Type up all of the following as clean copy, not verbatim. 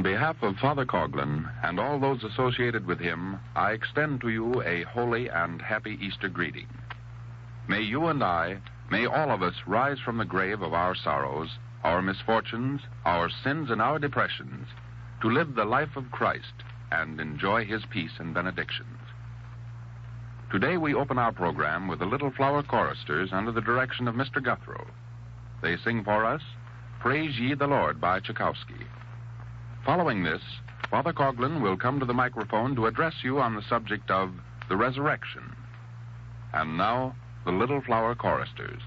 On behalf of Father Coughlin and all those associated with him, I extend to you a holy and happy Easter greeting. May you and I, may all of us rise from the grave of our sorrows, our misfortunes, our sins, and our depressions, to live the life of Christ and enjoy his peace and benedictions. Today we open our program with the Little Flower Choristers under the direction of Mr. Guthrow. They sing for us, Praise Ye the Lord by Tchaikovsky. Following this, Father Coughlin will come to the microphone to address you on the subject of the resurrection. And now, the Little Flower Choristers.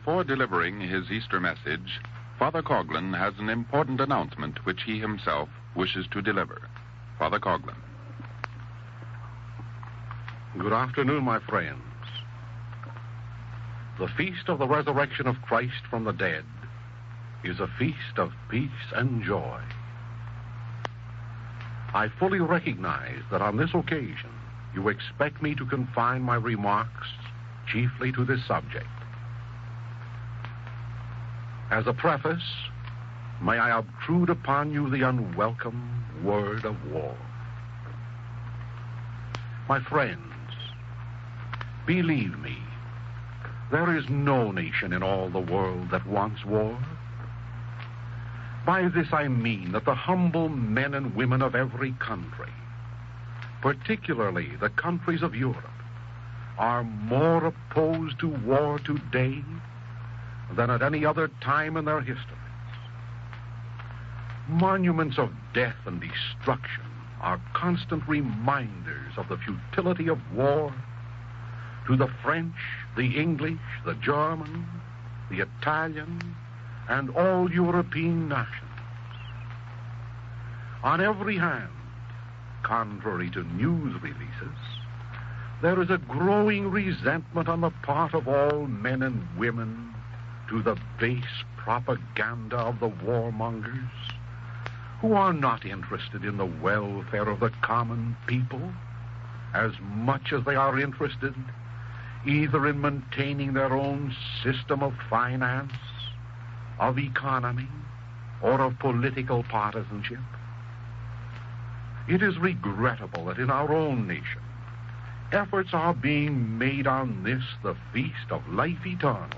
Before delivering his Easter message, Father Coughlin has an important announcement which he himself wishes to deliver. Father Coughlin. Good afternoon, my friends. The feast of the resurrection of Christ from the dead is a feast of peace and joy. I fully recognize that on this occasion, you expect me to confine my remarks chiefly to this subject. As a preface, may I obtrude upon you the unwelcome word of war. My friends, believe me, there is no nation in all the world that wants war. By this I mean that the humble men and women of every country, particularly the countries of Europe, are more opposed to war today than at any other time in their histories. Monuments of death and destruction are constant reminders of the futility of war to the French, the English, the German, the Italian, and all European nations. On every hand, contrary to news releases, there is a growing resentment on the part of all men and women to the base propaganda of the warmongers, who are not interested in the welfare of the common people as much as they are interested either in maintaining their own system of finance, of economy, or of political partisanship. It is regrettable that in our own nation, efforts are being made on this, the feast of life eternal,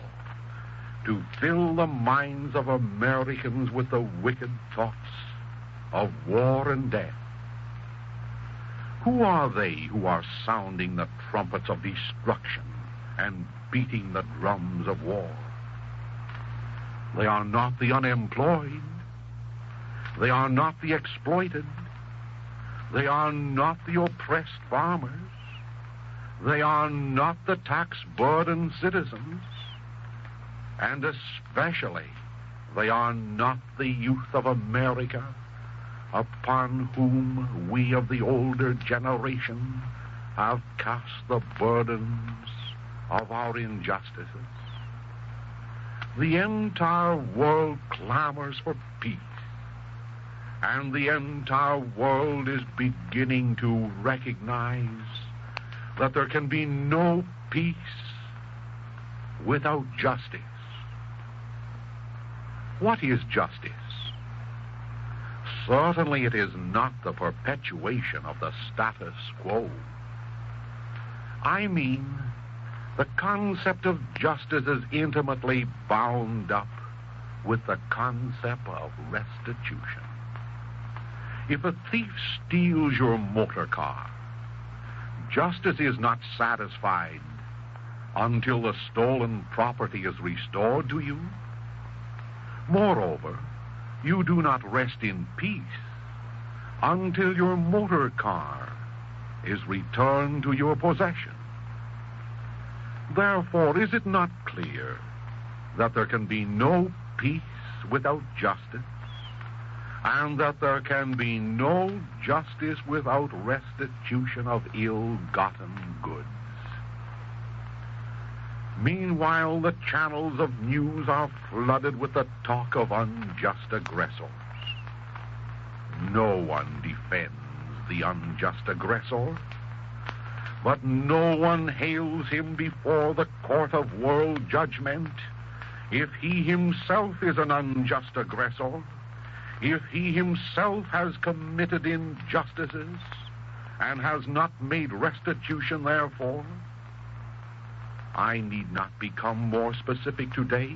to fill the minds of Americans with the wicked thoughts of war and death. Who are they who are sounding the trumpets of destruction and beating the drums of war? They are not the unemployed. They are not the exploited. They are not the oppressed farmers. They are not the tax-burdened citizens. And especially, they are not the youth of America, upon whom we of the older generation have cast the burdens of our injustices. The entire world clamors for peace, and the entire world is beginning to recognize that there can be no peace without justice. What is justice? Certainly it is not the perpetuation of the status quo. I mean, the concept of justice is intimately bound up with the concept of restitution. If a thief steals your motor car, justice is not satisfied until the stolen property is restored to you. Moreover, you do not rest in peace until your motor car is returned to your possession. Therefore, is it not clear that there can be no peace without justice, and that there can be no justice without restitution of ill-gotten goods? Meanwhile, the channels of news are flooded with the talk of unjust aggressors. No one defends the unjust aggressor, but no one hails him before the court of world judgment if he himself is an unjust aggressor, if he himself has committed injustices and has not made restitution therefor. I need not become more specific today.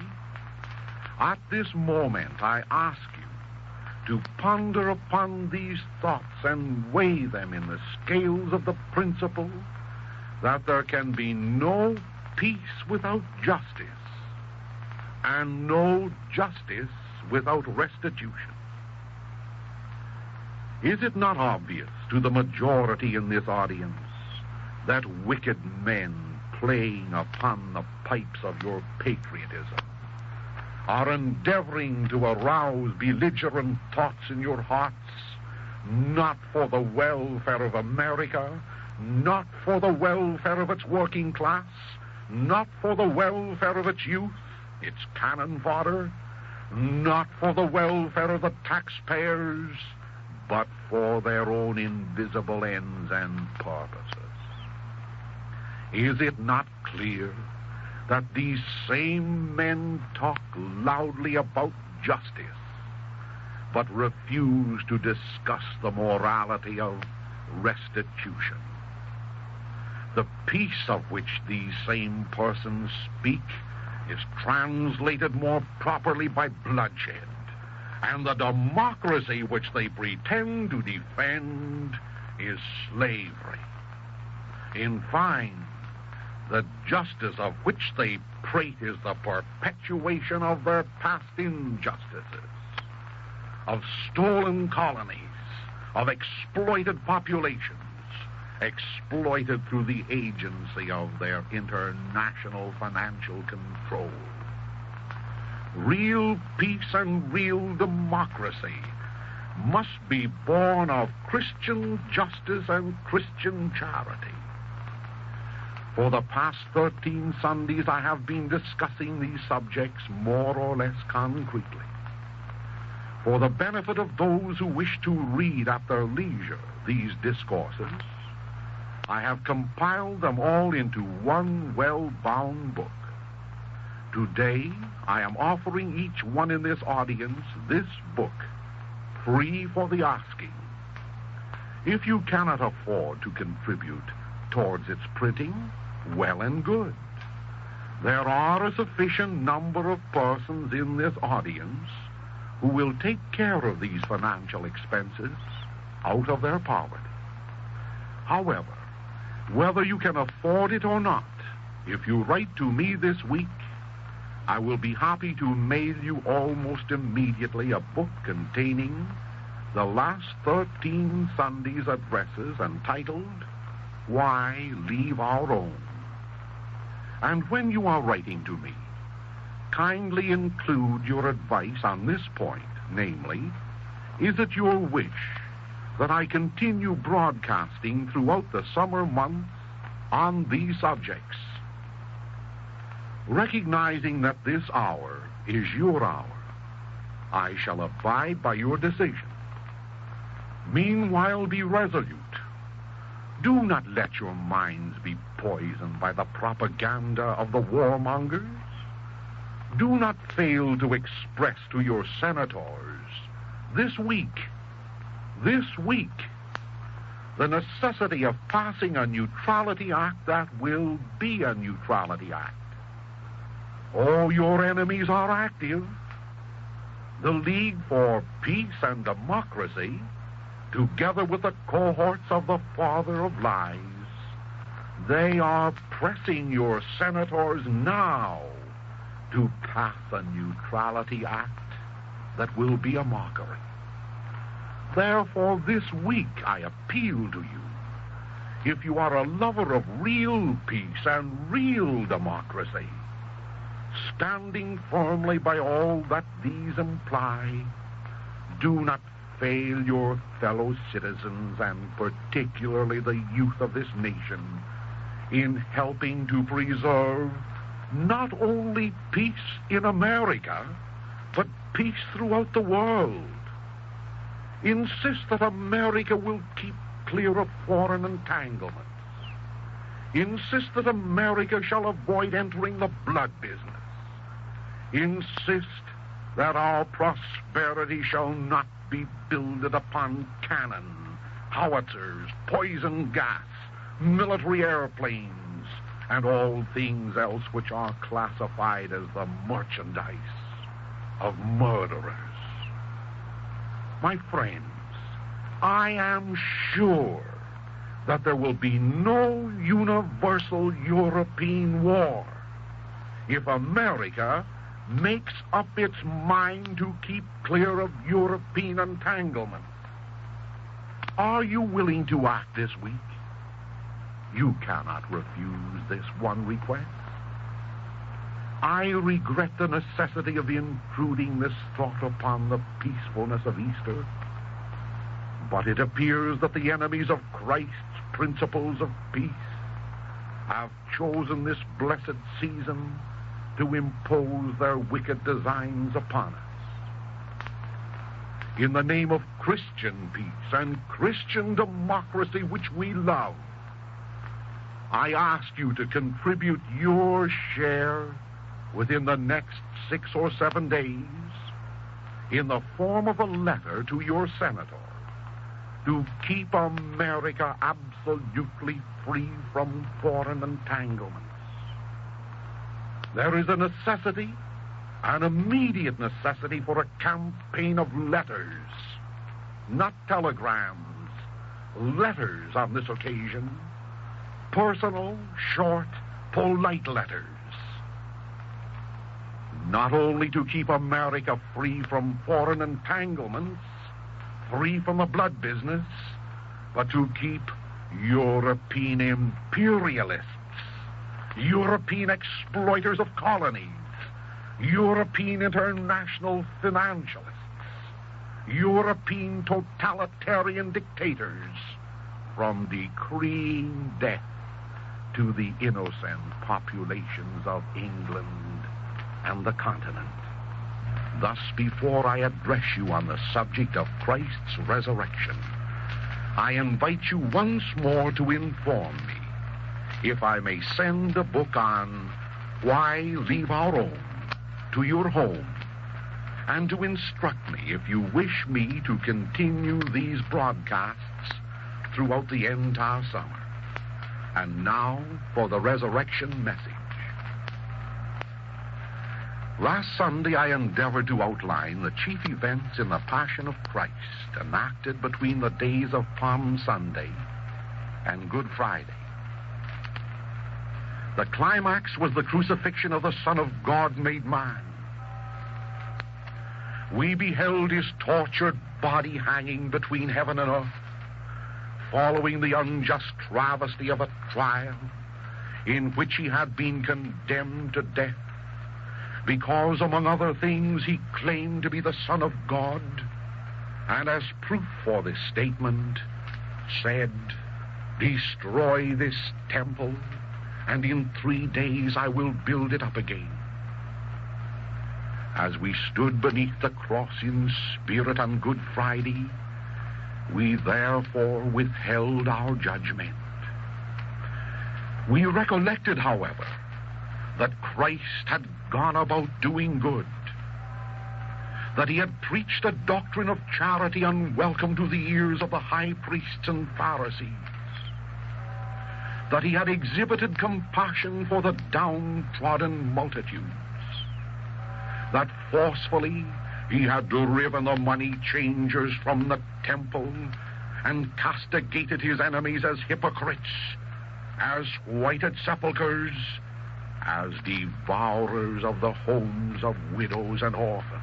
At this moment, I ask you to ponder upon these thoughts and weigh them in the scales of the principle that there can be no peace without justice, and no justice without restitution. Is it not obvious to the majority in this audience that wicked men playing upon the pipes of your patriotism are endeavoring to arouse belligerent thoughts in your hearts, not for the welfare of America, not for the welfare of its working class, not for the welfare of its youth, its cannon fodder, not for the welfare of the taxpayers, but for their own invisible ends and purposes? Is it not clear that these same men talk loudly about justice, but refuse to discuss the morality of restitution? The peace of which these same persons speak is translated more properly by bloodshed, and the democracy which they pretend to defend is slavery. In fine, the justice of which they prate is the perpetuation of their past injustices, of stolen colonies, of exploited populations, exploited through the agency of their international financial control. Real peace and real democracy must be born of Christian justice and Christian charity. For the past 13 Sundays, I have been discussing these subjects more or less concretely. For the benefit of those who wish to read at their leisure these discourses, I have compiled them all into one well-bound book. Today, I am offering each one in this audience this book, free for the asking. If you cannot afford to contribute towards its printing, well and good. There are a sufficient number of persons in this audience who will take care of these financial expenses out of their poverty. However, whether you can afford it or not, if you write to me this week, I will be happy to mail you almost immediately a book containing the last 13 Sundays' addresses entitled, Why Leave Our Own? And when you are writing to me, kindly include your advice on this point, namely, is it your wish that I continue broadcasting throughout the summer months on these subjects? Recognizing that this hour is your hour, I shall abide by your decision. Meanwhile, be resolute. Do not let your minds be poisoned by the propaganda of the warmongers. Do not fail to express to your senators this week, the necessity of passing a neutrality act that will be a neutrality act. All your enemies are active. The League for Peace and Democracy, together with the cohorts of the Father of Lies, they are pressing your senators now to pass a neutrality act that will be a mockery. Therefore, this week I appeal to you. If you are a lover of real peace and real democracy, standing firmly by all that these imply, do not fail your fellow citizens, and particularly the youth of this nation, in helping to preserve not only peace in America, but peace throughout the world. Insist that America will keep clear of foreign entanglements. Insist that America shall avoid entering the blood business. Insist that our prosperity shall not be builded upon cannon, howitzers, poison gas, military airplanes, and all things else which are classified as the merchandise of murderers. My friends, I am sure that there will be no universal European war if America makes up its mind to keep clear of European entanglement. Are you willing to act this week? You cannot refuse this one request. I regret the necessity of intruding this thought upon the peacefulness of Easter, but it appears that the enemies of Christ's principles of peace have chosen this blessed season to impose their wicked designs upon us. In the name of Christian peace and Christian democracy which we love, I ask you to contribute your share within the next 6 or 7 days in the form of a letter to your senator to keep America absolutely free from foreign entanglements. There is a necessity, an immediate necessity, for a campaign of letters, not telegrams, letters on this occasion, personal, short, polite letters. Not only to keep America free from foreign entanglements, free from the blood business, but to keep European imperialists, European exploiters of colonies, European international financialists, European totalitarian dictators from decreeing death to the innocent populations of England and the continent. Thus, before I address you on the subject of Christ's resurrection, I invite you once more to inform me if I may send a book on Why Leave Our Own to your home, and to instruct me if you wish me to continue these broadcasts throughout the entire summer. And now for the resurrection message. Last Sunday, I endeavored to outline the chief events in the Passion of Christ enacted between the days of Palm Sunday and Good Friday. The climax was the crucifixion of the Son of God made man. We beheld his tortured body hanging between heaven and earth, following the unjust travesty of a trial in which he had been condemned to death because, among other things, he claimed to be the Son of God, and as proof for this statement said, "Destroy this temple, and in 3 days I will build it up again." As we stood beneath the cross in spirit on Good Friday, we therefore withheld our judgment. We recollected, however, that Christ had gone about doing good, that he had preached a doctrine of charity unwelcome to the ears of the high priests and Pharisees, that he had exhibited compassion for the downtrodden multitudes, that forcefully he had driven the money changers from the temple and castigated his enemies as hypocrites, as whited sepulchres, as devourers of the homes of widows and orphans.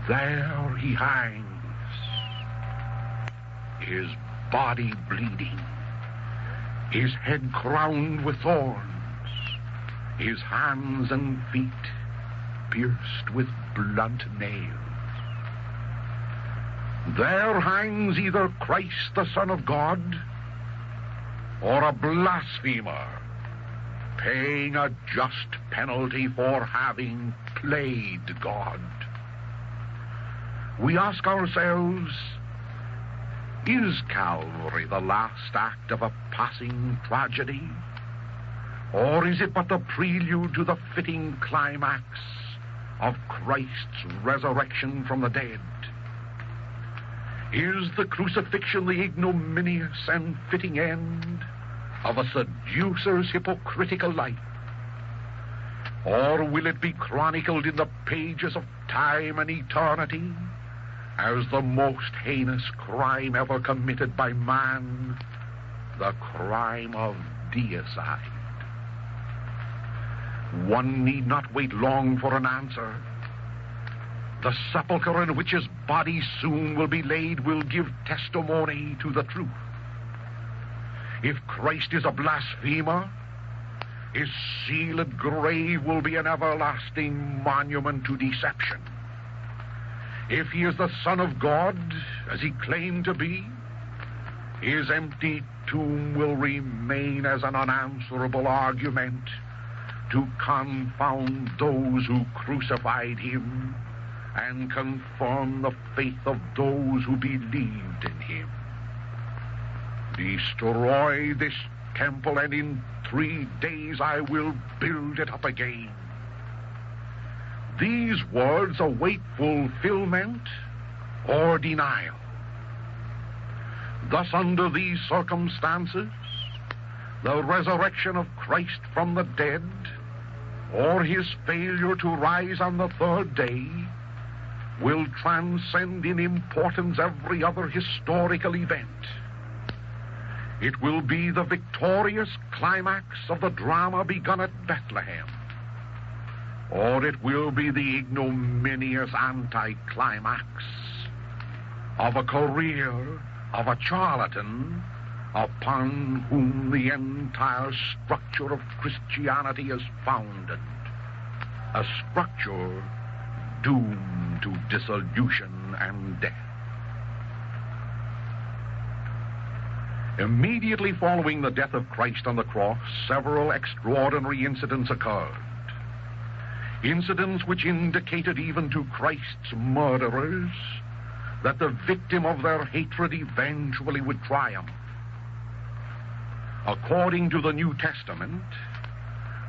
There he hangs, his body bleeding, his head crowned with thorns, his hands and feet pierced with blunt nails. There hangs either Christ the Son of God or a blasphemer, paying a just penalty for having played God. We ask ourselves, is Calvary the last act of a passing tragedy? Or is it but the prelude to the fitting climax of Christ's resurrection from the dead? Is the crucifixion the ignominious and fitting end of a seducer's hypocritical life? Or will it be chronicled in the pages of time and eternity as the most heinous crime ever committed by man, the crime of deicide? One need not wait long for an answer. The sepulchre in which his body soon will be laid will give testimony to the truth. If Christ is a blasphemer, his sealed grave will be an everlasting monument to deception. If he is the Son of God, as he claimed to be, his empty tomb will remain as an unanswerable argument to confound those who crucified him and confirm the faith of those who believed in him. Destroy this temple, and in 3 days I will build it up again. These words await fulfillment or denial. Thus, under these circumstances, the resurrection of Christ from the dead, or his failure to rise on the 3rd day, will transcend in importance every other historical event. It will be the victorious climax of the drama begun at Bethlehem, or it will be the ignominious anticlimax of a career of a charlatan upon whom the entire structure of Christianity is founded, a structure doomed to dissolution and death. Immediately following the death of Christ on the cross, several extraordinary incidents occurred. Incidents which indicated even to Christ's murderers that the victim of their hatred eventually would triumph. According to the New Testament,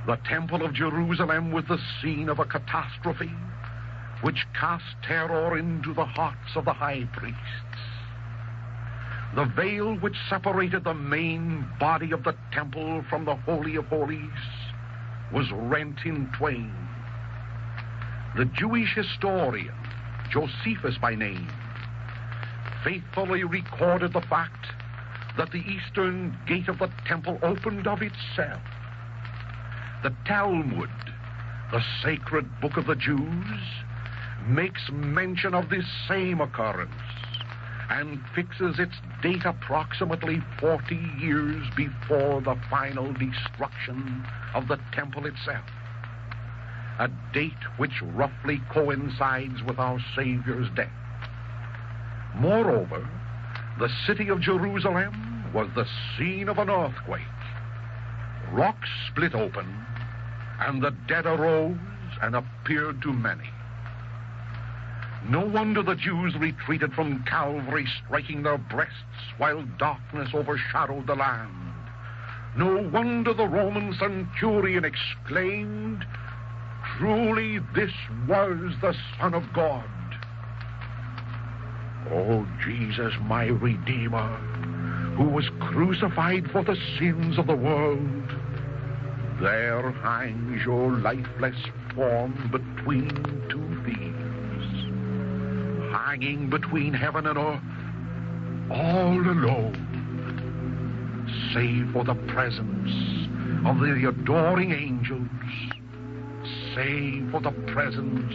the Temple of Jerusalem was the scene of a catastrophe which cast terror into the hearts of the high priests. The veil which separated the main body of the temple from the Holy of Holies was rent in twain. The Jewish historian, Josephus by name, faithfully recorded the fact that the eastern gate of the temple opened of itself. The Talmud, the sacred book of the Jews, makes mention of this same occurrence and fixes its date approximately 40 years before the final destruction of the temple itself, a date which roughly coincides with our Savior's death. Moreover, the city of Jerusalem was the scene of an earthquake. Rocks split open, and the dead arose and appeared to many. No wonder the Jews retreated from Calvary, striking their breasts while darkness overshadowed the land. No wonder the Roman centurion exclaimed, "Truly this was the Son of God." Oh, Jesus, my Redeemer, who was crucified for the sins of the world, there hangs your lifeless form between two thieves, hanging between heaven and earth, all alone, save for the presence of the adoring angels, save for the presence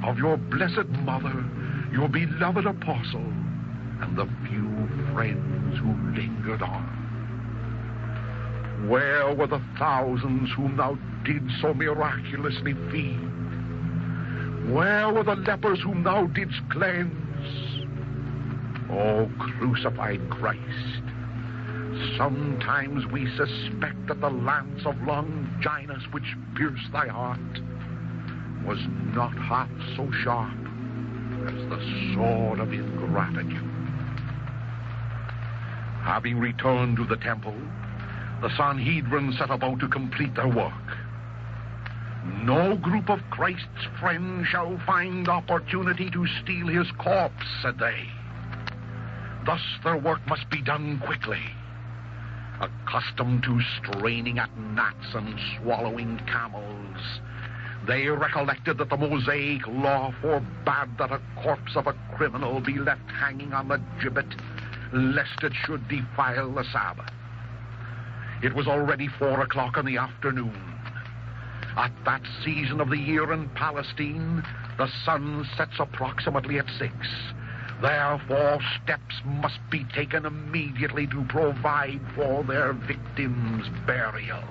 of your blessed mother, your beloved apostle, and the few friends who lingered on. Where were the thousands whom thou didst so miraculously feed? Where were the lepers whom thou didst cleanse? O crucified Christ, sometimes we suspect that the lance of Longinus which pierced thy heart was not half so sharp as the sword of ingratitude. Having returned to the temple, the Sanhedrin set about to complete their work. No group of Christ's friends shall find opportunity to steal his corpse, said they. Thus their work must be done quickly. Accustomed to straining at gnats and swallowing camels, they recollected that the Mosaic law forbade that a corpse of a criminal be left hanging on the gibbet, lest it should defile the Sabbath. It was already 4 o'clock in the afternoon. At that season of the year in Palestine, the sun sets approximately at 6. Therefore, steps must be taken immediately to provide for their victims' burial.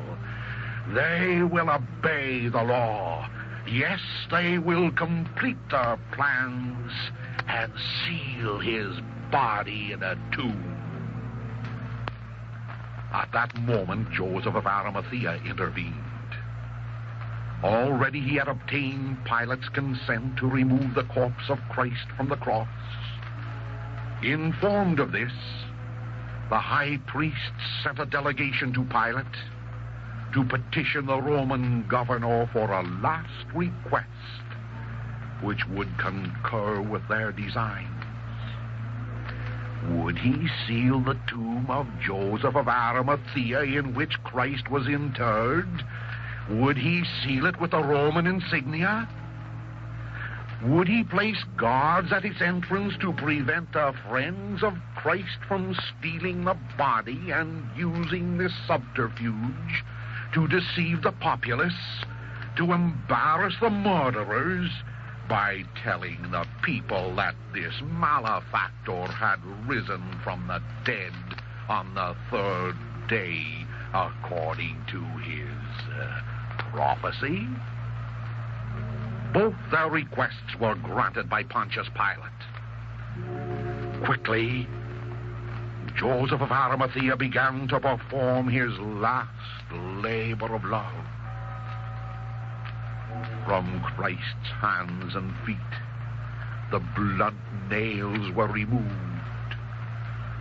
They will obey the law. Yes, they will complete their plans and seal his body in a tomb. At that moment, Joseph of Arimathea intervened. Already he had obtained Pilate's consent to remove the corpse of Christ from the cross. Informed of this, the high priest sent a delegation to Pilate to petition the Roman governor for a last request which would concur with their designs. Would he seal the tomb of Joseph of Arimathea in which Christ was interred? Would he seal it with the Roman insignia? Would he place guards at its entrance to prevent the friends of Christ from stealing the body and using this subterfuge to deceive the populace, to embarrass the murderers by telling the people that this malefactor had risen from the dead on the third day according to his prophecy? Both their requests were granted by Pontius Pilate. Quickly, Joseph of Arimathea began to perform his last labor of love. From Christ's hands and feet, the blood nails were removed.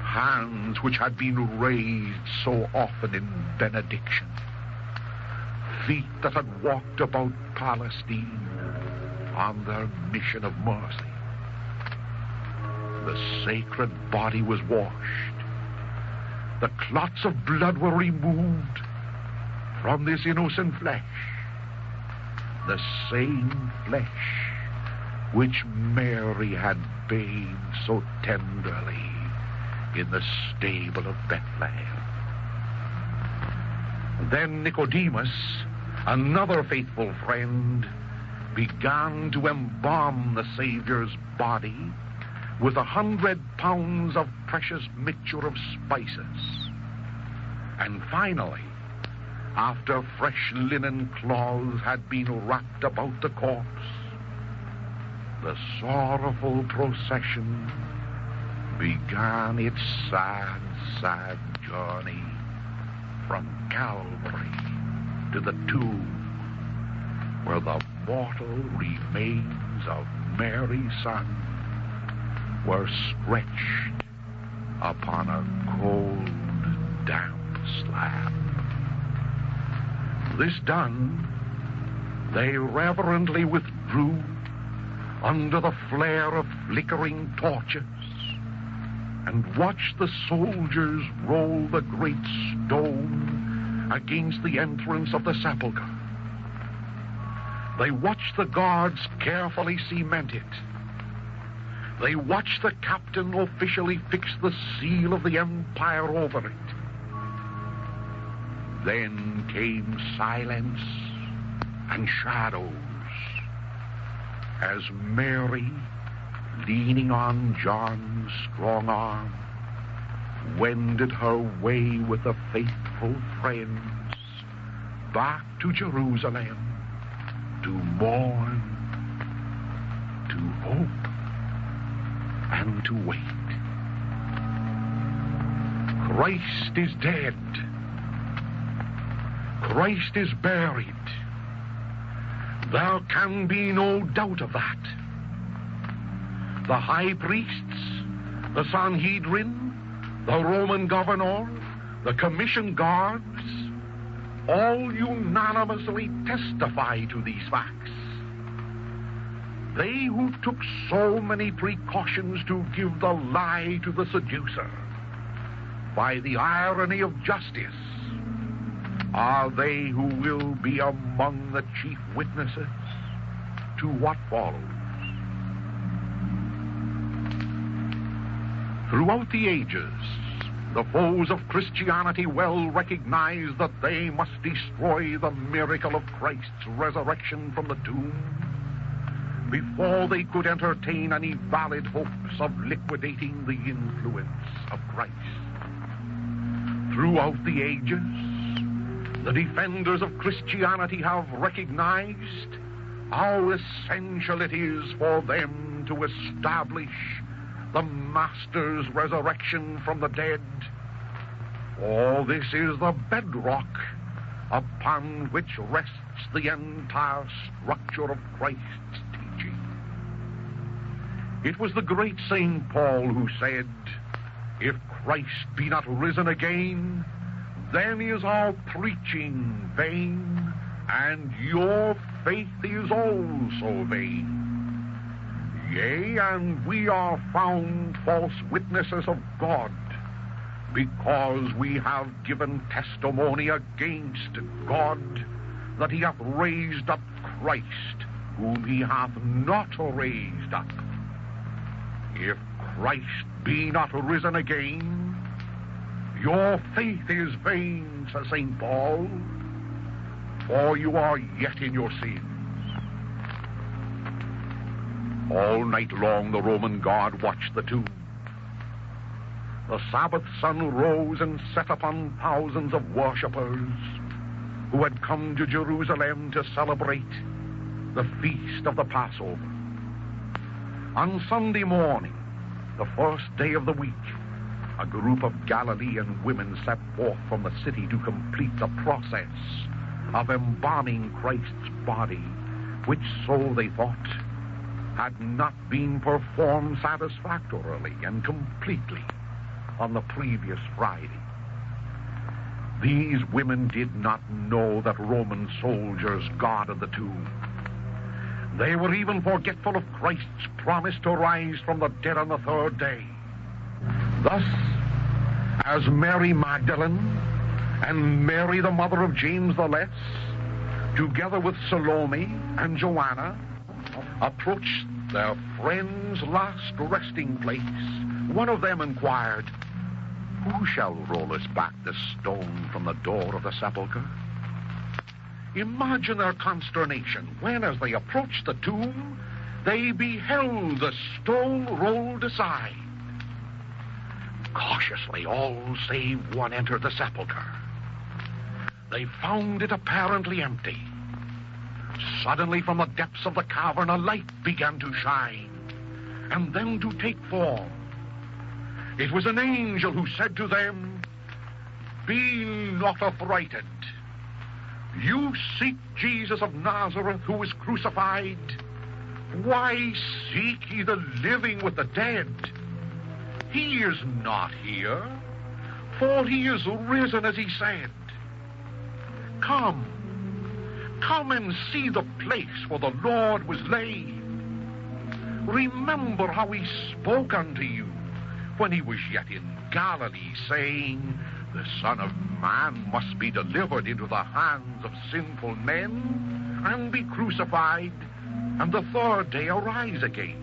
Hands which had been raised so often in benediction. Feet that had walked about Palestine on their mission of mercy. The sacred body was washed. The clots of blood were removed from this innocent flesh. The same flesh which Mary had bathed so tenderly in the stable of Bethlehem. Then Nicodemus, another faithful friend, began to embalm the Savior's body with 100 pounds of precious mixture of spices. And finally, after fresh linen cloths had been wrapped about the corpse, the sorrowful procession began its sad, sad journey from Calvary to the tomb where the mortal remains of Mary's Son were stretched upon a cold, damp slab. This done, they reverently withdrew under the flare of flickering torches and watched the soldiers roll the great stone against the entrance of the sepulchre. They watched the guards carefully cement it. They watched the captain officially fix the seal of the empire over it. Then came silence and shadows as Mary, leaning on John's strong arm, wended her way with the faithful friends back to Jerusalem to mourn, to hope, and to wait. Christ is dead. Christ is buried. There can be no doubt of that. The high priests, the Sanhedrin, the Roman governor, the commission guards, all unanimously testify to these facts. They who took so many precautions to give the lie to the seducer, by the irony of justice, are they who will be among the chief witnesses to what follows. Throughout the ages, the foes of Christianity well recognize that they must destroy the miracle of Christ's resurrection from the tomb before they could entertain any valid hopes of liquidating the influence of Christ. Throughout the ages, the defenders of Christianity have recognized how essential it is for them to establish the Master's resurrection from the dead. For this is the bedrock upon which rests the entire structure of Christ's teaching. It was the great St. Paul who said, If Christ be not risen again, then is our preaching vain, and your faith is also vain. Yea, and we are found false witnesses of God, because we have given testimony against God that he hath raised up Christ, whom he hath not raised up. If Christ be not risen again, your faith is vain, says St. Paul, for you are yet in your sins. All night long the Roman guard watched the tomb. The Sabbath sun rose and set upon thousands of worshippers who had come to Jerusalem to celebrate the feast of the Passover. On Sunday morning, the first day of the week, a group of Galilean women set forth from the city to complete the process of embalming Christ's body, which, so they thought, had not been performed satisfactorily and completely on the previous Friday. These women did not know that Roman soldiers guarded the tomb. They were even forgetful of Christ's promise to rise from the dead on the third day. Thus, as Mary Magdalene and Mary, the mother of James the Less, together with Salome and Joanna, approached their friend's last resting place, one of them inquired, "Who shall roll us back the stone from the door of the sepulchre?" Imagine their consternation when, as they approached the tomb, they beheld the stone rolled aside. Cautiously, all save one entered the sepulchre. They found it apparently empty. Suddenly, from the depths of the cavern, a light began to shine, and then to take form. It was an angel who said to them, "Be not affrighted. You seek Jesus of Nazareth, who was crucified. Why seek ye the living with the dead? He is not here, for he is risen as he said. Come and see the place where the Lord was laid. Remember how he spoke unto you when he was yet in Galilee, saying, the Son of Man must be delivered into the hands of sinful men and be crucified, and the third day arise again."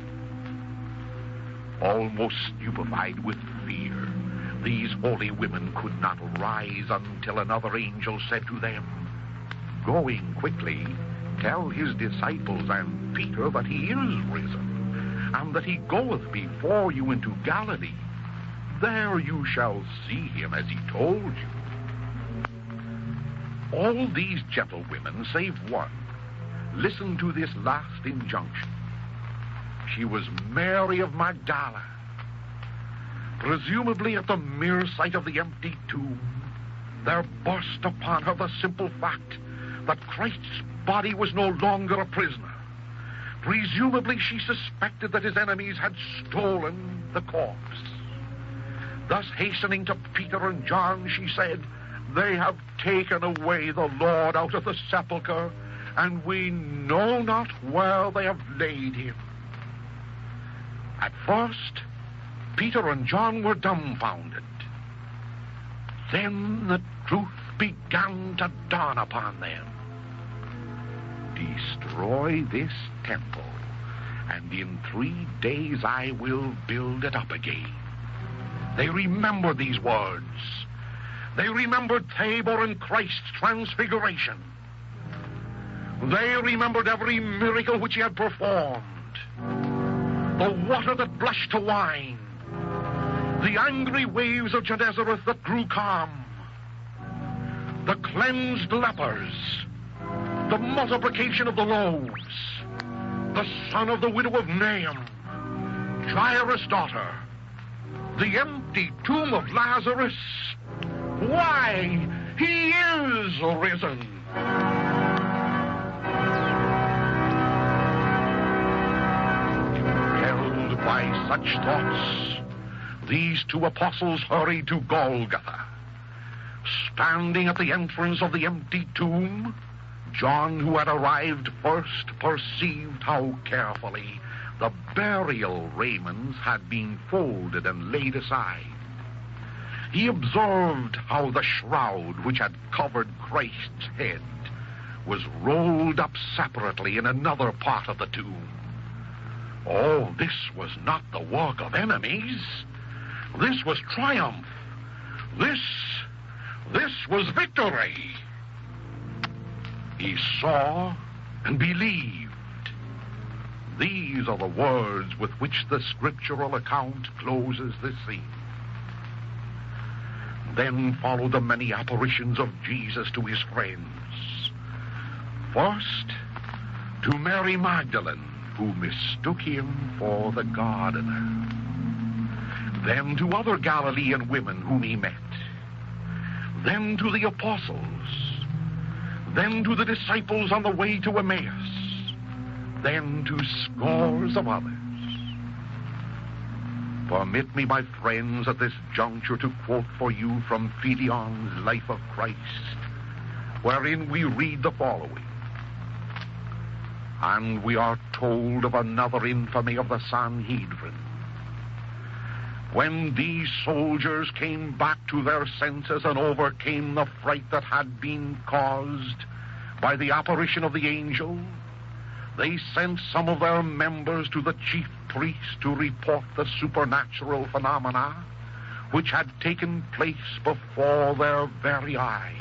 Almost stupefied with fear, these holy women could not rise until another angel said to them, "Going quickly, tell his disciples and Peter that he is risen, and that he goeth before you into Galilee. There you shall see him as he told you." All these gentlewomen, save one, listened to this last injunction. She was Mary of Magdala. Presumably at the mere sight of the empty tomb, there burst upon her the simple fact that Christ's body was no longer a prisoner. Presumably she suspected that his enemies had stolen the corpse. Thus, hastening to Peter and John, she said, "They have taken away the Lord out of the sepulchre, and we know not where they have laid him." At first, Peter and John were dumbfounded. Then the truth began to dawn upon them. "Destroy this temple, and in 3 days I will build it up again." They remembered these words. They remembered Tabor and Christ's transfiguration. They remembered every miracle which he had performed. The water that blushed to wine. The angry waves of Genezareth that grew calm. The cleansed lepers. The multiplication of the loaves. The son of the widow of Nain. Jairus' daughter. The empty tomb of Lazarus. Why, he is risen. Impelled by such thoughts, these two apostles hurried to Golgotha. Standing at the entrance of the empty tomb, John, who had arrived first, perceived how carefully the burial raiments had been folded and laid aside. He observed how the shroud which had covered Christ's head was rolled up separately in another part of the tomb. Oh, this was not the work of enemies. This was triumph. This was victory. He saw and believed. These are the words with which the scriptural account closes this scene. Then followed the many apparitions of Jesus to his friends. First, to Mary Magdalene, who mistook him for the gardener. Then to other Galilean women whom he met. Then to the apostles. Then to the disciples on the way to Emmaus. Then to scores of others. Permit me, my friends, at this juncture to quote for you from Phidion's Life of Christ, wherein we read the following. And we are told of another infamy of the Sanhedrin. When these soldiers came back to their senses and overcame the fright that had been caused by the apparition of the angel, they sent some of their members to the chief priests to report the supernatural phenomena which had taken place before their very eyes.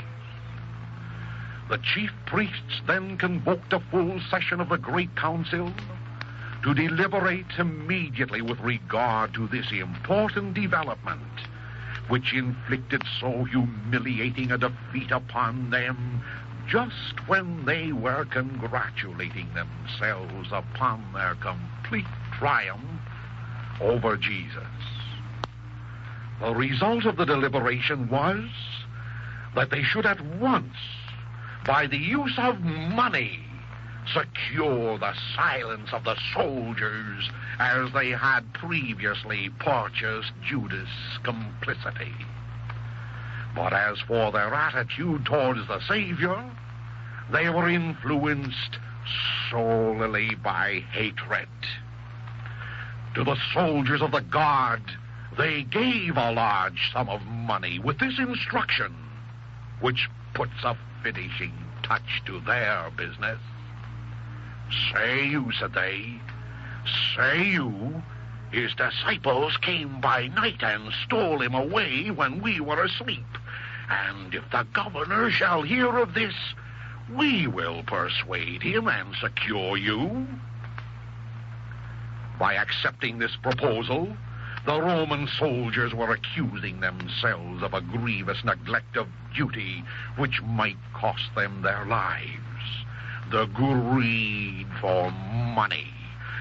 The chief priests then convoked a full session of the great council to deliberate immediately with regard to this important development, which inflicted so humiliating a defeat upon them just when they were congratulating themselves upon their complete triumph over Jesus. The result of the deliberation was that they should at once, by the use of money, secure the silence of the soldiers as they had previously purchased Judas' complicity. But as for their attitude towards the Savior, they were influenced solely by hatred. To the soldiers of the guard, they gave a large sum of money with this instruction, which puts a finishing touch to their business. Say you, said they, say you, his disciples came by night and stole him away when we were asleep. And if the governor shall hear of this, we will persuade him and secure you. By accepting this proposal, the Roman soldiers were accusing themselves of a grievous neglect of duty which might cost them their lives. The greed for money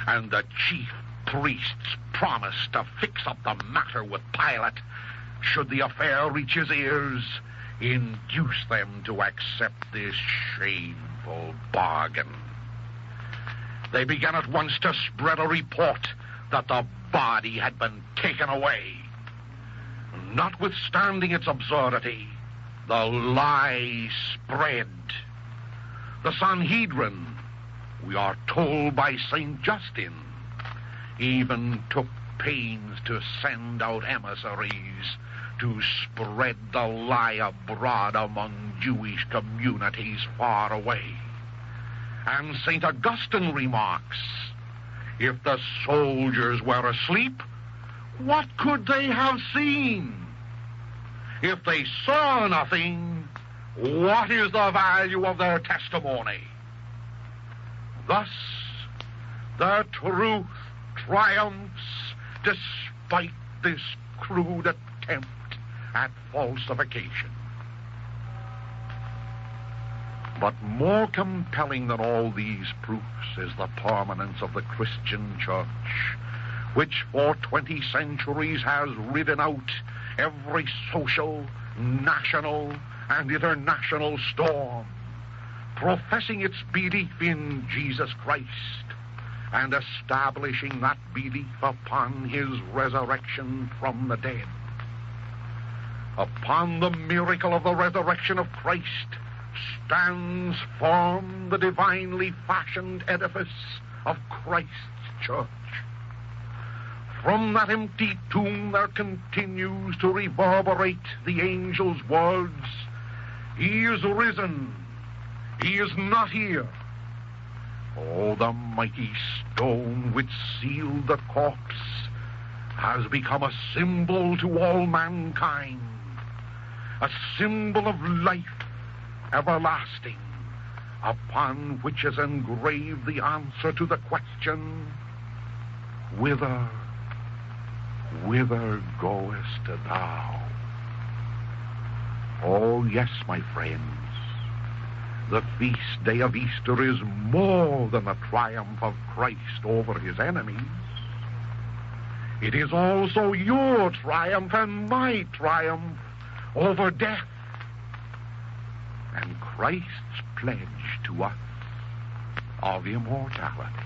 and the chief priests promised to fix up the matter with Pilate should the affair reach his ears, induce them to accept this shameful bargain. They began at once to spread a report that the body had been taken away. Notwithstanding its absurdity, the lie spread. The Sanhedrin, we are told by St. Justin, even took pains to send out emissaries to spread the lie abroad among Jewish communities far away. And St. Augustine remarks, if the soldiers were asleep, what could they have seen? If they saw nothing, what is the value of their testimony? Thus, the truth triumphs despite this crude attempt at falsification. But more compelling than all these proofs is the permanence of the Christian church, which for 20 centuries has ridden out every social, national, and international storm, professing its belief in Jesus Christ, and establishing that belief upon his resurrection from the dead. Upon the miracle of the resurrection of Christ stands firm the divinely fashioned edifice of Christ's church. From that empty tomb there continues to reverberate the angel's words, "He is risen. He is not here." Oh, the mighty stone which sealed the corpse has become a symbol to all mankind, a symbol of life everlasting, upon which is engraved the answer to the question, "Whither goest thou?" Oh, yes, my friends, the feast day of Easter is more than the triumph of Christ over his enemies. It is also your triumph and my triumph over death, and Christ's pledge to us of immortality.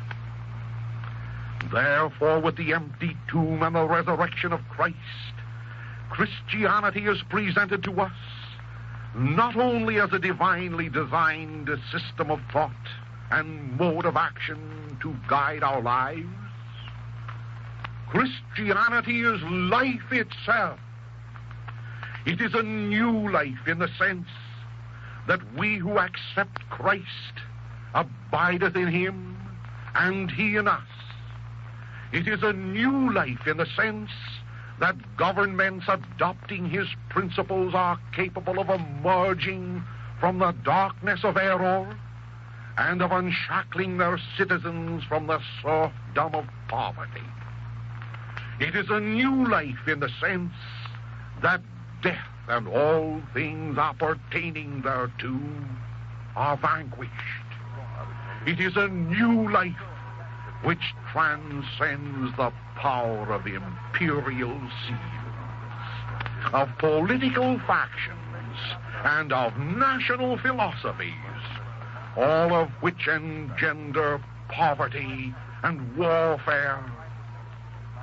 Therefore, with the empty tomb and the resurrection of Christ, Christianity is presented to us not only as a divinely designed system of thought and mode of action to guide our lives. Christianity is life itself. It is a new life in the sense that we who accept Christ abideth in him and he in us. It is a new life in the sense that governments adopting his principles are capable of emerging from the darkness of error and of unshackling their citizens from the serfdom of poverty. It is a new life in the sense that death and all things appertaining thereto are vanquished. It is a new life which transcends the power of imperial seals, of political factions, and of national philosophies, all of which engender poverty and warfare,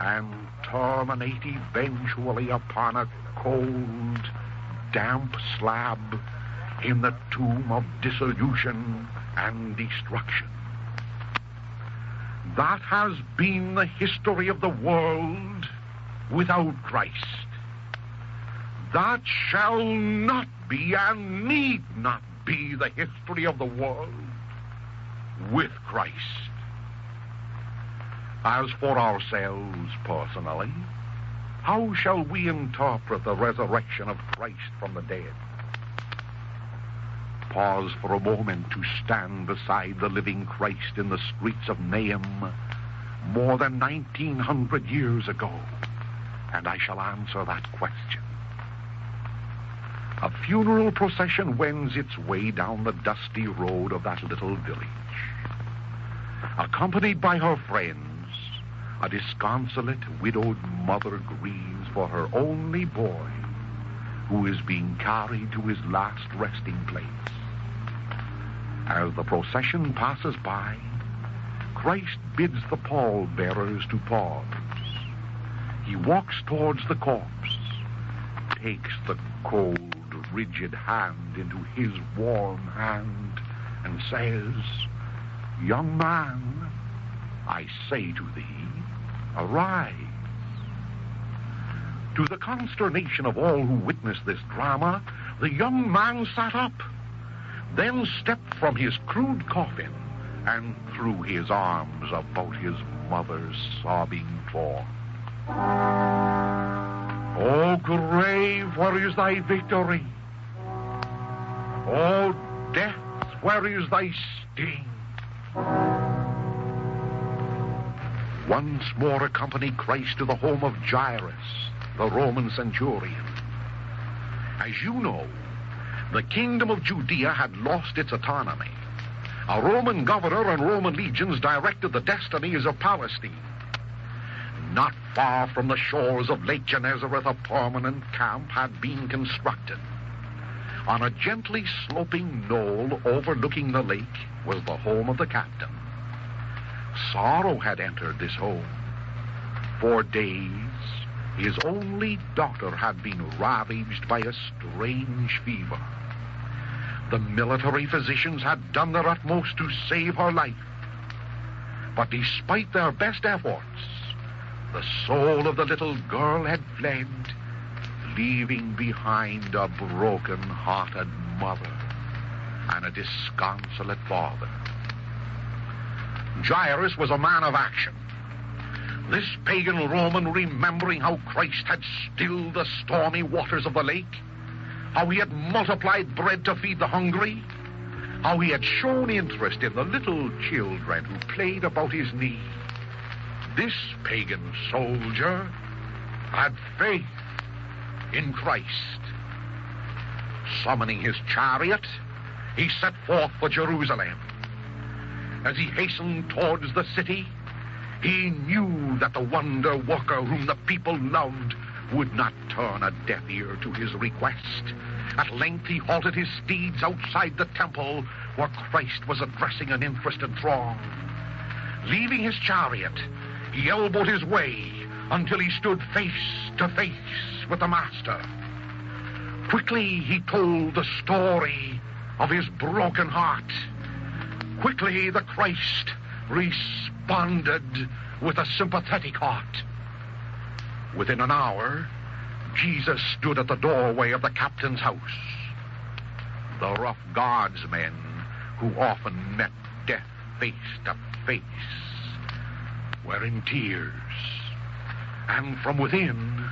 and terminate eventually upon a cold, damp slab in the tomb of dissolution and destruction. That has been the history of the world without Christ. That shall not be and need not be the history of the world with Christ. As for ourselves personally, how shall we interpret the resurrection of Christ from the dead? Pause for a moment to stand beside the living Christ in the streets of Nahum more than 1900 years ago, and I shall answer that question. A funeral procession wends its way down the dusty road of that little village. Accompanied by her friends, a disconsolate widowed mother grieves for her only boy, who is being carried to his last resting place. As the procession passes by, Christ bids the pallbearers to pause. He walks towards the corpse, takes the cold, rigid hand into his warm hand, and says, "Young man, I say to thee, arise." To the consternation of all who witnessed this drama, the young man sat up, then stepped from his crude coffin and threw his arms about his mother's sobbing form. "O grave, where is thy victory? O death, where is thy sting?" Once more accompany Christ to the home of Jairus, the Roman centurion. As you know, the kingdom of Judea had lost its autonomy. A Roman governor and Roman legions directed the destinies of Palestine. Not far from the shores of Lake Gennesareth, a permanent camp had been constructed. On a gently sloping knoll overlooking the lake was the home of the captain. Sorrow had entered this home. For days, his only daughter had been ravaged by a strange fever. The military physicians had done their utmost to save her life. But despite their best efforts, the soul of the little girl had fled, leaving behind a broken-hearted mother and a disconsolate father. Jairus was a man of action. This pagan Roman, remembering how Christ had stilled the stormy waters of the lake, how he had multiplied bread to feed the hungry, how he had shown interest in the little children who played about his knee. This pagan soldier had faith in Christ. Summoning his chariot, he set forth for Jerusalem. As he hastened towards the city, he knew that the wonder worker whom the people loved would not turn a deaf ear to his request. At length he halted his steeds outside the temple where Christ was addressing an interested throng. Leaving his chariot, he elbowed his way until he stood face to face with the Master. Quickly he told the story of his broken heart. Quickly the Christ responded with a sympathetic heart. Within an hour, Jesus stood at the doorway of the captain's house. The rough guardsmen who often met death face to face were in tears, and from within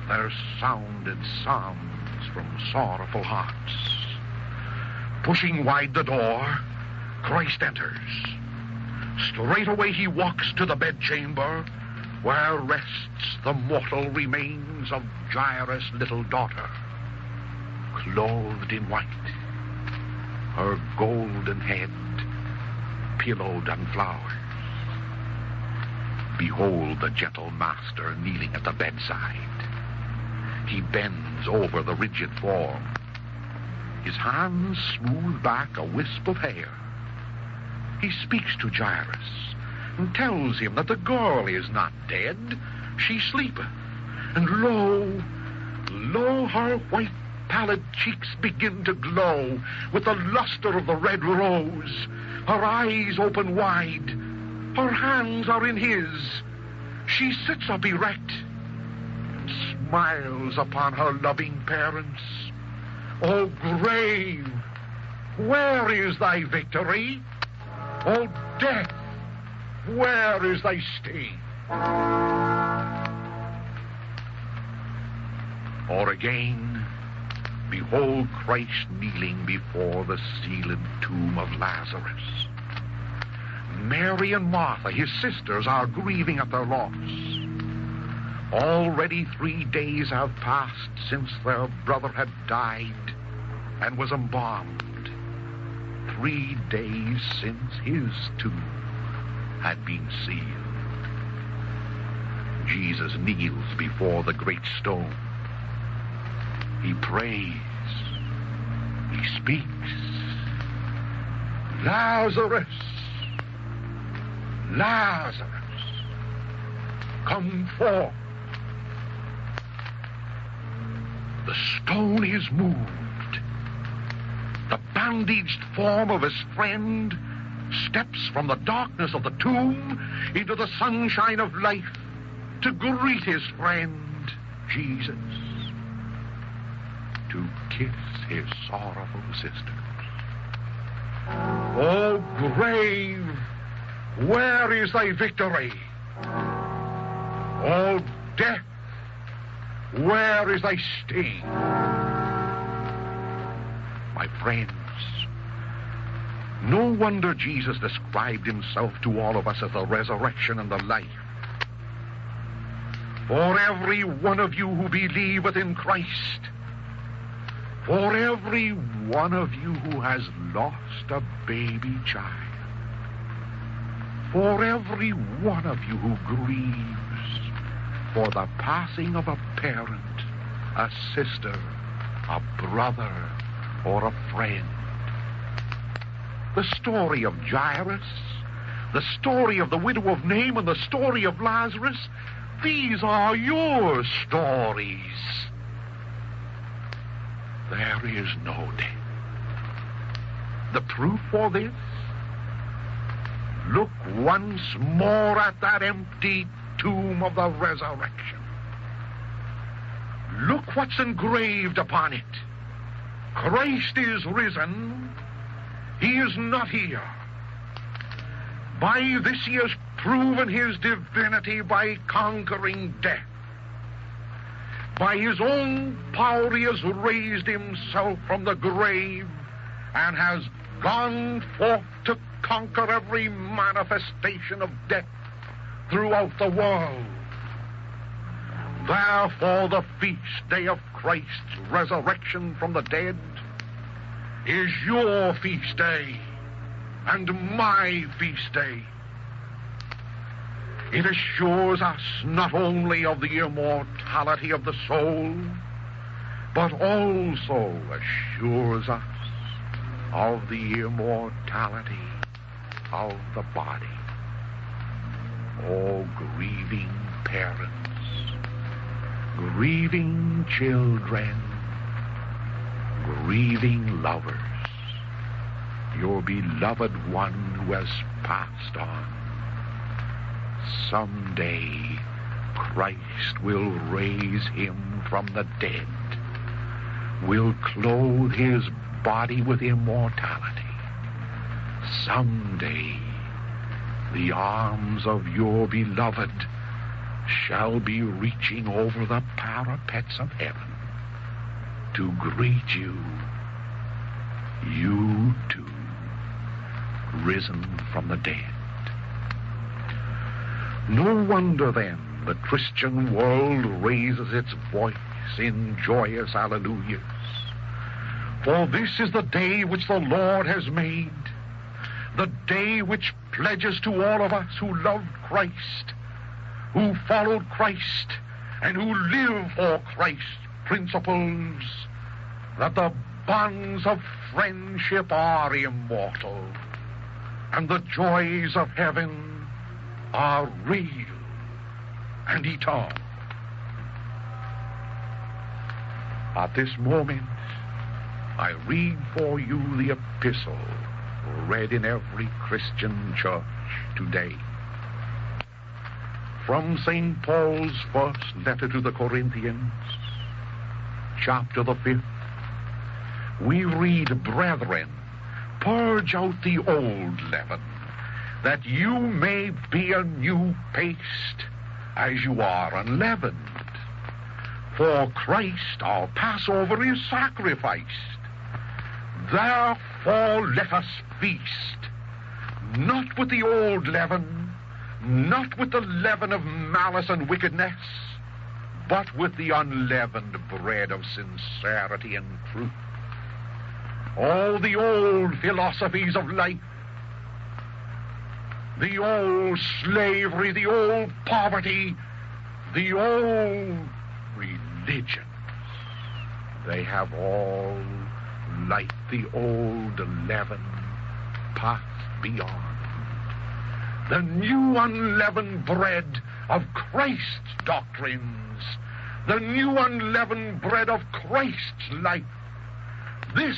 there sounded sounds from sorrowful hearts. Pushing wide the door, Christ enters. Straightway he walks to the bedchamber where rests the mortal remains of Jairus' little daughter, clothed in white, her golden head pillowed on flowers. Behold the gentle Master kneeling at the bedside. He bends over the rigid form. His hands smooth back a wisp of hair. He speaks to Jairus and tells him that the girl is not dead, she sleepeth. And lo, her white pallid cheeks begin to glow with the luster of the red rose. Her eyes open wide. Her hands are in his. She sits up erect and smiles upon her loving parents. O grave, where is thy victory? O death, where is thy sting? Or again, behold Christ kneeling before the sealed tomb of Lazarus. Mary and Martha, his sisters, are grieving at their loss. Already 3 days have passed since their brother had died and was embalmed. 3 days since his tomb had been sealed. Jesus kneels before the great stone. He prays. He speaks. Lazarus! Lazarus! Come forth! The stone is moved. The bandaged form of his friend steps from the darkness of the tomb into the sunshine of life to greet his friend, Jesus, to kiss his sorrowful sisters. O grave, where is thy victory? O death, where is thy sting? My friends, no wonder Jesus described himself to all of us as the resurrection and the life. For every one of you who believeth in Christ, for every one of you who has lost a baby child, for every one of you who grieves for the passing of a parent, a sister, a brother, or a friend. The story of Jairus The story of the widow of Nain and the story of Lazarus, these are your stories. There is no death. The proof for this? Look once more at that empty tomb of the resurrection. Look what's engraved upon it. Christ is risen. He is not here. By this he has proven his divinity by conquering death. By his own power he has raised himself from the grave and has gone forth to conquer every manifestation of death throughout the world. Therefore, the feast day of Christ's resurrection from the dead is your feast day and my feast day. It assures us not only of the immortality of the soul, but also assures us of the immortality of the body. Oh, grieving parents, grieving children, grieving lovers, your beloved one who has passed on. Someday Christ will raise him from the dead, will clothe his body with immortality. Someday the arms of your beloved shall be reaching over the parapets of heaven to greet you, you too, risen from the dead. No wonder, then, the Christian world raises its voice in joyous hallelujahs. For this is the day which the Lord has made, the day which pledges to all of us who loved Christ, who followed Christ, and who live for Christ's principles, that the bonds of friendship are immortal, and the joys of heaven are real and eternal. At this moment, I read for you the epistle read in every Christian church today. From St. Paul's first letter to the Corinthians, chapter the 5th, we read, Brethren, purge out the old leaven, that you may be a new paste, as you are unleavened. For Christ, our Passover, is sacrificed. Therefore let us feast, not with the old leaven, not with the leaven of malice and wickedness, but with the unleavened bread of sincerity and truth. All the old philosophies of life, the old slavery, the old poverty, the old religions, they have all, like the old leaven, passed beyond. The new unleavened bread of Christ's doctrines, the new unleavened bread of Christ's life, this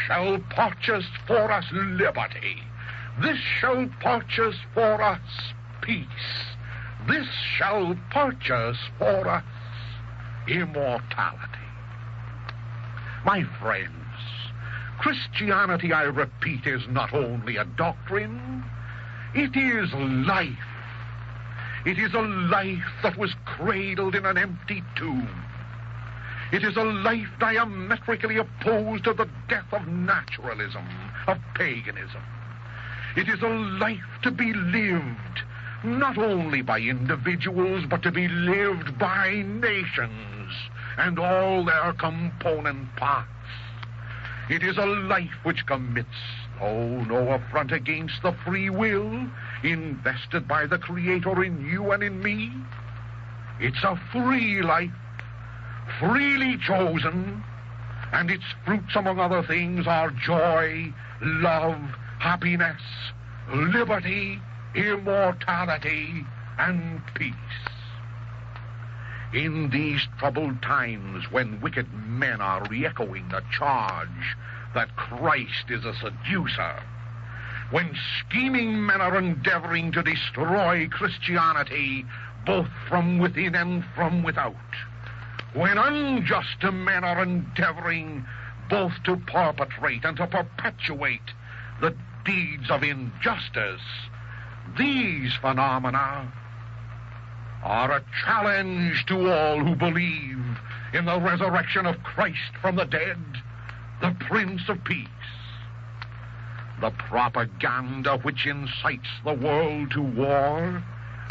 shall purchase for us liberty. This shall purchase for us peace. This shall purchase for us immortality. My friends, Christianity, I repeat, is not only a doctrine, it is life. It is a life that was cradled in an empty tomb. It is a life diametrically opposed to the death of naturalism, of paganism. It is a life to be lived, not only by individuals, but to be lived by nations and all their component parts. It is a life which commits, no affront against the free will invested by the Creator in you and in me. It's a free life, freely chosen, and its fruits, among other things, are joy, love, happiness, liberty, immortality, and peace. In these troubled times, when wicked men are re-echoing the charge that Christ is a seducer, when scheming men are endeavoring to destroy Christianity both from within and from without, when unjust men are endeavoring both to perpetrate and to perpetuate the deeds of injustice, these phenomena are a challenge to all who believe in the resurrection of Christ from the dead, the Prince of Peace. The propaganda which incites the world to war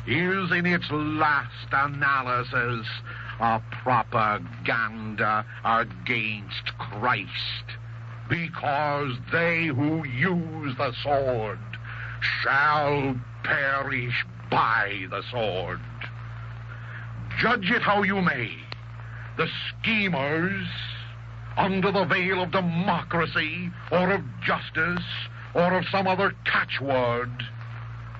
is, in its last analysis, a propaganda against Christ, because they who use the sword shall perish by the sword. Judge it how you may, the schemers, under the veil of democracy or of justice or of some other catchword,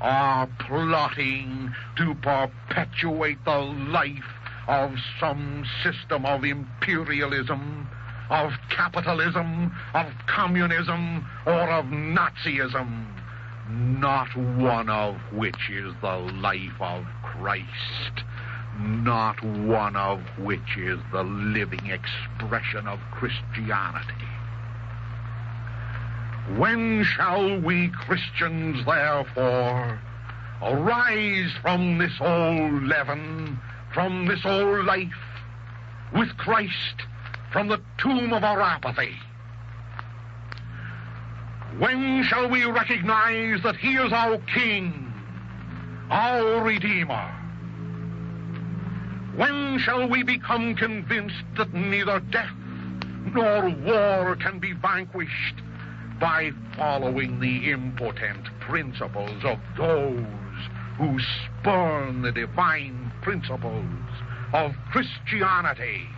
are plotting to perpetuate the life of some system of imperialism, of capitalism, of communism, or of Nazism, not one of which is the life of Christ, not one of which is the living expression of Christianity. When shall we Christians, therefore, arise from this old leaven, from this old life, with Christ from the tomb of our apathy? When shall we recognize that he is our King, our Redeemer? When shall we become convinced that neither death nor war can be vanquished by following the impotent principles of those who spurn the divine principles of Christianity?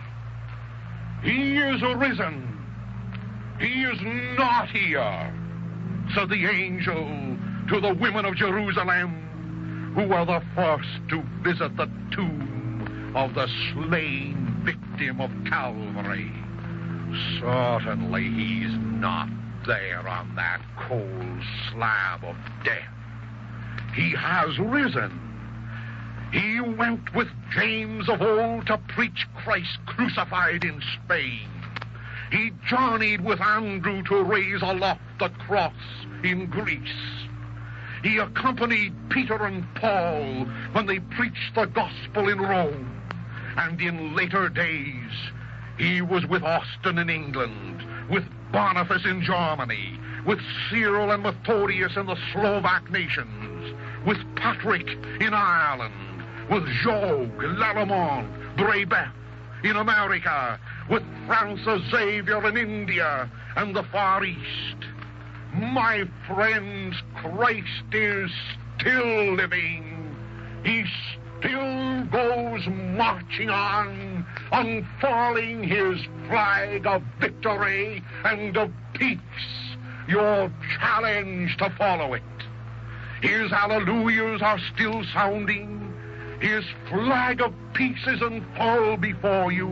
He is risen. He is not here, said the angel to the women of Jerusalem, who were the first to visit the tomb of the slain victim of Calvary. Certainly he's not there on that cold slab of death. He has risen. He went with James of old to preach Christ crucified in Spain. He journeyed with Andrew to raise aloft the cross in Greece. He accompanied Peter and Paul when they preached the gospel in Rome. And in later days, he was with Austin in England, with Boniface in Germany, with Cyril and Methodius in the Slovak nations, with Patrick in Ireland, with Jogues, Lalemant, Brebeuf in America, with Francis Xavier in India and the Far East. My friends, Christ is still living. He still goes marching on, unfurling his flag of victory and of peace. Your challenge to follow it. His hallelujahs are still sounding. His flag of peace is unfurled before you.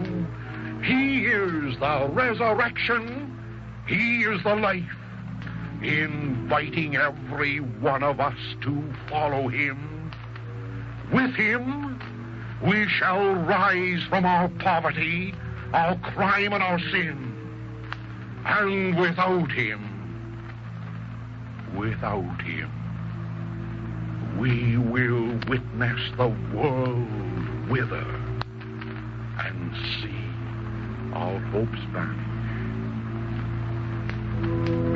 He is the resurrection. He is the life, inviting every one of us to follow him. With him, we shall rise from our poverty, our crime, and our sin. And without him, we will witness the world wither and see our hopes vanish.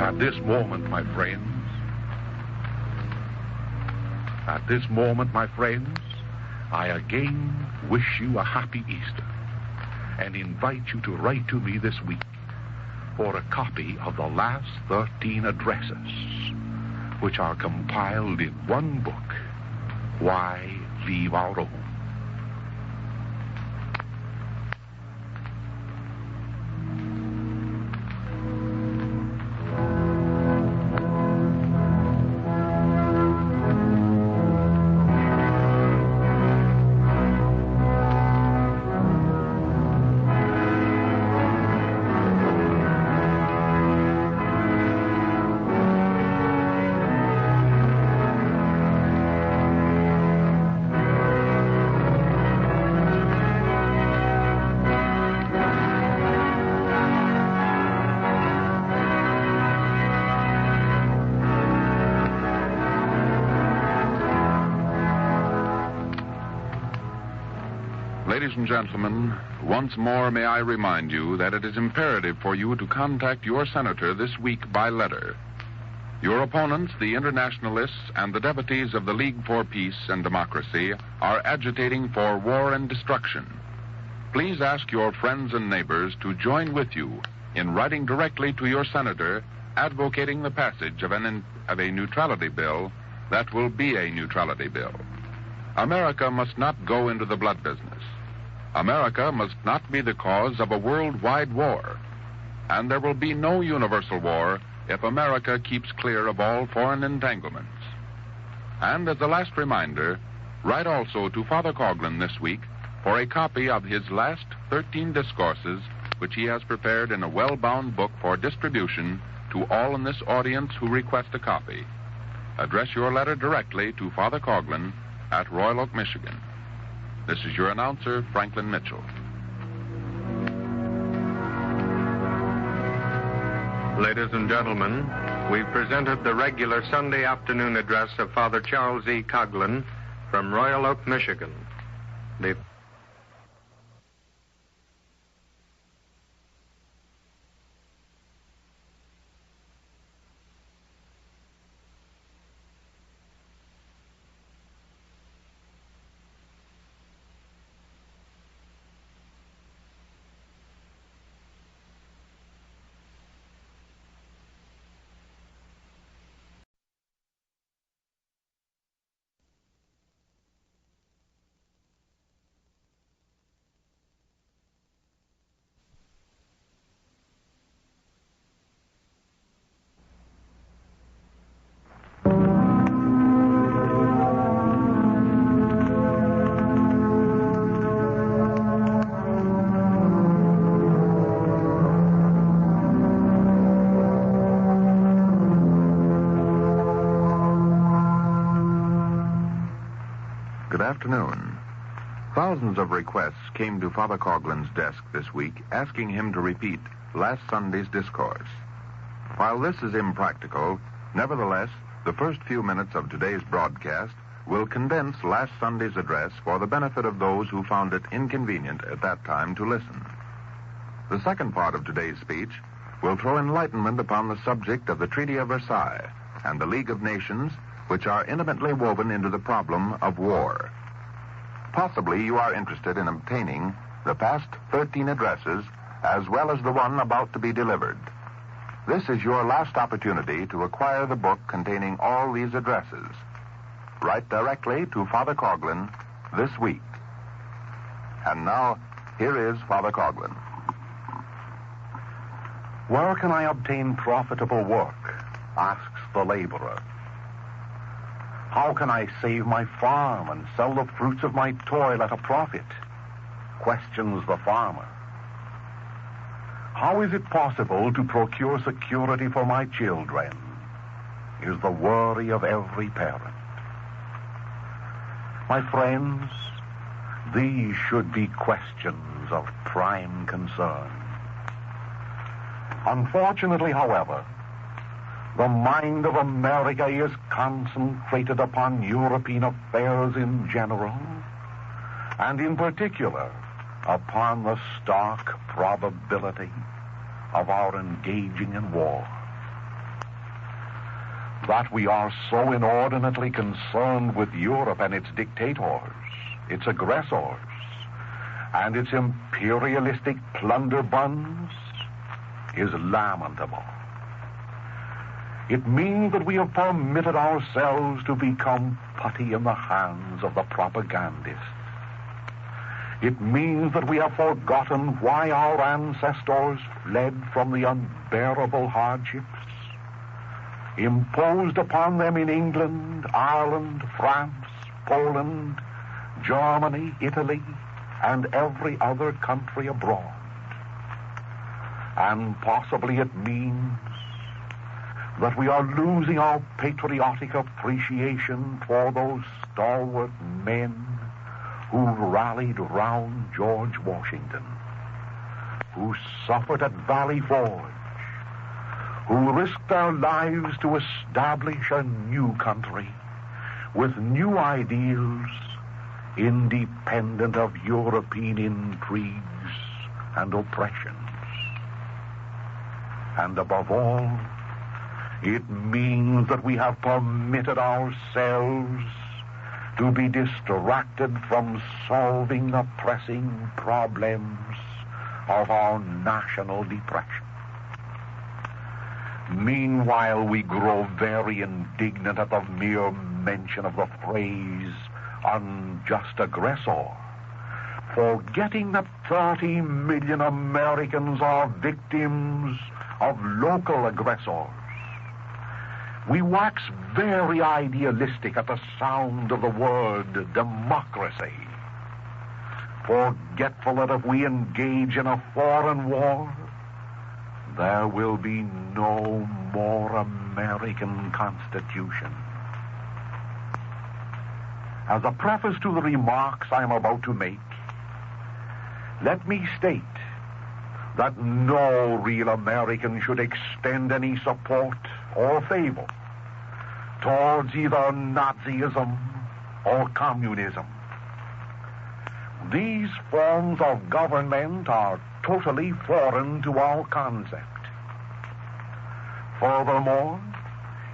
At this moment, my friends, I again wish you a happy Easter and invite you to write to me this week for a copy of the last 13 addresses, which are compiled in one book, Why Leave Our Own? Ladies and gentlemen, once more may I remind you that it is imperative for you to contact your senator this week by letter. Your opponents, the internationalists and the devotees of the League for Peace and Democracy, are agitating for war and destruction. Please ask your friends and neighbors to join with you in writing directly to your senator advocating the passage of a neutrality bill that will be a neutrality bill. America must not go into the blood business. America must not be the cause of a worldwide war. And there will be no universal war if America keeps clear of all foreign entanglements. And as a last reminder, write also to Father Coughlin this week for a copy of his last 13 discourses, which he has prepared in a well-bound book for distribution to all in this audience who request a copy. Address your letter directly to Father Coughlin at Royal Oak, Michigan. This is your announcer, Franklin Mitchell. Ladies and gentlemen, we've presented the regular Sunday afternoon address of Father Charles E. Coughlin from Royal Oak, Michigan. Good afternoon. Thousands of requests came to Father Coughlin's desk this week asking him to repeat last Sunday's discourse. While this is impractical, nevertheless, the first few minutes of today's broadcast will condense last Sunday's address for the benefit of those who found it inconvenient at that time to listen. The second part of today's speech will throw enlightenment upon the subject of the Treaty of Versailles and the League of Nations, which are intimately woven into the problem of war. Possibly you are interested in obtaining the past 13 addresses as well as the one about to be delivered. This is your last opportunity to acquire the book containing all these addresses. Write directly to Father Coughlin this week. And now, here is Father Coughlin. Where can I obtain profitable work? Asks the laborer. How can I save my farm and sell the fruits of my toil at a profit? Questions the farmer. How is it possible to procure security for my children? Is the worry of every parent. My friends, these should be questions of prime concern. Unfortunately, however, the mind of America is concentrated upon European affairs in general, and in particular upon the stark probability of our engaging in war. That we are so inordinately concerned with Europe and its dictators, its aggressors, and its imperialistic plunderbuns is lamentable. It means that we have permitted ourselves to become putty in the hands of the propagandists. It means that we have forgotten why our ancestors fled from the unbearable hardships imposed upon them in England, Ireland, France, Poland, Germany, Italy, and every other country abroad. And possibly it means that we are losing our patriotic appreciation for those stalwart men who rallied round George Washington, who suffered at Valley Forge, who risked their lives to establish a new country with new ideals independent of European intrigues and oppressions. And above all, it means that we have permitted ourselves to be distracted from solving the pressing problems of our national depression. Meanwhile, we grow very indignant at the mere mention of the phrase unjust aggressor, forgetting that 30 million Americans are victims of local aggressors. We wax very idealistic at the sound of the word democracy, forgetful that if we engage in a foreign war, there will be no more American Constitution. As a preface to the remarks I am about to make, let me state that no real American should extend any support or favor towards either Nazism or communism. These forms of government are totally foreign to our concept. Furthermore,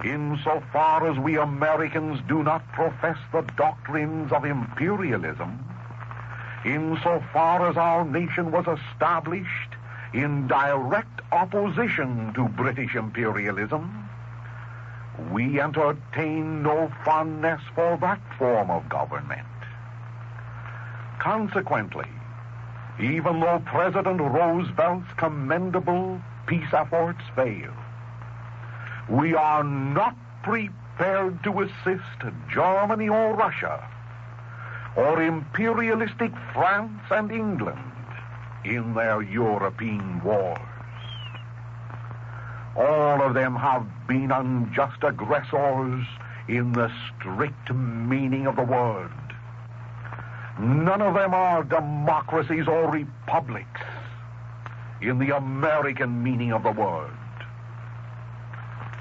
insofar as we Americans do not profess the doctrines of imperialism, insofar as our nation was established in direct opposition to British imperialism, we entertain no fondness for that form of government. Consequently, even though President Roosevelt's commendable peace efforts fail, we are not prepared to assist Germany or Russia or imperialistic France and England in their European wars. All of them have been unjust aggressors in the strict meaning of the word. None of them are democracies or republics in the American meaning of the word.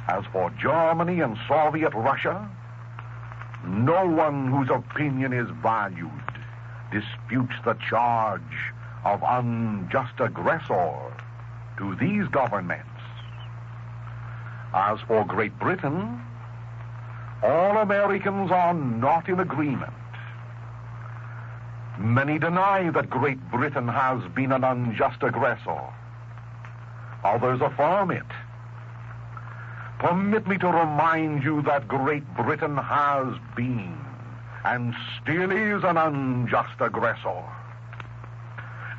As for Germany and Soviet Russia, no one whose opinion is valued disputes the charge of unjust aggressor to these governments. As for Great Britain, all Americans are not in agreement. Many deny that Great Britain has been an unjust aggressor. Others affirm it. Permit me to remind you that Great Britain has been and still is an unjust aggressor.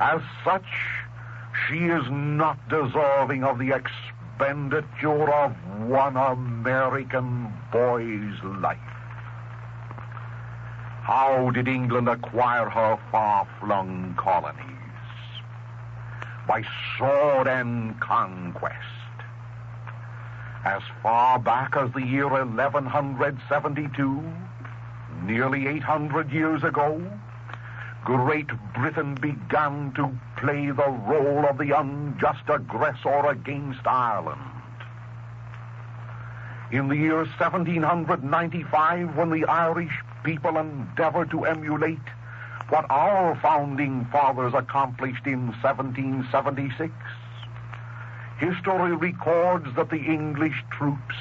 As such, she is not deserving of the expenditure of one American boy's life. How did England acquire her far-flung colonies? By sword and conquest. As far back as the year 1172, nearly 800 years ago, Great Britain began to play the role of the unjust aggressor against Ireland. In the year 1795, when the Irish people endeavored to emulate what our founding fathers accomplished in 1776, history records that the English troops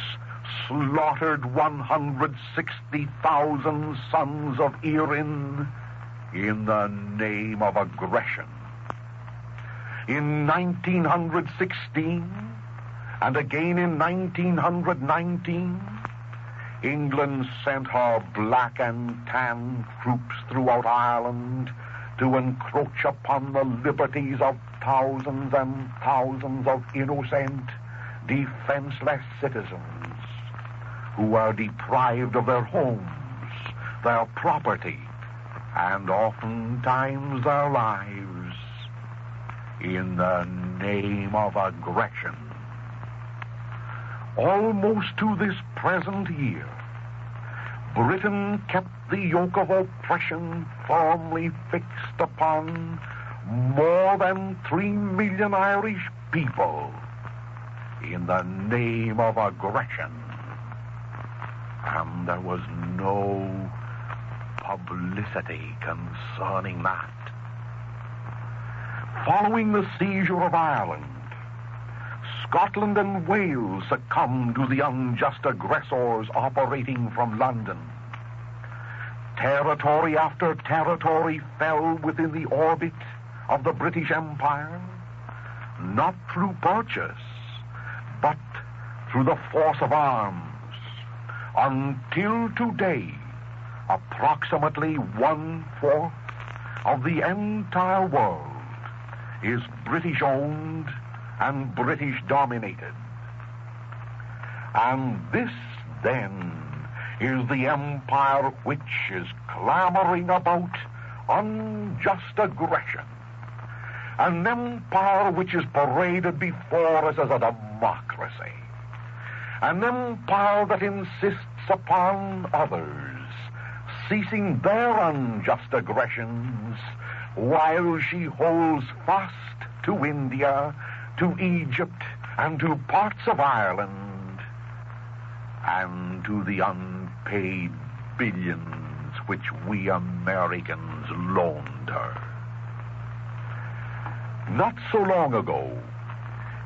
slaughtered 160,000 sons of Erin in the name of aggression. In 1916, and again in 1919, England sent her black and tan troops throughout Ireland to encroach upon the liberties of thousands and thousands of innocent, defenseless citizens who were deprived of their homes, their property, and oftentimes their lives in the name of aggression. Almost to this present year, Britain kept the yoke of oppression firmly fixed upon more than 3 million Irish people in the name of aggression. And there was no publicity concerning that. Following the seizure of Ireland, Scotland and Wales succumbed to the unjust aggressors operating from London. Territory after territory fell within the orbit of the British Empire, not through purchase, but through the force of arms, until today, approximately 1/4 of the entire world is British-owned and British-dominated. And this, then, is the empire which is clamoring about unjust aggression. An empire which is paraded before us as a democracy. An empire that insists upon others ceasing their unjust aggressions while she holds fast to India, to Egypt, and to parts of Ireland, and to the unpaid billions which we Americans loaned her. Not so long ago,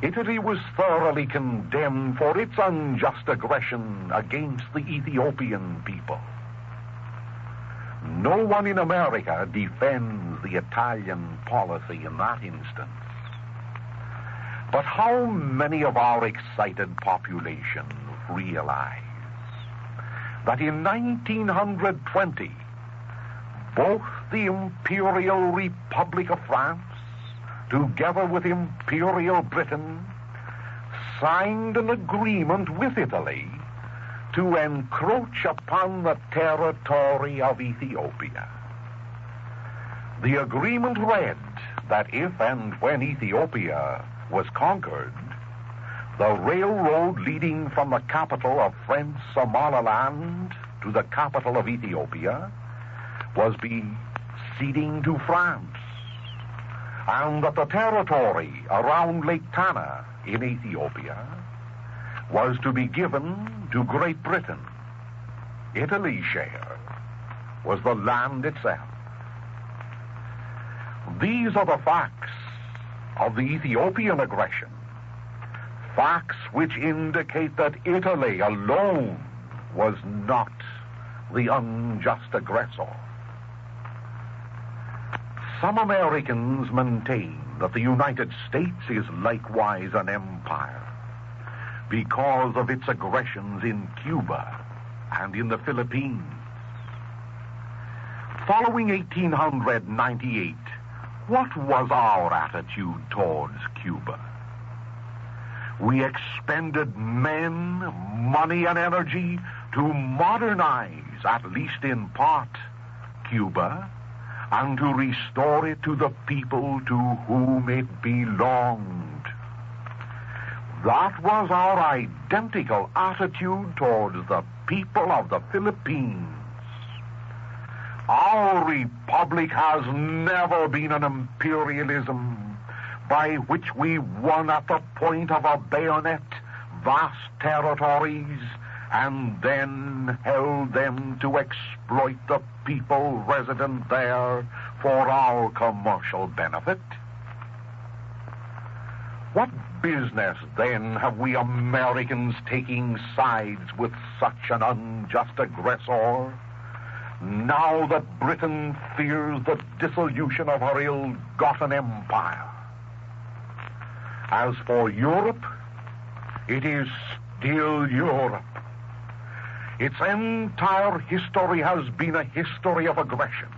Italy was thoroughly condemned for its unjust aggression against the Ethiopian people. No one in America defends the Italian policy in that instance. But how many of our excited population realize that in 1920, both the Imperial Republic of France, together with Imperial Britain, signed an agreement with Italy to encroach upon the territory of Ethiopia. The agreement read that if and when Ethiopia was conquered, the railroad leading from the capital of French Somaliland to the capital of Ethiopia was be ceding to France, and that the territory around Lake Tana in Ethiopia was to be given to Great Britain. Italy's share was the land itself. These are the facts of the Ethiopian aggression, facts which indicate that Italy alone was not the unjust aggressor. Some Americans maintain that the United States is likewise an empire because of its aggressions in Cuba and in the Philippines. Following 1898, what was our attitude towards Cuba? We expended men, money, and energy to modernize, at least in part, Cuba, and to restore it to the people to whom it belonged. That was our identical attitude towards the people of the Philippines. Our republic has never been an imperialism by which we won at the point of a bayonet vast territories and then held them to exploit the people resident there for our commercial benefit. What business, then, have we Americans taking sides with such an unjust aggressor, now that Britain fears the dissolution of her ill-gotten empire? As for Europe, it is still Europe. Its entire history has been a history of aggression.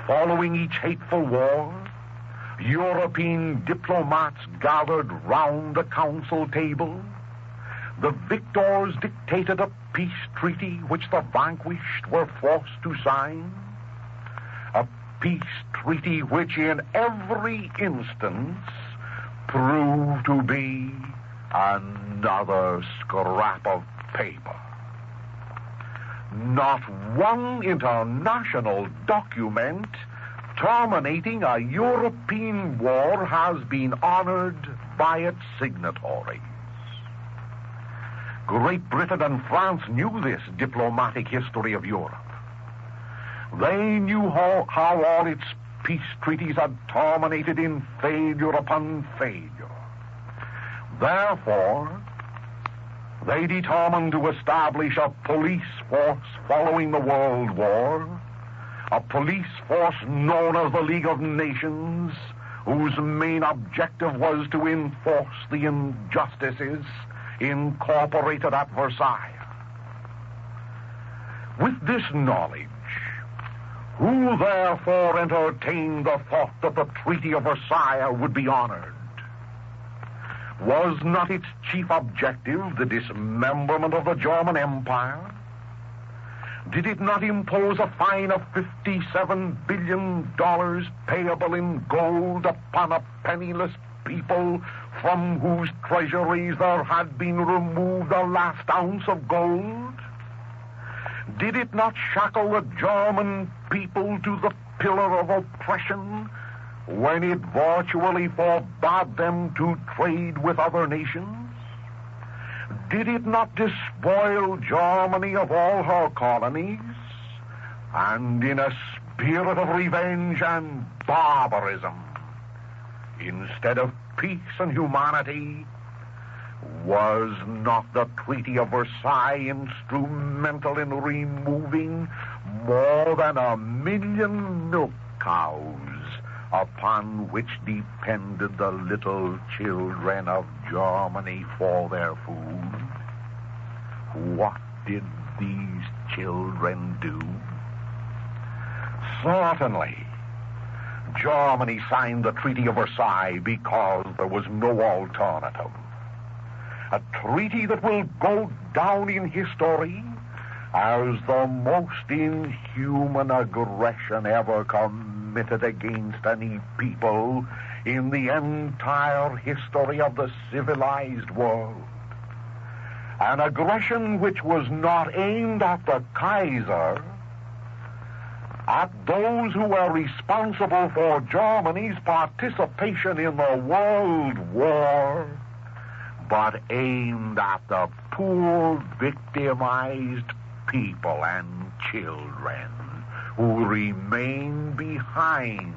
Following each hateful war, European diplomats gathered round a council table. The victors dictated a peace treaty which the vanquished were forced to sign. A peace treaty which in every instance proved to be another scrap of paper. Not one international document terminating a European war has been honored by its signatories. Great Britain and France knew this diplomatic history of Europe. They knew how all its peace treaties had terminated in failure upon failure. Therefore, they determined to establish a police force following the World War, a police force known as the League of Nations, whose main objective was to enforce the injustices incorporated at Versailles. With this knowledge, who therefore entertained the thought that the Treaty of Versailles would be honored? Was not its chief objective the dismemberment of the German Empire? Did it not impose a fine of $57 billion payable in gold upon a penniless people from whose treasuries there had been removed the last ounce of gold? Did it not shackle the German people to the pillar of oppression when it virtually forbade them to trade with other nations? Did it not despoil Germany of all her colonies, and in a spirit of revenge and barbarism, instead of peace and humanity, was not the Treaty of Versailles instrumental in removing more than 1 million milk cows upon which depended the little children of Germany for their food? What did these children do? Certainly, Germany signed the Treaty of Versailles because there was no alternative. A treaty that will go down in history as the most inhuman aggression ever committed against any people in the entire history of the civilized world. An aggression which was not aimed at the Kaiser, at those who were responsible for Germany's participation in the World War, but aimed at the poor, victimized people and children who remained behind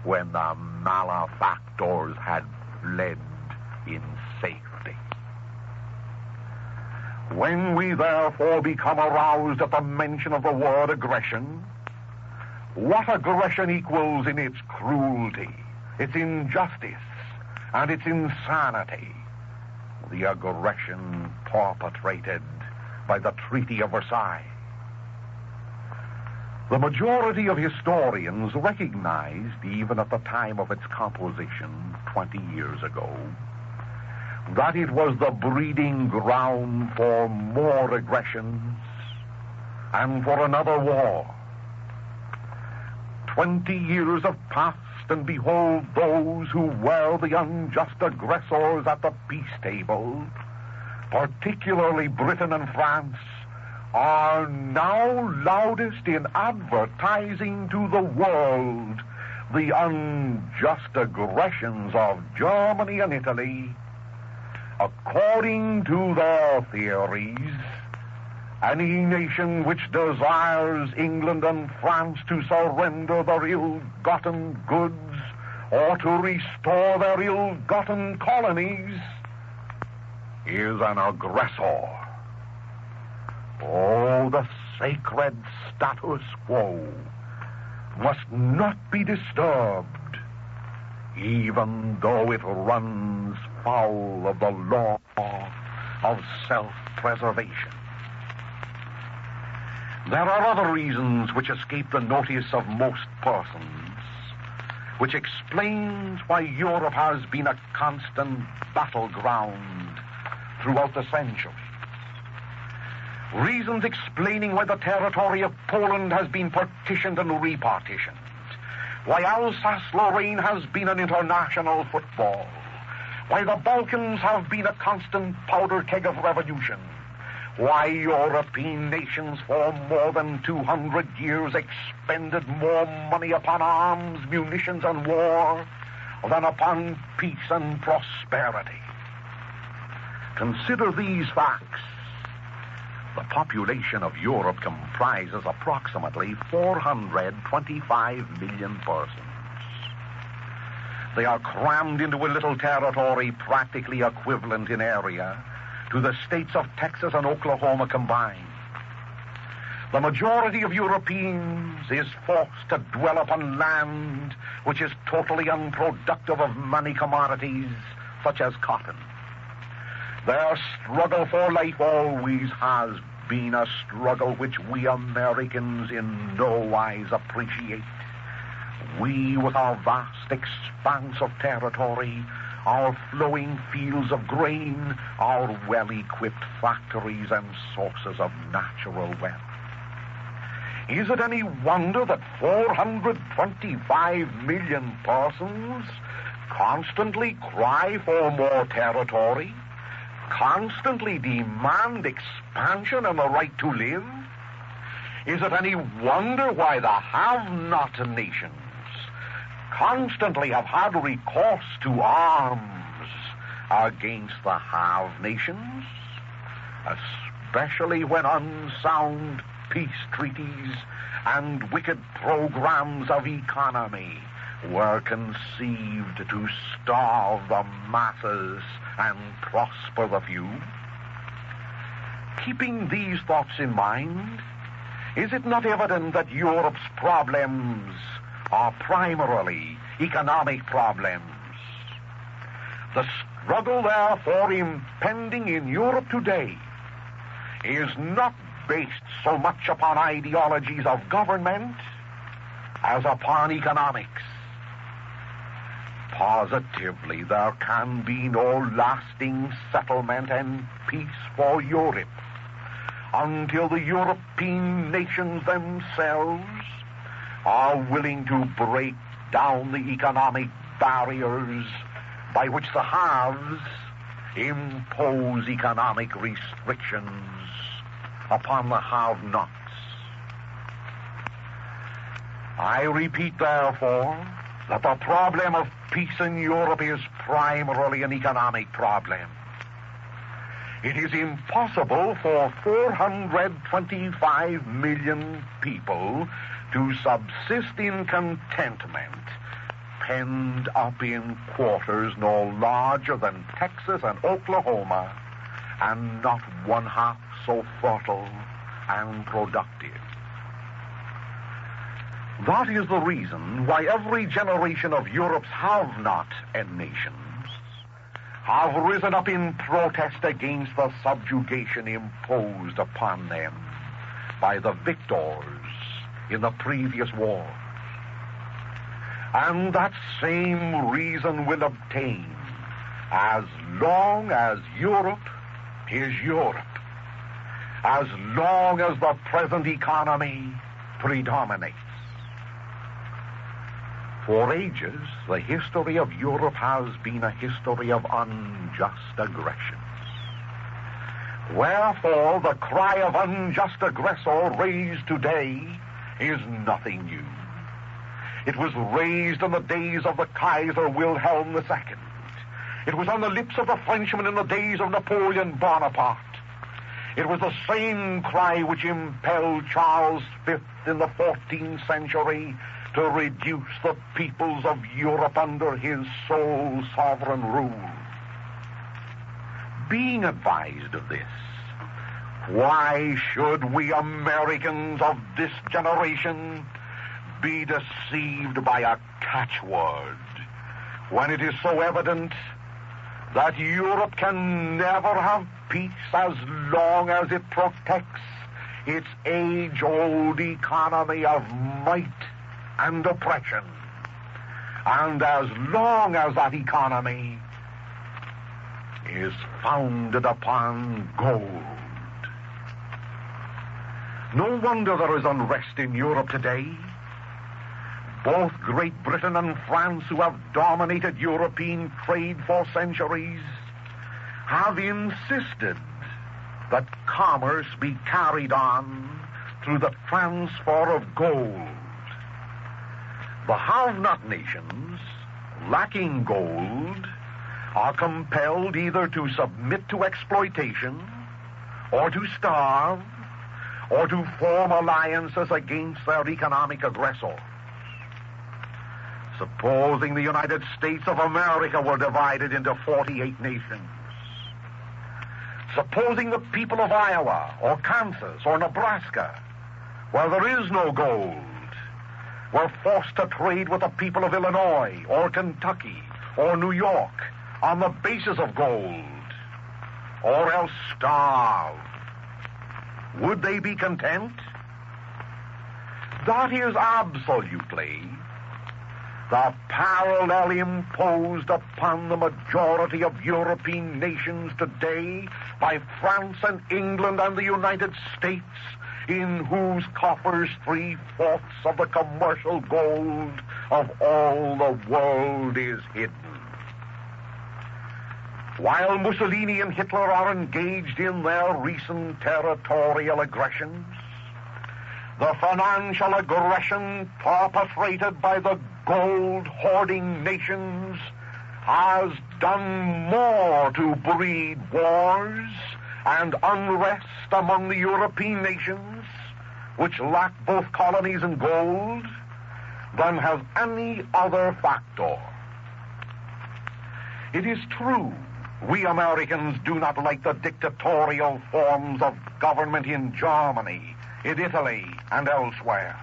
when the malefactors had fled in safety. When we therefore become aroused at the mention of the word aggression, what aggression equals in its cruelty, its injustice, and its insanity? The aggression perpetrated by the Treaty of Versailles. The majority of historians recognized, even at the time of its composition 20 years ago, that it was the breeding ground for more aggressions and for another war. 20 years have passed, and behold, those who were the unjust aggressors at the peace table, particularly Britain and France, are now loudest in advertising to the world the unjust aggressions of Germany and Italy. According to their theories, any nation which desires England and France to surrender their ill-gotten goods or to restore their ill-gotten colonies is an aggressor. Oh, the sacred status quo must not be disturbed, even though it runs foul of the law of self-preservation. There are other reasons which escape the notice of most persons, which explains why Europe has been a constant battleground throughout the centuries. Reasons explaining why the territory of Poland has been partitioned and repartitioned, why Alsace-Lorraine has been an international football, why the Balkans have been a constant powder keg of revolution, why European nations for more than 200 years expended more money upon arms, munitions, and war than upon peace and prosperity. Consider these facts, The population of Europe comprises approximately 425 million persons. They are crammed into a little territory practically equivalent in area to the states of Texas and Oklahoma combined. The majority of Europeans is forced to dwell upon land which is totally unproductive of many commodities, such as cotton. Their struggle for life always has been a struggle which we Americans in no wise appreciate. We, with our vast expanse of territory, our flowing fields of grain, our well-equipped factories and sources of natural wealth. Is it any wonder that 425 million persons constantly cry for more territory, constantly demand expansion and the right to live? Is it any wonder why the have-not nations constantly have had recourse to arms against the have nations, especially when unsound peace treaties and wicked programs of economy were conceived to starve the masses and prosper the few? Keeping these thoughts in mind, is it not evident that Europe's problems are primarily economic problems? The struggle, therefore, impending in Europe today is not based so much upon ideologies of government as upon economics. Positively, there can be no lasting settlement and peace for Europe until the European nations themselves are willing to break down the economic barriers by which the haves impose economic restrictions upon the have-nots. I repeat, therefore, that the problem of peace in Europe is primarily an economic problem. It is impossible for 425 million people to subsist in contentment, penned up in quarters no larger than Texas and Oklahoma, and not one half so fertile and productive. That is the reason why every generation of Europe's have-not nations have risen up in protest against the subjugation imposed upon them by the victors in the previous war. And that same reason will obtain as long as Europe is Europe, as long as the present economy predominates. For ages, the history of Europe has been a history of unjust aggressions. Wherefore, the cry of unjust aggressor raised today is nothing new. It was raised in the days of the Kaiser Wilhelm II. It was on the lips of the Frenchmen in the days of Napoleon Bonaparte. It was the same cry which impelled Charles V in the 14th century to reduce the peoples of Europe under his sole sovereign rule. Being advised of this, why should we Americans of this generation be deceived by a catchword when it is so evident that Europe can never have peace as long as it protects its age-old economy of might and oppression, and as long as that economy is founded upon gold? No wonder there is unrest in Europe today. Both Great Britain and France, who have dominated European trade for centuries, have insisted that commerce be carried on through the transfer of gold. The have-not nations, lacking gold, are compelled either to submit to exploitation or to starve, or to form alliances against their economic aggressors. Supposing the United States of America were divided into 48 nations. Supposing the people of Iowa, or Kansas, or Nebraska, where there is no gold, were forced to trade with the people of Illinois, or Kentucky, or New York on the basis of gold, or else starve. Would they be content? That is absolutely the parallel imposed upon the majority of European nations today by France and England and the United States, in whose coffers 3/4 of the commercial gold of all the world is hidden. While Mussolini and Hitler are engaged in their recent territorial aggressions, the financial aggression perpetrated by the gold-hoarding nations has done more to breed wars and unrest among the European nations, which lack both colonies and gold, than has any other factor. It is true, we Americans do not like the dictatorial forms of government in Germany, in Italy, and elsewhere.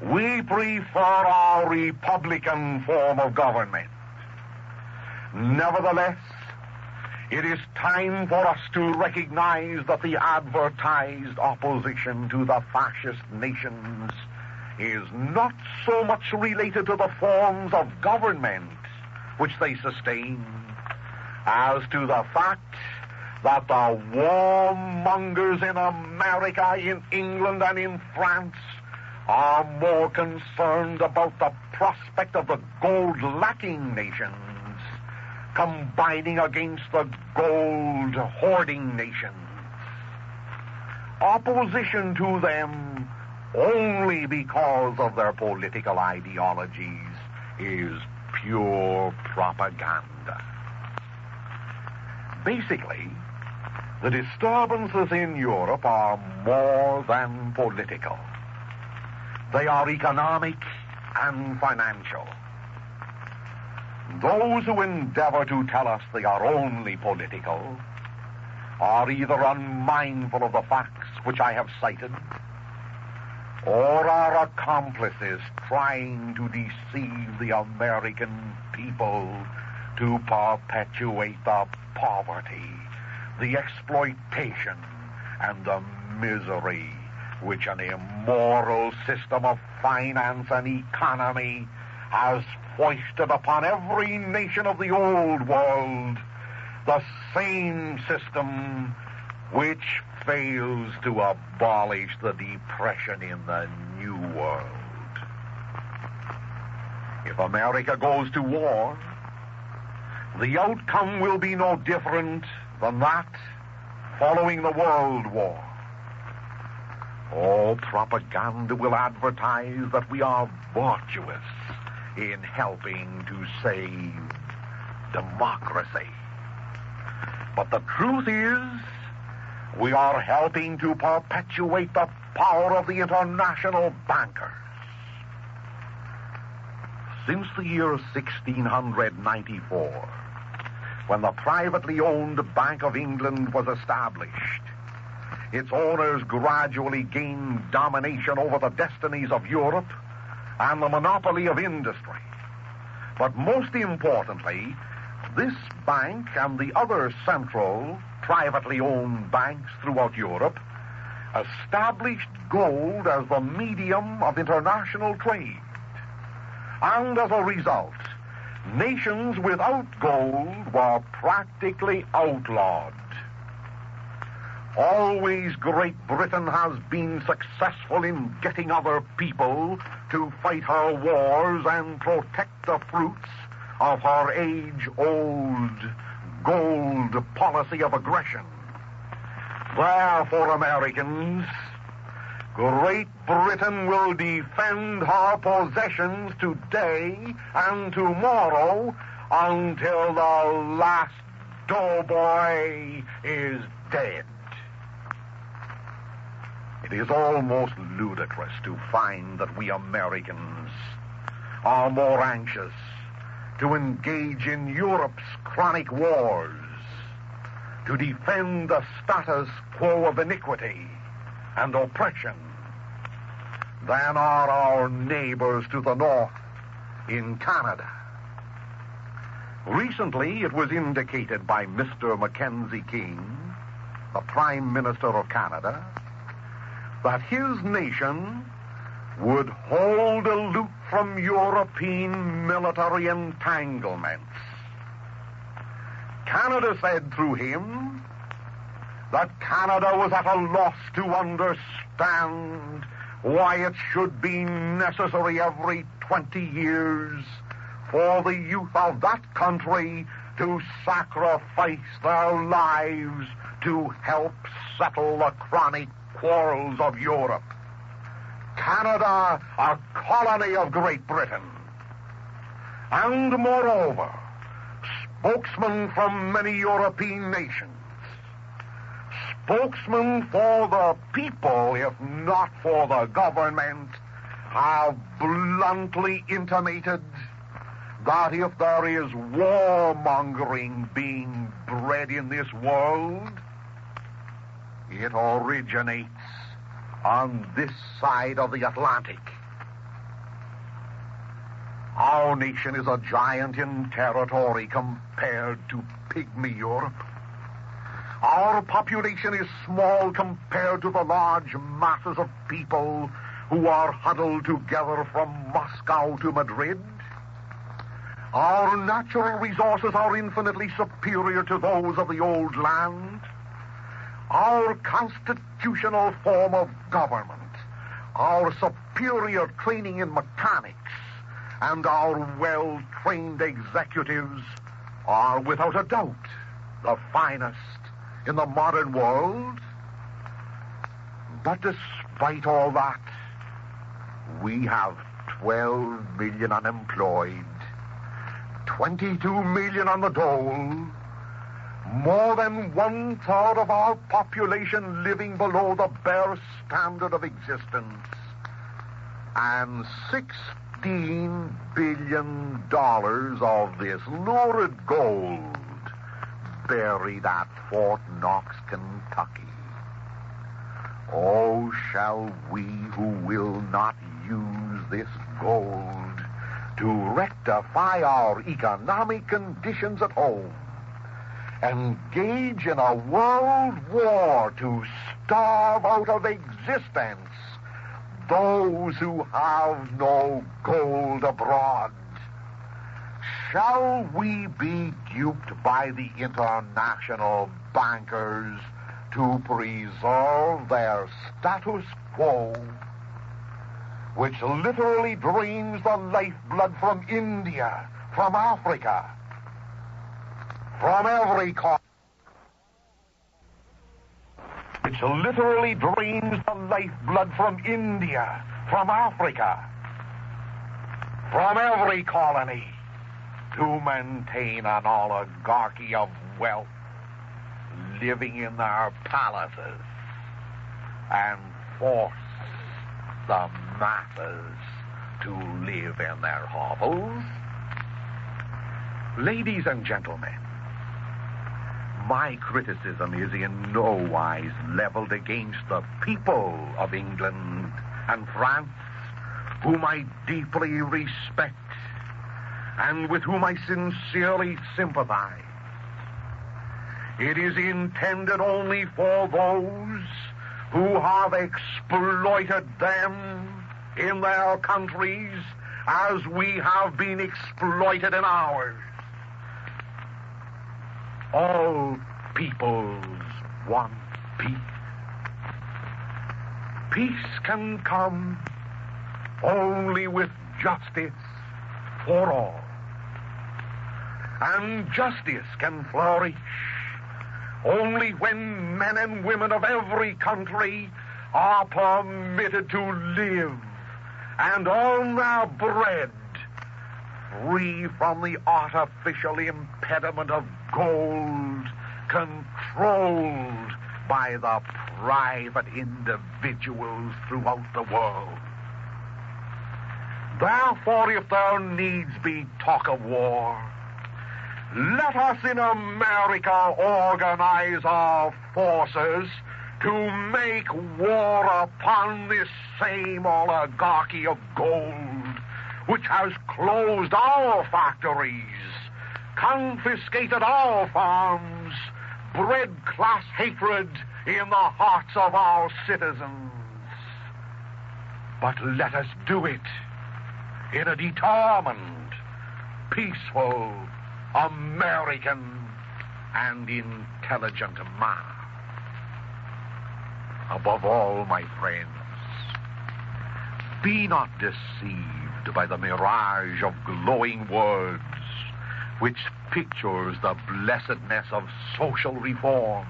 We prefer our republican form of government. Nevertheless, it is time for us to recognize that the advertised opposition to the fascist nations is not so much related to the forms of government which they sustain as to the fact that the warmongers in America, in England, and in France are more concerned about the prospect of the gold-lacking nations combining against the gold-hoarding nations. Opposition to them only because of their political ideologies is pure propaganda. Basically, the disturbances in Europe are more than political. They are economic and financial. Those who endeavor to tell us they are only political are either unmindful of the facts which I have cited, or are accomplices trying to deceive the American people to perpetuate the poverty, the exploitation, and the misery which an immoral system of finance and economy has foisted upon every nation of the old world, the same system which fails to abolish the depression in the New World. If America goes to war, the outcome will be no different than that following the World War. All propaganda will advertise that we are virtuous in helping to save democracy. But the truth is, we are helping to perpetuate the power of the international bankers. Since the year 1694, when the privately owned Bank of England was established, its owners gradually gained domination over the destinies of Europe and the monopoly of industry. But most importantly, this bank and the other central privately owned banks throughout Europe established gold as the medium of international trade. And as a result, nations without gold were practically outlawed. Always Great Britain has been successful in getting other people to fight her wars and protect the fruits of her age-old gold policy of aggression. Therefore, Americans, Great Britain will defend her possessions today and tomorrow until the last doughboy is dead. It is almost ludicrous to find that we Americans are more anxious to engage in Europe's chronic wars, to defend the status quo of iniquity and oppression, than are our neighbors to the north in Canada. Recently, it was indicated by Mr. Mackenzie King, the Prime Minister of Canada, that his nation would hold aloof from European military entanglements. Canada said through him that Canada was at a loss to understand why it should be necessary every 20 years for the youth of that country to sacrifice their lives to help settle the chronic quarrels of Europe. Canada, a colony of Great Britain. And moreover, spokesmen from many European nations, spokesmen for the people, if not for the government, have bluntly intimated that if there is warmongering being bred in this world, it originates on this side of the Atlantic. Our nation is a giant in territory compared to pygmy Europe. Our population is small compared to the large masses of people who are huddled together from Moscow to Madrid. Our natural resources are infinitely superior to those of the old land. Our constitutional form of government, our superior training in mechanics, and our well-trained executives are without a doubt the finest in the modern world. But despite all that, we have 12 million unemployed, 22 million on the dole, more than 1/3 of our population living below the bare standard of existence, and $16 billion of this lurid gold buried at Fort Knox, Kentucky. Oh, shall we who will not use this gold to rectify our economic conditions at home engage in a world war to starve out of existence those who have no gold abroad? Shall we be duped by the international bankers to preserve their status quo, which literally drains the lifeblood from India, from Africa, from every corner, which literally drains the lifeblood from India, from Africa, from every colony, to maintain an oligarchy of wealth living in their palaces and force the masses to live in their hovels? Ladies and gentlemen, my criticism is in no wise leveled against the people of England and France, whom I deeply respect and with whom I sincerely sympathize. It is intended only for those who have exploited them in their countries as we have been exploited in ours. All peoples want peace. Peace can come only with justice for all. And justice can flourish only when men and women of every country are permitted to live and earn their bread free from the artificial impediment of gold, controlled by the private individuals throughout the world. Therefore, if there needs be talk of war, let us in America organize our forces to make war upon this same oligarchy of gold, which has closed our factories, confiscated our farms, bred class hatred in the hearts of our citizens. But let us do it in a determined, peaceful, American, and intelligent manner. Above all, my friends, be not deceived by the mirage of glowing words which pictures the blessedness of social reform,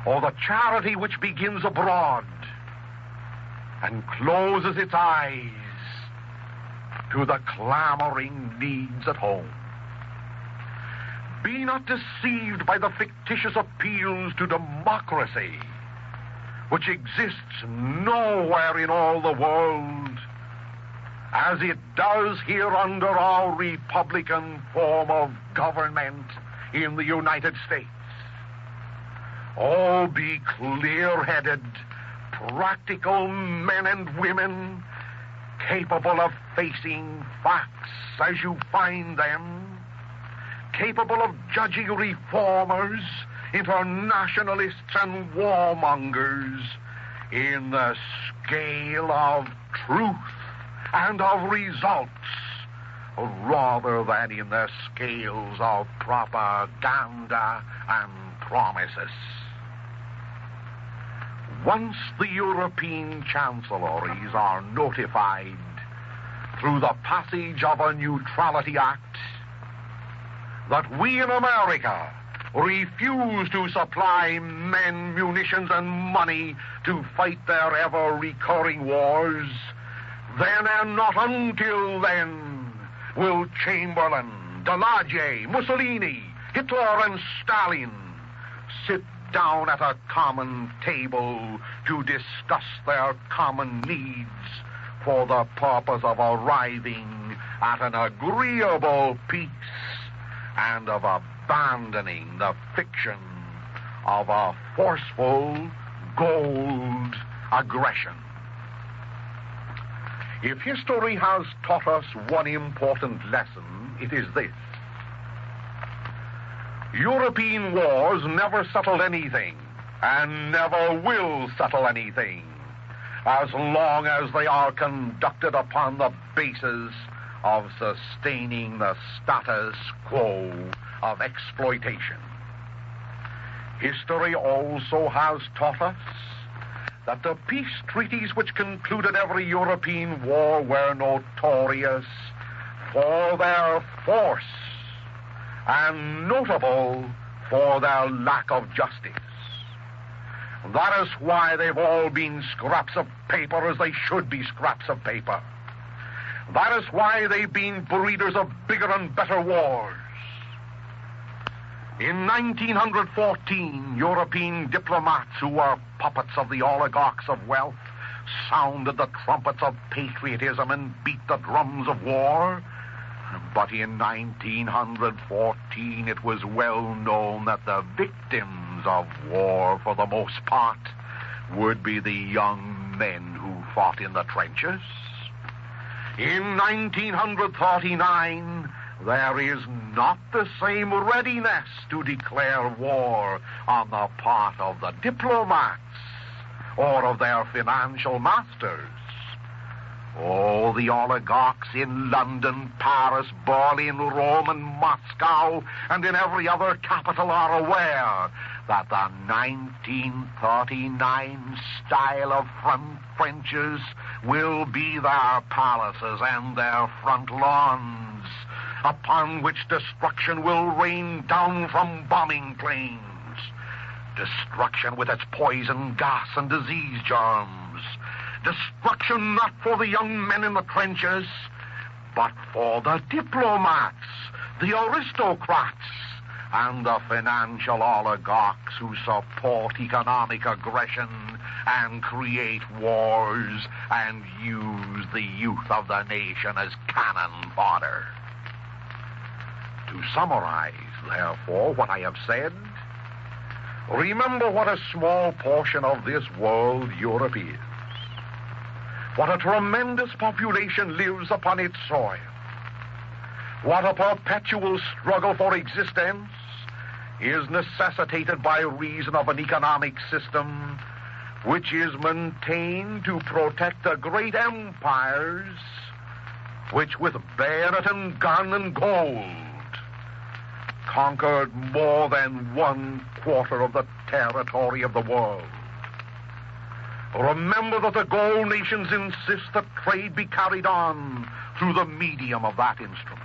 or the charity which begins abroad and closes its eyes to the clamoring needs at home. Be not deceived by the fictitious appeals to democracy, which exists nowhere in all the world, as it does here under our Republican form of government in the United States. Oh, be clear-headed, practical men and women, capable of facing facts as you find them, capable of judging reformers, internationalists, and warmongers in the scale of truth and of results, rather than in the scales of propaganda and promises. Once the European chancelleries are notified through the passage of a Neutrality Act that we in America refuse to supply men, munitions, and money to fight their ever-recurring wars, then and not until then will Chamberlain, Daladier, Mussolini, Hitler, and Stalin sit down at a common table to discuss their common needs for the purpose of arriving at an agreeable peace and of abandoning the fiction of a forceful gold aggression. If history has taught us one important lesson, it is this. European wars never settled anything, and never will settle anything, as long as they are conducted upon the basis of sustaining the status quo of exploitation. History also has taught us that the peace treaties which concluded every European war were notorious for their force and notable for their lack of justice. That is why they've all been scraps of paper, as they should be scraps of paper. That is why they've been breeders of bigger and better wars. In 1914, European diplomats who were puppets of the oligarchs of wealth sounded the trumpets of patriotism and beat the drums of war. But in 1914, it was well known that the victims of war, for the most part, would be the young men who fought in the trenches. In 1939, there is not the same readiness to declare war on the part of the diplomats or of their financial masters. All the oligarchs in London, Paris, Berlin, Rome, and Moscow, and in every other capital are aware that the 1939 style of front trenches will be their palaces and their front lawns, upon which destruction will rain down from bombing planes. Destruction with its poison gas and disease germs. Destruction not for the young men in the trenches, but for the diplomats, the aristocrats, and the financial oligarchs who support economic aggression and create wars and use the youth of the nation as cannon fodder. To summarize, therefore, what I have said, remember what a small portion of this world Europe is. What a tremendous population lives upon its soil. What a perpetual struggle for existence is necessitated by reason of an economic system which is maintained to protect the great empires which with bayonet and gun and gold conquered more than 1/4 of the territory of the world. Remember that the gold nations insist that trade be carried on through the medium of that instrument.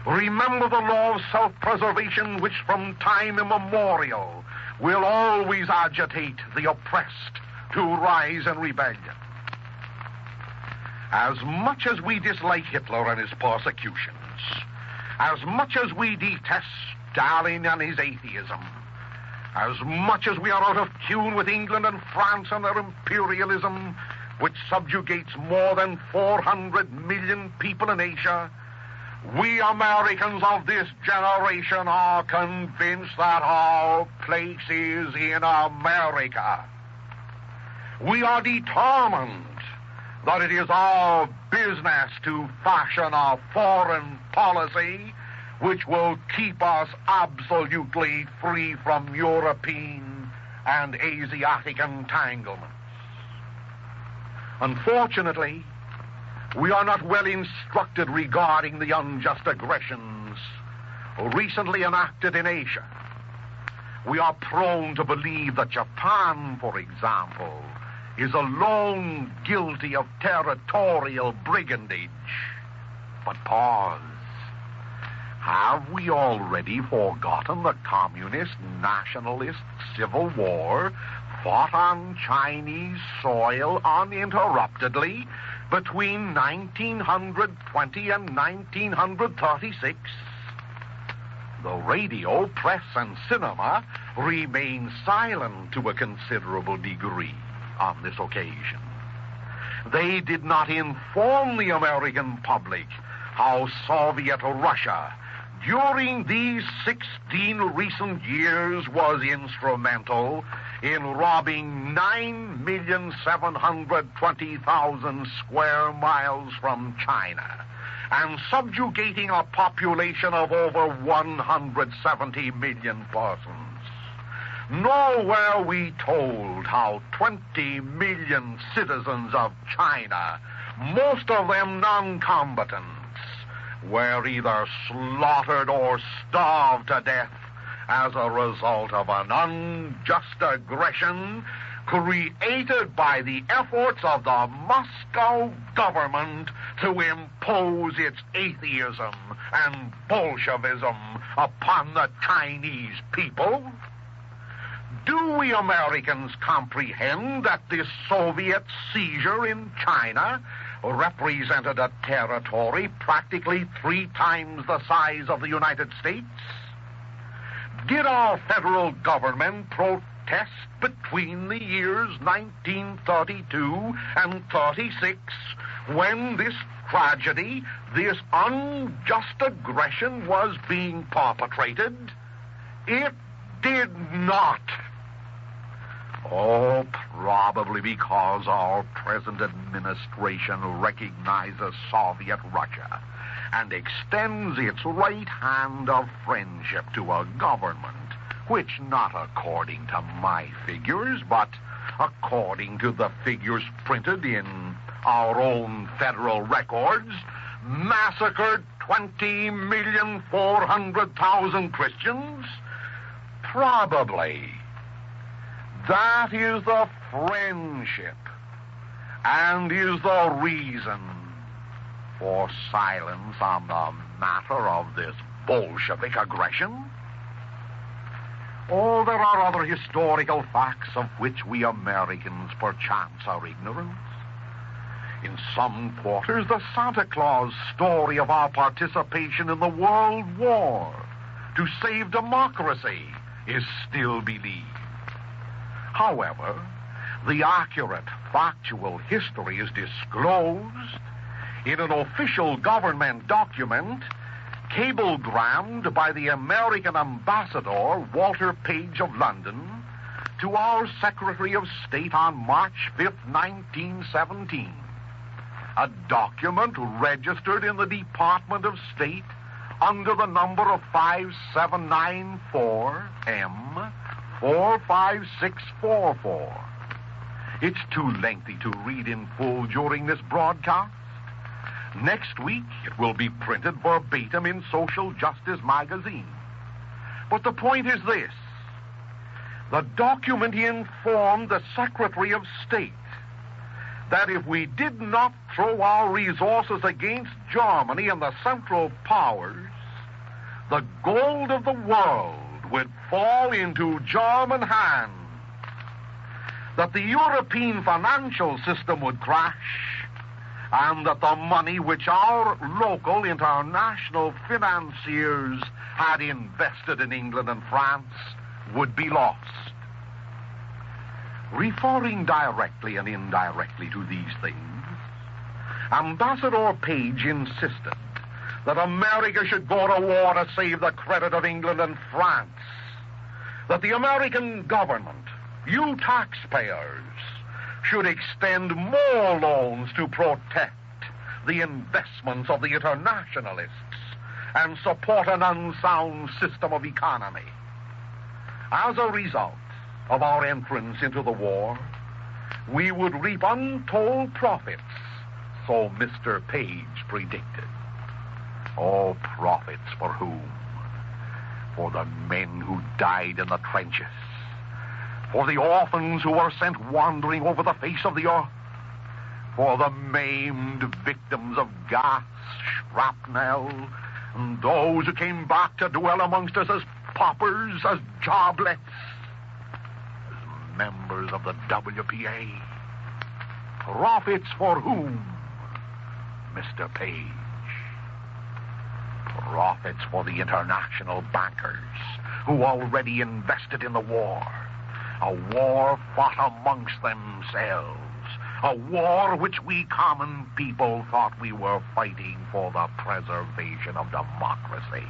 Remember the law of self-preservation which from time immemorial will always agitate the oppressed to rise in rebellion. As much as we dislike Hitler and his persecutions, as much as we detest Stalin and his atheism, as much as we are out of tune with England and France and their imperialism, which subjugates more than 400 million people in Asia, we Americans of this generation are convinced that our place is in America. We are determined that it is our business to fashion a foreign policy which will keep us absolutely free from European and Asiatic entanglements. Unfortunately, we are not well instructed regarding the unjust aggressions recently enacted in Asia. We are prone to believe that Japan, for example, is alone guilty of territorial brigandage. But pause. Have we already forgotten the communist nationalist civil war fought on Chinese soil uninterruptedly between 1920 and 1936? The radio, press, and cinema remain silent to a considerable degree on this occasion. They did not inform the American public how Soviet Russia, during these 16 recent years, was instrumental in robbing 9,720,000 square miles from China and subjugating a population of over 170 million persons. Nor were we told how 20 million citizens of China, most of them non-combatants, were either slaughtered or starved to death as a result of an unjust aggression created by the efforts of the Moscow government to impose its atheism and Bolshevism upon the Chinese people? Do we Americans comprehend that this Soviet seizure in China represented a territory practically 3 times the size of the United States? Did our federal government protest between the years 1932 and 36 when this tragedy, this unjust aggression was being perpetrated? It did not. Oh, probably because our present administration recognizes Soviet Russia and extends its right hand of friendship to a government which, not according to my figures, but according to the figures printed in our own federal records, massacred 20,400,000 Christians? Probably. That is the friendship and is the reason for silence on the matter of this Bolshevik aggression. Oh, there are other historical facts of which we Americans perchance are ignorant. In some quarters, the Santa Claus story of our participation in the World War, to save democracy is still believed. However, the accurate, factual history is disclosed in an official government document cablegrammed by the American ambassador, Walter Page of London, to our Secretary of State on March 5th, 1917. A document registered in the Department of State under the number of 5794M 45644. It's too lengthy to read in full during this broadcast. Next week, it will be printed verbatim in Social Justice magazine. But the point is this. The document informed the Secretary of State that if we did not throw our resources against Germany and the Central Powers, the gold of the world would fall into German hands, that the European financial system would crash, and that the money which our local international financiers had invested in England and France would be lost. Referring directly and indirectly to these things, Ambassador Page insisted that America should go to war to save the credit of England and France, that the American government, you taxpayers, should extend more loans to protect the investments of the internationalists and support an unsound system of economy. As a result of our entrance into the war, we would reap untold profits, so Mr. Page predicted. Oh, profits for whom? For the men who died in the trenches, for the orphans who were sent wandering over the face of the earth, for the maimed victims of gas, shrapnel, and those who came back to dwell amongst us as paupers, as joblets, as members of the WPA. Profits for whom, Mr. Page? Profits for the international bankers who already invested in the war. A war fought amongst themselves. A war which we common people thought we were fighting for the preservation of democracy.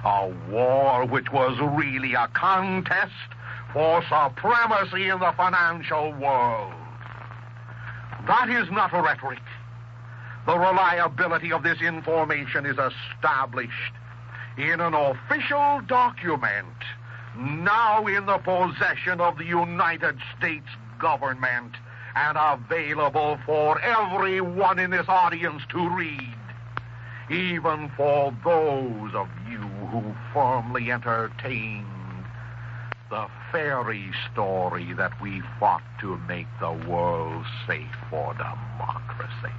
A war which was really a contest for supremacy in the financial world. That is not rhetoric. The reliability of this information is established in an official document now in the possession of the United States government and available for everyone in this audience to read, even for those of you who firmly entertained the fairy story that we fought to make the world safe for democracy.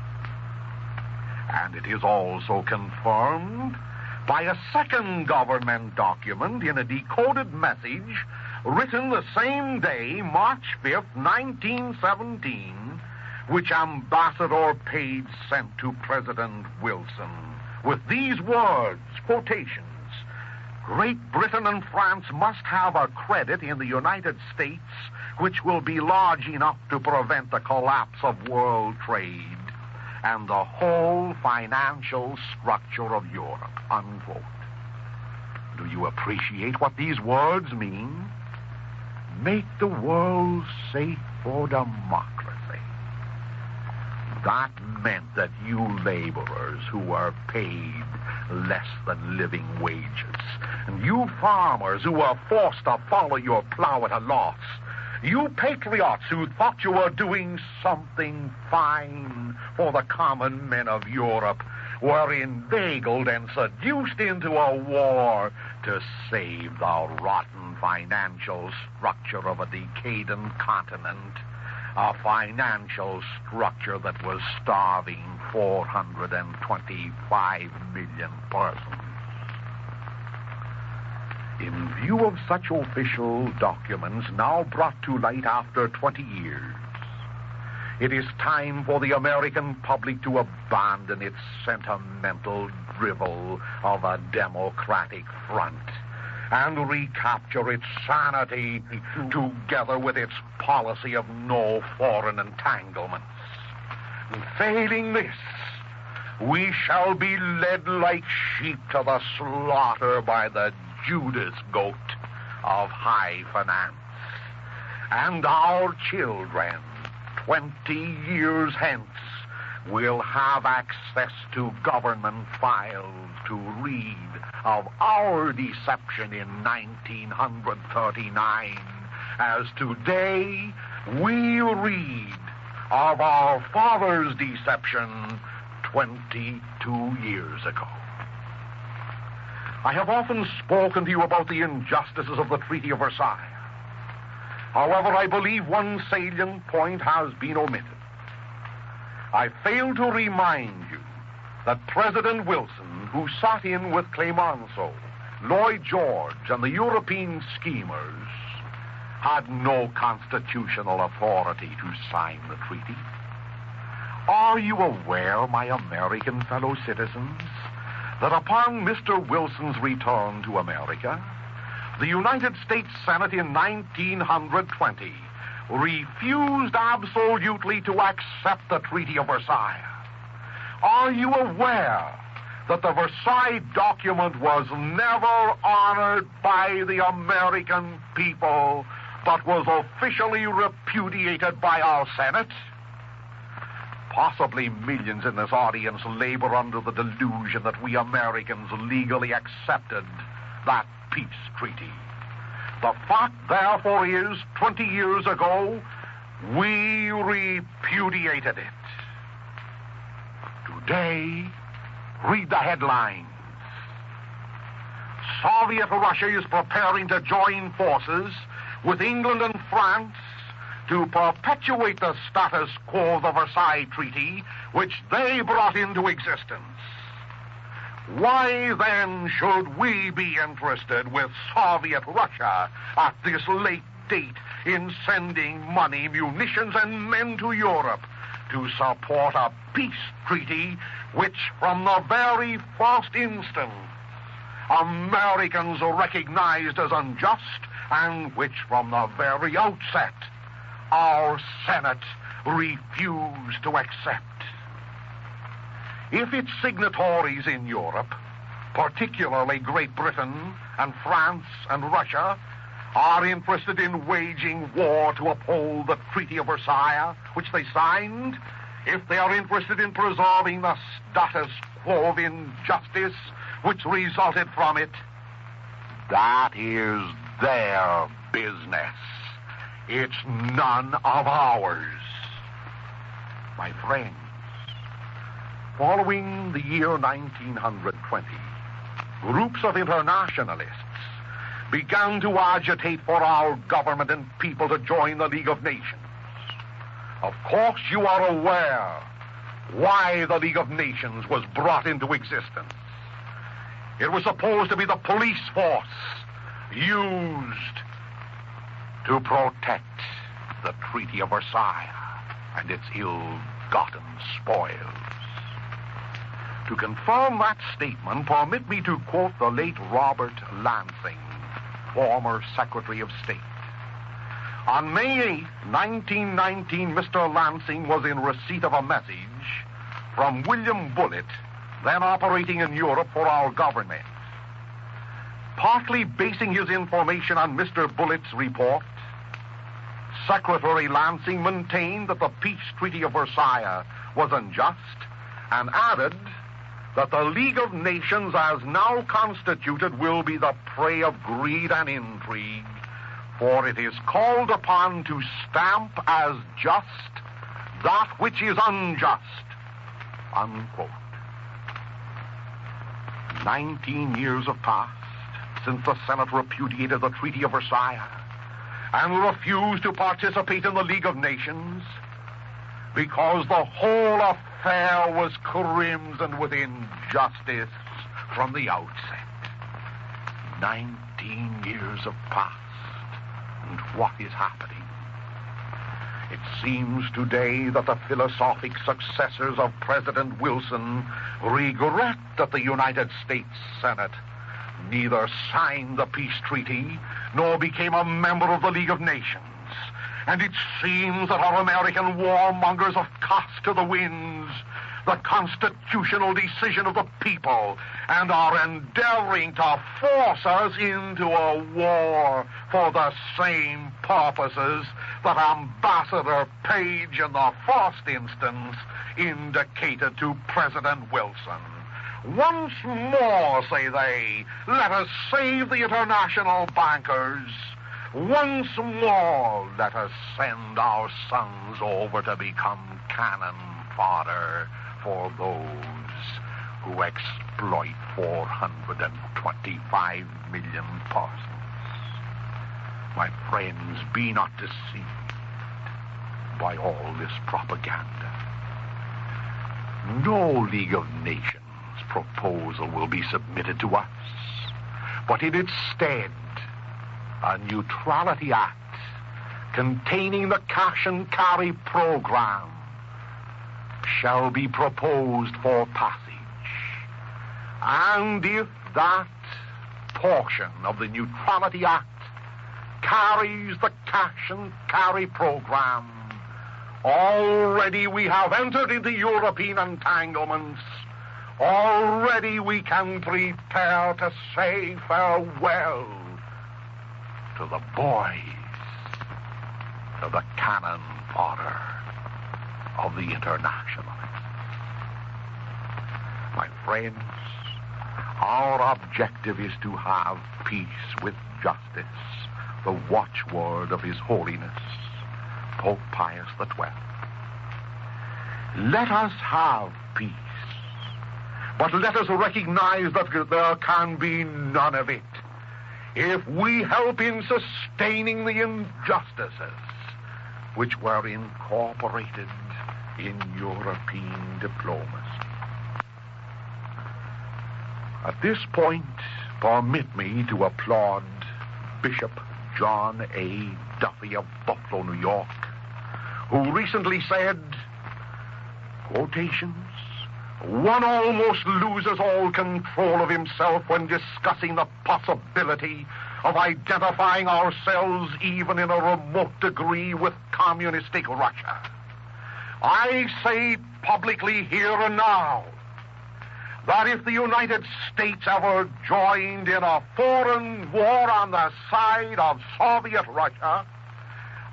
And it is also confirmed by a second government document in a decoded message written the same day, March 5th, 1917, which Ambassador Page sent to President Wilson with these words, quotations: Great Britain and France must have a credit in the United States which will be large enough to prevent the collapse of world trade and the whole financial structure of Europe, unquote. Do you appreciate what these words mean? Make the world safe for democracy. That meant that you laborers who were paid less than living wages, and you farmers who were forced to follow your plow at a loss, you patriots who thought you were doing something fine for the common men of Europe, were inveigled and seduced into a war to save the rotten financial structure of a decadent continent, a financial structure that was starving 425 million persons. In view of such official documents now brought to light after 20 years, it is time for the American public to abandon its sentimental drivel of a democratic front and recapture its sanity together with its policy of no foreign entanglements. Failing this, we shall be led like sheep to the slaughter by the Judas goat of high finance. And our children, 20 years hence, will have access to government files to read of our deception in 1939, as today we read of our father's deception 22 years ago. I have often spoken to you about the injustices of the Treaty of Versailles. However, I believe one salient point has been omitted. I fail to remind you that President Wilson, who sat in with Clemenceau, Lloyd George, and the European schemers, had no constitutional authority to sign the treaty. Are you aware, my American fellow citizens, that upon Mr. Wilson's return to America, the United States Senate in 1920 refused absolutely to accept the Treaty of Versailles? Are you aware that the Versailles document was never honored by the American people, but was officially repudiated by our Senate? Possibly millions in this audience labor under the delusion that we Americans legally accepted that peace treaty. The fact, therefore, is 20 years ago, we repudiated it. Today, read the headlines. Soviet Russia is preparing to join forces with England and France to perpetuate the status quo of the Versailles Treaty, which they brought into existence. Why, then, should we be interested with Soviet Russia at this late date in sending money, munitions, and men to Europe to support a peace treaty which, from the very first instant, Americans recognized as unjust, and which, from the very outset, our Senate refused to accept? If its signatories in Europe, particularly Great Britain and France and Russia, are interested in waging war to uphold the Treaty of Versailles, which they signed, if they are interested in preserving the status quo of injustice which resulted from it, that is their business. It's none of ours. My friends, following the year 1920, groups of internationalists began to agitate for our government and people to join the League of Nations. Of course, you are aware why the League of Nations was brought into existence. It was supposed to be the police force used to protect the Treaty of Versailles and its ill-gotten spoils. To confirm that statement, permit me to quote the late Robert Lansing, former Secretary of State. On May 8, 1919, Mr. Lansing was in receipt of a message from William Bullitt, then operating in Europe for our government. Partly basing his information on Mr. Bullitt's report, Secretary Lansing maintained that the peace treaty of Versailles was unjust, and added that the League of Nations as now constituted will be the prey of greed and intrigue, for it is called upon to stamp as just that which is unjust, unquote. 19 years have passed since the Senate repudiated the Treaty of Versailles and refused to participate in the League of Nations because the whole affair was crimsoned with injustice from the outset. 19 years have passed, and what is happening? It seems today that the philosophic successors of President Wilson regret that the United States Senate neither signed the peace treaty nor became a member of the League of Nations. And it seems that our American warmongers have cast to the winds the constitutional decision of the people and are endeavoring to force us into a war for the same purposes that Ambassador Page in the first instance indicated to President Wilson. Once more, say they, let us save the international bankers. Once more, let us send our sons over to become cannon fodder for those who exploit 425 million persons. My friends, be not deceived by all this propaganda. No League of Nations proposal will be submitted to us, but in its stead, a neutrality act containing the cash and carry program shall be proposed for passage. And if that portion of the Neutrality Act carries the cash and carry program, already we have entered into European entanglements. Already we can prepare to say farewell to the boys, to the cannon fodder of the internationalists. My friends, our objective is to have peace with justice, the watchword of His Holiness, Pope Pius XII. Let us have peace, but let us recognize that there can be none of it if we help in sustaining the injustices which were incorporated in European diplomacy. At this point, permit me to applaud Bishop John A. Duffy of Buffalo, New York, who recently said, quotations, "One almost loses all control of himself when discussing the possibility of identifying ourselves even in a remote degree with communistic Russia. I say publicly here and now that if the United States ever joined in a foreign war on the side of Soviet Russia,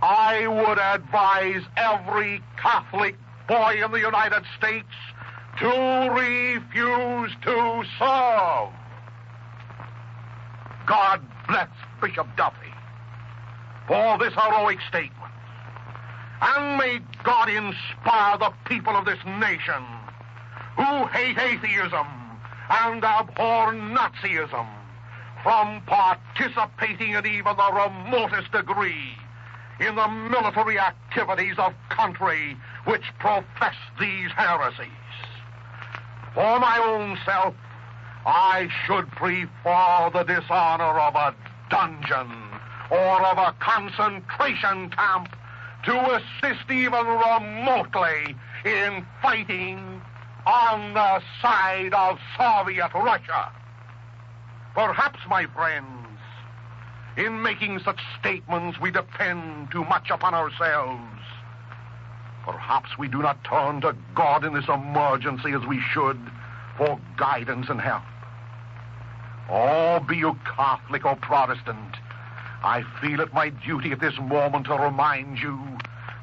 I would advise every Catholic boy in the United States to refuse to serve." God bless Bishop Duffy for this heroic statement. And may God inspire the people of this nation who hate atheism and abhor Nazism from participating in even the remotest degree in the military activities of country which profess these heresies. For my own self, I should prefer the dishonor of a dungeon or of a concentration camp to assist even remotely in fighting on the side of Soviet Russia. Perhaps, my friends, in making such statements we depend too much upon ourselves. Perhaps we do not turn to God in this emergency as we should for guidance and help. Oh, be you Catholic or Protestant, I feel it my duty at this moment to remind you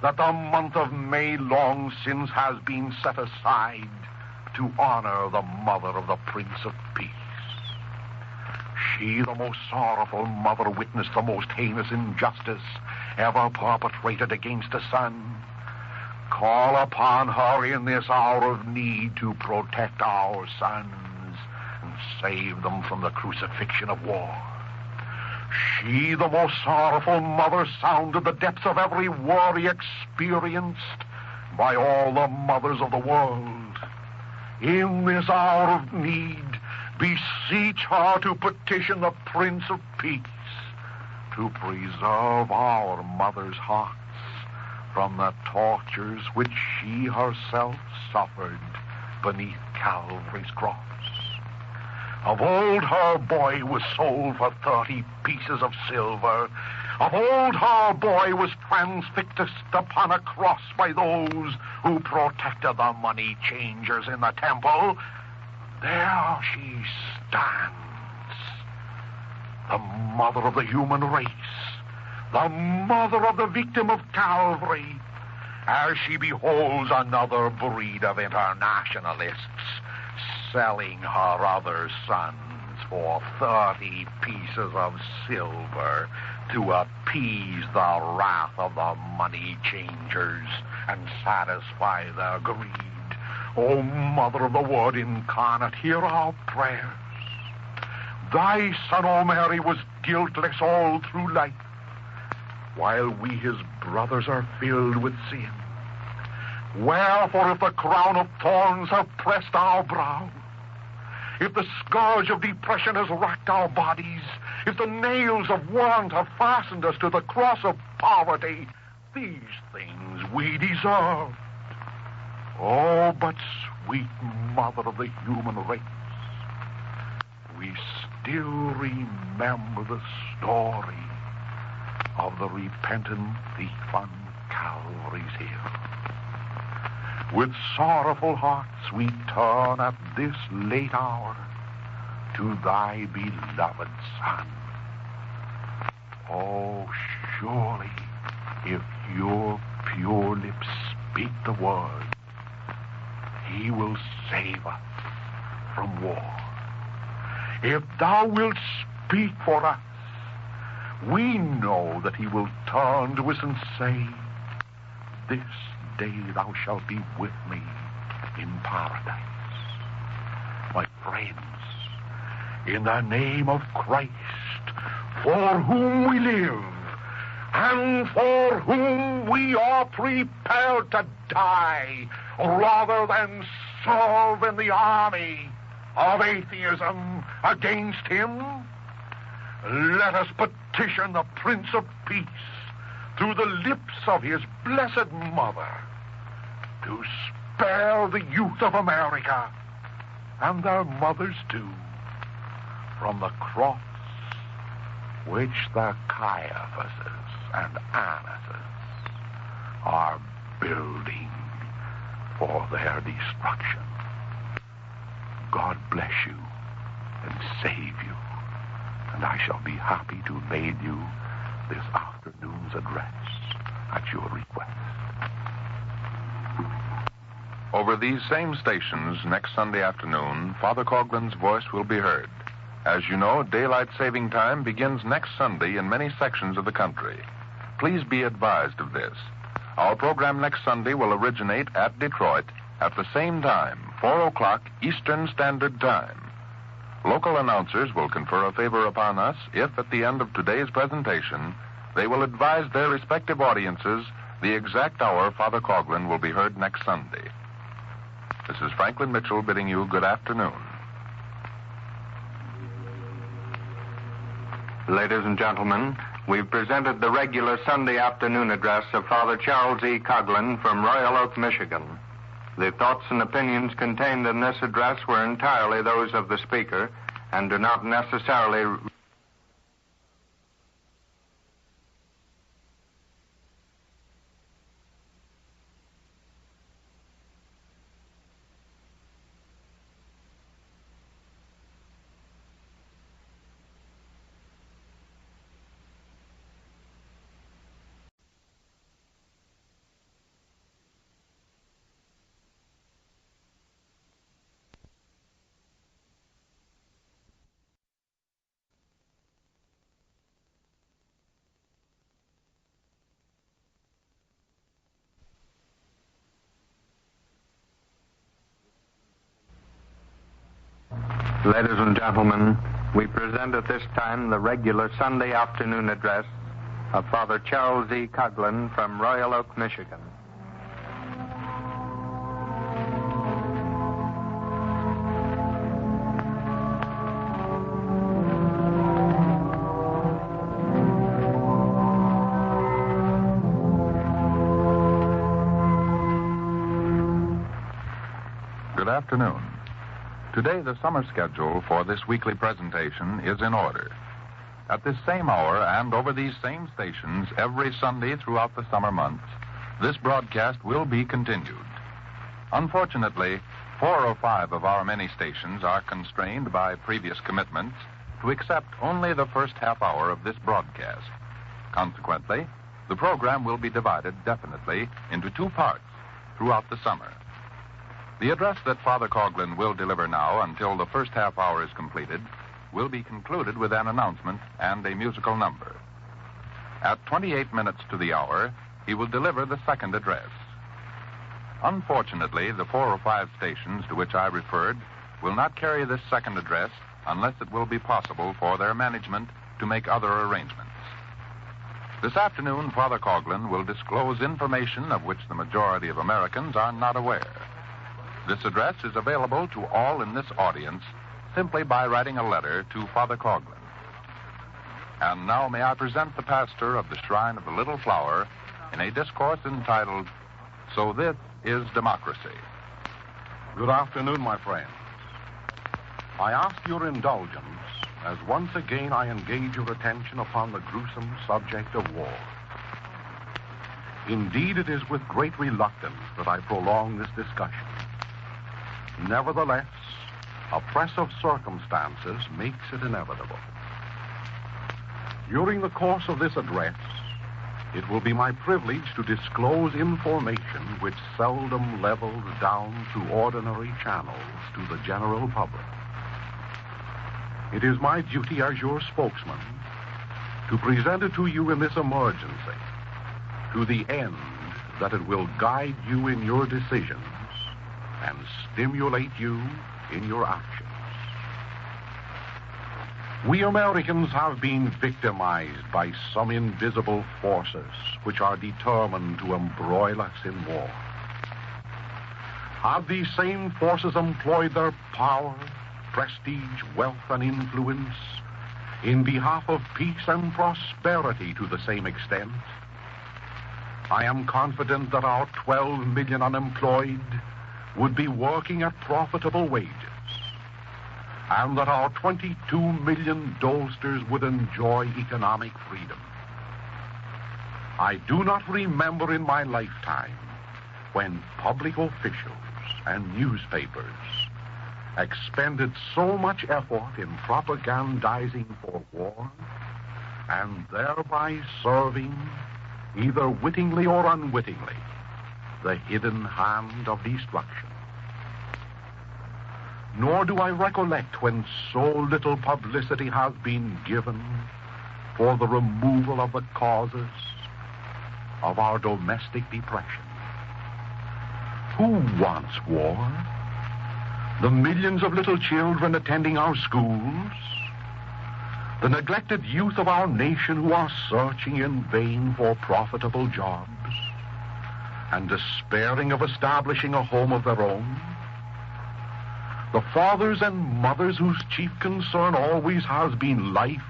that the month of May long since has been set aside to honor the mother of the Prince of Peace. She, the most sorrowful mother, witnessed the most heinous injustice ever perpetrated against a son. Call upon her in this hour of need to protect our sons and save them from the crucifixion of war. She, the most sorrowful mother, sounded the depths of every worry experienced by all the mothers of the world. In this hour of need, beseech her to petition the Prince of Peace to preserve our mothers' hearts from the tortures which she herself suffered beneath Calvary's cross. Of old her boy was sold for 30 pieces of silver. Of old her boy was transfixed upon a cross by those who protected the money changers in the temple. There she stands, the mother of the human race, the mother of the victim of Calvary, as she beholds another breed of internationalists selling her other sons for 30 pieces of silver to appease the wrath of the money changers and satisfy their greed. O Mother of the Word incarnate, hear our prayers. Thy Son, O Mary, was guiltless all through life, while we, his brothers, are filled with sin. Wherefore, if the crown of thorns have pressed our brow, if the scourge of depression has racked our bodies, if the nails of want have fastened us to the cross of poverty, these things we deserve. Oh, but sweet mother of the human race, we still remember the story of the repentant thief on Calvary's hill. With sorrowful hearts we turn at this late hour to thy beloved Son. Oh, surely, if your pure lips speak the word, he will save us from war. If thou wilt speak for us, we know that he will turn to us and say, this day thou shalt be with me in paradise. My friends, in the name of Christ, for whom we live and for whom we are prepared to die, rather than serve in the army of atheism against him, let us petition the Prince of Peace through the lips of his blessed mother to spare the youth of America, and their mothers too, from the cross which the Caiaphases and Annases are building for their destruction. God bless you and save you, and I shall be happy to mail you this afternoon's address at your request. Over these same stations next Sunday afternoon, Father Coughlin's voice will be heard. As you know, daylight saving time begins next Sunday in many sections of the country. Please be advised of this. Our program next Sunday will originate at Detroit at the same time, 4 o'clock Eastern Standard Time. Local announcers will confer a favor upon us if, at the end of today's presentation, they will advise their respective audiences the exact hour Father Coughlin will be heard next Sunday. This is Franklin Mitchell bidding you good afternoon. Ladies and gentlemen, we've presented the regular Sunday afternoon address of Father Charles E. Coughlin from Royal Oak, Michigan. The thoughts and opinions contained in this address were entirely those of the speaker and do not necessarily Ladies and gentlemen, we present at this time the regular Sunday afternoon address of Father Charles E. Coughlin from Royal Oak, Michigan. Good afternoon. Today, the summer schedule for this weekly presentation is in order. At this same hour and over these same stations every Sunday throughout the summer months, this broadcast will be continued. Unfortunately, 4 or 5 of our many stations are constrained by previous commitments to accept only the first half hour of this broadcast. Consequently, the program will be divided definitely into 2 parts throughout the summer. The address that Father Coughlin will deliver now until the first half hour is completed will be concluded with an announcement and a musical number. At 28 minutes to the hour, he will deliver the second address. Unfortunately, the 4 or 5 stations to which I referred will not carry this second address unless it will be possible for their management to make other arrangements. This afternoon, Father Coughlin will disclose information of which the majority of Americans are not aware. This address is available to all in this audience simply by writing a letter to Father Coughlin. And now may I present the pastor of the Shrine of the Little Flower in a discourse entitled, So This is Democracy. Good afternoon, my friends. I ask your indulgence as once again I engage your attention upon the gruesome subject of war. Indeed, it is with great reluctance that I prolong this discussion. Nevertheless, a press of circumstances makes it inevitable. During the course of this address, it will be my privilege to disclose information which seldom levels down through ordinary channels to the general public. It is my duty as your spokesman to present it to you in this emergency, to the end that it will guide you in your decisions and stimulate you in your actions. We Americans have been victimized by some invisible forces which are determined to embroil us in war. Have these same forces employed their power, prestige, wealth, and influence in behalf of peace and prosperity to the same extent? I am confident that our 12 million unemployed would be working at profitable wages, and that our 22 million dolesters would enjoy economic freedom. I do not remember in my lifetime when public officials and newspapers expended so much effort in propagandizing for war and thereby serving, either wittingly or unwittingly, the hidden hand of destruction. Nor do I recollect when so little publicity has been given for the removal of the causes of our domestic depression. Who wants war? The millions of little children attending our schools? The neglected youth of our nation who are searching in vain for profitable jobs and despairing of establishing a home of their own? The fathers and mothers whose chief concern always has been life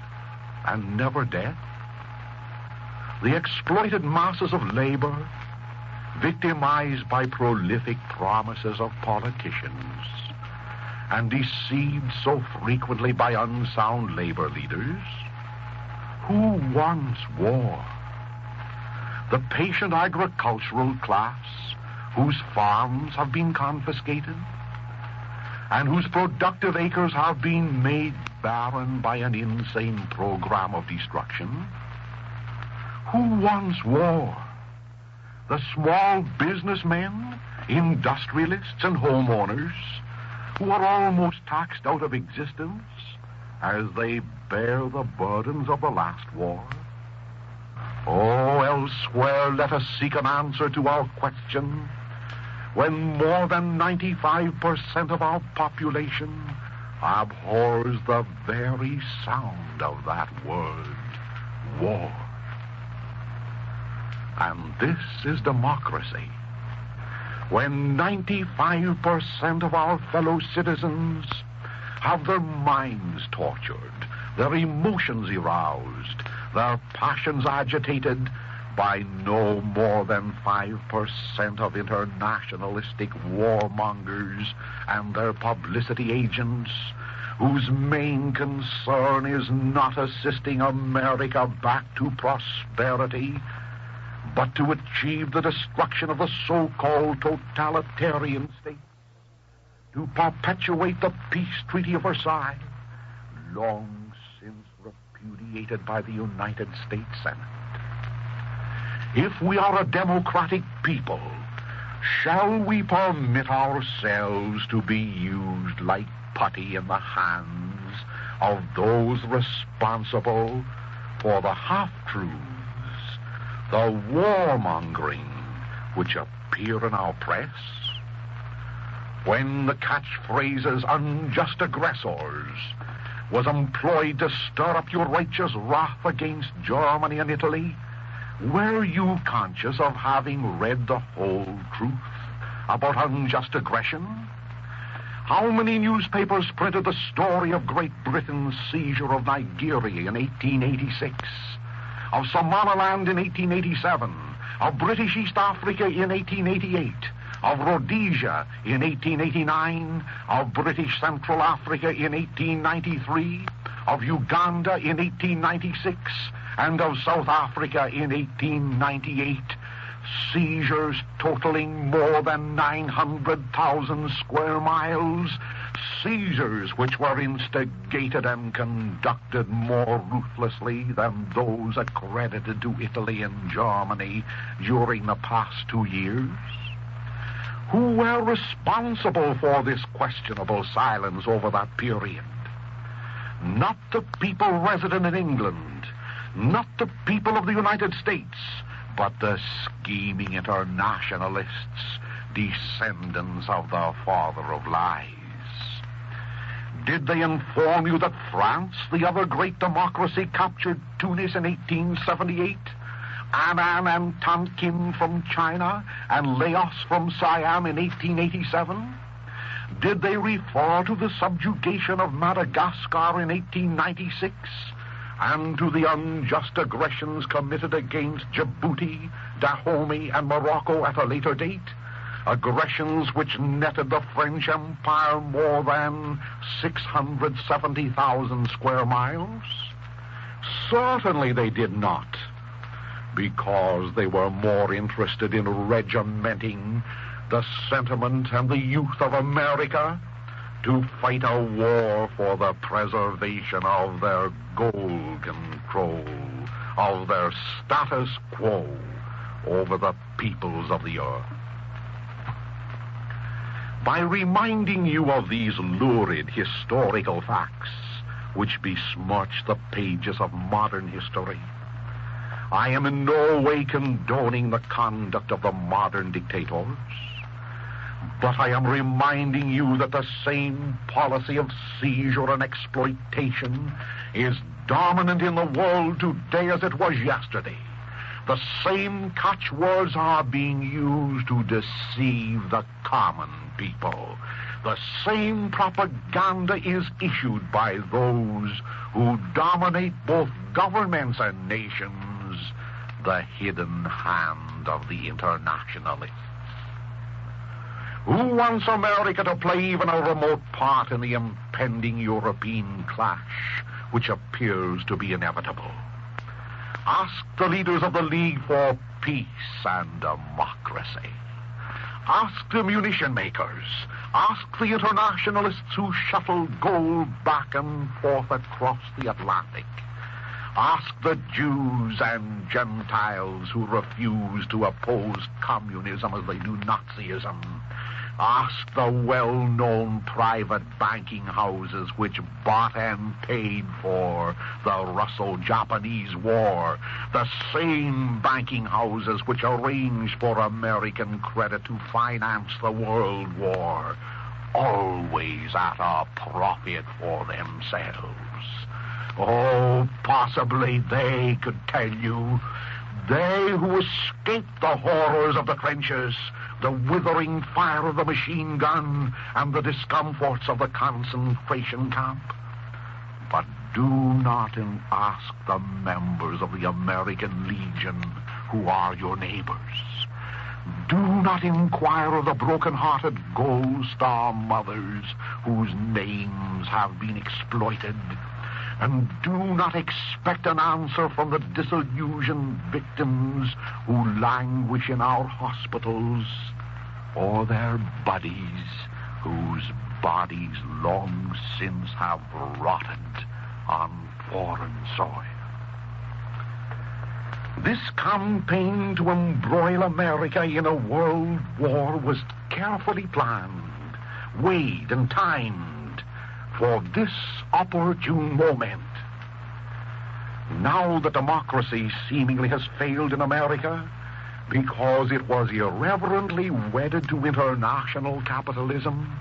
and never death? The exploited masses of labor, victimized by prolific promises of politicians and deceived so frequently by unsound labor leaders? Who wants war? The patient agricultural class whose farms have been confiscated and whose productive acres have been made barren by an insane program of destruction? Who wants war? The small businessmen, industrialists, and homeowners who are almost taxed out of existence as they bear the burdens of the last war? Oh, elsewhere let us seek an answer to our question when more than 95% of our population abhors the very sound of that word, war. And this is democracy, when 95% of our fellow citizens have their minds tortured, their emotions aroused, their passions agitated by no more than 5% of internationalistic warmongers and their publicity agents, whose main concern is not assisting America back to prosperity, but to achieve the destruction of the so-called totalitarian state, to perpetuate the peace treaty of Versailles, long since repudiated by the United States Senate. If we are a democratic people, shall we permit ourselves to be used like putty in the hands of those responsible for the half-truths, the warmongering which appear in our press? When the catchphrases "unjust aggressors" was employed to stir up your righteous wrath against Germany and Italy, were you conscious of having read the whole truth about unjust aggression? How many newspapers printed the story of Great Britain's seizure of Nigeria in 1886, of Somaliland in 1887, of British East Africa in 1888, of Rhodesia in 1889, of British Central Africa in 1893, of Uganda in 1896, and of South Africa in 1898, seizures totaling more than 900,000 square miles, seizures which were instigated and conducted more ruthlessly than those accredited to Italy and Germany during the past 2 years? Who were responsible for this questionable silence over that period? Not the people resident in England, not the people of the United States, but the scheming internationalists, descendants of the father of lies. Did they inform you that France, the other great democracy, captured Tunis in 1878, Annan and Tonkin from China, and Laos from Siam in 1887? Did they refer to the subjugation of Madagascar in 1896, and to the unjust aggressions committed against Djibouti, Dahomey, and Morocco at a later date? Aggressions which netted the French Empire more than 670,000 square miles? Certainly they did not, because they were more interested in regimenting the sentiment and the youth of America to fight a war for the preservation of their gold control, of their status quo over the peoples of the earth. By reminding you of these lurid historical facts which besmirch the pages of modern history, I am in no way condoning the conduct of the modern dictators, but I am reminding you that the same policy of seizure and exploitation is dominant in the world today as it was yesterday. The same catchwords are being used to deceive the common people. The same propaganda is issued by those who dominate both governments and nations, the hidden hand of the internationalists. Who wants America to play even a remote part in the impending European clash, which appears to be inevitable? Ask the leaders of the League for Peace and Democracy. Ask the munition makers. Ask the internationalists who shuttle gold back and forth across the Atlantic. Ask the Jews and Gentiles who refuse to oppose communism as they do Nazism. Ask the well-known private banking houses which bought and paid for the Russo-Japanese War, the same banking houses which arranged for American credit to finance the World War, always at a profit for themselves. Oh, possibly they could tell you, they who escaped the horrors of the trenches, the withering fire of the machine gun, and the discomforts of the concentration camp. But Do not ask the members of the American Legion who are your neighbors. Do not inquire of the broken-hearted Gold Star mothers whose names have been exploited. And do not expect an answer from the disillusioned victims who languish in our hospitals, or their buddies whose bodies long since have rotted on foreign soil. This campaign to embroil America in a world war was carefully planned, weighed, and timed for this opportune moment. Now that democracy seemingly has failed in America because it was irreverently wedded to international capitalism,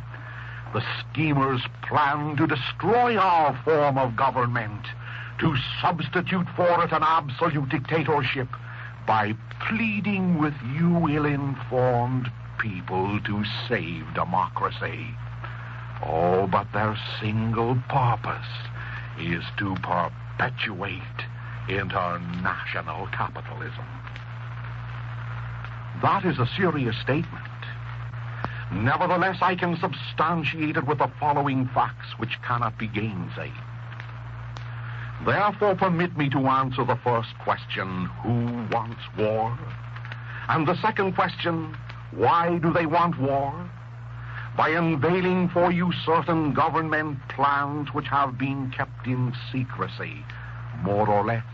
the schemers plan to destroy our form of government, to substitute for it an absolute dictatorship by pleading with you ill-informed people to save democracy. Oh, but their single purpose is to perpetuate international capitalism. That is a serious statement. Nevertheless, I can substantiate it with the following facts which cannot be gainsaid. Therefore, permit me to answer the first question, who wants war? And the second question, why do they want war? By unveiling for you certain government plans which have been kept in secrecy, more or less,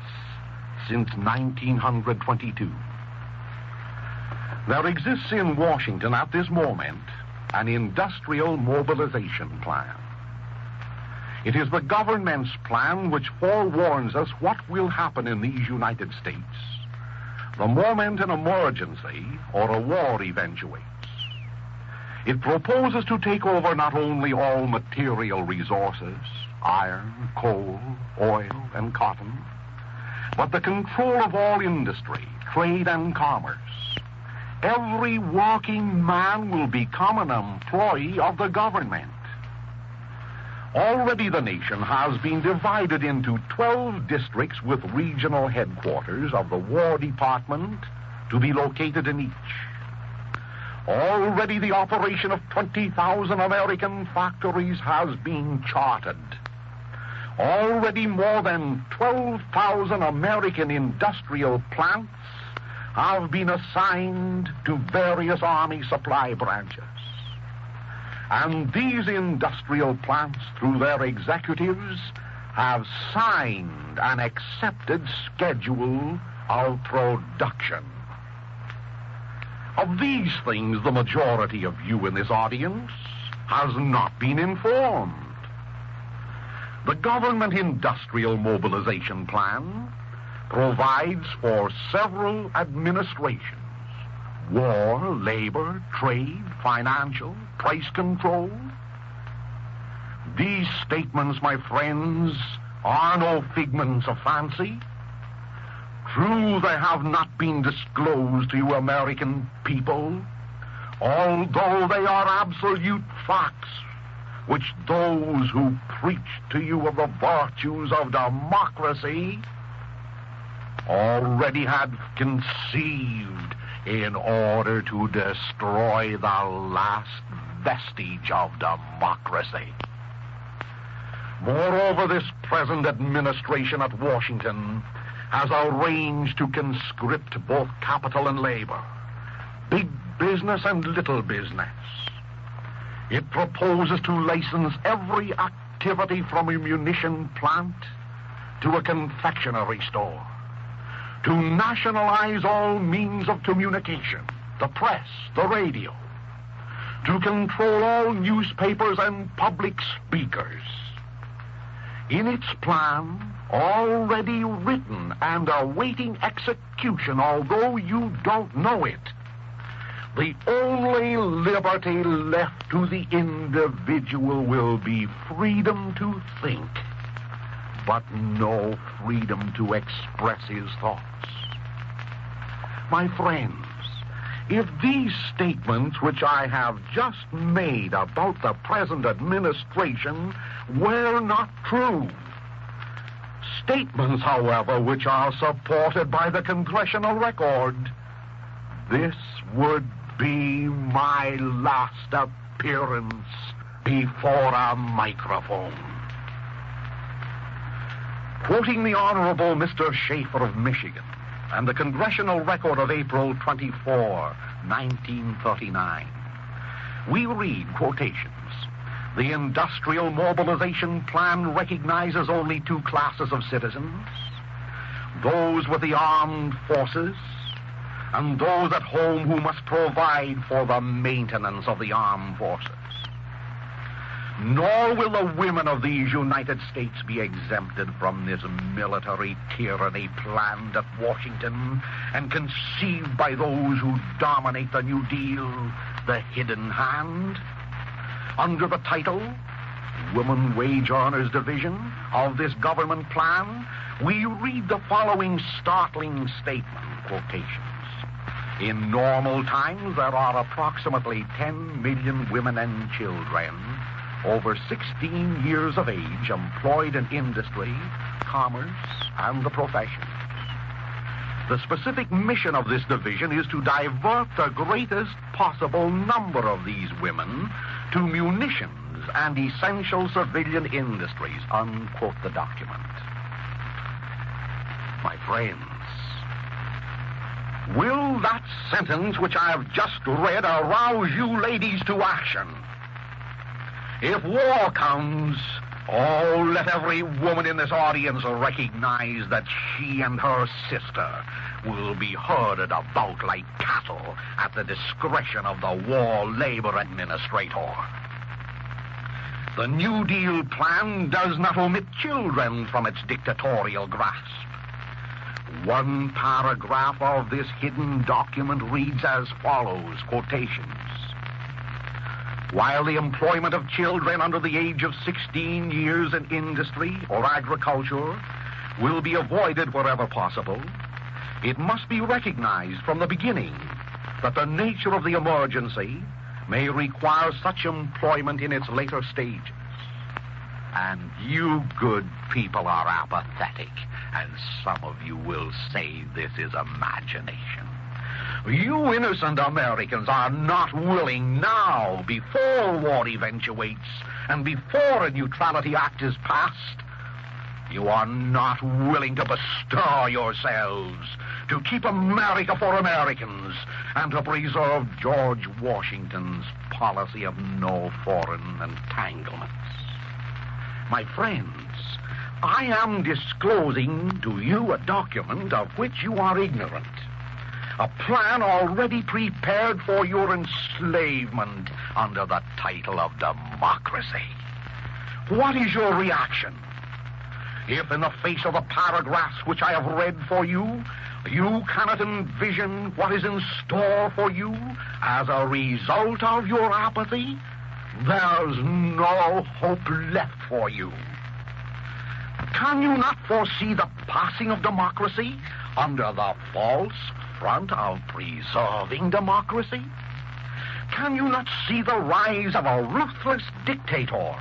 since 1922. There exists in Washington at this moment an industrial mobilization plan. It is the government's plan which forewarns us what will happen in these United States the moment an emergency or a war eventuates. It proposes to take over not only all material resources, iron, coal, oil, and cotton, but the control of all industry, trade, and commerce. Every working man will become an employee of the government. Already the nation has been divided into 12 districts with regional headquarters of the War Department to be located in each. Already the operation of 20,000 American factories has been charted. Already more than 12,000 American industrial plants have been assigned to various Army supply branches. And these industrial plants, through their executives, have signed an accepted schedule of production. Of these things, the majority of you in this audience has not been informed. The government industrial mobilization plan provides for several administrations: war, labor, trade, financial, price control. These statements, my friends, are no figments of fancy. True, they have not been disclosed to you American people, although they are absolute facts which those who preach to you of the virtues of democracy already had conceived in order to destroy the last vestige of democracy. Moreover, this present administration at Washington has arranged to conscript both capital and labor, big business and little business. It proposes to license every activity from a munition plant to a confectionery store, to nationalize all means of communication, the press, the radio, to control all newspapers and public speakers. In its plan, already written and awaiting execution, although you don't know it, the only liberty left to the individual will be freedom to think, but no freedom to express his thoughts. My friends, if these statements which I have just made about the present administration were not true, statements, however, which are supported by the congressional record. This would be my last appearance before a microphone. Quoting the Honorable Mr. Schaefer of Michigan and the congressional record of April 24, 1939, we read quotations. The industrial mobilization plan recognizes only two classes of citizens, those with the armed forces and those at home who must provide for the maintenance of the armed forces. Nor will the women of these United States be exempted from this military tyranny planned at Washington and conceived by those who dominate the New Deal, the Hidden Hand. Under the title, Women Wage Earners Division of this government plan, we read the following startling statement, quotations. In normal times, there are approximately 10 million women and children over 16 years of age employed in industry, commerce, and the professions. The specific mission of this division is to divert the greatest possible number of these women to munitions and essential civilian industries, unquote the document. My friends, will that sentence which I have just read arouse you ladies to action? If war comes, oh, let every woman in this audience recognize that she and her sister will be herded about like cattle at the discretion of the War Labor Administrator. The New Deal plan does not omit children from its dictatorial grasp. One paragraph of this hidden document reads as follows, quotations. While the employment of children under the age of 16 years in industry or agriculture will be avoided wherever possible, it must be recognized from the beginning that the nature of the emergency may require such employment in its later stages. And you good people are apathetic, and some of you will say this is imagination. You innocent Americans are not willing now, before war eventuates and before a Neutrality Act is passed, you are not willing to bestir yourselves to keep America for Americans and to preserve George Washington's policy of no foreign entanglements. My friends, I am disclosing to you a document of which you are ignorant. A plan already prepared for your enslavement under the title of democracy. What is your reaction? If in the face of the paragraphs which I have read for you, you cannot envision what is in store for you as a result of your apathy, there's no hope left for you. Can you not foresee the passing of democracy under the false front of preserving democracy? Can you not see the rise of a ruthless dictator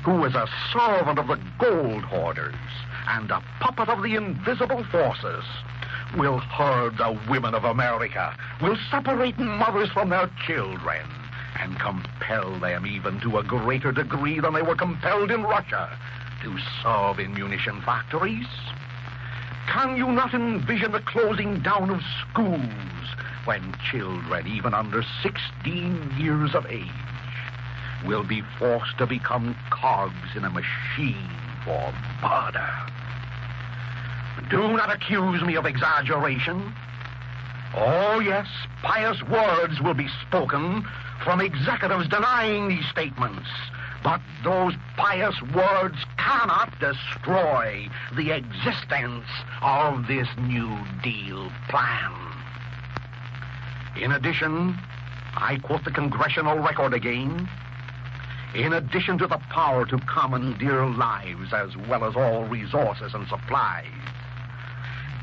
who is a servant of the gold hoarders and a puppet of the invisible forces, will herd the women of America, will separate mothers from their children, and compel them even to a greater degree than they were compelled in Russia to serve in munition factories? Can you not envision the closing down of schools when children, even under 16 years of age, will be forced to become cogs in a machine for murder? Do not accuse me of exaggeration. Oh, yes, pious words will be spoken from executives denying these statements. But those pious words cannot destroy the existence of this New Deal plan. In addition, I quote the congressional record again, in addition to the power to commandeer lives as well as all resources and supplies,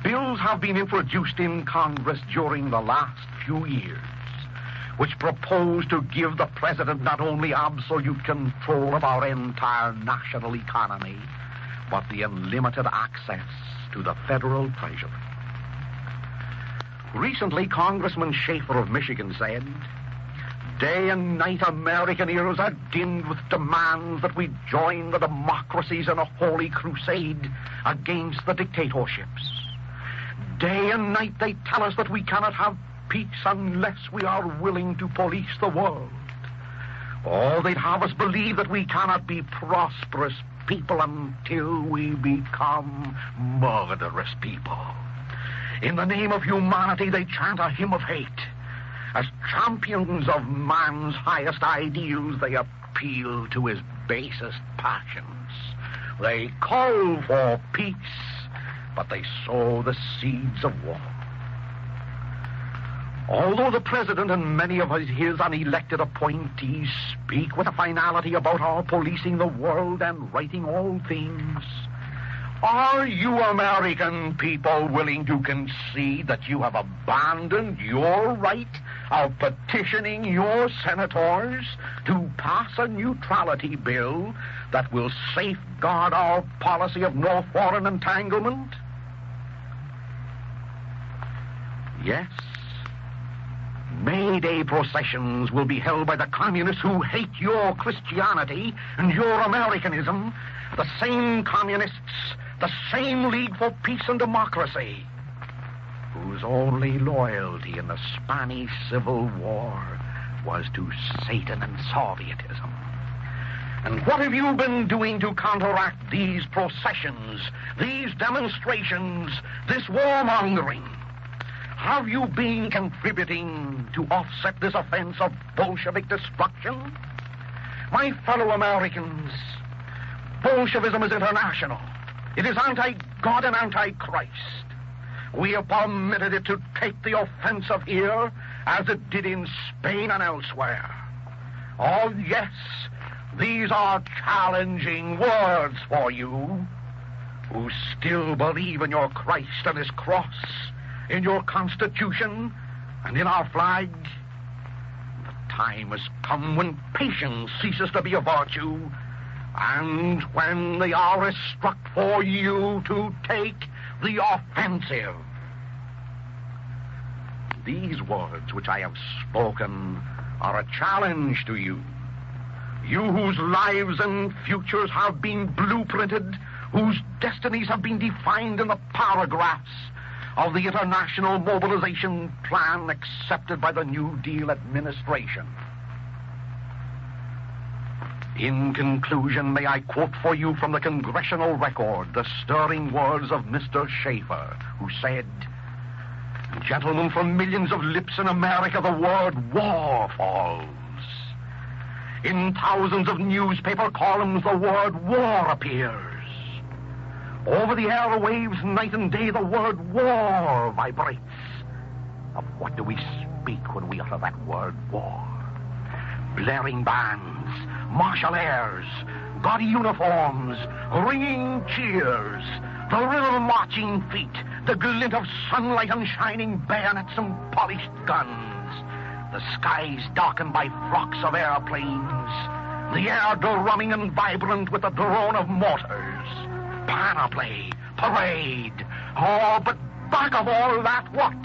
bills have been introduced in Congress during the last few years which propose to give the president not only absolute control of our entire national economy, but the unlimited access to the federal treasury. Recently, Congressman Schaefer of Michigan said, "Day and night American ears are dimmed with demands that we join the democracies in a holy crusade against the dictatorships. Day and night they tell us that we cannot have peace unless we are willing to police the world. Oh, they'd have us believe that we cannot be prosperous people until we become murderous people. In the name of humanity, they chant a hymn of hate. As champions of man's highest ideals, they appeal to his basest passions. They call for peace, but they sow the seeds of war. Although the president and many of his unelected appointees speak with a finality about our policing the world and righting all things, are you American people willing to concede that you have abandoned your right of petitioning your senators to pass a neutrality bill that will safeguard our policy of no foreign entanglement? Yes. May Day processions will be held by the communists who hate your Christianity and your Americanism, the same communists, the same League for Peace and Democracy, whose only loyalty in the Spanish Civil War was to Satan and Sovietism. And what have you been doing to counteract these processions, these demonstrations, this warmongering? Have you been contributing to offset this offense of Bolshevik destruction? My fellow Americans, Bolshevism is international. It is anti-God and anti-Christ. We have permitted it to take the offensive here as it did in Spain and elsewhere. Oh, yes, these are challenging words for you who still believe in your Christ and his cross, in your Constitution, and in our flag. The time has come when patience ceases to be a virtue, and when the hour is struck for you to take the offensive. These words which I have spoken are a challenge to you. You whose lives and futures have been blueprinted, whose destinies have been defined in the paragraphs of the international mobilization plan accepted by the New Deal administration. In conclusion, may I quote for you from the congressional record the stirring words of Mr. Schaefer, who said, "Gentlemen, from millions of lips in America, the word war falls. In thousands of newspaper columns, the word war appears. Over the airwaves, night and day, the word war vibrates. Of what do we speak when we utter that word war? Blaring bands, martial airs, gaudy uniforms, ringing cheers, the rhythm of marching feet, the glint of sunlight and shining bayonets and polished guns, the skies darkened by flocks of airplanes, the air drumming and vibrant with the drone of mortars. Panoply, parade, oh, but back of all that, what?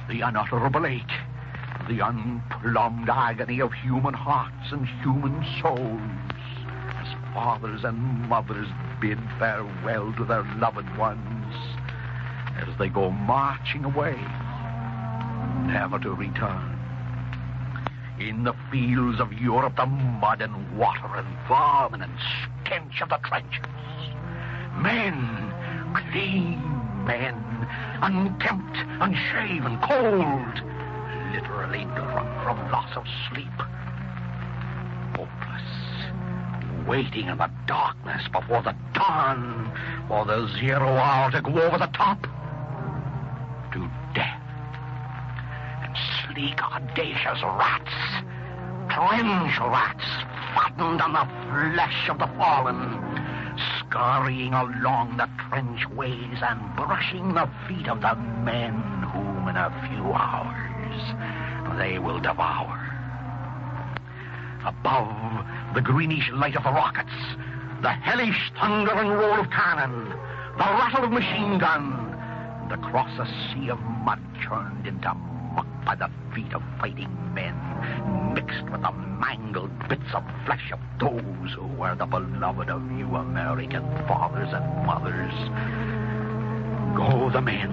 The unutterable ache, the unplumbed agony of human hearts and human souls, as fathers and mothers bid farewell to their loved ones, as they go marching away, never to return. In the fields of Europe, the mud and water and vermin and stench of the trenches. Men, clean men, unkempt, unshaven, cold, literally drunk from loss of sleep. Hopeless, waiting in the darkness before the dawn for the 0 hour to go over the top to death. And sleek, audacious rats, trench rats, fattened on the flesh of the fallen, scurrying along the trench ways and brushing the feet of the men whom in a few hours they will devour. Above the greenish light of the rockets, the hellish thunder and roar of cannon, the rattle of machine gun, and across a sea of mud churned into muck by the feet of fighting men, mixed with the mangled bits of flesh of those who were the beloved of you American fathers and mothers, go the men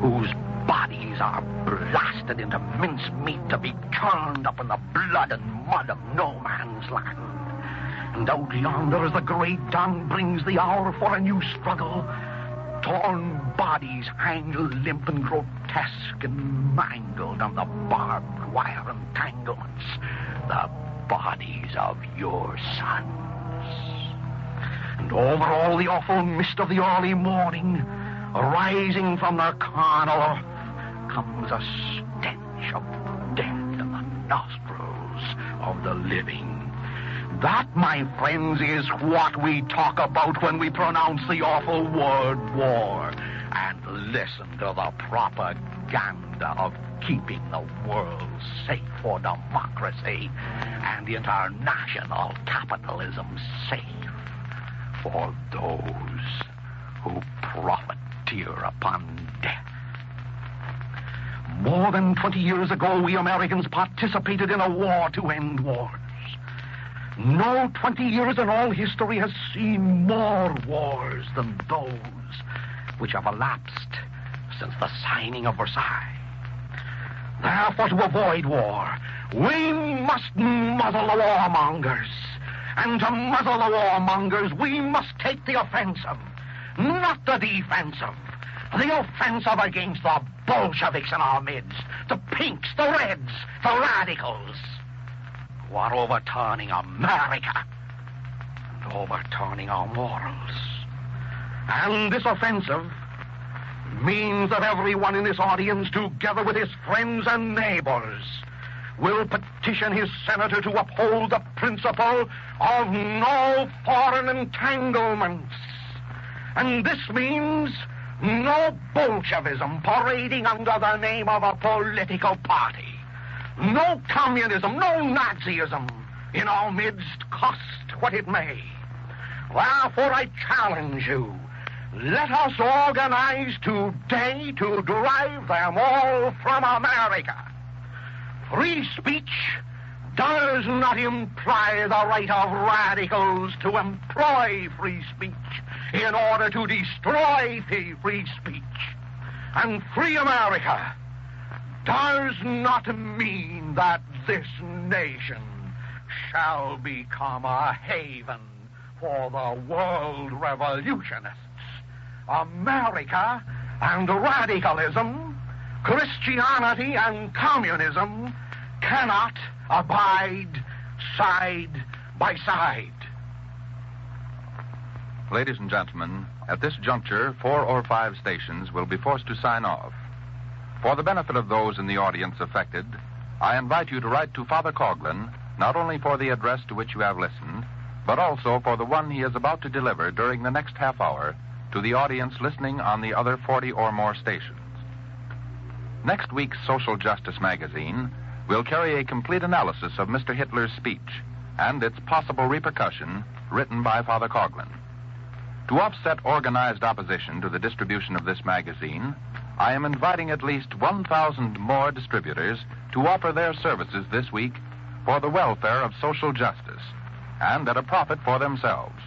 whose bodies are blasted into mincemeat to be churned up in the blood and mud of no man's land. And out yonder, as the great dawn brings the hour for a new struggle, torn bodies hang limp and grotesque and mangled on the barbed wire entanglements, the bodies of your sons. And over all the awful mist of the early morning, rising from their carnal earth, comes a stench of death in the nostrils of the living. That, my friends, is what we talk about when we pronounce the awful word war and listen to the propaganda of keeping the world safe for democracy and international capitalism safe for those who profiteer upon death. More than 20 years ago, we Americans participated in a war to end wars. No 20 years in all history has seen more wars than those which have elapsed since the signing of Versailles. Therefore, to avoid war, we must muzzle the warmongers. And to muzzle the warmongers, we must take the offensive, not the defensive. The offensive against the Bolsheviks in our midst, the pinks, the reds, the radicals, who are overturning America and overturning our morals. And this offensive means that everyone in this audience, together with his friends and neighbors, will petition his senator to uphold the principle of no foreign entanglements. And this means no Bolshevism parading under the name of a political party. No communism, no Nazism in our midst, cost what it may. Therefore, I challenge you, let us organize today to drive them all from America. Free speech does not imply the right of radicals to employ free speech in order to destroy free speech. And free America does not mean that this nation shall become a haven for the world revolutionists. America and radicalism, Christianity and communism cannot abide side by side. Ladies and gentlemen, at this juncture, 4 or 5 stations will be forced to sign off. For the benefit of those in the audience affected, I invite you to write to Father Coughlin, not only for the address to which you have listened, but also for the one he is about to deliver during the next half hour to the audience listening on the other 40 or more stations. Next week's Social Justice magazine will carry a complete analysis of Mr. Hitler's speech and its possible repercussion, written by Father Coughlin. To offset organized opposition to the distribution of this magazine, I am inviting at least 1,000 more distributors to offer their services this week for the welfare of social justice and at a profit for themselves.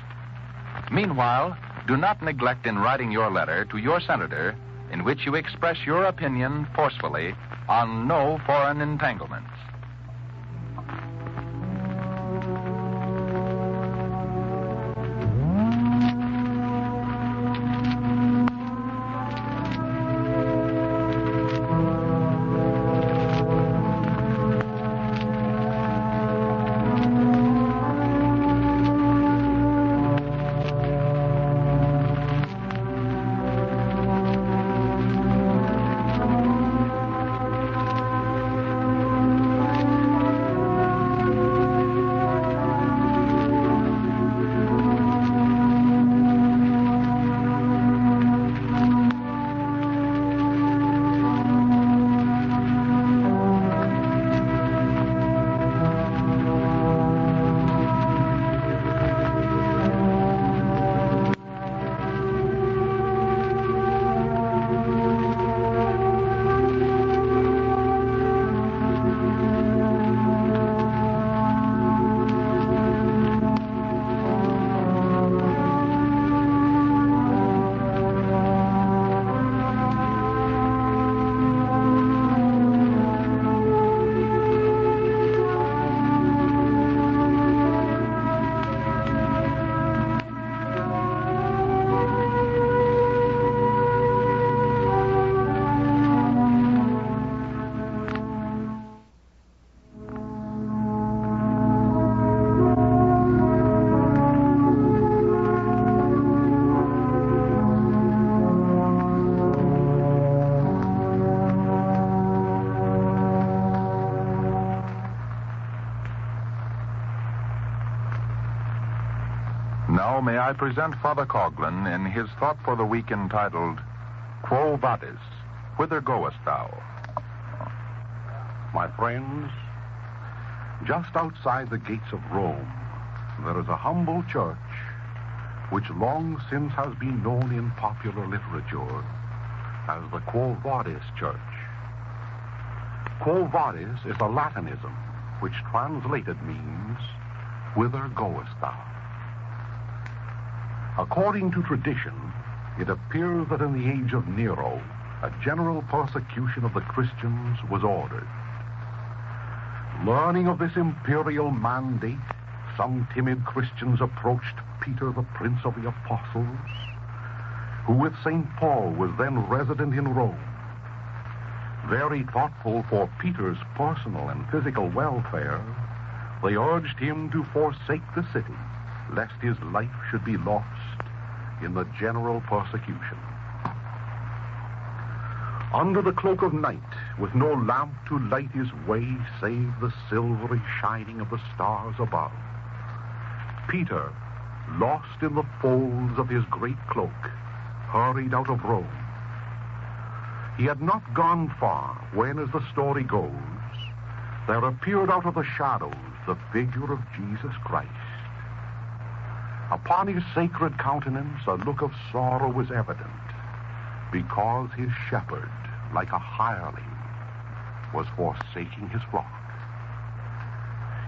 Meanwhile, do not neglect in writing your letter to your senator in which you express your opinion forcefully on no foreign entanglements. now may I present Father Coughlin in his thought for the week entitled, Quo Vadis? Whither goest thou? My friends, just outside the gates of Rome, there is a humble church which long since has been known in popular literature as the Quo Vadis Church. Quo Vadis is a Latinism which translated means, whither goest thou? According to tradition, it appears that in the age of Nero, a general persecution of the Christians was ordered. Learning of this imperial mandate, some timid Christians approached Peter, the Prince of the Apostles, who with St. Paul was then resident in Rome. Very thoughtful for Peter's personal and physical welfare, they urged him to forsake the city, lest his life should be lost in the general persecution. Under the cloak of night, with no lamp to light his way save the silvery shining of the stars above, Peter, lost in the folds of his great cloak, hurried out of Rome. He had not gone far when, as the story goes, there appeared out of the shadows the figure of Jesus Christ. Upon his sacred countenance a look of sorrow was evident, because his shepherd, like a hireling, was forsaking his flock.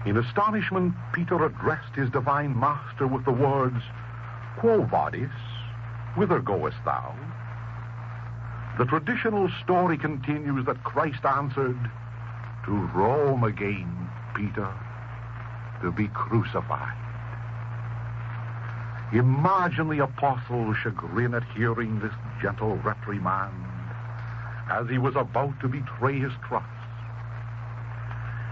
In astonishment, Peter addressed his divine master with the words, Quo vadis? Whither goest thou? The traditional story continues that Christ answered, To Rome again, Peter, to be crucified. Imagine the apostle's chagrin at hearing this gentle reprimand as he was about to betray his trust.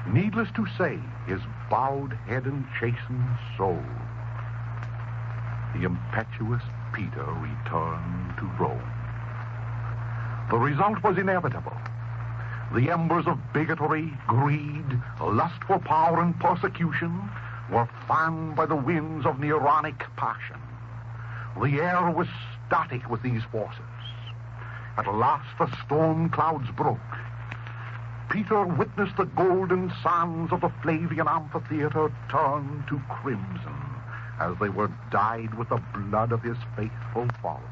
Needless to say, his bowed head and chastened soul, the impetuous Peter returned to Rome. The result was inevitable. The embers of bigotry, greed, lust for power, and persecution were fanned by the winds of Neronic passion. The air was static with these forces. At last the storm clouds broke. Peter witnessed the golden sands of the Flavian amphitheater turn to crimson as they were dyed with the blood of his faithful followers.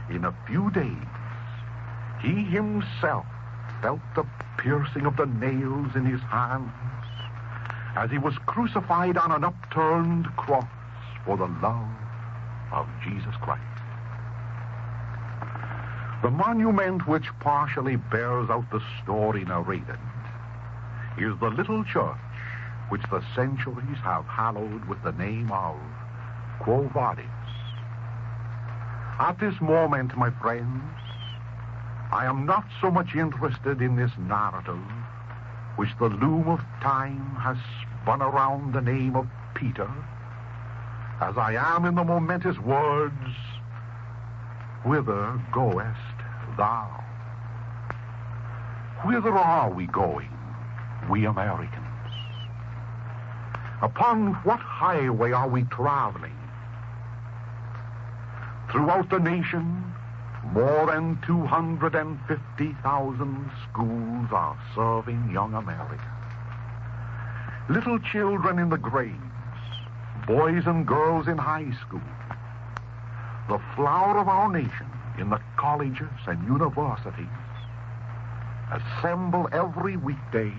In a few days, he himself felt the piercing of the nails in his hands as he was crucified on an upturned cross for the love of Jesus Christ. The monument which partially bears out the story narrated is the little church which the centuries have hallowed with the name of Quo Vadis. At this moment, my friends, I am not so much interested in this narrative which the loom of time has spun around the name of Peter as I am in the momentous words, Whither goest thou? Whither are we going, we Americans? Upon what highway are we traveling? Throughout the nation, more than 250,000 schools are serving young America. Little children in the grades, boys and girls in high school, the flower of our nation in the colleges and universities, assemble every weekday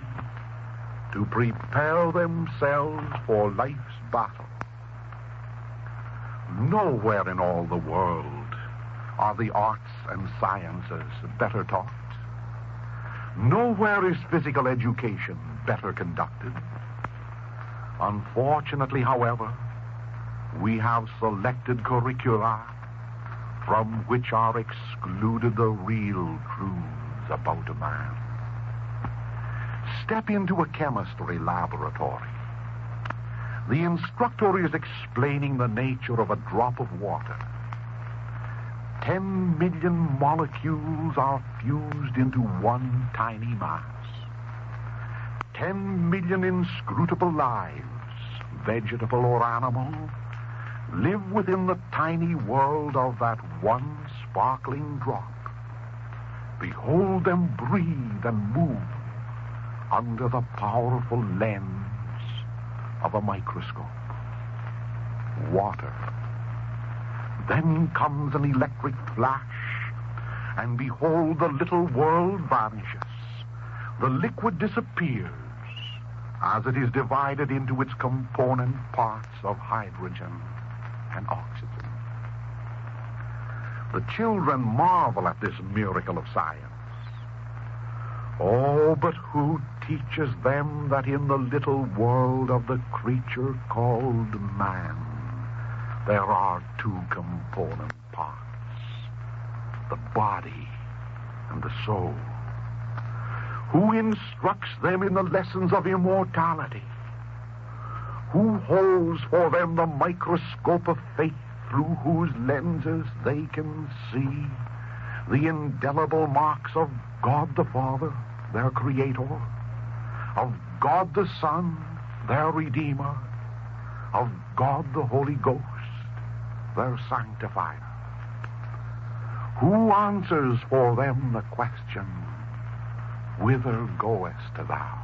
to prepare themselves for life's battle. Nowhere in all the world are the arts and sciences better taught. Nowhere is physical education better conducted. Unfortunately, however, we have selected curricula from which are excluded the real truths about a man. Step into a chemistry laboratory. The instructor is explaining the nature of a drop of water. 10 million molecules are fused into one tiny mass. 10 million inscrutable lives, vegetable or animal, live within the tiny world of that one sparkling drop. Behold them breathe and move under the powerful lens of a microscope. Water. Then comes an electric flash, and behold, the little world vanishes. The liquid disappears as it is divided into its component parts of hydrogen and oxygen. The children marvel at this miracle of science. Oh, but who teaches them that in the little world of the creature called man, there are two component parts, the body and the soul? Who instructs them in the lessons of immortality? Who holds for them the microscope of faith through whose lenses they can see the indelible marks of God the Father, their Creator, of God the Son, their Redeemer, of God the Holy Ghost, their Sanctifier? Who answers for them the question, whither goest thou?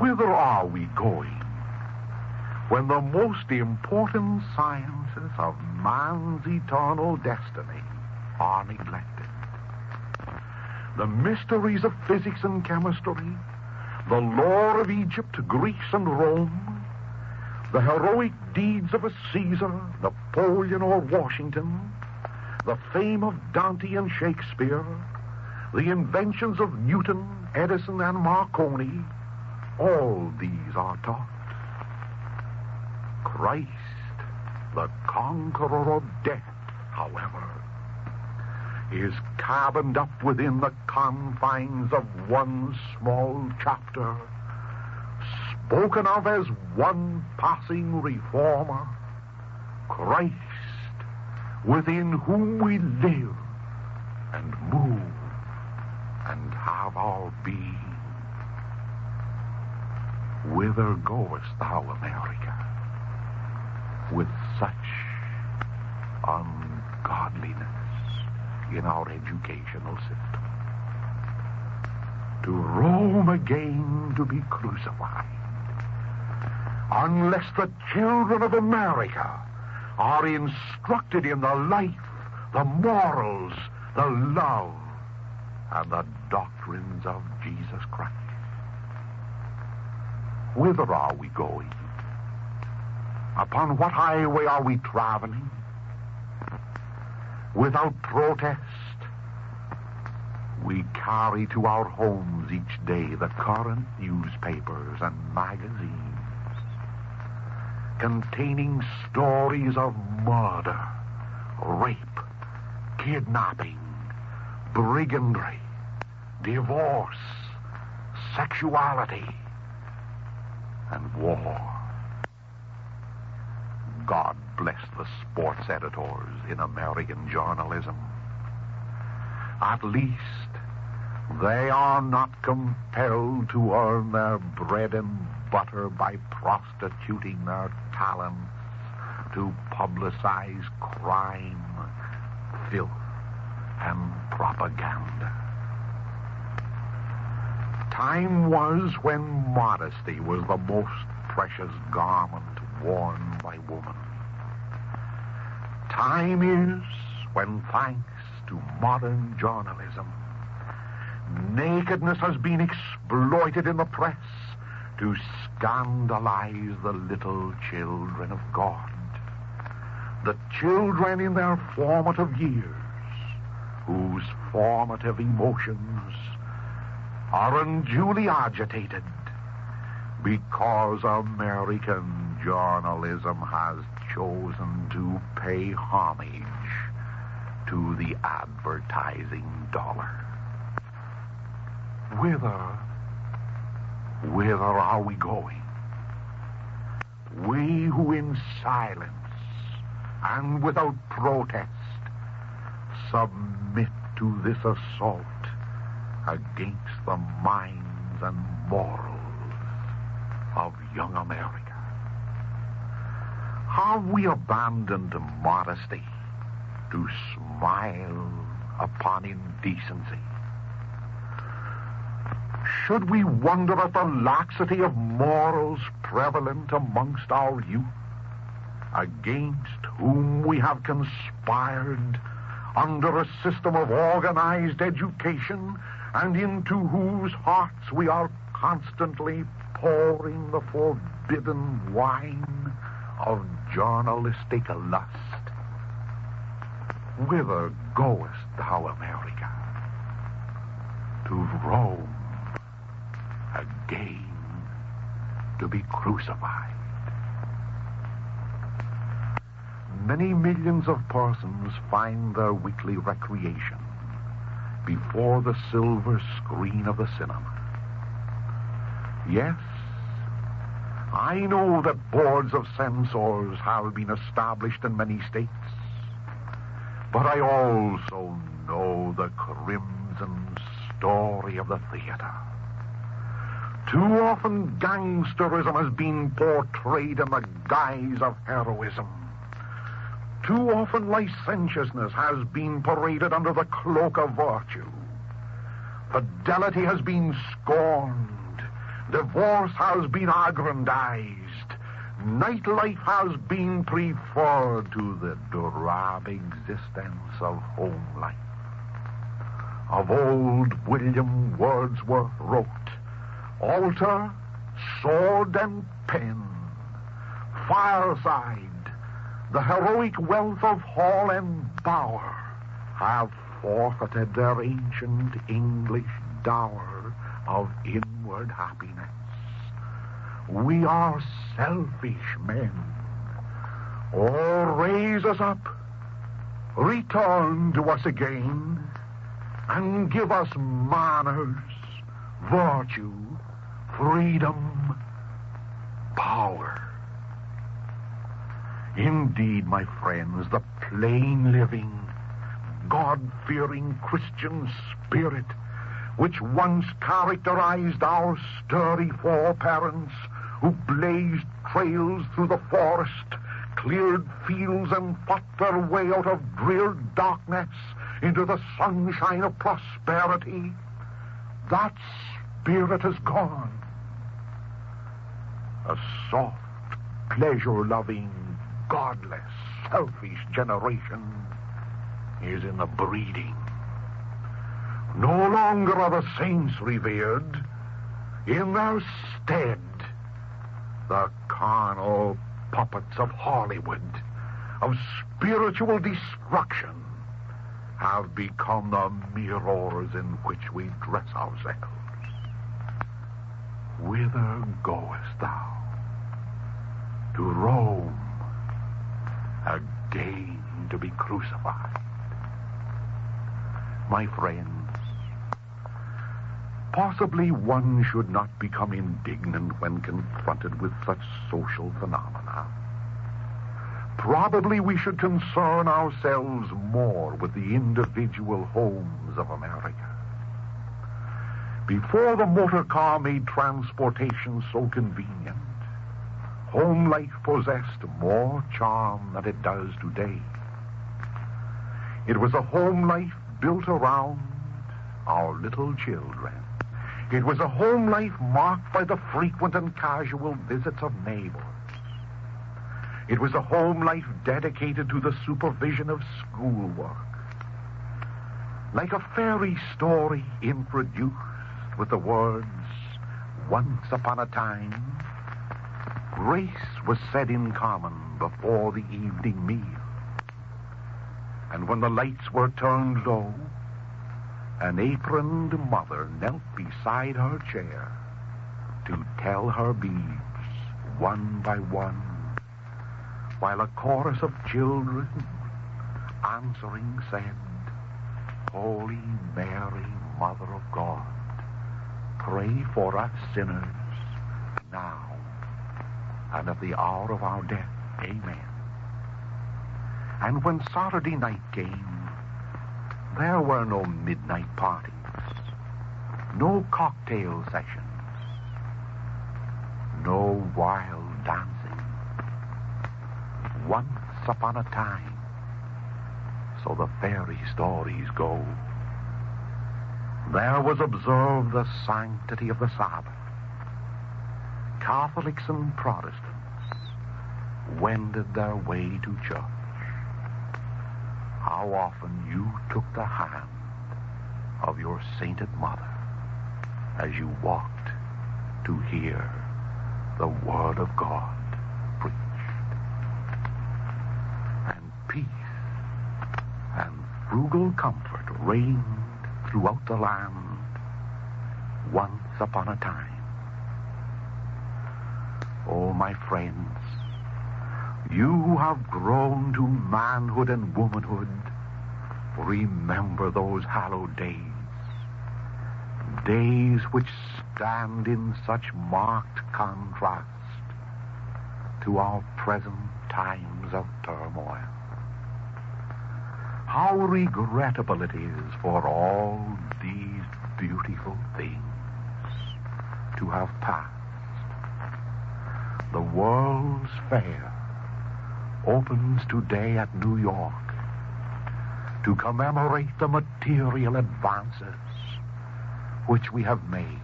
Whither are we going when the most important sciences of man's eternal destiny are neglected? The mysteries of physics and chemistry, the lore of Egypt, Greece, and Rome, the heroic deeds of a Caesar, Napoleon, or Washington, the fame of Dante and Shakespeare, the inventions of Newton, Edison, and Marconi, all these are taught. Christ, the conqueror of death, however, is cabined up within the confines of one small chapter, spoken of as one passing reformer, Christ, within whom we live and move and have our being. Whither goest thou, America, with such ungodliness in our educational system? To Rome again to be crucified, unless the children of America are instructed in the life, the morals, the love, and the doctrines of Jesus Christ. Whither are we going? Upon what highway are we traveling? Without protest, we carry to our homes each day the current newspapers and magazines containing stories of murder, rape, kidnapping, brigandry, divorce, sexuality, and war. God bless the sports editors in American journalism. At least they are not compelled to earn their bread and butter by prostituting their talents to publicize crime, filth, and propaganda. Time was when modesty was the most precious garment worn by woman. Time is when, thanks to modern journalism, nakedness has been exploited in the press to scandalize the little children of God. The children in their formative years, whose formative emotions are unduly agitated because American journalism has chosen to pay homage to the advertising dollar. Whither are we going? We who in silence and without protest submit to this assault against the minds and morals of young America. Have we abandoned modesty to smile upon indecency? Should we wonder at the laxity of morals prevalent amongst our youth, against whom we have conspired under a system of organized education, and into whose hearts we are constantly pouring the forbidden wine of journalistic lust? Whither goest thou, America? To Rome, again to be crucified. Many millions of persons find their weekly recreation before the silver screen of the cinema. Yes, I know that boards of censors have been established in many states, but I also know the crimson story of the theater. Too often gangsterism has been portrayed in the guise of heroism. Too often licentiousness has been paraded under the cloak of virtue. Fidelity has been scorned. Divorce has been aggrandized. Nightlife has been preferred to the drab existence of home life. Of old, William Wordsworth wrote, "Altar, sword, and pen, fireside, the heroic wealth of hall and bower have forfeited their ancient English dower of inward happiness. We are selfish men. Oh, raise us up, return to us again, and give us manners, virtue, freedom, power." Indeed, my friends, the plain living, God-fearing Christian spirit which once characterized our sturdy foreparents who blazed trails through the forest, cleared fields, and fought their way out of drear darkness into the sunshine of prosperity, that spirit has gone. A soft, pleasure-loving, godless, selfish generation is in the breeding. No longer are the saints revered. In their stead, the carnal puppets of Hollywood, of spiritual destruction, have become the mirrors in which we dress ourselves. Whither goest thou? To Rome, again to be crucified. My friends, possibly one should not become indignant when confronted with such social phenomena. Probably we should concern ourselves more with the individual homes of America. Before the motor car made transportation so convenient, home life possessed more charm than it does today. It was a home life built around our little children. It was a home life marked by the frequent and casual visits of neighbors. It was a home life dedicated to the supervision of schoolwork. Like a fairy story introduced with the words, "Once upon a time," grace was said in common before the evening meal. And when the lights were turned low, an aproned mother knelt beside her chair to tell her beads one by one, while a chorus of children answering said, "Holy Mary, Mother of God, pray for us sinners now and at the hour of our death. Amen." And when Saturday night came, there were no midnight parties, no cocktail sessions, no wild dancing. once upon a time, so the fairy stories go, there was observed the sanctity of the Sabbath. Catholics and Protestants wended their way to church. How often you took the hand of your sainted mother as you walked to hear the Word of God preached. And peace and frugal comfort reigned throughout the land once upon a time. Oh, my friends, you have grown to manhood and womanhood. Remember those hallowed days. Days which stand in such marked contrast to our present times of turmoil. How regrettable it is for all these beautiful things to have passed. The World's Fair opens today at New York to commemorate the material advances which we have made.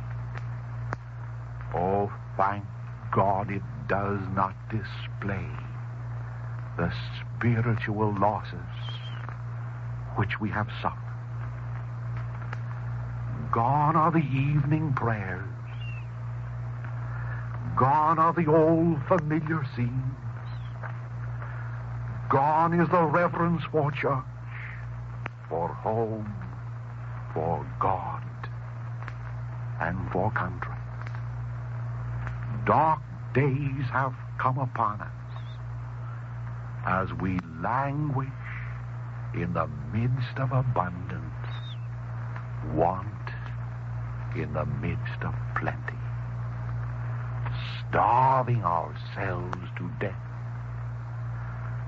Oh, thank God it does not display the spiritual losses which we have suffered. Gone are the evening prayers. Gone are the old familiar scenes. Gone is the reverence for church, for home, for God, and for country. Dark days have come upon us as we languish in the midst of abundance, want in the midst of plenty, starving ourselves to death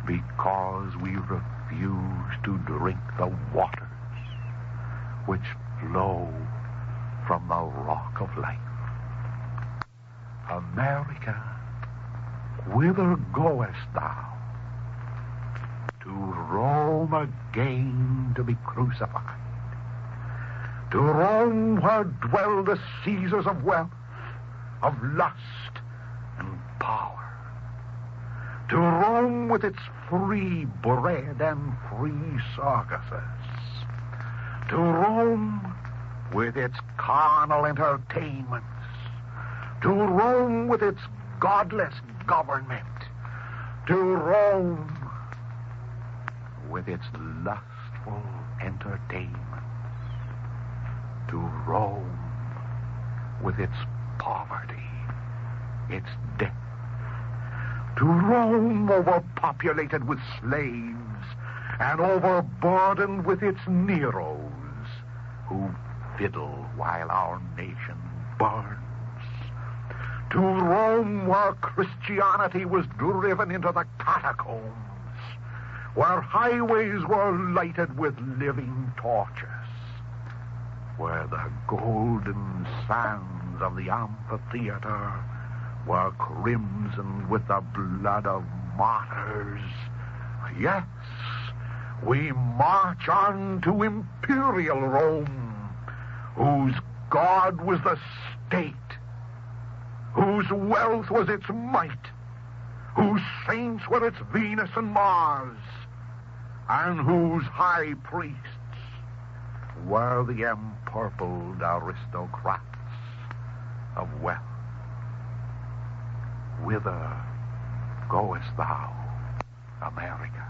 because we refuse to drink the waters which flow from the rock of life. America, whither goest thou? To Rome again to be crucified. To Rome where dwell the Caesars of wealth, of lust, and power. To Rome with its free bread and free circuses. To Rome with its carnal entertainments. To Rome with its godless government. To Rome with its lustful entertainments. To Rome with its poverty, its death. To Rome overpopulated with slaves and overburdened with its Neros who fiddle while our nation burns. To Rome where Christianity was driven into the catacombs, where highways were lighted with living torches, where the golden sands of the amphitheater were crimsoned with the blood of martyrs. Yes, we march on to imperial Rome, whose God was the state, whose wealth was its might, whose saints were its Venus and Mars, and whose high priests were the empurpled aristocrats of wealth. Whither goest thou, America?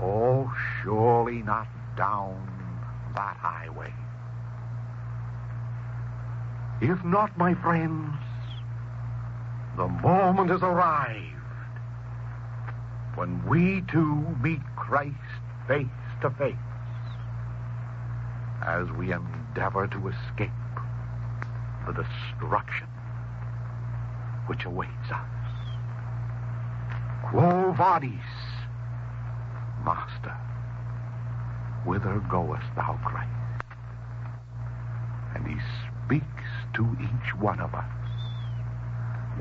Oh, surely not down that highway. If not, my friends, the moment has arrived when we too meet Christ face to face as we endeavor to escape the destruction which awaits us. Quo vadis, Master, whither goest thou, Christ? And he speaks to each one of us,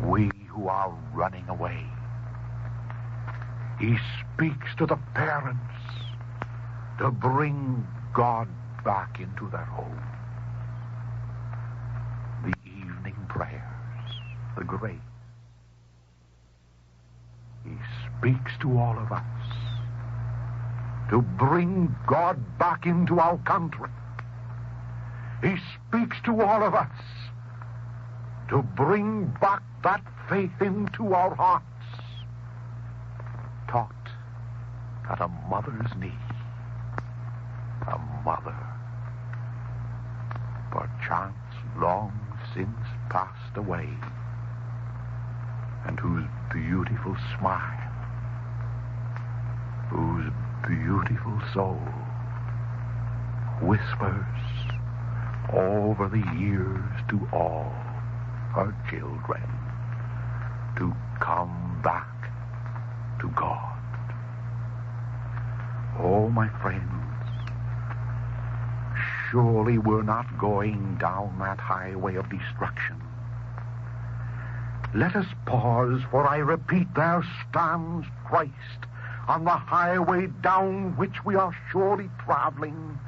we who are running away He speaks to the parents to bring God back into their home. The evening prayers, the grace. He speaks to all of us to bring God back into our country. He speaks to all of us to bring back that faith into our hearts, taught at a mother's knee. A mother, perchance long since passed away, and whose beautiful smile, whose beautiful soul whispers over the years to all her children to come back to God. Oh, my friends, surely we're not going down that highway of destruction. Let us pause, for I repeat, there stands Christ on the highway down which we are surely traveling.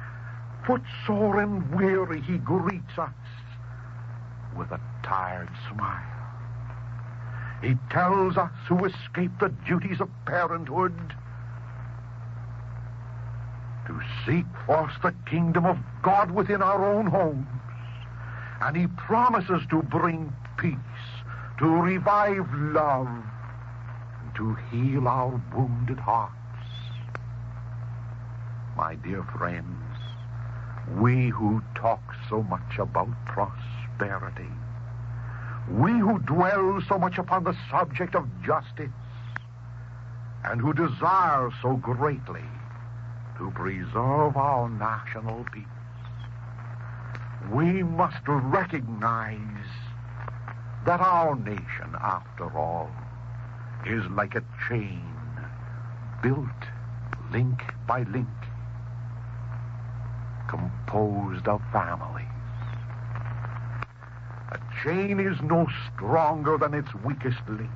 Footsore and weary, he greets us with a tired smile. He tells us who escape the duties of parenthood to seek first the kingdom of God within our own homes. And he promises to bring peace, to revive love, and to heal our wounded hearts. My dear friends, we who talk so much about prosperity, we who dwell so much upon the subject of justice, and who desire so greatly to preserve our national peace, we must recognize that our nation, after all, is like a chain built link by link, composed of families. A chain is no stronger than its weakest link.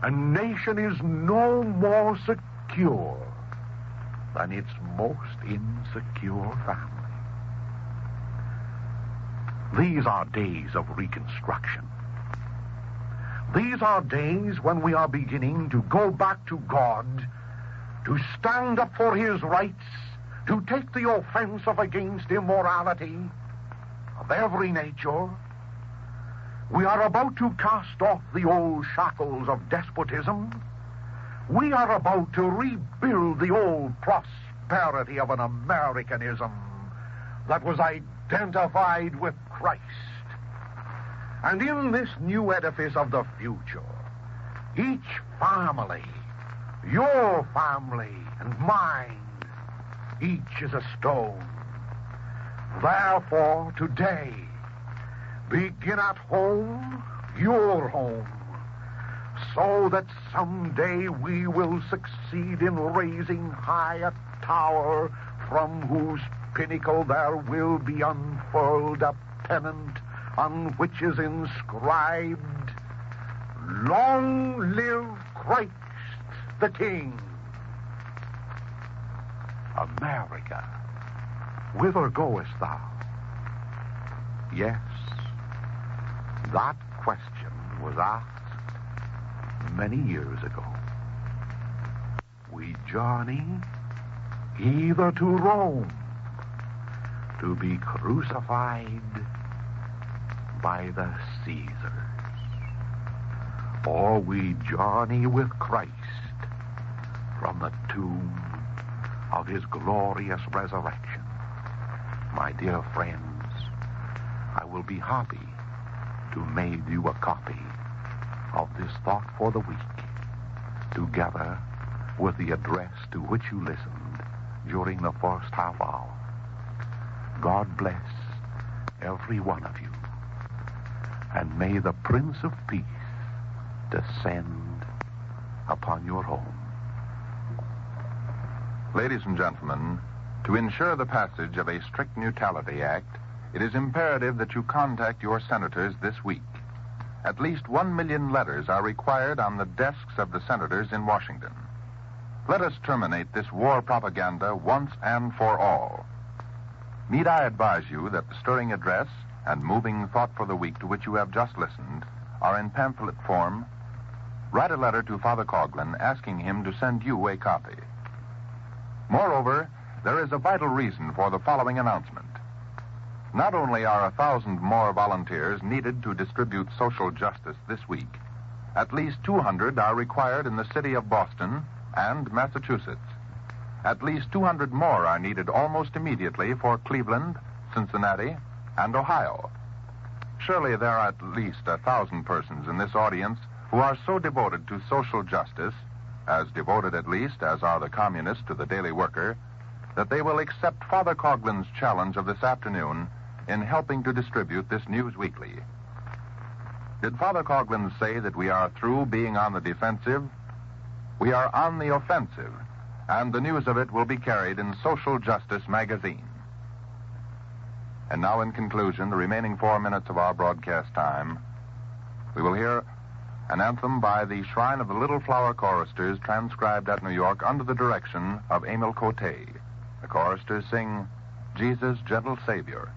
A nation is no more secure than its most insecure family. These are days of reconstruction. These are days when we are beginning to go back to God, to stand up for his rights, to take the offensive against immorality of every nature. We are about to cast off the old shackles of despotism. We are about to rebuild the old prosperity of an Americanism that was identified with Christ. And in this new edifice of the future, each family, your family and mine, each is a stone. Therefore, today, begin at home, your home, so that someday we will succeed in raising high a tower from whose pinnacle there will be unfurled a pennant on which is inscribed, "Long live Christ the King." America, whither goest thou? Yes, that question was asked many years ago. We journey either to Rome to be crucified by the Caesars, or we journey with Christ from the tomb of his glorious resurrection. My dear friends, I will be happy to mail you a copy of this thought for the week, together with the address to which you listened during the first half hour. God bless every one of you, and may the Prince of Peace descend upon your home. Ladies and gentlemen, to ensure the passage of a strict neutrality act, it is imperative that you contact your senators this week. At least 1 million letters are required on the desks of the senators in Washington. Let us terminate this war propaganda once and for all. Need I advise you that the stirring address and moving thought for the week to which you have just listened are in pamphlet form? Write a letter to Father Coughlin asking him to send you a copy. Moreover, there is a vital reason for the following announcement. Not only are 1,000 more volunteers needed to distribute social justice this week, at least 200 are required in the city of Boston and Massachusetts. At least 200 more are needed almost immediately for Cleveland, Cincinnati, and Ohio. Surely there are at least 1,000 persons in this audience who are so devoted to social justice, as devoted at least as are the communists to the daily worker, that they will accept Father Coughlin's challenge of this afternoon in helping to distribute this news weekly. Did Father Coughlin say that we are through being on the defensive? We are on the offensive, and the news of it will be carried in Social Justice magazine. And now, in conclusion, the remaining 4 minutes of our broadcast time, we will hear an anthem by the Shrine of the Little Flower Choristers, transcribed at New York under the direction of Emil Cote. The choristers sing Jesus, Gentle Savior.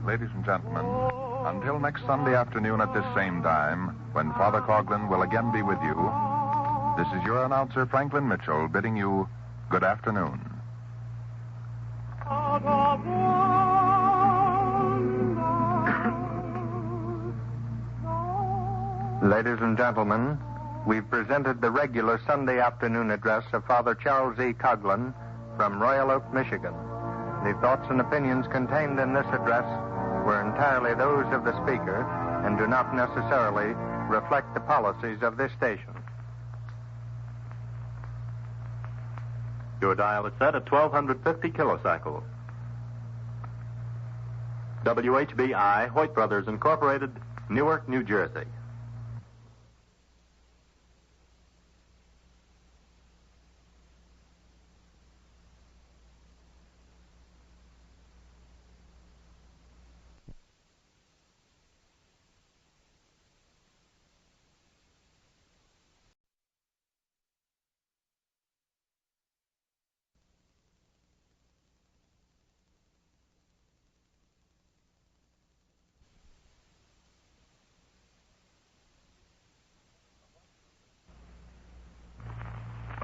Ladies and gentlemen, until next Sunday afternoon at this same time, when Father Coughlin will again be with you, this is your announcer, Franklin Mitchell, bidding you good afternoon. Ladies and gentlemen, we've presented the regular Sunday afternoon address of Father Charles E. Coughlin from Royal Oak, Michigan. The thoughts and opinions contained in this address were entirely those of the speaker and do not necessarily reflect the policies of this station. Your dial is set at 1250 kilocycle. WHBI, Hoyt Brothers Incorporated, Newark, New Jersey.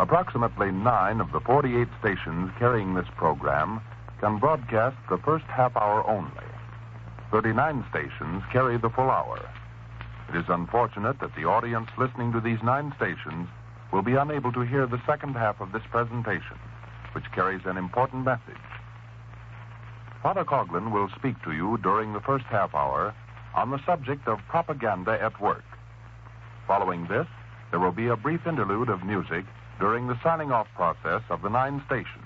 Approximately 9 of the 48 stations carrying this program can broadcast the first half hour only. 39 stations carry the full hour. It is unfortunate that the audience listening to these 9 stations will be unable to hear the second half of this presentation, which carries an important message. Father Coughlin will speak to you during the first half hour on the subject of propaganda at work. Following this, there will be a brief interlude of music during the signing off process of the 9 stations.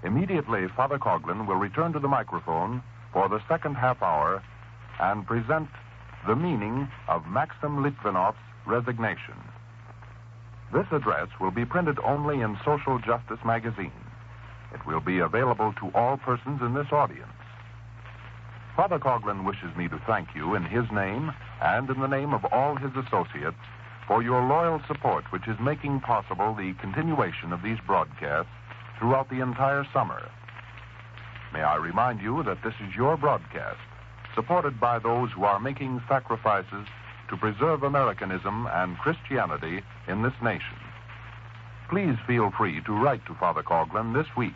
Immediately, Father Coughlin will return to the microphone for the second half hour and present the meaning of Maxim Litvinov's resignation. This address will be printed only in Social Justice magazine. It will be available to all persons in this audience. Father Coughlin wishes me to thank you in his name and in the name of all his associates for your loyal support, which is making possible the continuation of these broadcasts throughout the entire summer. May I remind you that this is your broadcast, supported by those who are making sacrifices to preserve Americanism and Christianity in this nation. Please feel free to write to Father Coughlin this week,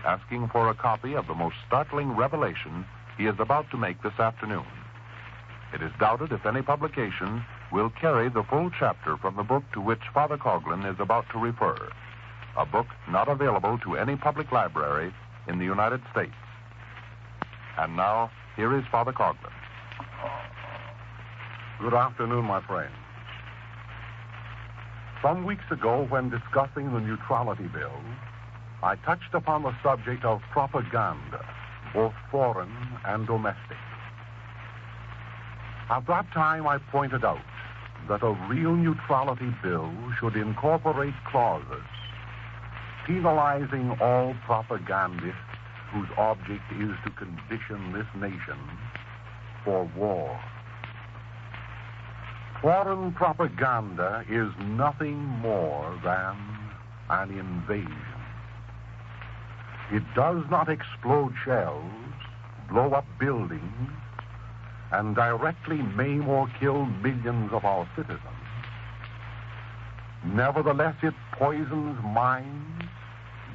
asking for a copy of the most startling revelation he is about to make this afternoon. It is doubted if any publication will carry the full chapter from the book to which Father Coughlin is about to refer, a book not available to any public library in the United States. And now, here is Father Coughlin. Good afternoon, my friends. Some weeks ago, when discussing the neutrality bill, I touched upon the subject of propaganda, both foreign and domestic. At that time, I pointed out that a real neutrality bill should incorporate clauses penalizing all propagandists whose object is to condition this nation for war. Foreign propaganda is nothing more than an invasion. It does not explode shells, blow up buildings, and directly maim or kill millions of our citizens. Nevertheless, it poisons minds,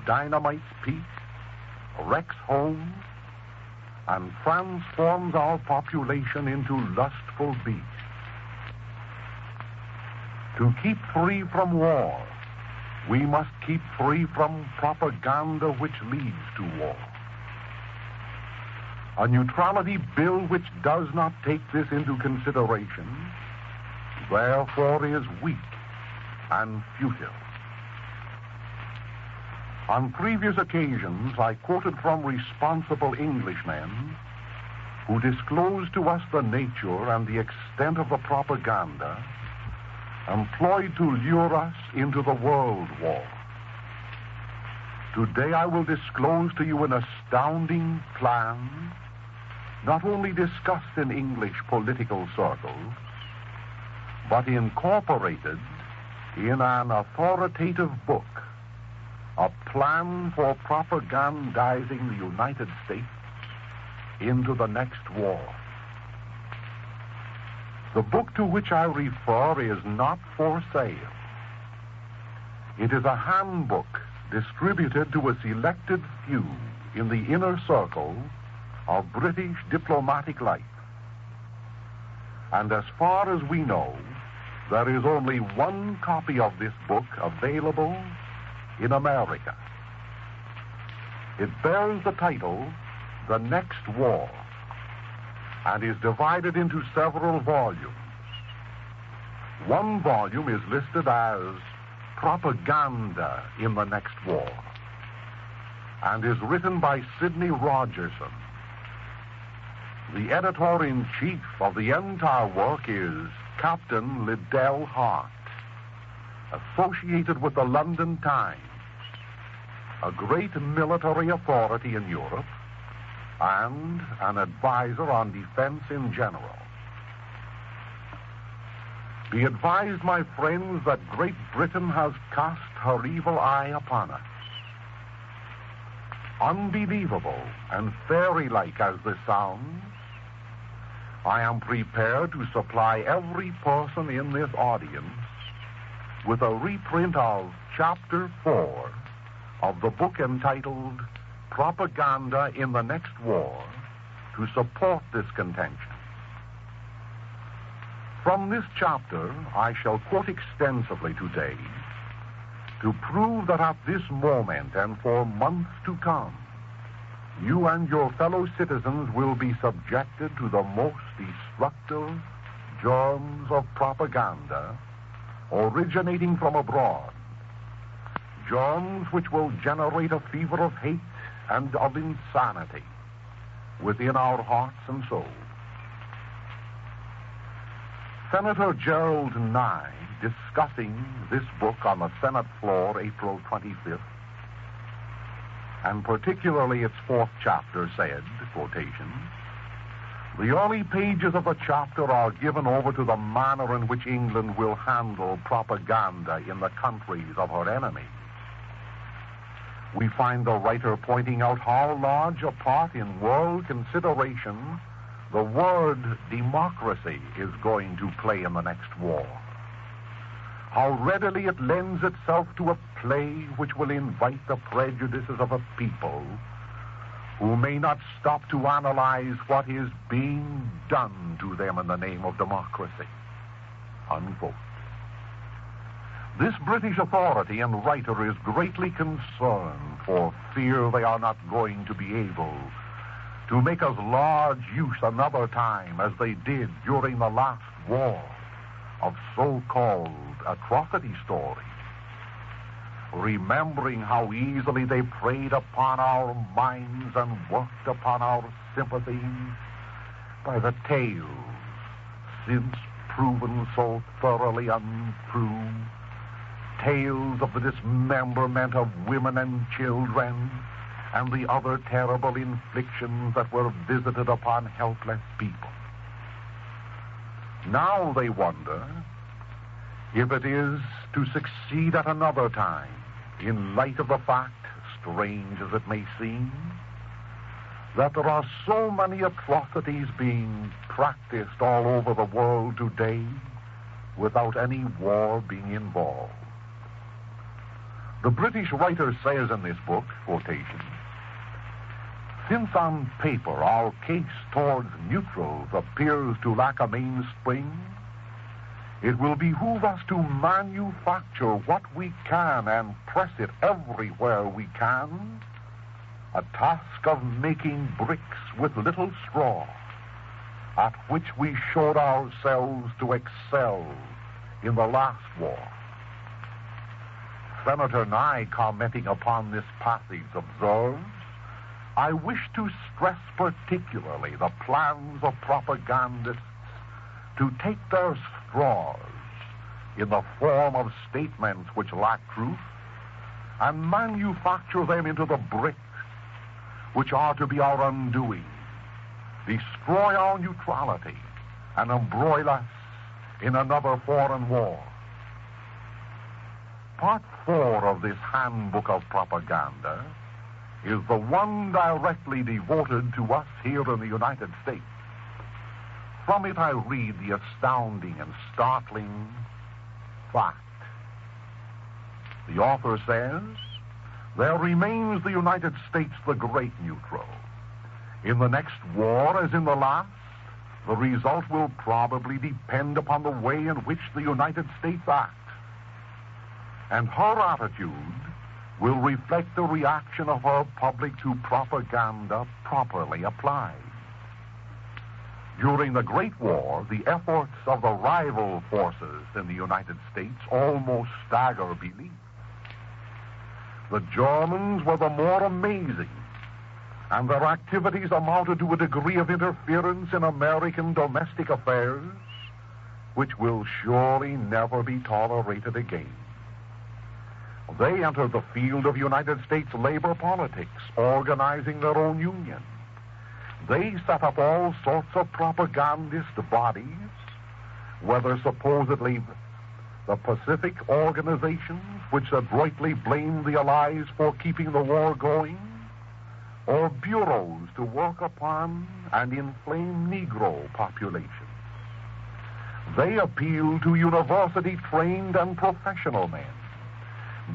dynamites peace, wrecks homes, and transforms our population into lustful beasts. To keep free from war, we must keep free from propaganda which leads to war. A neutrality bill which does not take this into consideration, therefore, is weak and futile. On previous occasions, I quoted from responsible Englishmen who disclosed to us the nature and the extent of the propaganda employed to lure us into the world war. Today I will disclose to you an astounding plan, not only discussed in English political circles, but incorporated in an authoritative book, a plan for propagandizing the United States into the next war. The book to which I refer is not for sale. It is a handbook distributed to a selected few in the inner circle of British diplomatic life. And as far as we know, there is only one copy of this book available in America. It bears the title, The Next War, and is divided into several volumes. One volume is listed as Propaganda in the Next War and is written by Sidney Rogerson. The editor-in-chief of the entire work is Captain Liddell Hart, associated with the London Times, a great military authority in Europe, and an advisor on defense in general. Be advised, my friends, that Great Britain has cast her evil eye upon us. Unbelievable and fairy-like as this sounds, I am prepared to supply every person in this audience with a reprint of Chapter 4 of the book entitled Propaganda in the Next War to support this contention. From this chapter, I shall quote extensively today to prove that at this moment and for months to come, you and your fellow citizens will be subjected to the most destructive germs of propaganda originating from abroad, germs which will generate a fever of hate and of insanity within our hearts and souls. Senator Gerald Nye, discussing this book on the Senate floor April 25th, and particularly its fourth chapter, said, quotation, "The early pages of the chapter are given over to the manner in which England will handle propaganda in the countries of her enemies. We find the writer pointing out how large a part in world consideration the word democracy is going to play in the next war. How readily it lends itself to a play which will invite the prejudices of a people who may not stop to analyze what is being done to them in the name of democracy." Unquote. This British authority and writer is greatly concerned for fear they are not going to be able to make as large use another time as they did during the last war of so-called atrocity stories, remembering how easily they preyed upon our minds and worked upon our sympathies by the tales since proven so thoroughly untrue, tales of the dismemberment of women and children and the other terrible inflictions that were visited upon helpless people. Now they wonder if it is to succeed at another time, in light of the fact, strange as it may seem, that there are so many atrocities being practiced all over the world today without any war being involved. The British writer says in this book, quotation, "Since on paper our case towards neutrals appears to lack a mainspring, it will behoove us to manufacture what we can and press it everywhere we can, a task of making bricks with little straw, at which we showed ourselves to excel in the last war." Senator Nye, commenting upon this passage, observes, "I wish to stress particularly the plans of propagandists to take their straws in the form of statements which lack truth and manufacture them into the bricks which are to be our undoing, destroy our neutrality, and embroil us in another foreign war." Part 4 of this handbook of propaganda is the one directly devoted to us here in the United States. From it I read the astounding and startling fact. The author says, "There remains the United States the great neutral. In the next war, as in the last, the result will probably depend upon the way in which the United States act. And her attitude will reflect the reaction of her public to propaganda properly applied. During the Great War, the efforts of the rival forces in the United States almost stagger belief. The Germans were the more amazing, and their activities amounted to a degree of interference in American domestic affairs which will surely never be tolerated again. They entered the field of United States labor politics, organizing their own union. They set up all sorts of propagandist bodies, whether supposedly the Pacific organizations, which adroitly blamed the Allies for keeping the war going, or bureaus to work upon and inflame Negro populations. They appealed to university-trained and professional men.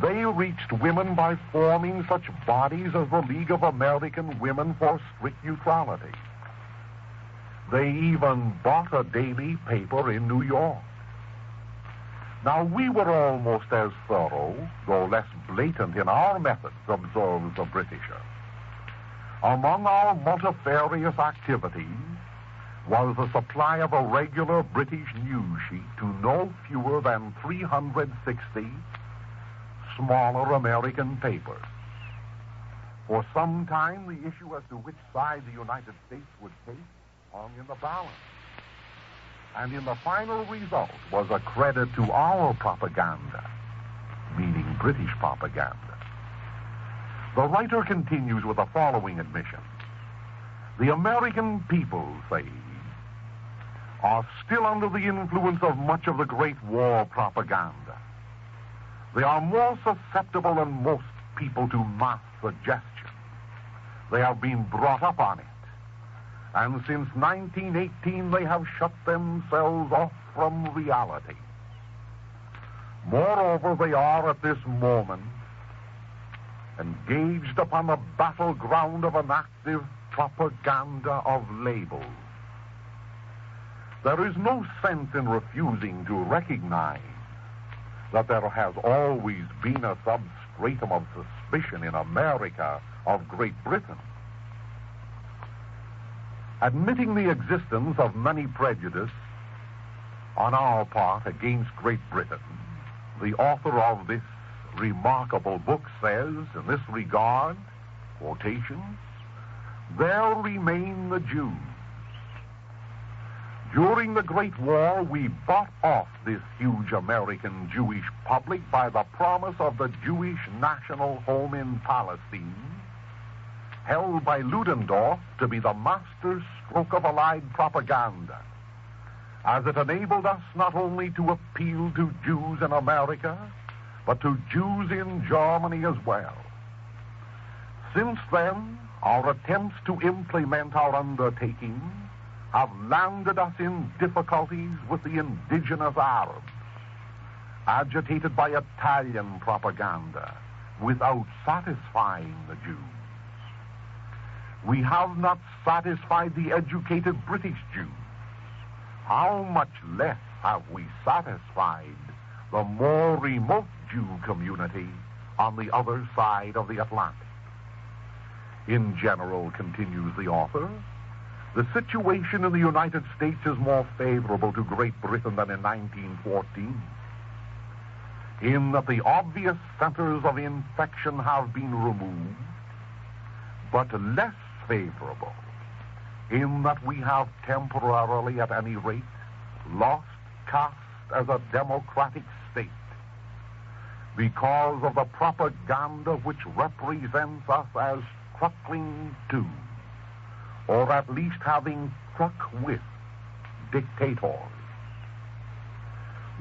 They reached women by forming such bodies as the League of American Women for Strict Neutrality. They even bought a daily paper in New York. Now, we were almost as thorough, though less blatant in our methods, observes the Britisher. Among our multifarious activities was the supply of a regular British news sheet to no fewer than 360 smaller American papers. For some time, the issue as to which side the United States would take hung in the balance. And in the final result was a credit to our propaganda, meaning British propaganda. The writer continues with the following admission. The American people, say, are still under the influence of much of the Great War propaganda. They are more susceptible than most people to mass suggestion. They have been brought up on it. And since 1918, they have shut themselves off from reality. Moreover, they are at this moment engaged upon the battleground of an active propaganda of labels. There is no sense in refusing to recognize that there has always been a substratum of suspicion in America of Great Britain. Admitting the existence of many prejudices on our part against Great Britain, the author of this remarkable book says, in this regard, quotations, there remain the Jews. During the Great War, we bought off this huge American Jewish public by the promise of the Jewish national home in Palestine, held by Ludendorff to be the master stroke of Allied propaganda, as it enabled us not only to appeal to Jews in America, but to Jews in Germany as well. Since then, our attempts to implement our undertaking have landed us in difficulties with the indigenous Arabs, agitated by Italian propaganda, without satisfying the Jews. We have not satisfied the educated British Jews. How much less have we satisfied the more remote Jew community on the other side of the Atlantic? In general, continues the author, the situation in the United States is more favorable to Great Britain than in 1914, in that the obvious centers of infection have been removed, but less favorable in that we have temporarily, at any rate, lost caste as a democratic state because of the propaganda which represents us as truckling to, or at least having truck with, dictators.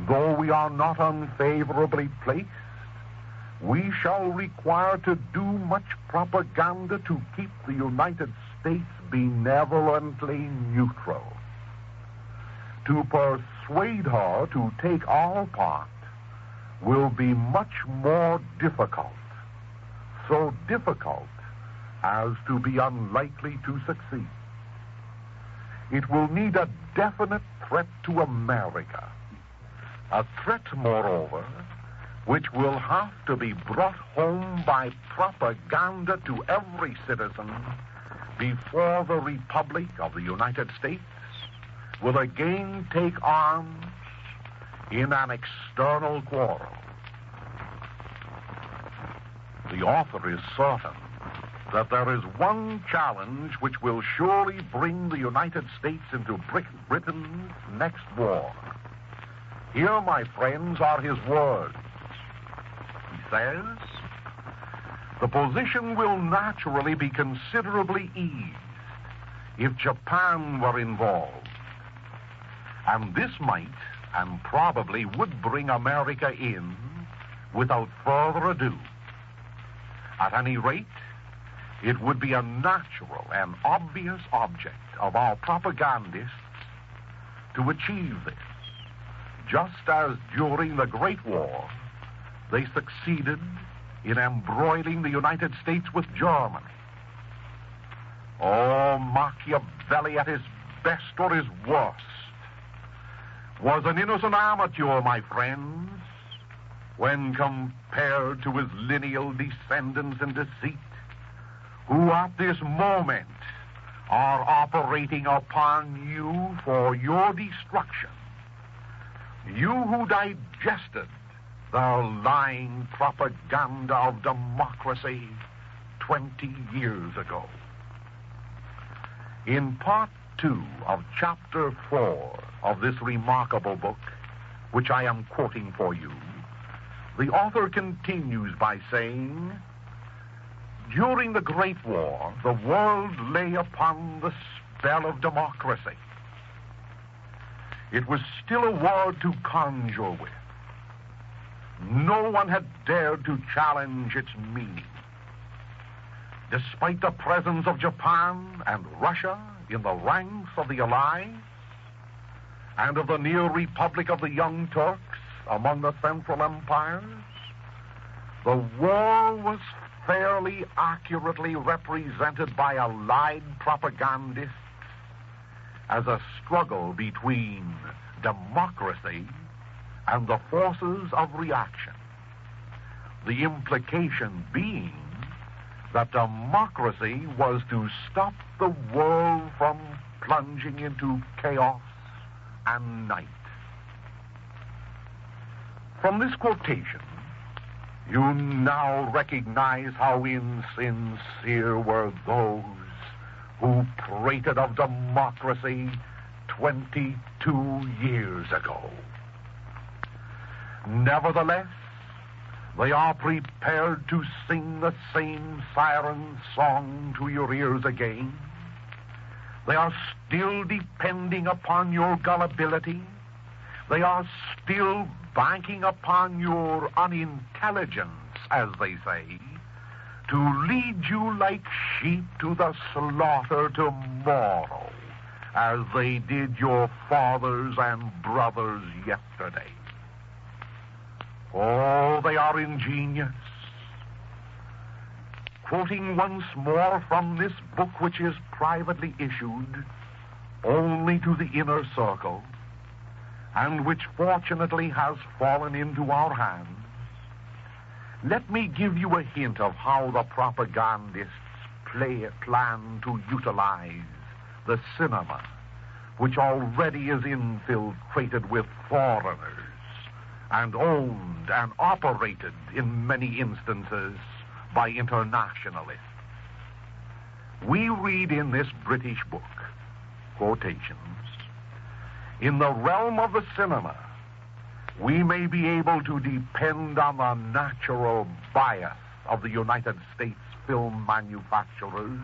Though we are not unfavorably placed, we shall require to do much propaganda to keep the United States benevolently neutral. To persuade her to take our part will be much more difficult, so difficult as to be unlikely to succeed. It will need a definite threat to America, a threat, moreover, which will have to be brought home by propaganda to every citizen before the Republic of the United States will again take arms in an external quarrel. The author is certain that there is one challenge which will surely bring the United States into Britain's next war. Here, my friends, are his words. He says, the position will naturally be considerably eased if Japan were involved. And this might, and probably would, bring America in without further ado. At any rate, it would be a natural and obvious object of our propagandists to achieve this, just as during the Great War, they succeeded in embroiling the United States with Germany. Oh, Machiavelli at his best or his worst was an innocent amateur, my friends, when compared to his lineal descendants in deceit, who at this moment are operating upon you for your destruction. You who digested the lying propaganda of democracy 20 years ago. In part 2 of chapter 4 of this remarkable book, which I am quoting for you, the author continues by saying, during the Great War, the world lay upon the spell of democracy. It was still a word to conjure with. No one had dared to challenge its meaning. Despite the presence of Japan and Russia in the ranks of the Allies, and of the near Republic of the Young Turks among the Central Empires, the war was fairly accurately represented by Allied propagandists as a struggle between democracy and the forces of reaction. The implication being that democracy was to stop the world from plunging into chaos and night. From this quotation, you now recognize how insincere were those who prated of democracy 22 years ago. Nevertheless, they are prepared to sing the same siren song to your ears again. They are still depending upon your gullibility. They are still banking upon your unintelligence, as they say, to lead you like sheep to the slaughter tomorrow, as they did your fathers and brothers yesterday. Oh, they are ingenious. Quoting once more from this book, which is privately issued only to the inner circle, and which fortunately has fallen into our hands, let me give you a hint of how the propagandists plan to utilize the cinema, which already is infiltrated with foreigners and owned and operated in many instances by internationalists. We read in this British book, quotations, in the realm of the cinema, we may be able to depend on the natural bias of the United States film manufacturers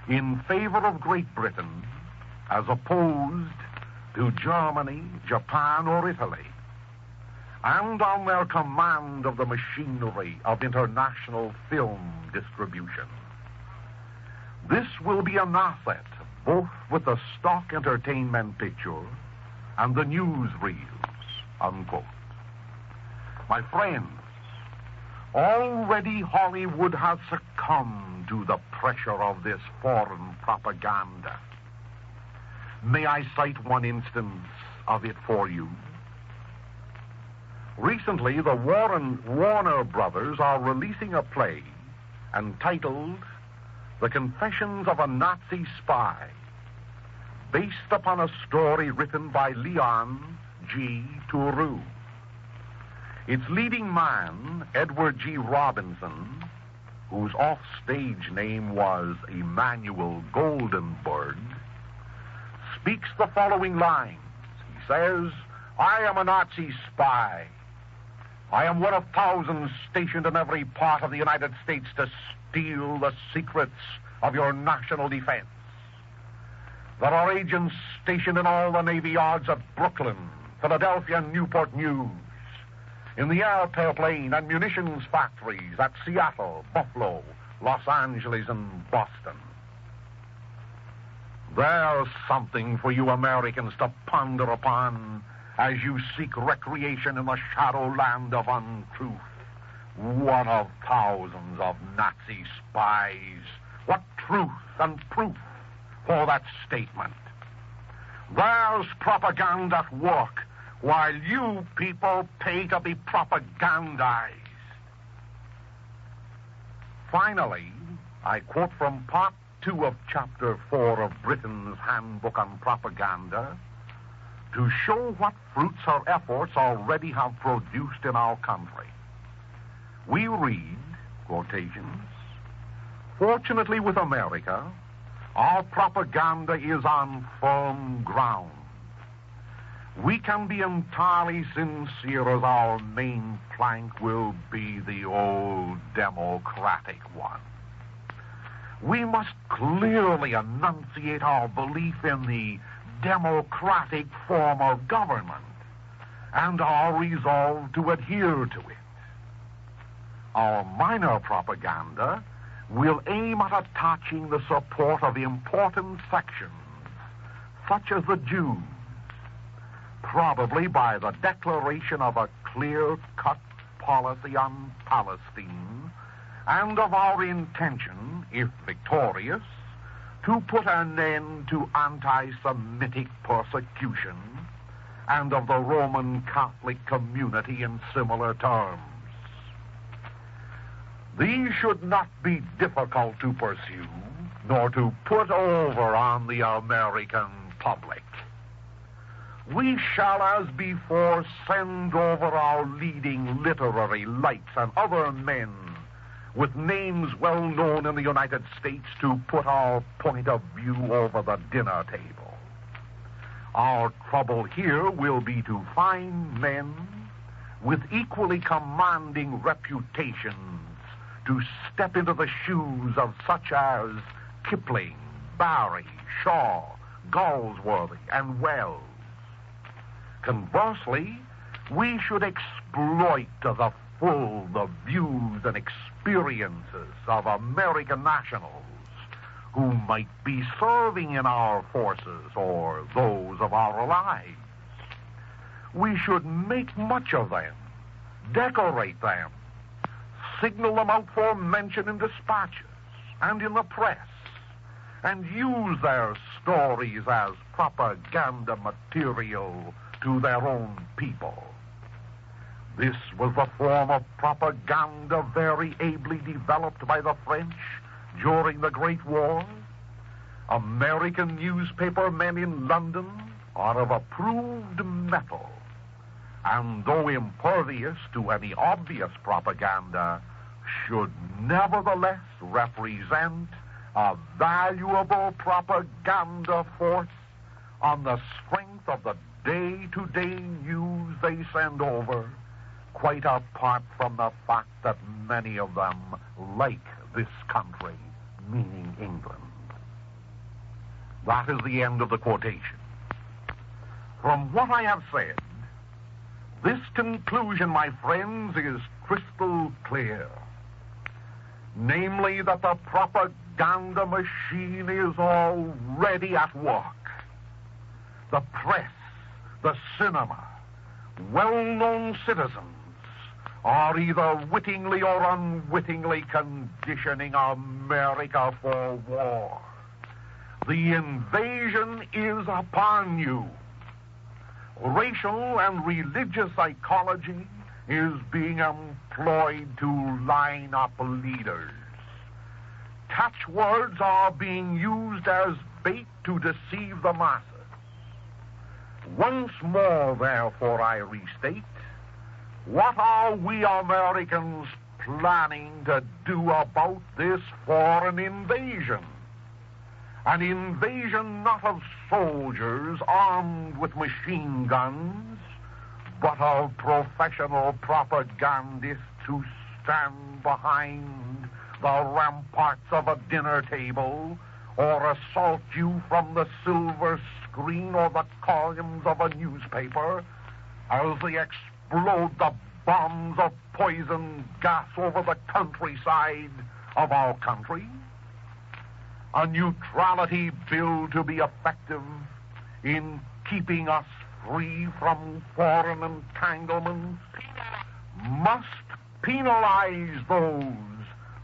in favor of Great Britain as opposed to Germany, Japan, or Italy, and on their command of the machinery of international film distribution. This will be an asset both with the stock entertainment picture and the newsreels, unquote. My friends, already Hollywood has succumbed to the pressure of this foreign propaganda. May I cite one instance of it for you? Recently, the Warner Brothers are releasing a play entitled The Confessions of a Nazi Spy, based upon a story written by Leon G. Theroux. Its leading man, Edward G. Robinson, whose off-stage name was Emmanuel Goldenberg, speaks the following lines. He says, "I am a Nazi spy. I am one of thousands stationed in every part of the United States to steal the secrets of your national defense. There are agents stationed in all the Navy yards at Brooklyn, Philadelphia, and Newport News, in the airplane and munitions factories at Seattle, Buffalo, Los Angeles, and Boston." There's something for you Americans to ponder upon as you seek recreation in the shadow land of untruth. one of thousands of Nazi spies. What truth and proof for that statement? There's propaganda at work, while you people pay to be propagandized. Finally, I quote from Part 2 of Chapter 4 of Britain's Handbook on Propaganda to show what fruits our efforts already have produced in our country. We read, quotations, "Fortunately with America, our propaganda is on firm ground. We can be entirely sincere as our main plank will be the old democratic one. We must clearly enunciate our belief in the democratic form of government and our resolve to adhere to it. Our minor propaganda will aim at attaching the support of important sections, such as the Jews, probably by the declaration of a clear-cut policy on Palestine, and of our intention, if victorious, to put an end to anti-Semitic persecution and of the Roman Catholic community in similar terms. These should not be difficult to pursue, nor to put over on the American public. We shall, as before, send over our leading literary lights and other men with names well known in the United States to put our point of view over the dinner table. Our trouble here will be to find men with equally commanding reputations to step into the shoes of such as Kipling, Barrie, Shaw, Galsworthy, and Wells. Conversely, we should exploit to the full the views and experiences of American nationals who might be serving in our forces or those of our allies. We should make much of them, decorate them, signal them out for mention in dispatches and in the press, and use their stories as propaganda material to their own people. This was the form of propaganda very ably developed by the French during the Great War. American newspaper men in London are of approved metal, and though impervious to any obvious propaganda, should nevertheless represent a valuable propaganda force on the strength of the day-to-day news they send over, quite apart from the fact that many of them like this country, meaning England. That is the end of the quotation. From what I have said, this conclusion, my friends, is crystal clear. Namely, that the propaganda machine is already at work. The press, the cinema, well-known citizens are either wittingly or unwittingly conditioning America for war. The invasion is upon you. Racial and religious psychology is being employed to line up leaders. Catchwords are being used as bait to deceive the masses. Once more, therefore, I restate, what are we Americans planning to do about this foreign invasion? An invasion not of soldiers armed with machine guns, but of professional propagandists who stand behind the ramparts of a dinner table or assault you from the silver screen or the columns of a newspaper as they explode the bombs of poison gas over the countryside of our country. A neutrality bill to be effective in keeping us free from foreign entanglements must penalize those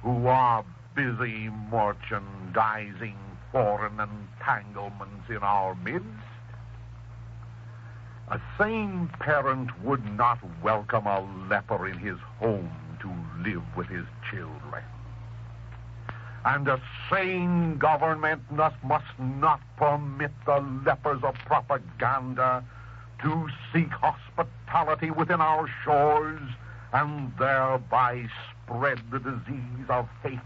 who are busy merchandising foreign entanglements in our midst. A sane parent would not welcome a leper in his home to live with his children. And a sane government must not permit the lepers of propaganda to seek hospitality within our shores and thereby spread the disease of hate,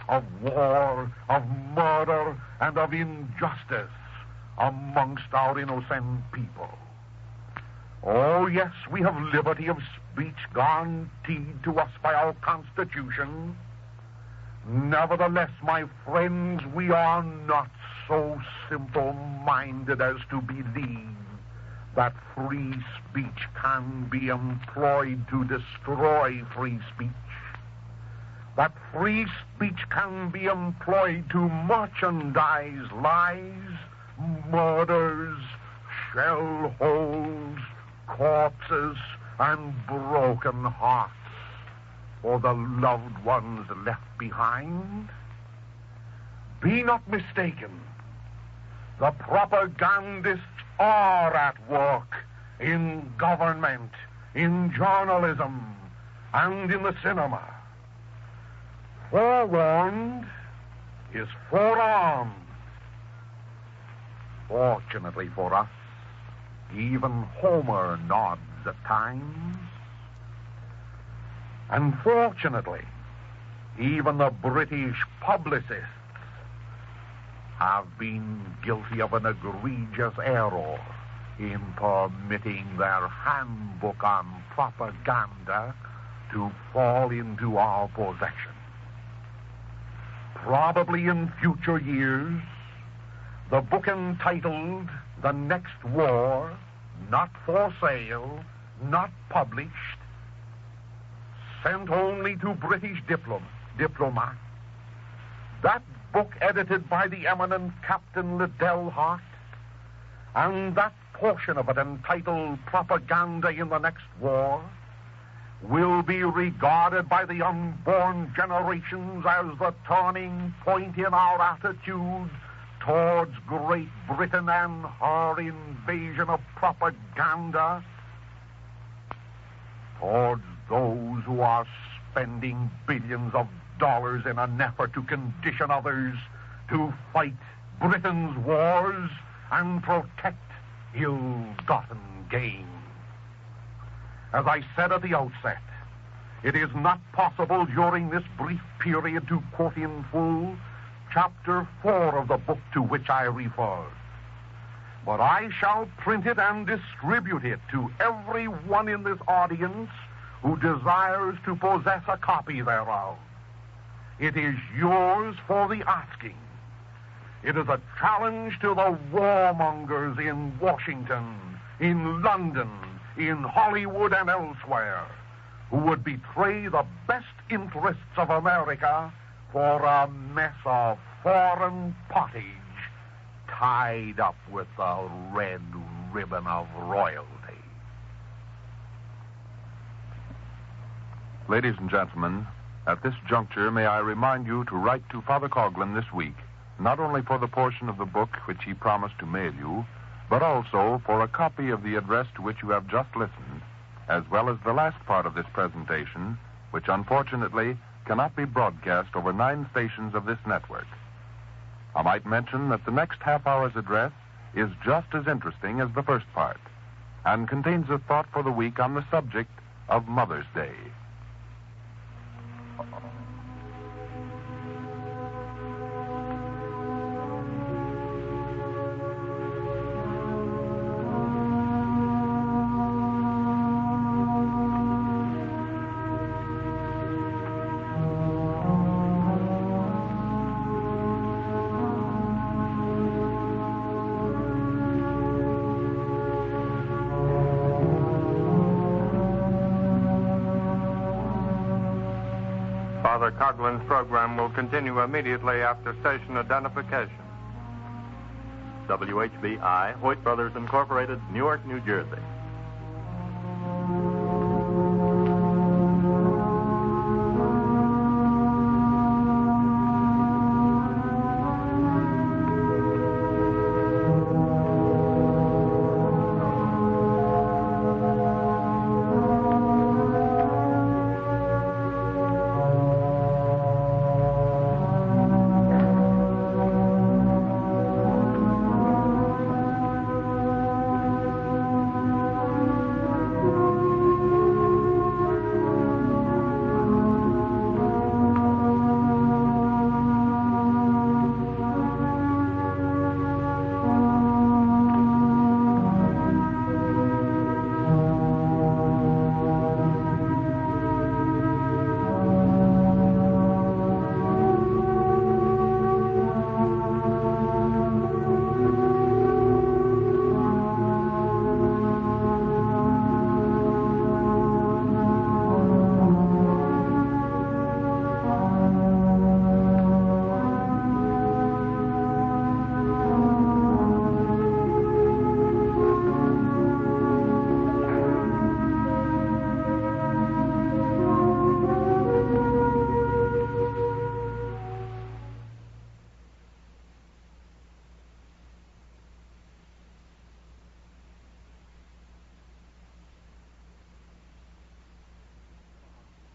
of war, of murder, and of injustice amongst our innocent people. Oh, yes, we have liberty of speech guaranteed to us by our Constitution. Nevertheless, my friends, we are not so simple-minded as to believe that free speech can be employed to destroy free speech. That free speech can be employed to merchandise lies, murders, shell holes, corpses, and broken hearts for the loved ones left behind. Be not mistaken. The propagandists are at work in government, in journalism, and in the cinema. Forewarned is forearmed. Fortunately for us, even Homer nods at times. Unfortunately, even the British publicists have been guilty of an egregious error in permitting their handbook on propaganda to fall into our possession. Probably in future years, the book entitled The Next War, not for sale, not published, sent only to British diplomats, that book edited by the eminent Captain Liddell Hart, and that portion of it entitled Propaganda in the Next War, will be regarded by the unborn generations as the turning point in our attitude towards Great Britain and her invasion of propaganda, towards those who are spending billions of dollars in an effort to condition others to fight Britain's wars and protect ill-gotten gain. As I said at the outset, it is not possible during this brief period to quote in full Chapter 4 of the book to which I refer. But I shall print it and distribute it to everyone in this audience who desires to possess a copy thereof. It is yours for the asking. It is a challenge to the warmongers in Washington, in London, in Hollywood, and elsewhere, who would betray the best interests of America for a mess of foreign pottage tied up with the red ribbon of royalty. Ladies and gentlemen, at this juncture, may I remind you to write to Father Coughlin this week, not only for the portion of the book which he promised to mail you, but also for a copy of the address to which you have just listened, as well as the last part of this presentation, which unfortunately cannot be broadcast over 9 stations of this network. I might mention that the next half hour's address is just as interesting as the first part, and contains a thought for the week on the subject of Mother's Day. Father Coughlin's program will continue immediately after station identification. WHBI, Hoyt Brothers Incorporated, Newark, New Jersey.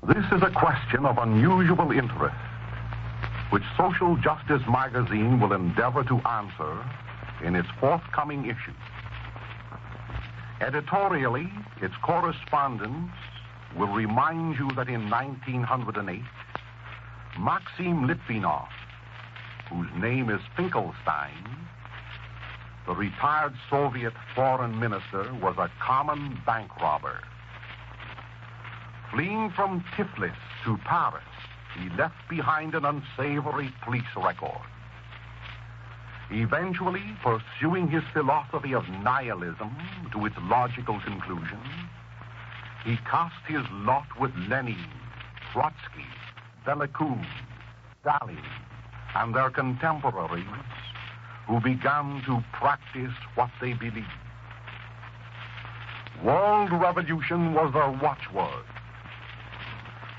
This is a question of unusual interest, which Social Justice magazine will endeavor to answer in its forthcoming issue. Editorially, its correspondents will remind you that in 1908, Maxim Litvinov, whose name is Finkelstein, the retired Soviet foreign minister, was a common bank robber. Fleeing from Tiflis to Paris, he left behind an unsavory police record. Eventually, pursuing his philosophy of nihilism to its logical conclusion, he cast his lot with Lenin, Trotsky, Belakoon, Stalin, and their contemporaries who began to practice what they believed. World revolution was their watchword.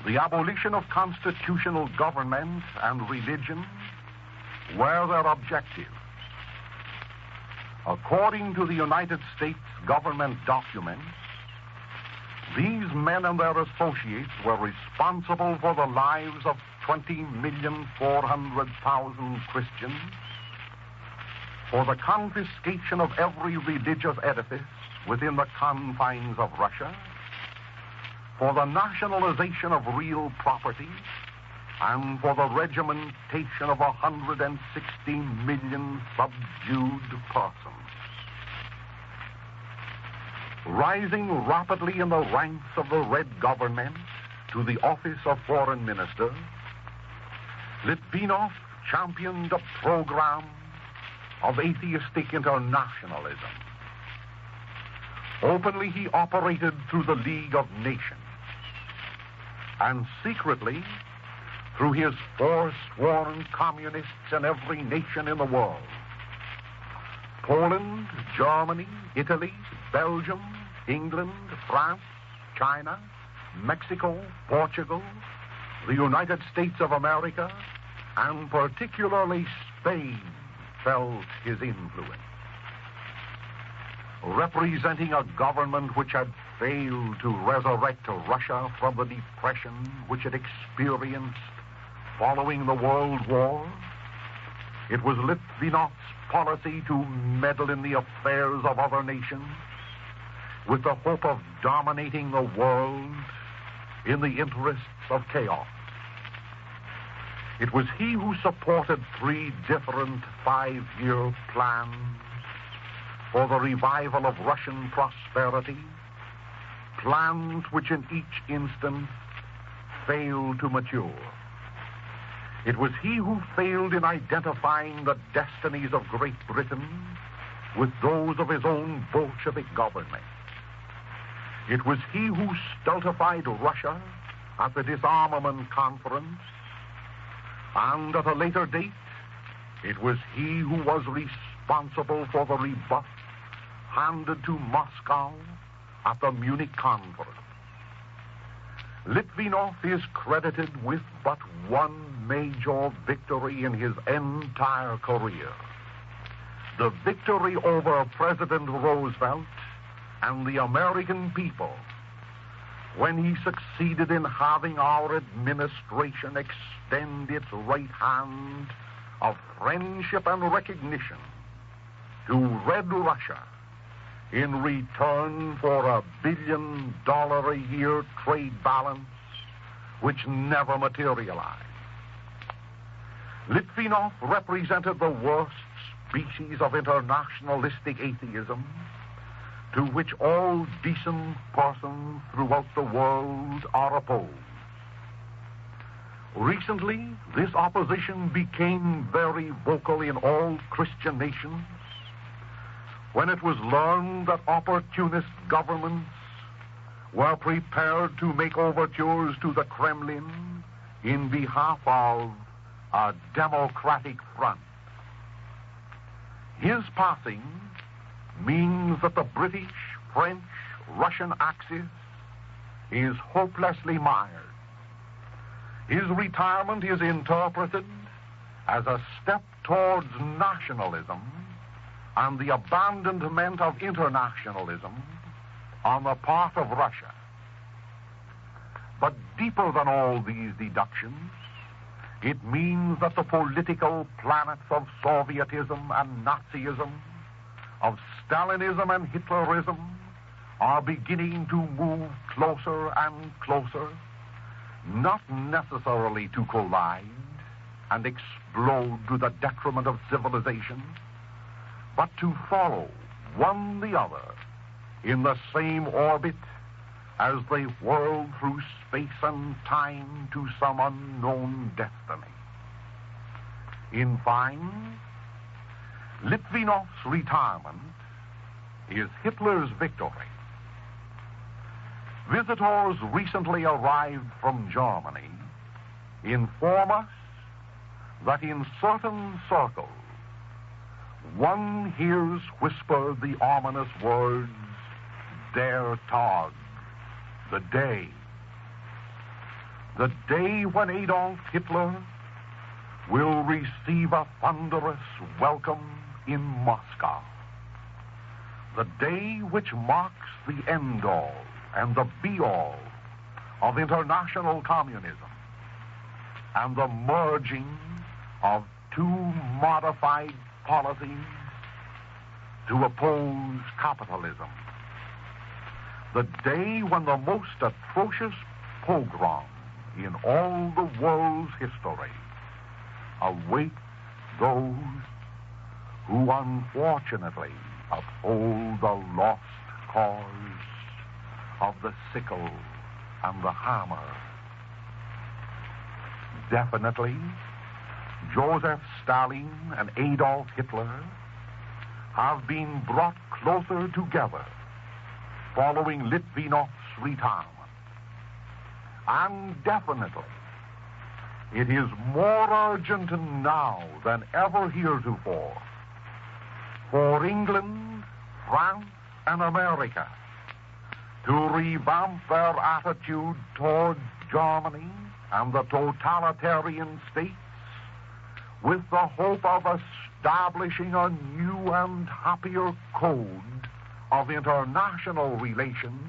The abolition of constitutional government and religion were their objectives. According to the United States government documents, these men and their associates were responsible for the lives of 20,400,000 Christians, for the confiscation of every religious edifice within the confines of Russia, for the nationalization of real property, and for the regimentation of 116 million subdued persons. Rising rapidly in the ranks of the Red government to the office of foreign minister, Litvinov championed a program of atheistic internationalism. Openly, he operated through the League of Nations, and secretly through his forsworn communists in every nation in the world: Poland, Germany, Italy, Belgium, England, France, China, Mexico, Portugal, the United States of America, and particularly Spain felt his influence. Representing a government which had failed to resurrect Russia from the depression which it experienced following the World War, it was Litvinov's policy to meddle in the affairs of other nations with the hope of dominating the world in the interests of chaos. It was he who supported 3 different 5-year plans for the revival of Russian prosperity, plans which in each instance failed to mature. It was he who failed in identifying the destinies of Great Britain with those of his own Bolshevik government. It was he who stultified Russia at the disarmament conference, and at a later date, it was he who was responsible for the rebuff handed to Moscow at the Munich conference. Litvinov is credited with but one major victory in his entire career: the victory over President Roosevelt and the American people, when he succeeded in having our administration extend its right hand of friendship and recognition to Red Russia in return for $1 billion a year trade balance which never materialized. Litvinov represented the worst species of internationalistic atheism to which all decent persons throughout the world are opposed. Recently, this opposition became very vocal in all Christian nations when it was learned that opportunist governments were prepared to make overtures to the Kremlin in behalf of a democratic front. His passing means that the British, French, Russian axis is hopelessly mired. His retirement is interpreted as a step towards nationalism and the abandonment of internationalism on the part of Russia. But deeper than all these deductions, it means that the political planets of Sovietism and Nazism, of Stalinism and Hitlerism, are beginning to move closer and closer, not necessarily to collide and explode to the detriment of civilization, but to follow one the other in the same orbit as they whirl through space and time to some unknown destiny. In fine, Litvinov's retirement is Hitler's victory. Visitors recently arrived from Germany inform us that in certain circles one hears whispered the ominous words, Der Tag, the day when Adolf Hitler will receive a thunderous welcome in Moscow, the day which marks the end-all and the be-all of international communism and the merging of two modified policies to oppose capitalism. The day when the most atrocious pogrom in all the world's history awaits those who unfortunately uphold the lost cause of the sickle and the hammer. Definitely, Joseph Stalin and Adolf Hitler have been brought closer together following Litvinov's retirement. And definitely, it is more urgent now than ever heretofore for England, France, and America to revamp their attitude toward Germany and the totalitarian states with the hope of establishing a new and happier code of international relations,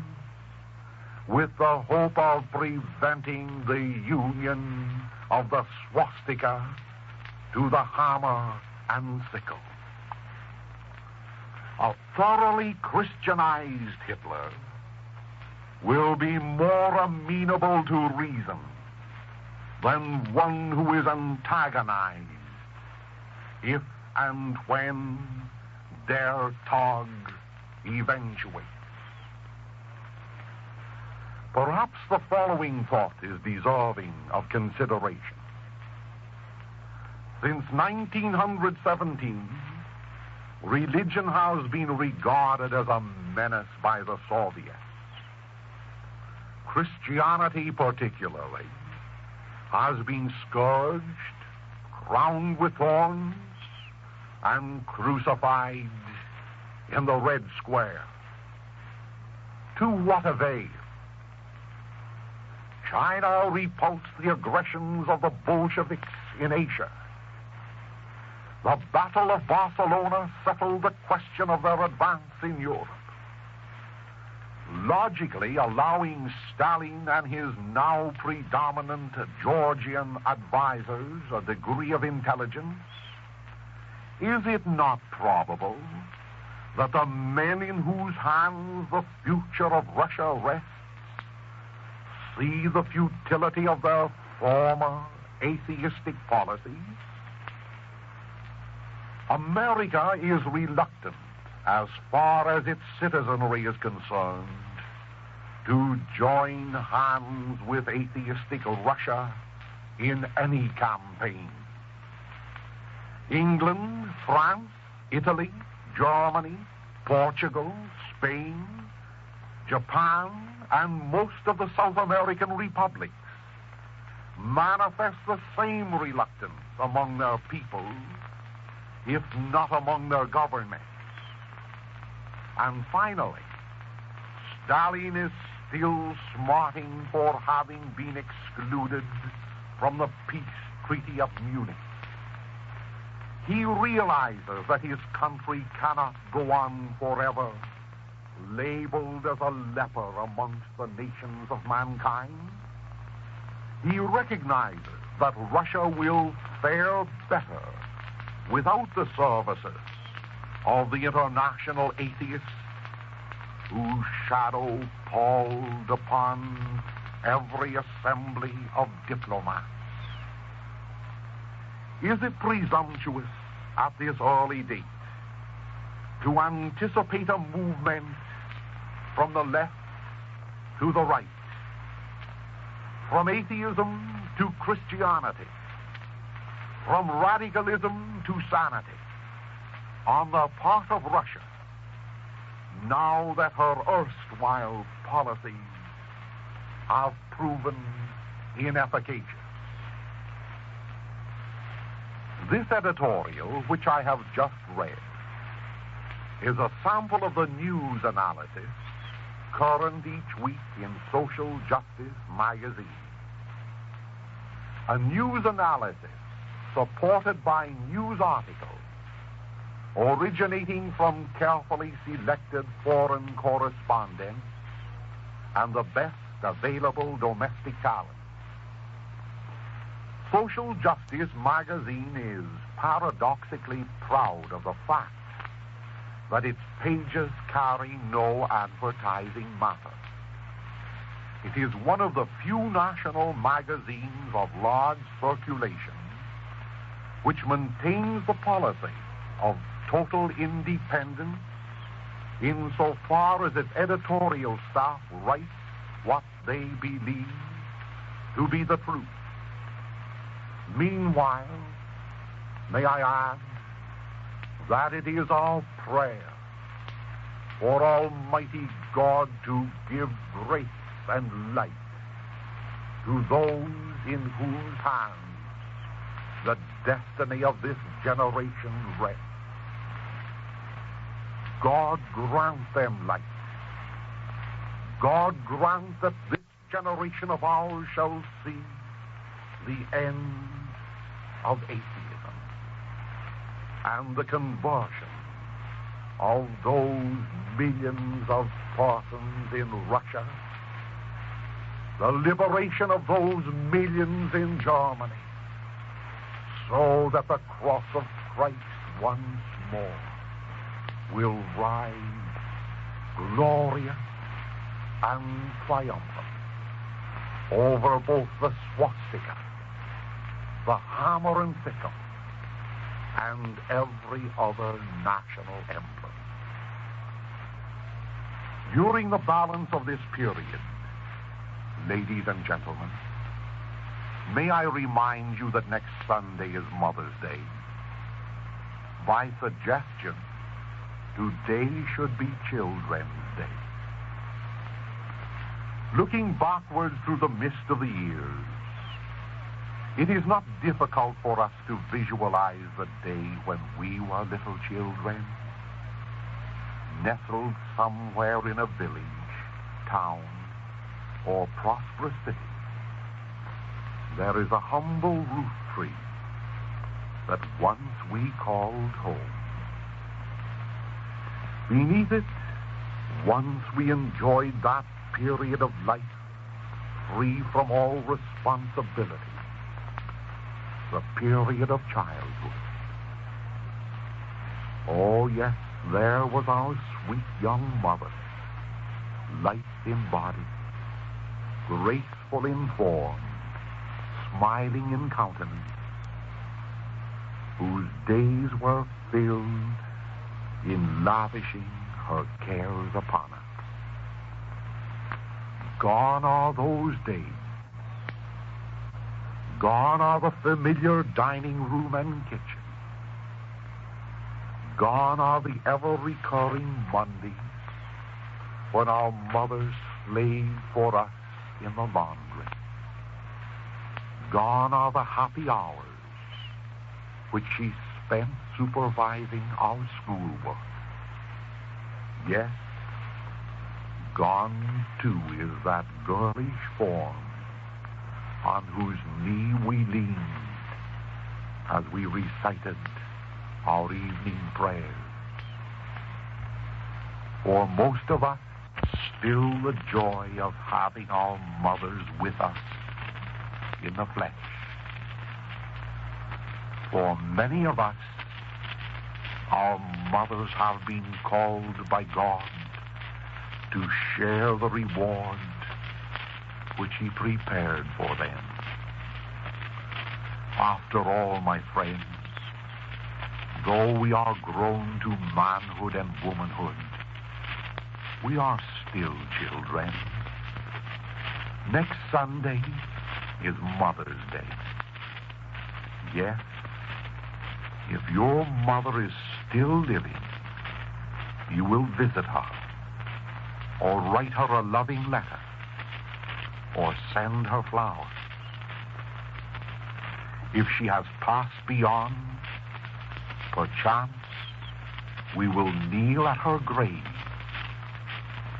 with the hope of preventing the union of the swastika to the hammer and sickle. A thoroughly Christianized Hitler will be more amenable to reason than one who is antagonized if and when Der Tag eventuates. Perhaps the following thought is deserving of consideration. Since 1917, religion has been regarded as a menace by the Soviets. Christianity, particularly, has been scourged, crowned with thorns, and crucified in the Red Square. To what avail? China repulsed the aggressions of the Bolsheviks in Asia. The Battle of Barcelona settled the question of their advance in Europe. Logically allowing Stalin and his now predominant Georgian advisors a degree of intelligence, is it not probable that the men in whose hands the future of Russia rests see the futility of their former atheistic policies? America is reluctant, as far as its citizenry is concerned, to join hands with atheistic Russia in any campaign. England, France, Italy, Germany, Portugal, Spain, Japan, and most of the South American republics manifest the same reluctance among their peoples, if not among their governments. And finally, Stalin is still smarting for having been excluded from the peace treaty of Munich. He realizes that his country cannot go on forever labeled as a leper amongst the nations of mankind, He recognizes that Russia will fare better without the services of the international atheists whose shadow palled upon every assembly of diplomats. Is it presumptuous at this early date to anticipate a movement from the left to the right, from atheism to Christianity, from radicalism to sanity, on the part of Russia, now that her erstwhile policies have proven inefficacious? This editorial, which I have just read, is a sample of the news analysis current each week in Social Justice magazine. A news analysis supported by news articles originating from carefully selected foreign correspondents and the best available domestic talent. Social Justice magazine is paradoxically proud of the fact that its pages carry no advertising matter. It is one of the few national magazines of large circulation which maintains the policy of total independence insofar as its editorial staff write what they believe to be the truth. Meanwhile, may I add that it is our prayer for Almighty God to give grace and light to those in whose hands the destiny of this generation rests. God grant them light. God grant that this generation of ours shall see the end of atheism and the conversion of those millions of persons in Russia, the liberation of those millions in Germany, so that the cross of Christ once more will rise glorious and triumphant over both the swastika, the hammer and sickle, and every other national emblem. During the balance of this period, ladies and gentlemen, may I remind you that next Sunday is Mother's Day. By suggestion, today should be Children's Day. Looking backwards through the mist of the years, it is not difficult for us to visualize the day when we were little children, nestled somewhere in a village, town, or prosperous city. There is a humble roof tree that once we called home. Beneath it, once we enjoyed that period of life free from all responsibility, the period of childhood. Oh, yes, there was our sweet young mother, light in body, graceful in form, smiling in countenance, whose days were filled in lavishing her cares upon us. Gone are those days. Gone are the familiar dining room and kitchen. Gone are the ever-recurring Mondays when our mothers slaved for us in the laundry. Gone are the happy hours which she spent supervising our schoolwork. Yes, gone, too, is that girlish form on whose knee we leaned as we recited our evening prayers. For most of us, still the joy of having our mothers with us in the flesh. For many of us, our mothers have been called by God to share the reward which He prepared for them. After all, my friends, though we are grown to manhood and womanhood, we are still children. Next Sunday is Mother's Day. Yes, if your mother is still living, you will visit her, or write her a loving letter, or send her flowers. If she has passed beyond, perchance we will kneel at her grave,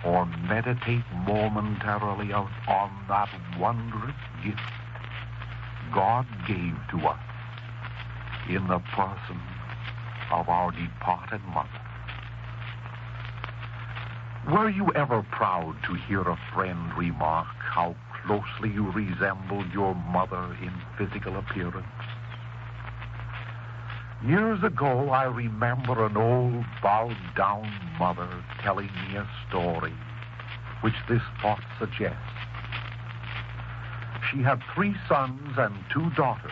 or meditate momentarily on that wondrous gift God gave to us in the person of our departed mother. Were you ever proud to hear a friend remark how closely you resembled your mother in physical appearance? Years ago, I remember an old, bowed-down mother telling me a story which this thought suggests. She had 3 sons and 2 daughters.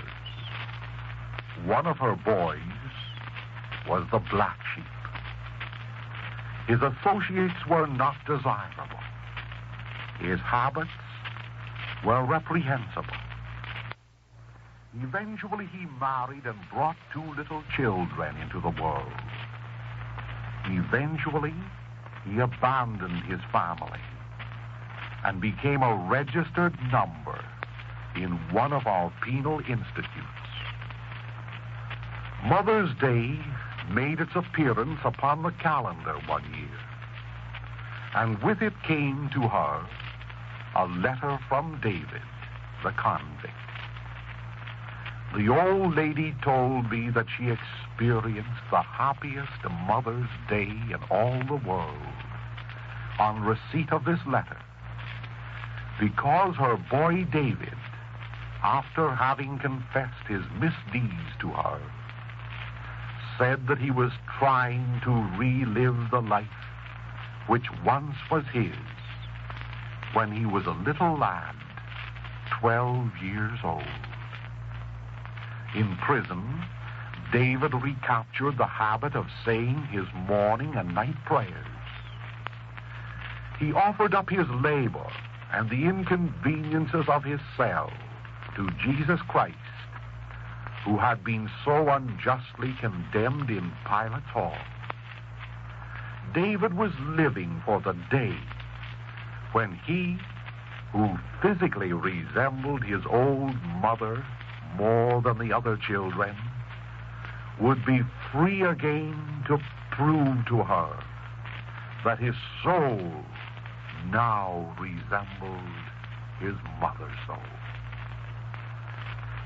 One of her boys was the black sheep. His associates were not desirable. His habits were reprehensible. Eventually, he married and brought 2 little children into the world. Eventually, he abandoned his family and became a registered number in one of our penal institutes. Mother's Day made its appearance upon the calendar one year, and with it came to her a letter from David, the convict. The old lady told me that she experienced the happiest Mother's Day in all the world on receipt of this letter, because her boy David, after having confessed his misdeeds to her, said that he was trying to relive the life which once was his when he was a little lad, 12 years old. In prison, David recaptured the habit of saying his morning and night prayers. He offered up his labor and the inconveniences of his cell to Jesus Christ, who had been so unjustly condemned in Pilate's hall. David was living for the day when he, who physically resembled his old mother more than the other children, would be free again to prove to her that his soul now resembled his mother's soul.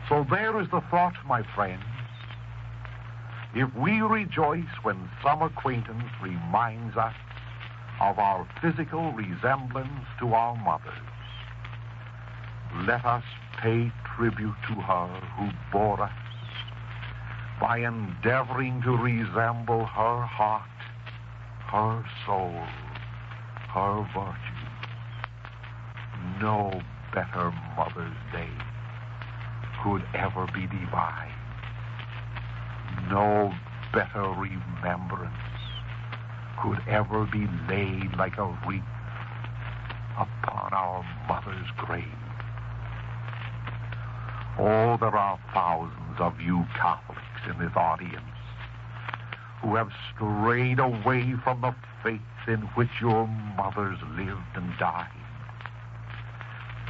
So there is the thought, my friends. If we rejoice when some acquaintance reminds us of our physical resemblance to our mothers, let us pay tribute to her who bore us by endeavoring to resemble her heart, her soul, her virtue. No better Mother's Day could ever be devised. No better remembrance could ever be laid like a wreath upon our mother's grave. Oh, there are thousands of you Catholics in this audience who have strayed away from the faith in which your mothers lived and died.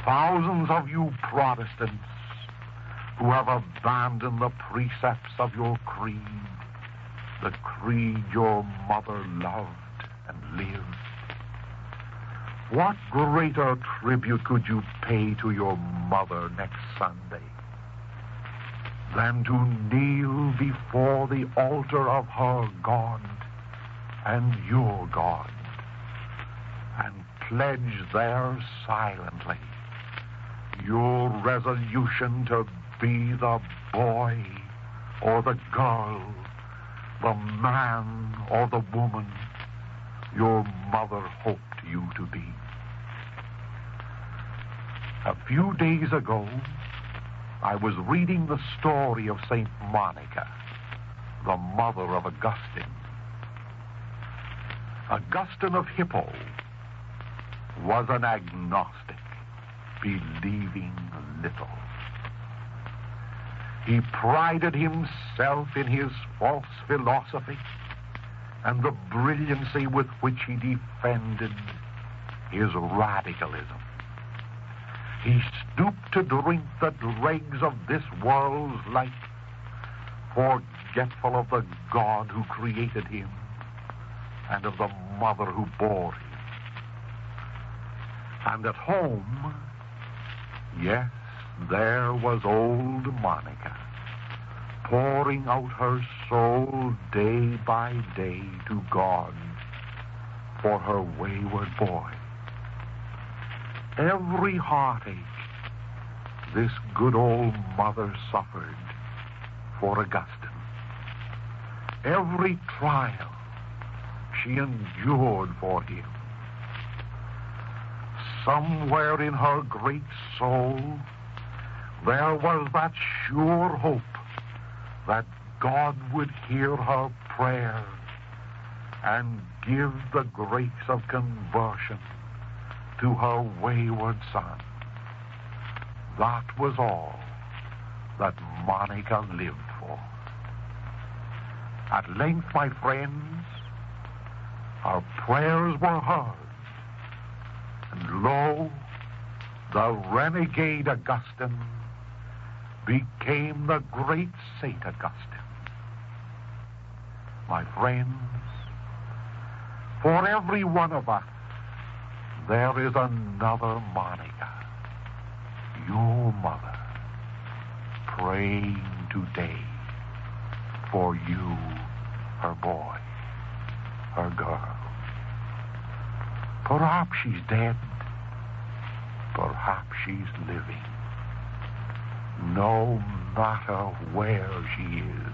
Thousands of you Protestants who have abandoned the precepts of your creed, the creed your mother loved and lived. What greater tribute could you pay to your mother next Sunday than to kneel before the altar of her God and your God and pledge there silently your resolution to be the boy or the girl, the man or the woman your mother hoped you to be. A few days ago, I was reading the story of St. Monica, the mother of Augustine. Augustine of Hippo was an agnostic, believing little. He prided himself in his false philosophy and the brilliancy with which he defended his radicalism. He stooped to drink the dregs of this world's life, forgetful of the God who created him and of the mother who bore him. And at home, yes, there was old Monica, pouring out her soul day by day to God for her wayward boy. Every heartache this good old mother suffered for Augustine, every trial she endured for him, somewhere in her great soul there was that sure hope that God would hear her prayer and give the grace of conversion to her wayward son. That was all that Monica lived for. At length, my friends, our prayers were heard, and lo, the renegade Augustine became the great Saint Augustine. My friends, for every one of us, there is another Monica, your mother, praying today for you, her boy, her girl. Perhaps she's dead. Perhaps she's living. No matter where she is,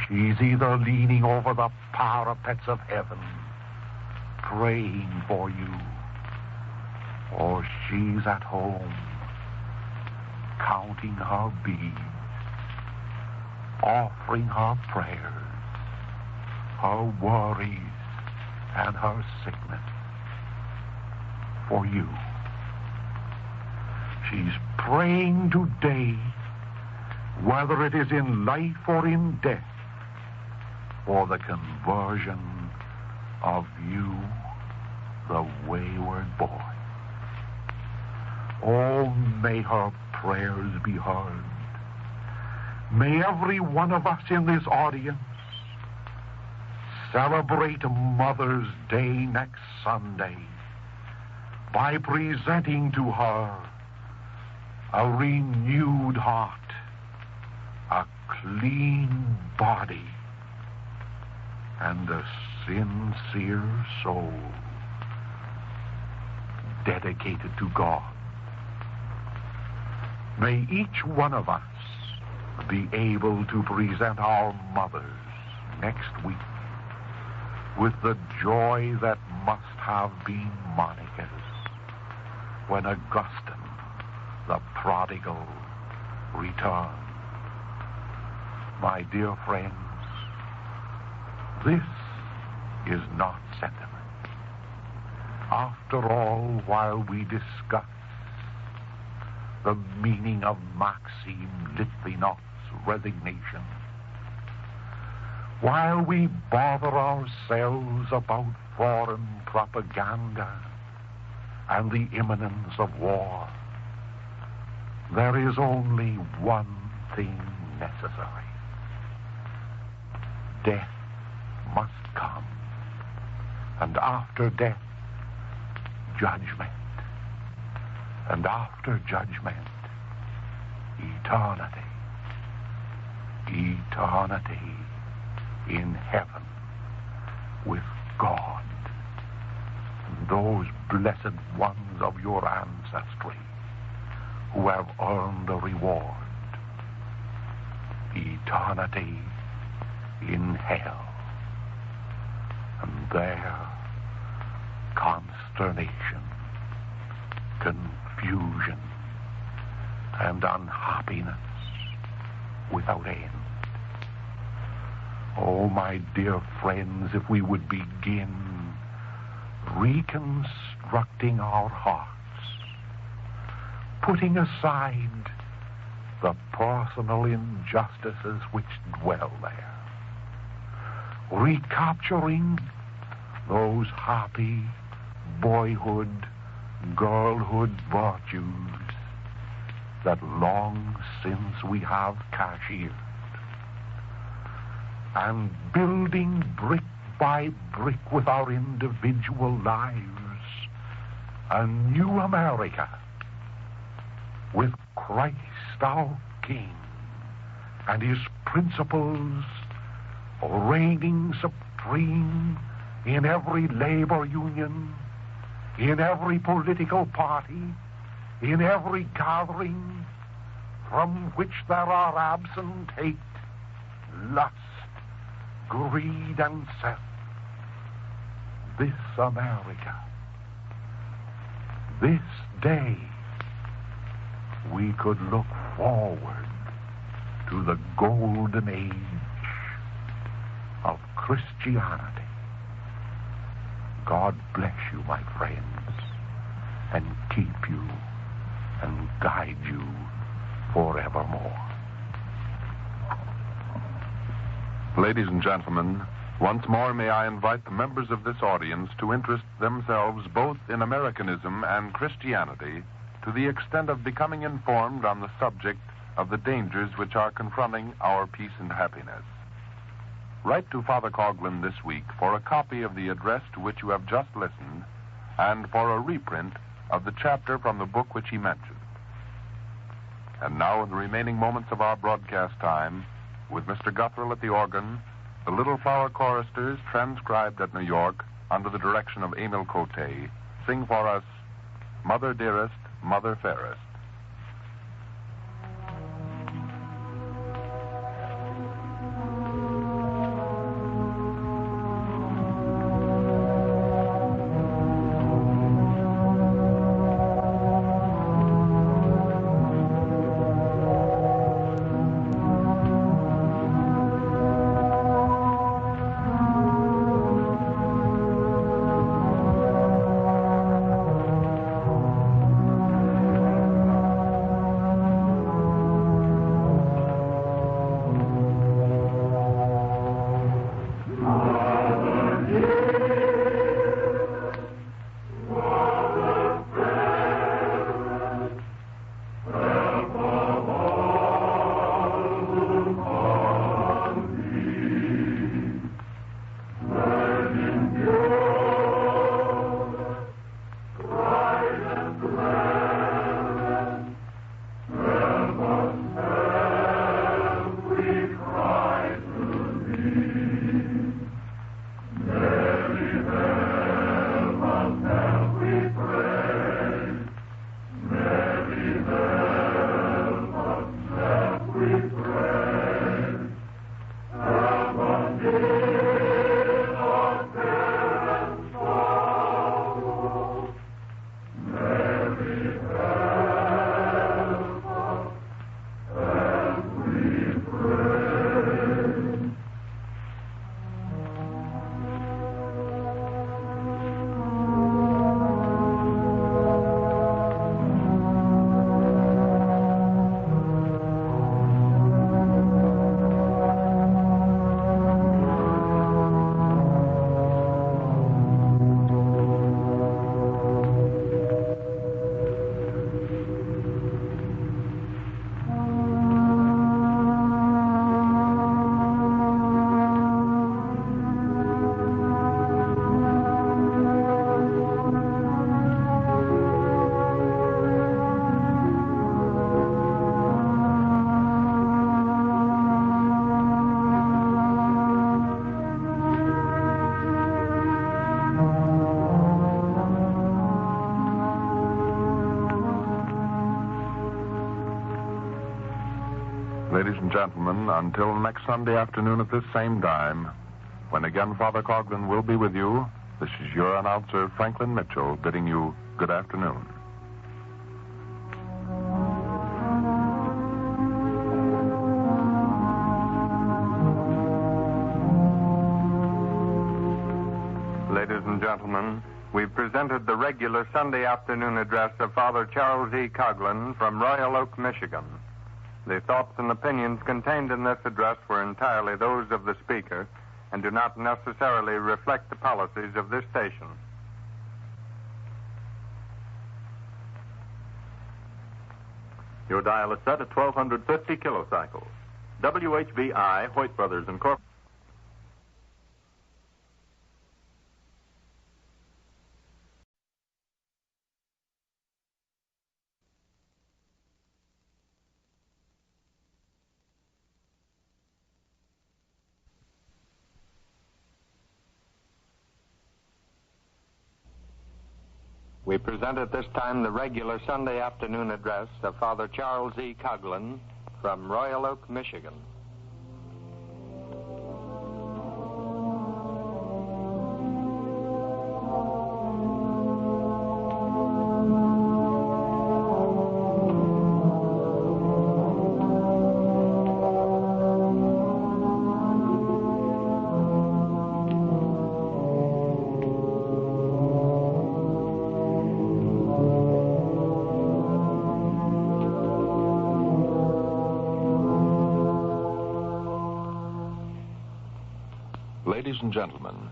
she's either leaning over the parapets of heaven, praying for you, or she's at home, counting her beads, offering her prayers, her worries, and her sickness for you. She's praying today, whether it is in life or in death, for the conversion of you, the wayward boy. Oh, may her prayers be heard. May every one of us in this audience celebrate Mother's Day next Sunday by presenting to her a renewed heart, a clean body, and a sincere soul dedicated to God. May each one of us be able to present our mothers next week with the joy that must have been Monica's when Augustine, the prodigal, returned. My dear friends, this is not sentiment. After all, while we discuss the meaning of Maxime Litvinov's resignation, while we bother ourselves about foreign propaganda and the imminence of war, there is only one thing necessary. Death must come, and after death, judgment, and after judgment, eternity. Eternity in heaven with God, and those blessed ones of your ancestry who have earned the reward. Eternity in hell. And there, consternation, confusion, and unhappiness without end. Oh, my dear friends, if we would begin reconstructing our hearts, putting aside the personal injustices which dwell there, recapturing those happy boyhood, girlhood virtues that long since we have cashiered, and building brick by brick with our individual lives a new America with Christ our King and his principles reigning supreme in every labor union, in every political party, in every gathering from which there are absent hate, lust, greed, and self. This America, this day, we could look forward to the golden age of Christianity. God bless you, my friends, and keep you and guide you forevermore. Ladies and gentlemen, once more may I invite the members of this audience to interest themselves both in Americanism and Christianity to the extent of becoming informed on the subject of the dangers which are confronting our peace and happiness. Write to Father Coughlin this week for a copy of the address to which you have just listened and for a reprint of the chapter from the book which he mentioned. And now, in the remaining moments of our broadcast time, with Mr. Guthrell at the organ, the Little Flower Choristers, transcribed at New York under the direction of Emil Cote, sing for us, Mother Dearest, Mother Fairest. ladies and gentlemen, until next Sunday afternoon at this same time, when again Father Coughlin will be with you, this is your announcer, Franklin Mitchell, bidding you good afternoon. Ladies and gentlemen, we've presented the regular Sunday afternoon address of Father Charles E. Coughlin from Royal Oak, Michigan. The thoughts and opinions contained in this address were entirely those of the speaker and do not necessarily reflect the policies of this station. Your dial is set at 1250 kilocycles. WHBI, Hoyt Brothers Incorporated. We present at this time the regular Sunday afternoon address of Father Charles E. Coughlin from Royal Oak, Michigan. Ladies and gentlemen,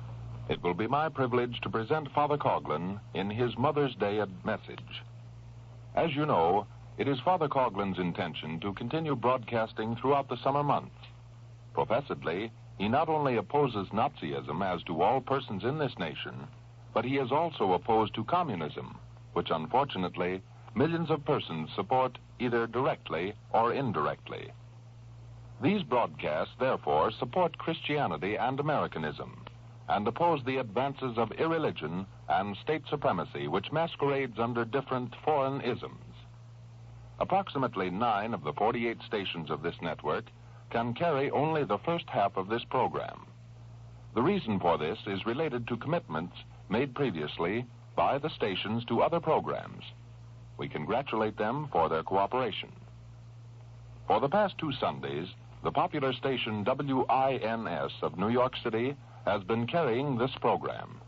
it will be my privilege to present Father Coughlin in his Mother's Day message. As you know, it is Father Coughlin's intention to continue broadcasting throughout the summer months. Professedly, he not only opposes Nazism as do all persons in this nation, but he is also opposed to communism, which unfortunately millions of persons support either directly or indirectly. These broadcasts, therefore, support Christianity and Americanism and oppose the advances of irreligion and state supremacy, which masquerades under different foreign isms. Approximately 9 of the 48 stations of this network can carry only the first half of this program. The reason for this is related to commitments made previously by the stations to other programs. We congratulate them for their cooperation. For the past 2 Sundays, the popular station WINS of New York City has been carrying this program.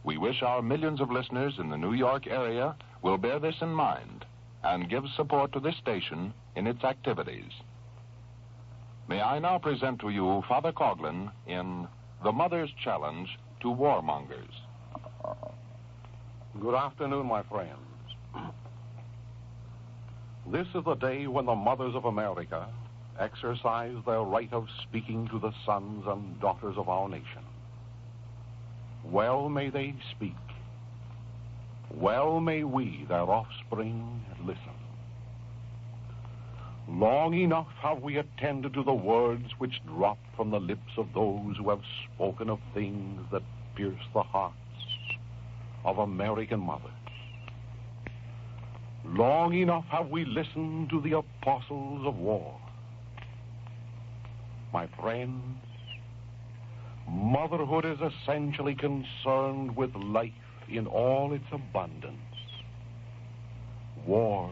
We wish our millions of listeners in the New York area will bear this in mind and give support to this station in its activities. May I now present to you Father Coughlin in The Mother's Challenge to Warmongers. Good afternoon, my friends. This is the day when the mothers of America exercise their right of speaking to the sons and daughters of our nation. Well may they speak. Well may we, their offspring, listen. Long enough have we attended to the words which drop from the lips of those who have spoken of things that pierce the hearts of American mothers. Long enough have we listened to the apostles of war. My friends, motherhood is essentially concerned with life in all its abundance. War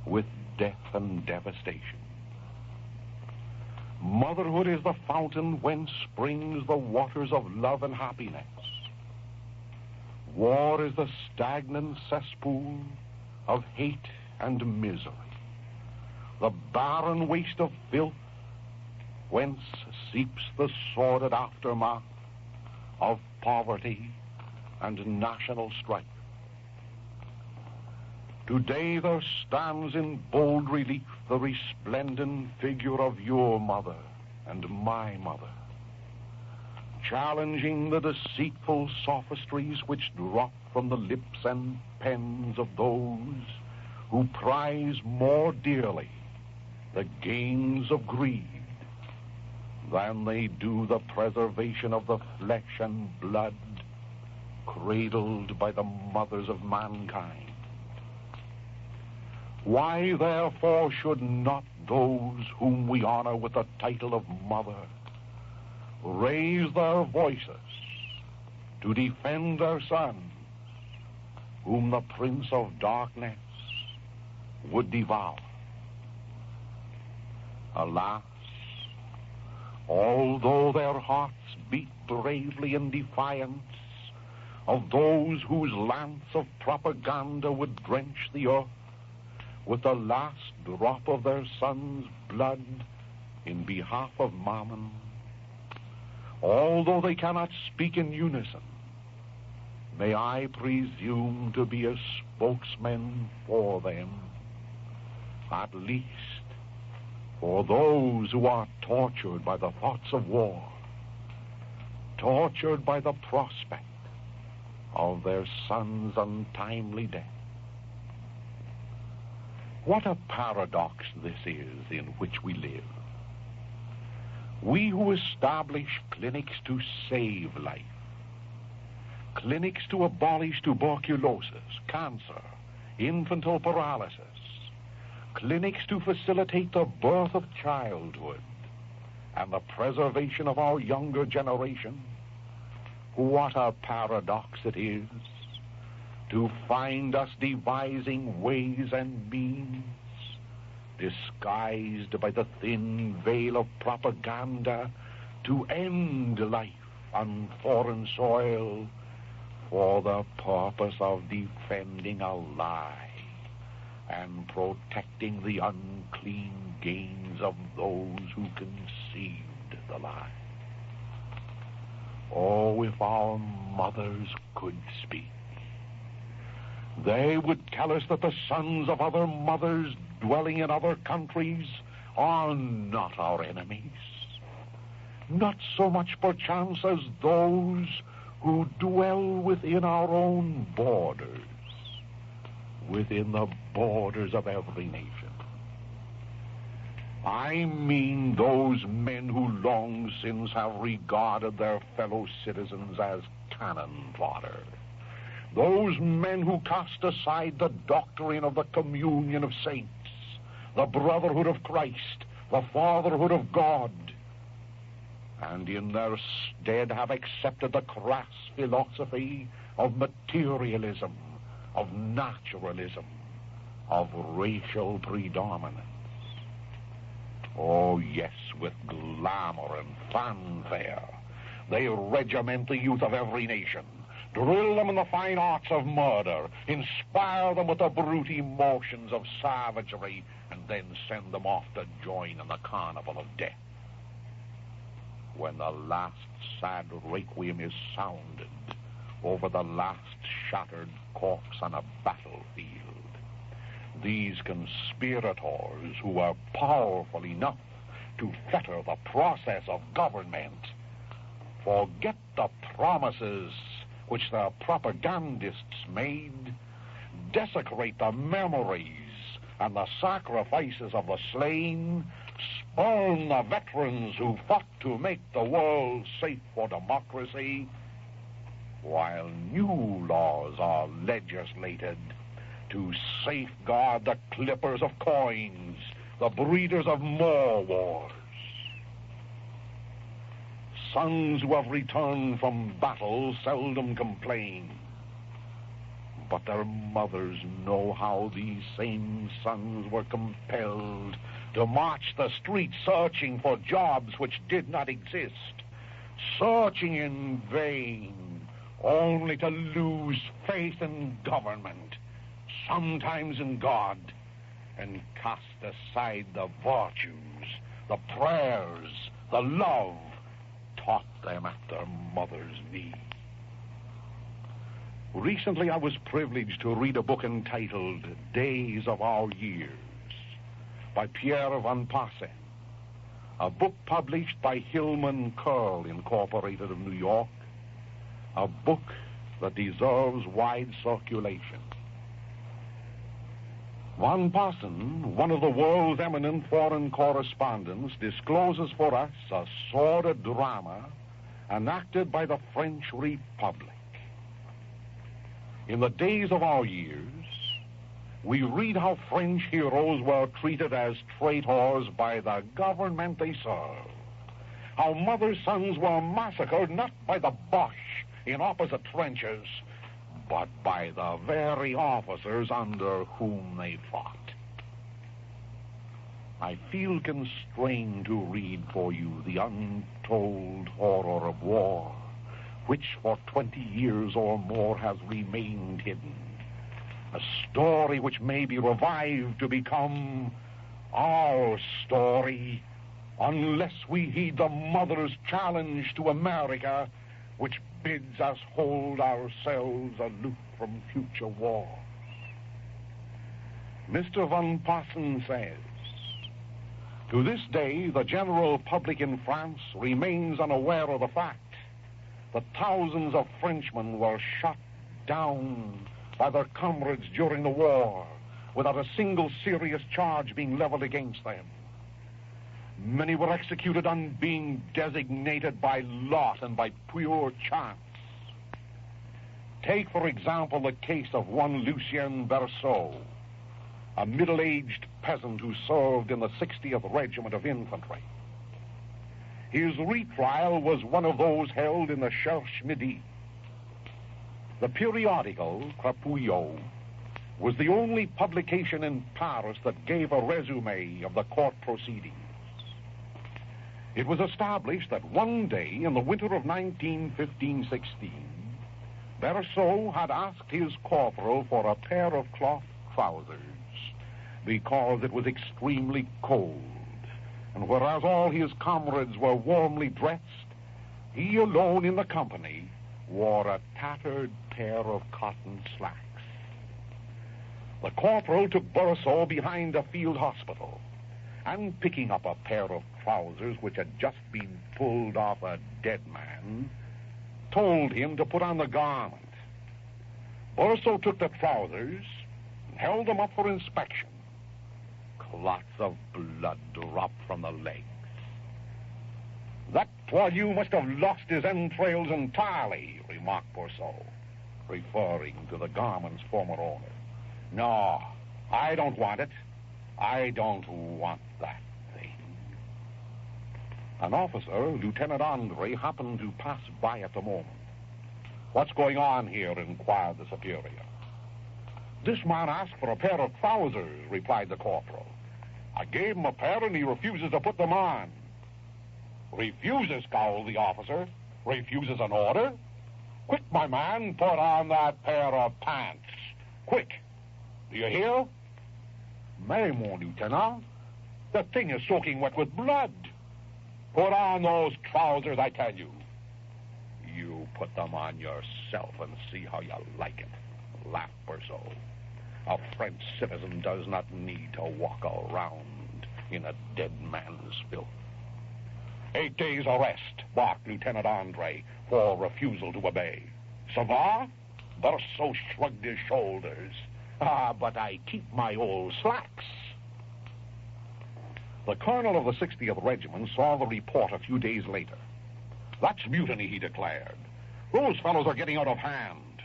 with death and devastation. Motherhood is the fountain whence springs the waters of love and happiness. War is the stagnant cesspool of hate and misery, the barren waste of filth whence seeps the sordid aftermath of poverty and national strife. Today there stands in bold relief the resplendent figure of your mother and my mother, challenging the deceitful sophistries which drop from the lips and pens of those who prize more dearly the gains of greed than they do the preservation of the flesh and blood cradled by the mothers of mankind. Why, therefore, should not those whom we honor with the title of mother raise their voices to defend their son, whom the prince of darkness would devour. Alas, although their hearts beat bravely in defiance of those whose lance of propaganda would drench the earth with the last drop of their son's blood in behalf of Mammon, although they cannot speak in unison, may I presume to be a spokesman for them, at least for those who are tortured by the thoughts of war, tortured by the prospect of their son's untimely death. What a paradox this is in which we live. We who establish clinics to save life, clinics to abolish tuberculosis, cancer, infantile paralysis, clinics to facilitate the birth of childhood and the preservation of our younger generation. What a paradox it is to find us devising ways and means, disguised by the thin veil of propaganda, to end life on foreign soil for the purpose of defending a lie and protecting the unclean gains of those who conceived the lie. Oh, if our mothers could speak, they would tell us that the sons of other mothers dwelling in other countries are not our enemies, not so much perchance as those who dwell within our own borders, within the borders of every nation. I mean those men who long since have regarded their fellow citizens as cannon fodder. Those men who cast aside the doctrine of the communion of saints, the brotherhood of Christ, the fatherhood of God, and in their stead have accepted the crass philosophy of materialism, of naturalism, of racial predominance. Oh, yes, with glamour and fanfare, they regiment the youth of every nation, drill them in the fine arts of murder, inspire them with the brute emotions of savagery, and then send them off to join in the carnival of death. When the last sad requiem is sounded over the last shattered corpse on a battlefield, these conspirators who are powerful enough to fetter the process of government forget the promises which their propagandists made, desecrate the memories and the sacrifices of the slain, spurn the veterans who fought to make the world safe for democracy, while new laws are legislated to safeguard the clippers of coins, the breeders of more wars. Sons who have returned from battle seldom complain, but their mothers know how these same sons were compelled to march the streets searching for jobs which did not exist, searching in vain, only to lose faith in government, sometimes in God, and cast aside the virtues, the prayers, the love taught them at their mother's knee. Recently, I was privileged to read a book entitled Days of Our Years by Pierre Van Passen, a book published by Hillman Curl Incorporated of New York, a book that deserves wide circulation. Van Passen, one of the world's eminent foreign correspondents, discloses for us a sordid drama enacted by the French Republic. In the Days of Our Years, we read how French heroes were treated as traitors by the government they served. How mother sons were massacred not by the Boche in opposite trenches, but by the very officers under whom they fought. I feel constrained to read for you the untold horror of war, which for 20 years or more has remained hidden. A story which may be revived to become our story, unless we heed the mother's challenge to America, which bids us hold ourselves aloof from future wars. Mr. Van Passen says, to this day, the general public in France remains unaware of the fact that thousands of Frenchmen were shot down by their comrades during the war without a single serious charge being leveled against them. Many were executed on being designated by lot and by pure chance. Take, for example, the case of one Lucien Berceau, a middle-aged peasant who served in the 60th Regiment of Infantry. His retrial was one of those held in the Cherche Midi. The periodical, Crapouillot, was the only publication in Paris that gave a resume of the court proceedings. It was established that one day in the winter of 1915-16, Berceau had asked his corporal for a pair of cloth trousers because it was extremely cold, and whereas all his comrades were warmly dressed, he alone in the company wore a tattered pair of cotton slacks. The corporal took Berceau behind a field hospital, and picking up a pair of trousers which had just been pulled off a dead man, told him to put on the garment. Berceau took the trousers and held them up for inspection. Clots of blood dropped from the legs. That poilu must have lost his entrails entirely, remarked Berceau, referring to the garment's former owner. No, I don't want it. I don't want that thing. An officer, Lieutenant Andre, happened to pass by at the moment. What's going on here? Inquired the superior. This man asked for a pair of trousers, replied the corporal. I gave him a pair and he refuses to put them on. Refuses, scowled the officer. Refuses an order? Quick, my man, put on that pair of pants. Quick. Do you hear? Mais, mon lieutenant, the thing is soaking wet with blood. Put on those trousers, I tell you. You put them on yourself and see how you like it, laughed Berceau. A French citizen does not need to walk around in a dead man's filth. 8 days arrest, barked Lieutenant Andre, for refusal to obey. Ça va? Berceau shrugged his shoulders. But I keep my old slacks. The colonel of the 60th Regiment saw the report a few days later. That's mutiny, he declared. Those fellows are getting out of hand.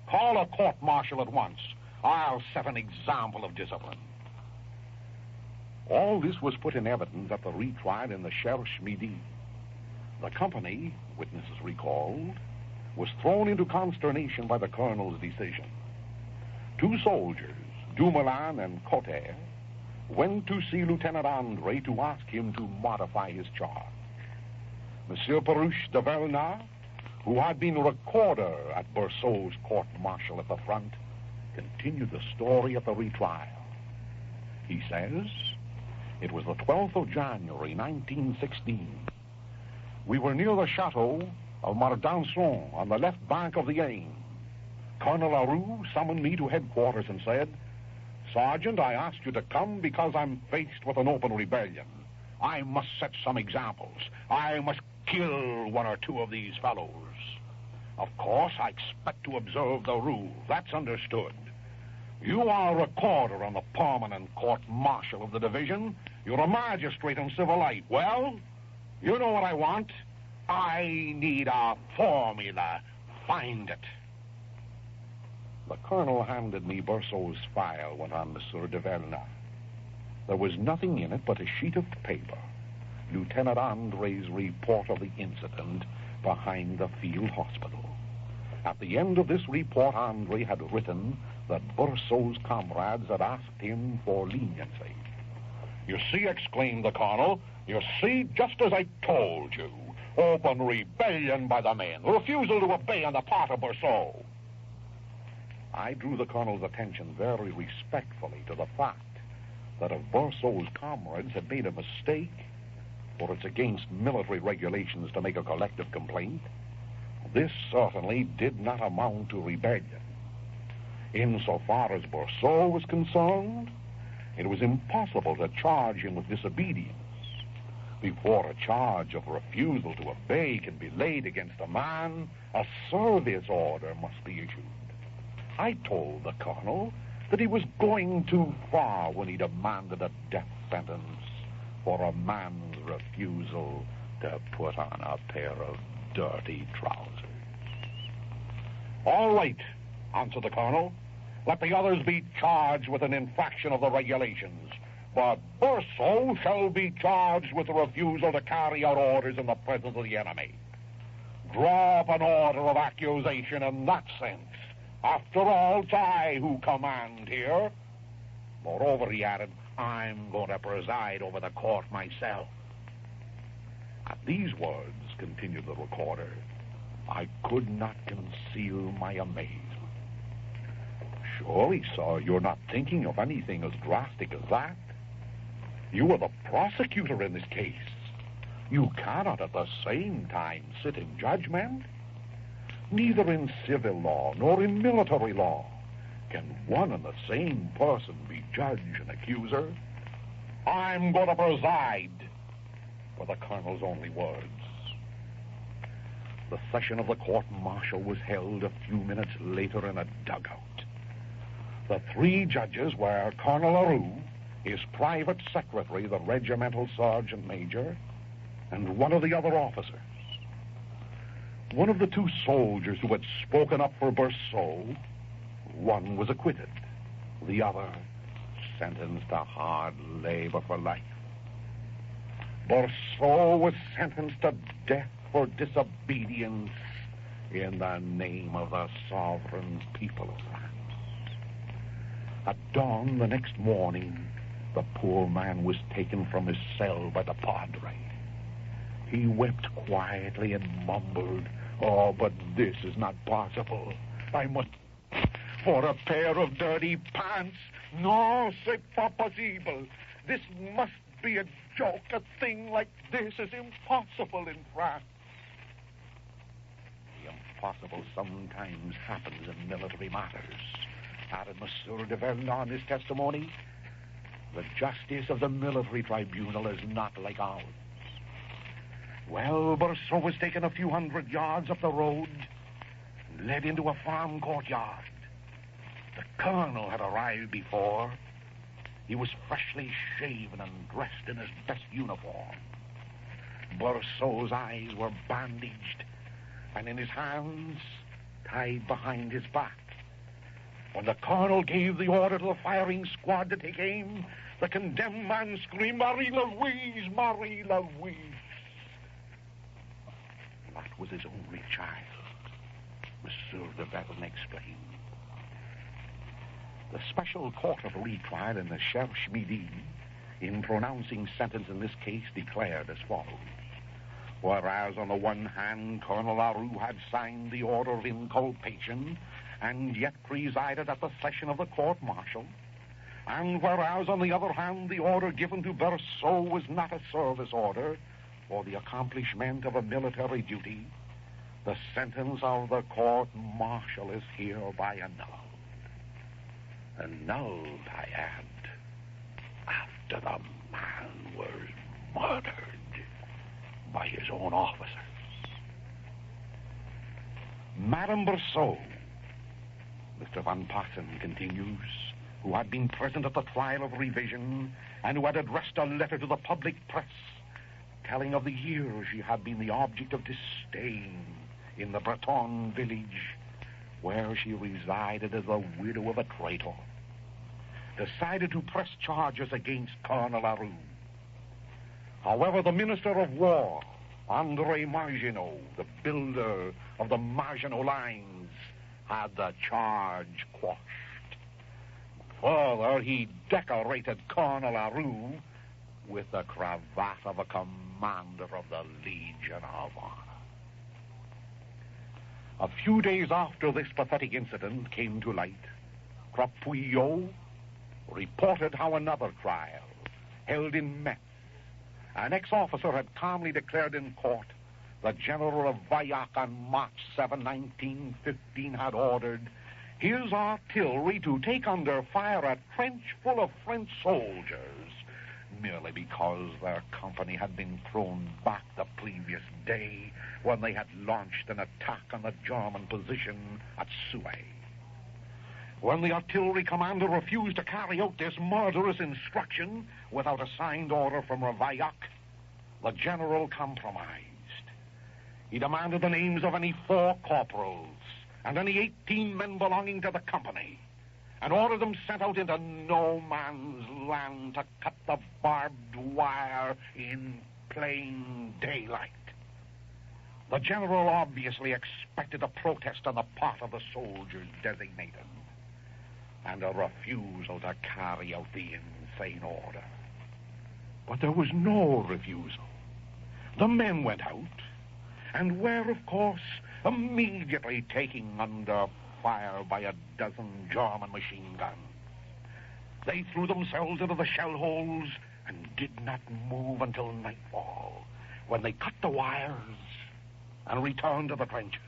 Call a court-martial at once. I'll set an example of discipline. All this was put in evidence at the retrial in the Cherche Midi. The company, witnesses recalled, was thrown into consternation by the colonel's decision. 2 soldiers, Dumoulin and Cotter, went to see Lieutenant Andre to ask him to modify his charge. Monsieur Peruche de Vernat, who had been recorder at Berceau's court-martial at the front, continued the story at the retrial. He says, it was the 12th of January, 1916. We were near the chateau of Mardançon on the left bank of the Aisne. Colonel Larue summoned me to headquarters and said, Sergeant, I asked you to come because I'm faced with an open rebellion. I must set some examples. I must kill 1 or 2 of these fellows. Of course, I expect to observe the rule. That's understood. You are a recorder on the permanent court-martial of the division. You're a magistrate in civil life. Well, you know what I want. I need a formula. Find it. The colonel handed me Berceau's file, went on Monsieur de Verna. There was nothing in it but a sheet of paper. Lieutenant Andre's report of the incident behind the field hospital. At the end of this report, Andre had written that Berceau's comrades had asked him for leniency. "You see," exclaimed the colonel, "you see, just as I told you. Open rebellion by the men, refusal to obey on the part of Berceau." I drew the colonel's attention very respectfully to the fact that if Berceau's comrades had made a mistake, for it's against military regulations to make a collective complaint, this certainly did not amount to rebellion. Insofar as Berceau was concerned, it was impossible to charge him with disobedience. Before a charge of refusal to obey can be laid against a man, a service order must be issued. I told the colonel that he was going too far when he demanded a death sentence for a man's refusal to put on a pair of dirty trousers. "All right," answered the colonel. "Let the others be charged with an infraction of the regulations, but Berceau shall be charged with the refusal to carry out orders in the presence of the enemy. Draw up an order of accusation in that sense. After all, it's I who command here. Moreover," he added, "I'm going to preside over the court myself." At these words, continued the recorder, I could not conceal my amazement. "Surely, sir, you're not thinking of anything as drastic as that? You are the prosecutor in this case. You cannot at the same time sit in judgment. Neither in civil law nor in military law can one and the same person be judge and accuser." "I'm going to preside," were the colonel's only words. The session of the court-martial was held a few minutes later in a dugout. The three judges were Colonel Leroux, his private secretary, the regimental sergeant major, and one of the other officers. One of the two soldiers who had spoken up for Berceau, one was acquitted, the other sentenced to hard labor for life. Berceau was sentenced to death for disobedience in the name of the sovereign people of France. At dawn the next morning, the poor man was taken from his cell by the padre. He wept quietly and mumbled, "Oh, but this is not possible. I must... for a pair of dirty pants. No, c'est pas possible. This must be a joke. A thing like this is impossible in France." "The impossible sometimes happens in military matters," added Monsieur de Vernon in his testimony. "The justice of the military tribunal is not like ours." Well, Berceau was taken a few hundred yards up the road and led into a farm courtyard. The colonel had arrived before. He was freshly shaven and dressed in his best uniform. Berceau's eyes were bandaged, and in his hands tied behind his back. When the colonel gave the order to the firing squad to take aim, the condemned man screamed, "Marie-Louise! Marie-Louise!" That was his only child, Monsieur de Vernon explained. The special court of retrial in the Cherche Midi, in pronouncing sentence in this case, declared as follows. Whereas, on the one hand, Colonel Leroux had signed the order of inculpation and yet presided at the session of the court-martial, and whereas, on the other hand, the order given to Berceau was not a service order for the accomplishment of a military duty, the sentence of the court-martial is hereby annulled. Annulled, I add, after the man was murdered by his own officers. Madame Berceau, Mr. Van Passen continues, who had been present at the trial of revision and who had addressed a letter to the public press telling of the years she had been the object of disdain in the Breton village, where she resided as the widow of a traitor, decided to press charges against Colonel Larue. However, the Minister of War, André Marginot, the builder of the Marginot lines, had the charge quashed. Further, he decorated Colonel Larue with the cravat of a commander of the Legion of Honor. A few days after this pathetic incident came to light, Crapouillot reported how another trial, held in Metz, an ex-officer had calmly declared in court that General Vaillac on March 7, 1915, had ordered his artillery to take under fire a trench full of French soldiers merely because their company had been thrown back the previous day when they had launched an attack on the German position at Suez. When the artillery commander refused to carry out this murderous instruction without a signed order from Vaillac, the general compromised. He demanded the names of any 4 corporals and any 18 men belonging to the company, and ordered them sent out into no man's land to cut the barbed wire in plain daylight. The general obviously expected a protest on the part of the soldiers designated, and a refusal to carry out the insane order. But there was no refusal. The men went out, and were, of course, immediately taken under fire by a dozen German machine guns. They threw themselves into the shell holes and did not move until nightfall, when they cut the wires and returned to the trenches.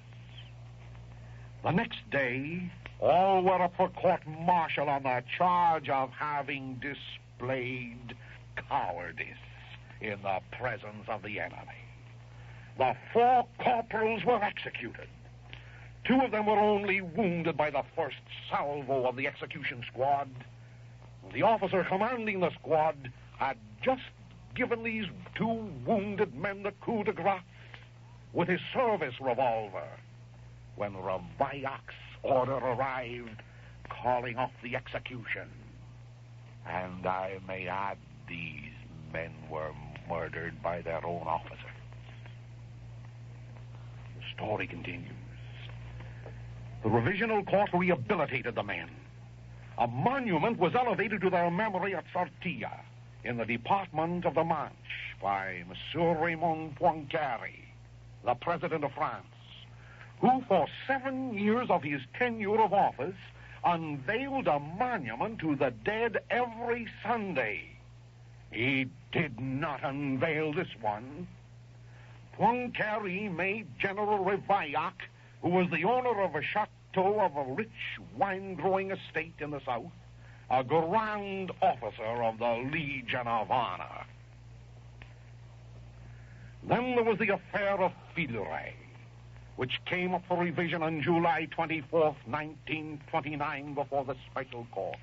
The next day, all were up for court-martial on the charge of having displayed cowardice in the presence of the enemy. The 4 corporals were executed. 2 of them were only wounded by the first salvo of the execution squad. The officer commanding the squad had just given these 2 wounded men the coup de grace with his service revolver when Vaillac's order arrived calling off the execution. And I may add, these men were murdered by their own officer. The story continues. The Revisional Court rehabilitated the men. A monument was elevated to their memory at Sartilla, in the department of the Manche, by Monsieur Raymond Poincaré, the President of France, who for 7 years of his tenure of office unveiled a monument to the dead every Sunday. He did not unveil this one. Poincaré made General Vaillac, who was the owner of a chateau of a rich wine-growing estate in the south, a grand officer of the Legion of Honor. Then there was the affair of Fileret, which came up for revision on July 24th, 1929, before the Special Court.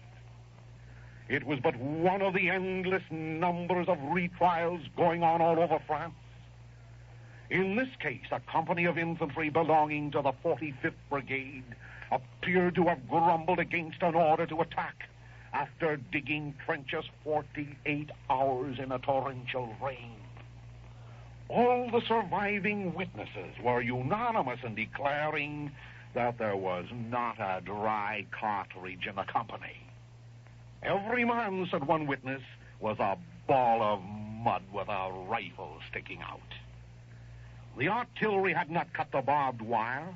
It was but one of the endless numbers of retrials going on all over France. In this case, a company of infantry belonging to the 45th Brigade appeared to have grumbled against an order to attack after digging trenches 48 hours in a torrential rain. All the surviving witnesses were unanimous in declaring that there was not a dry cartridge in the company. Every man, said one witness, was a ball of mud with a rifle sticking out. The artillery had not cut the barbed wire,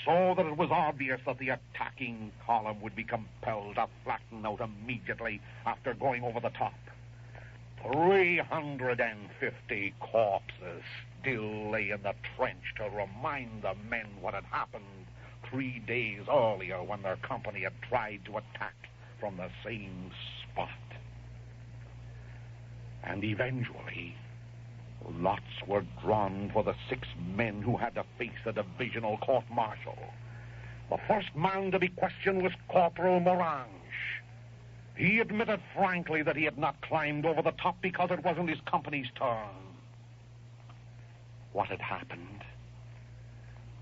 so that it was obvious that the attacking column would be compelled to flatten out immediately after going over the top. 350 corpses still lay in the trench to remind the men what had happened 3 days earlier when their company had tried to attack from the same spot. And eventually, lots were drawn for the 6 men who had to face the divisional court-martial. The first man to be questioned was Corporal Morange. He admitted frankly that he had not climbed over the top because it wasn't his company's turn. What had happened?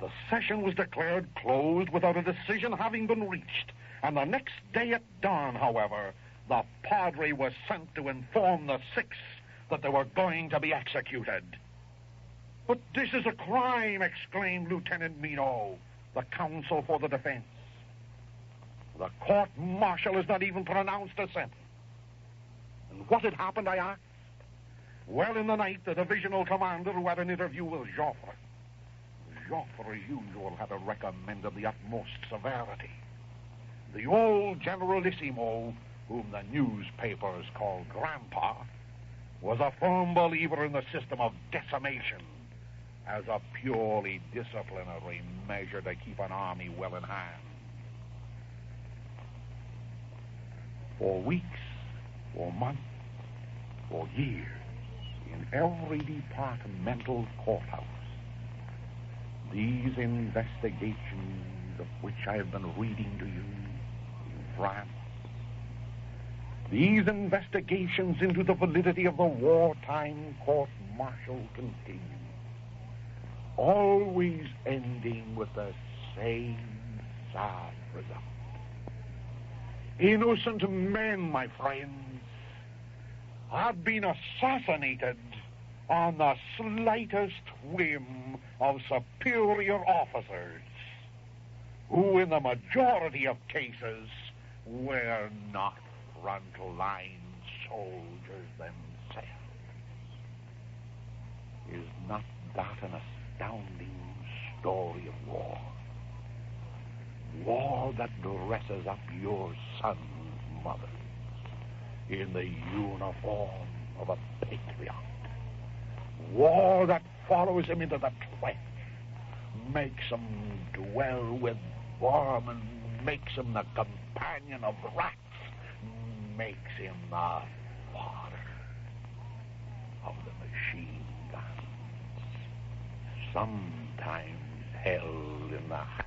The session was declared closed without a decision having been reached. And the next day at dawn, however, the padre was sent to inform the six that they were going to be executed. "But this is a crime," exclaimed Lieutenant Mino, the counsel for the defense. "The court-martial has not even pronounced a sentence." "And what had happened?" I asked. "Well, in the night, the divisional commander who had an interview with Joffre, as usual, had recommended the utmost severity. The old Generalissimo, whom the newspapers called Grandpa, was a firm believer in the system of decimation as a purely disciplinary measure to keep an army well in hand. For weeks, for months, for years, in every departmental courthouse, these investigations of which I have been reading to you in France, these investigations into the validity of the wartime court-martial continue, always ending with the same sad result. Innocent men, my friends, had been assassinated on the slightest whim of superior officers, who in the majority of cases were not front-line soldiers themselves. Is not that an astounding story of war? War that dresses up your son's mother in the uniform of a patriot. War that follows him into the trench, makes him dwell with vermin, makes him the companion of rats, makes him the fodder of the machine guns, sometimes held in the hands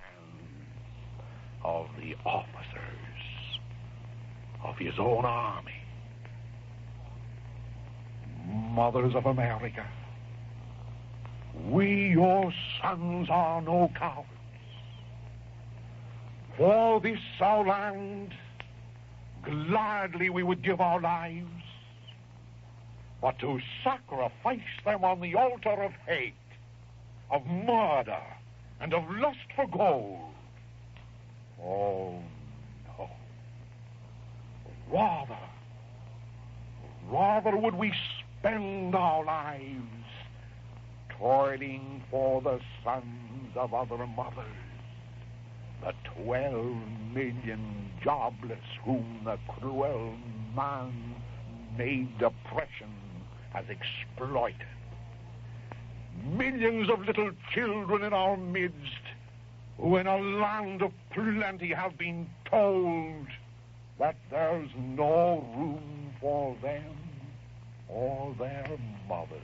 of the officers of his own army. Mothers of America, we, your sons, are no cowards. For this our land, gladly we would give our lives, but to sacrifice them on the altar of hate, of murder, and of lust for gold, oh no. Rather would we spend our lives toiling for the sons of other mothers, the 12 million jobless whom the cruel man-made depression has exploited. Millions of little children in our midst who in a land of plenty have been told that there's no room for them or their mothers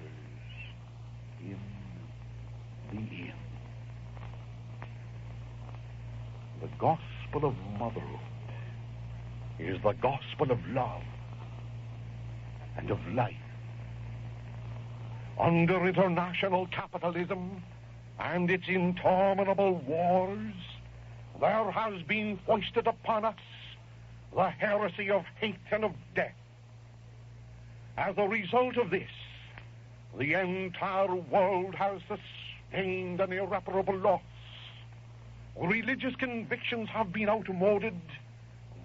in the inn. The gospel of motherhood is the gospel of love and of life. Under international capitalism and its interminable wars, there has been foisted upon us the heresy of hate and of death. As a result of this, the entire world has sustained an irreparable loss. Religious convictions have been outmoded.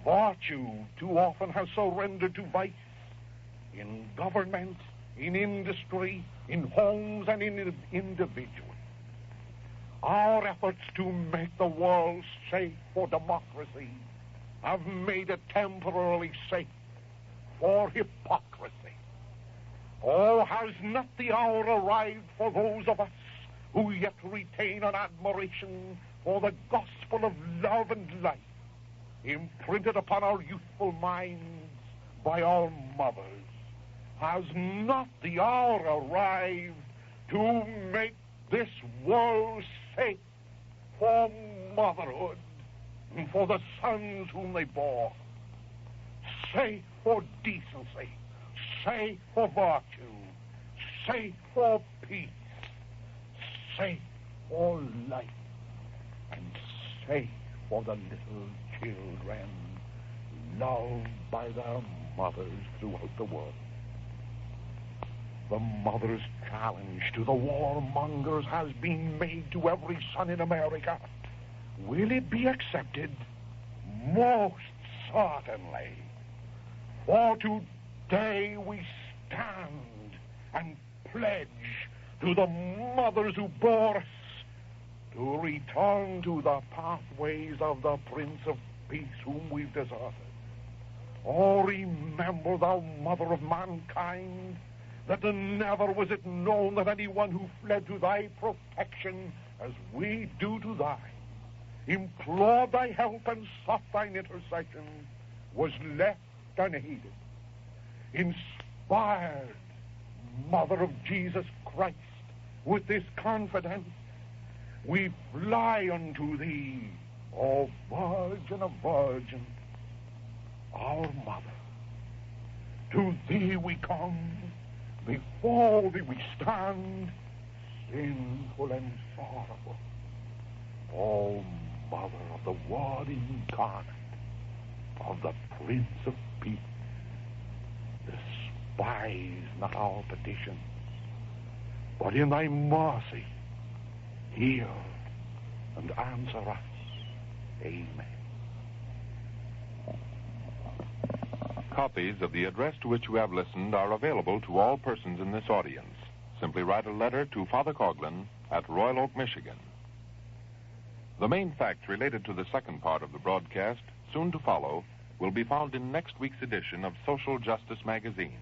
Virtue too often has surrendered to vice. In government, in industry, in homes, and in individuals. Our efforts to make the world safe for democracy have made it temporarily safe for hypocrisy. Oh, has not the hour arrived for those of us who yet retain an admiration for the gospel of love and life, imprinted upon our youthful minds by our mothers? Has not the hour arrived to make this world safe for motherhood and for the sons whom they bore? Safe for decency, safe for virtue, safe for peace, safe for life. safe for the little children loved by their mothers throughout the world. The mother's challenge to the warmongers has been made to every son in America. Will it be accepted? Most certainly. For today we stand and pledge to the mothers who bore us to return to the pathways of the Prince of Peace whom we've deserted. Oh, remember, thou mother of mankind, that never was it known that anyone who fled to thy protection as we do to thine, implored thy help and sought thine intercession, was left unaided. Inspired, Mother of Jesus Christ, with this confidence, we fly unto thee, O Virgin of Virgins, our Mother. To thee we come, before thee we stand, sinful and sorrowful. O Mother of the Word incarnate, of the Prince of Peace, despise not our petitions, but in thy mercy hear and answer us. Amen. Copies of the address to which you have listened are available to all persons in this audience. Simply write a letter to Father Coughlin at Royal Oak, Michigan. The main facts related to the second part of the broadcast, soon to follow, will be found in next week's edition of Social Justice Magazine.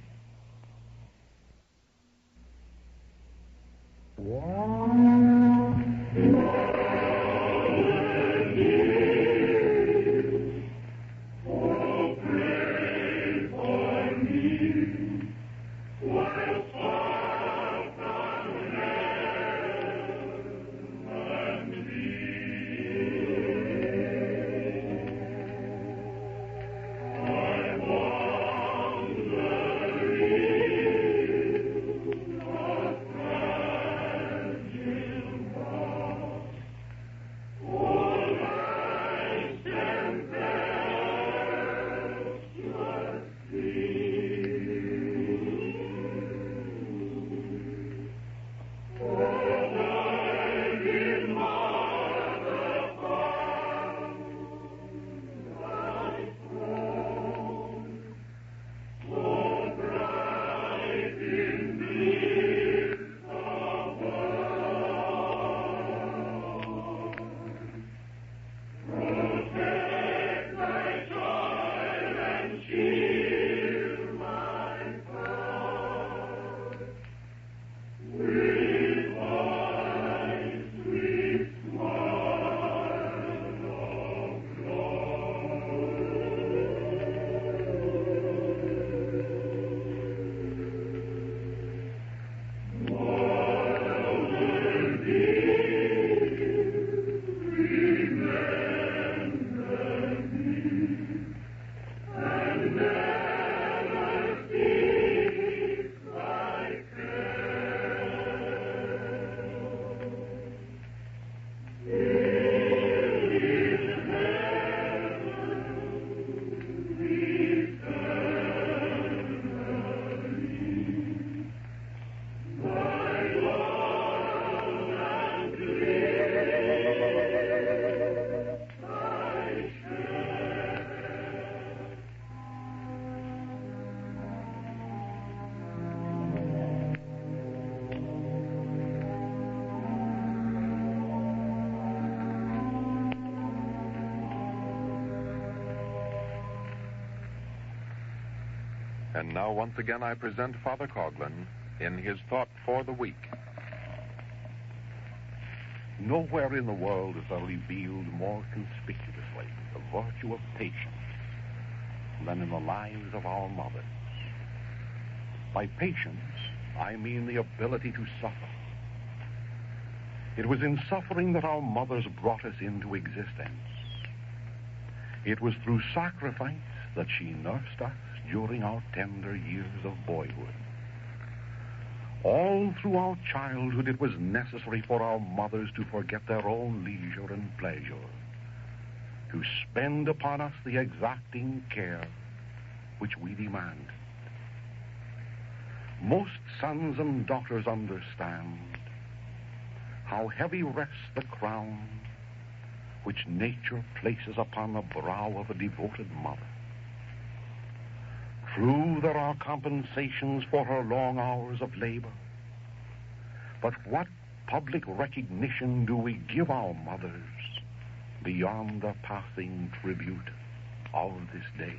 And now, once again, I present Father Coughlin in his thought for the week. Nowhere in the world is there revealed more conspicuously the virtue of patience than in the lives of our mothers. By patience, I mean the ability to suffer. It was in suffering that our mothers brought us into existence. It was through sacrifice that she nursed us during our tender years of boyhood. All through our childhood, it was necessary for our mothers to forget their own leisure and pleasure to spend upon us the exacting care which we demand. Most sons and daughters understand how heavy rests the crown which nature places upon the brow of a devoted mother. True, there are compensations for her long hours of labor, but what public recognition do we give our mothers beyond the passing tribute of this day?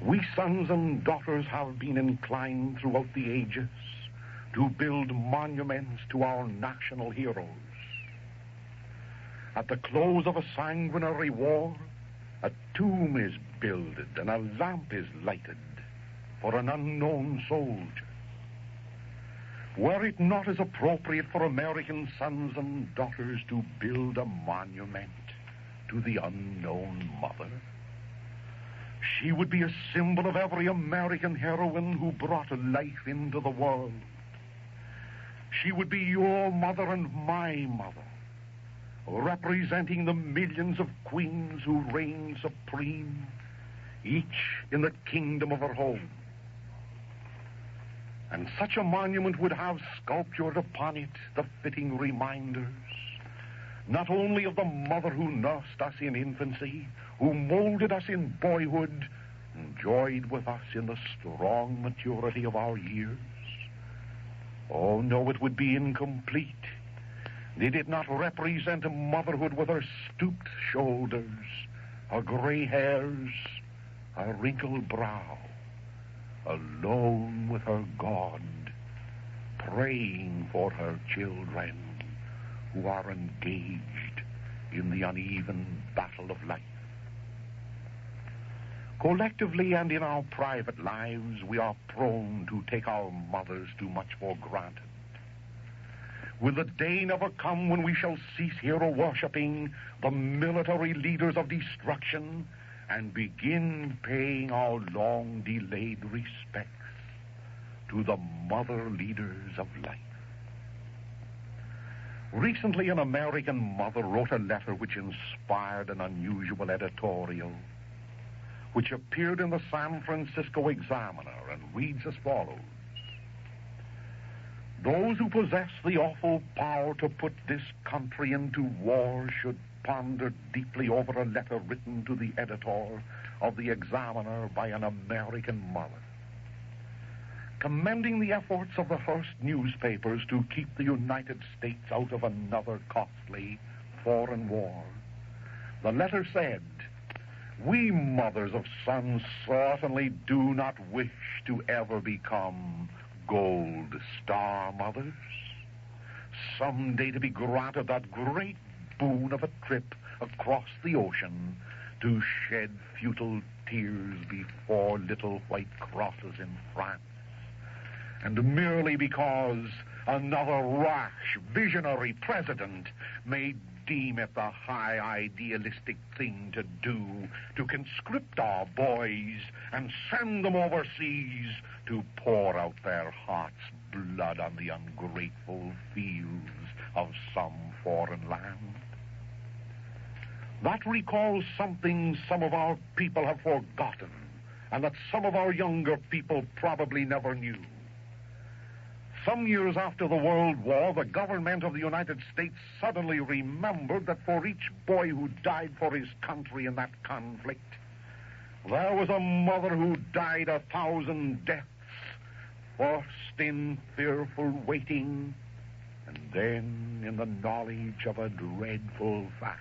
We sons and daughters have been inclined throughout the ages to build monuments to our national heroes. At the close of a sanguinary war, a tomb is builded and a lamp is lighted for an unknown soldier. Were it not as appropriate for American sons and daughters to build a monument to the unknown mother? She would be a symbol of every American heroine who brought life into the world. She would be your mother and my mother, representing the millions of queens who reign supreme, each in the kingdom of her home. And such a monument would have sculptured upon it the fitting reminders, not only of the mother who nursed us in infancy, who molded us in boyhood, and joyed with us in the strong maturity of our years. Oh, no, it would be incomplete. They did not represent a motherhood with her stooped shoulders, her gray hairs, her wrinkled brow, alone with her God, praying for her children who are engaged in the uneven battle of life. Collectively and in our private lives, we are prone to take our mothers too much for granted. Will the day never come when we shall cease hero-worshipping the military leaders of destruction and begin paying our long-delayed respects to the mother leaders of life? Recently, an American mother wrote a letter which inspired an unusual editorial, which appeared in the San Francisco Examiner and reads as follows. Those who possess the awful power to put this country into war should ponder deeply over a letter written to the editor of the Examiner by an American mother, commending the efforts of the Hearst newspapers to keep the United States out of another costly foreign war. The letter said, "We mothers of sons certainly do not wish to ever become gold star mothers. Someday to be granted that great boon of a trip across the ocean to shed futile tears before little white crosses in France. And merely because another rash, visionary president may deem it the high idealistic thing to do to conscript our boys and send them overseas to pour out their heart's blood on the ungrateful fields of some foreign land. That recalls something some of our people have forgotten, and that some of our younger people probably never knew. Some years after the World War, the government of the United States suddenly remembered that for each boy who died for his country in that conflict, there was a mother who died 1,000 deaths, first in fearful waiting, and then in the knowledge of a dreadful fact.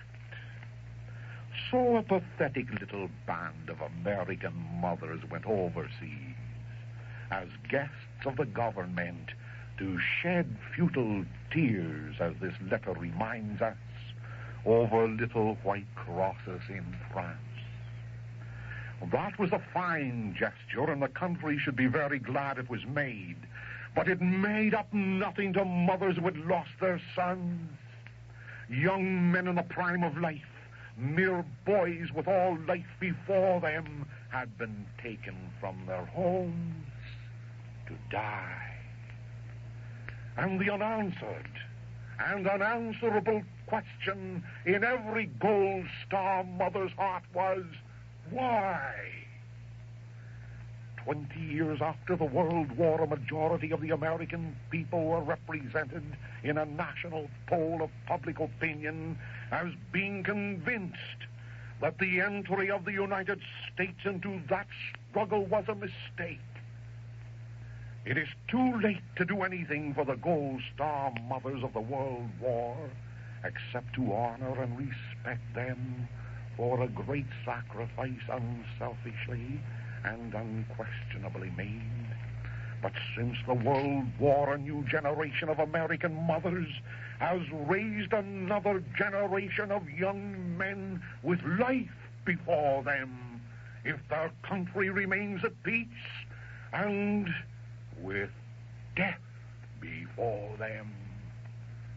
So a pathetic little band of American mothers went overseas as guests of the government to shed futile tears, as this letter reminds us, over little white crosses in France. That was a fine gesture, and the country should be very glad it was made. But it made up nothing to mothers who had lost their sons. Young men in the prime of life, mere boys with all life before them, had been taken from their homes to die. And the unanswered and unanswerable question in every Gold Star mother's heart was, why? 20 years after the World War, a majority of the American people were represented in a national poll of public opinion as being convinced that the entry of the United States into that struggle was a mistake. It is too late to do anything for the Gold Star mothers of the World War except to honor and respect them for a great sacrifice unselfishly and unquestionably made. But since the World War, a new generation of American mothers has raised another generation of young men with life before them, if their country remains at peace, and with death before them,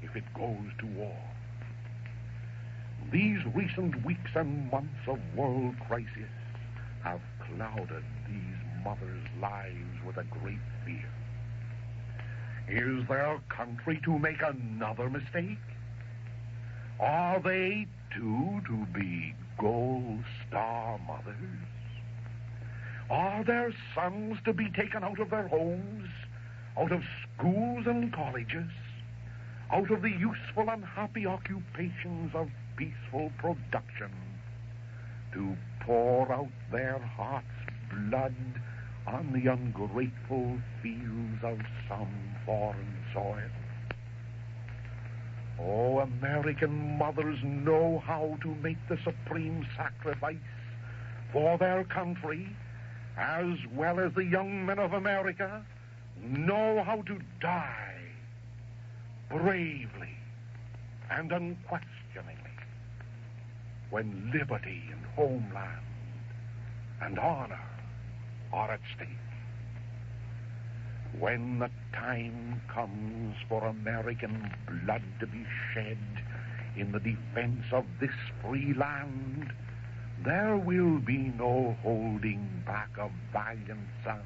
if it goes to war. These recent weeks and months of world crisis have clouded these mothers' lives with a great fear. Is their country to make another mistake? Are they, too, to be Gold Star mothers? Are their sons to be taken out of their homes, out of schools and colleges, out of the useful and happy occupations of peaceful production, to pour out their heart's blood on the ungrateful fields of some foreign soil? Oh, American mothers know how to make the supreme sacrifice for their country, as well as the young men of America know how to die bravely and unquestioningly when liberty and homeland and honor are at stake. When the time comes for American blood to be shed in the defense of this free land, there will be no holding back of valiant sons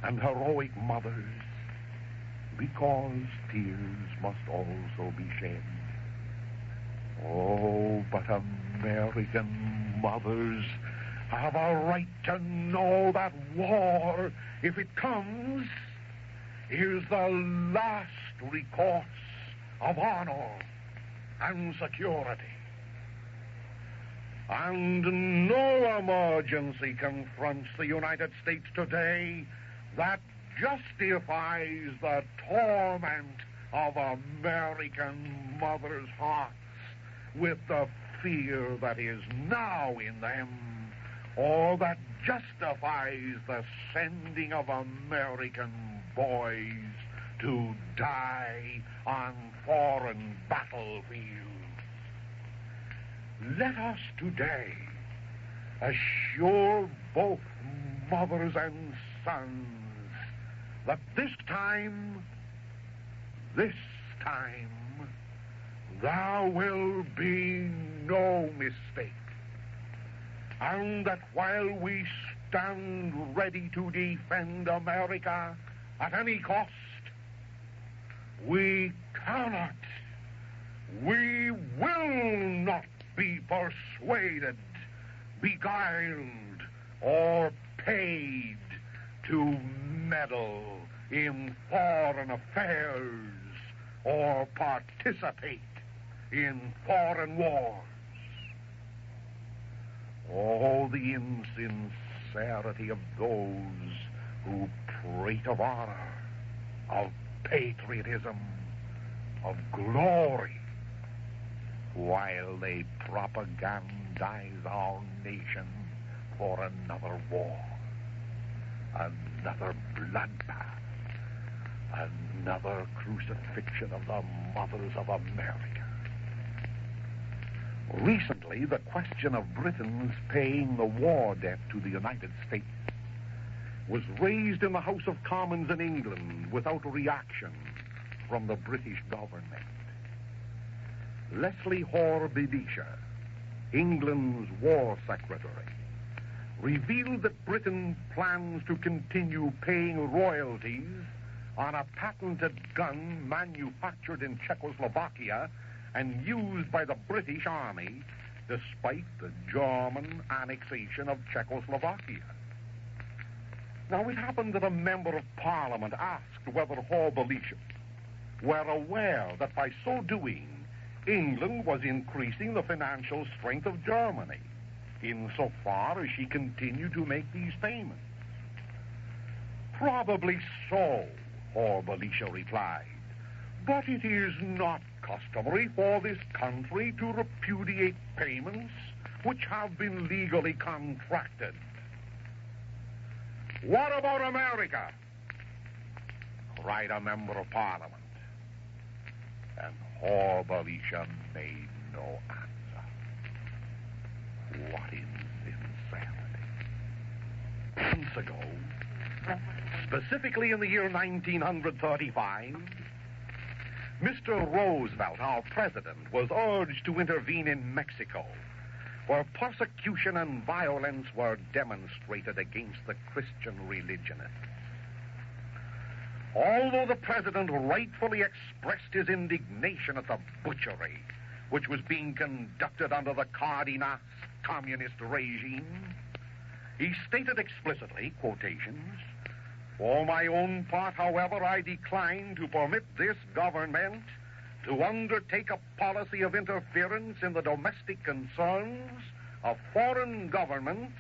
and heroic mothers, because tears must also be shed. Oh, but American mothers have a right to know that war, if it comes, is the last recourse of honor and security. And no emergency confronts the United States today that justifies the torment of American mothers' hearts with the fear that is now in them, or that justifies the sending of American boys to die on foreign battlefields. Let us today assure both mothers and sons that this time, there will be no mistake. And that while we stand ready to defend America at any cost, we cannot, we will not be persuaded, beguiled, or paid to meddle in foreign affairs or participate in foreign wars. Oh, the insincerity of those who prate of honor, of patriotism, of glory, while they propagandize our nation for another war, another bloodbath, another crucifixion of the mothers of America. Recently, the question of Britain's paying the war debt to the United States was raised in the House of Commons in England without reaction from the British government. Leslie Hoare-Bidisha, England's war secretary, revealed that Britain plans to continue paying royalties on a patented gun manufactured in Czechoslovakia and used by the British Army despite the German annexation of Czechoslovakia. Now, it happened that a member of Parliament asked whether Horbelicham were aware that by so doing, England was increasing the financial strength of Germany, insofar as she continued to make these payments. Probably so, Horbelicham replied, but it is not customary for this country to repudiate payments which have been legally contracted. What about America? Cried a member of Parliament. And Horbelicham made no answer. What insanity. Months ago, specifically in the year 1935, Mr. Roosvelt, our president, was urged to intervene in Mexico, where persecution and violence were demonstrated against the Christian religionists. Although the president rightfully expressed his indignation at the butchery which was being conducted under the Cardenas communist regime, he stated explicitly, quotations, "For my own part, however, I decline to permit this government to undertake a policy of interference in the domestic concerns of foreign governments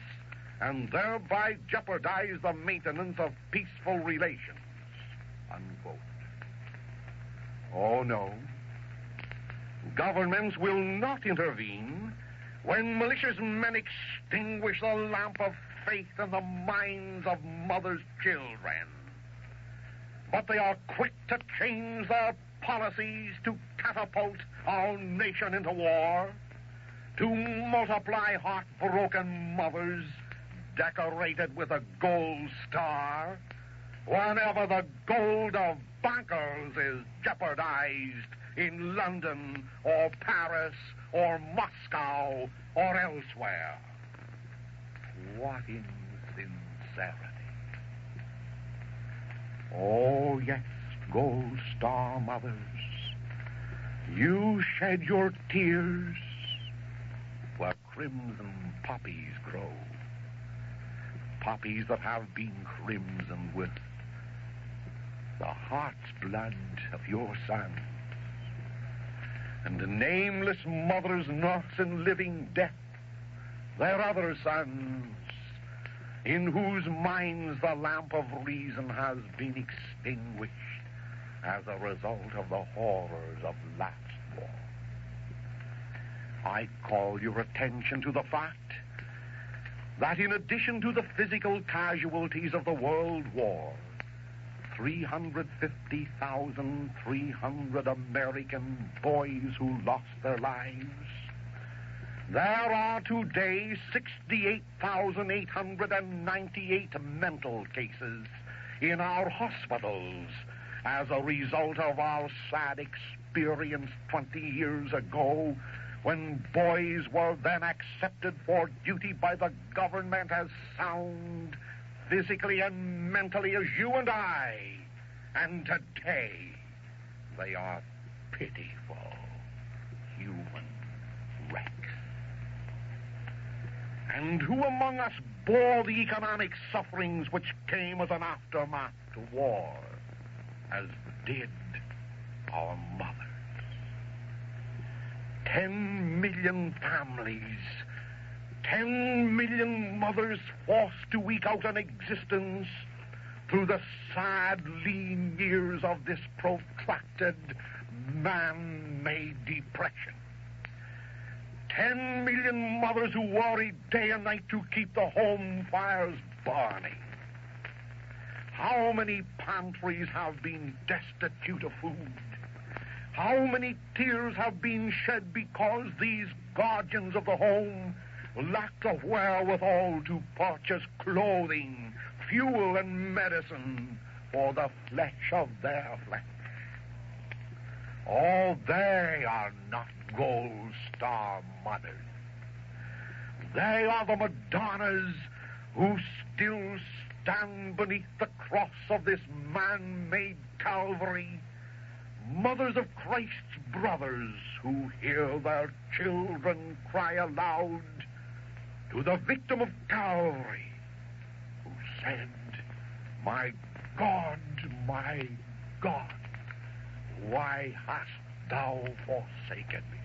and thereby jeopardize the maintenance of peaceful relations." Unquote. Oh, no. Governments will not intervene when malicious men extinguish the lamp of faith in the minds of mothers' children. But they are quick to change their policies to catapult our nation into war, to multiply heartbroken mothers decorated with a gold star whenever the gold of bankers is jeopardized in London or Paris or Moscow or elsewhere. What insincerity. Oh, yes, gold star mothers, you shed your tears where crimson poppies grow, poppies that have been crimson with the heart's blood of your sons, and the nameless mothers nurse in living death their other sons, in whose minds the lamp of reason has been extinguished as a result of the horrors of last war. I call your attention to the fact that in addition to the physical casualties of the World War, 350,300 American boys who lost their lives, there are today 68,898 mental cases in our hospitals as a result of our sad experience 20 years ago when boys were then accepted for duty by the government as sound physically and mentally as you and I. And today they are pitiful human wrecks. And who among us bore the economic sufferings which came as an aftermath to war, as did our mothers? 10 million families, 10 million mothers forced to eke out an existence through the sad, lean years of this protracted, man-made depression. 10 million mothers who worried day and night to keep the home fires burning. How many pantries have been destitute of food? How many tears have been shed because these guardians of the home lacked the wherewithal to purchase clothing, fuel, and medicine for the flesh of their flesh? Oh, they are not gold star mothers. They are the Madonnas who still stand beneath the cross of this man-made Calvary, mothers of Christ's brothers who hear their children cry aloud to the victim of Calvary, who said, my God, why hast thou forsaken me?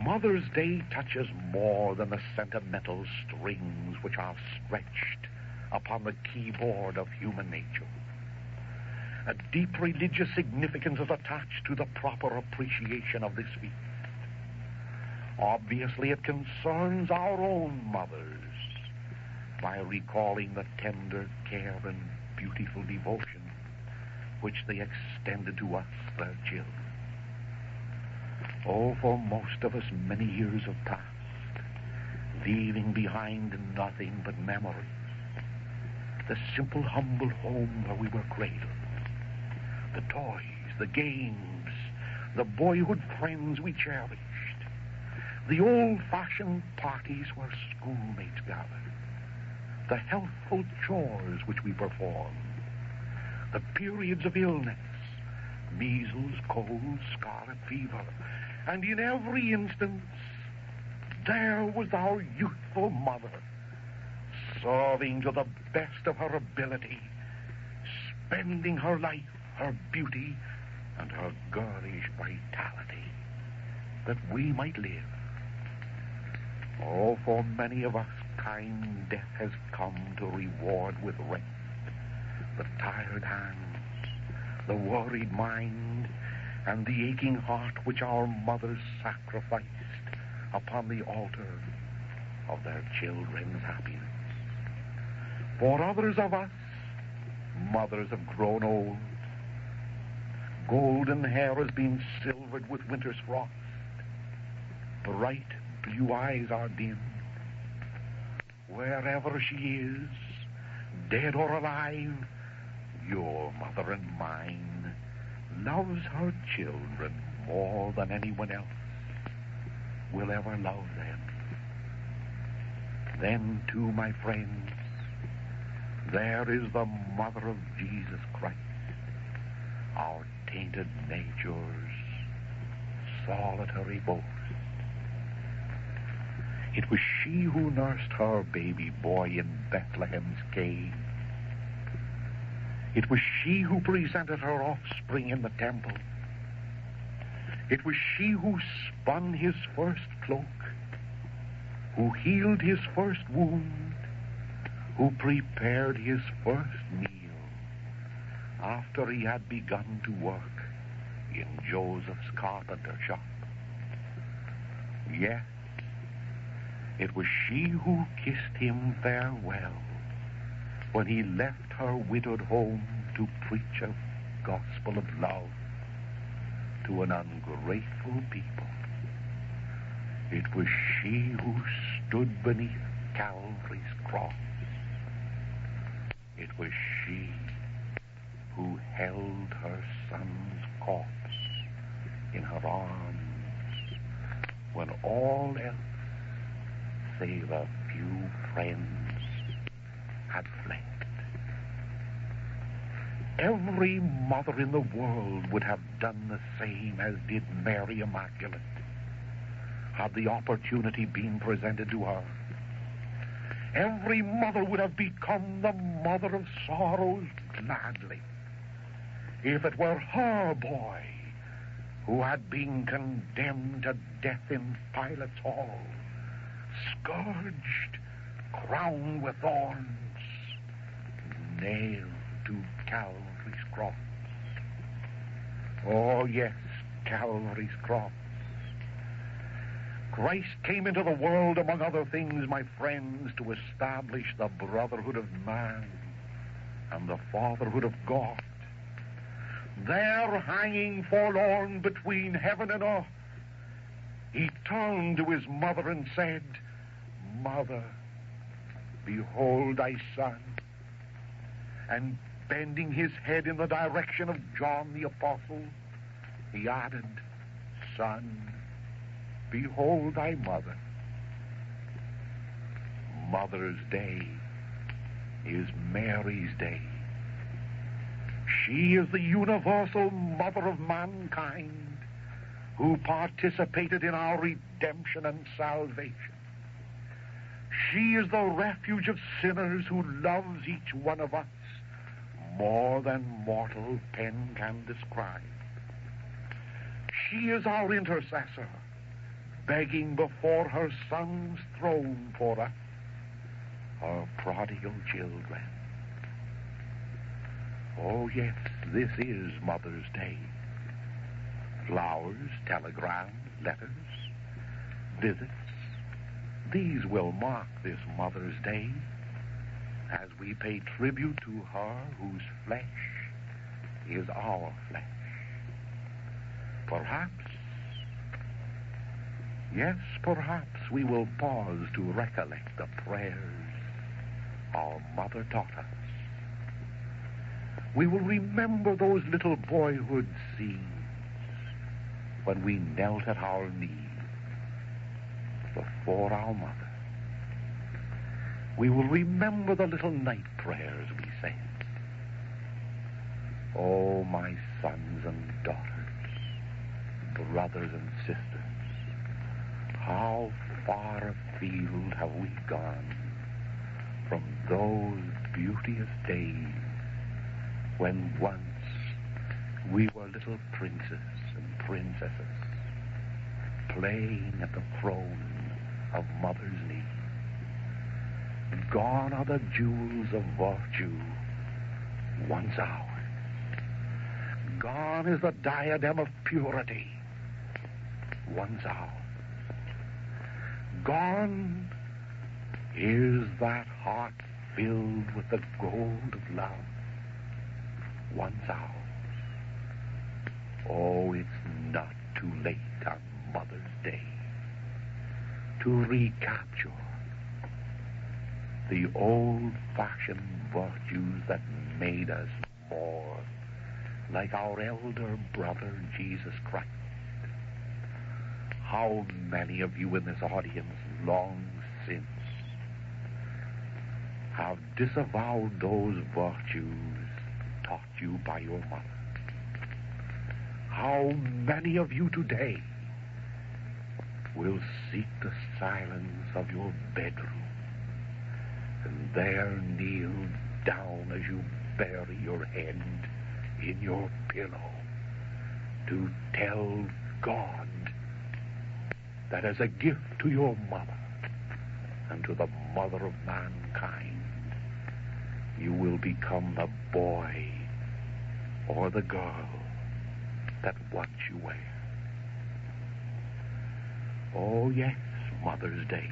Mother's Day touches more than the sentimental strings which are stretched upon the keyboard of human nature. A deep religious significance is attached to the proper appreciation of this feast. Obviously, it concerns our own mothers by recalling the tender care and beautiful devotion which they extended to us, their children. Oh, for most of us, many years have passed, leaving behind nothing but memories. The simple, humble home where we were cradled. The toys, the games, the boyhood friends we cherished. The old-fashioned parties where schoolmates gathered. The healthful chores which we performed. The periods of illness, measles, colds, scarlet fever. And in every instance, there was our youthful mother, serving to the best of her ability, spending her life, her beauty, and her girlish vitality, that we might live. Oh, for many of us, kind death has come to reward with rest the tired hands, the worried mind, and the aching heart which our mothers sacrificed upon the altar of their children's happiness. For others of us, mothers have grown old. Golden hair has been silvered with winter's frost. Bright blue eyes are dim. Wherever she is, dead or alive, your mother and mine loves her children more than anyone else will ever love them. Then, too, my friends, there is the mother of Jesus Christ, our tainted nature's solitary boast. It was she who nursed her baby boy in Bethlehem's cave. It was she who presented her offspring in the temple. It was she who spun his first cloak, who healed his first wound, who prepared his first meal after he had begun to work in Joseph's carpenter shop. Yes, it was she who kissed him farewell when he left her widowed home to preach a gospel of love to an ungrateful people. It was she who stood beneath Calvary's cross. It was she who held her son's corpse in her arms when all else, save a few friends, had fled. Every mother in the world would have done the same as did Mary Immaculate, had the opportunity been presented to her. Every mother would have become the mother of sorrows gladly if it were her boy who had been condemned to death in Pilate's hall, scourged, crowned with thorns, nailed to Calvary's cross. Oh, yes, Calvary's cross. Christ came into the world, among other things, my friends, to establish the brotherhood of man and the fatherhood of God. There, hanging forlorn between heaven and earth, he turned to his mother and said, "Mother, behold thy son." And bending his head in the direction of John the Apostle, he added, "Son, behold thy mother." Mother's Day is Mary's Day. She is the universal mother of mankind who participated in our redemption and salvation. She is the refuge of sinners who loves each one of us more than mortal pen can describe. She is our intercessor, begging before her Son's throne for us, her prodigal children. Oh, yes, this is Mother's Day. Flowers, telegrams, letters, visits, these will mark this Mother's Day as we pay tribute to her whose flesh is our flesh. Perhaps, yes, perhaps we will pause to recollect the prayers our mother taught us. We will remember those little boyhood scenes when we knelt at our knees before our mother. We will remember the little night prayers we said. Oh, my sons and daughters, brothers and sisters, how far afield have we gone from those beauteous days when once we were little princes and princesses playing at the throne of Mother's knee. Gone are the jewels of virtue, once ours. Gone is the diadem of purity, once ours. Gone is that heart filled with the gold of love, once ours. Oh, it's not too late on Mother's Day to recapture the old-fashioned virtues that made us more like our elder brother, Jesus Christ. How many of you in this audience long since have disavowed those virtues taught you by your mother? How many of you today will seek the silence of your bedroom and there kneel down as you bury your head in your pillow to tell God that as a gift to your mother and to the mother of mankind, you will become the boy or the girl that once you were? Oh, yes, Mother's Day.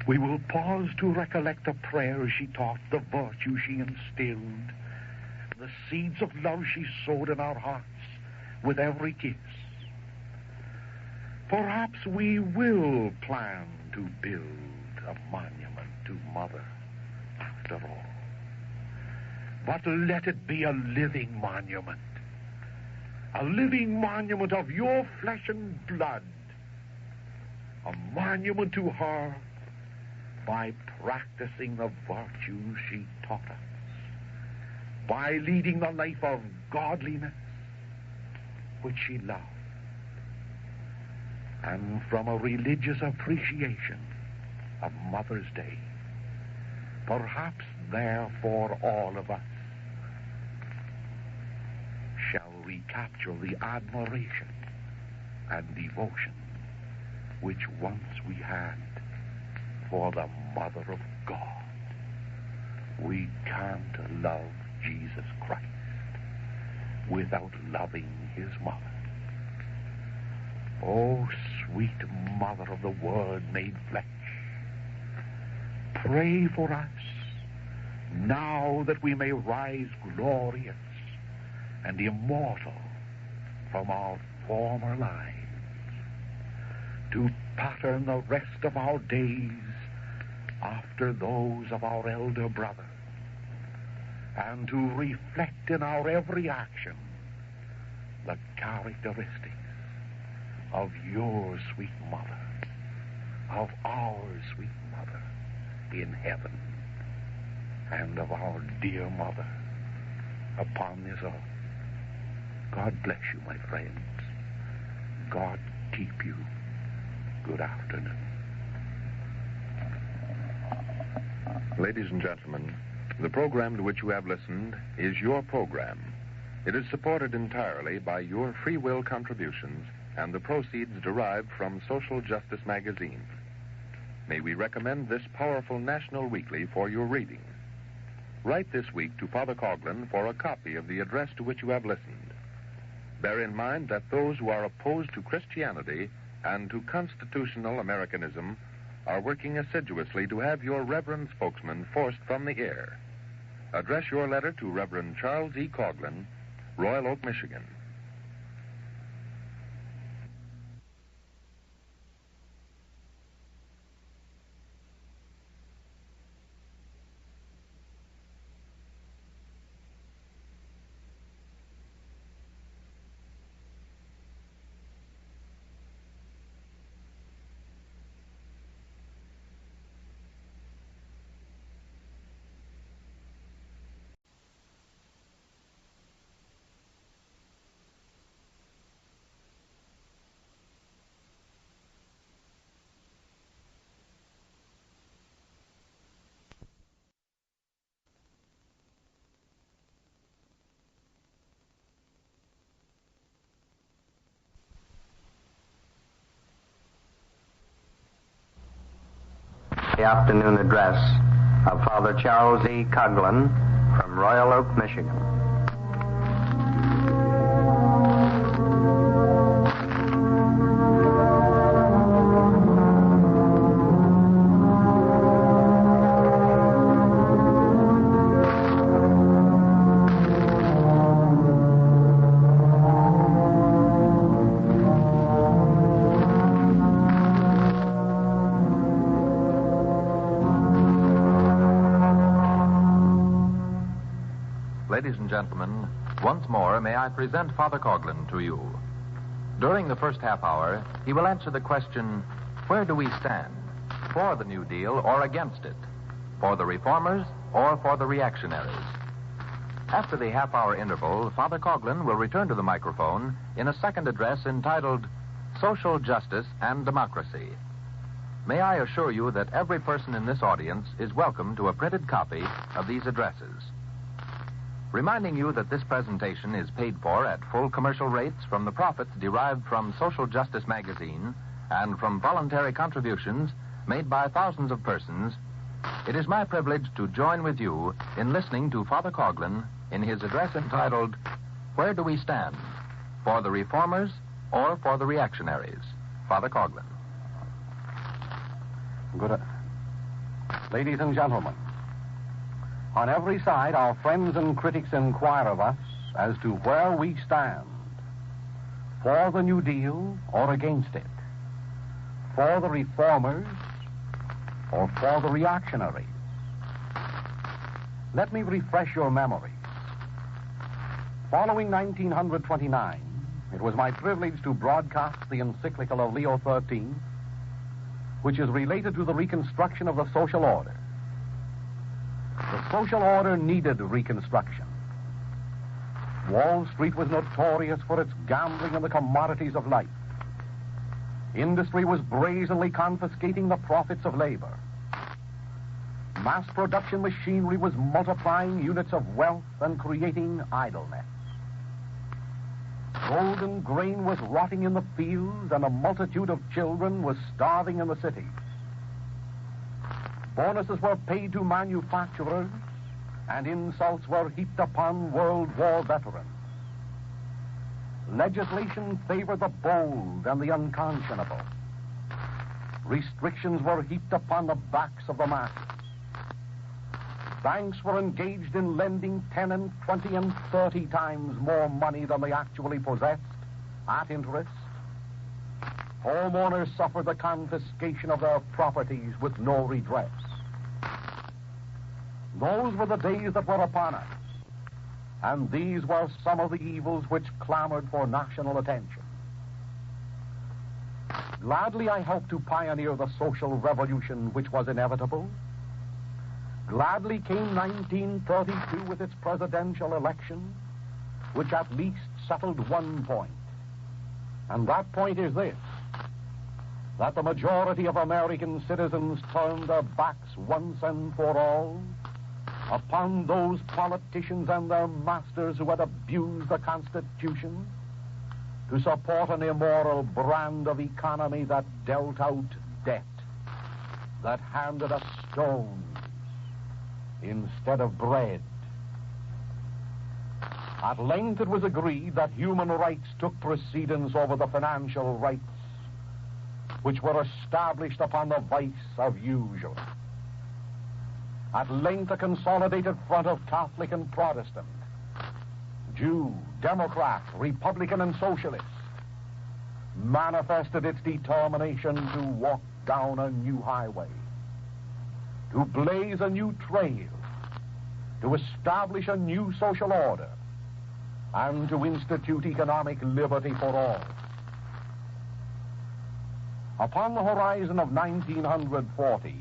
We will pause to recollect the prayers she taught, the virtue she instilled, the seeds of love she sowed in our hearts with every kiss. Perhaps we will plan to build a monument to Mother after all. But let it be a living monument of your flesh and blood, a monument to her by practicing the virtues she taught us, by leading the life of godliness which she loved, and from a religious appreciation of Mother's Day, perhaps therefore all of us shall recapture the admiration and devotion which once we had for the Mother of God. We can't love Jesus Christ without loving his mother. Oh, sweet Mother of the Word made flesh, pray for us now that we may rise glorious and immortal from our former lives, to pattern the rest of our days after those of our elder brother, and to reflect in our every action the characteristics of your sweet mother, of our sweet mother in heaven. and of our dear mother upon this earth. God bless you, my friends. God keep you. Good afternoon. Ladies and gentlemen, the program to which you have listened is your program. It is supported entirely by your free will contributions and the proceeds derived from Social Justice Magazine. May we recommend this powerful national weekly for your reading. Write this week to Father Coughlin for a copy of the address to which you have listened. Bear in mind that those who are opposed to Christianity and to constitutional Americanism are working assiduously to have your reverend spokesman forced from the air. Address your letter to Reverend Charles E. Coughlin, Royal Oak, Michigan. The afternoon address of Father Charles E. Coughlin from Royal Oak, Michigan. Ladies and gentlemen, once more may I present Father Coughlin to you. During the first half hour, he will answer the question, where do we stand? For the New Deal or against it? For the reformers or for the reactionaries? After the half-hour interval, Father Coughlin will return to the microphone in a second address entitled Social Justice and Democracy. May I assure you that every person in this audience is welcome to a printed copy of these addresses. Reminding you that this presentation is paid for at full commercial rates from the profits derived from Social Justice Magazine and from voluntary contributions made by thousands of persons, it is my privilege to join with you in listening to Father Coughlin in his address entitled, Where Do We Stand? For the Reformers or for the Reactionaries? Father Coughlin. Good. Ladies and gentlemen, on every side, our friends and critics inquire of us as to where we stand. For the New Deal or against it? For the reformers or for the reactionaries? Let me refresh your memories. Following 1929, it was my privilege to broadcast the encyclical of Leo XIII, which is related to the reconstruction of the social order. The social order needed reconstruction. Wall Street was notorious for its gambling in the commodities of life. Industry was brazenly confiscating the profits of labor. Mass production machinery was multiplying units of wealth and creating idleness. Golden grain was rotting in the fields, and a multitude of children was starving in the cities. Bonuses were paid to manufacturers, and insults were heaped upon World War veterans. Legislation favored the bold and the unconscionable. Restrictions were heaped upon the backs of the masses. Banks were engaged in lending 10 and 20 and 30 times more money than they actually possessed at interest. Homeowners suffered the confiscation of their properties with no redress. Those were the days that were upon us, and these were some of the evils which clamored for national attention. Gladly I helped to pioneer the social revolution which was inevitable. Gladly came 1932 with its presidential election, which at least settled one point. And that point is this, that the majority of American citizens turned their backs once and for all upon those politicians and their masters who had abused the Constitution to support an immoral brand of economy that dealt out debt, that handed us stones instead of bread. At length it was agreed that human rights took precedence over the financial rights which were established upon the vice of usury. At length a consolidated front of Catholic and Protestant, Jew, Democrat, Republican, and Socialist manifested its determination to walk down a new highway, to blaze a new trail, to establish a new social order, and to institute economic liberty for all. Upon the horizon of 1940,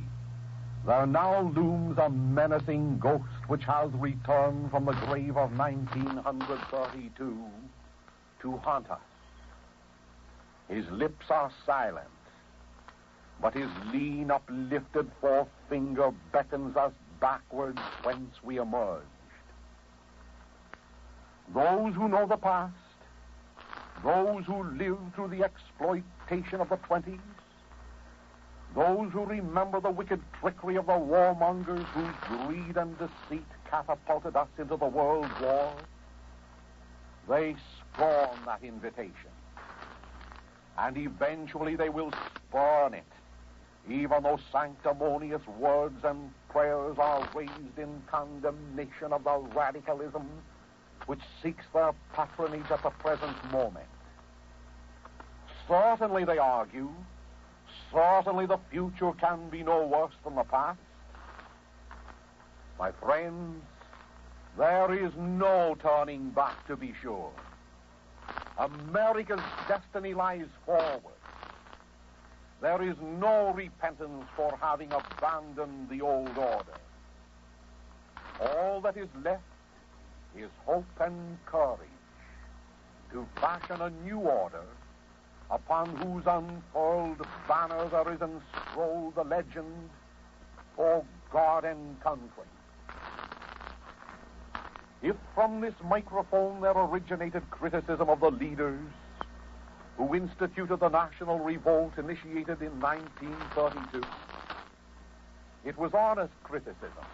there now looms a menacing ghost which has returned from the grave of 1932 to haunt us. His lips are silent, but his lean, uplifted forefinger beckons us backwards whence we emerged. Those who know the past, those who lived through the exploitation of the 20s, those who remember the wicked trickery of the warmongers whose greed and deceit catapulted us into the World War, they scorn that invitation. And eventually they will spurn it, even though sanctimonious words and prayers are raised in condemnation of the radicalism which seeks their patronage at the present moment. Certainly, they argue, certainly the future can be no worse than the past. My friends, there is no turning back, to be sure. America's destiny lies forward. There is no repentance for having abandoned the old order. All that is left is hope and courage to fashion a new order upon whose unfurled banner there is enscrolled the legend, for God and country. If from this microphone there originated criticism of the leaders who instituted the national revolt initiated in 1932, it was honest criticism,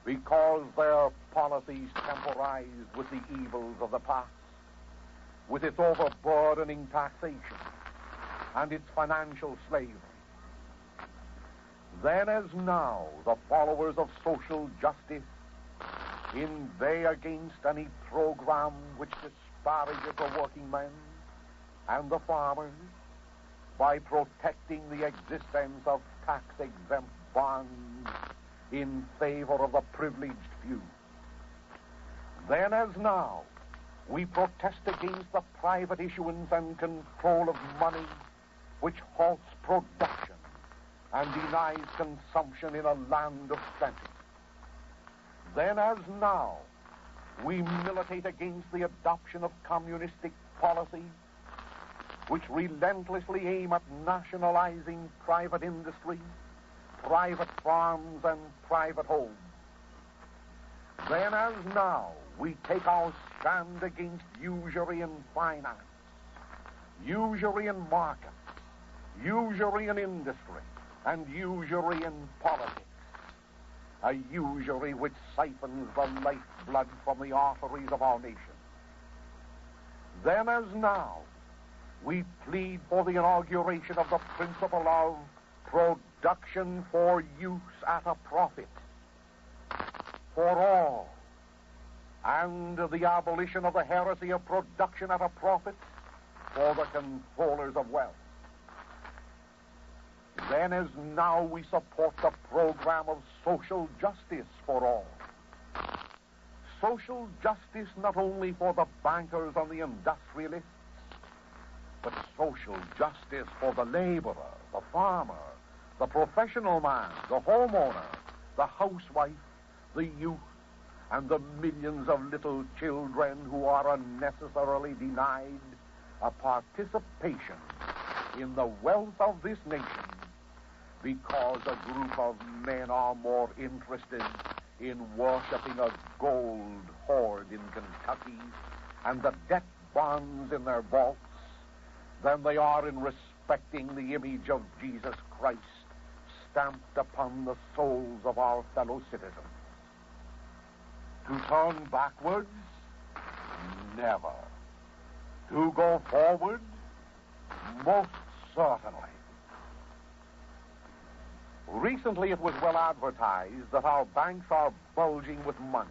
because their policies temporized with the evils of the past, with its overburdening taxation and its financial slavery. Then as now, the followers of social justice inveigh against any program which disparages the working men and the farmers by protecting the existence of tax-exempt bonds in favor of the privileged few. Then as now, we protest against the private issuance and control of money which halts production and denies consumption in a land of plenty. Then as now, we militate against the adoption of communistic policy which relentlessly aim at nationalizing private industry, private farms, and private homes. Then as now, we take our stand against usury in finance, usury in markets, usury in industry, and usury in politics. A usury which siphons the lifeblood from the arteries of our nation. Then as now, we plead for the inauguration of the principle of production for use at a profit for all, and the abolition of the heresy of production at a profit for the controllers of wealth. Then as now, we support the program of social justice for all. Social justice not only for the bankers and the industrialists, but social justice for the laborer, the farmer, the professional man, the homeowner, the housewife, the youth, and the millions of little children who are unnecessarily denied a participation in the wealth of this nation because a group of men are more interested in worshiping a gold hoard in Kentucky and the debt bonds in their vaults than they are in respecting the image of Jesus Christ stamped upon the souls of our fellow citizens. To turn backwards? Never. To go forward? Most certainly. Recently it was well advertised that our banks are bulging with money,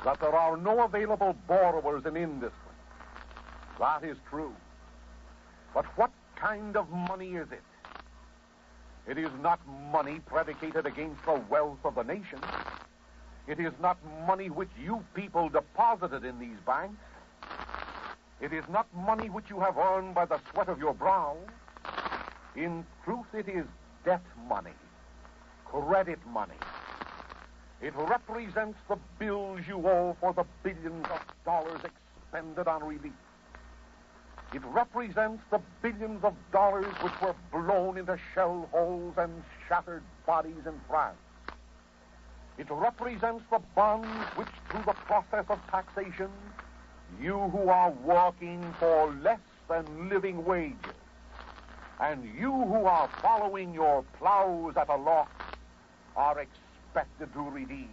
that there are no available borrowers in industry. That is true. But what kind of money is it? It is not money predicated against the wealth of the nation. It is not money which you people deposited in these banks. It is not money which you have earned by the sweat of your brow. In truth, it is debt money, credit money. It represents the bills you owe for the billions of dollars expended on relief. It represents the billions of dollars which were blown into shell holes and shattered bodies in France. It represents the bonds which, through the process of taxation, you who are working for less than living wages, and you who are following your plows at a loss, are expected to redeem.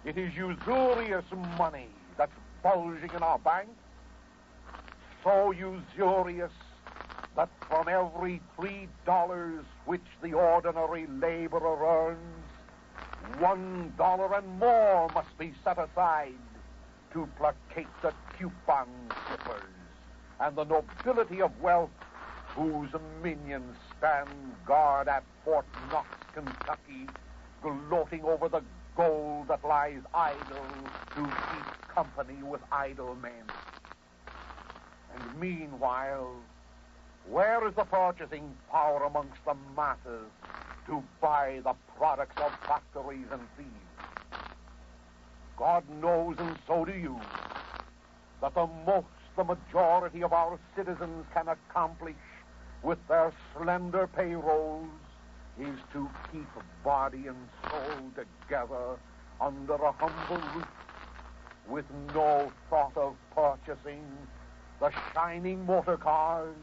It is usurious money that's bulging in our banks, so usurious that from every $3 which the ordinary laborer earns, $1 and more must be set aside to placate the coupon clippers and the nobility of wealth whose minions stand guard at Fort Knox, Kentucky, gloating over the gold that lies idle to keep company with idle men. And meanwhile, where is the purchasing power amongst the masses to buy the products of factories and fields? God knows, and so do you, that the majority of our citizens can accomplish with their slender payrolls is to keep body and soul together under a humble roof, with no thought of purchasing the shining motor cars,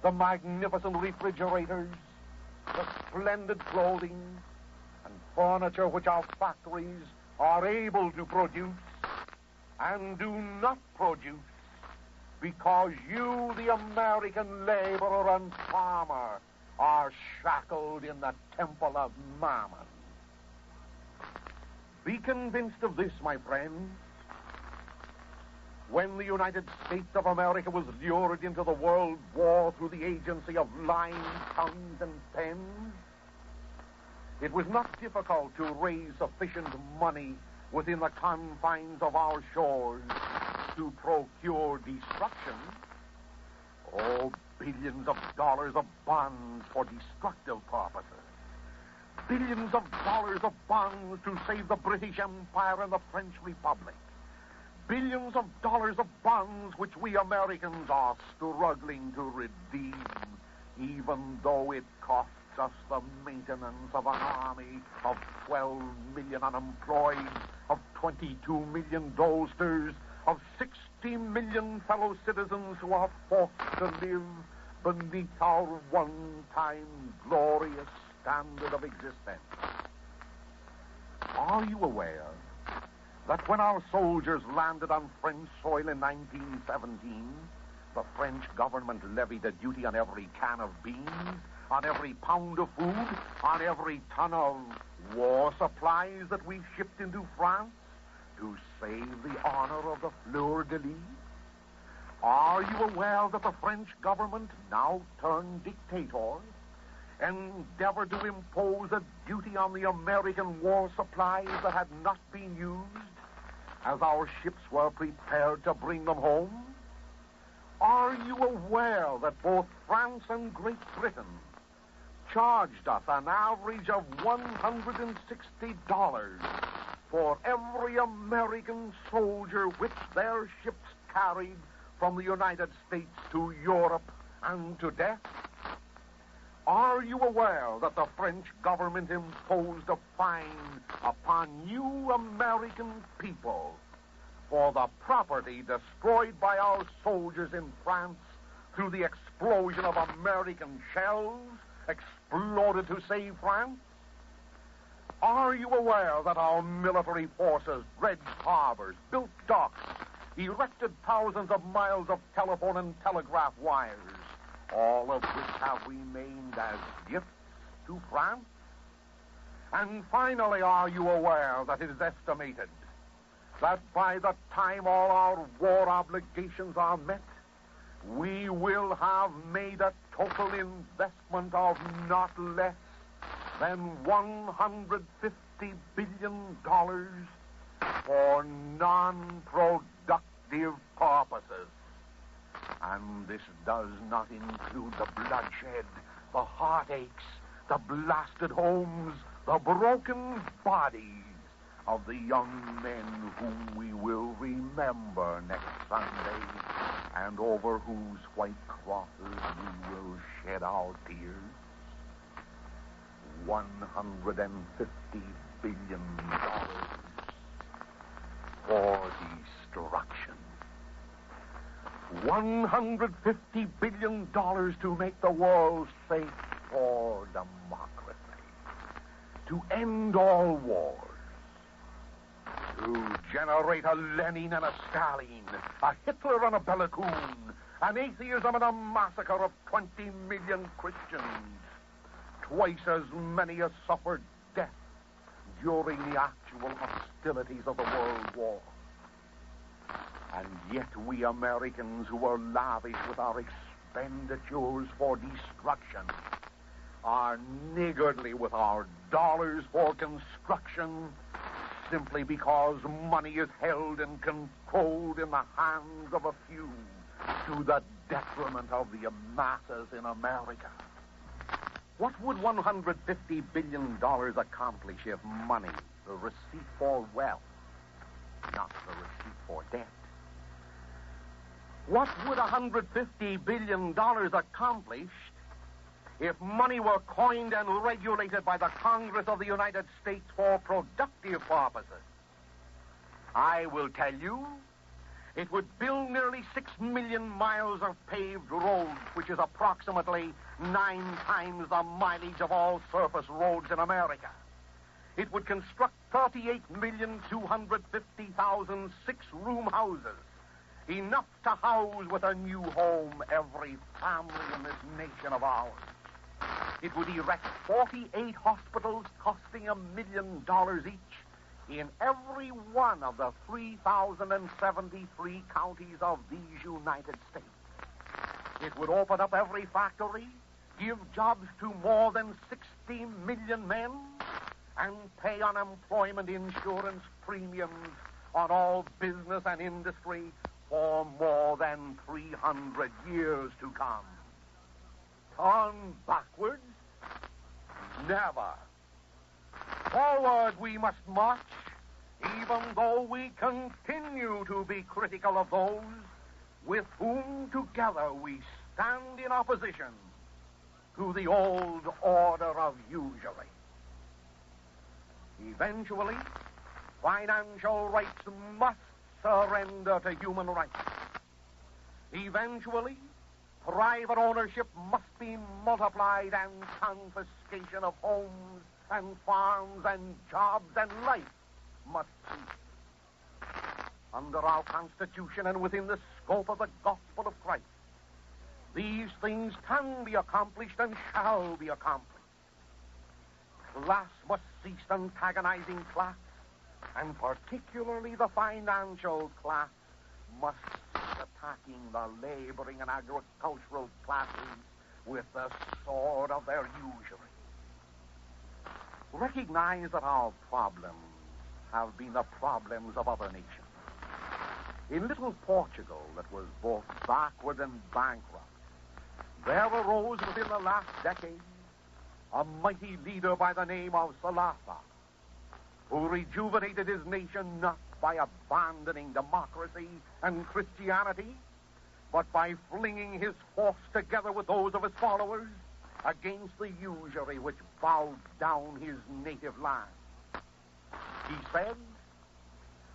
the magnificent refrigerators, the splendid clothing and furniture which our factories are able to produce and do not produce because you, the American laborer and farmer, are shackled in the temple of Mammon. Be convinced of this, my friends. When the United States of America was lured into the World War through the agency of lying tongues and pens, it was not difficult to raise sufficient money within the confines of our shores to procure destruction. Oh, billions of dollars of bonds for destructive purposes. Billions of dollars of bonds to save the British Empire and the French Republic. Billions of dollars of bonds which we Americans are struggling to redeem, even though it costs us the maintenance of an army of 12 million unemployed, of 22 million dolesters, of 60 million fellow citizens who are forced to live beneath our one-time glorious standard of existence. Are you aware that when our soldiers landed on French soil in 1917, the French government levied a duty on every can of beans, on every pound of food, on every ton of war supplies that we shipped into France to save the honor of the fleur-de-lis? Are you aware that the French government, now turned dictator, endeavored to impose a duty on the American war supplies that had not been used as our ships were prepared to bring them home? Are you aware that both France and Great Britain charged us an average of $160 for every American soldier which their ships carried from the United States to Europe and to death? Are you aware that the French government imposed a fine upon you American people for the property destroyed by our soldiers in France through the explosion of American shells exploded to save France? Are you aware that our military forces dredged harbors, built docks, erected thousands of miles of telephone and telegraph wires, all of which have remained as gifts to France? And finally, are you aware that it is estimated that by the time all our war obligations are met, we will have made a total investment of not less than $150 billion for non-productive purposes? And this does not include the bloodshed, the heartaches, the blasted homes, the broken bodies of the young men whom we will remember next Sunday, and over whose white crosses we will shed our tears. $150 billion for destruction. $150 billion to make the world safe for democracy. To end all wars. To generate a Lenin and a Stalin, a Hitler and a Bela Kun, an atheism and a massacre of 20 million Christians. Twice as many as suffered death during the actual hostilities of the World War. And yet we Americans, who are lavish with our expenditures for destruction, are niggardly with our dollars for construction, simply because money is held and controlled in the hands of a few to the detriment of the masses in America. What would $150 billion accomplish if money, the receipt for wealth, not the receipt for debt? What would $150 billion accomplish if money were coined and regulated by the Congress of the United States for productive purposes? I will tell you, it would build nearly 6 million miles of paved roads, which is approximately 9 times the mileage of all surface roads in America. It would construct 38,250,000 six-room houses, enough to house with a new home every family in this nation of ours. It would erect 48 hospitals costing $1 million each in every one of the 3,073 counties of these United States. It would open up every factory, give jobs to more than 60 million men, and pay unemployment insurance premiums on all business and industry for more than 300 years to come. Turn backwards? Never. Forward we must march, even though we continue to be critical of those with whom together we stand in opposition to the old order of usury. Eventually, financial rights must surrender to human rights. Eventually, private ownership must be multiplied and confiscation of homes and farms and jobs and life must cease. Under our Constitution and within the scope of the gospel of Christ, these things can be accomplished and shall be accomplished. Class must cease antagonizing class, and particularly the financial class must cease attacking the laboring and agricultural classes with the sword of their usury. Recognize that our problems have been the problems of other nations. In little Portugal, that was both backward and bankrupt, there arose within the last decade a mighty leader by the name of Salazar, who rejuvenated his nation not by abandoning democracy and Christianity, but by flinging his force together with those of his followers against the usury which bowed down his native land. He said,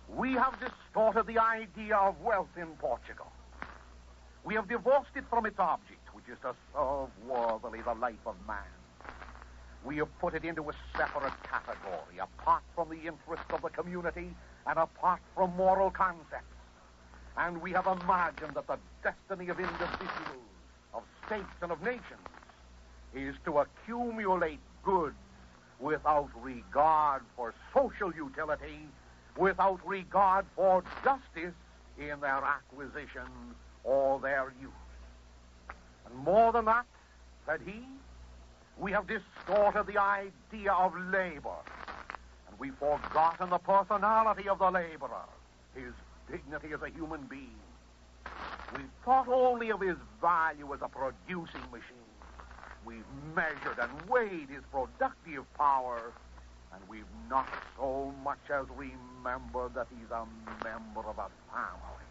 "We have distorted the idea of wealth in Portugal. We have divorced it from its object, which is to serve worthily the life of man. We have put it into a separate category, apart from the interests of the community and apart from moral concepts. And we have imagined that the destiny of individuals, of states, and of nations is to accumulate goods without regard for social utility, without regard for justice in their acquisition or their use. And more than that," said he, "we have distorted the idea of labor, and we've forgotten the personality of the laborer, his dignity as a human being. We've thought only of his value as a producing machine. We've measured and weighed his productive power, and we've not so much as remembered that he's a member of a family.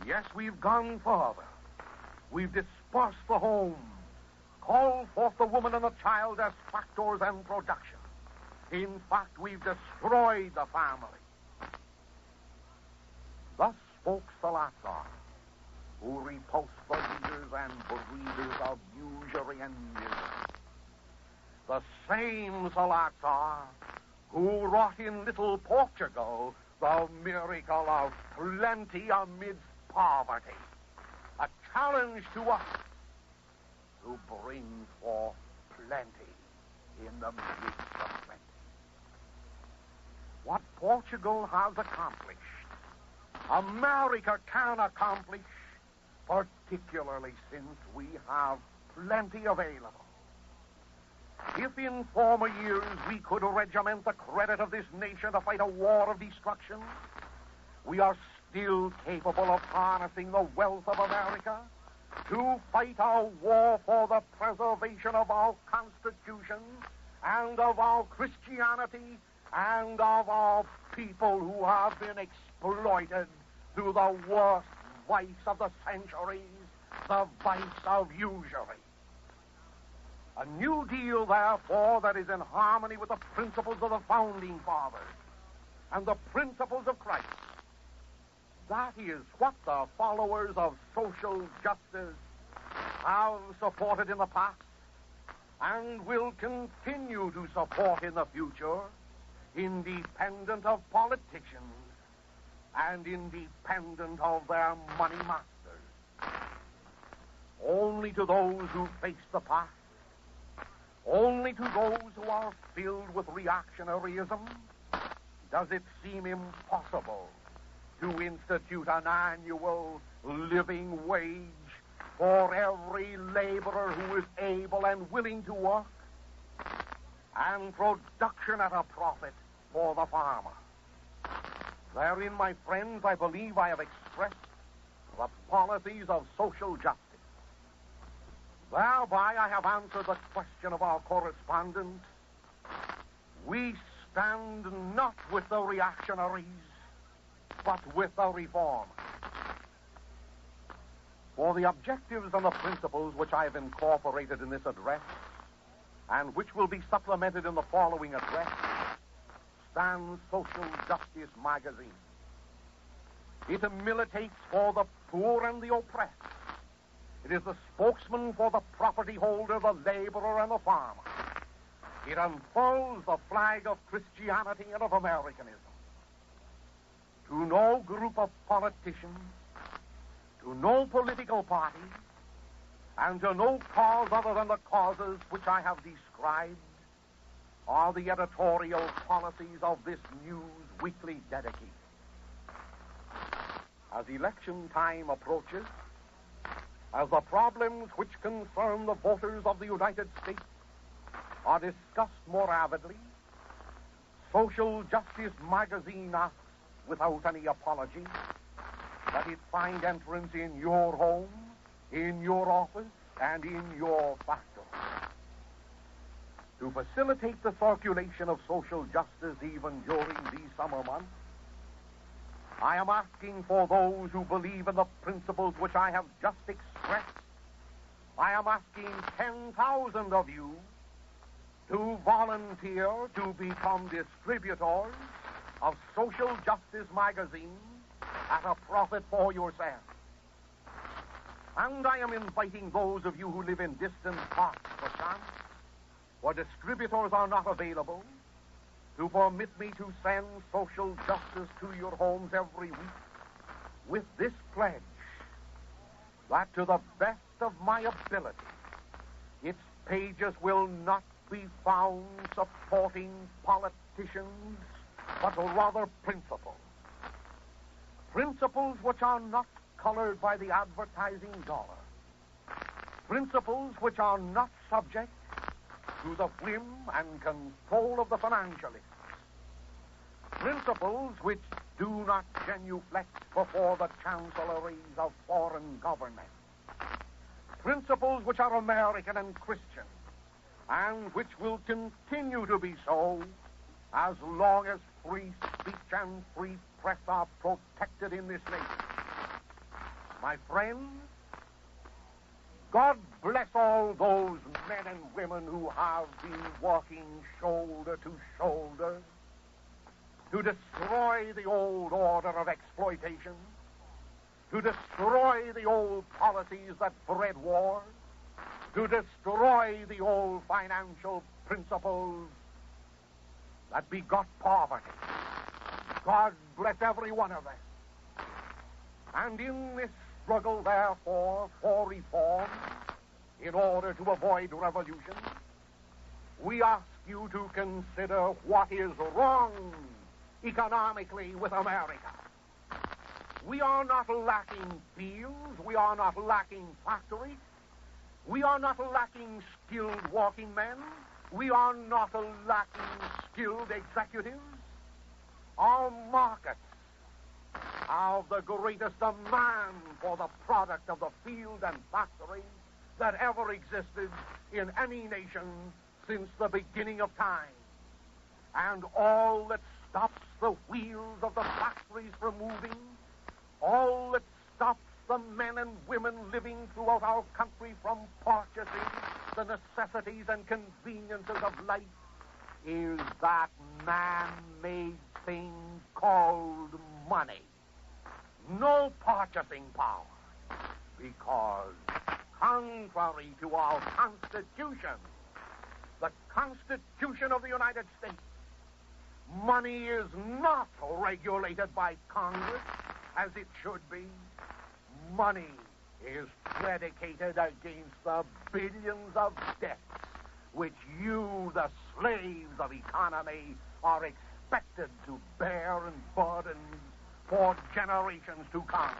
Yes, we've gone further. We've dispersed the home, called forth the woman and the child as factors and production. In fact, we've destroyed the family." Thus spoke Salazar, who repulsed the leaders and breeders of usury and misery. The same Salazar who wrought in little Portugal the miracle of plenty amidst poverty. A challenge to us to bring forth plenty in the midst of plenty. What Portugal has accomplished, America can accomplish, particularly since we have plenty available. If in former years we could regiment the credit of this nation to fight a war of destruction, we are still capable of harnessing the wealth of America to fight our war for the preservation of our Constitution and of our Christianity and of our people who have been exploited through the worst vice of the centuries, the vice of usury. A New Deal, therefore, that is in harmony with the principles of the Founding Fathers and the principles of Christ. That is what the followers of social justice have supported in the past and will continue to support in the future, independent of politicians and independent of their money masters. Only to those who face the past, only to those who are filled with reactionaryism, does it seem impossible to institute an annual living wage for every laborer who is able and willing to work, and production at a profit for the farmer. Therein, my friends, I believe I have expressed the policies of social justice. Thereby I have answered the question of our correspondent. We stand not with the reactionaries, but with the reformers. For the objectives and the principles which I have incorporated in this address, and which will be supplemented in the following address, stands Social Justice Magazine. It militates for the poor and the oppressed. It is the spokesman for the property holder, the laborer, and the farmer. It unfurls the flag of Christianity and of Americanism. To no group of politicians, to no political party, and to no cause other than the causes which I have described, are the editorial policies of this news weekly dedicated. As election time approaches, as the problems which concern the voters of the United States are discussed more avidly, Social Justice Magazine asks, without any apology, that it find entrance in your home, in your office, and in your factory. to facilitate the circulation of social justice even during these summer months, I am asking for those who believe in the principles which I have just expressed. I am asking 10,000 of you to volunteer to become distributors of social justice magazines at a profit for yourself. And I am inviting those of you who live in distant parts, perchance, where distributors are not available, to permit me to send social justice to your homes every week with this pledge that to the best of my ability, its pages will not be found supporting politicians, but rather principles. Principles which are not colored by the advertising dollar. Principles which are not subject to the whim and control of the financialists. Principles which do not genuflect before the chancelleries of foreign governments. Principles which are American and Christian, and which will continue to be so as long as free speech and free press are protected in this nation. My friends, God bless all those men and women who have been working shoulder to shoulder to destroy the old order of exploitation, to destroy the old policies that bred war, to destroy the old financial principles that begot poverty. God bless every one of them. And in this struggle, therefore, for reform, in order to avoid revolution, we ask you to consider what is wrong economically with America. We are not lacking fields. We are not lacking factories. We are not lacking skilled working men. We are not lacking skilled executives. Our markets have the greatest demand for the product of the field and factory that ever existed in any nation since the beginning of time. And all that stops the wheels of the factories from moving, all that stops the men and women living throughout our country from purchasing the necessities and conveniences of life, is that man-made thing called money. No purchasing power, because contrary to our Constitution, the Constitution of the United States, money is not regulated by Congress as it should be. Money is predicated against the billions of debts which you, the slaves of economy, are expected to bear and burden for generations to come.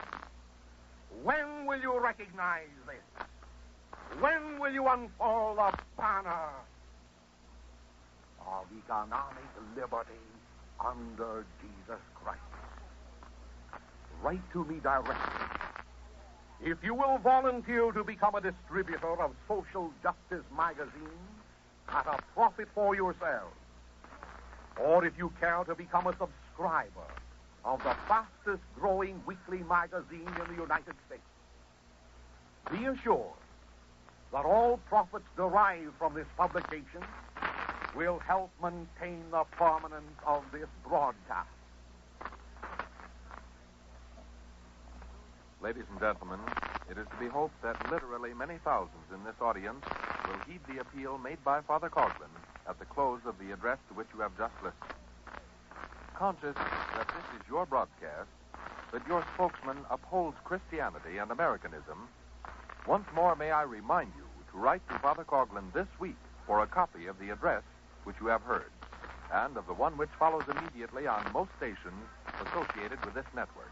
When will you recognize this? When will you unfurl the banner of economic liberty under Jesus Christ? Write to me directly. If you will volunteer to become a distributor of social justice magazines at a profit for yourselves, or if you care to become a subscriber of the fastest growing weekly magazine in the United States, be assured that all profits derived from this publication will help maintain the permanence of this broadcast. Ladies and gentlemen, it is to be hoped that literally many thousands in this audience will heed the appeal made by Father Coughlin at the close of the address to which you have just listened. Conscious that this is your broadcast, that your spokesman upholds Christianity and Americanism, once more may I remind you to write to Father Coughlin this week for a copy of the address which you have heard, and of the one which follows immediately on most stations associated with this network.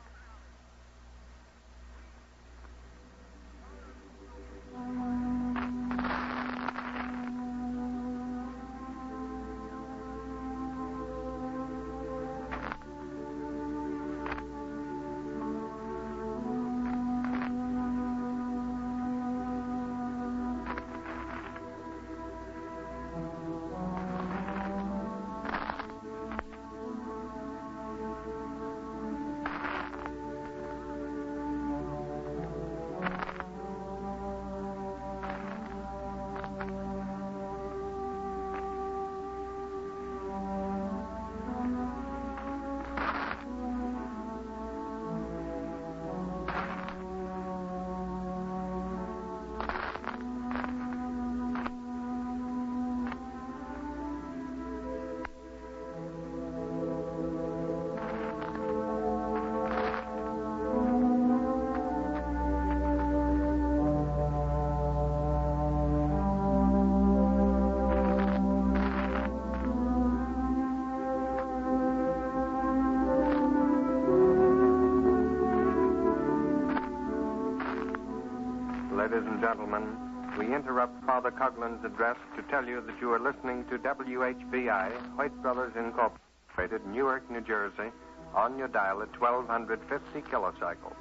ladies and gentlemen, we interrupt Father Coughlin's address to tell you that you are listening to WHBI, Hoyt Brothers Incorporated, Newark, New Jersey, on your dial at 1250 kilocycles.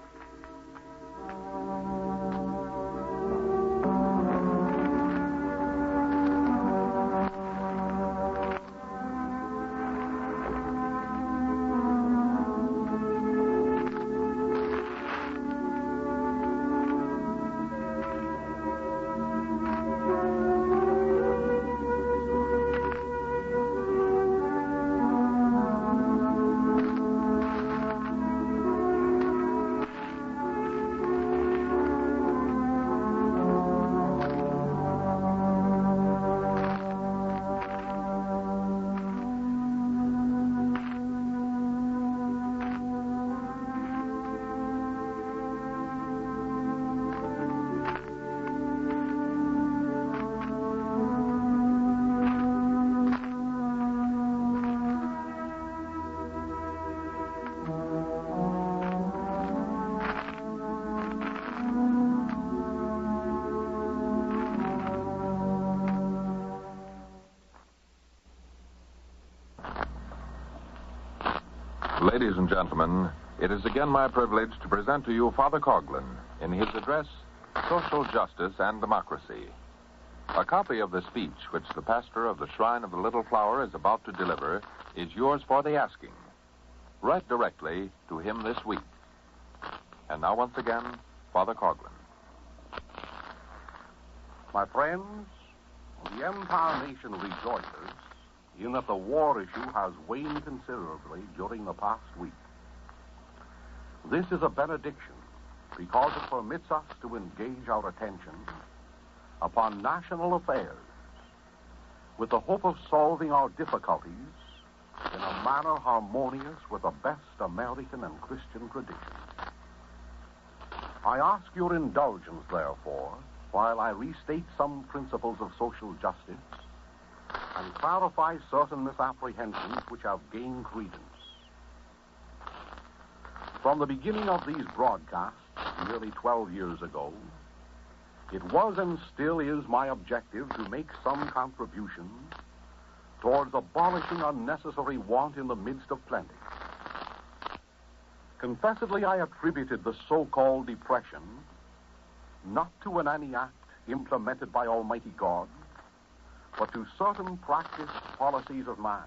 Ladies and gentlemen, it is again my privilege to present to you Father Coughlin in his address, Social Justice and Democracy. A copy of the speech which the pastor of the Shrine of the Little Flower is about to deliver is yours for the asking. Write directly to him this week. And now once again, Father Coughlin. My friends, the entire nation rejoices in that the war issue has waned considerably during the past week. This is a benediction because it permits us to engage our attention upon national affairs with the hope of solving our difficulties in a manner harmonious with the best American and Christian traditions. I ask your indulgence, therefore, while I restate some principles of social justice and clarify certain misapprehensions which have gained credence. From the beginning of these broadcasts, nearly 12 years ago, it was and still is my objective to make some contribution towards abolishing unnecessary want in the midst of plenty. Confessedly, I attributed the so-called depression not to any act implemented by Almighty God, but to certain practiced policies of man.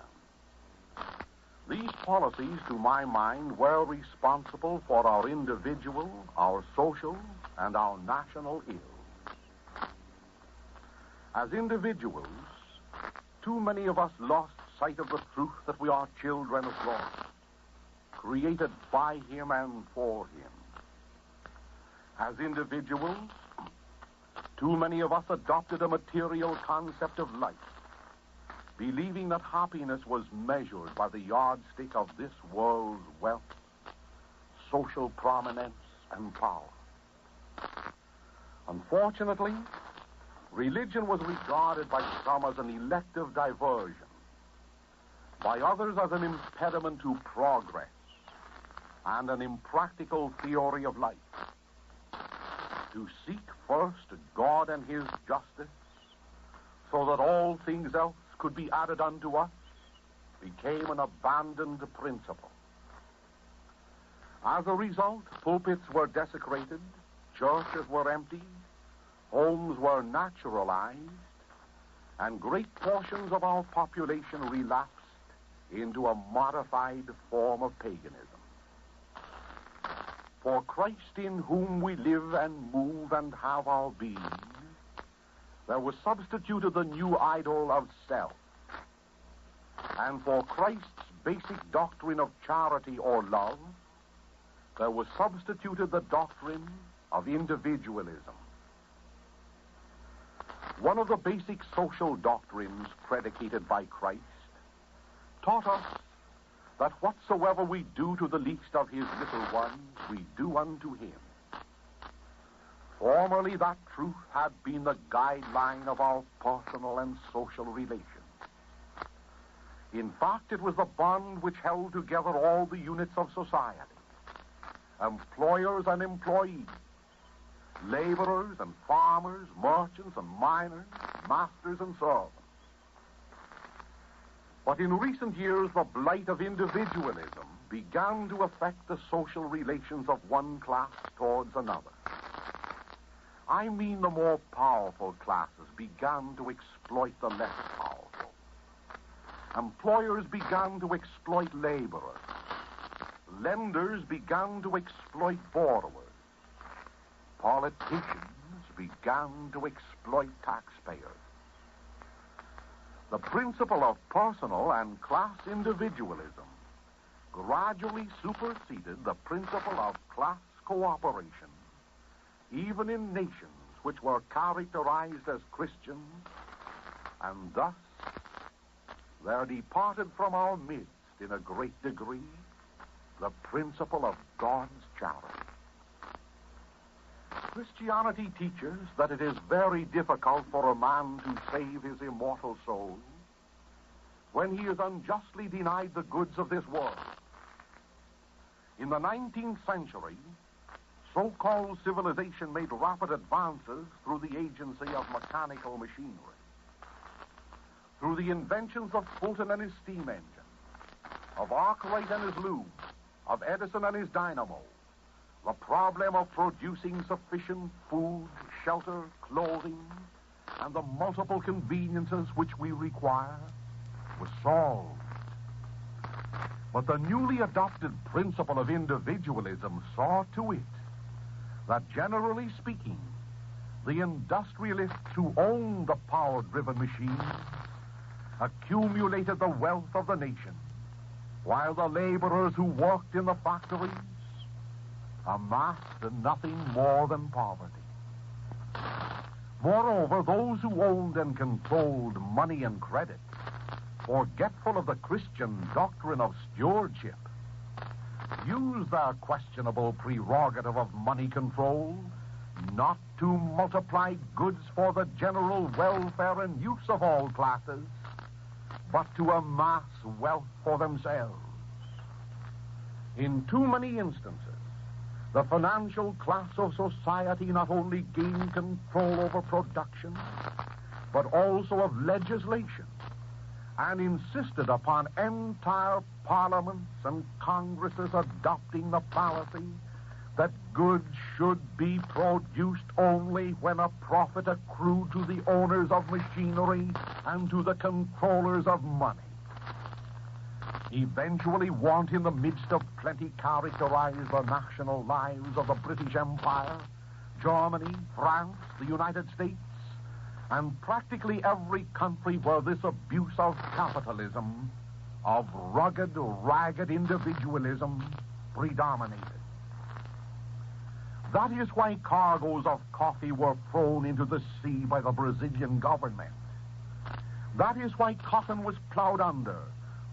These policies, to my mind, were responsible for our individual, our social, and our national ills. As individuals, too many of us lost sight of the truth that we are children of God, created by Him and for Him. As individuals, too many of us adopted a material concept of life, believing that happiness was measured by the yardstick of this world's wealth, social prominence, and power. Unfortunately, religion was regarded by some as an elective diversion, by others as an impediment to progress, and an impractical theory of life. To seek first God and His justice, so that all things else could be added unto us, became an abandoned principle. As a result, pulpits were desecrated, churches were empty, homes were naturalized, and great portions of our population relapsed into a modified form of paganism. For Christ, in whom we live and move and have our being, there was substituted the new idol of self. And for Christ's basic doctrine of charity or love, there was substituted the doctrine of individualism. One of the basic social doctrines predicated by Christ taught us that whatsoever we do to the least of His little ones, we do unto Him. Formerly, that truth had been the guideline of our personal and social relations. In fact, it was the bond which held together all the units of society, employers and employees, laborers and farmers, merchants and miners, masters and servants. But in recent years, the blight of individualism began to affect the social relations of one class towards another. I mean the more powerful classes began to exploit the less powerful. Employers began to exploit laborers. Lenders began to exploit borrowers. Politicians began to exploit taxpayers. The principle of personal and class individualism gradually superseded the principle of class cooperation, even in nations which were characterized as Christians, and thus there departed from our midst in a great degree the principle of God's charity. Christianity teaches that it is very difficult for a man to save his immortal soul when he is unjustly denied the goods of this world. In the 19th century, so-called civilization made rapid advances through the agency of mechanical machinery. Through the inventions of Fulton and his steam engine, of Arkwright and his loom, of Edison and his dynamo, the problem of producing sufficient food, shelter, clothing, and the multiple conveniences which we require was solved. But the newly adopted principle of individualism saw to it that, generally speaking, the industrialists who owned the power-driven machines accumulated the wealth of the nation, while the laborers who worked in the factories amassed nothing more than poverty. Moreover, those who owned and controlled money and credit, forgetful of the Christian doctrine of stewardship, used their questionable prerogative of money control not to multiply goods for the general welfare and use of all classes, but to amass wealth for themselves. In too many instances, the financial class of society not only gained control over production, but also of legislation, and insisted upon entire parliaments and congresses adopting the policy that goods should be produced only when a profit accrued to the owners of machinery and to the controllers of money. Eventually, want in the midst of plenty characterized the national lives of the British Empire, Germany, France, the United States, and practically every country where this abuse of capitalism, of rugged, ragged individualism, predominated. That is why cargoes of coffee were thrown into the sea by the Brazilian government. That is why cotton was plowed under,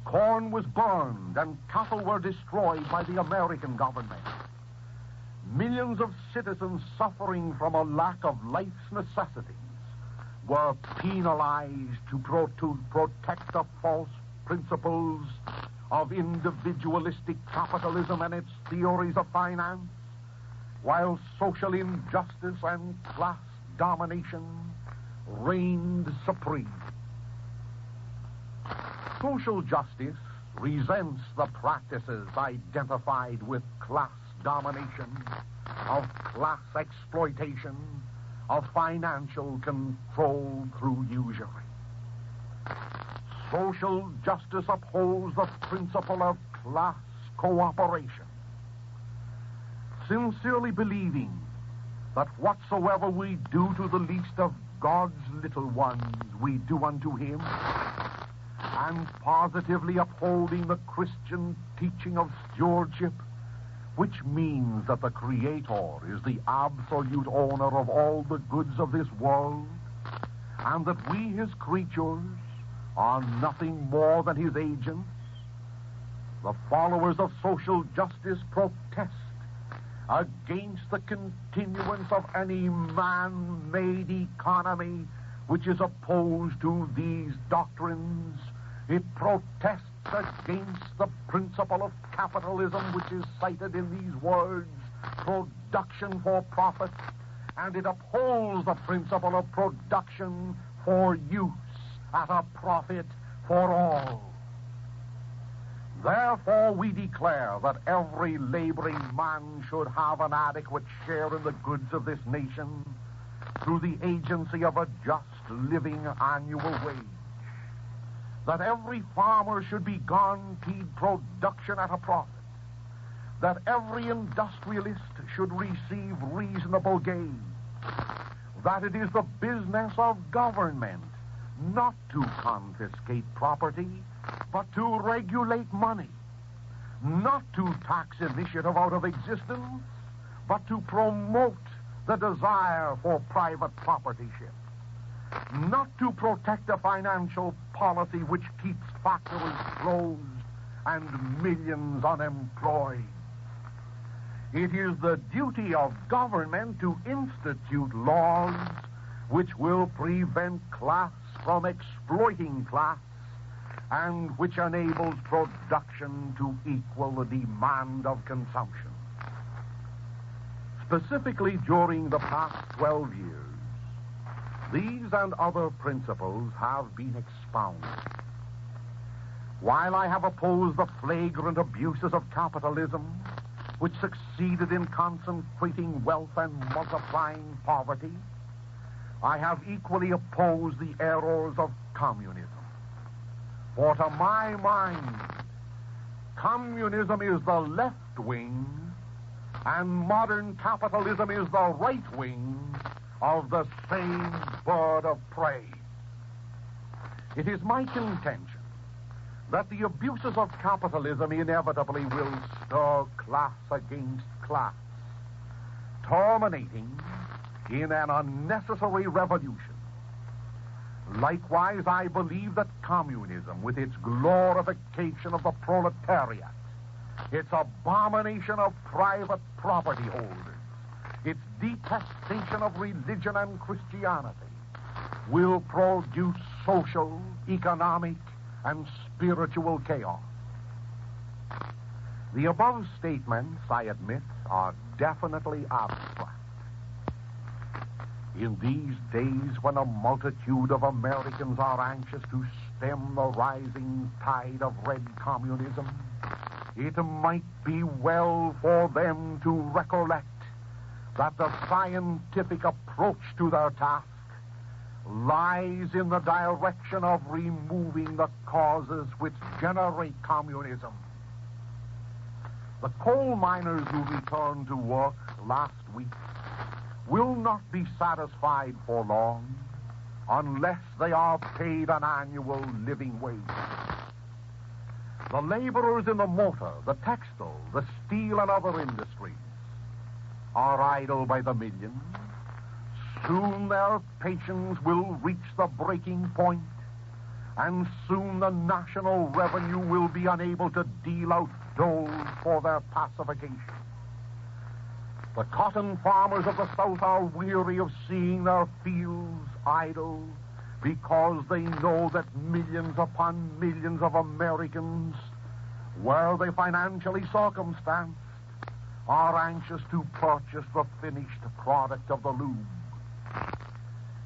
corn was burned, and cattle were destroyed by the American government. Millions of citizens suffering from a lack of life's necessities were penalized to protect the false principles of individualistic capitalism and its theories of finance, while social injustice and class domination reigned supreme. Social justice resents the practices identified with class domination, of class exploitation, of financial control through usury. Social justice upholds the principle of class cooperation, sincerely believing that whatsoever we do to the least of God's little ones, we do unto him, and positively upholding the Christian teaching of stewardship, which means that the Creator is the absolute owner of all the goods of this world, and that we, his creatures, are nothing more than his agents. The followers of social justice protest against the continuance of any man-made economy which is opposed to these doctrines. It protests against the principle of capitalism which is cited in these words, production for profit, and it upholds the principle of production for use at a profit for all. Therefore, we declare that every laboring man should have an adequate share in the goods of this nation through the agency of a just living annual wage. That every farmer should be guaranteed production at a profit. That every industrialist should receive reasonable gain. That it is the business of government not to confiscate property, but to regulate money. Not to tax initiative out of existence, but to promote the desire for private propertyship. Not to protect a financial policy which keeps factories closed and millions unemployed. It is the duty of government to institute laws which will prevent class from exploiting class and which enables production to equal the demand of consumption. Specifically during the past 12 years, these and other principles have been expounded. While I have opposed the flagrant abuses of capitalism, which succeeded in concentrating wealth and multiplying poverty, I have equally opposed the errors of communism. For to my mind, communism is the left wing, and modern capitalism is the right wing of the same bird of prey. It is my contention that the abuses of capitalism inevitably will stir class against class, terminating in an unnecessary revolution. Likewise, I believe that communism, with its glorification of the proletariat, its abomination of private property holders, its detestation of religion and Christianity, will produce social, economic, and spiritual chaos. The above statements, I admit, are definitely abstract. In these days when a multitude of Americans are anxious to stem the rising tide of red communism, it might be well for them to recollect that the scientific approach to their task lies in the direction of removing the causes which generate communism. The coal miners who returned to work last week will not be satisfied for long unless they are paid an annual living wage. The laborers in the motor, the textile, the steel, and other industries are idle by the millions. Soon their patience will reach the breaking point, and soon the national revenue will be unable to deal out doles for their pacification. The cotton farmers of the South are weary of seeing their fields idle because they know that millions upon millions of Americans, were they financially circumstanced, are anxious to purchase the finished product of the loom.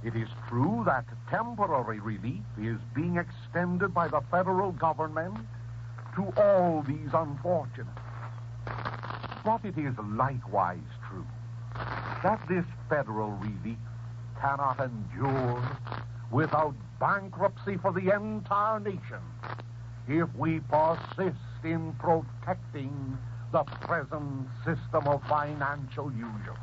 It is true that temporary relief is being extended by the federal government to all these unfortunates. But it is likewise true that this federal relief cannot endure without bankruptcy for the entire nation if we persist in protecting the present system of financial usury.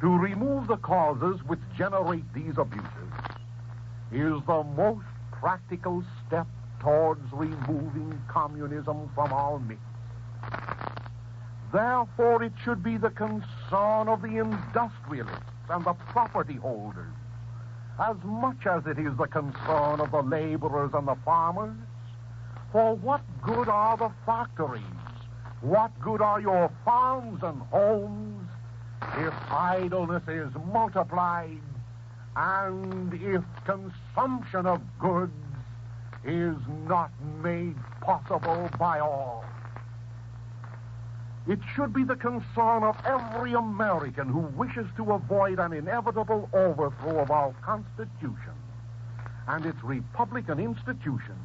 To remove the causes which generate these abuses is the most practical step towards removing communism from our midst. Therefore, it should be the concern of the industrialists and the property holders, as much as it is the concern of the laborers and the farmers. For what good are the factories? What good are your farms and homes if idleness is multiplied and if consumption of goods is not made possible by all? It should be the concern of every American who wishes to avoid an inevitable overthrow of our Constitution and its Republican institutions,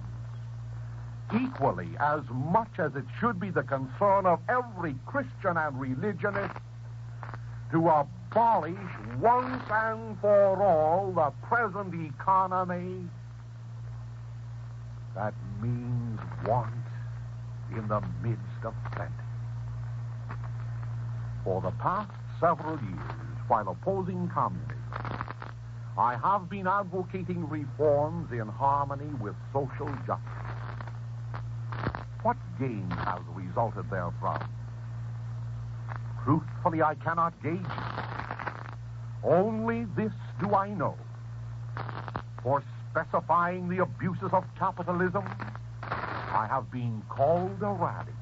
equally as much as it should be the concern of every Christian and religionist to abolish once and for all the present economy that means want in the midst of plenty. For the past several years, while opposing communism, I have been advocating reforms in harmony with social justice. What gain has resulted therefrom? Truthfully, I cannot gauge it. Only this do I know. For specifying the abuses of capitalism, I have been called a radical.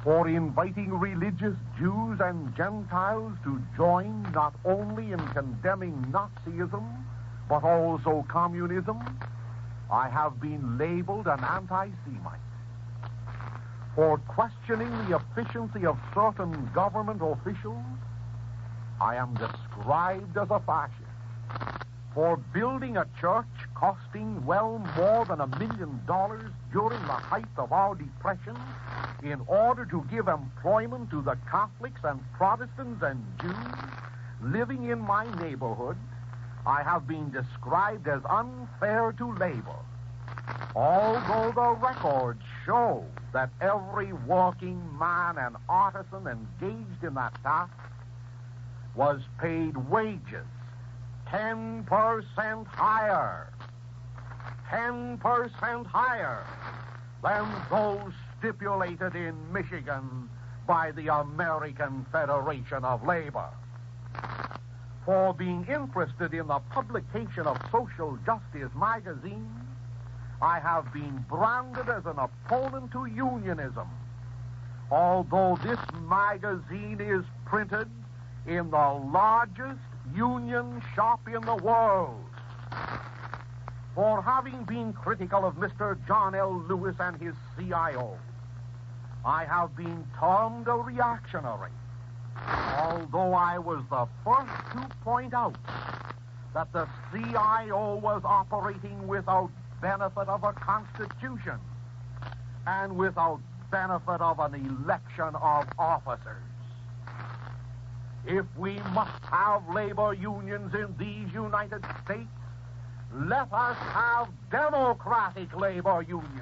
For inviting religious Jews and Gentiles to join not only in condemning Nazism, but also communism, I have been labeled an anti-Semite. For questioning the efficiency of certain government officials, I am described as a fascist. For building a church costing well more than $1 million during the height of our Depression in order to give employment to the Catholics and Protestants and Jews living in my neighborhood, I have been described as unfair to labor, although the records show that every working man and artisan engaged in that task was paid wages 10% higher than those stipulated in Michigan by the American Federation of Labor. For being interested in the publication of Social Justice magazine, I have been branded as an opponent to unionism, although this magazine is printed in the largest union shop in the world. For having been critical of Mr. John L. Lewis and his CIO, I have been termed a reactionary, although I was the first to point out that the CIO was operating without benefit of a constitution and without benefit of an election of officers. If we must have labor unions in these United States, let us have democratic labor unions.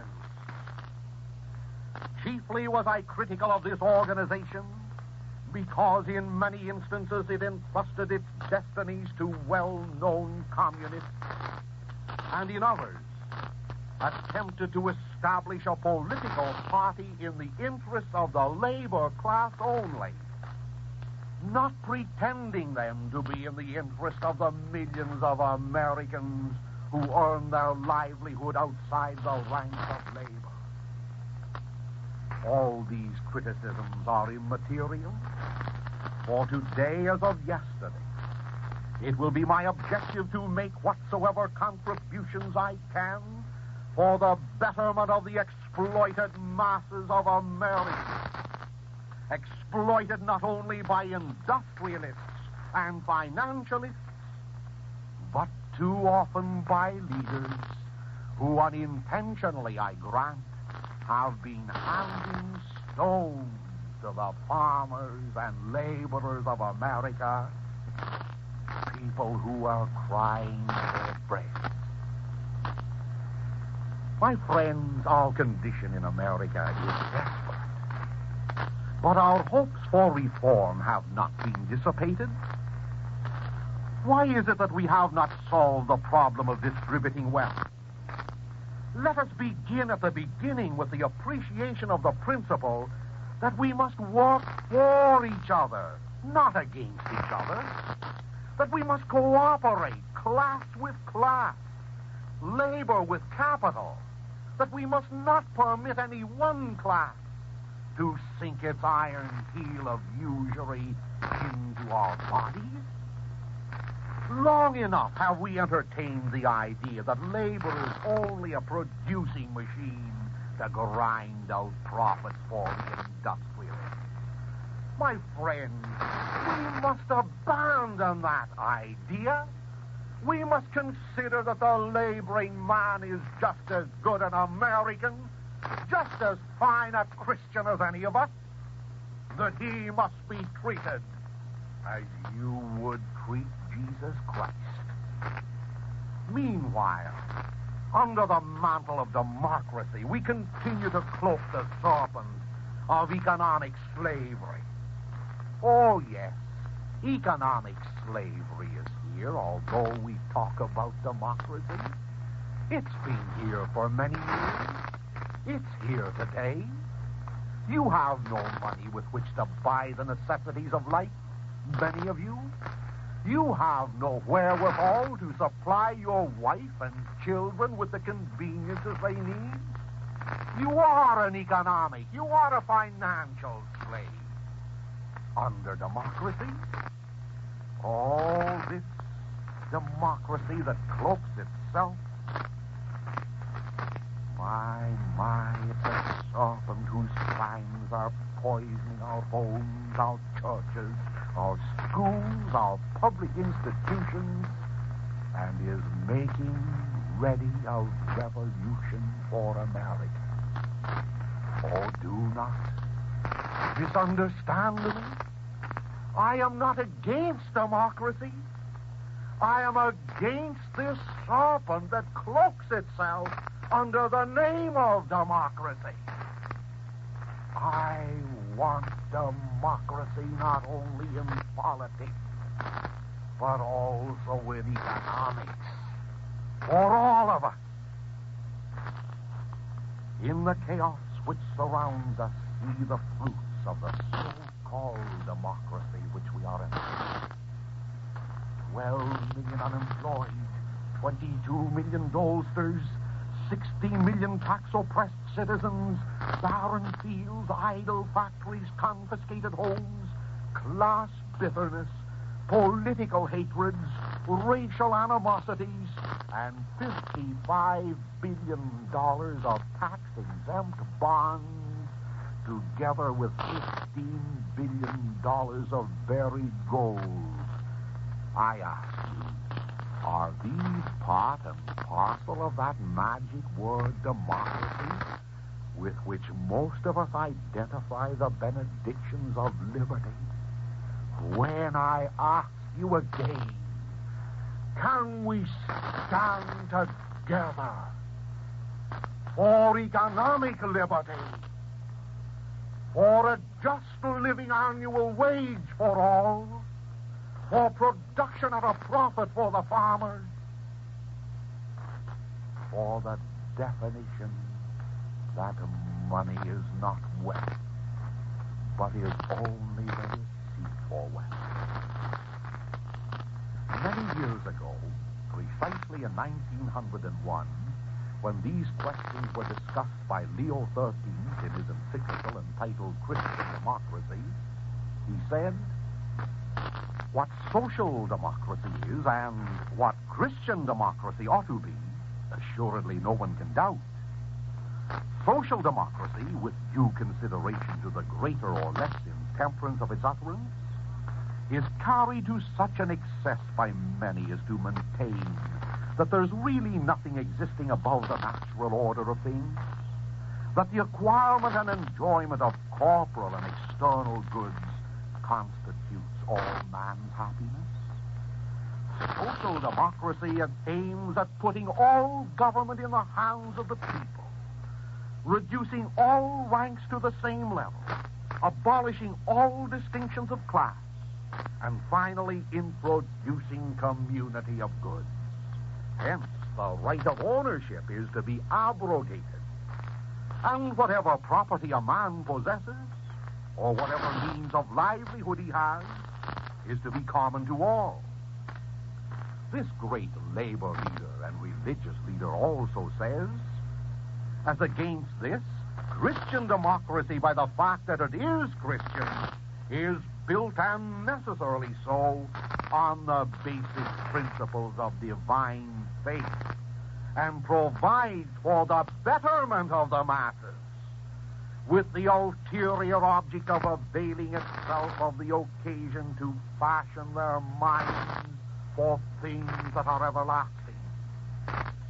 Chiefly was I critical of this organization because in many instances it entrusted its destinies to well-known communists, and in others attempted to establish a political party in the interests of the labor class only, not pretending them to be in the interest of the millions of Americans who earn their livelihood outside the ranks of labor. All these criticisms are immaterial, for today as of yesterday, it will be my objective to make whatsoever contributions I can for the betterment of the exploited masses of America. Exploited not only by industrialists and financialists, but too often by leaders who unintentionally, I grant, have been handing stones to the farmers and laborers of America, people who are crying for bread. My friends, our condition in America is desperate. But our hopes for reform have not been dissipated. Why is it that we have not solved the problem of distributing wealth? Let us begin at the beginning with the appreciation of the principle that we must work for each other, not against each other. That we must cooperate, class with class, labor with capital. That we must not permit any one class to sink its iron heel of usury into our bodies. Long enough have we entertained the idea that labor is only a producing machine to grind out profits for the industrialists. My friends, we must abandon that idea. We must consider that the laboring man is just as good an American, just as fine a Christian as any of us, that he must be treated as you would treat Jesus Christ. Meanwhile, under the mantle of democracy, we continue to cloak the serpent of economic slavery. Oh, yes, economic slavery is here, although we talk about democracy. It's been here for many years. It's here today. You have no money with which to buy the necessities of life, many of you. You have no wherewithal to supply your wife and children with the conveniences they need. You are an economic, you are a financial slave. Under democracy, all this democracy that cloaks itself, my, it's a serpent whose fangs are poisoning our homes, our churches, our schools, our public institutions, and is making ready a revolution for America. Oh, do not misunderstand me. I am not against democracy. I am against this serpent that cloaks itself under the name of democracy. I want democracy not only in politics, but also in economics. For all of us. In the chaos which surrounds us, see the fruits of the so-called democracy which we are in. 12 million unemployed, 22 million dolesters, 16 million tax-oppressed citizens, barren fields, idle factories, confiscated homes, class bitterness, political hatreds, racial animosities, and $55 billion of tax-exempt bonds, together with $15 billion of buried gold. I ask you, are these part and parcel of that magic word democracy with which most of us identify the benedictions of liberty? When I ask you again, can we stand together for economic liberty, for a just living annual wage for all, for production at a profit for the farmers, for the definition that money is not wealth, but is only the receipt for wealth? Many years ago, precisely in 1901, when these questions were discussed by Leo XIII in his encyclical entitled Christian Democracy, he said, what social democracy is and what Christian democracy ought to be, assuredly no one can doubt. Social democracy, with due consideration to the greater or less intemperance of its utterance, is carried to such an excess by many as to maintain that there's really nothing existing above the natural order of things, that the acquirement and enjoyment of corporal and external goods constitutes all man's happiness. Social democracy aims at putting all government in the hands of the people, reducing all ranks to the same level, abolishing all distinctions of class, and finally introducing community of goods. Hence, the right of ownership is to be abrogated, and whatever property a man possesses, or whatever means of livelihood he has, is to be common to all. This great labor leader and religious leader also says, as against this, Christian democracy, by the fact that it is Christian, is built, and necessarily so, on the basic principles of divine faith, and provides for the betterment of the masses, with the ulterior object of availing itself of the occasion to fashion their minds for things that are everlasting.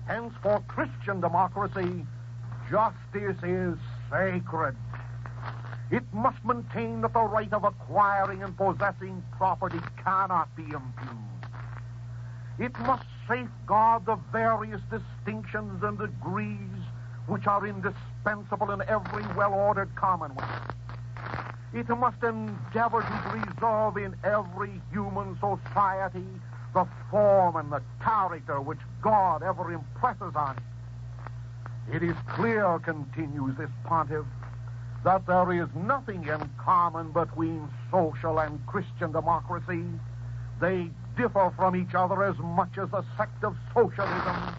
Hence, for Christian democracy, justice is sacred. It must maintain that the right of acquiring and possessing property cannot be impugned. It must safeguard the various distinctions and degrees which are indispensable in every well-ordered commonwealth. It must endeavor to preserve in every human society the form and the character which God ever impresses on it. It is clear, continues this pontiff, that there is nothing in common between social and Christian democracy. They differ from each other as much as the sect of socialism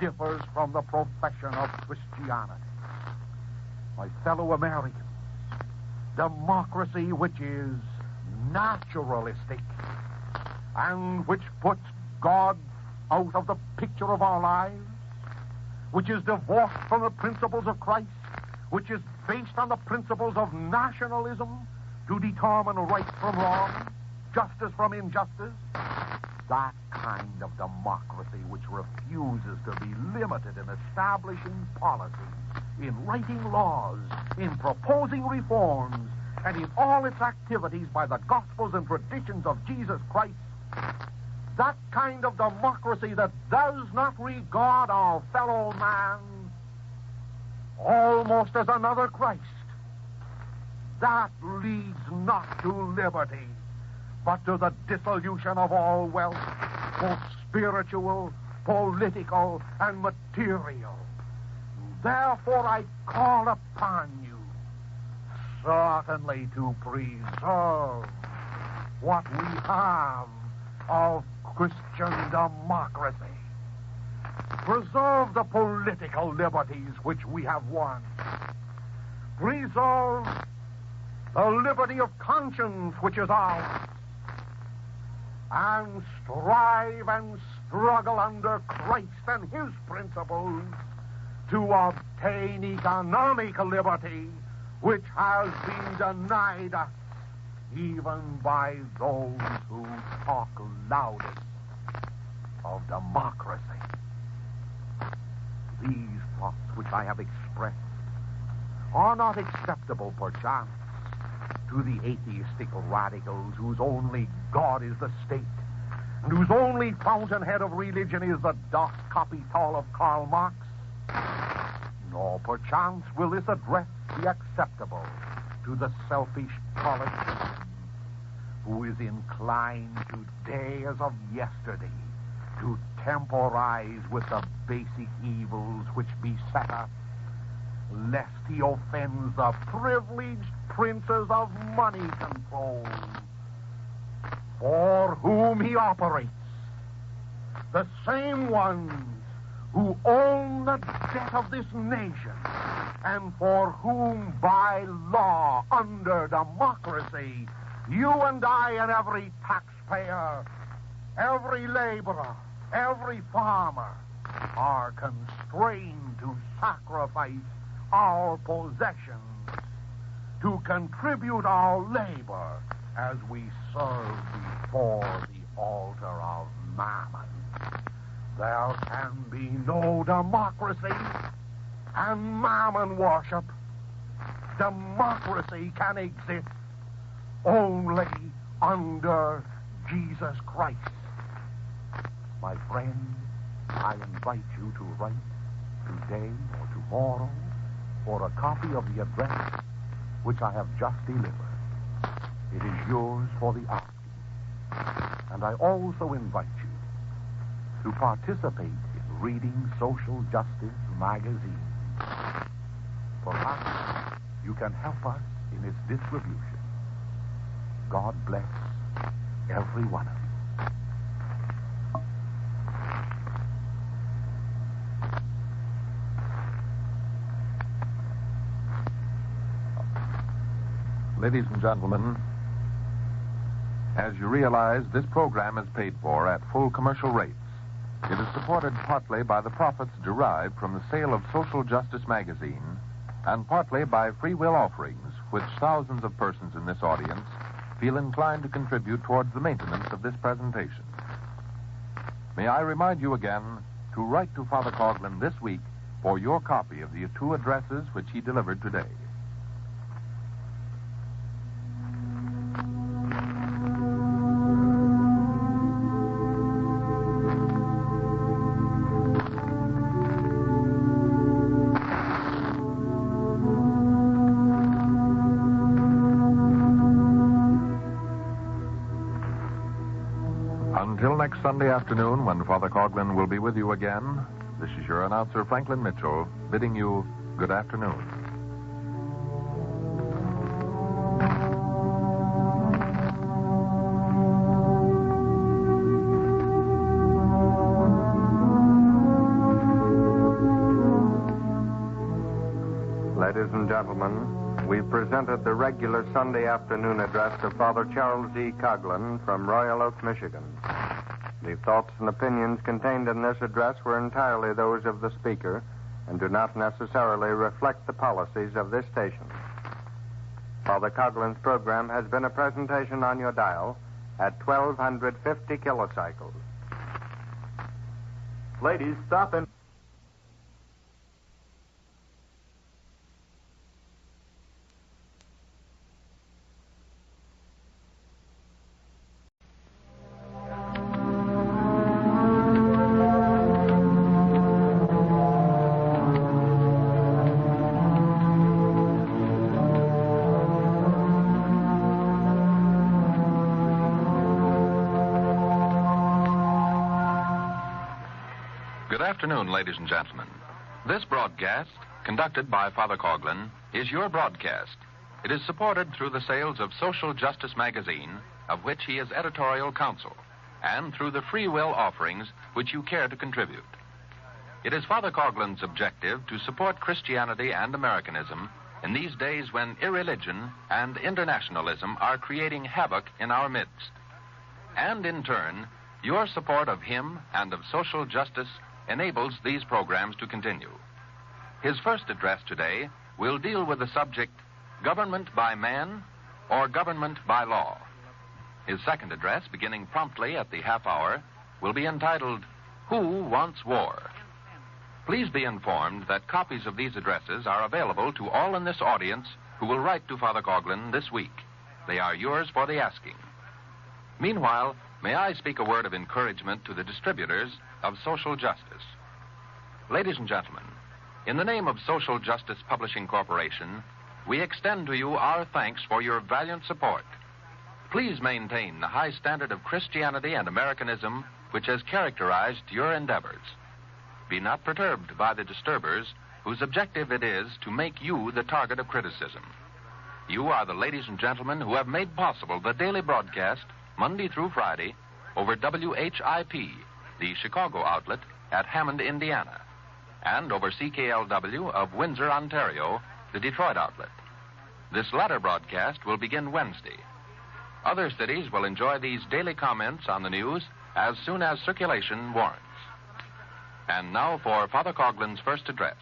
differs from the profession of Christianity. My fellow Americans, democracy which is naturalistic and which puts God out of the picture of our lives, which is divorced from the principles of Christ, which is based on the principles of nationalism to determine right from wrong, justice from injustice, that kind of democracy which refuses to be limited in establishing policies, in writing laws, in proposing reforms, and in all its activities by the gospels and traditions of Jesus Christ, that kind of democracy that does not regard our fellow man almost as another Christ, that leads not to liberty, but to the dissolution of all wealth, both spiritual, political, and material. Therefore, I call upon you certainly to preserve what we have of Christian democracy. Preserve the political liberties which we have won. Preserve the liberty of conscience which is ours. And strive and struggle under Christ and his principles to obtain economic liberty which has been denied us even by those who talk loudest of democracy. These thoughts which I have expressed are not acceptable, perchance, to the atheistic radicals whose only God is the state and whose only fountainhead of religion is the Das Kapital of Karl Marx. Nor perchance will this address be acceptable to the selfish politician who is inclined today as of yesterday to temporize with the basic evils which beset us, lest he offends the privileged princes of money control, for whom he operates, the same ones who own the debt of this nation, and for whom by law, under democracy, you and I and every taxpayer, every laborer, every farmer are constrained to sacrifice our possessions, to contribute our labor as we serve before the altar of Mammon. There can be no democracy and Mammon worship. Democracy can exist only under Jesus Christ. My friend, I invite you to write today or tomorrow for a copy of the address which I have just delivered. It is yours for the asking. And I also invite you to participate in reading Social Justice magazine. Perhaps you can help us in its distribution. God bless every one of you. Ladies and gentlemen, as you realize, this program is paid for at full commercial rates. It is supported partly by the profits derived from the sale of Social Justice magazine and partly by free will offerings, which thousands of persons in this audience feel inclined to contribute towards the maintenance of this presentation. May I remind you again to write to Father Coughlin this week for your copy of the 2 addresses which he delivered today. Until next Sunday afternoon, when Father Coughlin will be with you again, this is your announcer, Franklin Mitchell, bidding you good afternoon. Ladies and gentlemen, we've presented the regular Sunday afternoon address of Father Charles E. Coughlin from Royal Oak, Michigan. The thoughts and opinions contained in this address were entirely those of the speaker and do not necessarily reflect the policies of this station. Father Coughlin's program has been a presentation on your dial at 1250 kilocycles. Ladies, stop in. Good afternoon, ladies and gentlemen. This broadcast, conducted by Father Coughlin, is your broadcast. It is supported through the sales of Social Justice magazine, of which he is editorial counsel, and through the free will offerings which you care to contribute. It is Father Coughlin's objective to support Christianity and Americanism in these days when irreligion and internationalism are creating havoc in our midst. And in turn, your support of him and of social justice enables these programs to continue. His first address today will deal with the subject, Government by Man or Government by Law. His second address, beginning promptly at the half hour, will be entitled, Who Wants War? Please be informed that copies of these addresses are available to all in this audience who will write to Father Coughlin this week. They are yours for the asking. Meanwhile, may I speak a word of encouragement to the distributors of Social Justice. Ladies and gentlemen, in the name of Social Justice Publishing Corporation, we extend to you our thanks for your valiant support. Please maintain the high standard of Christianity and Americanism which has characterized your endeavors. Be not perturbed by the disturbers whose objective it is to make you the target of criticism. You are the ladies and gentlemen who have made possible the daily broadcast, Monday through Friday, over WHIP, the Chicago outlet at Hammond, Indiana, and over CKLW of Windsor, Ontario, the Detroit outlet. This latter broadcast will begin Wednesday. Other cities will enjoy these daily comments on the news as soon as circulation warrants. And now for Father Coughlin's first address.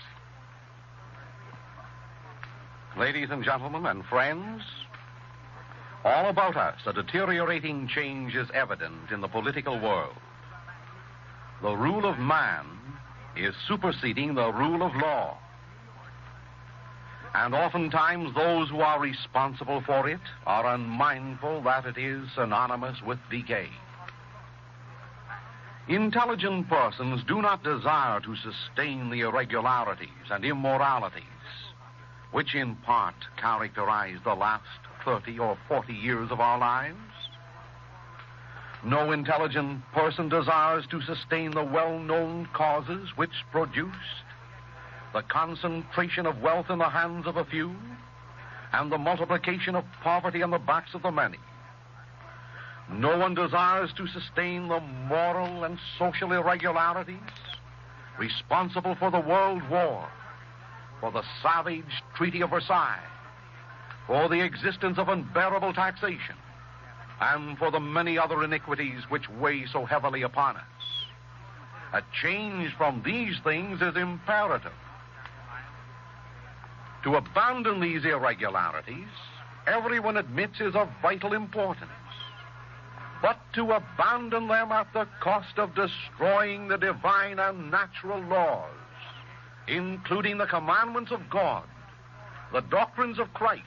Ladies and gentlemen and friends, all about us, a deteriorating change is evident in the political world. The rule of man is superseding the rule of law. And oftentimes those who are responsible for it are unmindful that it is synonymous with decay. Intelligent persons do not desire to sustain the irregularities and immoralities which in part characterize the last 30 or 40 years of our lives. No intelligent person desires to sustain the well-known causes which produced the concentration of wealth in the hands of a few and the multiplication of poverty on the backs of the many. No one desires to sustain the moral and social irregularities responsible for the World War, for the savage Treaty of Versailles, for the existence of unbearable taxation, and for the many other iniquities which weigh so heavily upon us. A change from these things is imperative. To abandon these irregularities, everyone admits is of vital importance. But to abandon them at the cost of destroying the divine and natural laws, including the commandments of God, the doctrines of Christ,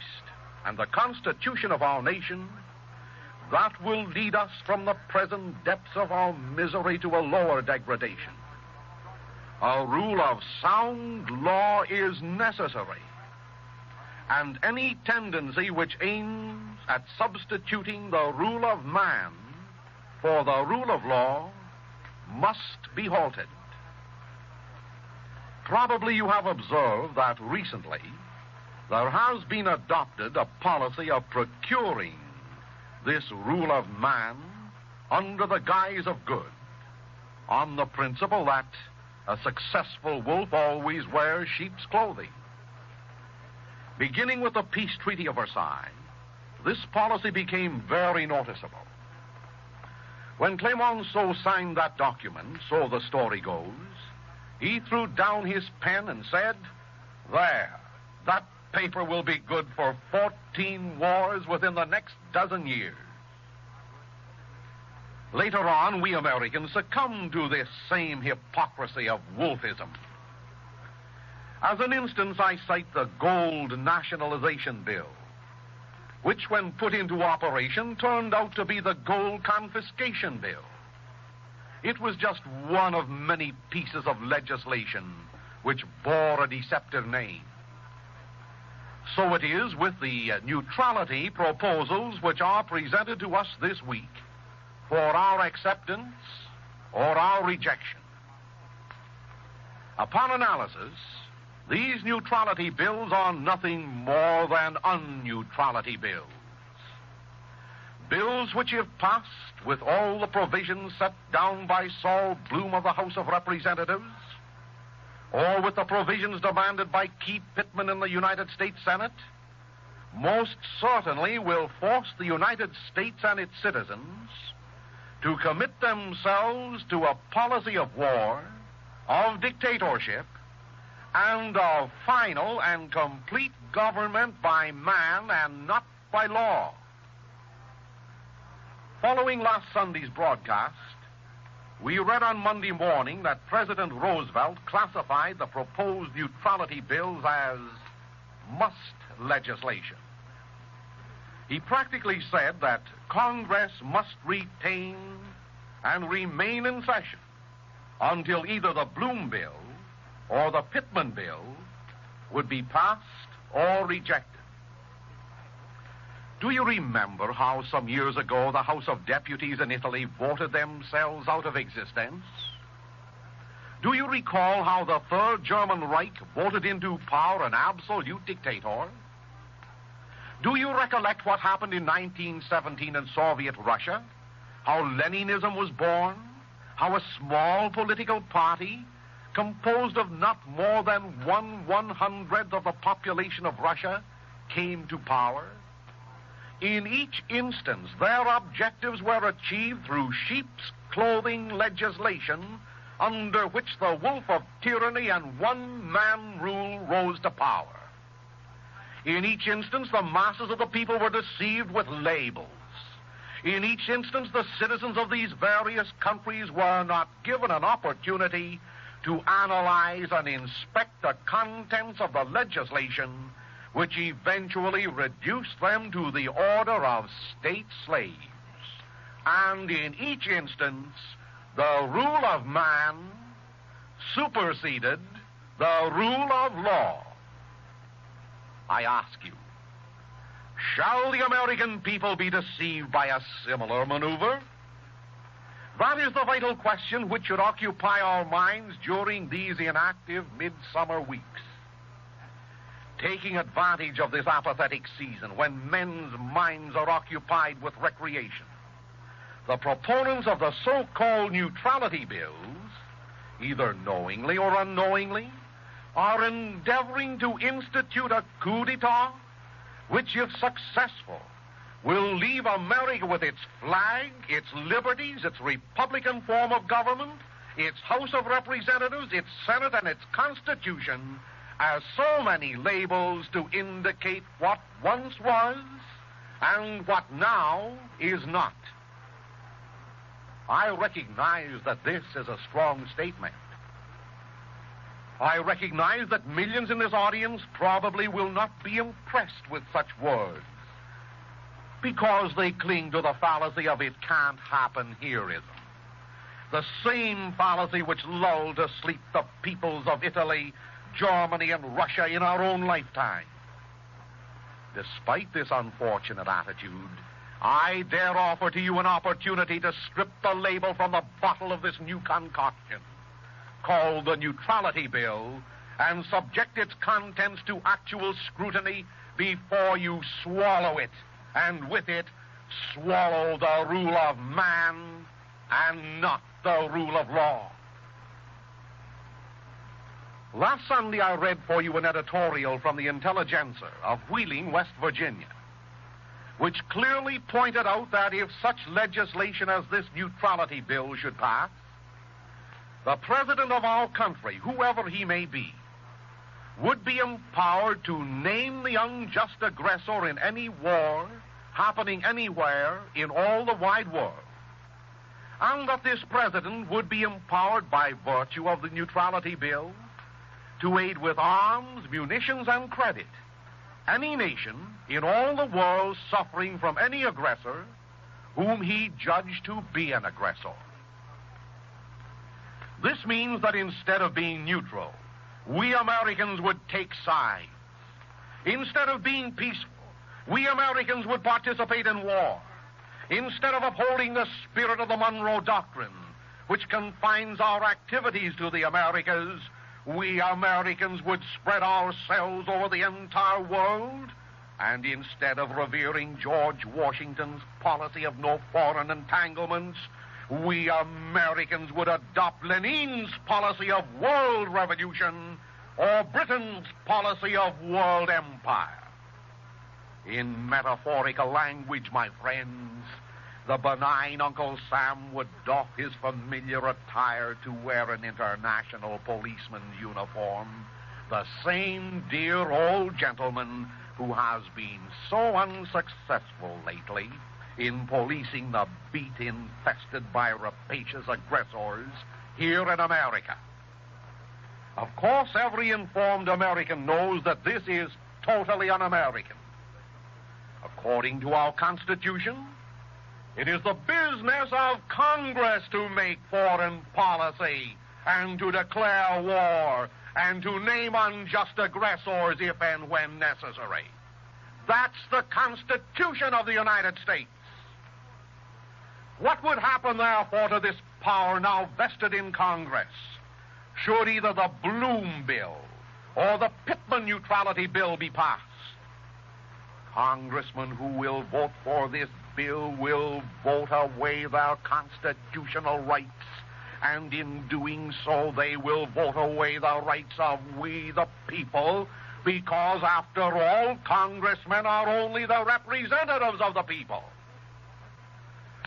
and the Constitution of our nation, that will lead us from the present depths of our misery to a lower degradation. A rule of sound law is necessary, and any tendency which aims at substituting the rule of man for the rule of law must be halted. Probably you have observed that recently there has been adopted a policy of procuring this rule of man under the guise of good, on the principle that a successful wolf always wears sheep's clothing. Beginning with the peace treaty of Versailles, this policy became very noticeable. When Clemenceau signed that document, so the story goes, he threw down his pen and said, "There, that paper will be good for 14 wars within the next dozen years." Later on, we Americans succumbed to this same hypocrisy of wolfism. As an instance, I cite the gold nationalization bill, which, when put into operation, turned out to be the gold confiscation bill. It was just one of many pieces of legislation which bore a deceptive name. So it is with the neutrality proposals which are presented to us this week for our acceptance or our rejection. Upon analysis, these neutrality bills are nothing more than unneutrality bills. Bills which, if passed with all the provisions set down by Saul Bloom of the House of Representatives, or with the provisions demanded by Keith Pittman in the United States Senate, most certainly will force the United States and its citizens to commit themselves to a policy of war, of dictatorship, and of final and complete government by man and not by law. Following last Sunday's broadcast, we read on Monday morning that President Roosevelt classified the proposed neutrality bills as must legislation. He practically said that Congress must retain and remain in session until either the Bloom bill or the Pittman bill would be passed or rejected. Do you remember how some years ago the House of Deputies in Italy voted themselves out of existence? Do you recall how the Third German Reich voted into power an absolute dictator? Do you recollect what happened in 1917 in Soviet Russia? How Leninism was born? How a small political party composed of not more than 1/100th of the population of Russia came to power? In each instance, their objectives were achieved through sheep's clothing legislation under which the wolf of tyranny and one-man rule rose to power. In each instance, the masses of the people were deceived with labels. In each instance, the citizens of these various countries were not given an opportunity to analyze and inspect the contents of the legislation, which eventually reduced them to the order of state slaves. And in each instance, the rule of man superseded the rule of law. I ask you, shall the American people be deceived by a similar maneuver? That is the vital question which should occupy our minds during these inactive midsummer weeks. Taking advantage of this apathetic season when men's minds are occupied with recreation, the proponents of the so-called neutrality bills, either knowingly or unknowingly, are endeavoring to institute a coup d'etat which, if successful, will leave America with its flag, its liberties, its Republican form of government, its House of Representatives, its Senate, and its Constitution as so many labels to indicate what once was and what now is not. I recognize that this is a strong statement. I recognize that millions in this audience probably will not be impressed with such words because they cling to the fallacy of "it can't happen hereism." The same fallacy which lulled to sleep the peoples of Italy, Germany, and Russia in our own lifetime. Despite this unfortunate attitude, I dare offer to you an opportunity to strip the label from the bottle of this new concoction, called the Neutrality Bill, and subject its contents to actual scrutiny before you swallow it, and with it, swallow the rule of man and not the rule of law. Last Sunday, I read for you an editorial from the Intelligencer of Wheeling, West Virginia, which clearly pointed out that if such legislation as this Neutrality Bill should pass, the president of our country, whoever he may be, would be empowered to name the unjust aggressor in any war happening anywhere in all the wide world, and that this president would be empowered by virtue of the Neutrality Bill to aid with arms, munitions, and credit any nation in all the world suffering from any aggressor whom he judged to be an aggressor. This means that instead of being neutral, we Americans would take sides. Instead of being peaceful, we Americans would participate in war. Instead of upholding the spirit of the Monroe Doctrine, which confines our activities to the Americas, we Americans would spread ourselves over the entire world, and instead of revering George Washington's policy of no foreign entanglements, we Americans would adopt Lenin's policy of world revolution or Britain's policy of world empire. In metaphorical language, my friends, the benign Uncle Sam would doff his familiar attire to wear an international policeman's uniform, the same dear old gentleman who has been so unsuccessful lately in policing the beat infested by rapacious aggressors here in America. Of course, every informed American knows that this is totally un-American. According to our Constitution, it is the business of Congress to make foreign policy and to declare war and to name unjust aggressors if and when necessary. That's the Constitution of the United States. What would happen, therefore, to this power now vested in Congress should either the Bloom Bill or the Pittman Neutrality Bill be passed? Congressmen who will vote for this bill will vote away their constitutional rights, and in doing so they will vote away the rights of we the people, because after all, congressmen are only the representatives of the people.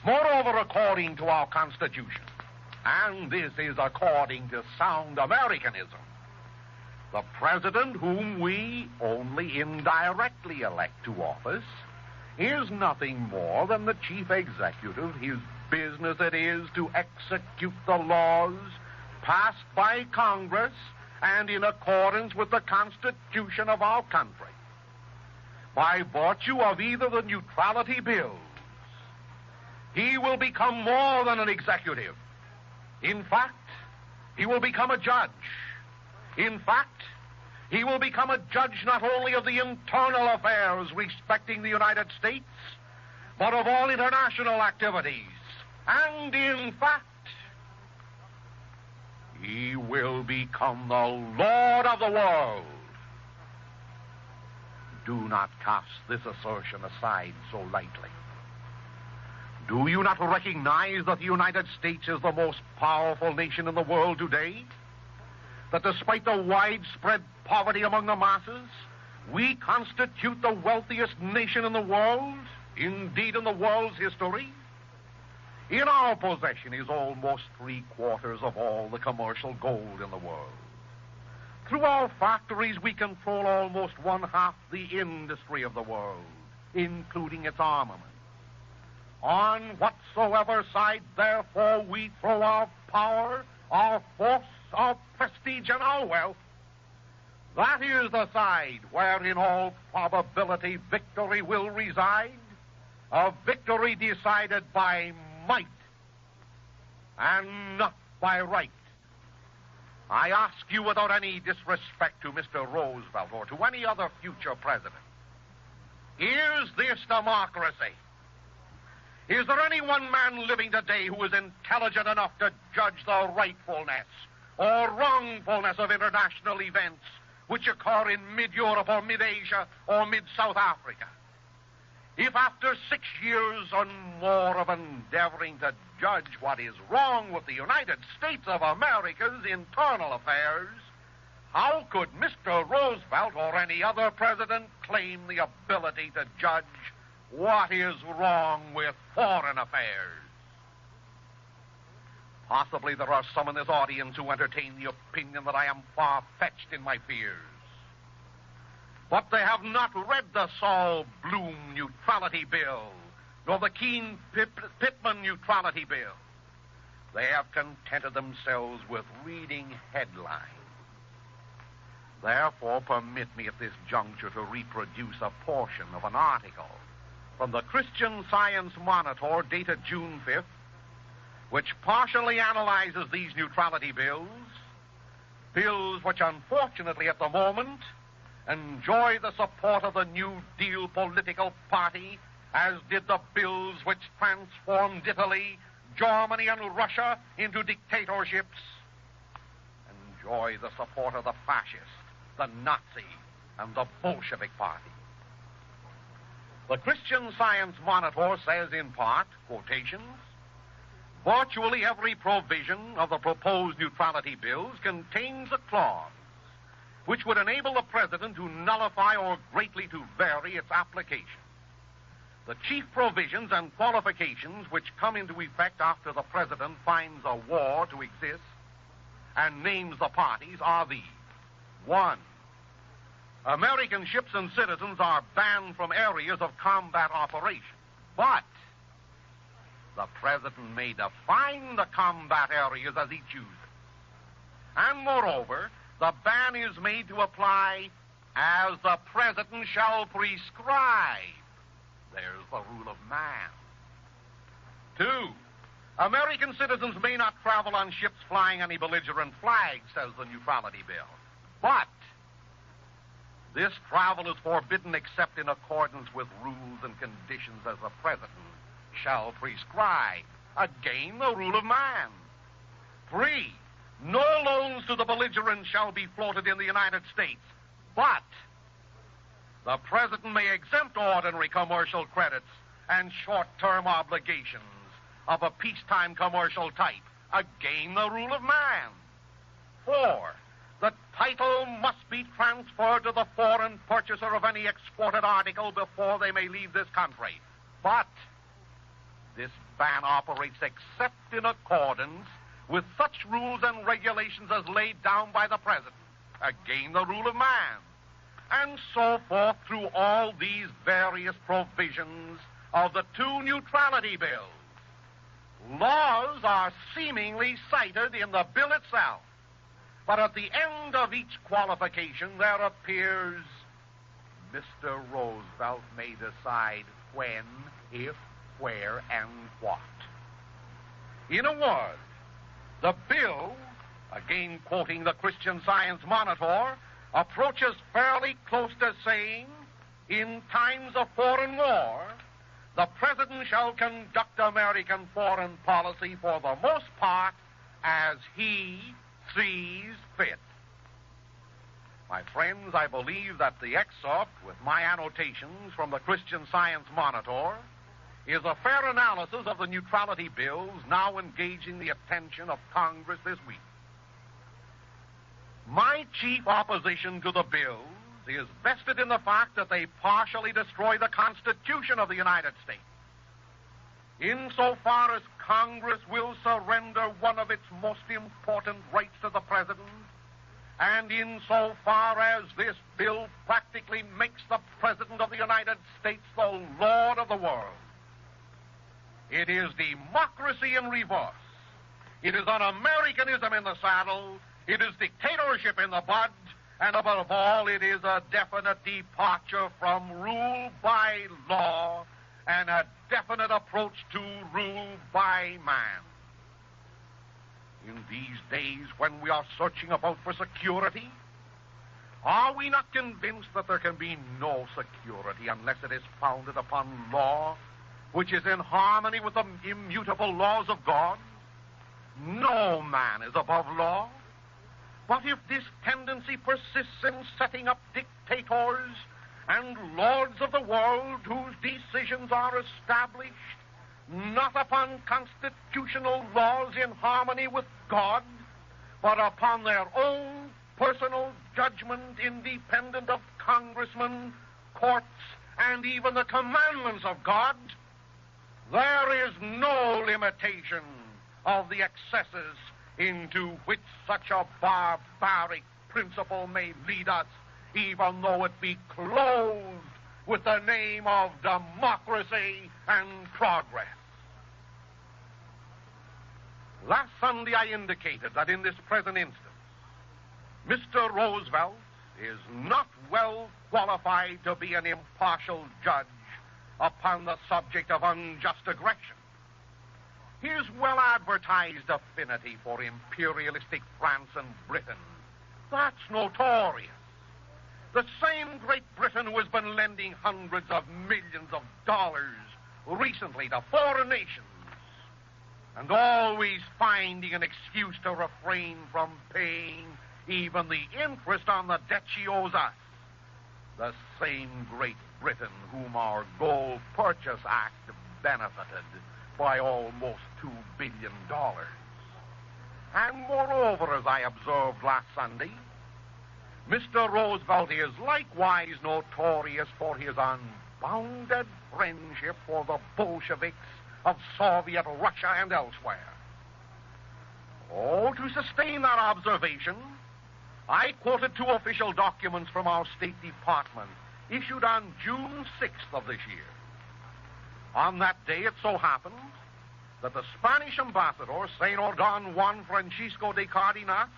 Moreover, according to our Constitution, and this is according to sound Americanism, the president, whom we only indirectly elect to office, is nothing more than the chief executive. His business it is to execute the laws passed by Congress and in accordance with the Constitution of our country. By virtue of either the neutrality bills, he will become more than an executive. In fact, he will become a judge. In fact, he will become a judge not only of the internal affairs respecting the United States, but of all international activities. And in fact, he will become the Lord of the world. Do not cast this assertion aside so lightly. Do you not recognize that the United States is the most powerful nation in the world today? That despite the widespread poverty among the masses, we constitute the wealthiest nation in the world, indeed in the world's history? In our possession is almost 3/4 of all the commercial gold in the world. Through our factories, we control almost 1/2 the industry of the world, including its armament. On whatsoever side, therefore, we throw our power, our force, our prestige, and our wealth, that is the side where, in all probability, victory will reside, a victory decided by might and not by right. I ask you, without any disrespect to Mr. Roosevelt or to any other future president, is this democracy? Is there any one man living today who is intelligent enough to judge the rightfulness or wrongfulness of international events which occur in mid-Europe or mid-Asia or mid-South Africa? If after 6 years or more of endeavoring to judge what is wrong with the United States of America's internal affairs, how could Mr. Roosevelt or any other president claim the ability to judge what is wrong with foreign affairs? Possibly there are some in this audience who entertain the opinion that I am far-fetched in my fears. But they have not read the Saul Bloom Neutrality Bill, nor the Keene Pittman Neutrality Bill. They have contented themselves with reading headlines. Therefore, permit me at this juncture to reproduce a portion of an article from the Christian Science Monitor dated June 5th, which partially analyzes these neutrality bills which unfortunately at the moment enjoy the support of the New Deal political party, as did the bills which transformed Italy, Germany, and Russia into dictatorships, enjoy the support of the fascist, the Nazi, and the Bolshevik party. The Christian Science Monitor says in part, quotations, virtually every provision of the proposed neutrality bills contains a clause which would enable the president to nullify or greatly to vary its application. The chief provisions and qualifications which come into effect after the president finds a war to exist and names the parties are these. 1. American ships and citizens are banned from areas of combat operation, but the president may define the combat areas as he chooses. And moreover, the ban is made to apply as the president shall prescribe. There's the rule of man. 2. American citizens may not travel on ships flying any belligerent flags, says the neutrality bill. But this travel is forbidden except in accordance with rules and conditions as the president shall prescribe. Again, the rule of man. 3. No loans to the belligerent shall be floated in the United States, but the president may exempt ordinary commercial credits and short-term obligations of a peacetime commercial type. Again, the rule of man. 4. The title must be transferred to the foreign purchaser of any exported article before they may leave this country. But this ban operates except in accordance with such rules and regulations as laid down by the president. Again, the rule of man. And so forth through all these various provisions of the 2 neutrality bills. Laws are seemingly cited in the bill itself, but at the end of each qualification there appears Mr. Roosevelt may decide when, if, where, and what. In a word, the bill, again quoting the Christian Science Monitor, approaches fairly close to saying, in times of foreign war, the president shall conduct American foreign policy for the most part as he sees fit. My friends, I believe that the excerpt with my annotations from the Christian Science Monitor is a fair analysis of the neutrality bills now engaging the attention of Congress this week. My chief opposition to the bills is vested in the fact that they partially destroy the Constitution of the United States. Insofar as Congress will surrender one of its most important rights to the President, and insofar as this bill practically makes the President of the United States the Lord of the world, it is democracy in reverse. It is un-Americanism in the saddle. It is dictatorship in the bud. And above all, it is a definite departure from rule by law and a definite approach to rule by man. In these days when we are searching about for security, are we not convinced that there can be no security unless it is founded upon law, which is in harmony with the immutable laws of God? No man is above law. But if this tendency persists in setting up dictators and lords of the world whose decisions are established not upon constitutional laws in harmony with God, but upon their own personal judgment independent of congressmen, courts, and even the commandments of God, there is no limitation of the excesses into which such a barbaric principle may lead us, even though it be clothed with the name of democracy and progress. Last Sunday I indicated that in this present instance, Mr. Roosvelt is not well qualified to be an impartial judge upon the subject of unjust aggression. His well-advertised affinity for imperialistic France and Britain, that's notorious. The same Great Britain who has been lending hundreds of millions of dollars recently to foreign nations and always finding an excuse to refrain from paying even the interest on the debt she owes us. The same Great Britain whom our Gold Purchase Act benefited by almost $2 billion. And moreover, as I observed last Sunday, Mr. Roosevelt is likewise notorious for his unbounded friendship for the Bolsheviks of Soviet Russia and elsewhere. Oh, to sustain that observation, I quoted two official documents from our State Department issued on June 6th of this year. On that day, it so happened that the Spanish ambassador, Senor Don Juan Francisco de Cardenas,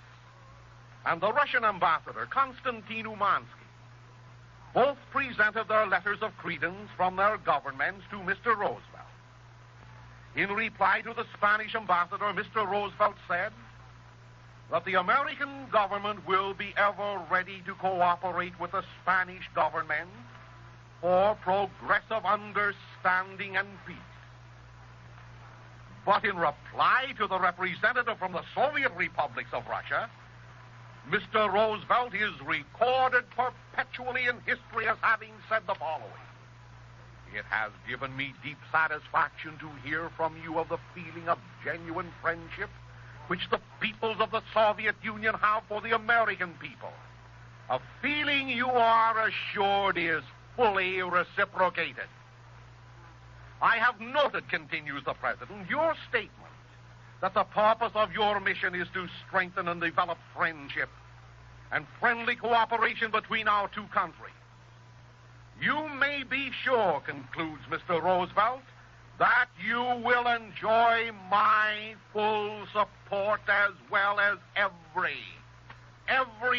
and the Russian ambassador, Konstantin Umansky, both presented their letters of credence from their governments to Mr. Roosevelt. In reply to the Spanish ambassador, Mr. Roosevelt said that the American government will be ever ready to cooperate with the Spanish government for progressive understanding and peace. But in reply to the representative from the Soviet republics of Russia, Mr. Roosevelt is recorded perpetually in history as having said the following: "It has given me deep satisfaction to hear from you of the feeling of genuine friendship which the peoples of the Soviet Union have for the American people. A feeling you are assured is fully reciprocated. I have noted," continues the President, "your statement that the purpose of your mission is to strengthen and develop friendship and friendly cooperation between our two countries. You may be sure," concludes Mr. Roosevelt, "that you will enjoy my full support as well as every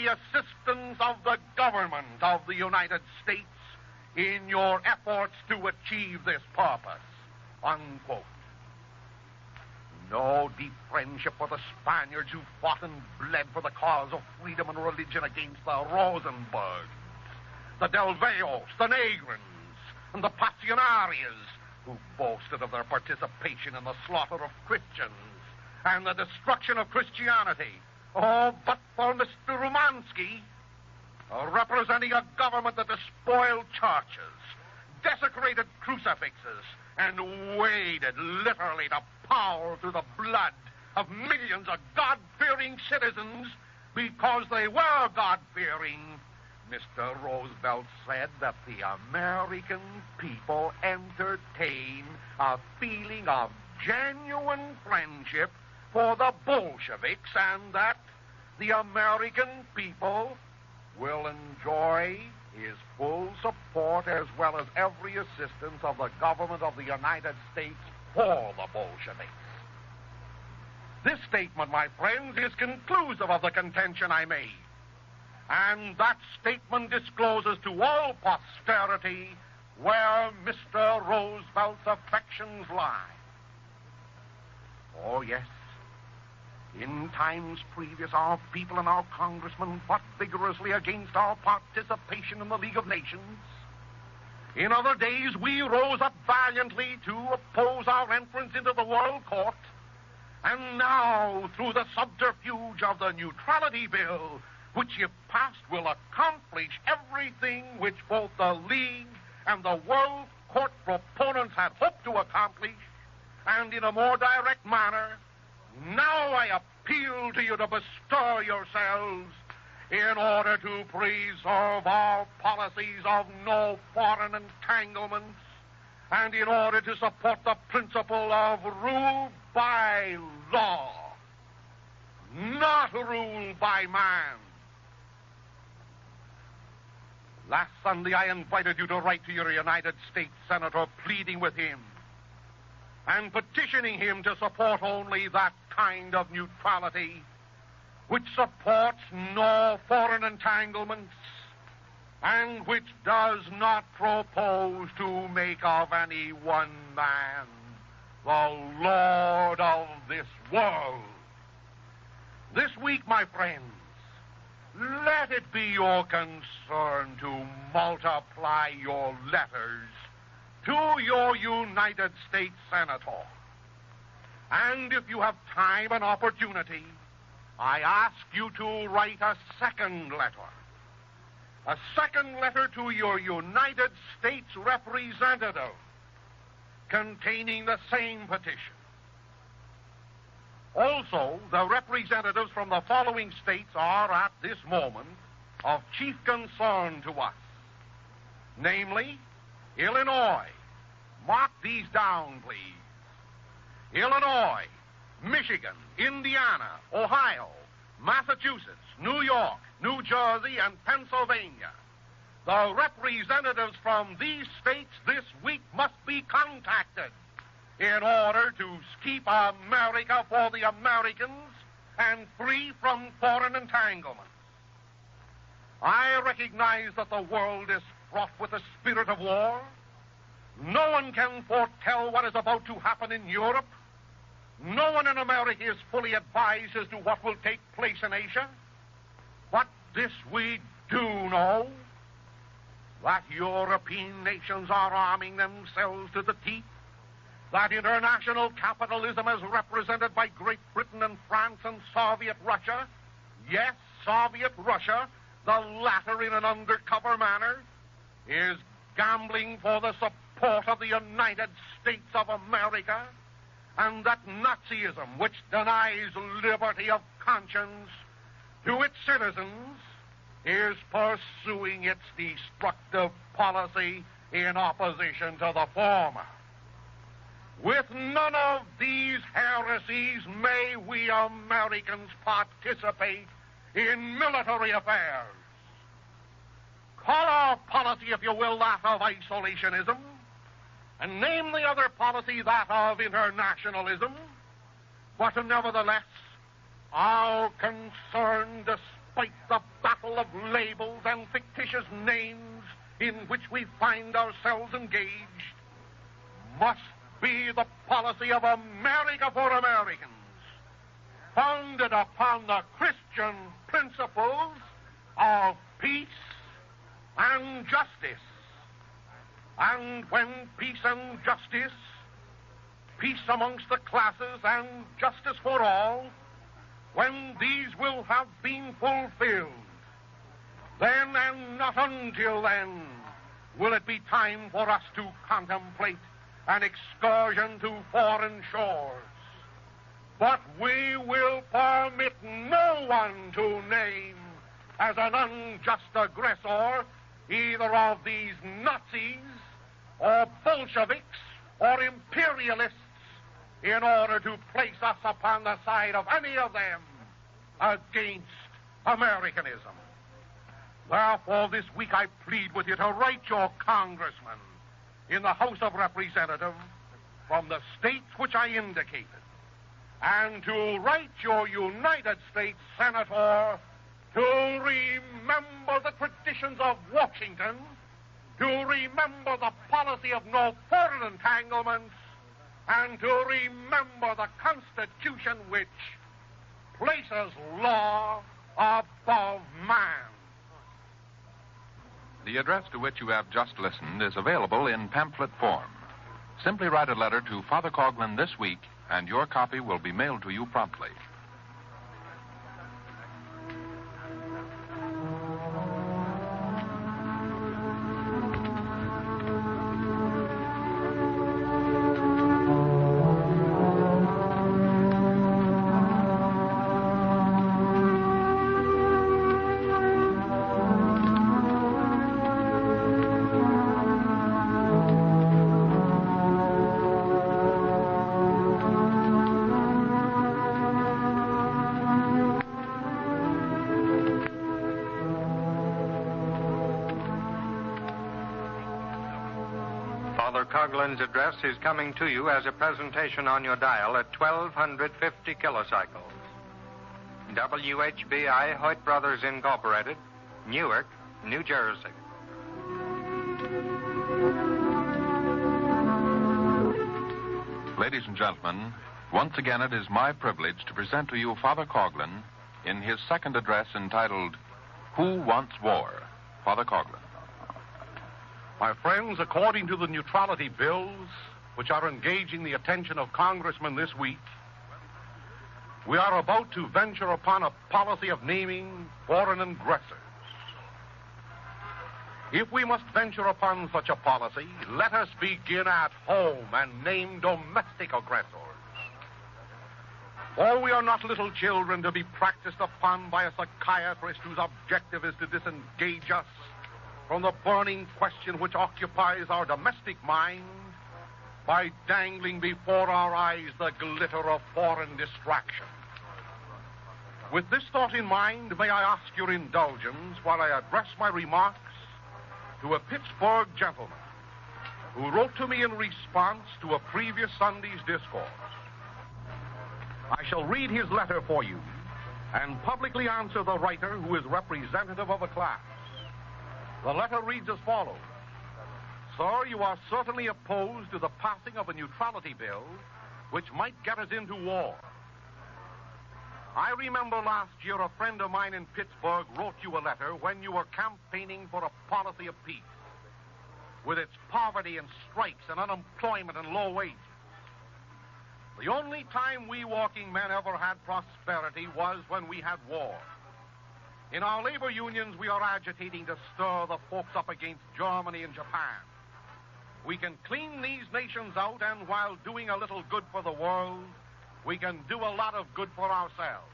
assistance of the government of the United States in your efforts to achieve this purpose," unquote. No deep friendship for the Spaniards who fought and bled for the cause of freedom and religion against the Rosenbergs, the Del Veyos, the Negrins, and the Pasionarias, who boasted of their participation in the slaughter of Christians and the destruction of Christianity. Oh, but for Mr. Umansky, representing a government that despoiled churches, desecrated crucifixes, and waded literally to power through the blood of millions of God-fearing citizens because they were God-fearing, Mr. Roosevelt said that the American people entertain a feeling of genuine friendship for the Bolsheviks, and that the American people will enjoy his full support as well as every assistance of the government of the United States for the Bolsheviks. This statement, my friends, is conclusive of the contention I made. And that statement discloses to all posterity where Mr. Roosevelt's affections lie. Oh, yes. In times previous, our people and our congressmen fought vigorously against our participation in the League of Nations. In other days, we rose up valiantly to oppose our entrance into the World Court. And now, through the subterfuge of the Neutrality Bill, which, if passed, will accomplish everything which both the League and the World Court proponents had hoped to accomplish, and in a more direct manner, now I appeal to you to bestir yourselves in order to preserve our policies of no foreign entanglements, and in order to support the principle of rule by law, not rule by man. Last Sunday, I invited you to write to your United States Senator pleading with him and petitioning him to support only that kind of neutrality which supports no foreign entanglements and which does not propose to make of any one man the Lord of this world. This week, my friends, let it be your concern to multiply your letters to your United States Senator. And if you have time and opportunity, I ask you to write a second letter. A second letter to your United States representative containing the same petition. Also, the representatives from the following states are at this moment of chief concern to us, namely, Illinois. Mark these down, please. Illinois, Michigan, Indiana, Ohio, Massachusetts, New York, New Jersey, and Pennsylvania. The representatives from these states this week must be contacted in order to keep America for the Americans and free from foreign entanglements. I recognize that the world is fraught with the spirit of war. No one can foretell what is about to happen in Europe. No one in America is fully advised as to what will take place in Asia. But this we do know, that European nations are arming themselves to the teeth, that international capitalism as represented by Great Britain and France and Soviet Russia, yes, Soviet Russia, the latter in an undercover manner, is gambling for the support of the United States of America, and that Nazism, which denies liberty of conscience to its citizens, is pursuing its destructive policy in opposition to the former. With none of these heresies may we Americans participate in military affairs. Call our policy, if you will, that of isolationism, and name the other policy that of internationalism, but nevertheless, our concern, despite the battle of labels and fictitious names in which we find ourselves engaged, must be the policy of America for Americans, founded upon the Christian principles of peace and justice. And when peace and justice, peace amongst the classes and justice for all, when these will have been fulfilled, then and not until then will it be time for us to contemplate an excursion to foreign shores. But we will permit no one to name as an unjust aggressor either of these Nazis or Bolsheviks or imperialists in order to place us upon the side of any of them against Americanism. Therefore, this week I plead with you to write your congressman in the House of Representatives from the states which I indicated, and to write your United States Senator to remember the traditions of Washington, to remember the policy of no further entanglements, and to remember the Constitution which places law above man. The address to which you have just listened is available in pamphlet form. Simply write a letter to Father Coughlin this week, and your copy will be mailed to you promptly. Father Coughlin's address is coming to you as a presentation on your dial at 1250 kilocycles. WHBI Hoyt Brothers Incorporated, Newark, New Jersey. Ladies and gentlemen, once again it is my privilege to present to you Father Coughlin in his second address entitled, Who Wants War? Father Coughlin. My friends, according to the neutrality bills which are engaging the attention of congressmen this week, we are about to venture upon a policy of naming foreign aggressors. If we must venture upon such a policy, let us begin at home and name domestic aggressors. For we are not little children to be practiced upon by a psychiatrist whose objective is to disengage us from the burning question which occupies our domestic mind by dangling before our eyes the glitter of foreign distraction. With this thought in mind, may I ask your indulgence while I address my remarks to a Pittsburgh gentleman who wrote to me in response to a previous Sunday's discourse. I shall read his letter for you and publicly answer the writer who is representative of a class. The letter reads as follows. Sir, you are certainly opposed to the passing of a neutrality bill which might get us into war. I remember last year a friend of mine in Pittsburgh wrote you a letter when you were campaigning for a policy of peace, with its poverty and strikes and unemployment and low wages. The only time we working men ever had prosperity was when we had war. In our labor unions, we are agitating to stir the folks up against Germany and Japan. We can clean these nations out, and while doing a little good for the world, we can do a lot of good for ourselves.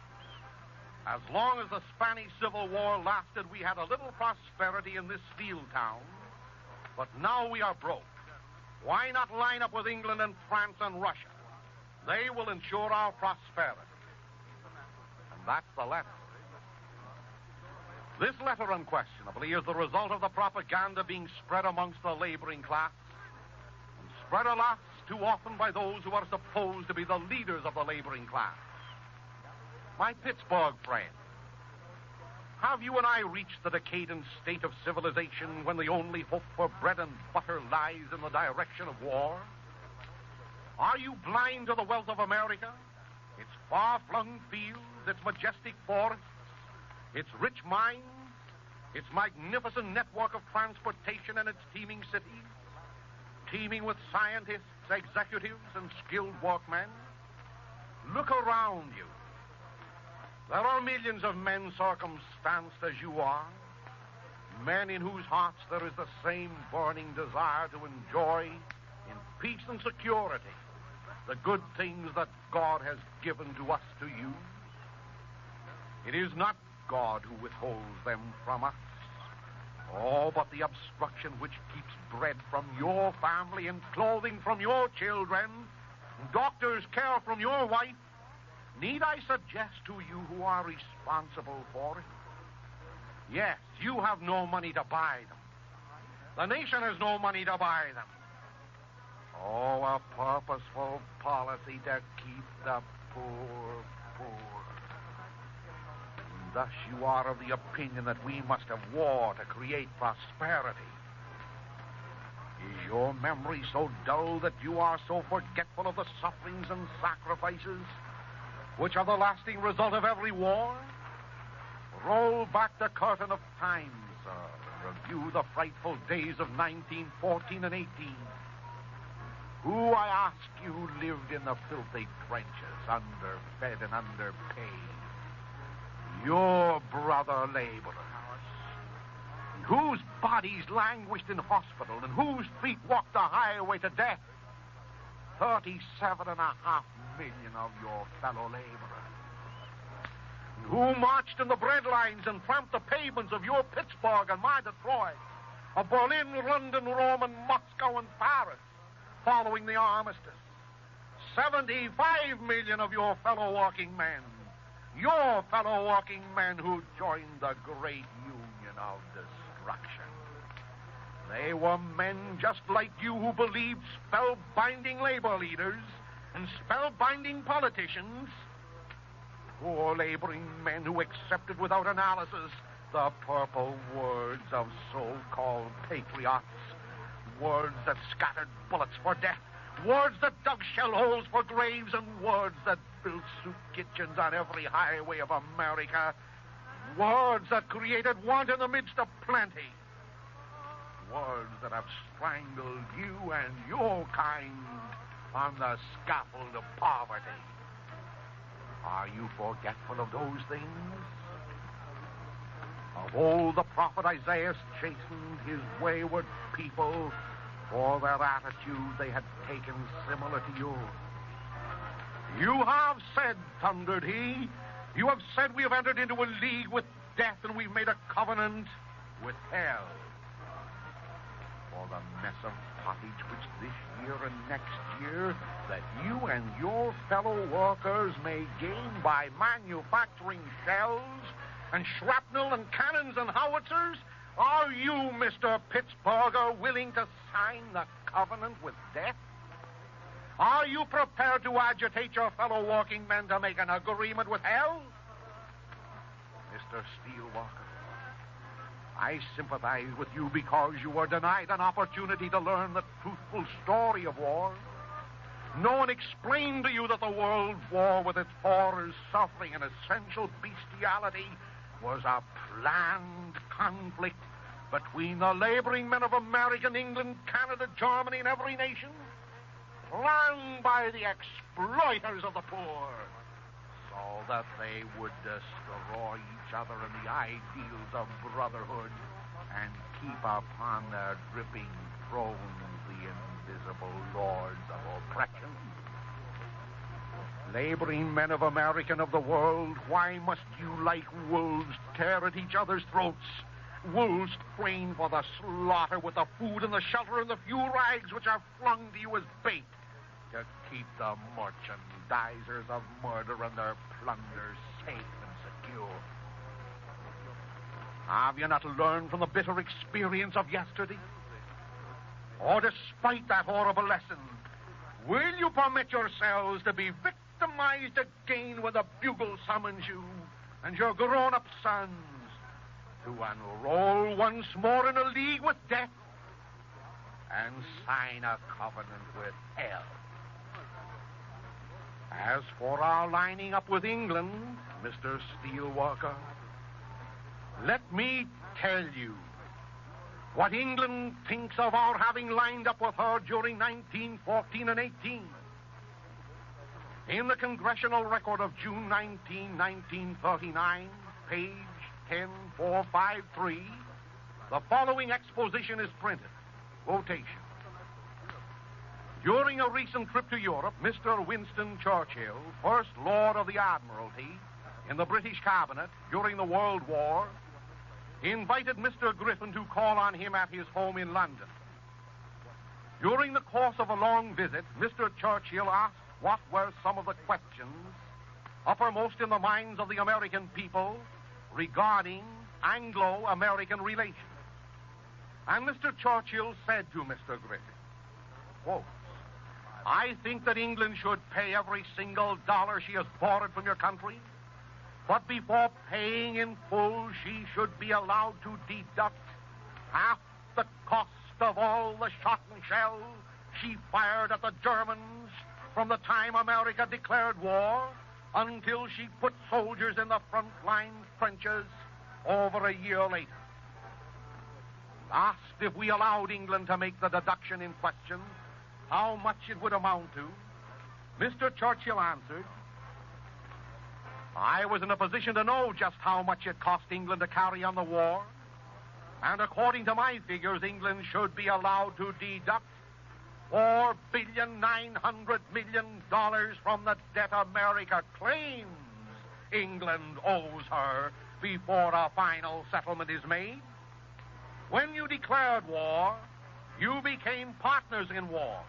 As long as the Spanish Civil War lasted, we had a little prosperity in this field town, but now we are broke. Why not line up with England and France and Russia? They will ensure our prosperity. And that's the letter. This letter, unquestionably, is the result of the propaganda being spread amongst the laboring class, and spread, alas, too often by those who are supposed to be the leaders of the laboring class. My Pittsburgh friend, have you and I reached the decadent state of civilization when the only hope for bread and butter lies in the direction of war? Are you blind to the wealth of America, its far-flung fields, its majestic forests, its rich mines, its magnificent network of transportation, and its teeming cities, teeming with scientists, executives, and skilled workmen? Look around you. There are millions of men circumstanced as you are, men in whose hearts there is the same burning desire to enjoy in peace and security the good things that God has given to us to use. It is not God who withholds them from us. Oh, but the obstruction which keeps bread from your family and clothing from your children doctor's care from your wife, need I suggest to you who are responsible for it? Yes, you have no money to buy them. The nation has no money to buy them. Oh, a purposeful policy to keep the poor poor. And thus you are of the opinion that we must have war to create prosperity. Is your memory so dull that you are so forgetful of the sufferings and sacrifices which are the lasting result of every war? Roll back the curtain of time, sir, and review the frightful days of 1914 and 18. Who, I ask you, lived in the filthy trenches, underfed and underpaid? Your brother laborers. And whose bodies languished in hospital and whose feet walked the highway to death? 37.5 million of your fellow laborers. And who marched in the bread lines and tramped the pavements of your Pittsburgh and my Detroit, of Berlin, London, Rome, and Moscow and Paris, following the armistice? 75 million of your fellow working men. Your fellow working men who joined the great union of destruction. They were men just like you who believed spellbinding labor leaders and spellbinding politicians. Poor laboring men who accepted without analysis the purple words of so-called patriots. Words that scattered bullets for death. Words that dug shell holes for graves, and words that built soup kitchens on every highway of America. Words that created want in the midst of plenty. Words that have strangled you and your kind on the scaffold of poverty. Are you forgetful of those things? Of old, the prophet Isaiah chastened his wayward people for their attitude they had taken similar to yours. You have said, thundered he, you have said we have entered into a league with death and we've made a covenant with hell. For the mess of pottage which this year and next year that you and your fellow workers may gain by manufacturing shells and shrapnel and cannons and howitzers, are you, Mr. Pittsburgher, willing to sign the covenant with death? Are you prepared to agitate your fellow working men to make an agreement with hell? Mr. Steelwalker, I sympathize with you because you were denied an opportunity to learn the truthful story of war. No one explained to you that the world war with its horrors, suffering, and essential bestiality was a planned conflict between the laboring men of America, England, Canada, Germany, and every nation, planned by the exploiters of the poor, so that they would destroy each other and the ideals of brotherhood and keep upon their dripping thrones the invisible lords of oppression. Laboring men of America and of the world, why must you, like wolves, tear at each other's throats? Wolves trained for the slaughter with the food and the shelter and the few rags which are flung to you as bait to keep the merchandisers of murder and their plunder safe and secure. Have you not learned from the bitter experience of yesterday? Or despite that horrible lesson, will you permit yourselves to be victimized again when the bugle summons you and your grown-up sons to enroll once more in a league with death and sign a covenant with hell? As for our lining up with England, Mr. Steelwalker, let me tell you what England thinks of our having lined up with her during 1914 and 18. In the Congressional Record of June 19, 1939, page 10453, the following exposition is printed. Quotation. During a recent trip to Europe, Mr. Winston Churchill, First Lord of the Admiralty in the British Cabinet during the World War, invited Mr. Griffin to call on him at his home in London. During the course of a long visit, Mr. Churchill asked what were some of the questions uppermost in the minds of the American people regarding Anglo-American relations. And Mr. Churchill said to Mr. Griffin, quote, I think that England should pay every single dollar she has borrowed from your country, but before paying in full, she should be allowed to deduct half the cost of all the shot and shell she fired at the Germans from the time America declared war until she put soldiers in the front line trenches over a year later. Asked if we allowed England to make the deduction in question, how much it would amount to, Mr. Churchill answered, I was in a position to know just how much it cost England to carry on the war, and according to my figures, England should be allowed to deduct $4,900,000,000 from the debt America claims England owes her before a final settlement is made. When you declared war, you became partners in war,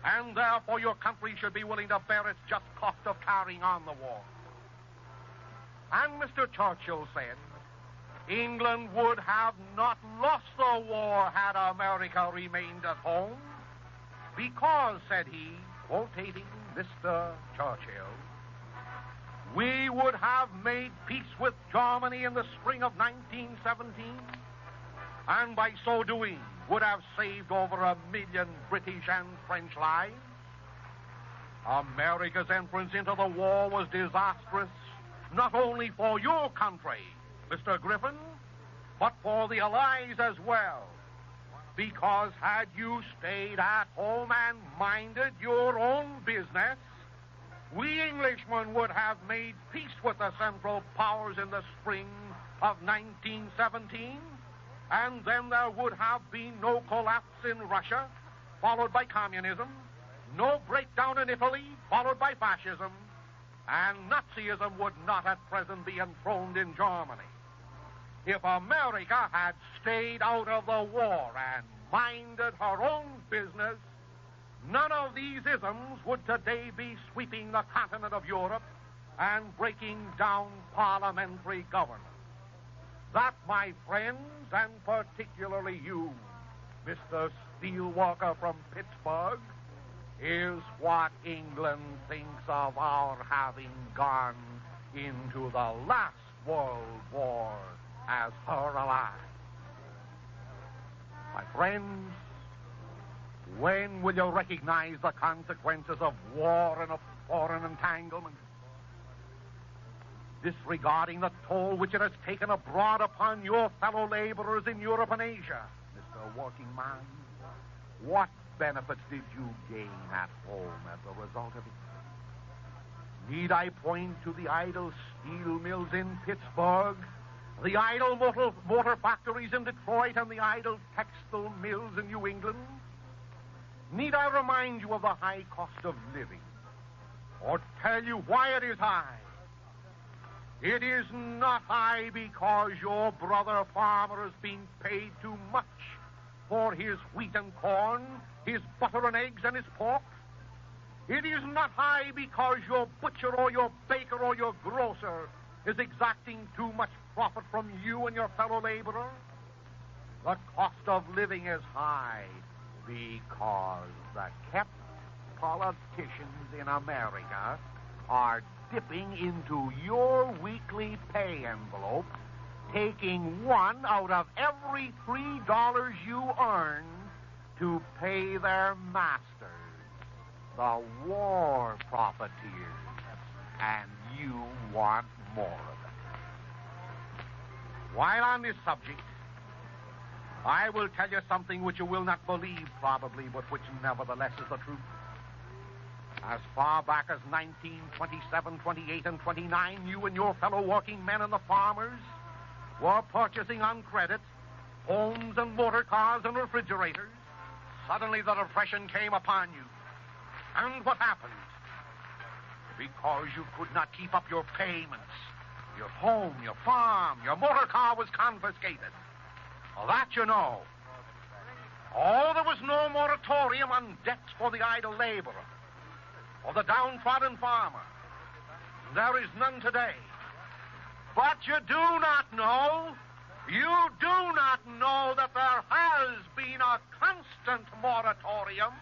and therefore your country should be willing to bear its just cost of carrying on the war. And Mr. Churchill said, England would have not lost the war had America remained at home, because, said he, quoting Mr. Churchill, we would have made peace with Germany in the spring of 1917, and by so doing would have saved over 1 million British and French lives. America's entrance into the war was disastrous, not only for your country, Mr. Griffin, but for the Allies as well. Because had you stayed at home and minded your own business, we Englishmen would have made peace with the Central Powers in the spring of 1917, and then there would have been no collapse in Russia, followed by communism, no breakdown in Italy, followed by fascism, and Nazism would not at present be enthroned in Germany. If America had stayed out of the war and minded her own business, none of these isms would today be sweeping the continent of Europe and breaking down parliamentary government. That, my friends, and particularly you, Mr. Steelwalker from Pittsburgh, is what England thinks of our having gone into the last World War as her ally. My friends, when will you recognize the consequences of war and of foreign entanglement? Disregarding the toll which it has taken abroad upon your fellow laborers in Europe and Asia, Mr. Working Man, what benefits did you gain at home as a result of it? Need I point to the idle steel mills in Pittsburgh, the idle motor factories in Detroit, and the idle textile mills in New England? Need I remind you of the high cost of living, or tell you why it is high? It is not high because your brother farmer has been paid too much for his wheat and corn, his butter and eggs, and his pork. It is not high because your butcher or your baker or your grocer is exacting too much profit from you and your fellow laborer. The cost of living is high because the kept politicians in America are dipping into your weekly pay envelope, taking one out of every $3 you earn to pay their masters, the war profiteers, and you want more of it. While on this subject, I will tell you something which you will not believe probably, but which nevertheless is the truth. As far back as 1927, 28, and 29, you and your fellow working men and the farmers were purchasing on credit homes and motor cars and refrigerators. Suddenly the depression came upon you. And what happened? Because you could not keep up your payments, your home, your farm, your motor car was confiscated. Well, that you know. Oh, there was no moratorium on debts for the idle laborer. or the downtrodden farmer. There is none today. But you do not know that there has been a constant moratorium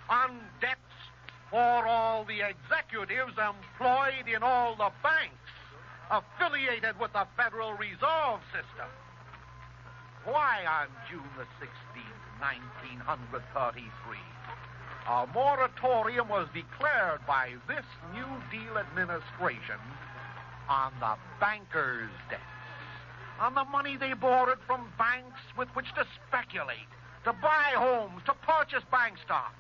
on debts for all the executives employed in all the banks affiliated with the Federal Reserve System. Why, on June the 16th, 1933, a moratorium was declared by this New Deal administration on the bankers' debts, on the money they borrowed from banks with which to speculate, to buy homes, to purchase bank stock.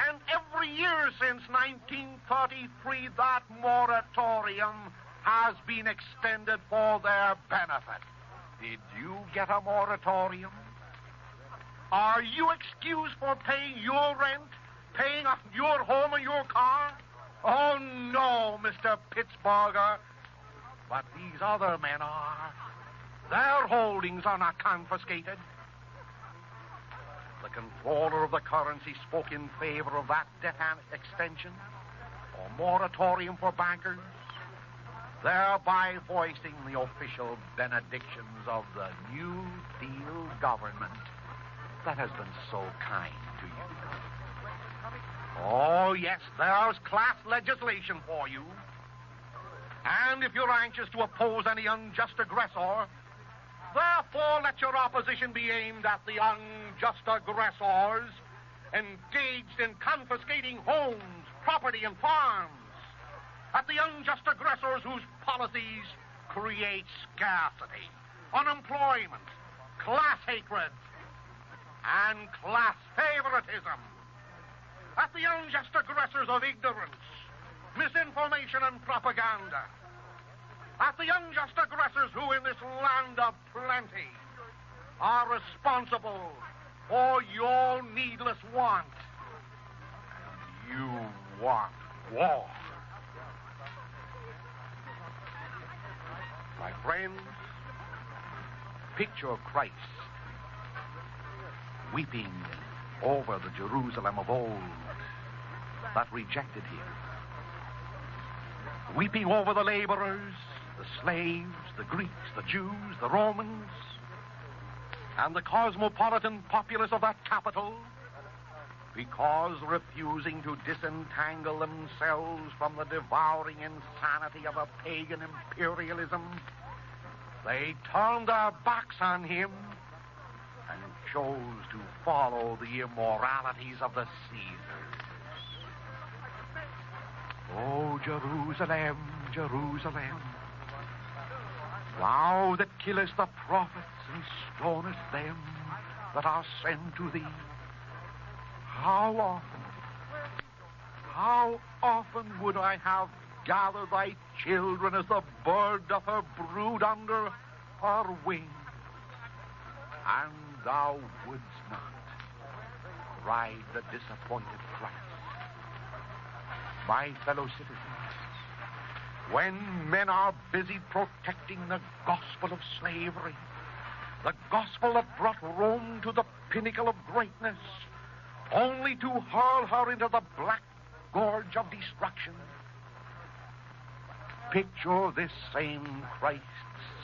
And every year since 1933, that moratorium has been extended for their benefit. Did you get a moratorium? Are you excused for paying your rent, paying off your home and your car? Oh, no, Mr. Pittsburgher. But these other men are. Their holdings are not confiscated. The comptroller of the currency spoke in favor of that debt extension or moratorium for bankers, thereby voicing the official benedictions of the New Deal government that has been so kind to you. Oh, yes, there's class legislation for you. And if you're anxious to oppose any unjust aggressor, therefore let your opposition be aimed at the unjust aggressors engaged in confiscating homes, property, and farms, at the unjust aggressors whose policies create scarcity, unemployment, class hatred, and class favoritism, at the unjust aggressors of ignorance, misinformation, and propaganda, at the unjust aggressors who in this land of plenty are responsible for your needless want. And you want war. My friends, picture Christ weeping over the Jerusalem of old that rejected him, weeping over the laborers, the slaves, the Greeks, the Jews, the Romans, and the cosmopolitan populace of that capital, because refusing to disentangle themselves from the devouring insanity of a pagan imperialism, they turned their backs on him and chose to follow the immoralities of the Caesars. Oh, Jerusalem, Jerusalem, thou that killest the prophets and stonest them that are sent to thee, how often would I have gathered thy children as the bird doth her brood under her wing, and thou wouldst not, cried the disappointed Christ. My fellow citizens, when men are busy protecting the gospel of slavery, the gospel that brought Rome to the pinnacle of greatness, only to hurl her into the black gorge of destruction, picture this same Christ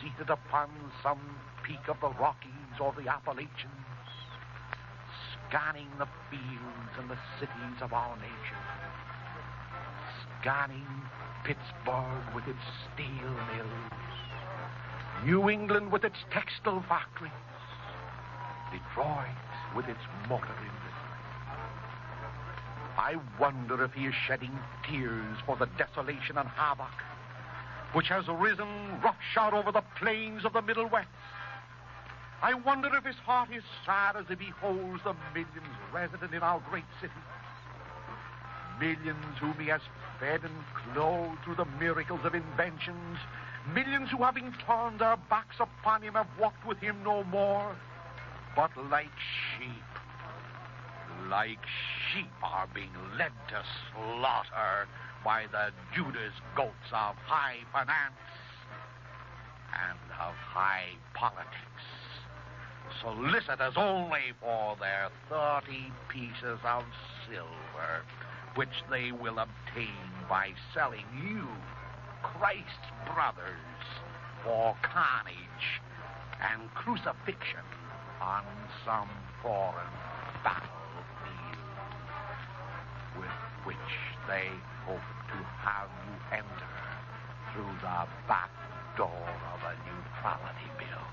seated upon some peak of the Rockies or the Appalachians, scanning the fields and the cities of our nation, scanning Pittsburgh with its steel mills, New England with its textile factories, Detroit with its motor industry. I wonder if he is shedding tears for the desolation and havoc which has risen roughshod over the plains of the Middle West. I wonder if his heart is sad as he beholds the millions resident in our great cities, millions whom he has fed and clothed through the miracles of inventions, millions who, having turned their backs upon him, have walked with him no more, but like sheep are being led to slaughter by the Judas goats of high finance and of high politics, solicitous only for their 30 pieces of silver, which they will obtain by selling you, Christ's brothers, for carnage and crucifixion on some foreign battlefield, with which they hope to have you enter through the back door of a neutrality bill.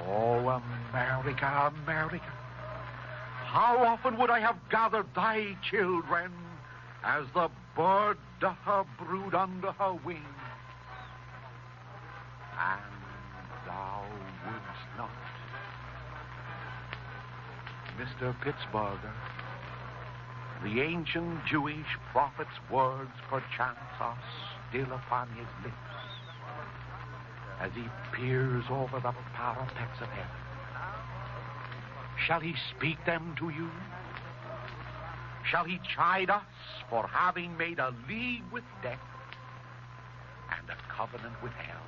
Oh, America, America, how often would I have gathered thy children as the bird doth her brood under her wing, and thou wouldst not. Mr. Pittsburgher, the ancient Jewish prophet's words perchance are still upon his lips as he peers over the parapets of heaven. Shall he speak them to you? Shall he chide us for having made a league with death and a covenant with hell?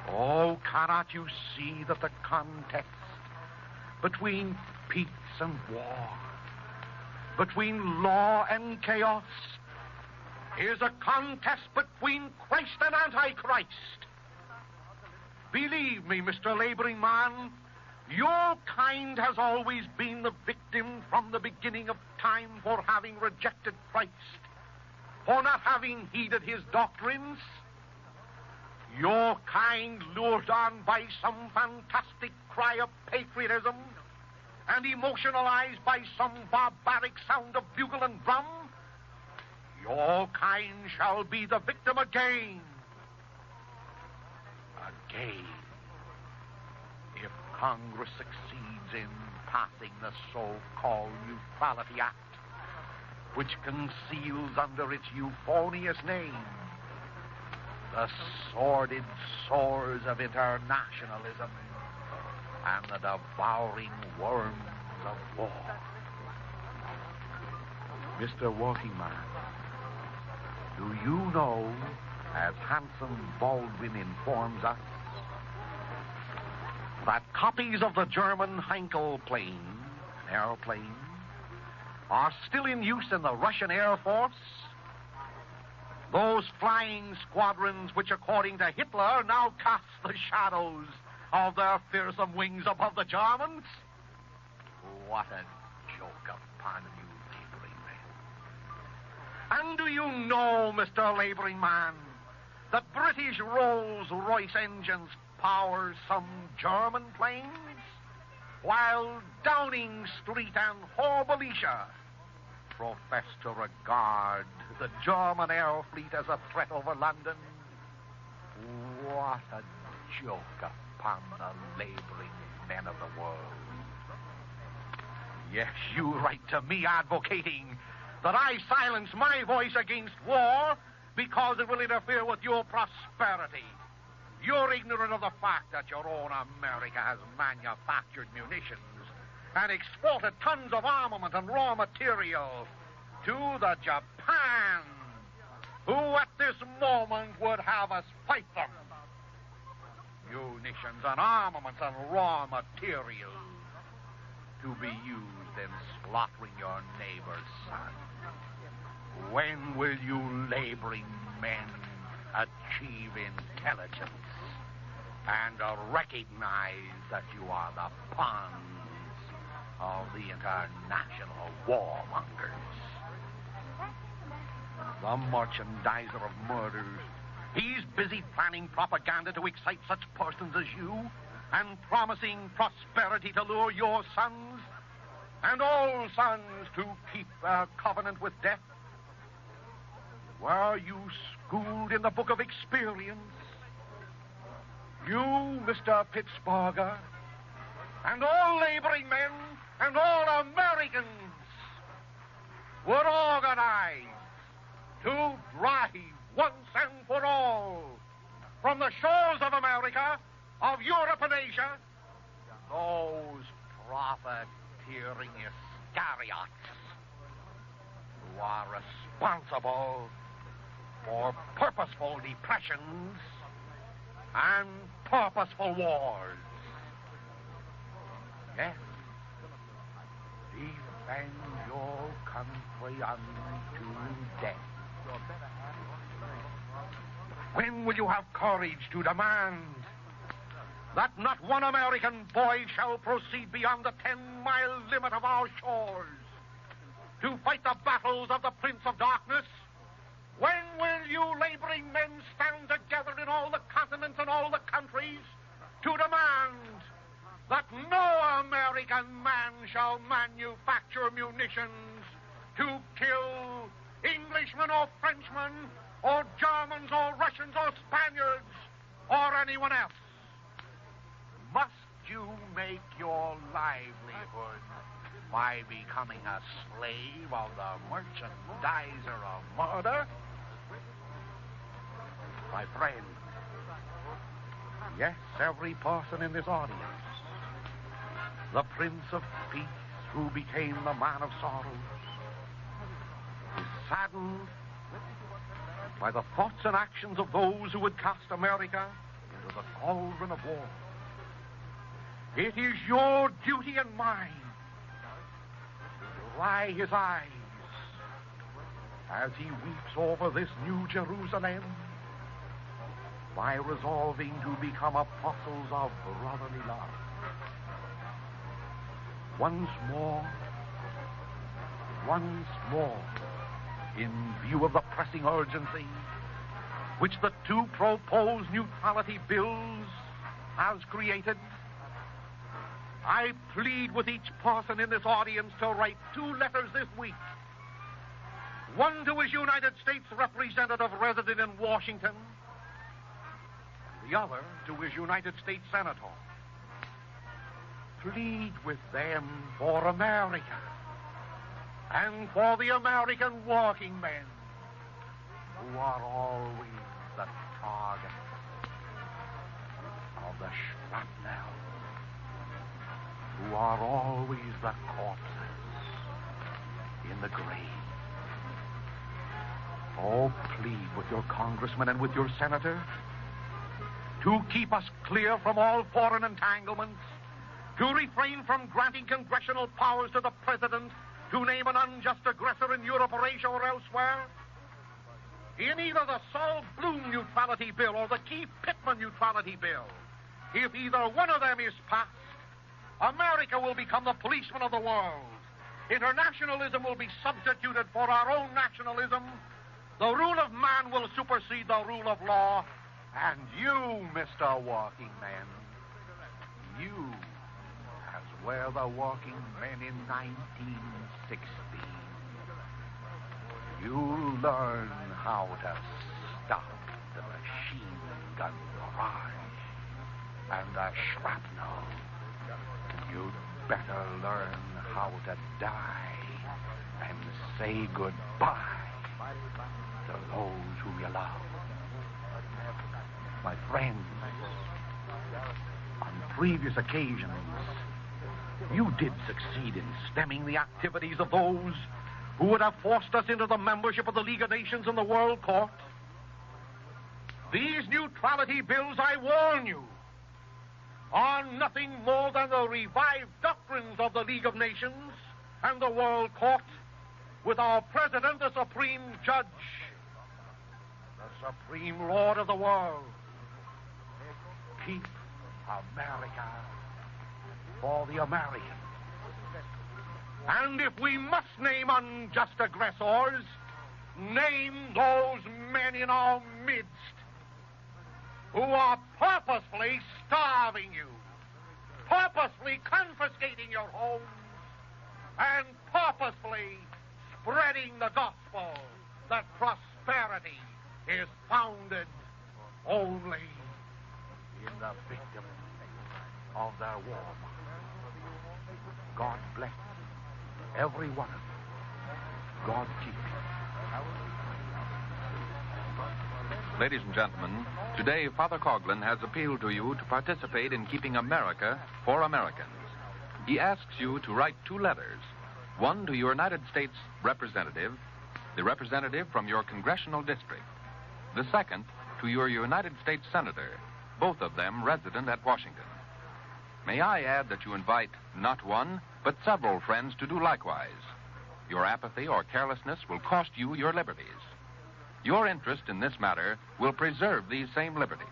Oh, cannot you see that the contest between peace and war, between law and chaos, is a contest between Christ and Antichrist? Believe me, Mr. Laboring Man, your kind has always been the victim from the beginning of time for having rejected Christ, for not having heeded his doctrines. Your kind, lured on by some fantastic cry of patriotism and emotionalized by some barbaric sound of bugle and drum, your kind shall be the victim again. Again. If Congress succeeds in passing the so-called Neutrality Act, which conceals under its euphonious name the sordid sores of internationalism and the devouring worms of war. Mr. Workingman, do you know, as Hanson Baldwin informs us, that copies of the German Heinkel plane, an airplane, are still in use in the Russian Air Force? Those flying squadrons which, according to Hitler, now cast the shadows of their fearsome wings above the Germans? What a joke upon you, laboring men. And do you know, Mr. Laboring Man, that British Rolls-Royce engines power some German planes, while Downing Street and Horbalicia profess to regard the German air fleet as a threat over London? What a joke upon the laboring men of the world. Yes, you write to me advocating that I silence my voice against war because it will interfere with your prosperity. You're ignorant of the fact that your own America has manufactured munitions and exported tons of armament and raw material to the Japan, who at this moment would have us fight them. Munitions and armaments and raw material to be used in slaughtering your neighbor's son. When will you laboring men achieve intelligence and recognize that you are the pawns of the international warmongers? The merchandiser of murders. He's busy planning propaganda to excite such persons as you and promising prosperity to lure your sons and all sons to keep their covenant with death. Were you schooled in the book of experience? You, Mr. Pittsburgher, and all laboring men and all Americans were organized to drive once and for all from the shores of America, of Europe and Asia, those profiteering Iscariots who are responsible for purposeful depressions and purposeful wars. Yes, even defend your country unto death. When will you have courage to demand that not one American boy shall proceed beyond the 10-mile limit of our shores to fight the battles of the Prince of Darkness? When will you laboring men stand together in all the continents and all the countries to demand that no American man shall manufacture munitions to kill Englishmen or Frenchmen or Germans or Russians or Spaniards or anyone else? Must you make your livelihood by becoming a slave of the merchandiser of murder? My friend, yes, every person in this audience, the Prince of Peace who became the man of sorrows, is saddened by the thoughts and actions of those who would cast America into the cauldron of war. It is your duty and mine to dry his eyes as he weeps over this new Jerusalem by resolving to become apostles of brotherly love. Once more, in view of the pressing urgency which the two proposed neutrality bills has created, I plead with each person in this audience to write 2 letters this week. One to his United States representative resident in Washington, and the other to his United States Senator. Plead with them for America and for the American working men who are always the target of the shrapnel, who are always the corpses in the grave. Oh, plead with your congressman and with your senator to keep us clear from all foreign entanglements, to refrain from granting congressional powers to the president to name an unjust aggressor in Europe or Asia or elsewhere. In either the Saul Bloom neutrality bill or the Keith Pittman neutrality bill, if either one of them is passed, America will become the policeman of the world. Internationalism will be substituted for our own nationalism. The rule of man will supersede the rule of law. And you, Mr. Working Man, you, as were the working men in 1916, you'll learn how to stop the machine gun barrage and the shrapnel. You'd better learn how to die and say goodbye to those whom you love. My friends, on previous occasions, you did succeed in stemming the activities of those who would have forced us into the membership of the League of Nations and the World Court. These neutrality bills, I warn you, are nothing more than the revived doctrines of the League of Nations and the World Court, with our president the supreme judge, the supreme lord of the world. Keep America for the Americans. And if we must name unjust aggressors, name those men in our midst who are purposefully starving you, purposefully confiscating your homes, and purposefully spreading the gospel that prosperity is founded only in the victim of their war. God bless every one of you. God keep you. Ladies and gentlemen, today Father Coughlin has appealed to you to participate in keeping America for Americans. He asks you to write 2 letters, one to your United States representative, the representative from your congressional district, the second to your United States senator, both of them resident at Washington. May I add that you invite not one, but several friends to do likewise. Your apathy or carelessness will cost you your liberties. Your interest in this matter will preserve these same liberties.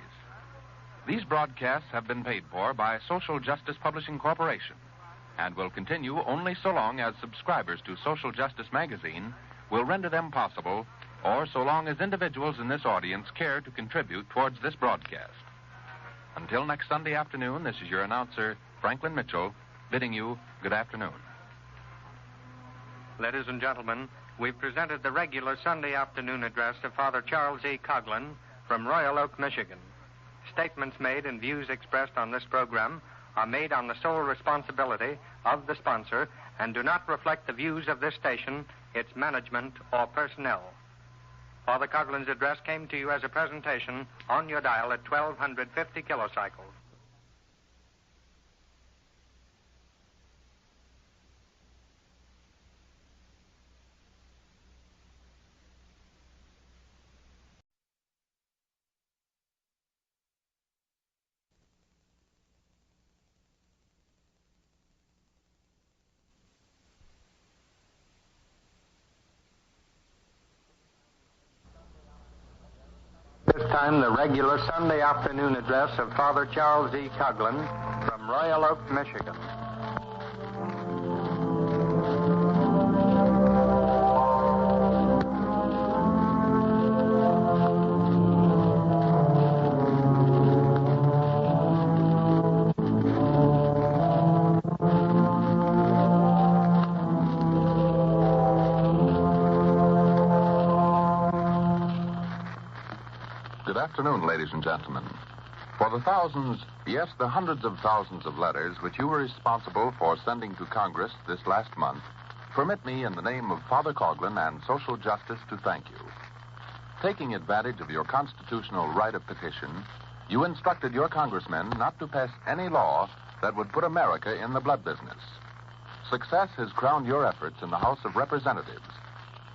These broadcasts have been paid for by Social Justice Publishing Corporation and will continue only so long as subscribers to Social Justice magazine will render them possible, or so long as individuals in this audience care to contribute towards this broadcast. Until next Sunday afternoon, this is your announcer, Franklin Mitchell, bidding you good afternoon. Ladies and gentlemen, we've presented the regular Sunday afternoon address of Father Charles E. Coughlin from Royal Oak, Michigan. Statements made and views expressed on this program are made on the sole responsibility of the sponsor and do not reflect the views of this station, its management, or personnel. Father Coughlin's address came to you as a presentation on your dial at 1250 kilocycles. This time, the regular Sunday afternoon address of Father Charles E. Coughlin from Royal Oak, Michigan. Good afternoon, ladies and gentlemen. For the thousands, yes, the hundreds of thousands of letters which you were responsible for sending to Congress this last month, permit me in the name of Father Coughlin and Social Justice to thank you. Taking advantage of your constitutional right of petition, you instructed your congressmen not to pass any law that would put America in the blood business. Success has crowned your efforts in the House of Representatives.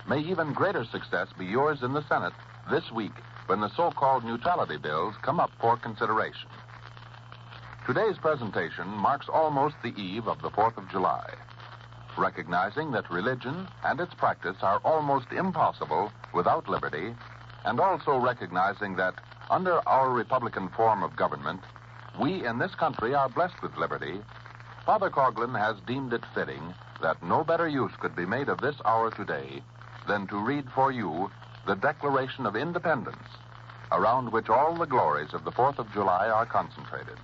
May even greater success be yours in the Senate this week, when the so-called neutrality bills come up for consideration. Today's presentation marks almost the eve of the 4th of July. Recognizing that religion and its practice are almost impossible without liberty, and also recognizing that under our Republican form of government, we in this country are blessed with liberty, Father Coughlin has deemed it fitting that no better use could be made of this hour today than to read for you the Declaration of Independence, around which all the glories of the 4th of July are concentrated.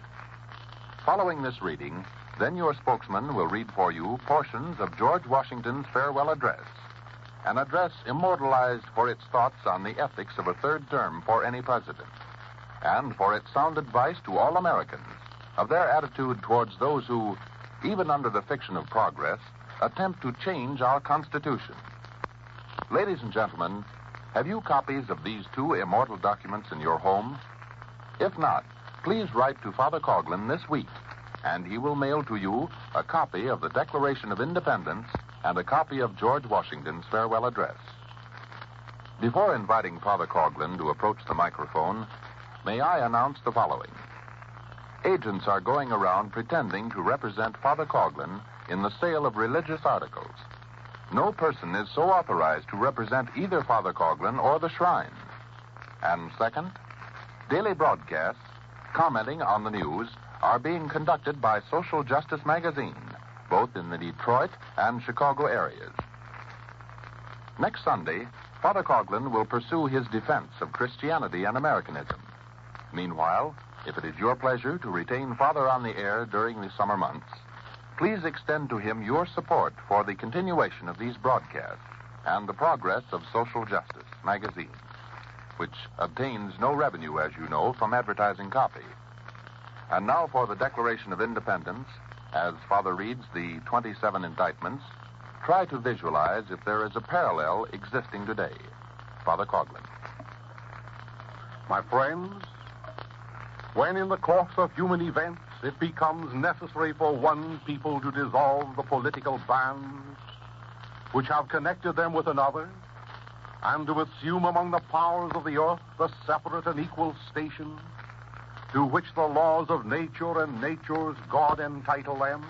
Following this reading, then your spokesman will read for you portions of George Washington's farewell address, an address immortalized for its thoughts on the ethics of a third term for any president, and for its sound advice to all Americans of their attitude towards those who, even under the fiction of progress, attempt to change our Constitution. Ladies and gentlemen, have you copies of these two immortal documents in your home? If not, please write to Father Coughlin this week, and he will mail to you a copy of the Declaration of Independence and a copy of George Washington's farewell address. Before inviting Father Coughlin to approach the microphone, may I announce the following. Agents are going around pretending to represent Father Coughlin in the sale of religious articles. No person is so authorized to represent either Father Coughlin or the shrine. And second, daily broadcasts commenting on the news are being conducted by Social Justice magazine, both in the Detroit and Chicago areas. Next Sunday, Father Coughlin will pursue his defense of Christianity and Americanism. Meanwhile, if it is your pleasure to retain Father on the air during the summer months, please extend to him your support for the continuation of these broadcasts and the progress of Social Justice magazine, which obtains no revenue, as you know, from advertising copy. And now for the Declaration of Independence. As Father reads the 27 indictments, try to visualize if there is a parallel existing today. Father Coughlin. My friends, when in the course of human events it becomes necessary for one people to dissolve the political bands which have connected them with another, and to assume among the powers of the earth a separate and equal station, to which the laws of nature and nature's God entitle them,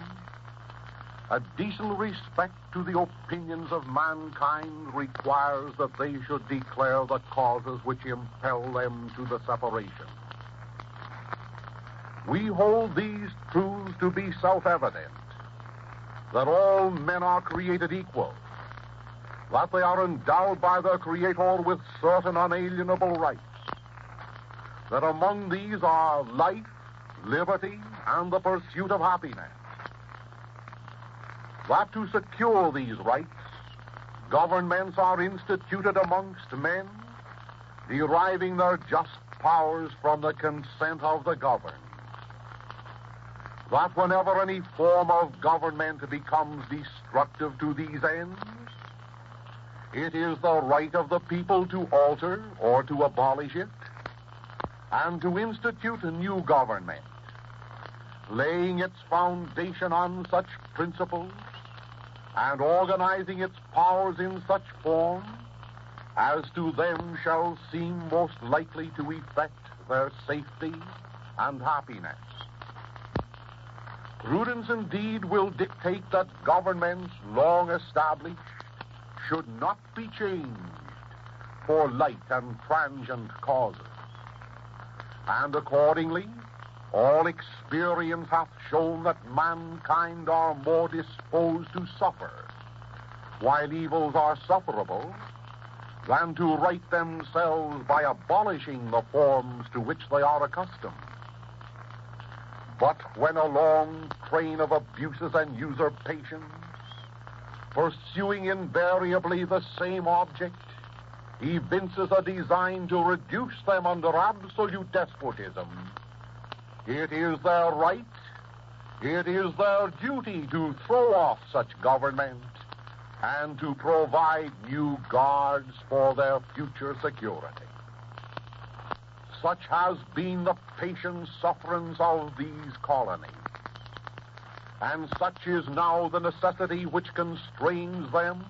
a decent respect to the opinions of mankind requires that they should declare the causes which impel them to the separation. We hold these truths to be self-evident, that all men are created equal, that they are endowed by their Creator with certain unalienable rights, that among these are life, liberty, and the pursuit of happiness, that to secure these rights, governments are instituted amongst men, deriving their just powers from the consent of the governed, that whenever any form of government becomes destructive to these ends, it is the right of the people to alter or to abolish it, and to institute a new government, laying its foundation on such principles and organizing its powers in such form as to them shall seem most likely to effect their safety and happiness. Prudence indeed will dictate that governments long established should not be changed for light and transient causes. And accordingly, all experience hath shown that mankind are more disposed to suffer, while evils are sufferable, than to right themselves by abolishing the forms to which they are accustomed. But when a long train of abuses and usurpations, pursuing invariably the same object, evinces a design to reduce them under absolute despotism, it is their right, it is their duty to throw off such government and to provide new guards for their future security. Such has been the patient sufferance of these colonies, and such is now the necessity which constrains them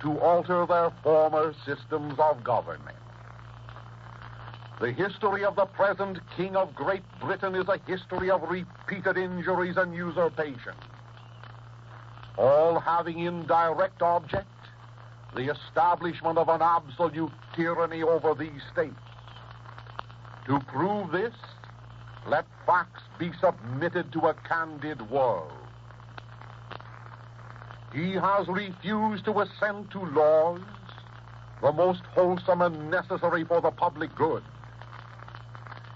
to alter their former systems of government. The history of the present King of Great Britain is a history of repeated injuries and usurpations, all having in direct object the establishment of an absolute tyranny over these states. To prove this, let facts be submitted to a candid world. He has refused to assent to laws, the most wholesome and necessary for the public good.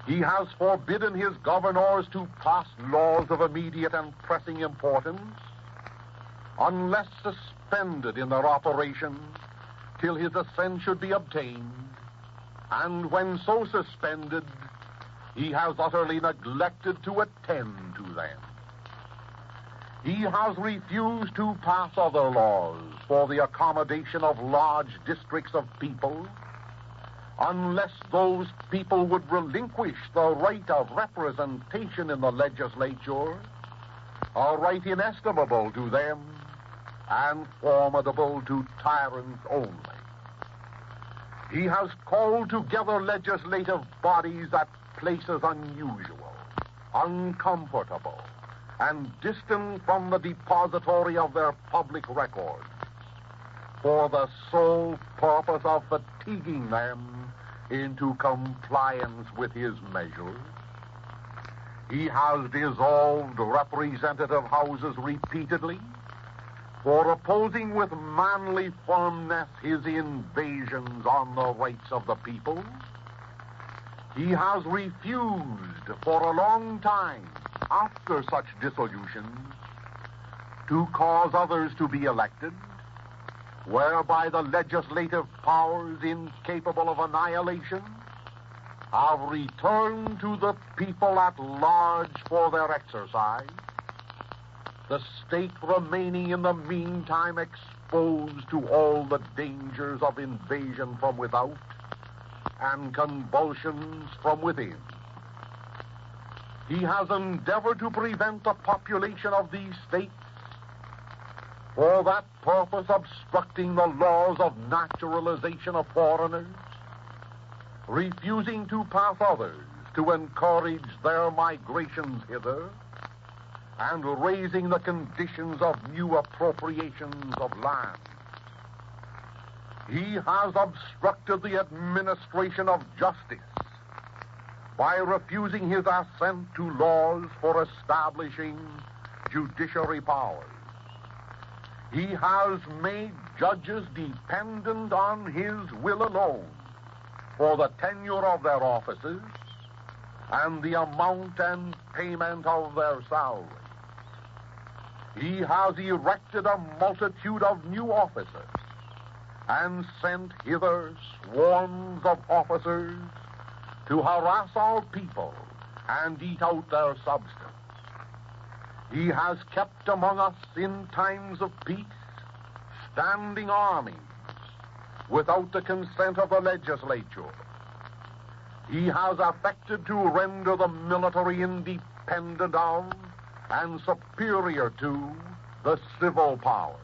He has forbidden his governors to pass laws of immediate and pressing importance, unless suspended in their operation till his assent should be obtained, and when so suspended, he has utterly neglected to attend to them. He has refused to pass other laws for the accommodation of large districts of people, unless those people would relinquish the right of representation in the legislature, a right inestimable to them and formidable to tyrants only. He has called together legislative bodies at places unusual, uncomfortable, and distant from the depository of their public records, for the sole purpose of fatiguing them into compliance with his measures. He has dissolved representative houses repeatedly for opposing with manly firmness his invasions on the rights of the people. He has refused for a long time, after such dissolutions, to cause others to be elected, whereby the legislative powers incapable of annihilation have returned to the people at large for their exercise, the state remaining in the meantime exposed to all the dangers of invasion from without and convulsions from within. He has endeavored to prevent the population of these states, for that purpose obstructing the laws of naturalization of foreigners, refusing to pass others to encourage their migrations hither, and raising the conditions of new appropriations of land. He has obstructed the administration of justice by refusing his assent to laws for establishing judiciary powers. He has made judges dependent on his will alone for the tenure of their offices and the amount and payment of their salary. He has erected a multitude of new officers and sent hither swarms of officers to harass our people and eat out their substance. He has kept among us in times of peace standing armies without the consent of the legislature. He has affected to render the military independent of and superior to the civil powers.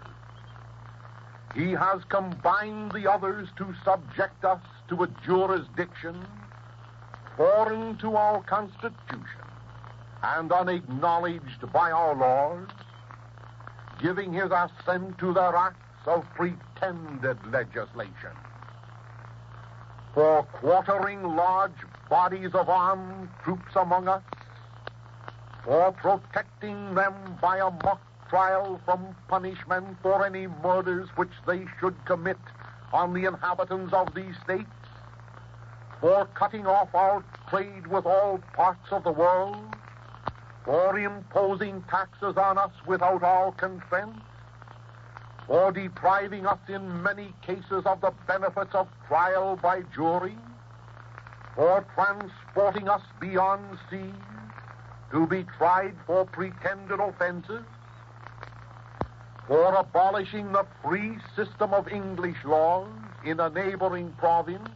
He has combined the others to subject us to a jurisdiction foreign to our Constitution and unacknowledged by our laws, giving his assent to their acts of pretended legislation. For quartering large bodies of armed troops among us, for protecting them by a mock trial from punishment for any murders which they should commit on the inhabitants of these states, for cutting off our trade with all parts of the world, for imposing taxes on us without our consent, for depriving us in many cases of the benefits of trial by jury, for transporting us beyond seas to be tried for pretended offenses, for abolishing the free system of English laws in a neighboring province,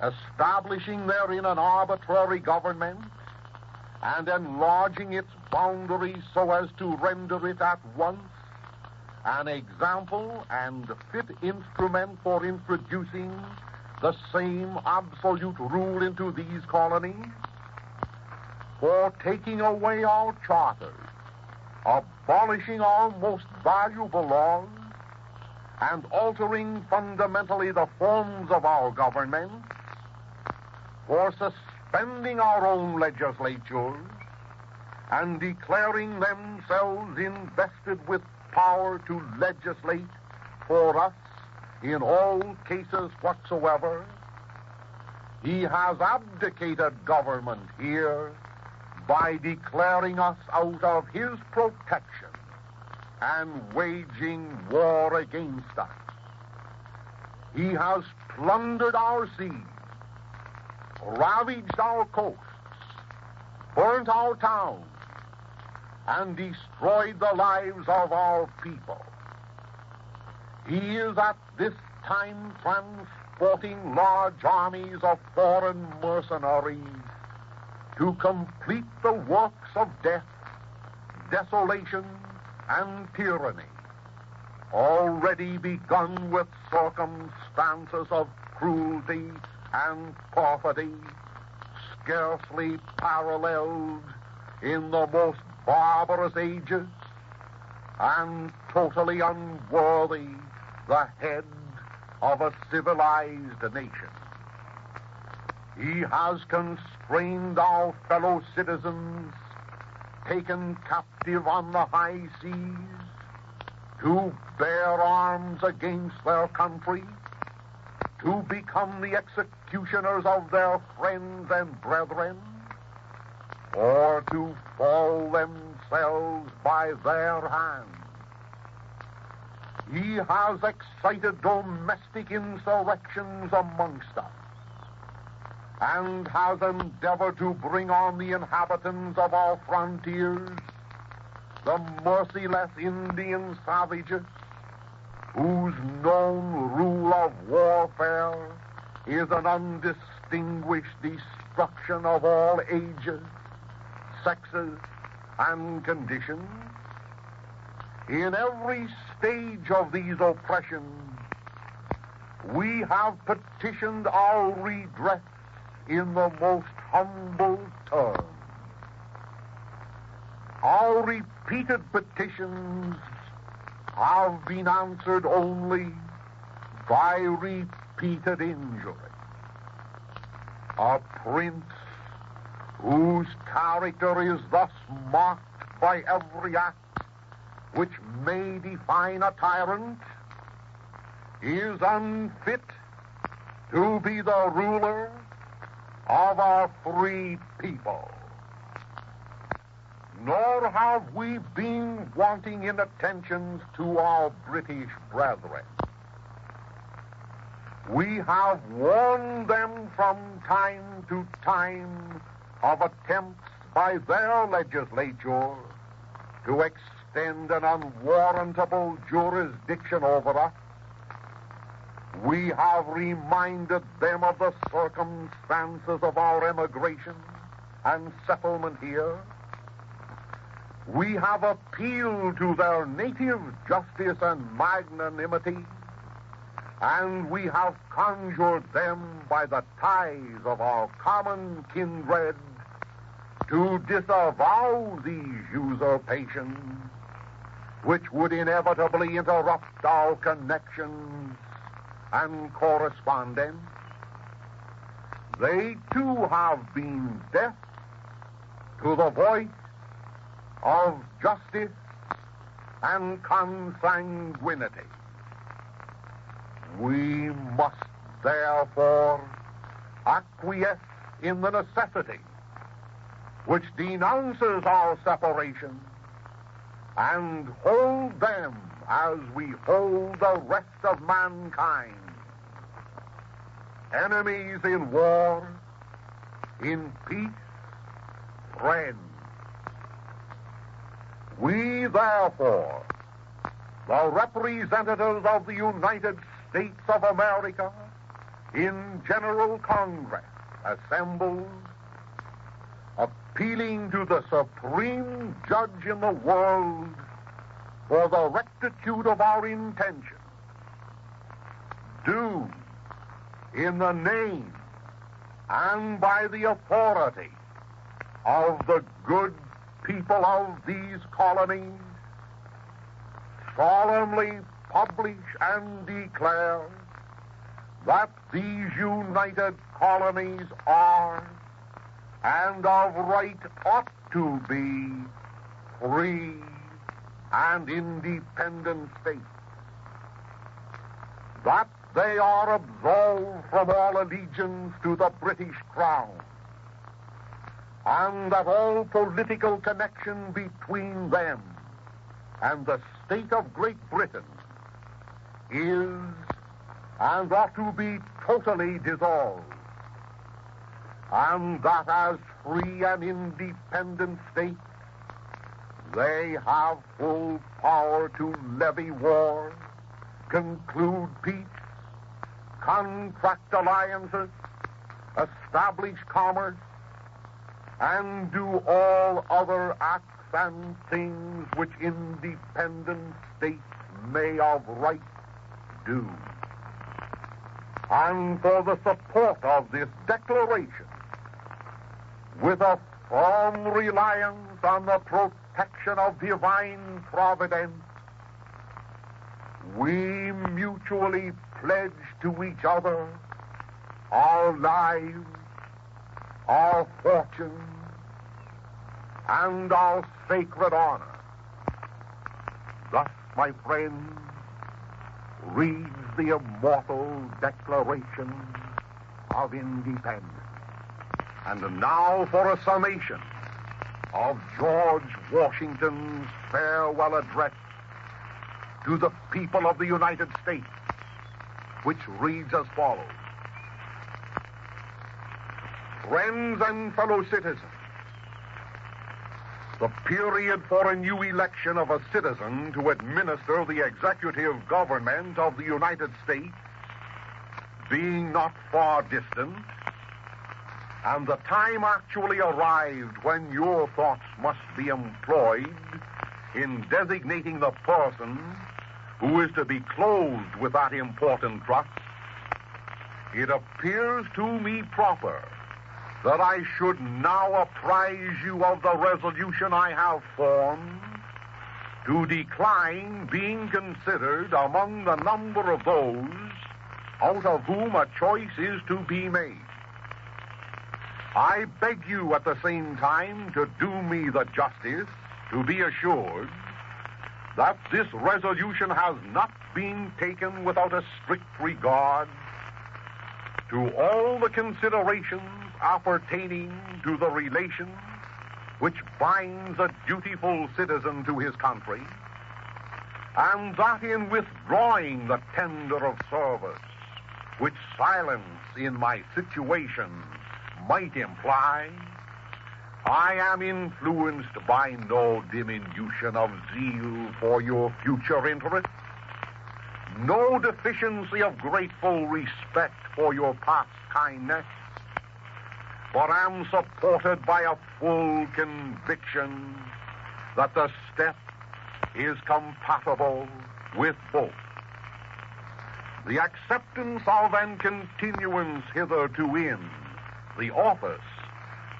establishing therein an arbitrary government, and enlarging its boundaries so as to render it at once an example and fit instrument for introducing the same absolute rule into these colonies, for taking away our charters, abolishing our most valuable laws, and altering fundamentally the forms of our government, for suspending our own legislatures and declaring themselves invested with power to legislate for us in all cases whatsoever. He has abdicated government here by declaring us out of his protection and waging war against us. He has plundered our seas, ravaged our coasts, burnt our towns, and destroyed the lives of our people. He is at this time transporting large armies of foreign mercenaries to complete the works of death, desolation, and tyranny, already begun with circumstances of cruelty and perfidy, scarcely paralleled in the most barbarous ages, and totally unworthy the head of a civilized nation. He has constrained our fellow citizens, taken captive on the high seas, to bear arms against their country, to become the executioners of their friends and brethren, or to fall themselves by their hands. He has excited domestic insurrections amongst us, and has endeavored to bring on the inhabitants of our frontiers the merciless Indian savages, whose known rule of warfare is an undistinguished destruction of all ages, sexes, and conditions. In every stage of these oppressions, we have petitioned our redress in the most humble turn. Our repeated petitions have been answered only by repeated injury. A prince whose character is thus marked by every act which may define a tyrant is unfit to be the ruler of our free people. Nor have we been wanting in attentions to our British brethren. We have warned them from time to time of attempts by their legislature to extend an unwarrantable jurisdiction over us. We have reminded them of the circumstances of our emigration and settlement here. We have appealed to their native justice and magnanimity, and we have conjured them by the ties of our common kindred to disavow these usurpations, which would inevitably interrupt our connections and correspondence. They too have been deaf to the voice of justice and consanguinity. We must therefore acquiesce in the necessity which denounces our separation and hold them as we hold the rest of mankind, enemies in war, in peace, friends. We, therefore, the representatives of the United States of America, in General Congress assembled, appealing to the supreme judge in the world for the rectitude of our intention, do, in the name and by the authority of the good people of these colonies, solemnly publish and declare that these united colonies are, and of right ought to be, free and independent states, that they are absolved from all allegiance to the British Crown, and that all political connection between them and the state of Great Britain is and ought to be totally dissolved, and that as free and independent states they have full power to levy war, conclude peace, contract alliances, establish commerce, and do all other acts and things which independent states may of right do. And for the support of this declaration, with a firm reliance on the protection of divine providence, we mutually pledge to each other our lives, our fortunes, and our sacred honor. Thus, my friends, reads the immortal Declaration of Independence. And now for a summation of George Washington's farewell address to the people of the United States, which reads as follows. Friends and fellow citizens, the period for a new election of a citizen to administer the executive government of the United States being not far distant, and the time actually arrived when your thoughts must be employed in designating the person who is to be clothed with that important trust, it appears to me proper that I should now apprise you of the resolution I have formed to decline being considered among the number of those out of whom a choice is to be made. I beg you at the same time to do me the justice to be assured that this resolution has not been taken without a strict regard to all the considerations appertaining to the relation which binds a dutiful citizen to his country, and that in withdrawing the tender of service which silence in my situation might imply, I am influenced by no diminution of zeal for your future interests, no deficiency of grateful respect for your past kindness, but am supported by a full conviction that the step is compatible with both. The acceptance of and continuance hitherto in the office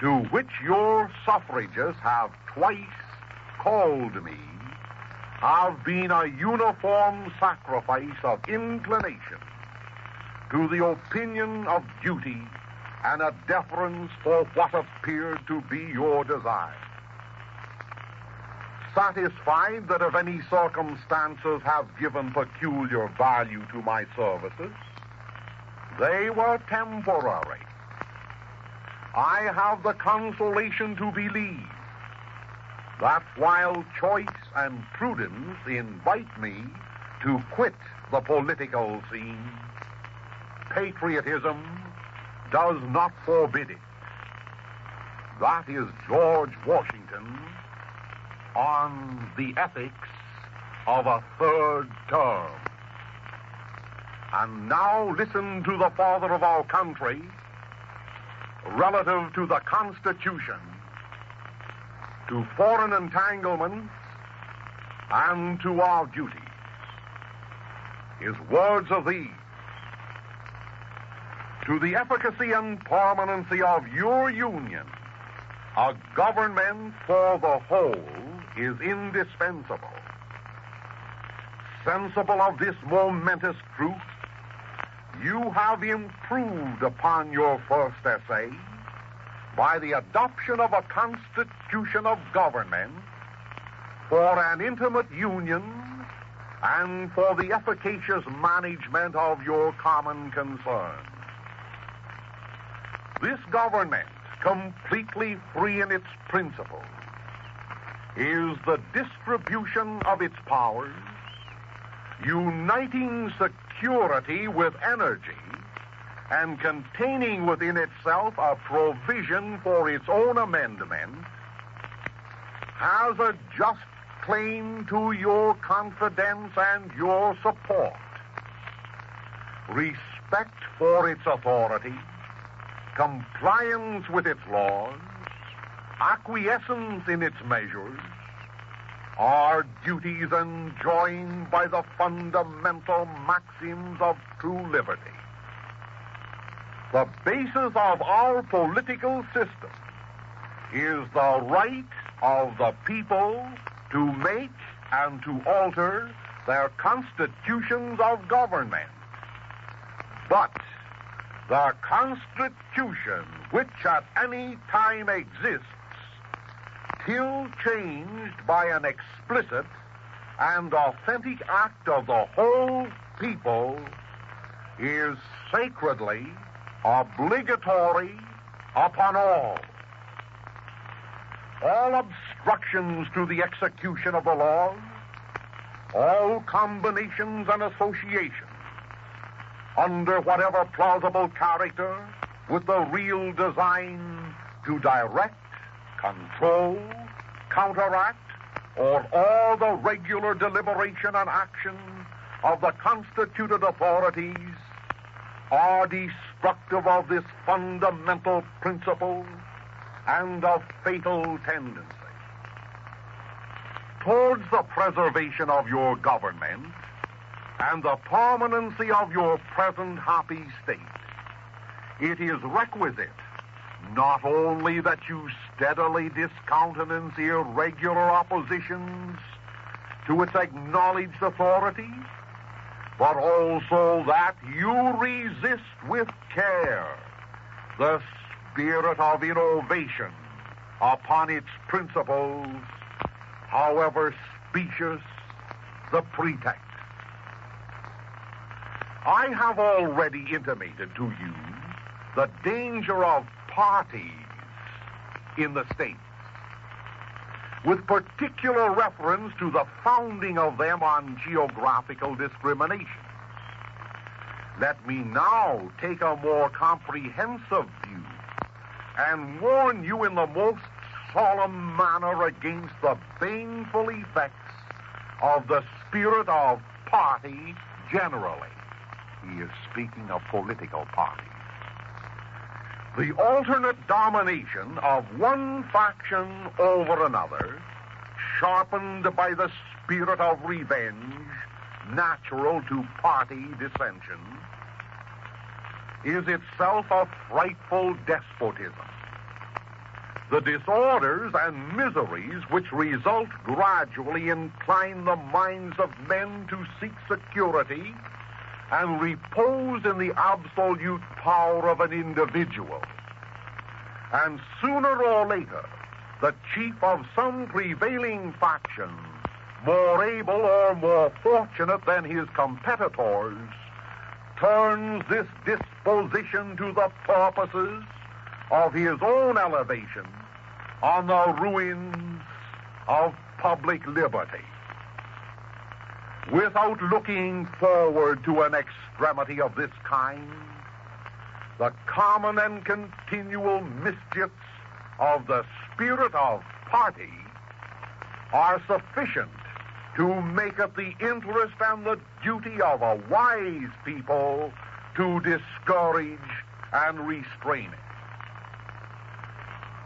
to which your suffrages have twice called me have been a uniform sacrifice of inclination to the opinion of duty and a deference for what appeared to be your desire. Satisfied that if any circumstances have given peculiar value to my services, they were temporary, I have the consolation to believe that while choice and prudence invite me to quit the political scene, patriotism does not forbid it. That is George Washington on the ethics of a third term. And now listen to the father of our country relative to the Constitution, to foreign entanglements, and to our duties. His words are these: to the efficacy and permanency of your union, a government for the whole is indispensable. Sensible of this momentous truth, you have improved upon your first essay by the adoption of a constitution of government for an intimate union and for the efficacious management of your common concerns. This government, completely free in its principles, is the distribution of its powers, uniting security with energy, and containing within itself a provision for its own amendment, has a just claim to your confidence and your support. Respect for its authority, compliance with its laws, acquiescence in its measures, are duties enjoined by the fundamental maxims of true liberty. The basis of our political system is the right of the people to make and to alter their constitutions of government. But the Constitution which at any time exists, till changed by an explicit and authentic act of the whole people, is sacredly obligatory upon all. All obstructions to the execution of the laws, all combinations and associations, under whatever plausible character, with the real design to direct, control, counteract, or all the regular deliberation and action of the constituted authorities, are destructive of this fundamental principle and of fatal tendency. Towards the preservation of your government and the permanency of your present happy state, it is requisite Not only that you steadily discountenance irregular oppositions to its acknowledged authority, but also that you resist with care the spirit of innovation upon its principles, however specious the pretext. I have already intimated to you the danger of parties in the states, with particular reference to the founding of them on geographical discriminations. Let me now take a more comprehensive view and warn you in the most solemn manner against the baneful effects of the spirit of party generally. He is speaking of political parties. The alternate domination of one faction over another, sharpened by the spirit of revenge natural to party dissension, is itself a frightful despotism. The disorders and miseries which result gradually incline the minds of men to seek security and repose in the absolute power of an individual. And sooner or later, the chief of some prevailing faction, more able or more fortunate than his competitors, turns this disposition to the purposes of his own elevation on the ruins of public liberty. Without looking forward to an extremity of this kind, the common and continual mischiefs of the spirit of party are sufficient to make it the interest and the duty of a wise people to discourage and restrain it.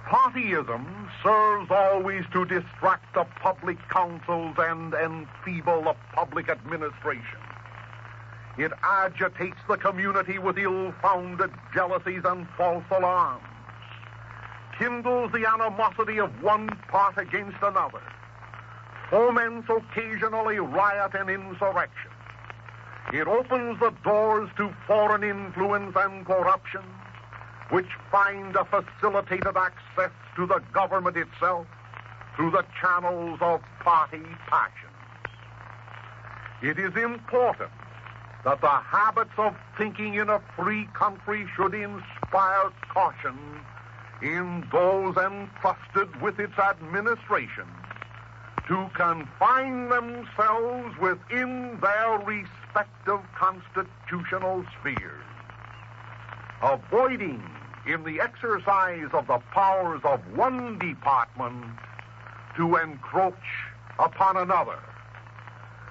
Partyism serves always to distract the public councils and enfeeble the public administration. It agitates the community with ill-founded jealousies and false alarms, kindles the animosity of one part against another, foments occasionally riot and insurrection. It opens the doors to foreign influence and corruption, which find a facilitated access to the government itself through the channels of party passions. It is important that the habits of thinking in a free country should inspire caution in those entrusted with its administration to confine themselves within their respective constitutional spheres, avoiding in the exercise of the powers of one department to encroach upon another.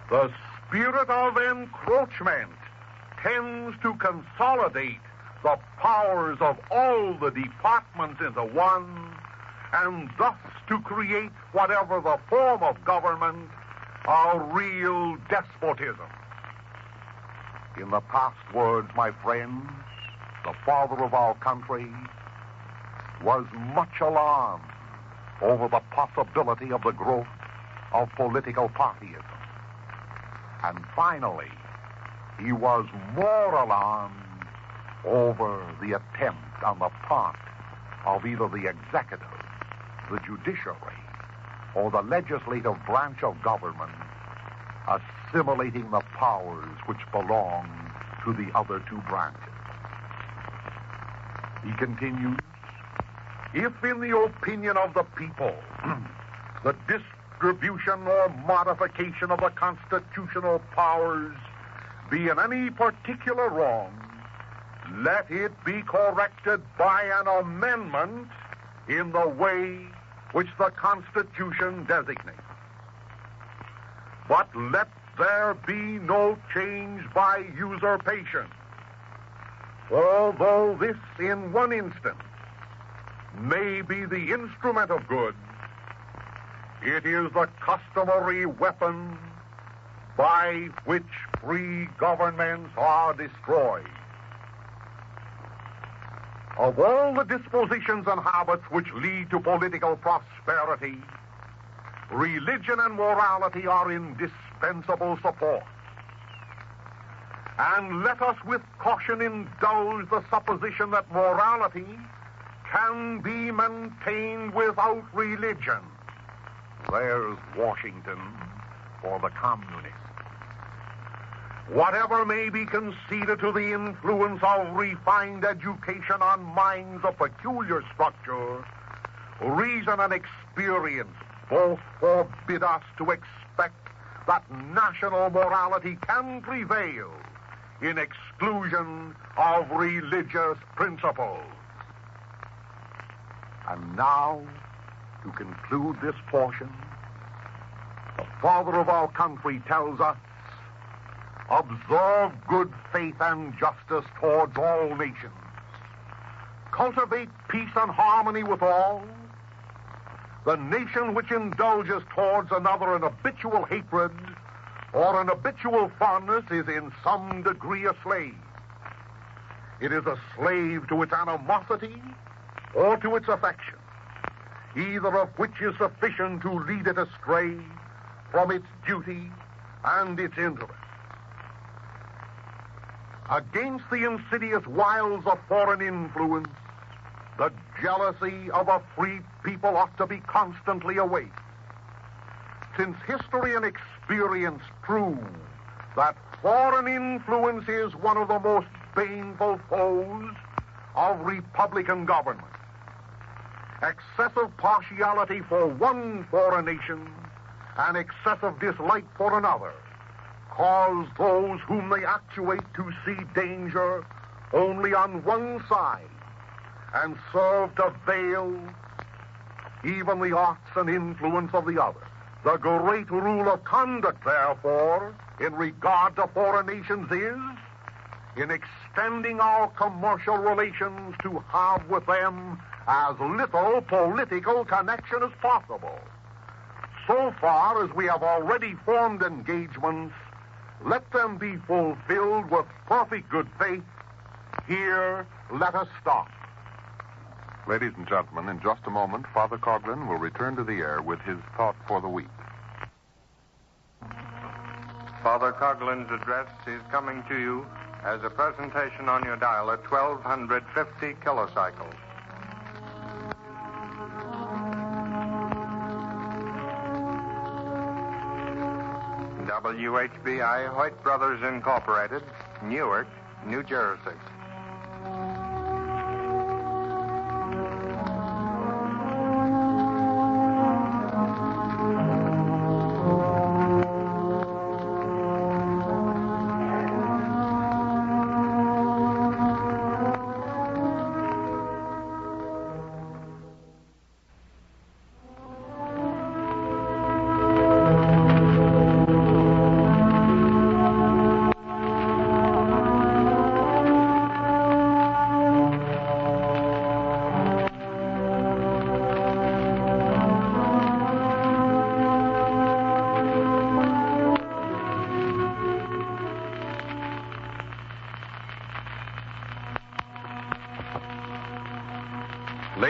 The spirit of encroachment tends to consolidate the powers of all the departments into one, and thus to create whatever the form of government, a real despotism. In the past words, my friends, the father of our country was much alarmed over the possibility of the growth of political partyism. And finally, he was more alarmed over the attempt on the part of either the executive, the judiciary, or the legislative branch of government assimilating the powers which belong to the other two branches. He continues, if in the opinion of the people, the distribution or modification of the constitutional powers be in any particular wrong, let it be corrected by an amendment in the way which the Constitution designates. But let there be no change by usurpation. Although this in one instance may be the instrument of good, it is the customary weapon by which free governments are destroyed. Of all the dispositions and habits which lead to political prosperity, religion and morality are indispensable support. And let us with caution indulge the supposition that morality can be maintained without religion. There's Washington for the communists. Whatever may be conceded to the influence of refined education on minds of peculiar structure, reason and experience both forbid us to expect that national morality can prevail in exclusion of religious principles. And now, to conclude this portion, the father of our country tells us, observe good faith and justice towards all nations. Cultivate peace and harmony with all. The nation which indulges towards another an habitual hatred or an habitual fondness is in some degree a slave. It is a slave to its animosity or to its affection, either of which is sufficient to lead it astray from its duty and its interest. Against the insidious wiles of foreign influence, the jealousy of a free people ought to be constantly awake. Since history and experience prove that foreign influence is one of the most baneful foes of republican government, excessive partiality for one foreign nation and excessive dislike for another cause those whom they actuate to see danger only on one side and serve to veil even the arts and influence of the other. The great rule of conduct, therefore, in regard to foreign nations is, in extending our commercial relations, to have with them as little political connection as possible. So far as we have already formed engagements, let them be fulfilled with perfect good faith. Here, let us stop. Ladies and gentlemen, in just a moment, Father Coughlin will return to the air with his thought for the week. Father Coughlin's address is coming to you as a presentation on your dial at 1250 kilocycles. WHBI Hoyt Brothers Incorporated, Newark, New Jersey.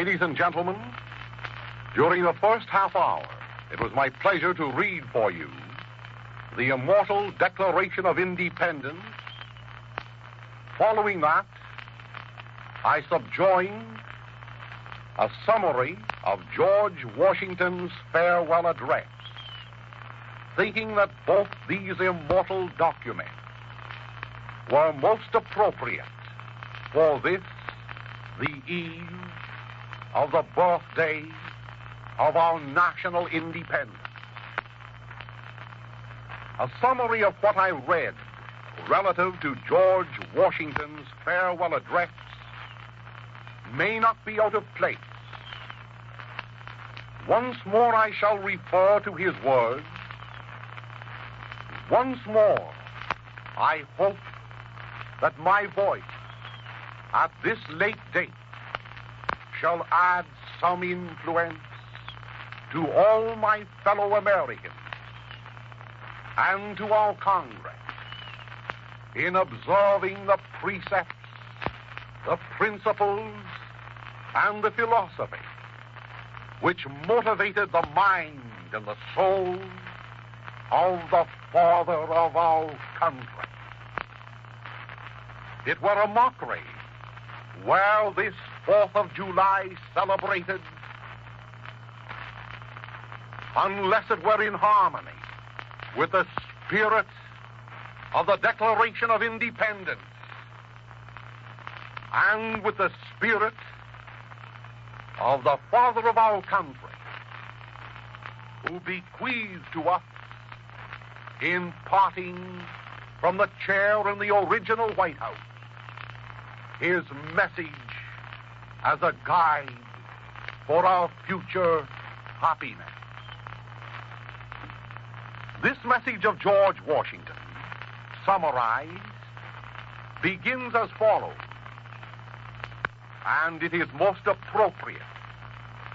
Ladies and gentlemen, during the first half hour, it was my pleasure to read for you the immortal Declaration of Independence. Following that, I subjoined a summary of George Washington's farewell address, thinking that both these immortal documents were most appropriate for this, the eve of the birthday of our national independence. A summary of what I read relative to George Washington's farewell address may not be out of place. Once more I shall refer to his words. Once more, I hope that my voice at this late date shall add some influence to all my fellow Americans and to our Congress in observing the precepts, the principles, and the philosophy which motivated the mind and the soul of the father of our country. It were a mockery were this 4th of July celebrated unless it were in harmony with the spirit of the Declaration of Independence and with the spirit of the father of our country, who bequeathed to us, in parting from the chair in the original White House, his message as a guide for our future happiness. This message of George Washington, summarized, begins as follows, and it is most appropriate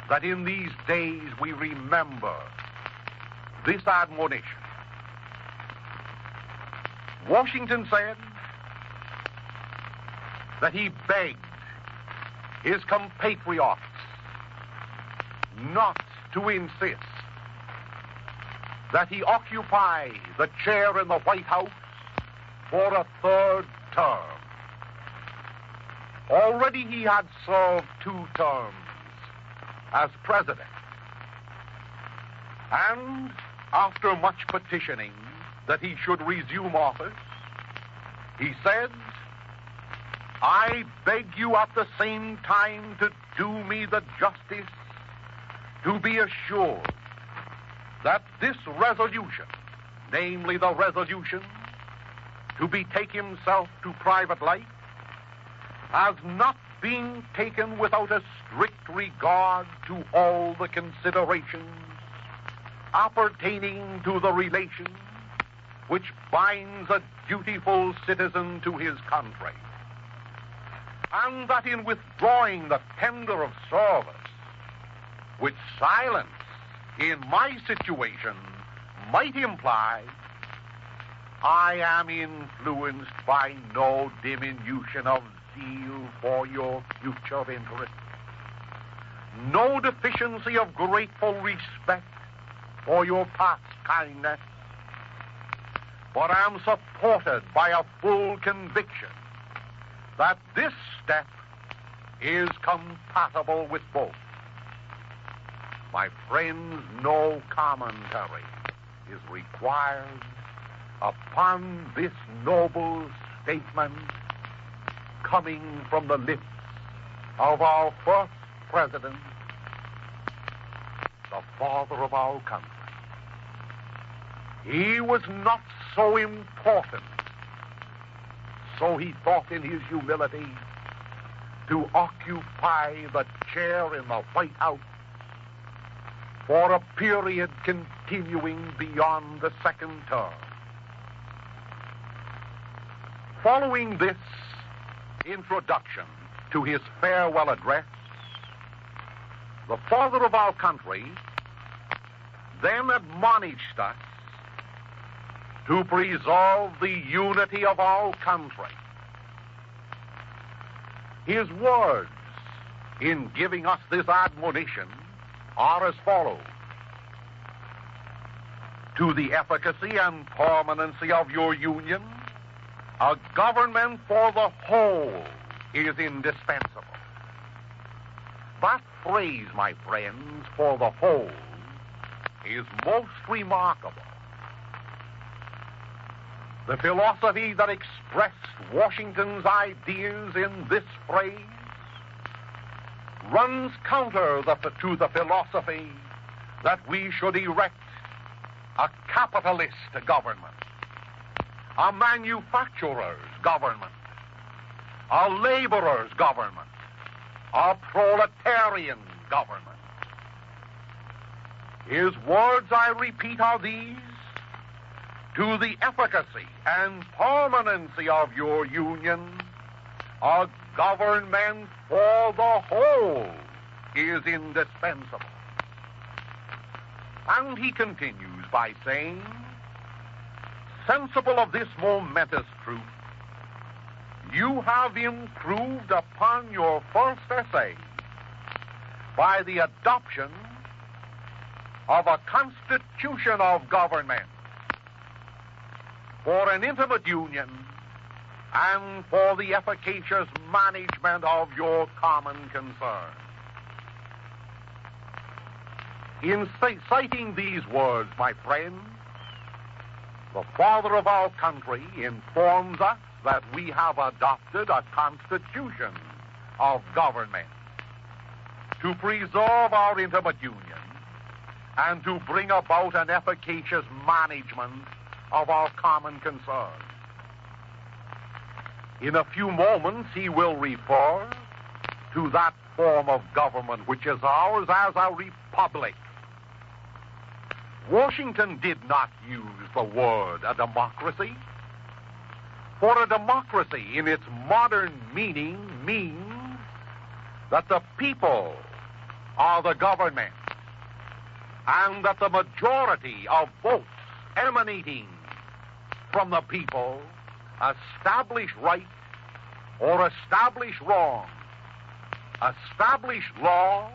that in these days we remember this admonition. Washington said that he begged his compatriots not to insist that he occupy the chair in the White House for a 3rd term. Already he had served 2 terms as president. And after much petitioning that he should resume office, he said, I beg you at the same time to do me the justice to be assured that this resolution, namely the resolution to betake himself to private life, has not been taken without a strict regard to all the considerations appertaining to the relations which binds a dutiful citizen to his country, and that in withdrawing the tender of service, which silence in my situation might imply, I am influenced by no diminution of zeal for your future interests, no deficiency of grateful respect for your past kindness, but am supported by a full conviction that this step is compatible with both. My friends, no commentary is required upon this noble statement coming from the lips of our first president, the father of our country. He was not so important, so he thought in his humility, to occupy the chair in the White House for a period continuing beyond the 2nd term. Following this introduction to his farewell address, the father of our country then admonished us to preserve the unity of our country. His words in giving us this admonition are as follows. To the efficacy and permanency of your union, a government for the whole is indispensable. That phrase, my friends, for the whole, is most remarkable. The philosophy that expressed Washington's ideas in this phrase runs counter to the philosophy that we should erect a capitalist government, a manufacturer's government, a laborer's government, a proletarian government. His words, I repeat, are these: to the efficacy and permanency of your union, a government for the whole is indispensable. And he continues by saying, sensible of this momentous truth, you have improved upon your first essay by the adoption of a constitution of government for an intimate union and for the efficacious management of your common concern. In citing these words, my friends, the father of our country informs us that we have adopted a constitution of government to preserve our intimate union and to bring about an efficacious management of our common concerns. In a few moments, he will refer to that form of government which is ours as a republic. Washington did not use the word a democracy, for a democracy in its modern meaning means that the people are the government and that the majority of votes emanating from the people establish right or establish wrong, establish law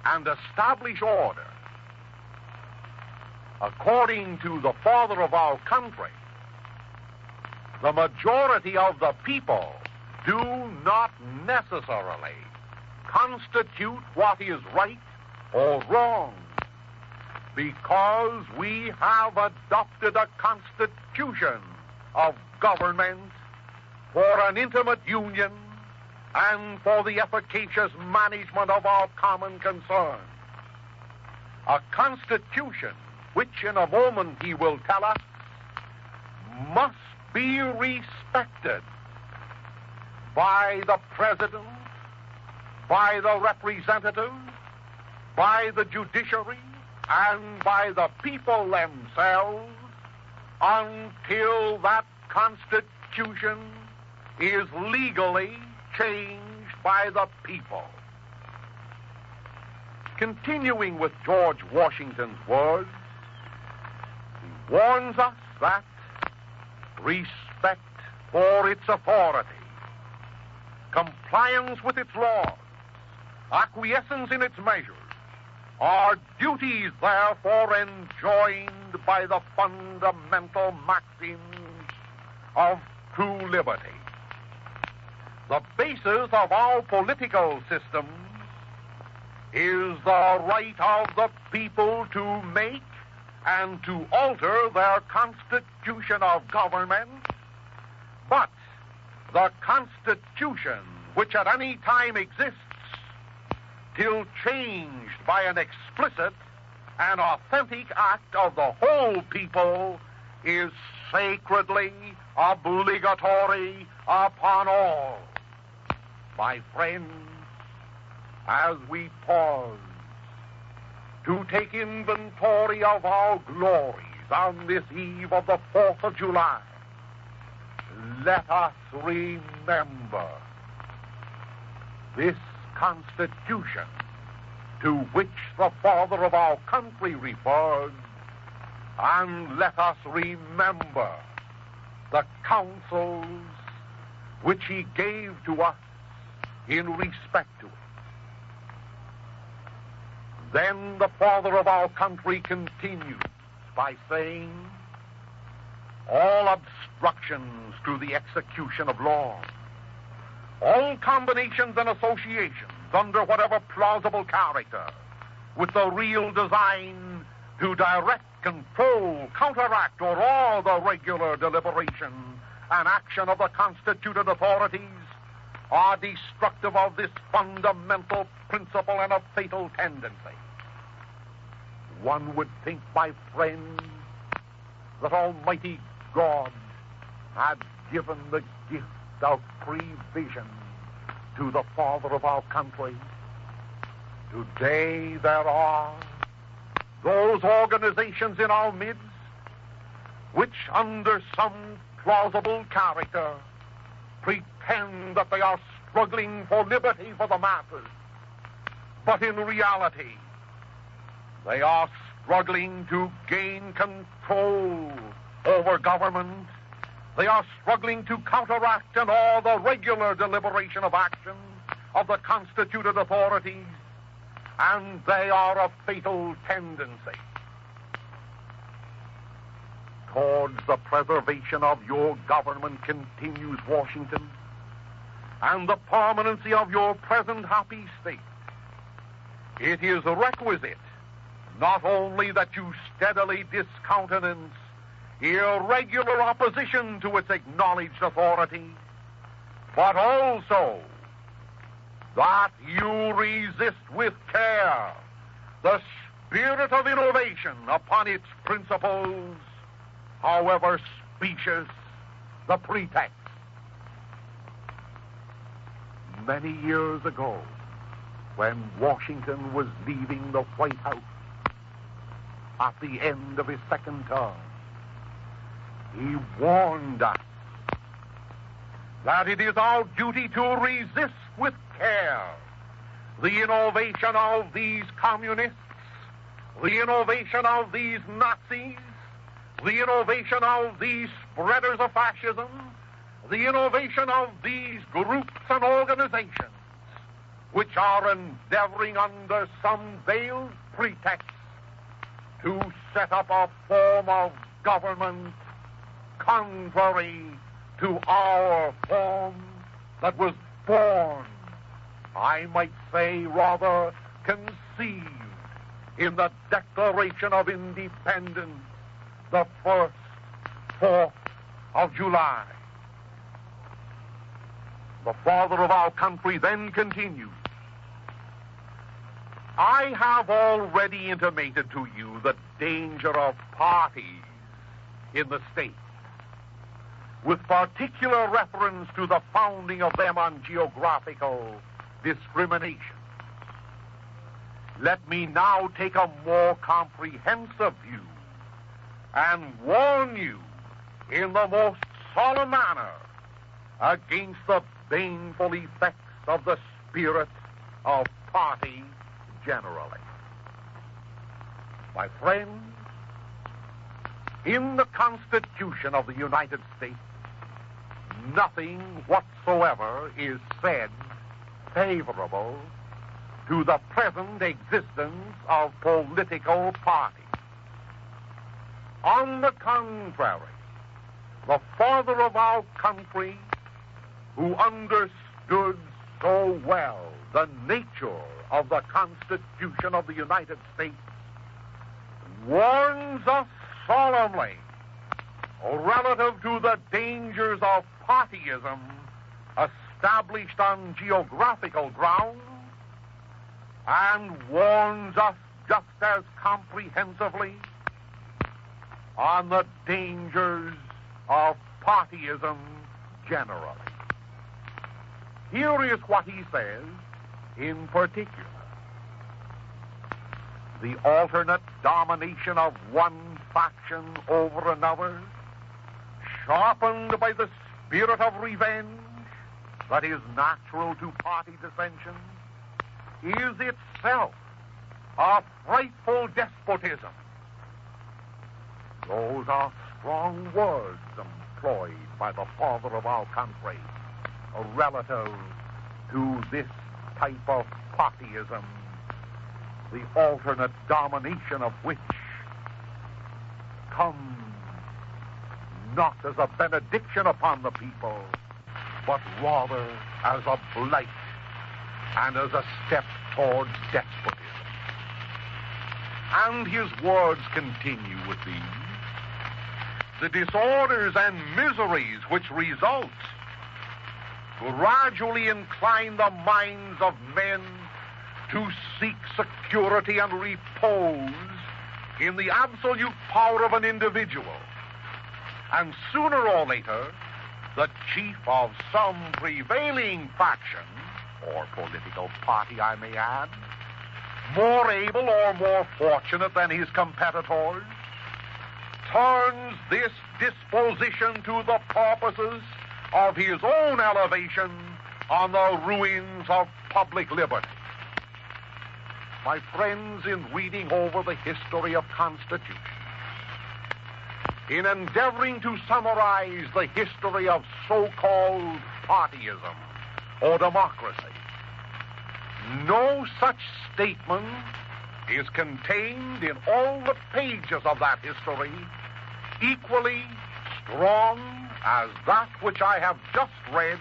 and establish order. According to the father of our country, the majority of the people do not necessarily constitute what is right or wrong, because we have adopted a constitution of government for an intimate union and for the efficacious management of our common concern. A constitution which in a moment he will tell us must be respected by the president, by the representative, by the judiciary, and by the people themselves until that constitution is legally changed by the people. Continuing with George Washington's words, he warns us that respect for its authority, compliance with its laws, acquiescence in its measures, are duties therefore enjoined by the fundamental maxims of true liberty. The basis of our political systems is the right of the people to make and to alter their constitution of government, but the constitution which at any time exists till changed by an explicit and authentic act of the whole people is sacredly obligatory upon all. My friends, as we pause to take inventory of our glories on this eve of the 4th of July, let us remember this Constitution to which the father of our country refers, and let us remember the counsels which he gave to us in respect to it. Then the father of our country continues by saying, all obstructions to the execution of law, all combinations and associations under whatever plausible character, with the real design to direct, control, counteract, or awe the regular deliberation and action of the constituted authorities, are destructive of this fundamental principle and of fatal tendency. One would think, my friends, that Almighty God had given the gift of prevision to the father of our country. Today there are those organizations in our midst which, under some plausible character, pretend that they are struggling for liberty for the masses, but in reality they are struggling to gain control over government. They are struggling to counteract and awe the regular deliberation of action of the constituted authorities, and they are a fatal tendency. Towards the preservation of your government continues Washington, and the permanency of your present happy state. It is requisite not only that you steadily discountenance irregular opposition to its acknowledged authority, but also that you resist with care the spirit of innovation upon its principles, however specious the pretext. Many years ago, when Washington was leaving the White House at the end of his second term, he warned us that it is our duty to resist with care the innovation of these communists, the innovation of these Nazis, the innovation of these spreaders of fascism, the innovation of these groups and organizations which are endeavoring under some veiled pretext to set up a form of government contrary to our form that was born, I might say rather conceived, in the Declaration of Independence, the 4th of July. The father of our country then continues, I have already intimated to you the danger of parties in the state, with particular reference to the founding of them on geographical discrimination. Let me now take a more comprehensive view and warn you in the most solemn manner against the baneful effects of the spirit of party generally. My friends, in the Constitution of the United States, nothing whatsoever is said favorable to the present existence of political parties. On the contrary, the father of our country, who understood so well the nature of the Constitution of the United States, warns us solemnly relative to the dangers of partyism established on geographical grounds, and warns us just as comprehensively on the dangers of partyism generally. Here is what he says in particular. The alternate domination of one faction over another, sharpened by the spirit of revenge that is natural to party dissension, is itself a frightful despotism. Those are strong words employed by the father of our country relative to this type of partyism, the alternate domination of which comes not as a benediction upon the people, but rather as a blight and as a step towards despotism. And his words continue with these. The disorders and miseries which result gradually incline the minds of men to seek security and repose in the absolute power of an individual. And sooner or later, the chief of some prevailing faction, or political party, I may add, more able or more fortunate than his competitors, turns this disposition to the purposes of his own elevation on the ruins of public liberty. My friends, in reading over the history of Constitution, in endeavoring to summarize the history of so-called partyism or democracy, No such statement is contained in all the pages of that history, equally strong as that which I have just read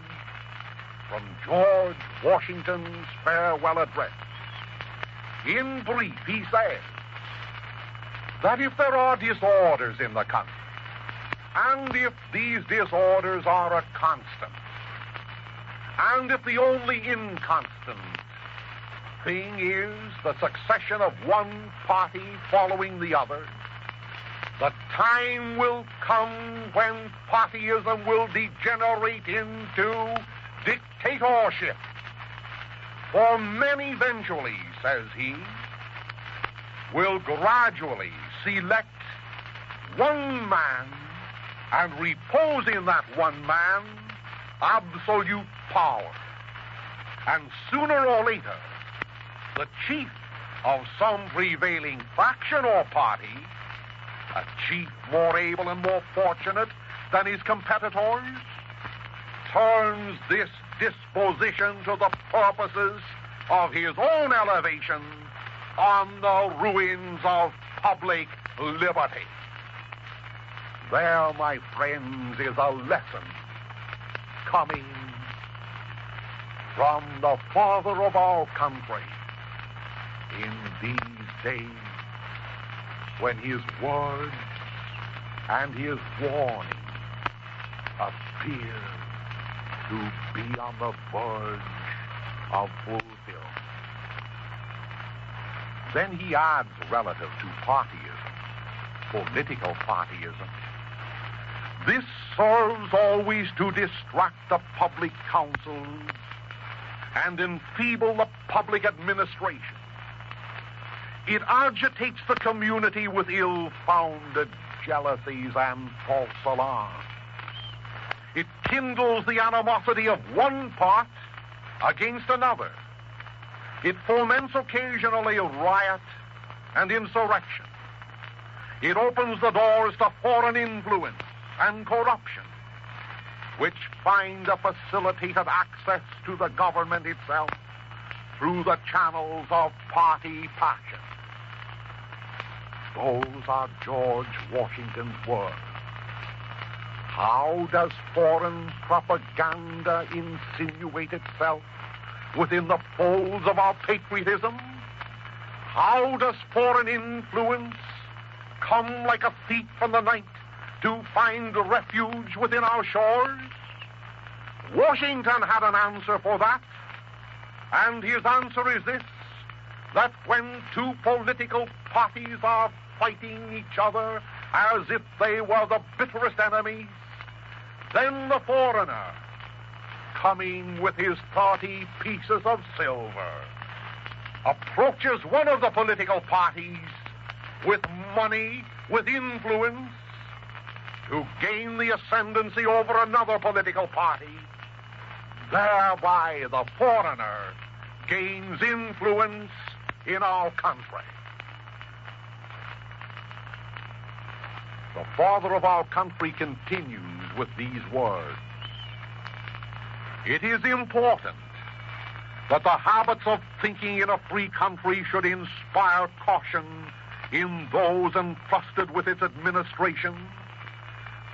from George Washington's farewell address. In brief, he says that if there are disorders in the country, and if these disorders are a constant, and if the only inconstant thing is the succession of one party following the other, the time will come when partyism will degenerate into dictatorship. For men eventually, says he, will gradually select one man and repose in that one man absolute power. And sooner or later, the chief of some prevailing faction or party, a chief more able and more fortunate than his competitors, turns this disposition to the purposes of his own elevation on the ruins of public liberty. There, my friends, is a lesson coming from the father of our country in these days when his words and his warning appear to be on the verge of fulfillment. Then he adds, relative to partyism, political partyism, this serves always to distract the public councils and enfeeble the public administration. It agitates the community with ill-founded jealousies and false alarms. It kindles the animosity of one part against another. It foments occasionally riot and insurrection. It opens the doors to foreign influence and corruption, which find a facilitated access to the government itself through the channels of party passion. Those are George Washington's words. How does foreign propaganda insinuate itself within the folds of our patriotism? How does foreign influence come like a thief from the night to find refuge within our shores? Washington had an answer for that, and his answer is this, that when two political parties are fighting each other as if they were the bitterest enemies, then the foreigner, coming with his 30 pieces of silver, approaches one of the political parties with money, with influence, to gain the ascendancy over another political party. Thereby the foreigner gains influence in our country. The father of our country continues with these words. It is important that the habits of thinking in a free country should inspire caution in those entrusted with its administration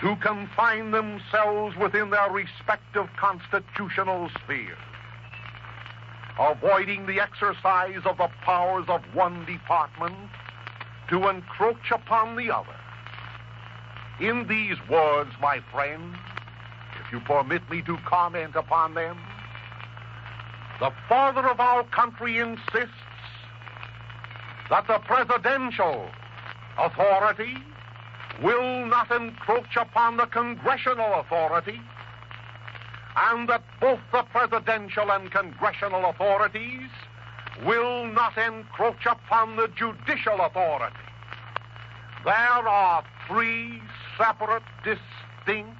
to confine themselves within their respective constitutional spheres, avoiding the exercise of the powers of one department to encroach upon the other. In these words, my friend, if you permit me to comment upon them, the father of our country insists that the presidential authority will not encroach upon the congressional authority, and that both the presidential and congressional authorities will not encroach upon the judicial authority. There are three separate, distinct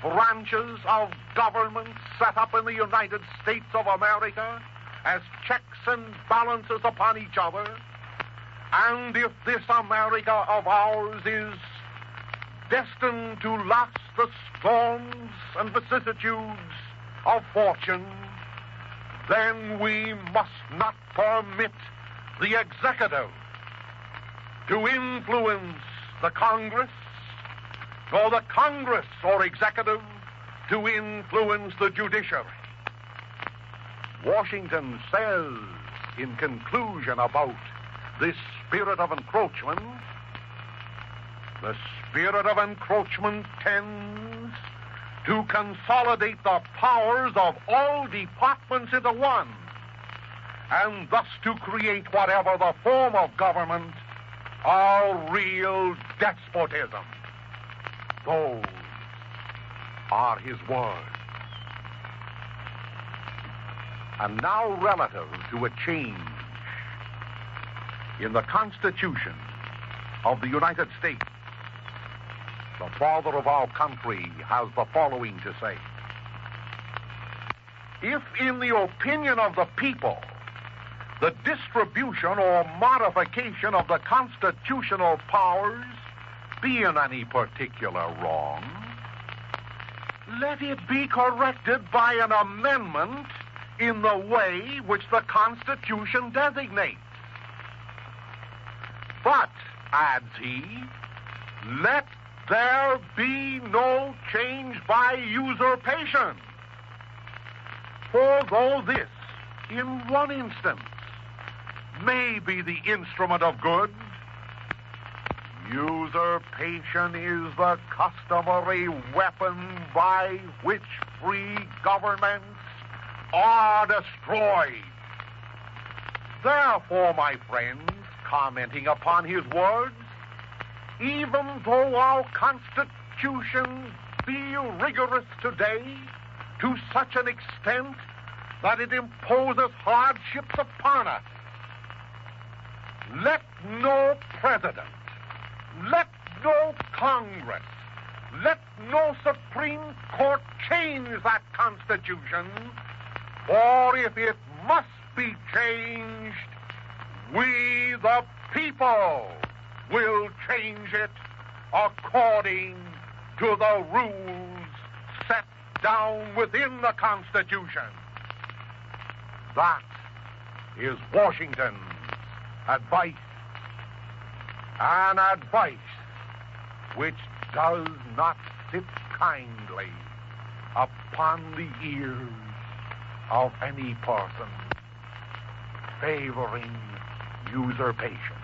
branches of government set up in the United States of America as checks and balances upon each other. And if this America of ours is destined to last the storms and vicissitudes of fortune, then we must not permit the executive to influence the Congress, nor the Congress or executive to influence the judiciary. Washington says, in conclusion about this spirit of encroachment, the spirit of encroachment tends to consolidate the powers of all departments into one, and thus to create whatever the form of government, a real despotism. Those are his words. And now relative to a change in the Constitution of the United States, the father of our country has the following to say. If in the opinion of the people, the distribution or modification of the constitutional powers be in any particular wrong, let it be corrected by an amendment in the way which the Constitution designates. But, adds he, let there be no change by usurpation. For though this, in one instance, may be the instrument of good, usurpation is the customary weapon by which free governments are destroyed. Therefore, my friends, commenting upon his words, even though our Constitution be rigorous today to such an extent that it imposes hardships upon us, let no president, let no Congress, let no Supreme Court change that Constitution, for if it must be changed, we the people will change it according to the rules set down within the Constitution. That is Washington's advice, an advice which does not sit kindly upon the ears of any person favoring usurpation.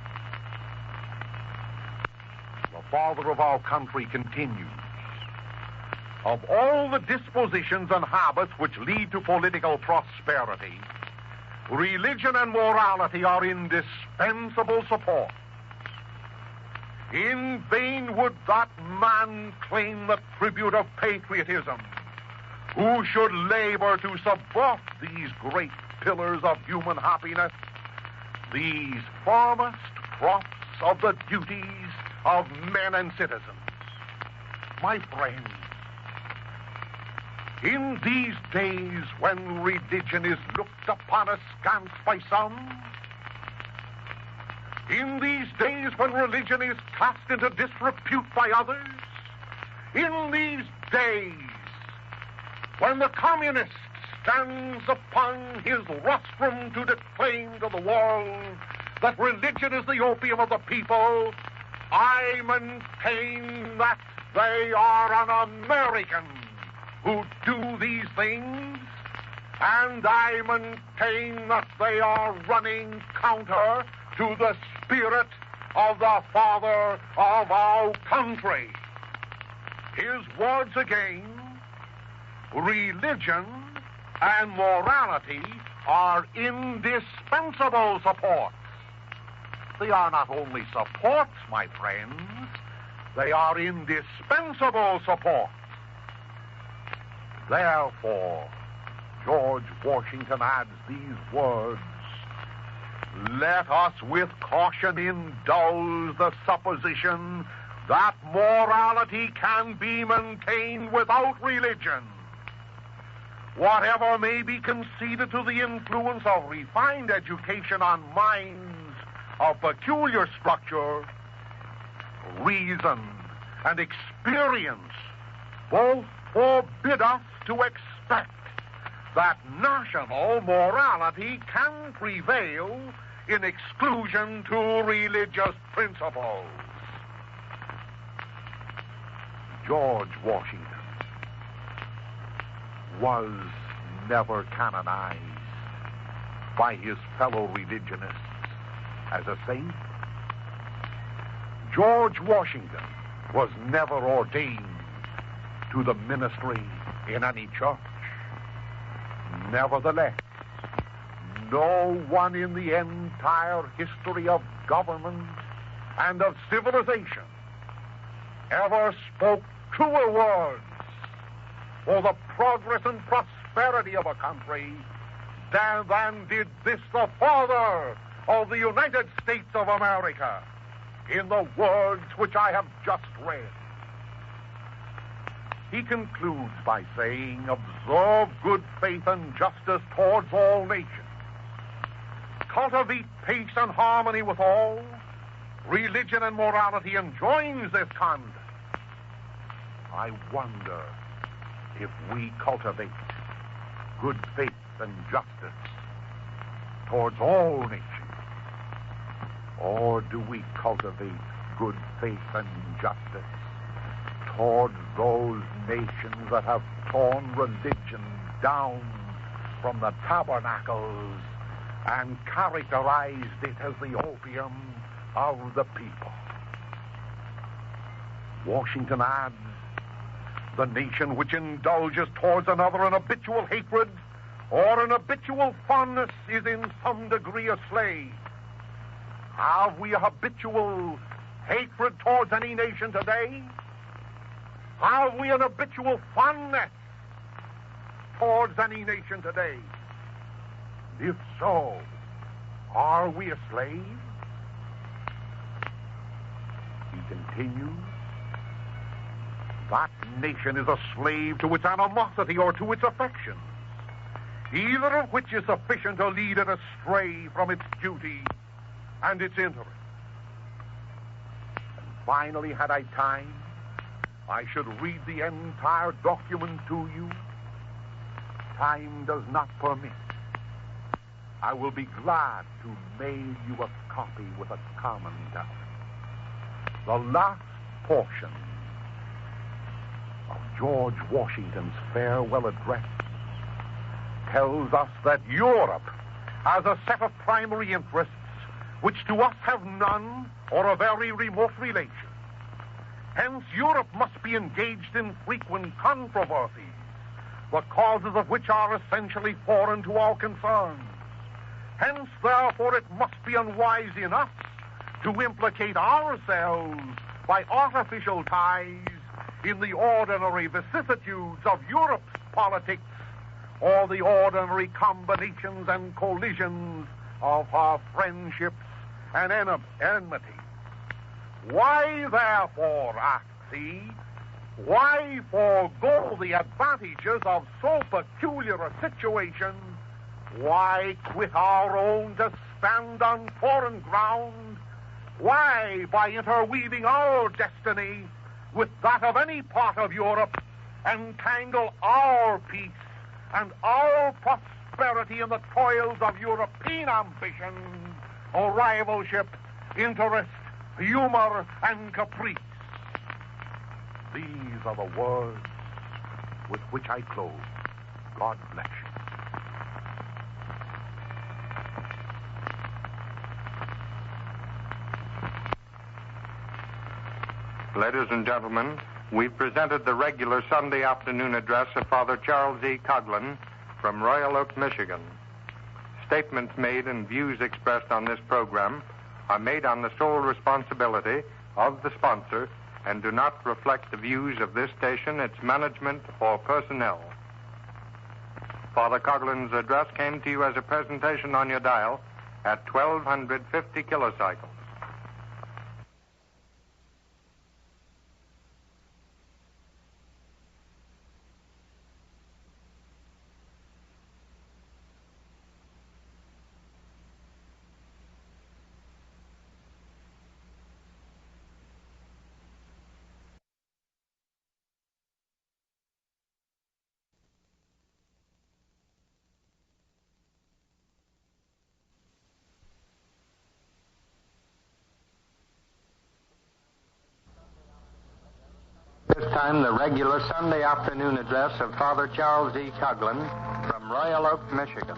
The father of our country continues, of all the dispositions and habits which lead to political prosperity, religion and morality are indispensable support. In vain would that man claim the tribute of patriotism who should labor to support these great pillars of human happiness, these firmest props of the duties of men and citizens. My friends, in these days when religion is looked upon askance by some, in these days when religion is cast into disrepute by others, in these days when the communist stands upon his rostrum to declaim to the world that religion is the opium of the people, I maintain that they are an American who do these things, and I maintain that they are running counter to the spirit of the father of our country. His words again, religion and morality are indispensable supports. They are not only supports, my friends, they are indispensable supports. Therefore, George Washington adds these words, let us with caution indulge the supposition that morality can be maintained without religion. Whatever may be conceded to the influence of refined education on minds of peculiar structure, reason and experience both forbid us to expect that national morality can prevail in exclusion to religious principles. George Washington was never canonized by his fellow religionists as a saint. George Washington was never ordained to the ministry in any church. Nevertheless, no one in the entire history of government and of civilization ever spoke truer words for the progress and prosperity of a country than did this, the father of the United States of America, in the words which I have just read. He concludes by saying, observe good faith and justice towards all nations. Cultivate peace and harmony with all. Religion and morality enjoins this conduct. I wonder if we cultivate good faith and justice towards all nations, or do we cultivate good faith and justice towards those nations that have torn religion down from the tabernacles and characterized it as the opium of the people? Washington adds, the nation which indulges towards another an habitual hatred or an habitual fondness is in some degree a slave. Have we a habitual hatred towards any nation today? Have we an habitual fondness towards any nation today? If so, are we a slave? He continues, that nation is a slave to its animosity or to its affections, either of which is sufficient to lead it astray from its duty and its interest. And finally, had I time, I should read the entire document to you. Time does not permit. I will be glad to mail you a copy with a commentary. The last portion of George Washington's farewell address tells us that Europe has a set of primary interests which to us have none or a very remote relation. Hence, Europe must be engaged in frequent controversies, the causes of which are essentially foreign to our concerns. Hence, therefore, it must be unwise in us to implicate ourselves by artificial ties in the ordinary vicissitudes of Europe's politics or the ordinary combinations and collisions of her friendships and enmity. Why, therefore, asks he, why forego the advantages of so peculiar a situation? Why quit our own to stand on foreign ground? Why, by interweaving our destiny with that of any part of Europe, entangle our peace and our prosperity in the toils of European ambition, or rivalship, interest, humor, and caprice? These are the words with which I close. God bless you. Ladies and gentlemen, we've presented the regular Sunday afternoon address of Father Charles E. Coughlin from Royal Oak, Michigan. Statements made and views expressed on this program are made on the sole responsibility of the sponsor and do not reflect the views of this station, its management, or personnel. Father Coughlin's address came to you as a presentation on your dial at 1250 kilocycles. time the regular Sunday afternoon address of Father Charles E. Coughlin from Royal Oak, Michigan.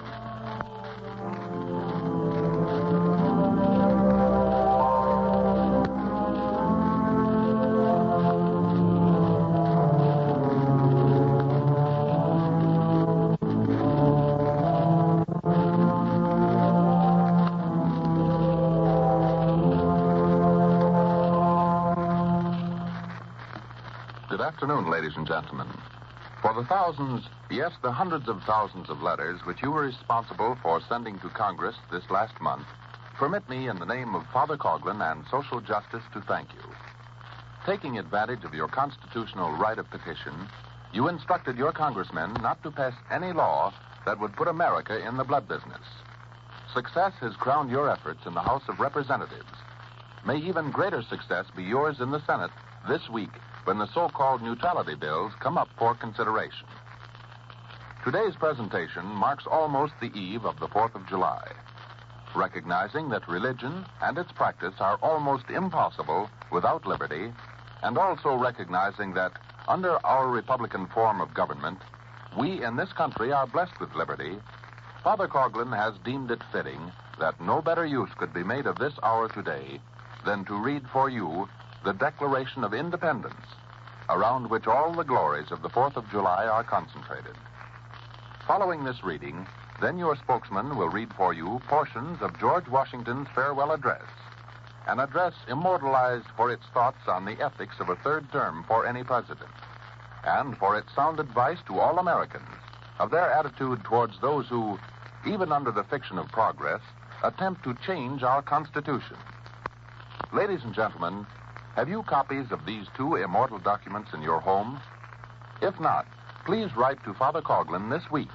Good afternoon, ladies and gentlemen. For the thousands, yes, the hundreds of thousands of letters which you were responsible for sending to Congress this last month, permit me, in the name of Father Coughlin and social justice, to thank you. Taking advantage of your constitutional right of petition, you instructed your congressmen not to pass any law that would put America in the blood business. Success has crowned your efforts in the House of Representatives. May even greater success be yours in the Senate this week, when the so-called neutrality bills come up for consideration. Today's presentation marks almost the eve of the 4th of July. Recognizing that religion and its practice are almost impossible without liberty, and also recognizing that under our Republican form of government, we in this country are blessed with liberty, Father Coughlin has deemed it fitting that no better use could be made of this hour today than to read for you the Declaration of Independence, around which all the glories of the 4th of July are concentrated. Following this reading, then your spokesman will read for you portions of George Washington's farewell address, an address immortalized for its thoughts on the ethics of a third term for any president, and for its sound advice to all Americans of their attitude towards those who, even under the fiction of progress, attempt to change our Constitution. Ladies and gentlemen, have you copies of these two immortal documents in your home? If not, please write to Father Coughlin this week,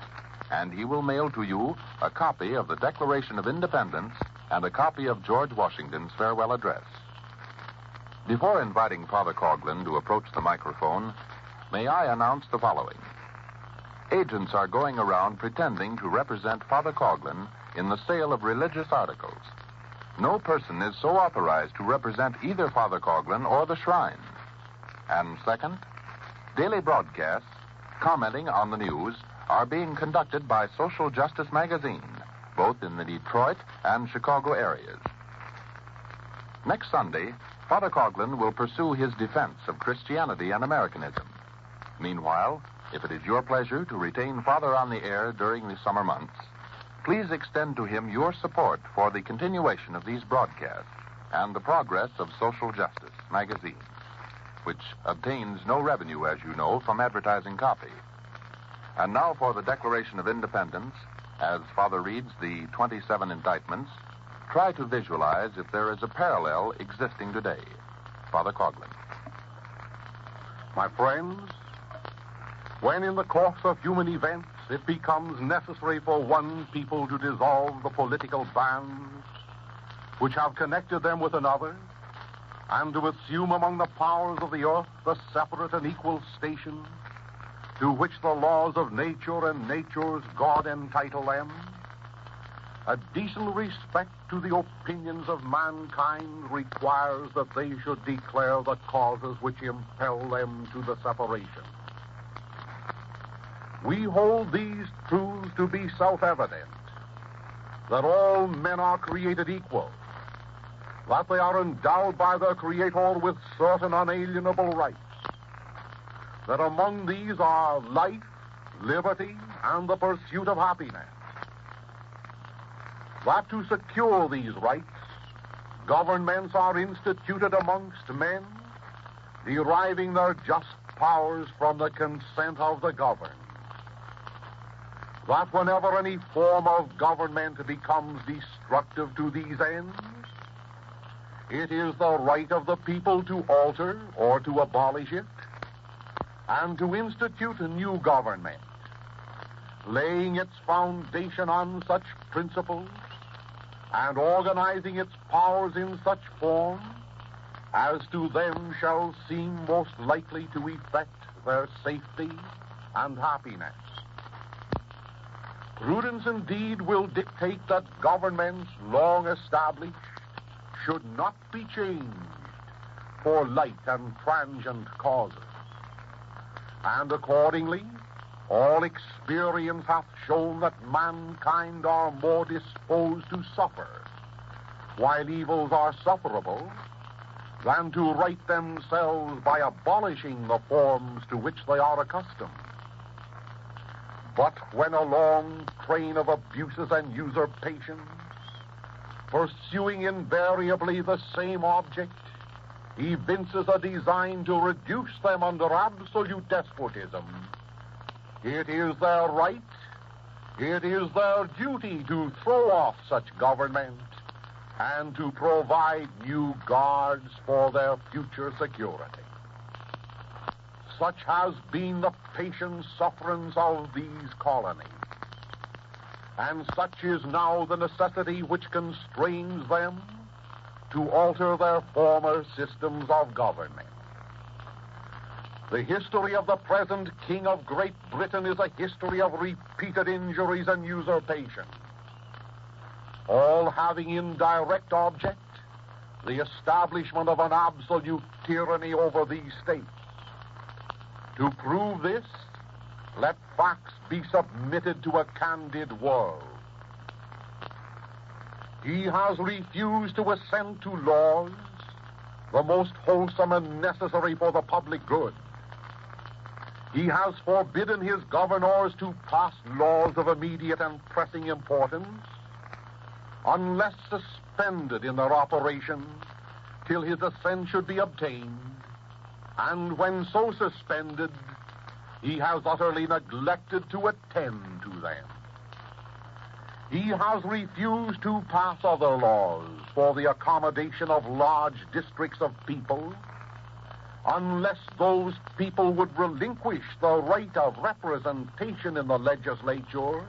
and he will mail to you a copy of the Declaration of Independence and a copy of George Washington's farewell address. Before inviting Father Coughlin to approach the microphone, may I announce the following. Agents are going around pretending to represent Father Coughlin in the sale of religious articles. No person is so authorized to represent either Father Coughlin or the shrine. And second, daily broadcasts commenting on the news are being conducted by Social Justice Magazine, both in the Detroit and Chicago areas. Next Sunday, Father Coughlin will pursue his defense of Christianity and Americanism. Meanwhile, if it is your pleasure to retain Father on the air during the summer months, please extend to him your support for the continuation of these broadcasts and the progress of Social Justice Magazine, which obtains no revenue, as you know, from advertising copy. And now for the Declaration of Independence. As Father reads the 27 indictments, try to visualize if there is a parallel existing today. Father Coughlin. My friends, when in the course of human events it becomes necessary for one people to dissolve the political bands which have connected them with another, and to assume among the powers of the earth the separate and equal station to which the laws of nature and nature's God entitle them, a decent respect to the opinions of mankind requires that they should declare the causes which impel them to the separation. We hold these truths to be self-evident, that all men are created equal, that they are endowed by their Creator with certain unalienable rights, that among these are life, liberty, and the pursuit of happiness, that to secure these rights, governments are instituted amongst men, deriving their just powers from the consent of the governed, that whenever any form of government becomes destructive to these ends, it is the right of the people to alter or to abolish it, and to institute a new government, laying its foundation on such principles and organizing its powers in such form as to them shall seem most likely to effect their safety and happiness. Prudence indeed will dictate that governments long established should not be changed for light and transient causes. And accordingly, all experience hath shown that mankind are more disposed to suffer, while evils are sufferable, than to right themselves by abolishing the forms to which they are accustomed. But when a long train of abuses and usurpations, pursuing invariably the same object, evinces a design to reduce them under absolute despotism, it is their right, it is their duty to throw off such government and to provide new guards for their future security. Such has been the patient sufferance of these colonies, and such is now the necessity which constrains them to alter their former systems of government. The history of the present King of Great Britain is a history of repeated injuries and usurpation, all having in direct object the establishment of an absolute tyranny over these states. To prove this, let facts be submitted to a candid world. He has refused to assent to laws, the most wholesome and necessary for the public good. He has forbidden his governors to pass laws of immediate and pressing importance, unless suspended in their operation till his assent should be obtained, and when so suspended, he has utterly neglected to attend to them. He has refused to pass other laws for the accommodation of large districts of people, unless those people would relinquish the right of representation in the legislature,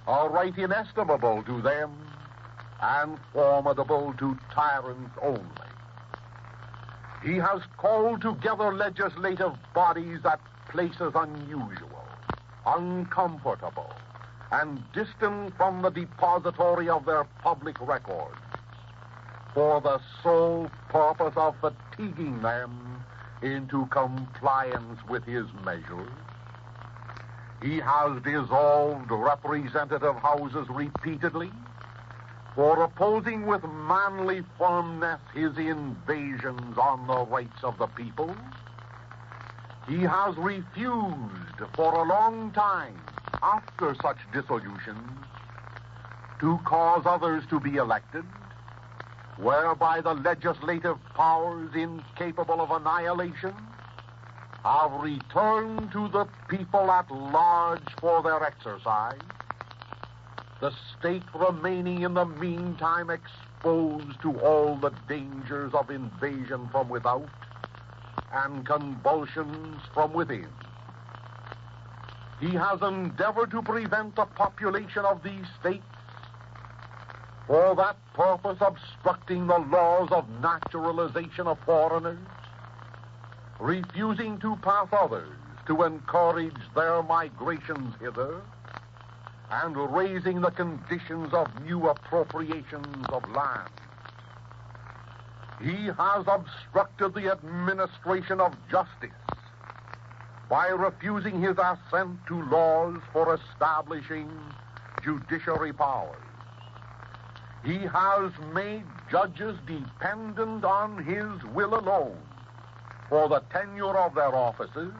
a right inestimable to them and formidable to tyrants only. He has called together legislative bodies at places unusual, uncomfortable, and distant from the depository of their public records, for the sole purpose of fatiguing them into compliance with his measures. He has dissolved representative houses repeatedly for opposing with manly firmness his invasions on the rights of the people. He has refused for a long time, after such dissolutions, to cause others to be elected, whereby the legislative powers incapable of annihilation have returned to the people at large for their exercise, the state remaining in the meantime exposed to all the dangers of invasion from without and convulsions from within. He has endeavored to prevent the population of these states, for that purpose obstructing the laws of naturalization of foreigners, refusing to pass others to encourage their migrations hither, and raising the conditions of new appropriations of land. He has obstructed the administration of justice by refusing his assent to laws for establishing judiciary powers. He has made judges dependent on his will alone for the tenure of their offices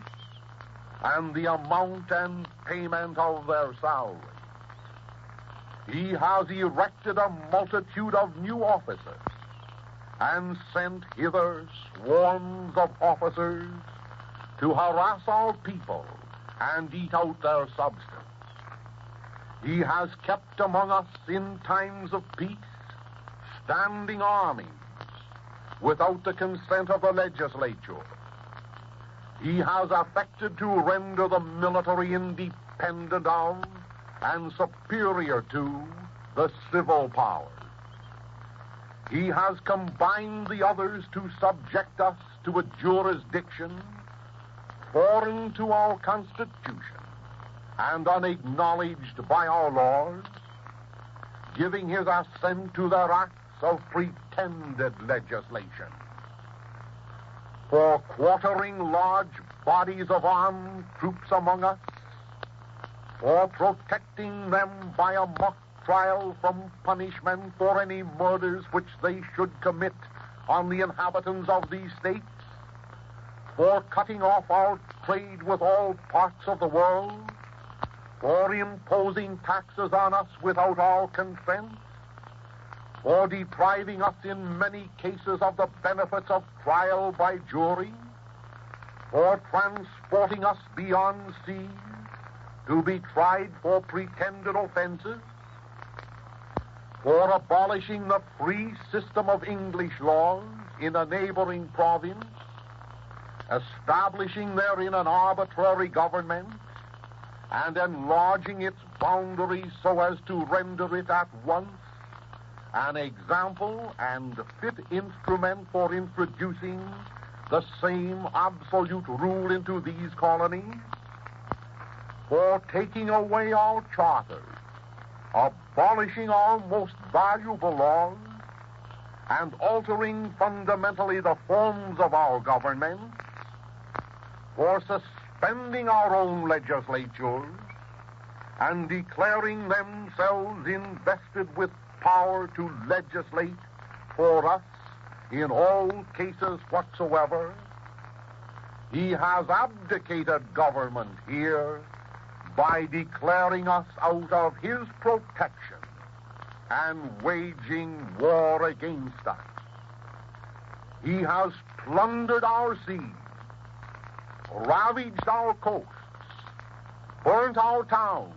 and the amount and payment of their salaries. He has erected a multitude of new officers and sent hither swarms of officers to harass our people and eat out their substance. He has kept among us in times of peace standing armies without the consent of the legislature. He has affected to render the military independent of and superior to the civil powers. He has combined the others to subject us to a jurisdiction foreign to our Constitution and unacknowledged by our laws, giving his assent to their acts of pretended legislation. For quartering large bodies of armed troops among us, for protecting them by a mock trial from punishment for any murders which they should commit on the inhabitants of these states, for cutting off our trade with all parts of the world, for imposing taxes on us without our consent, for depriving us in many cases of the benefits of trial by jury, for transporting us beyond seas to be tried for pretended offenses, for abolishing the free system of English laws in a neighboring province, establishing therein an arbitrary government, and enlarging its boundaries so as to render it at once an example and fit instrument for introducing the same absolute rule into these colonies, for taking away our charters, abolishing our most valuable laws, and altering fundamentally the forms of our government, for suspending our own legislatures and declaring themselves invested with power to legislate for us in all cases whatsoever. He has abdicated government here by declaring us out of his protection and waging war against us. He has plundered our seas, ravaged our coasts, burnt our towns,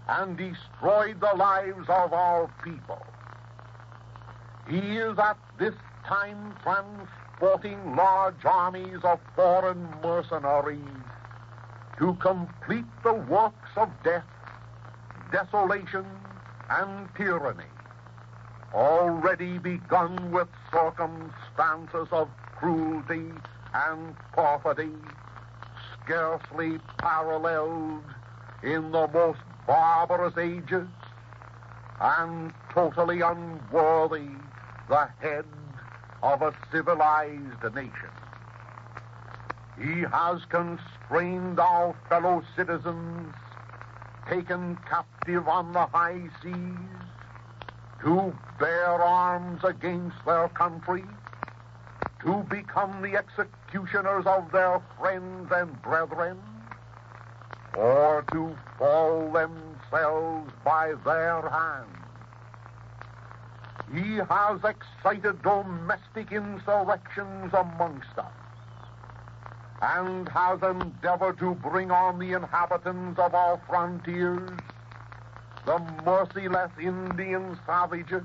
and destroyed the lives of our people. He is at this time transporting large armies of foreign mercenaries to complete the works of death, desolation, and tyranny, already begun with circumstances of cruelty and perfidy scarcely paralleled in the most barbarous ages, and totally unworthy the head of a civilized nation. He has constrained our fellow citizens, taken captive on the high seas, to bear arms against their country, to become the executioners of their friends and brethren, or to fall themselves by their hands. He has excited domestic insurrections amongst us, and has endeavored to bring on the inhabitants of our frontiers the merciless Indian savages,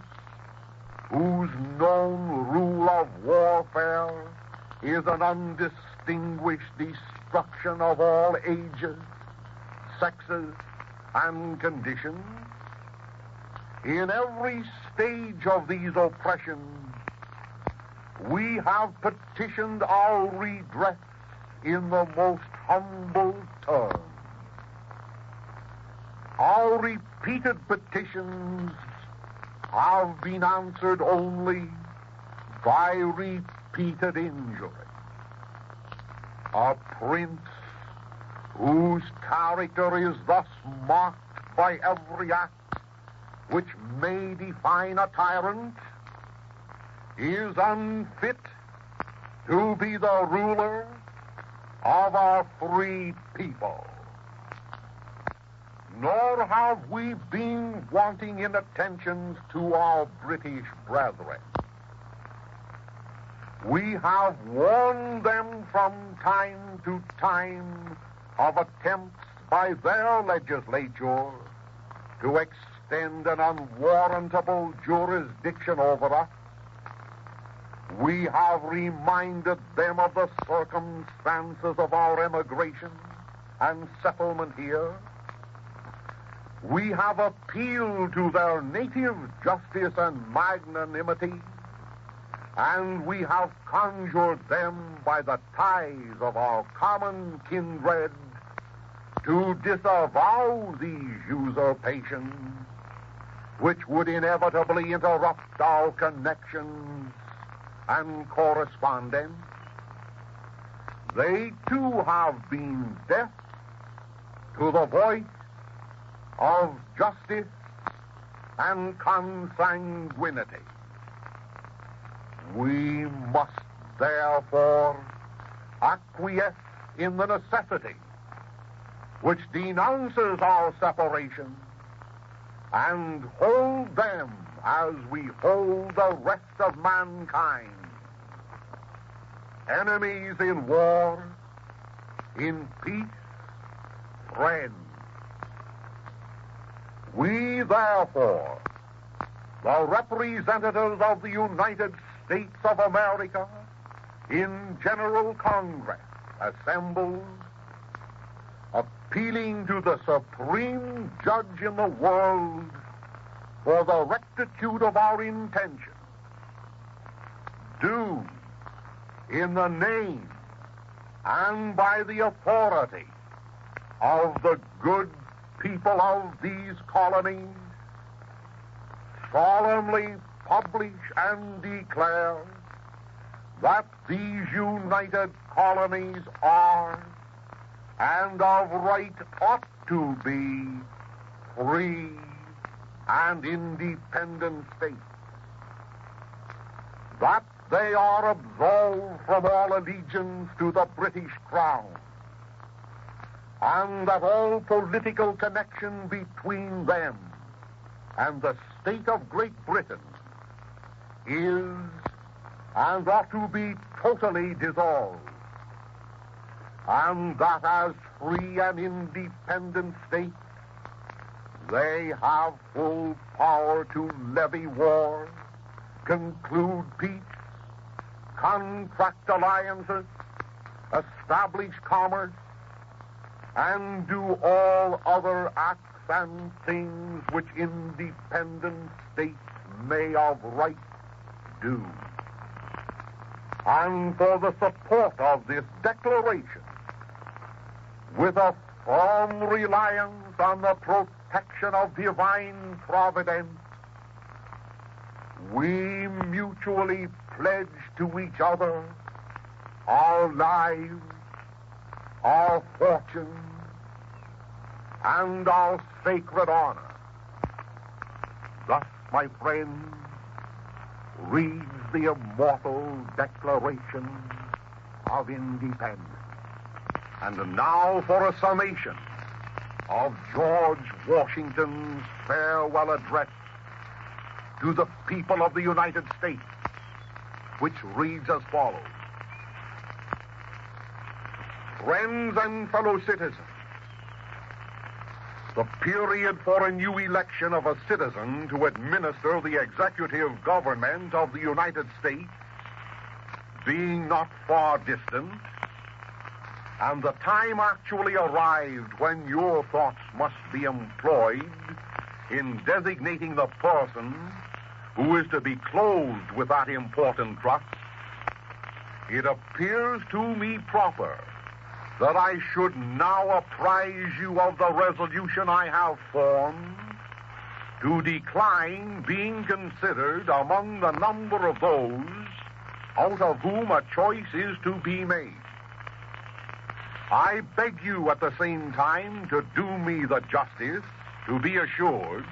whose known rule of warfare is an undistinguished destruction of all ages, sexes, and conditions. In every stage of these oppressions, we have petitioned our redress in the most humble terms. Our repeated petitions have been answered only by repeated injury. A prince whose character is thus marked by every act which may define a tyrant is unfit to be the ruler of our free people. Nor have we been wanting in attentions to our British brethren. We have warned them from time to time of attempts by their legislature to extend an unwarrantable jurisdiction over us. We have reminded them of the circumstances of our emigration and settlement here. We have appealed to their native justice and magnanimity, and we have conjured them by the ties of our common kindred to disavow these usurpations, which would inevitably interrupt our connections and correspondence. They too have been deaf to the voice of justice and consanguinity. We must therefore acquiesce in the necessity which denounces our separation and hold them as we hold the rest of mankind. Enemies in war, in peace, friends. We, therefore, the representatives of the United States of America, in General Congress, assembled, appealing to the supreme judge in the world for the rectitude of our intention, do, in the name and by the authority of the good people of these colonies, solemnly publish and declare that these united colonies are, and of right ought to be, free and independent states. That they are absolved from all allegiance to the British Crown, and that all political connection between them and the state of Great Britain is and ought to be totally dissolved, and that as free and independent states they have full power to levy war, conclude peace, contract alliances, establish commerce, and do all other acts and things which independent states may of right do. And for the support of this declaration, with a firm reliance on the protection of divine providence, we mutually pledge to each other our lives, our fortunes, and our sacred honor. Thus, my friends, reads the immortal Declaration of Independence. And now for a summation of George Washington's farewell address to the people of the United States, which reads as follows. Friends and fellow citizens, the period for a new election of a citizen to administer the executive government of the United States being not far distant, and the time actually arrived when your thoughts must be employed in designating the person who is to be clothed with that important trust, it appears to me proper that I should now apprise you of the resolution I have formed to decline being considered among the number of those out of whom a choice is to be made. I beg you at the same time to do me the justice to be assured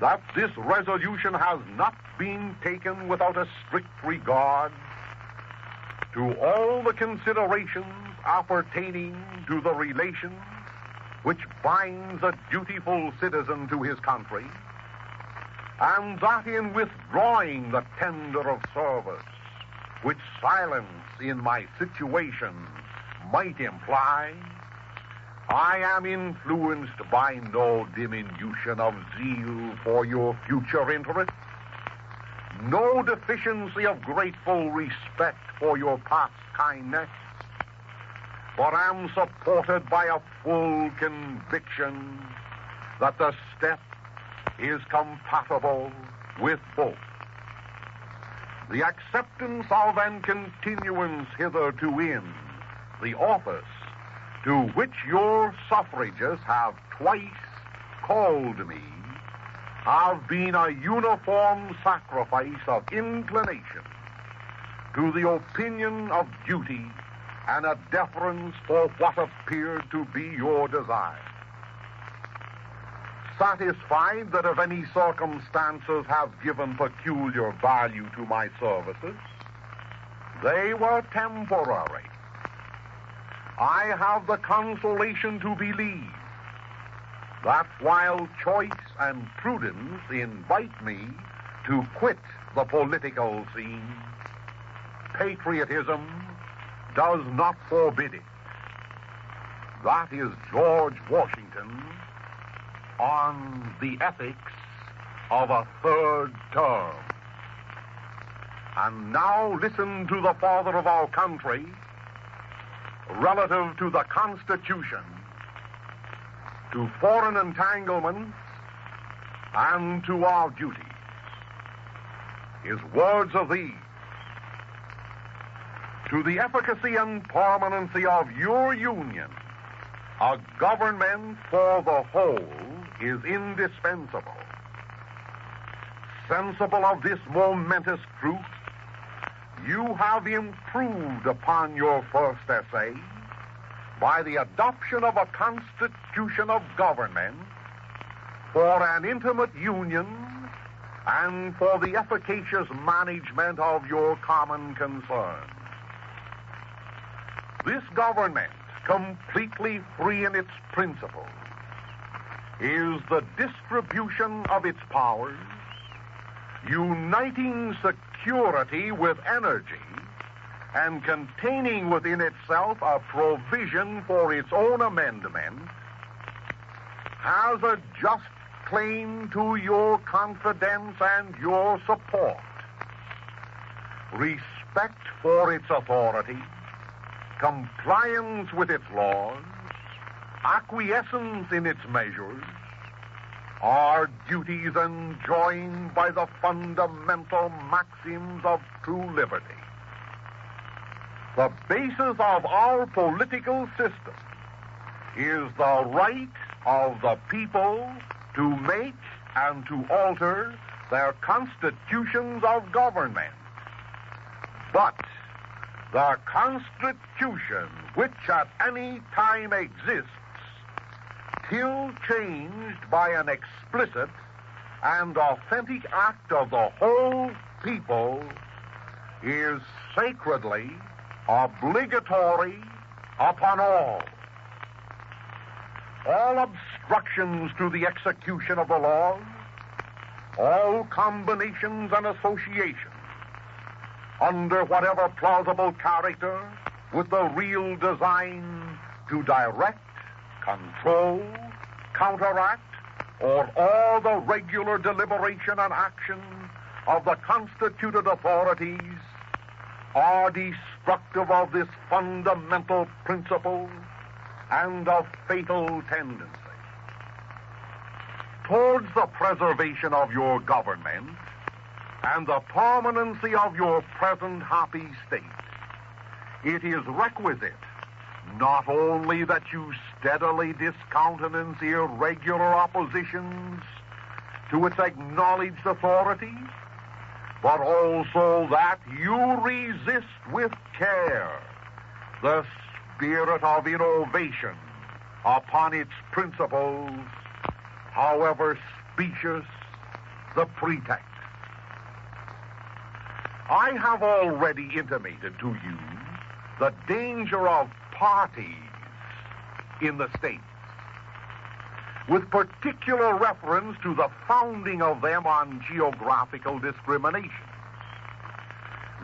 that this resolution has not been taken without a strict regard to all the considerations appertaining to the relation which binds a dutiful citizen to his country, and that in withdrawing the tender of service which silence in my situation might imply, I am influenced by no diminution of zeal for your future interests, no deficiency of grateful respect for your past kindness, but am supported by a full conviction that the step is compatible with both. The acceptance of and continuance hitherto in the office to which your suffrages have twice called me have been a uniform sacrifice of inclination to the opinion of duty and a deference for what appeared to be your desire. Satisfied that if any circumstances have given peculiar value to my services, they were temporary. I have the consolation to believe that while choice and prudence invite me to quit the political scene, patriotism does not forbid it. That is George Washington on the ethics of a third term. And now listen to the father of our country relative to the Constitution, to foreign entanglements, and to our duties. His words are these: to the efficacy and permanency of your union, a government for the whole is indispensable. Sensible of this momentous truth, you have improved upon your first essay by the adoption of a constitution of government for an intimate union and for the efficacious management of your common concerns. This government, completely free in its principles, is the distribution of its powers, uniting security with energy, and containing within itself a provision for its own amendment, has a just claim to your confidence and your support. Respect for its authority, compliance with its laws, acquiescence in its measures, are duties enjoined by the fundamental maxims of true liberty. The basis of our political system is the right of the people to make and to alter their constitutions of government. But the Constitution which at any time exists, till changed by an explicit and authentic act of the whole people, is sacredly obligatory upon all. All obstructions to the execution of the laws, all combinations and associations, under whatever plausible character, with the real design to direct, control, counteract, or all the regular deliberation and action of the constituted authorities, are destructive of this fundamental principle and of fatal tendency. Towards the preservation of your government and the permanency of your present happy state, it is requisite not only that you steadily discountenance irregular oppositions to its acknowledged authority, but also that you resist with care the spirit of innovation upon its principles, however specious the pretext. I have already intimated to you the danger of parties in the states, with particular reference to the founding of them on geographical discrimination.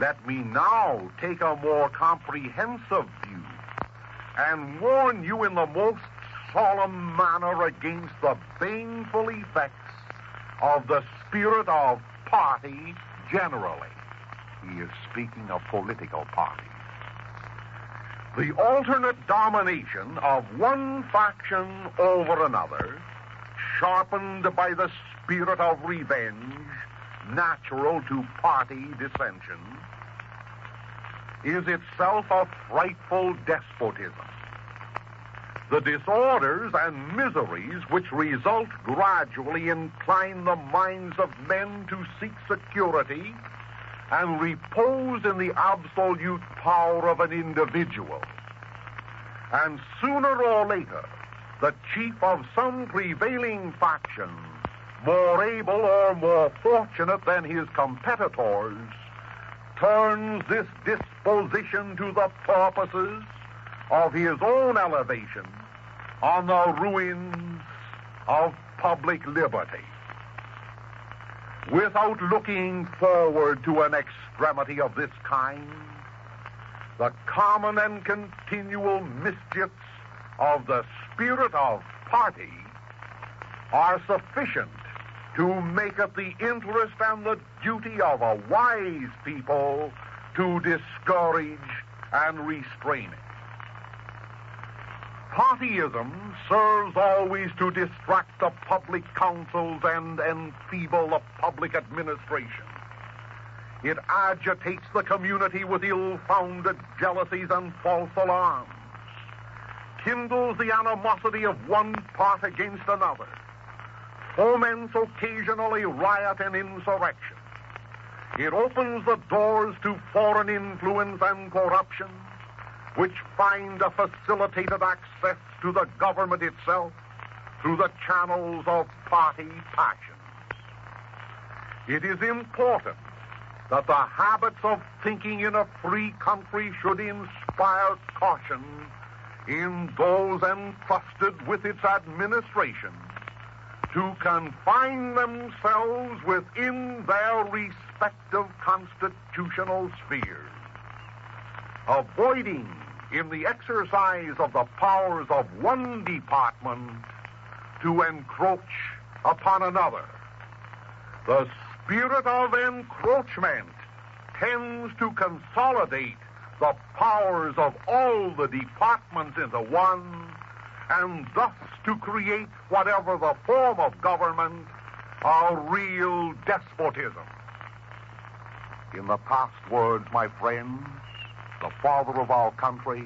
Let me now take a more comprehensive view and warn you in the most solemn manner against the baneful effects of the spirit of party generally. He is speaking of political parties. The alternate domination of one faction over another, sharpened by the spirit of revenge natural to party dissension, is itself a frightful despotism. The disorders and miseries which result gradually incline the minds of men to seek security and repose in the absolute power of an individual. And sooner or later, the chief of some prevailing faction, more able or more fortunate than his competitors, turns this disposition to the purposes of his own elevation on the ruins of public liberty. Without looking forward to an extremity of this kind, the common and continual mischiefs of the spirit of party are sufficient to make it the interest and the duty of a wise people to discourage and restrain it. Partyism serves always to distract the public councils and enfeeble the public administration. It agitates the community with ill-founded jealousies and false alarms, kindles the animosity of one part against another, foments occasionally riot and insurrection. It opens the doors to foreign influence and corruption, which find a facilitated access to the government itself through the channels of party passions. It is important that the habits of thinking in a free country should inspire caution in those entrusted with its administration to confine themselves within their respective constitutional spheres, avoiding in the exercise of the powers of one department to encroach upon another. The spirit of encroachment tends to consolidate the powers of all the departments into one, and thus to create whatever the form of government, a real despotism. In the past words, my friends, the father of our country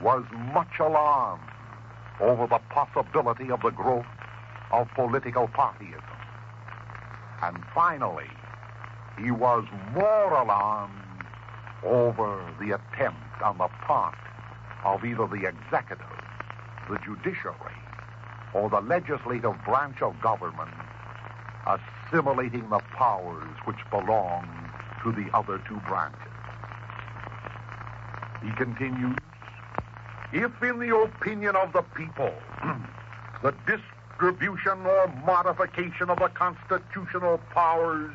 was much alarmed over the possibility of the growth of political partyism. And finally, he was more alarmed over the attempt on the part of either the executive, the judiciary, or the legislative branch of government assimilating the powers which belong to the other two branches. He continues, if in the opinion of the people, the distribution or modification of the constitutional powers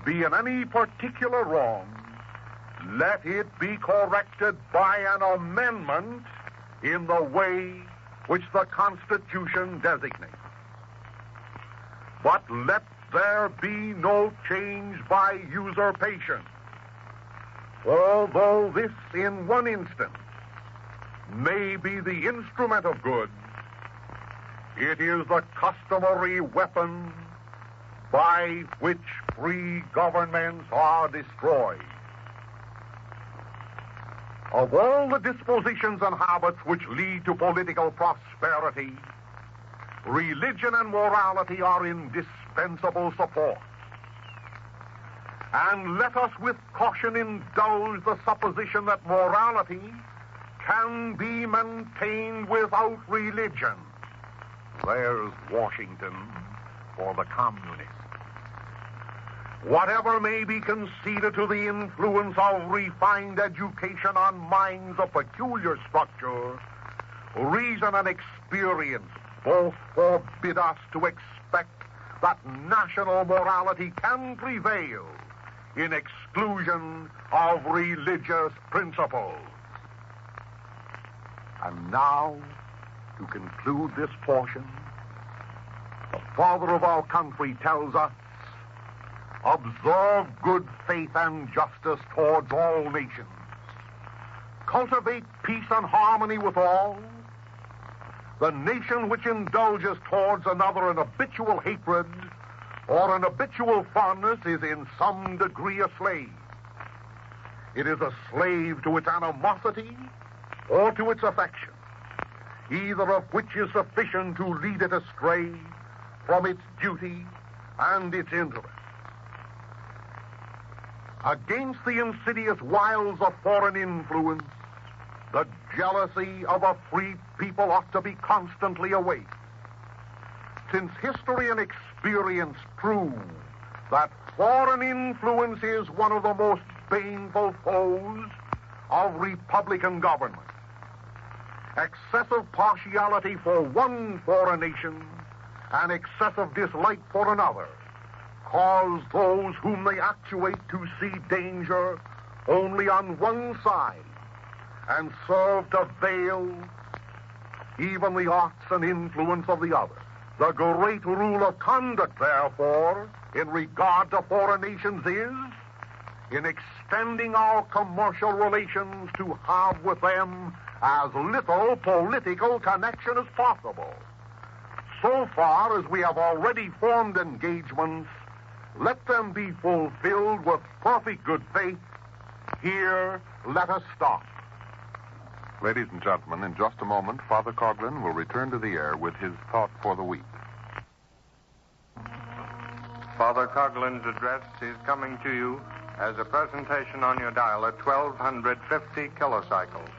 be in any particular wrong, let it be corrected by an amendment in the way which the Constitution designates. But let there be no change by usurpation, although this in one instance may be the instrument of good, it is the customary weapon by which free governments are destroyed. Of all the dispositions and habits which lead to political prosperity, religion and morality are indispensable supports. And let us with caution indulge the supposition that morality can be maintained without religion. There's Washington for the communists. Whatever may be conceded to the influence of refined education on minds of peculiar structure, reason and experience both forbid us to expect that national morality can prevail in exclusion of religious principles. And now, to conclude this portion, the father of our country tells us, observe good faith and justice towards all nations. Cultivate peace and harmony with all. The nation which indulges towards another an habitual hatred or an habitual fondness is in some degree a slave. It is a slave to its animosity or to its affection, either of which is sufficient to lead it astray from its duty and its interest. Against the insidious wiles of foreign influence, the jealousy of a free people ought to be constantly awake. Since history and experience prove that foreign influence is one of the most baneful foes of republican government. Excessive partiality for one foreign nation and excessive dislike for another cause those whom they actuate to see danger only on one side and serve to veil even the arts and influence of the other. The great rule of conduct, therefore, in regard to foreign nations is in extending our commercial relations to have with them as little political connection as possible. So far as we have already formed engagements, let them be fulfilled with perfect good faith. Here, let us stop. Ladies and gentlemen, in just a moment, Father Coughlin will return to the air with his thought for the week. Father Coughlin's address is coming to you as a presentation on your dial at 1250 kilocycles.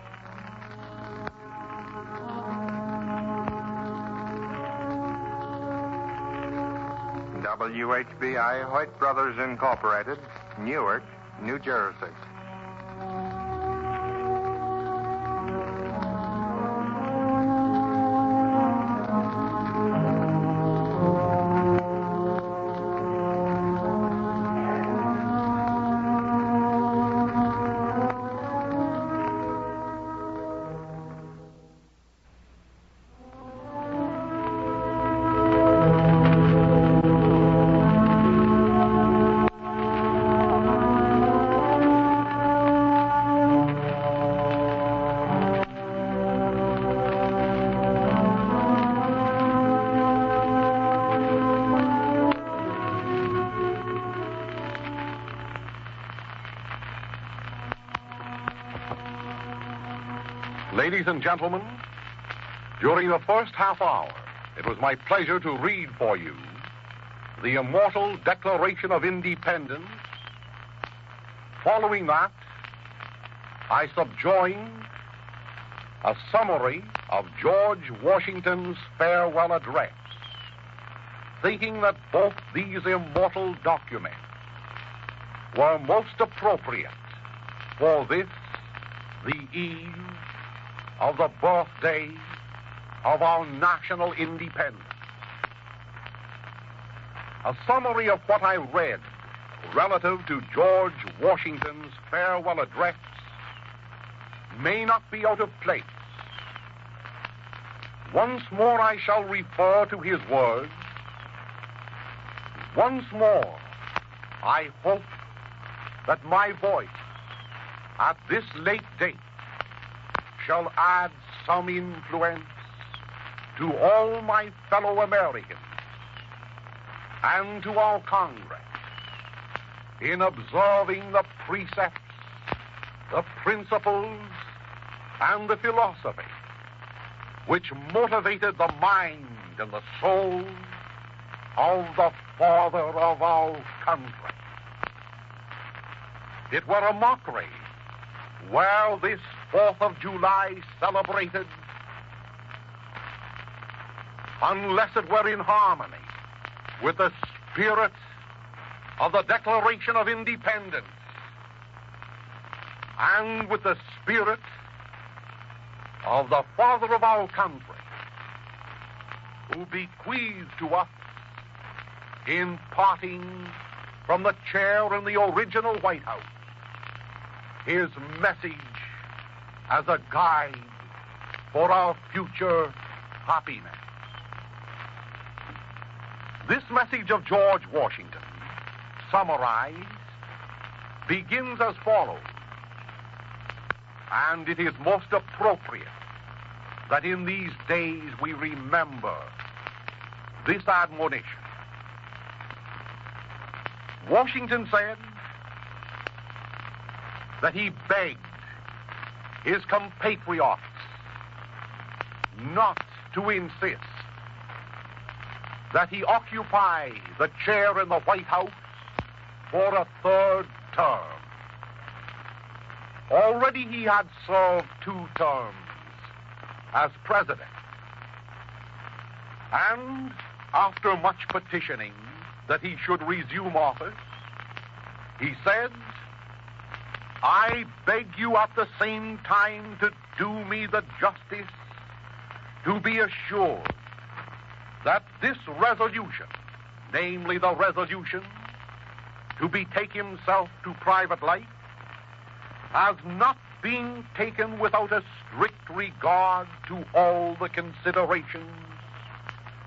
WHBI Hoyt Brothers Incorporated, Newark, New Jersey. Ladies and gentlemen, during the first half hour, it was my pleasure to read for you the immortal Declaration of Independence. Following that, I subjoined a summary of George Washington's farewell address, thinking that both these immortal documents were most appropriate for this, the eve of the birthday of our national independence. A summary of what I read relative to George Washington's farewell address may not be out of place. Once more I shall refer to his words. Once more, I hope that my voice at this late date shall add some influence to all my fellow Americans and to our Congress in observing the precepts, the principles, and the philosophy which motivated the mind and the soul of the father of our country. It were a mockery were this 4th of July celebrated unless it were in harmony with the spirit of the Declaration of Independence and with the spirit of the father of our country, who bequeathed to us, in parting from the chair in the original White House, his message as a guide for our future happiness. This message of George Washington, summarized, begins as follows, and it is most appropriate that in these days we remember this admonition. Washington said that he begged his compatriots not to insist that he occupy the chair in the White House for a 3rd term. Already he had served 2 terms as president. And after much petitioning that he should resume office, he said, "I beg you at the same time to do me the justice to be assured that this resolution, namely the resolution to betake himself to private life, has not been taken without a strict regard to all the considerations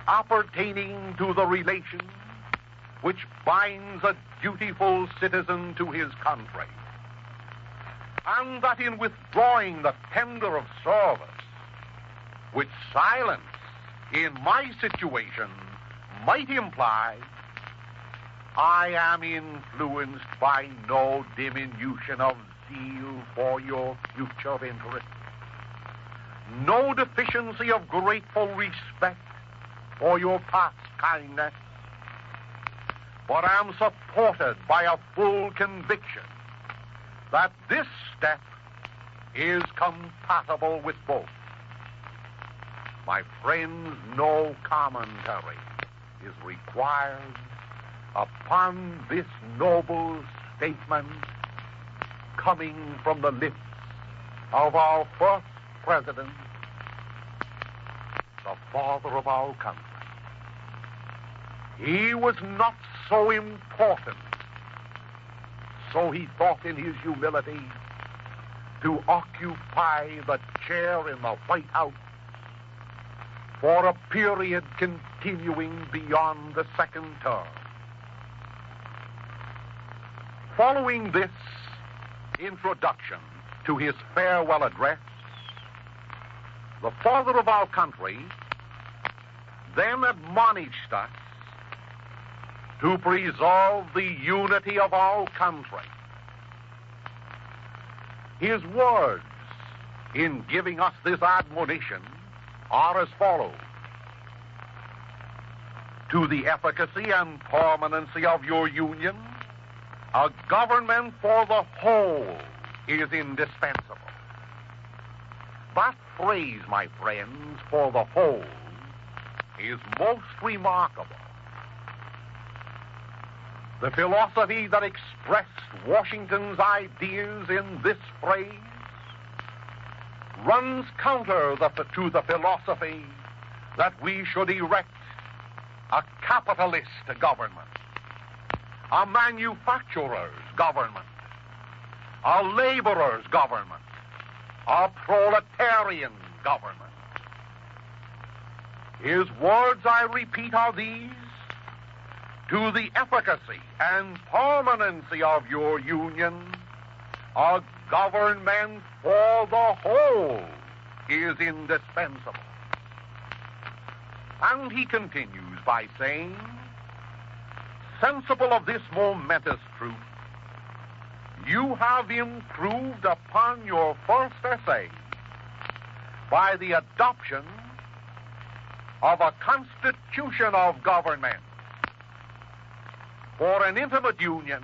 appertaining to the relation which binds a dutiful citizen to his country, and that in withdrawing the tender of service, which silence in my situation might imply, I am influenced by no diminution of zeal for your future interests, no deficiency of grateful respect for your past kindness, but am supported by a full conviction that this step is compatible with both. My friends, no commentary is required upon this noble statement coming from the lips of our first president, the father of our country. He was not so important, so he thought in his humility, to occupy the chair in the White House for a period continuing beyond the second term. Following this introduction to his farewell address, the father of our country then admonished us to preserve the unity of our country. His words in giving us this admonition are as follows: to the efficacy and permanency of your union, a government for the whole is indispensable. That phrase, my friends, for the whole, is most remarkable. The philosophy that expressed Washington's ideas in this phrase runs counter to the philosophy that we should erect a capitalist government, a manufacturer's government, a laborer's government, a proletarian government. His words, I repeat, are these: to the efficacy and permanency of your union, a government for the whole is indispensable. And he continues by saying, sensible of this momentous truth, you have improved upon your first essay by the adoption of a constitution of government for an intimate union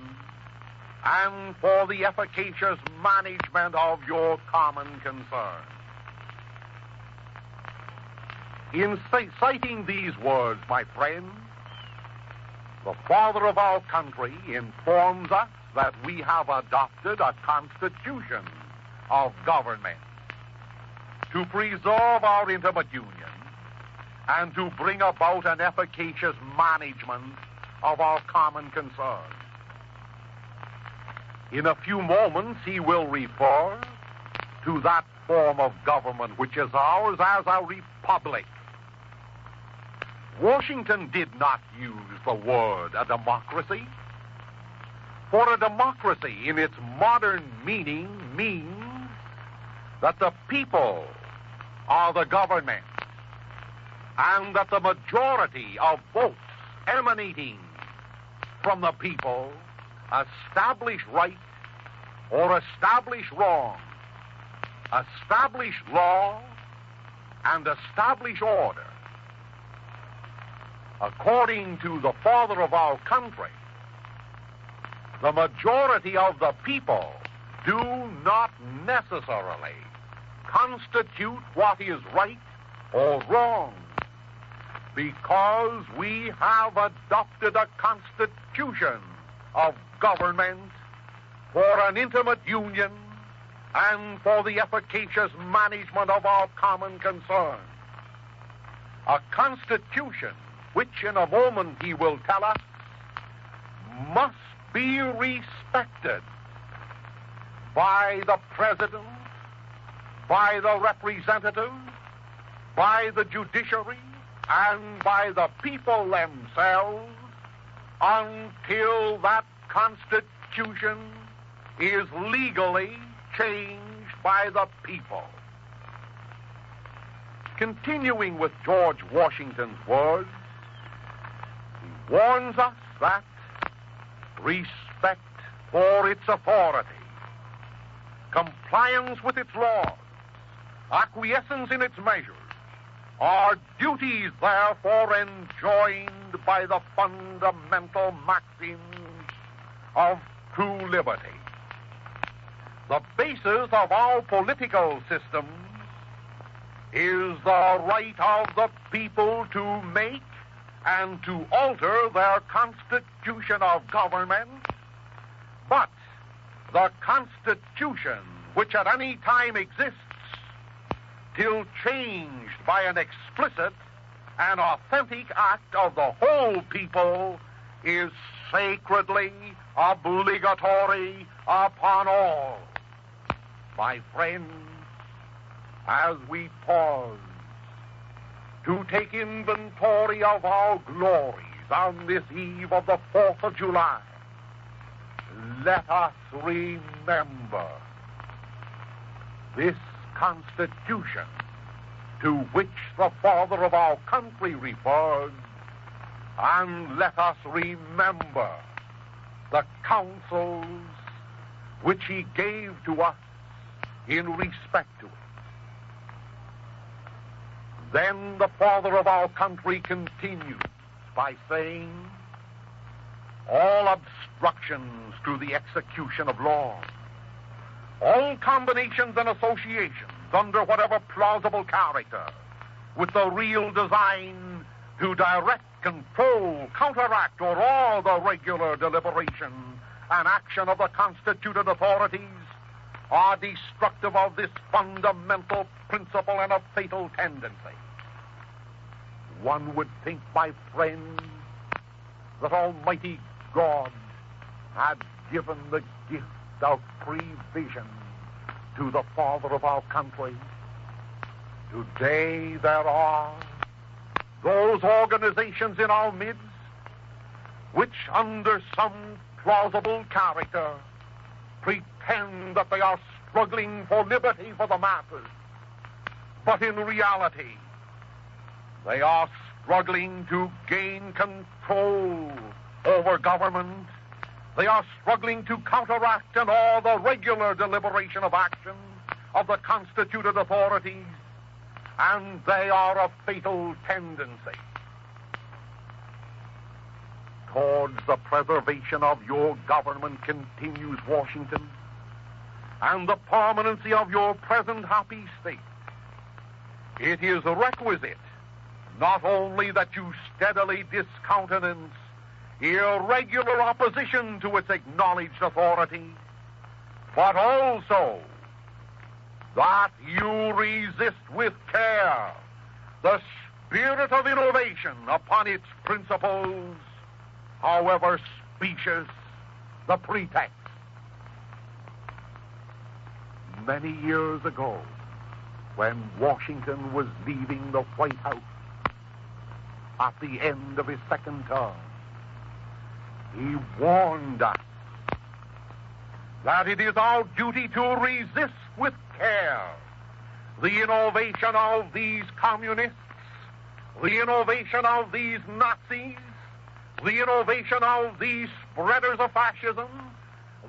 and for the efficacious management of your common concern. In citing these words, my friends, the father of our country informs us that we have adopted a constitution of government to preserve our intimate union and to bring about an efficacious management of our common concern. In a few moments, he will refer to that form of government which is ours as a republic. Washington did not use the word a democracy, for a democracy in its modern meaning means that the people are the government and that the majority of votes emanating from the people establish right or establish wrong, establish law and establish order. According to the father of our country, the majority of the people do not necessarily constitute what is right or wrong, because we have adopted a constitution of government for an intimate union and for the efficacious management of our common concerns. A constitution which in a moment he will tell us must be respected by the president, by the representative, by the judiciary, and by the people themselves until that constitution is legally changed by the people. Continuing with George Washington's words, he warns us that respect for its authority, compliance with its laws, acquiescence in its measures, are duties therefore enjoined by the fundamental maxims of true liberty. The basis of our political system is the right of the people to make and to alter their constitution of government, but the constitution which at any time exists till changed by an explicit and authentic act of the whole people is sacredly obligatory upon all. My friends, as we pause to take inventory of our glories on this eve of the 4th of July, let us remember this Constitution to which the father of our country refers, and let us remember the counsels which he gave to us in respect to it. Then the father of our country continues by saying, all obstructions to the execution of law, all combinations and associations under whatever plausible character, with the real design to direct, control, counteract, or awe the regular deliberation and action of the constituted authorities, are destructive of this fundamental principle and a fatal tendency. One would think, my friends, that Almighty God had given the gift of prevision to the father of our country. Today there are those organizations in our midst which, under some plausible character, pretend that they are struggling for liberty for the masses. But in reality, they are struggling to gain control over government. They are struggling to counteract and awe the regular deliberation of action of the constituted authorities, and they are a fatal tendency. Towards the preservation of your government, continues Washington, and the permanency of your present happy state, it is requisite not only that you steadily discountenance irregular opposition to its acknowledged authority, but also that you resist with care the spirit of innovation upon its principles, however specious the pretext. Many years ago, when Washington was leaving the White House at the end of his second term, he warned us that it is our duty to resist with care the innovation of these communists, the innovation of these Nazis, the innovation of these spreaders of fascism,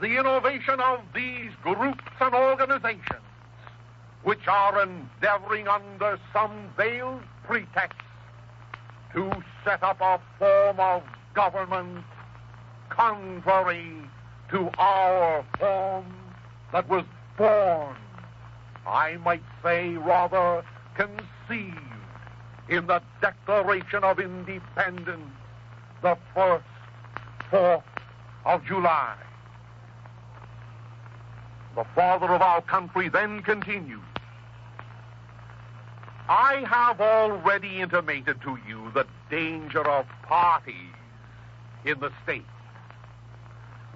the innovation of these groups and organizations which are endeavoring under some veiled pretext to set up a form of government contrary to our form that was born, I might say rather conceived, in the Declaration of Independence, the 4th of July. The father of our country then continued, I have already intimated to you the danger of parties in the state,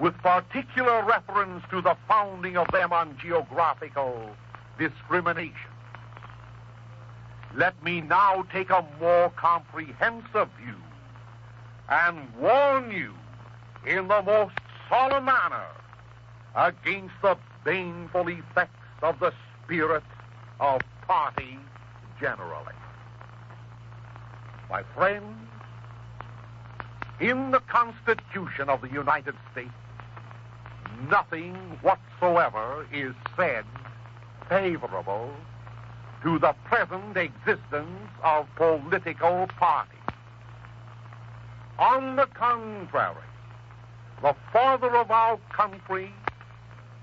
with particular reference to the founding of them on geographical discrimination. Let me now take a more comprehensive view and warn you in the most solemn manner against the baneful effects of the spirit of party generally. My friends, in the Constitution of the United States, nothing whatsoever is said favorable to the present existence of political parties. On the contrary, the father of our country,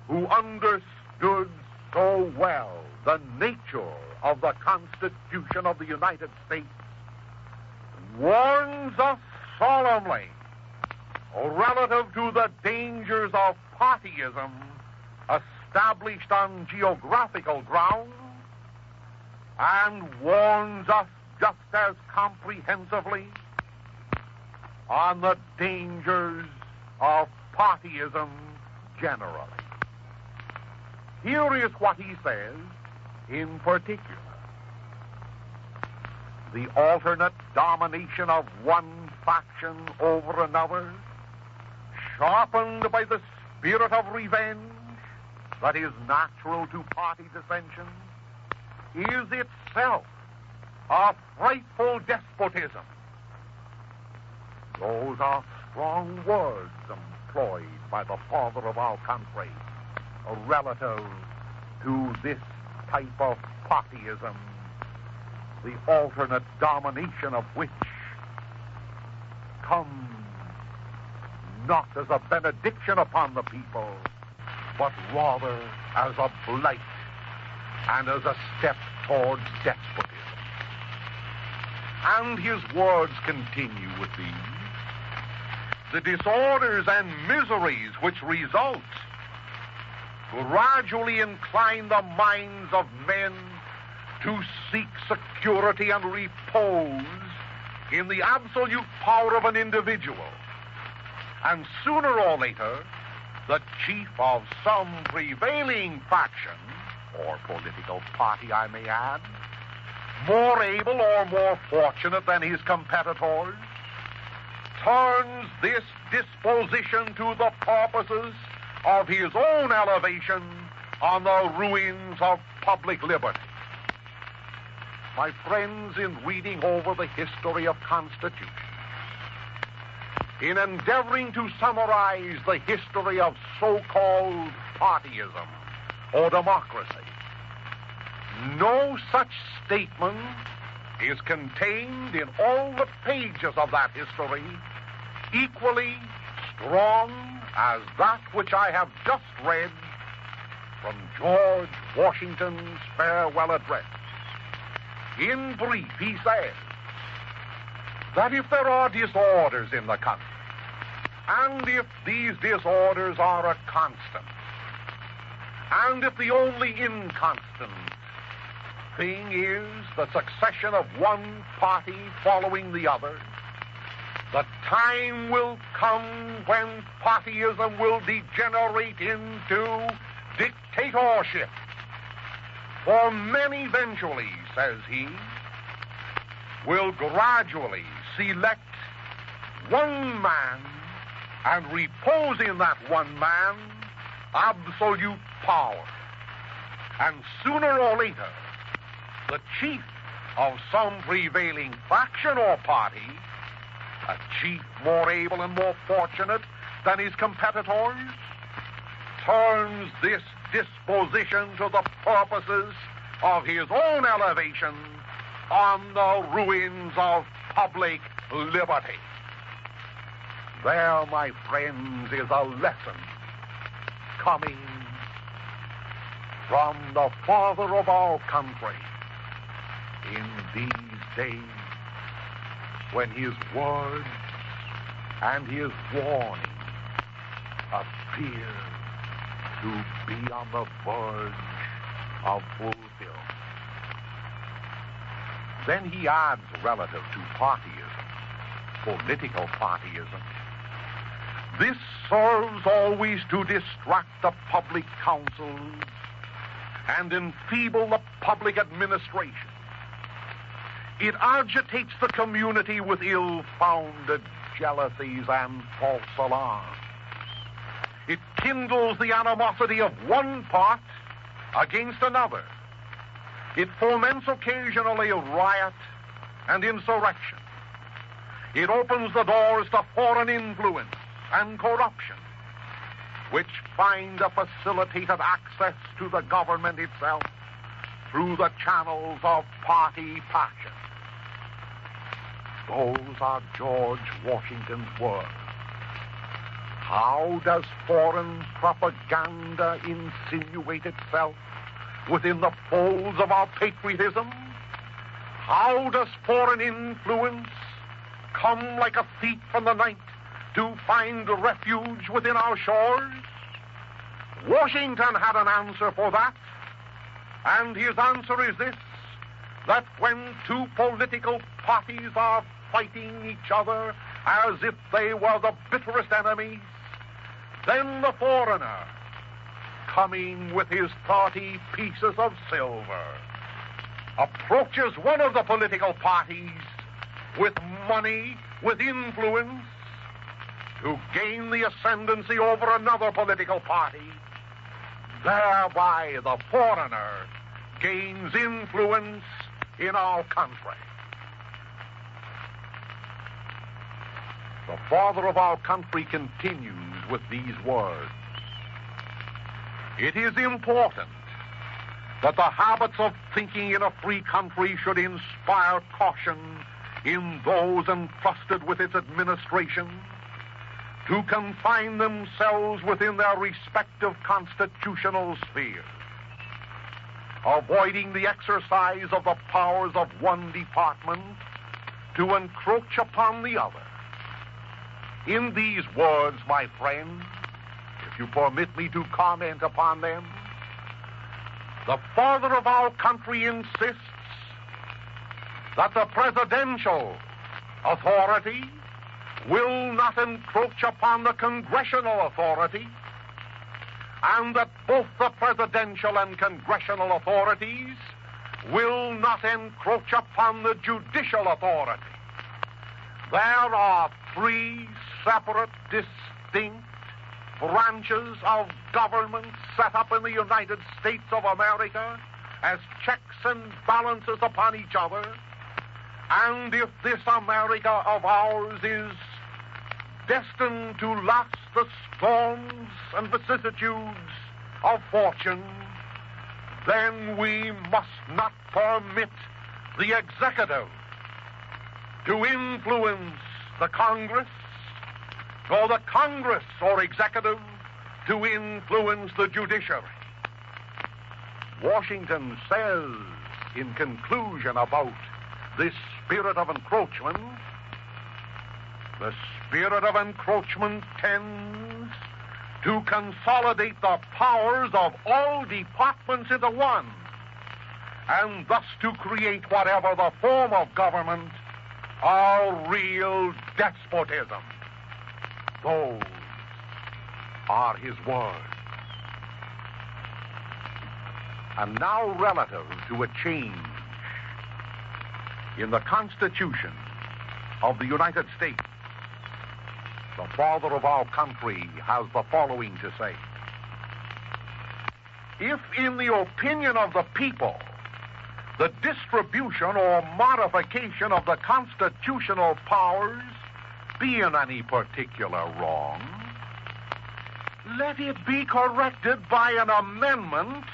who understood so well the nature of the Constitution of the United States, warns us solemnly relative to the dangers of partyism established on geographical grounds, and warns us just as comprehensively on the dangers of partyism generally. Here is what he says in particular. The alternate domination of one faction over another, sharpened by the spirit of revenge that is natural to party dissension, is itself a frightful despotism. Those are strong words employed by the father of our country relative to this type of partyism, the alternate domination of which comes not as a benediction upon the people, but rather as a blight and as a step towards despotism. And his words continue with these. The disorders and miseries which result gradually incline the minds of men to seek security and repose in the absolute power of an individual. And sooner or later, the chief of some prevailing faction, or political party, I may add, more able or more fortunate than his competitors, turns this disposition to the purposes of his own elevation on the ruins of public liberty. My friends, in reading over the history of Constitution, in endeavoring to summarize the history of so-called partyism or democracy, no such statement is contained in all the pages of that history equally strong as that which I have just read from George Washington's farewell address. In brief, he says that if there are disorders in the country, and if these disorders are a constant, and if the only inconstant thing is the succession of one party following the other, the time will come when partyism will degenerate into dictatorship. For men eventually, says he, will gradually select one man and repose in that one man absolute power. And sooner or later, the chief of some prevailing faction or party, a chief more able and more fortunate than his competitors, turns this disposition to the purposes of his own elevation on the ruins of public liberty. There, my friends, is a lesson coming from the Father of our country in these days when his words and his warning appear to be on the verge of fulfillment. Then he adds, relative to partyism, political partyism, this serves always to distract the public councils and enfeeble the public administration. It agitates the community with ill-founded jealousies and false alarms. It kindles the animosity of one part against another. It foments occasionally riot and insurrection. It opens the doors to foreign influence and corruption, which find a facilitated access to the government itself through the channels of party passion. Those are George Washington's words. How does foreign propaganda insinuate itself within the folds of our patriotism? How does foreign influence come like a thief from the night to find refuge within our shores? Washington had an answer for that, and his answer is this, that when two political parties are fighting each other as if they were the bitterest enemies, then the foreigner, coming with his 30 pieces of silver, approaches one of the political parties with money, with influence, to gain the ascendancy over another political party. Thereby the foreigner gains influence in our country. The father of our country continues with these words. It is important that the habits of thinking in a free country should inspire caution in those entrusted with its administration to confine themselves within their respective constitutional spheres, avoiding the exercise of the powers of one department to encroach upon the other. In these words, my friends, if you permit me to comment upon them, the father of our country insists that the presidential authority will not encroach upon the congressional authority, and that both the presidential and congressional authorities will not encroach upon the judicial authority. There are three separate, distinct branches of government set up in the United States of America as checks and balances upon each other. And if this America of ours is destined to last the storms and vicissitudes of fortune, then we must not permit the executive to influence the Congress, nor the Congress or executive to influence the judiciary. Washington says in conclusion about this spirit of encroachment, the spirit of encroachment tends to consolidate the powers of all departments into one, and thus to create whatever the form of government, a real despotism. Those are his words. And now relative to a change in the Constitution of the United States, the father of our country has the following to say. If in the opinion of the people, the distribution or modification of the constitutional powers be in any particular wrong, let it be corrected by an amendment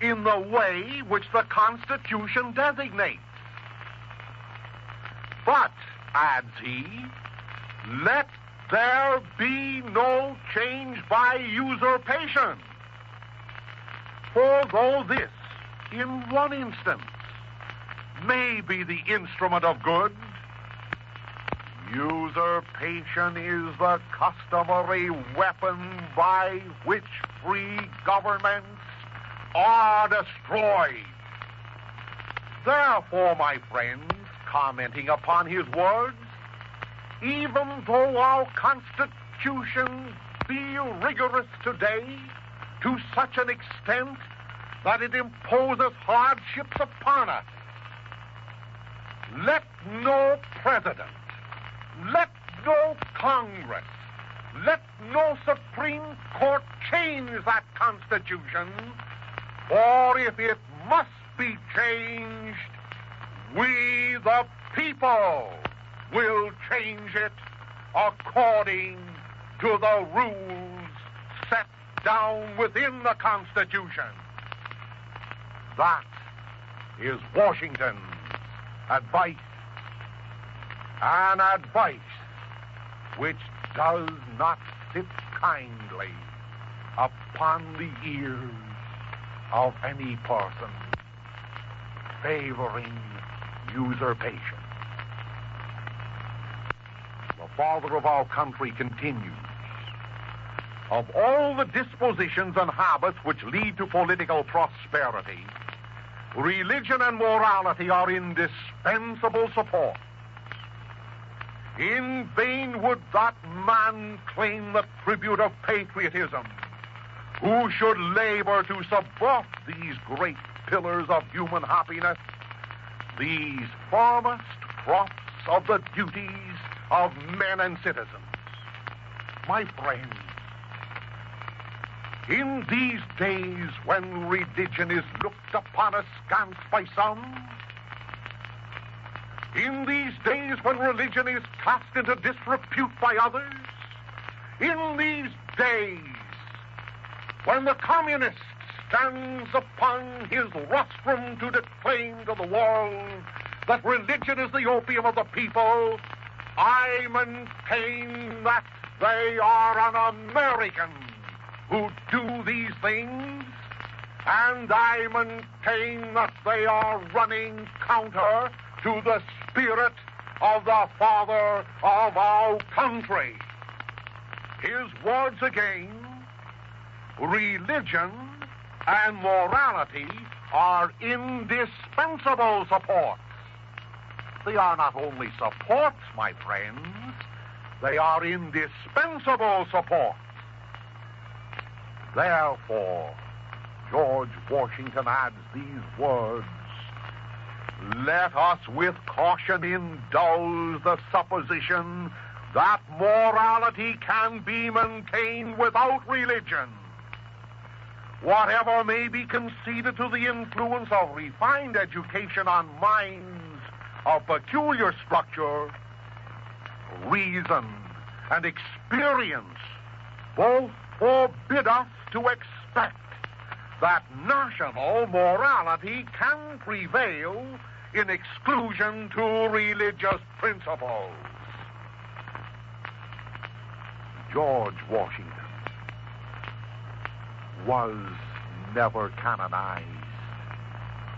in the way which the Constitution designates. But, adds he, let there be no change by usurpation. For though this, in one instance, may be the instrument of good, usurpation is the customary weapon by which free governments are destroyed. Therefore, my friends, commenting upon his words, even though our Constitution be rigorous today to such an extent that it imposes hardships upon us, let no president, let no Congress, let no Supreme Court change that Constitution, for if it must be changed, we the people will change it according to the rules set down within the Constitution. That is Washington's advice, an advice which does not sit kindly upon the ears of any person favoring usurpation. The father of our country continues, of all the dispositions and habits which lead to political prosperity, religion and morality are indispensable supports. In vain would that man claim the tribute of patriotism who should labor to support these great pillars of human happiness, these firmest props of the duties of men and citizens. My friends, in these days when religion is looked upon askance by some, in these days when religion is cast into disrepute by others, in these days when the communist stands upon his rostrum to declaim to the world that religion is the opium of the people, I maintain that they are an American who do these things, and I maintain that they are running counter to the spirit of the father of our country. His words again, religion and morality are indispensable supports. They are not only supports, my friends, they are indispensable supports. Therefore, George Washington adds these words, let us with caution indulge the supposition that morality can be maintained without religion. Whatever may be conceded to the influence of refined education on minds of peculiar structure, reason and experience both forbid us to expect that national morality can prevail in exclusion to religious principles. George Washington was never canonized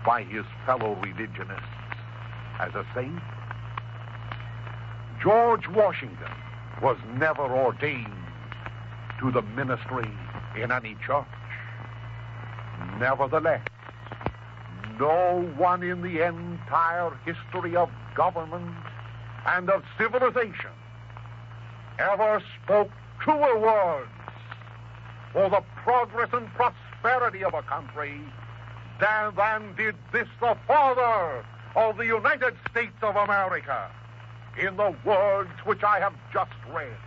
by his fellow religionists as a saint. George Washington was never ordained to the ministry in any church. Nevertheless, no one in the entire history of government and of civilization ever spoke truer words for the progress and prosperity of a country than did this, the father of the United States of America, in the words which I have just read.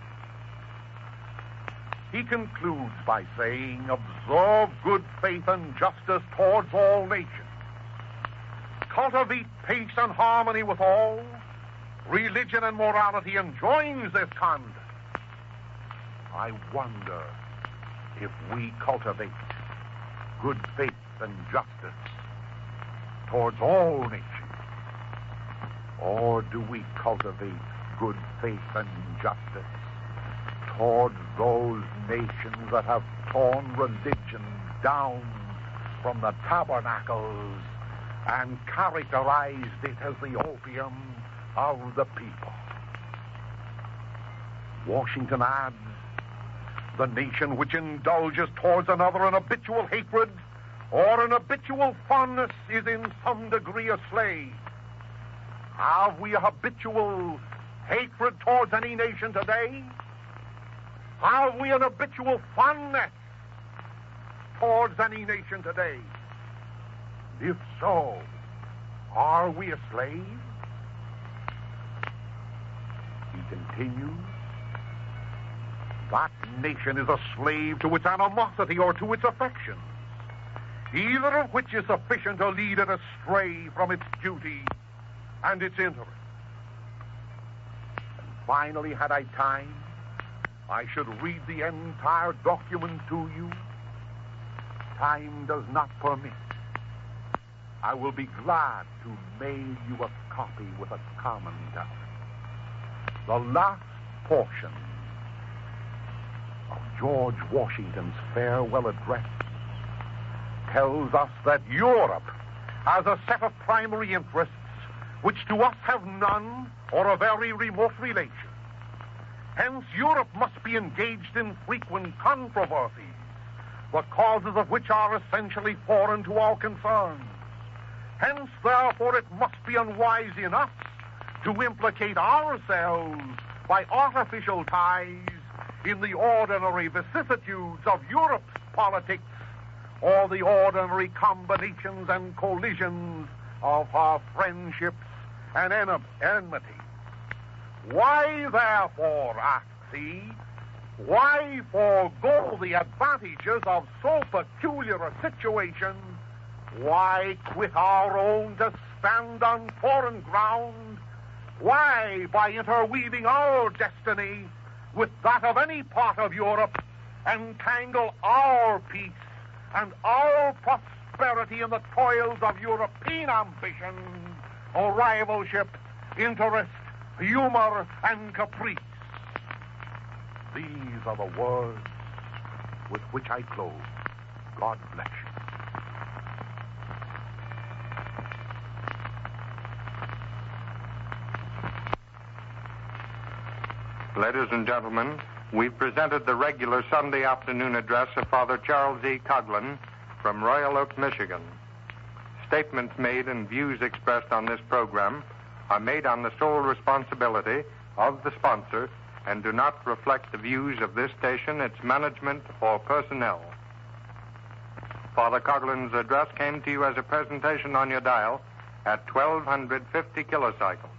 He concludes by saying, observe good faith and justice towards all nations. Cultivate peace and harmony with all. Religion and morality enjoins this conduct. I wonder if we cultivate good faith and justice towards all nations, or do we cultivate good faith and justice towards those nations that have torn religion down from the tabernacles and characterized it as the opium of the people. Washington adds, the nation which indulges towards another an habitual hatred or an habitual fondness is in some degree a slave. Have we a habitual hatred towards any nation today? Have we an habitual fondness towards any nation today? If so, are we a slave? He continues, that nation is a slave to its animosity or to its affections, either of which is sufficient to lead it astray from its duty and its interest. And finally, had I time, I should read the entire document to you. Time does not permit. I will be glad to mail you a copy with a commentary. The last portion of George Washington's farewell address tells us that Europe has a set of primary interests which to us have none or a very remote relation. Hence, Europe must be engaged in frequent controversies, the causes of which are essentially foreign to our concerns. Hence, therefore, it must be unwise in us to implicate ourselves by artificial ties in the ordinary vicissitudes of Europe's politics or the ordinary combinations and collisions of her friendships and enmity. Why, therefore, asks he, why forego the advantages of so peculiar a situation? Why quit our own to stand on foreign ground? Why, by interweaving our destiny with that of any part of Europe, entangle our peace and our prosperity in the toils of European ambition, or rivalship, interest, humor, and caprice? These are the words with which I close. God bless you. Ladies and gentlemen, we've presented the regular Sunday afternoon address of Father Charles E. Coughlin from Royal Oak, Michigan. Statements made and views expressed on this program are made on the sole responsibility of the sponsor and do not reflect the views of this station, its management, or personnel. Father Coughlin's address came to you as a presentation on your dial at 1250 kilocycles.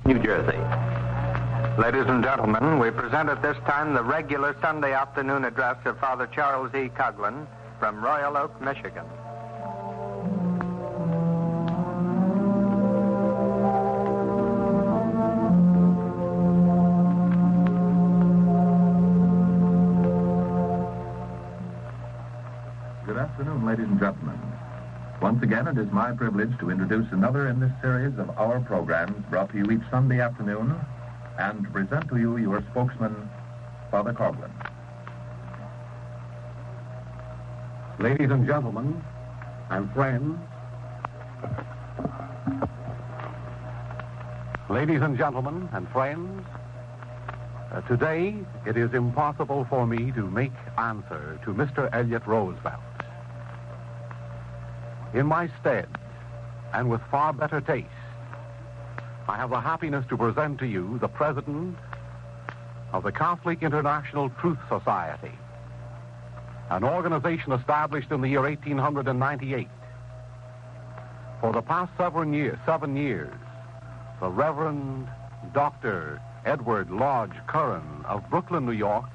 New Jersey. Ladies and gentlemen, we present at this time the regular Sunday afternoon address of Father Charles E. Coughlin from Royal Oak, Michigan. Good afternoon, ladies and gentlemen. Once again, it is my privilege to introduce another in this series of our programs brought to you each Sunday afternoon and to present to you your spokesman, Father Coughlin. Ladies and gentlemen and friends, today it is impossible for me to make answer to Mr. Eliott Roosvelt. In my stead, and with far better taste, I have the happiness to present to you the president of the Catholic International Truth Society, an organization established in the year 1898. For the past 7 years, the Reverend Dr. Edward Lodge Curran of Brooklyn, New York,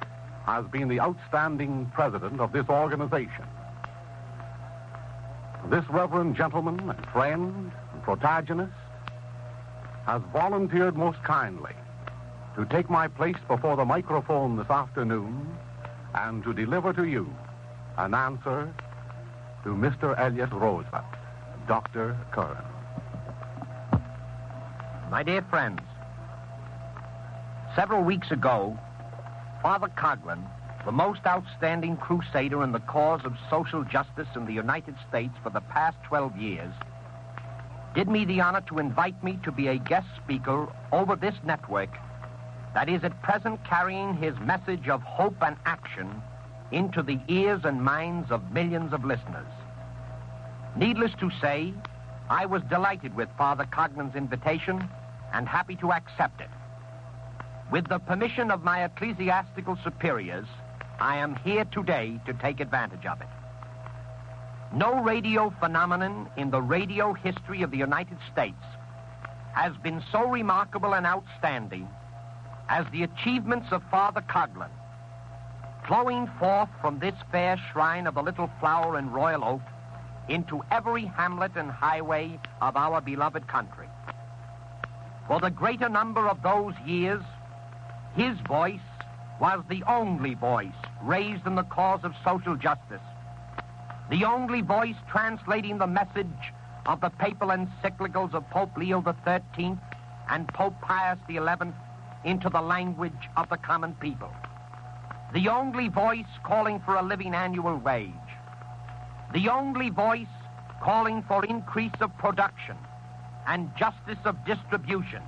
has been the outstanding president of this organization. This reverend gentleman and friend and protagonist has volunteered most kindly to take my place before the microphone this afternoon and to deliver to you an answer to Mr. Eliott Roosvelt, Dr. Curran. My dear friends, several weeks ago, Father Coughlin, the most outstanding crusader in the cause of social justice in the United States for the past 12 years, did me the honor to invite me to be a guest speaker over this network that is at present carrying his message of hope and action into the ears and minds of millions of listeners. Needless to say, I was delighted with Father Coughlin's invitation and happy to accept it. With the permission of my ecclesiastical superiors, I am here today to take advantage of it. No radio phenomenon in the radio history of the United States has been so remarkable and outstanding as the achievements of Father Coughlin, flowing forth from this fair shrine of the Little Flower in Royal Oak into every hamlet and highway of our beloved country. For the greater number of those years, his voice was the only voice raised in the cause of social justice, the only voice translating the message of the papal encyclicals of Pope Leo XIII and Pope Pius XI into the language of the common people, the only voice calling for a living annual wage, the only voice calling for increase of production and justice of distribution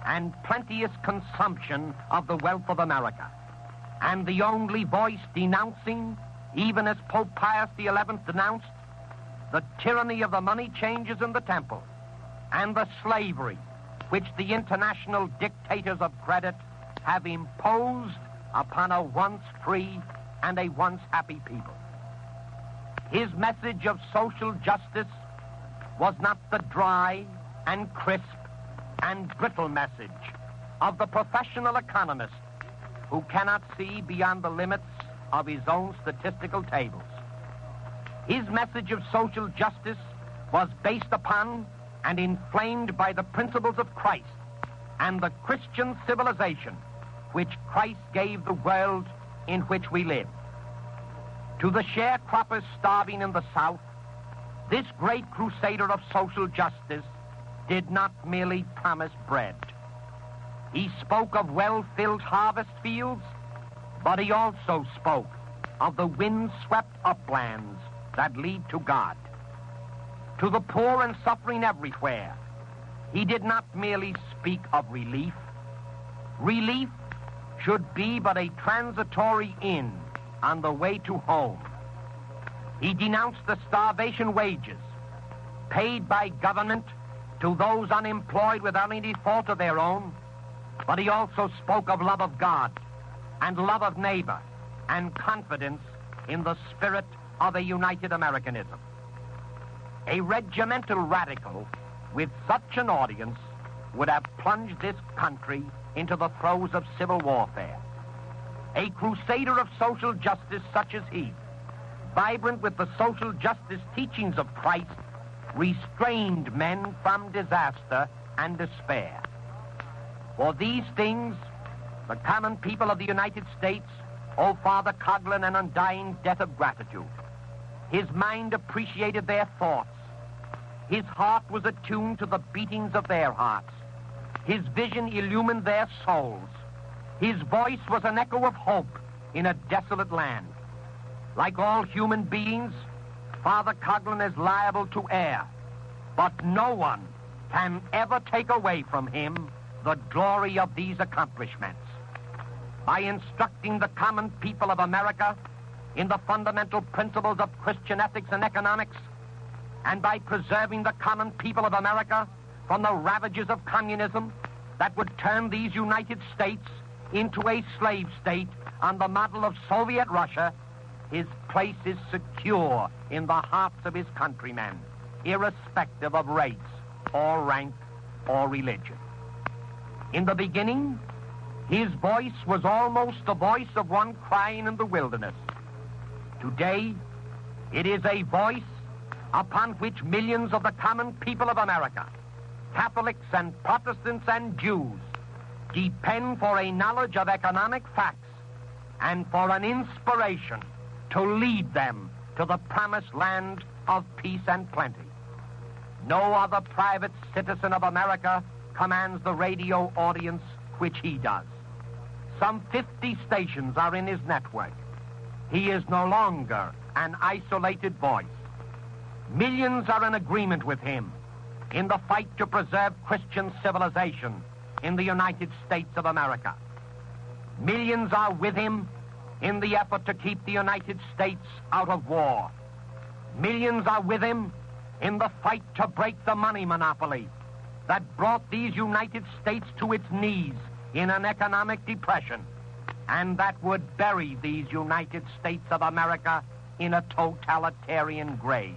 and plenteous consumption of the wealth of America, and the only voice denouncing, even as Pope Pius XI denounced, the tyranny of the money changers in the temple and the slavery which the international dictators of credit have imposed upon a once free and a once happy people. His message of social justice was not the dry and crisp and brittle message of the professional economist who cannot see beyond the limits of his own statistical tables. His message of social justice was based upon and inflamed by the principles of Christ and the Christian civilization which Christ gave the world in which we live. To the sharecroppers starving in the South, this great crusader of social justice did not merely promise bread. He spoke of well-filled harvest fields, but he also spoke of the wind-swept uplands that lead to God. To the poor and suffering everywhere, he did not merely speak of relief. Relief should be but a transitory inn on the way to home. He denounced the starvation wages paid by government to those unemployed without any fault of their own, but he also spoke of love of God and love of neighbor and confidence in the spirit of a united Americanism. A regimental radical with such an audience would have plunged this country into the throes of civil warfare. A crusader of social justice such as he, vibrant with the social justice teachings of Christ, restrained men from disaster and despair. For these things, the common people of the United States owe Father Coughlin an undying debt of gratitude. His mind appreciated their thoughts. His heart was attuned to the beatings of their hearts. His vision illumined their souls. His voice was an echo of hope in a desolate land. Like all human beings, Father Coughlin is liable to err, but no one can ever take away from him the glory of these accomplishments. By instructing the common people of America in the fundamental principles of Christian ethics and economics, and by preserving the common people of America from the ravages of communism that would turn these United States into a slave state on the model of Soviet Russia, his place is secure in the hearts of his countrymen, irrespective of race or rank or religion. In the beginning, His voice was almost the voice of one crying in the wilderness. Today, it is a voice upon which millions of the common people of America, Catholics and Protestants and Jews, depend for a knowledge of economic facts and for an inspiration to lead them to the promised land of peace and plenty. No other private citizen of America commands the radio audience which he does. Some 50 stations are in his network. He is no longer an isolated voice. Millions are in agreement with him in the fight to preserve Christian civilization in the United States of America. Millions are with him in the effort to keep the United States out of war. Millions are with him in the fight to break the money monopoly that brought these United States to its knees in an economic depression, and that would bury these United States of America in a totalitarian grave.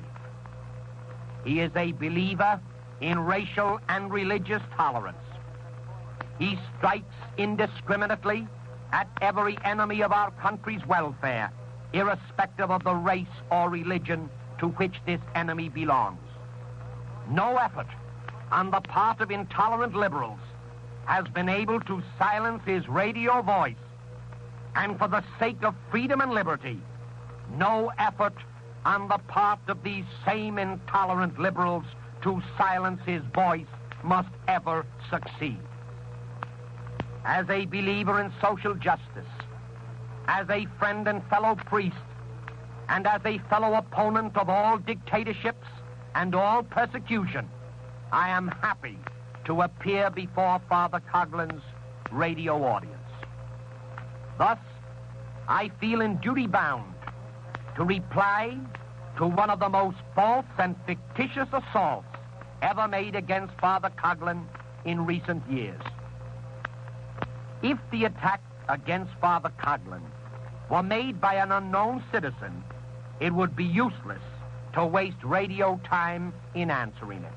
He is a believer in racial and religious tolerance. He strikes indiscriminately at every enemy of our country's welfare, irrespective of the race or religion to which this enemy belongs. No effort on the part of intolerant liberals has been able to silence his radio voice, and for the sake of freedom and liberty, no effort on the part of these same intolerant liberals to silence his voice must ever succeed. As a believer in social justice, as a friend and fellow priest, and as a fellow opponent of all dictatorships and all persecution, I am happy to appear before Father Coughlin's radio audience. Thus, I feel in duty bound to reply to one of the most false and fictitious assaults ever made against Father Coughlin in recent years. If the attack against Father Coughlin were made by an unknown citizen, it would be useless to waste radio time in answering it.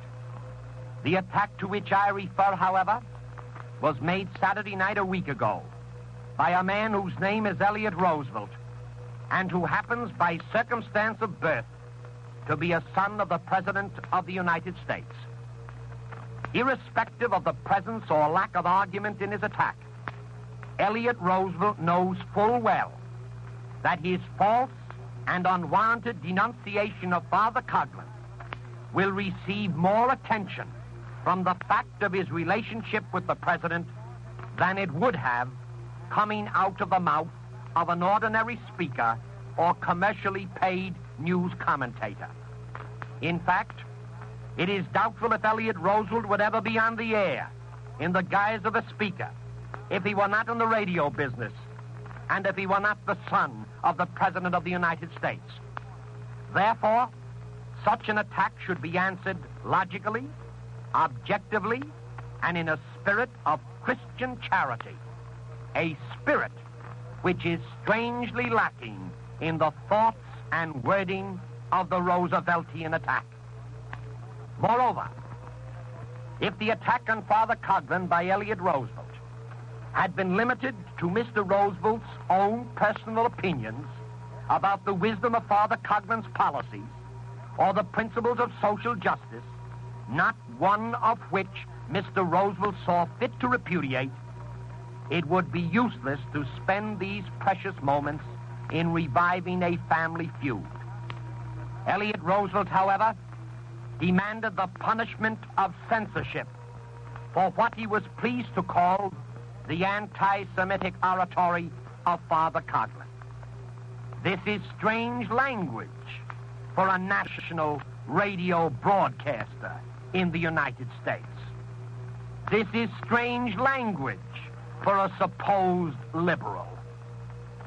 The attack to which I refer, however, was made Saturday night a week ago by a man whose name is Eliott Roosvelt, and who happens by circumstance of birth to be a son of the President of the United States. Irrespective of the presence or lack of argument in his attack, Eliott Roosvelt knows full well that his false and unwarranted denunciation of Father Coughlin will receive more attention from the fact of his relationship with the President than it would have coming out of the mouth of an ordinary speaker or commercially paid news commentator. In fact, it is doubtful if Eliott Roosvelt would ever be on the air in the guise of a speaker if he were not in the radio business and if he were not the son of the President of the United States. Therefore, such an attack should be answered logically, objectively, and in a spirit of Christian charity, a spirit which is strangely lacking in the thoughts and wording of the Rooseveltian attack. Moreover, if the attack on Father Coughlin by Eliott Roosvelt had been limited to Mr. Roosevelt's own personal opinions about the wisdom of Father Coughlin's policies or the principles of social justice, not one of which Mr. Roosevelt saw fit to repudiate, it would be useless to spend these precious moments in reviving a family feud. Eliott Roosevelt, however, demanded the punishment of censorship for what he was pleased to call the anti-Semitic oratory of Father Coughlin. This is strange language for a national radio broadcaster in the United States. This is strange language for a supposed liberal.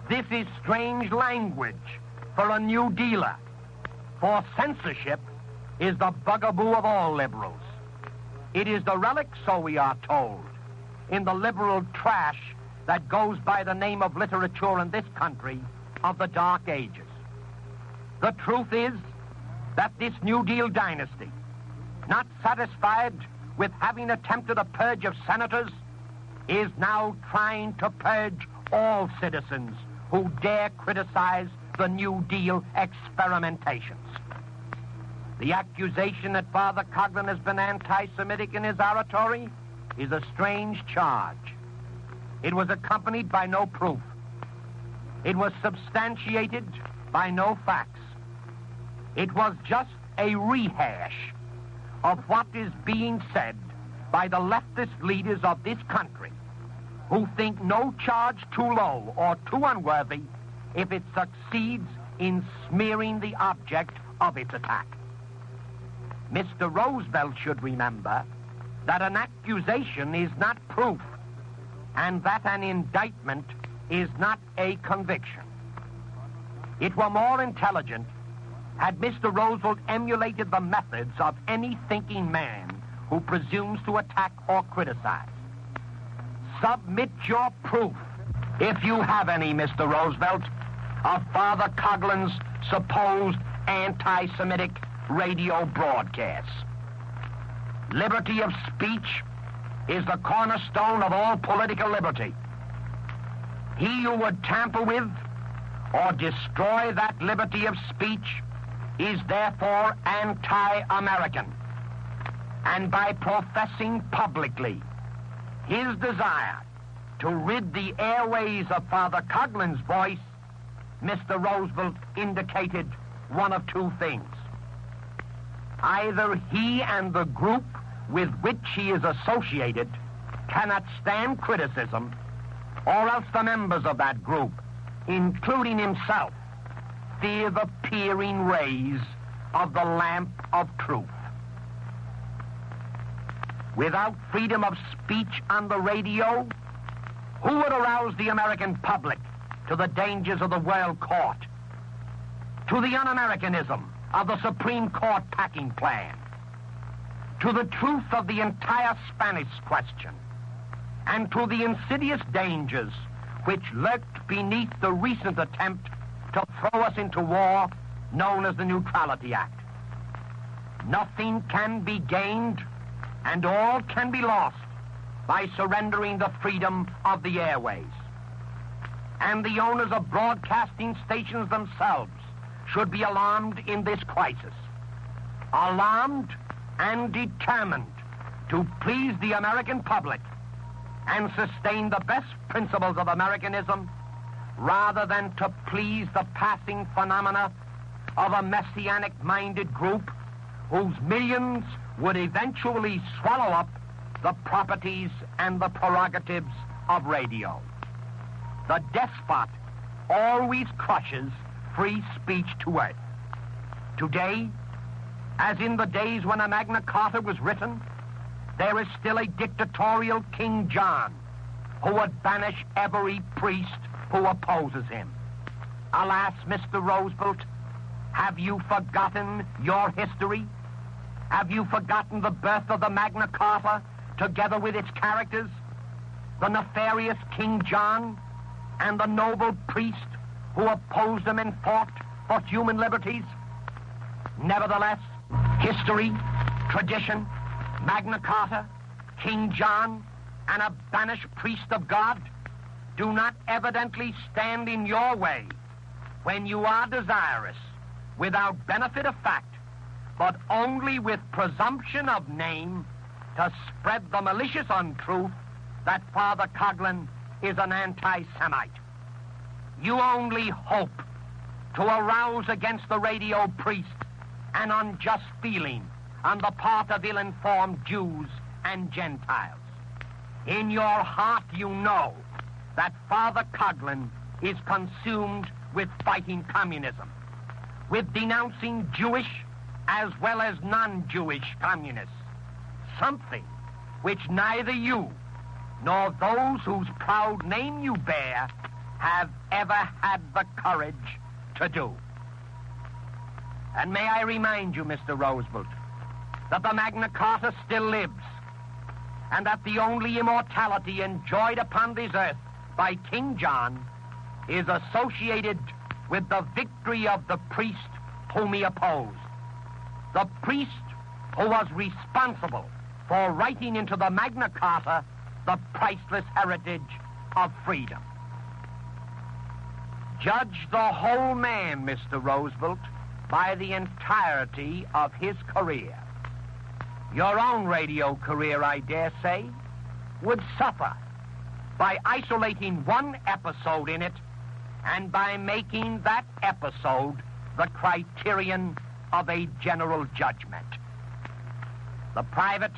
This is strange language for a New Dealer. For censorship is the bugaboo of all liberals. It is the relic, so we are told, in the liberal trash that goes by the name of literature in this country of the Dark Ages. The truth is that this New Deal dynasty, not satisfied with having attempted a purge of senators, is now trying to purge all citizens who dare criticize the New Deal experimentations. The accusation that Father Coughlin has been anti-Semitic in his oratory is a strange charge. It was accompanied by no proof. It was substantiated by no facts. It was just a rehash of what is being said by the leftist leaders of this country, who think no charge too low or too unworthy if it succeeds in smearing the object of its attack. Mr. Roosvelt should remember that an accusation is not proof, and that an indictment is not a conviction. It were more intelligent had Mr. Roosevelt emulated the methods of any thinking man who presumes to attack or criticize. Submit your proof, if you have any, Mr. Roosevelt, of Father Coughlin's supposed anti-Semitic radio broadcasts. Liberty of speech is the cornerstone of all political liberty. He who would tamper with or destroy that liberty of speech is therefore anti-American. And by professing publicly his desire to rid the airways of Father Coughlin's voice, Mr. Roosevelt indicated one of two things. Either he and the group with which he is associated cannot stand criticism, or else the members of that group, including himself, fear the peering rays of the lamp of truth. Without freedom of speech on the radio, who would arouse the American public to the dangers of the world court, to the un-Americanism of the Supreme Court packing plan, to the truth of the entire Spanish question, and to the insidious dangers which lurked beneath the recent attempt to throw us into war known as the Neutrality Act? Nothing can be gained and all can be lost by surrendering the freedom of the airways. And the owners of broadcasting stations themselves should be alarmed in this crisis. Alarmed and determined to please the American public and sustain the best principles of Americanism rather than to please the passing phenomena of a messianic-minded group whose millions would eventually swallow up the properties and the prerogatives of radio. The despot always crushes free speech to earth. Today, as in the days when a Magna Carta was written, there is still a dictatorial King John who would banish every priest who opposes him. Alas, Mr. Roosevelt, have you forgotten your history? Have you forgotten the birth of the Magna Carta, together with its characters, the nefarious King John, and the noble priest who opposed him and fought for human liberties? Nevertheless, history, tradition, Magna Carta, King John, and a banished priest of God do not evidently stand in your way when you are desirous, without benefit of fact, but only with presumption of name, to spread the malicious untruth that Father Coughlin is an anti-Semite. You only hope to arouse against the radio priest an unjust feeling on the part of ill-informed Jews and Gentiles. In your heart you know that Father Coughlin is consumed with fighting communism, with denouncing Jewish as well as non-Jewish communists, something which neither you nor those whose proud name you bear have ever had the courage to do. And may I remind you, Mr. Roosevelt, that the Magna Carta still lives, and that the only immortality enjoyed upon this earth by King John is associated with the victory of the priest whom he opposed. The priest who was responsible for writing into the Magna Carta the priceless heritage of freedom. Judge the whole man, Mr. Roosevelt, by the entirety of his career. Your own radio career, I dare say, would suffer by isolating one episode in it and by making that episode the criterion of a general judgment. The private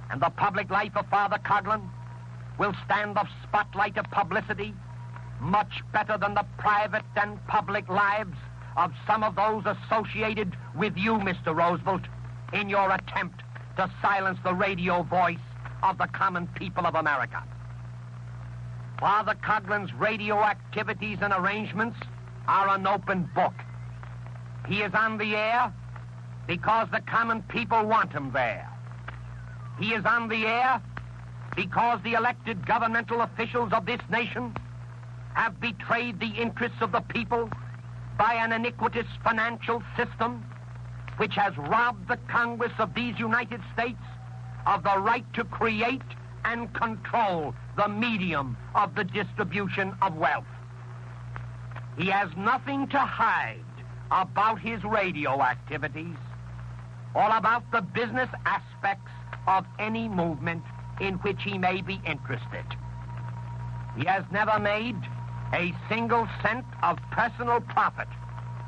and the public life of Father Coughlin will stand the spotlight of publicity much better than the private and public lives of some of those associated with you, Mr. Roosevelt, in your attempt to silence the radio voice of the common people of America. Father Coughlin's radio activities and arrangements are an open book. He is on the air because the common people want him there. He is on the air because the elected governmental officials of this nation have betrayed the interests of the people by an iniquitous financial system which has robbed the Congress of these United States of the right to create and control the medium of the distribution of wealth. He has nothing to hide about his radio activities or about the business aspects of any movement in which he may be interested. He has never made a single cent of personal profit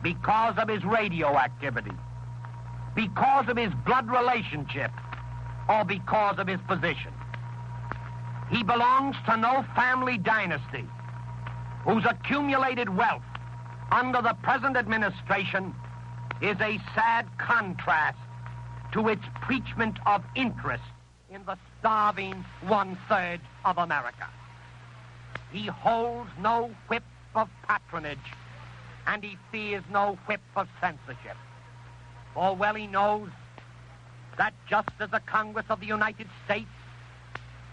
because of his radio activity, because of his blood relationship, or because of his position. He belongs to no family dynasty whose accumulated wealth under the present administration is a sad contrast to its preachment of interest in the starving one-third of America. He holds no whip of patronage, and he fears no whip of censorship. For well he knows that just as the Congress of the United States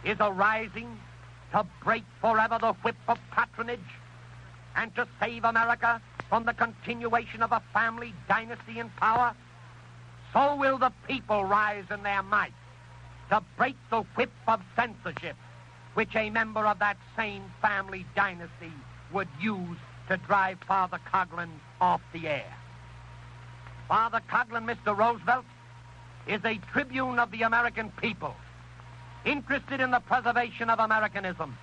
is arising to break forever the whip of patronage and to save America from the continuation of a family dynasty in power, so will the people rise in their might to break the whip of censorship which a member of that same family dynasty would use to drive Father Coughlin off the air. Father Coughlin, Mr. Roosevelt, is a tribune of the American people, interested in the preservation of Americanism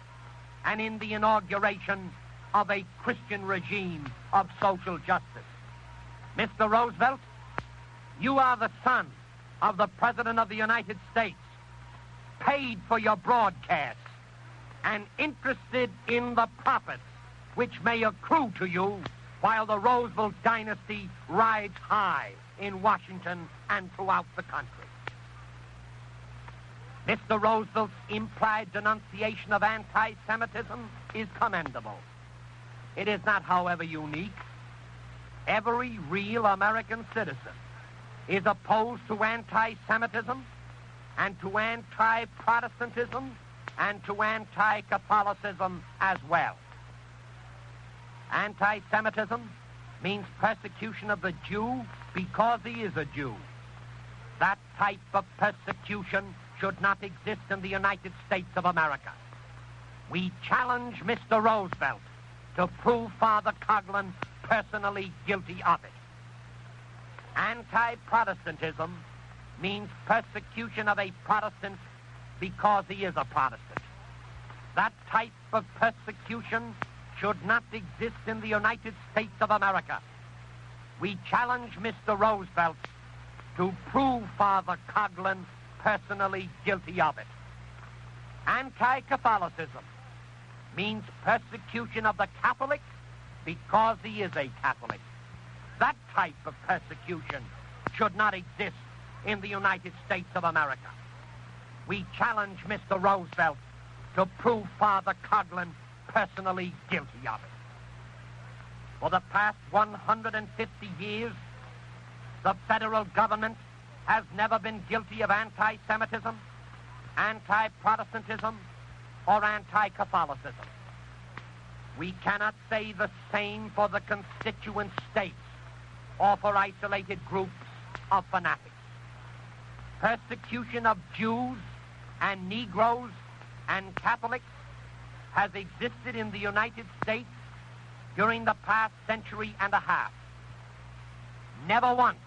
and in the inauguration of a Christian regime of social justice. Mr. Roosevelt, you are the son of the President of the United States, paid for your broadcasts and interested in the profits which may accrue to you while the Roosevelt dynasty rides high in Washington and throughout the country. Mr. Roosevelt's implied denunciation of anti-Semitism is commendable. It is not, however, unique. Every real American citizen is opposed to anti-Semitism and to anti-Protestantism and to anti-Catholicism as well. Anti-Semitism means persecution of the Jew because he is a Jew. That type of persecution should not exist in the United States of America. We challenge Mr. Roosevelt to prove Father Coughlin personally guilty of it. Anti-Protestantism means persecution of a Protestant because he is a Protestant. That type of persecution should not exist in the United States of America. We challenge Mr. Roosevelt to prove Father Coughlin personally guilty of it. Anti-Catholicism means persecution of the Catholic because he is a Catholic. That type of persecution should not exist in the United States of America. We challenge Mr. Roosevelt to prove Father Coughlin personally guilty of it. For the past 150 years, the federal government has never been guilty of anti-Semitism, anti-Protestantism, or anti-Catholicism. We cannot say the same for the constituent states or for isolated groups of fanatics. Persecution of Jews and Negroes and Catholics has existed in the United States during the past century and a half. Never once,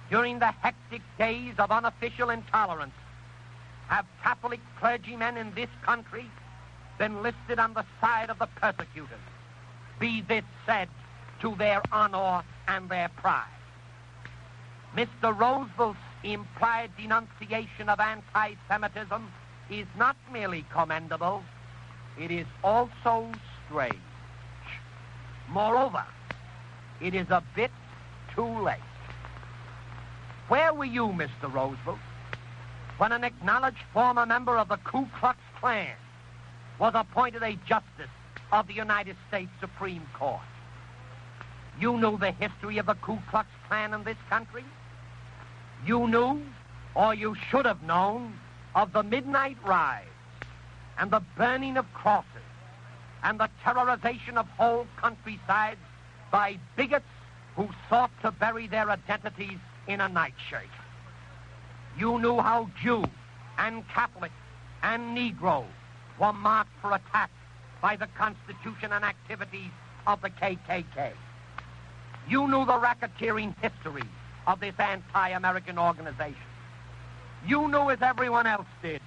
during the hectic days of unofficial intolerance, have Catholic clergymen in this country been listed on the side of the persecutors, be this said to their honor and their pride. Mr. Roosevelt's implied denunciation of anti-Semitism is not merely commendable, it is also strange. Moreover, it is a bit too late. Where were you, Mr. Roosvelt, when an acknowledged former member of the Ku Klux Klan was appointed a justice of the United States Supreme Court? You knew the history of the Ku Klux Klan in this country. You knew, or you should have known, of the midnight rides and the burning of crosses and the terrorization of whole countrysides by bigots who sought to bury their identities in a nightshirt. You knew how Jews and Catholics and Negroes were marked for attack by the constitution and activities of the KKK. You knew the racketeering history of this anti-American organization. You knew, as everyone else did,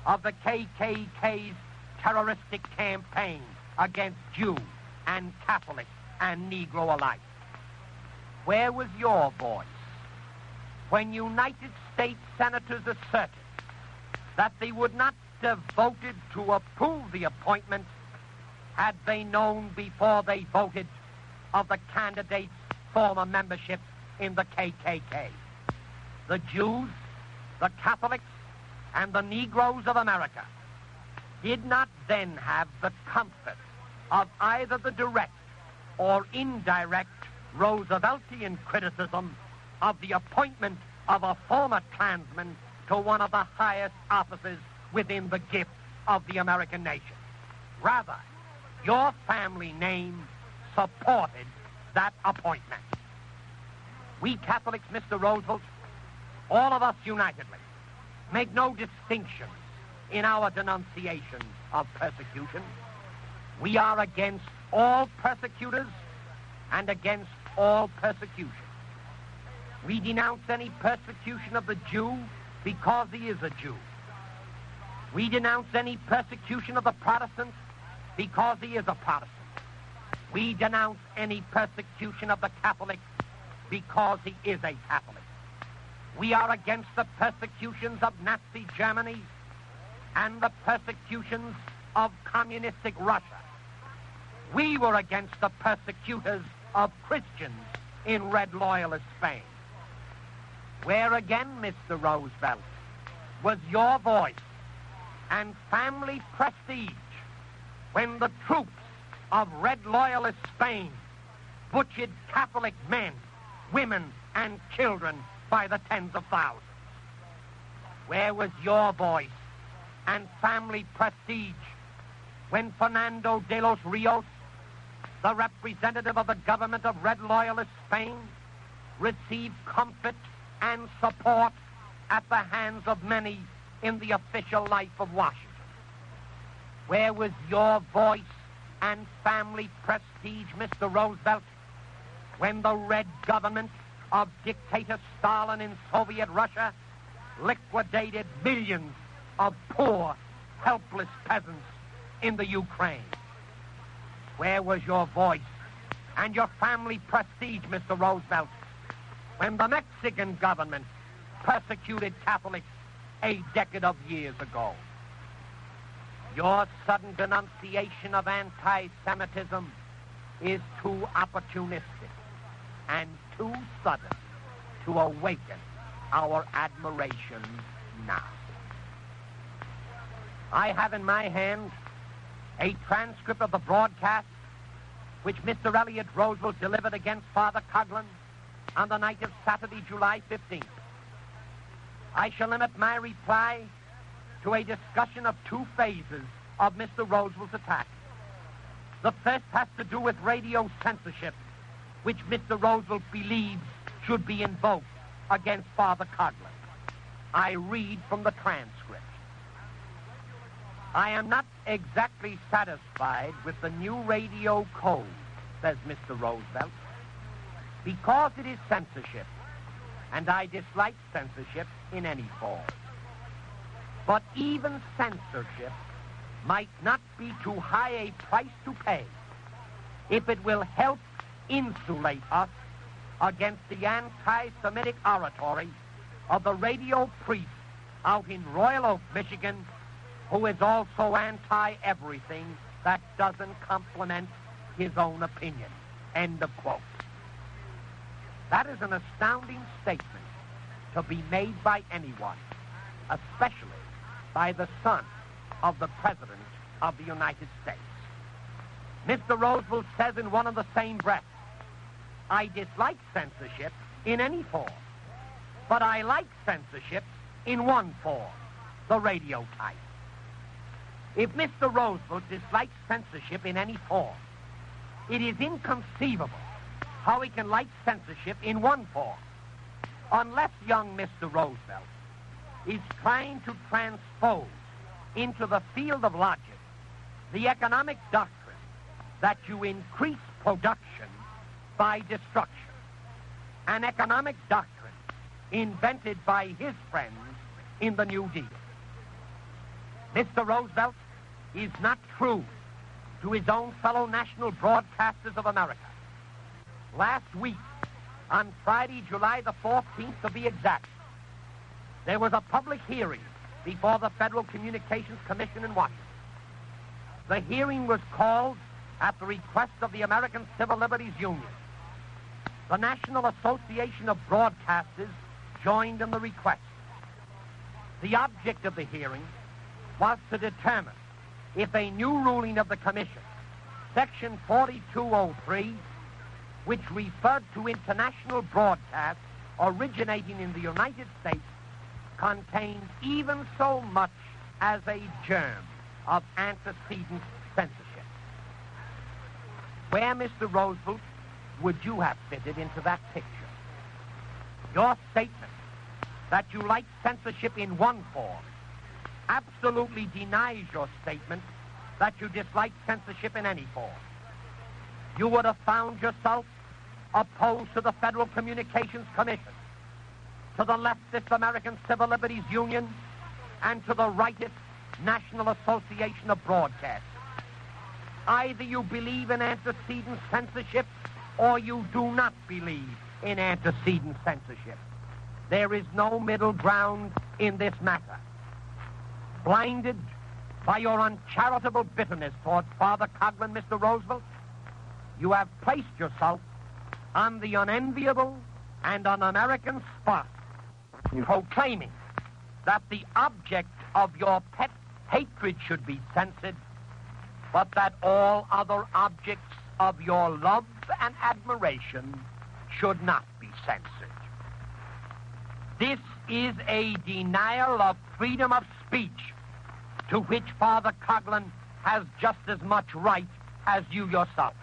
of the KKK's terroristic campaign against Jews and Catholics and Negro alike. Where was your voice when United States senators asserted that they would not have voted to approve the appointment had they known before they voted of the candidate's former membership in the KKK? The Jews, the Catholics, and the Negroes of America did not then have the comfort of either the direct or indirect Rooseveltian criticism of the appointment of a former Klansman to one of the highest offices within the gift of the American nation. Rather, your family name supported that appointment. We Catholics, Mr. Roosevelt, all of us unitedly, make no distinction in our denunciation of persecution. We are against all persecutors and against all persecution. We denounce any persecution of the Jew because he is a Jew. We denounce any persecution of the Protestant because he is a Protestant. We denounce any persecution of the Catholic because he is a Catholic. We are against the persecutions of Nazi Germany and the persecutions of communistic Russia. We were against the persecutors of Christians in Red Loyalist Spain. Where again, Mr. Roosevelt, was your voice and family prestige when the troops of Red Loyalist Spain butchered Catholic men, women, and children by the tens of thousands? Where was your voice and family prestige when Fernando de los Rios, the representative of the government of Red Loyalist Spain, received comfort and support at the hands of many in the official life of Washington? Where was your voice and family prestige, Mr. Roosevelt, when the Red government of dictator Stalin in Soviet Russia liquidated millions of poor, helpless peasants in the Ukraine? Where was your voice and your family prestige, Mr. Roosevelt, when the Mexican government persecuted Catholics a decade of years ago? Your sudden denunciation of anti-Semitism is too opportunistic and too sudden to awaken our admiration now. I have in my hand a transcript of the broadcast which Mr. Eliott Roosevelt delivered against Father Coughlin on the night of Saturday, July 15th. I shall limit my reply to a discussion of two phases of Mr. Roosevelt's attack. The first has to do with radio censorship, which Mr. Roosevelt believes should be invoked against Father Coughlin. I read from the transcript. I am not exactly satisfied with the new radio code, says Mr. Roosvelt, because it is censorship, and I dislike censorship in any form. But even censorship might not be too high a price to pay if it will help insulate us against the anti-Semitic oratory of the radio priest out in Royal Oak, Michigan, who is also anti-everything that doesn't complement his own opinion. End of quote. That is an astounding statement to be made by anyone, especially by the son of the President of the United States. Mr. Roosevelt says in one and the same breath, I dislike censorship in any form, but I like censorship in one form, the radio type. If Mr. Roosevelt dislikes censorship in any form, it is inconceivable how he can like censorship in one form, unless young Mr. Roosevelt is trying to transpose into the field of logic the economic doctrine that you increase production by destruction, an economic doctrine invented by his friends in the New Deal. Mr. Roosevelt is not true to his own fellow national broadcasters of America. Last week, on Friday, July the 14th to be exact, there was a public hearing before the Federal Communications Commission in Washington. The hearing was called at the request of the American Civil Liberties Union. The National Association of Broadcasters joined in the request. The object of the hearing was to determine if a new ruling of the Commission, Section 4203, which referred to international broadcasts originating in the United States, contained even so much as a germ of antecedent censorship. Where, Mr. Roosevelt, would you have fitted into that picture? Your statement that you like censorship in one form absolutely denies your statement that you dislike censorship in any form. You would have found yourself opposed to the Federal Communications Commission, to the leftist American Civil Liberties Union, and to the rightist National Association of Broadcasters. Either you believe in antecedent censorship or you do not believe in antecedent censorship. There is no middle ground in this matter. Blinded by your uncharitable bitterness towards Father Coughlin, Mr. Roosevelt, you have placed yourself on the unenviable and un-American spot, proclaiming that the object of your pet hatred should be censored, but that all other objects of your love and admiration should not be censored. This is a denial of freedom of speech to which Father Coughlin has just as much right as you yourself.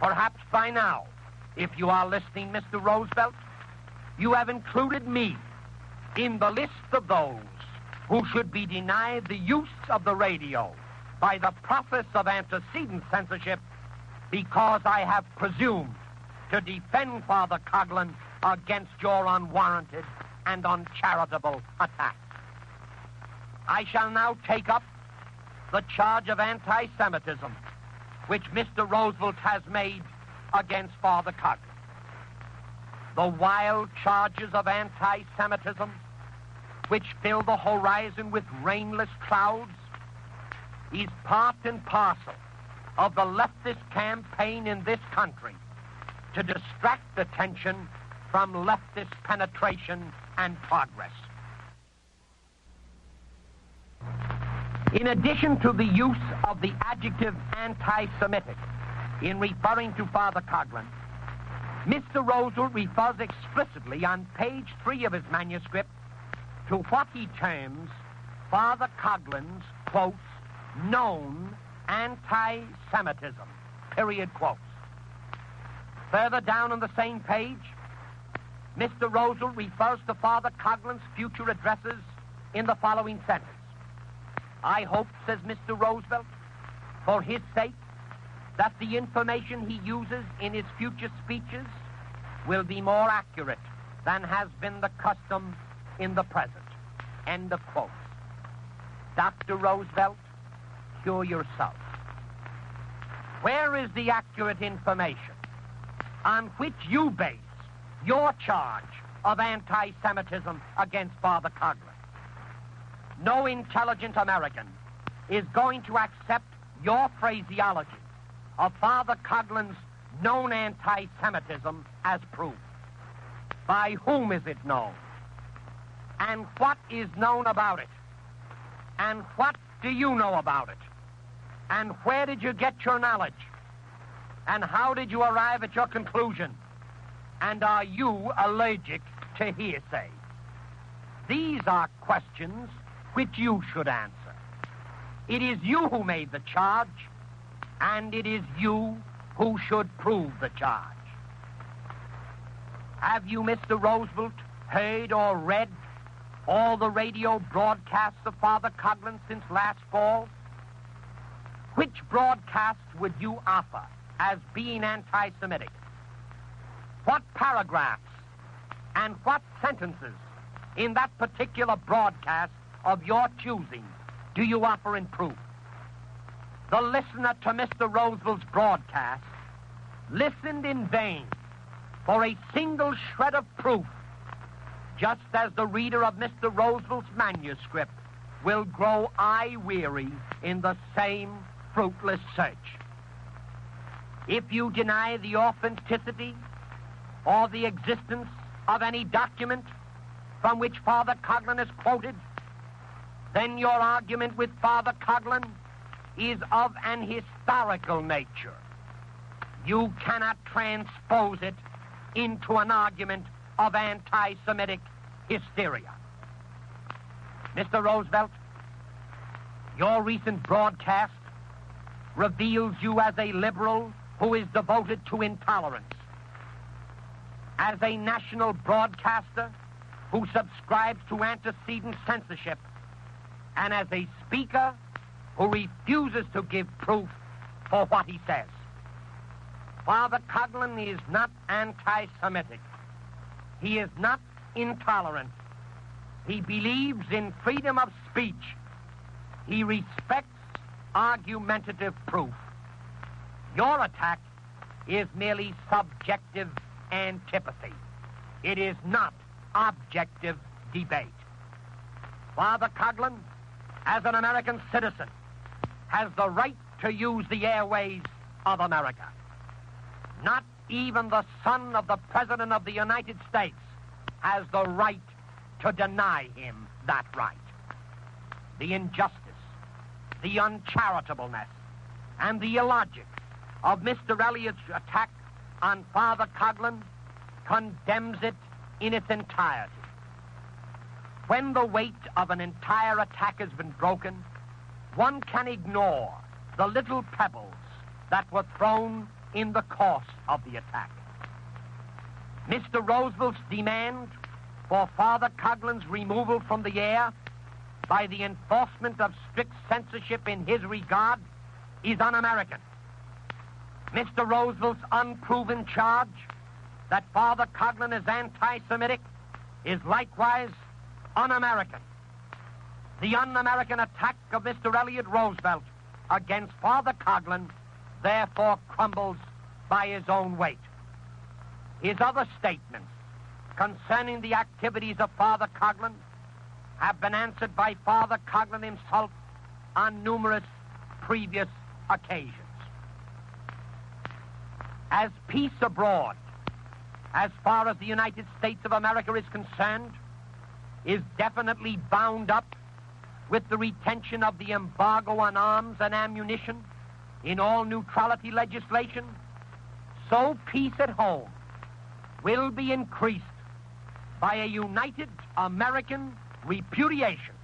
Perhaps by now, if you are listening, Mr. Roosevelt, you have included me in the list of those who should be denied the use of the radio by the process of antecedent censorship because I have presumed to defend Father Coughlin against your unwarranted and uncharitable attack. I shall now take up the charge of anti-Semitism which Mr. Roosevelt has made against Father Coughlin. The wild charges of anti-Semitism which fill the horizon with rainless clouds is part and parcel of the leftist campaign in this country to distract attention from leftist penetration and progress. In addition to the use of the adjective anti-Semitic in referring to Father Coughlin, Mr. Roosevelt refers explicitly on page 3 of his manuscript to what he terms Father Coughlin's, quotes, known anti-Semitism, period quotes. Further down on the same page, Mr. Roosevelt refers to Father Coughlin's future addresses in the following sentence. I hope, says Mr. Roosevelt, for his sake, that the information he uses in his future speeches will be more accurate than has been the custom in the present. End of quote. Dr. Roosevelt, cure yourself. Where is the accurate information on which you base your charge of anti-Semitism against Father Coughlin? No intelligent American is going to accept your phraseology of Father Coughlin's known anti-Semitism as proof. By whom is it known? And what is known about it? And what do you know about it? And where did you get your knowledge? And how did you arrive at your conclusion? And are you allergic to hearsay? These are questions which you should answer. It is you who made the charge, and it is you who should prove the charge. Have you, Mr. Roosevelt, heard or read all the radio broadcasts of Father Coughlin since last fall? Which broadcast would you offer as being anti-Semitic? What paragraphs and what sentences in that particular broadcast of your choosing do you offer in proof? The listener to Mr. Roosevelt's broadcast listened in vain for a single shred of proof, just as the reader of Mr. Roosevelt's manuscript will grow eye-weary in the same fruitless search. If you deny the authenticity or the existence of any document from which Father Coughlin is quoted, then your argument with Father Coughlin is of an historical nature. You cannot transpose it into an argument of anti-Semitic hysteria. Mr. Roosevelt, your recent broadcast reveals you as a liberal who is devoted to intolerance, as a national broadcaster who subscribes to antecedent censorship, and as a speaker who refuses to give proof for what he says. Father Coughlin is not anti-Semitic. He is not intolerant. He believes in freedom of speech. He respects argumentative proof. Your attack is merely subjective antipathy. It is not objective debate. Father Coughlin, as an American citizen, has the right to use the airways of America. Not even the son of the President of the United States has the right to deny him that right. The injustice, the uncharitableness, and the illogic of Mr. Eliott's attack on Father Coughlin condemns it in its entirety. When the weight of an entire attack has been broken, one can ignore the little pebbles that were thrown in the course of the attack. Mr. Roosevelt's demand for Father Coughlin's removal from the air by the enforcement of strict censorship in his regard is un-American. Mr. Roosevelt's unproven charge that Father Coughlin is anti-Semitic is likewise un-American. The un-American attack of Mr. Eliott Roosevelt against Father Coughlin therefore crumbles by his own weight. His other statements concerning the activities of Father Coughlin have been answered by Father Coughlin himself on numerous previous occasions. As peace abroad, as far as the United States of America is concerned, is definitely bound up with the retention of the embargo on arms and ammunition in all neutrality legislation, so peace at home will be increased by a united American repudiation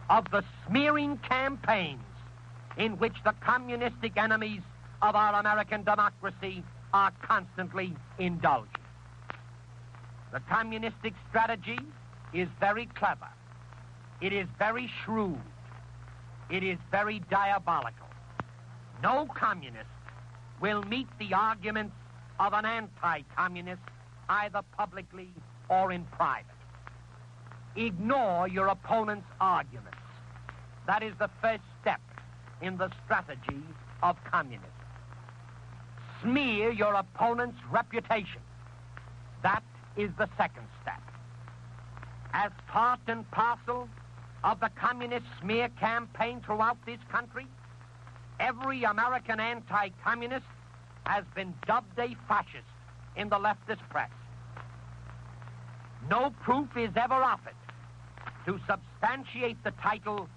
of the smearing campaigns in which the communistic enemies of our American democracy are constantly indulging. The communistic strategy is very clever. It is very shrewd. It is very diabolical. No communist will meet the arguments of an anti-communist either publicly or in private. Ignore your opponent's arguments. That is the first step in the strategy of communism. Smear your opponent's reputation. That is the second step. As part and parcel of the communist smear campaign throughout this country, every American anti-communist has been dubbed a fascist in the leftist press. No proof is ever offered to substantiate the title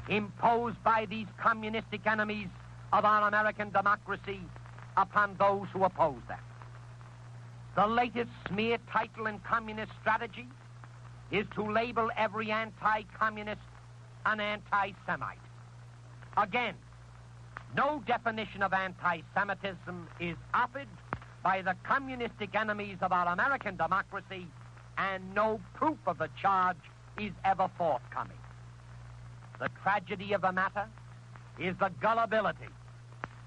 imposed by these communistic enemies of our American democracy upon those who oppose them. The latest smear title in communist strategy is to label every anti-communist an anti-Semite. Again, no definition of anti-Semitism is offered by the communistic enemies of our American democracy, and no proof of the charge is ever forthcoming. The tragedy of the matter is the gullibility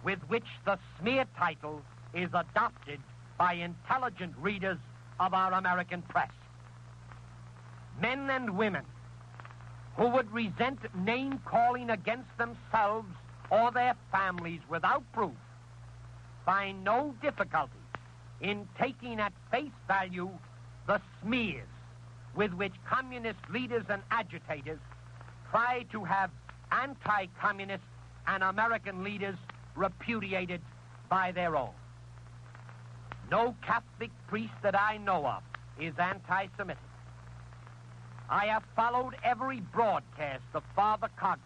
with which the smear title is adopted by intelligent readers of our American press. Men and women who would resent name-calling against themselves or their families without proof find no difficulty in taking at face value the smears with which communist leaders and agitators try to have anti-communist and American leaders repudiated by their own. No Catholic priest that I know of is anti-Semitic. I have followed every broadcast of Father Coughlin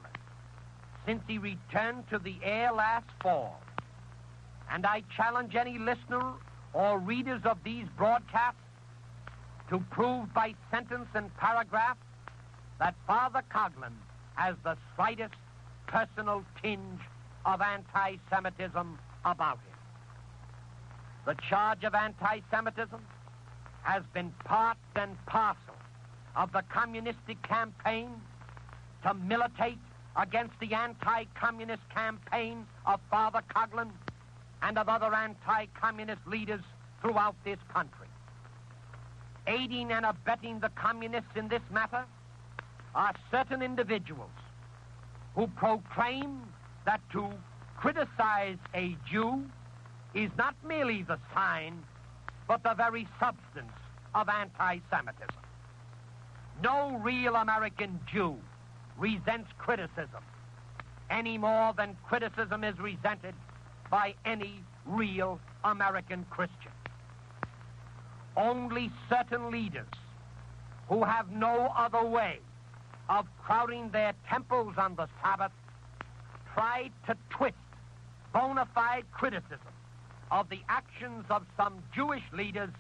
since he returned to the air last fall, and I challenge any listener or readers of these broadcasts to prove by sentence and paragraph that Father Coughlin has the slightest personal tinge of anti-Semitism about him. The charge of anti-Semitism has been part and parcel of the communistic campaign to militate against the anti-communist campaign of Father Coughlin and of other anti-communist leaders throughout this country. Aiding and abetting the communists in this matter are certain individuals who proclaim that to criticize a Jew is not merely the sign, but the very substance of anti-Semitism. No real American Jew resents criticism any more than criticism is resented by any real American Christian. Only certain leaders who have no other way of crowding their temples on the Sabbath try to twist bona fide criticism of the actions of some Jewish leaders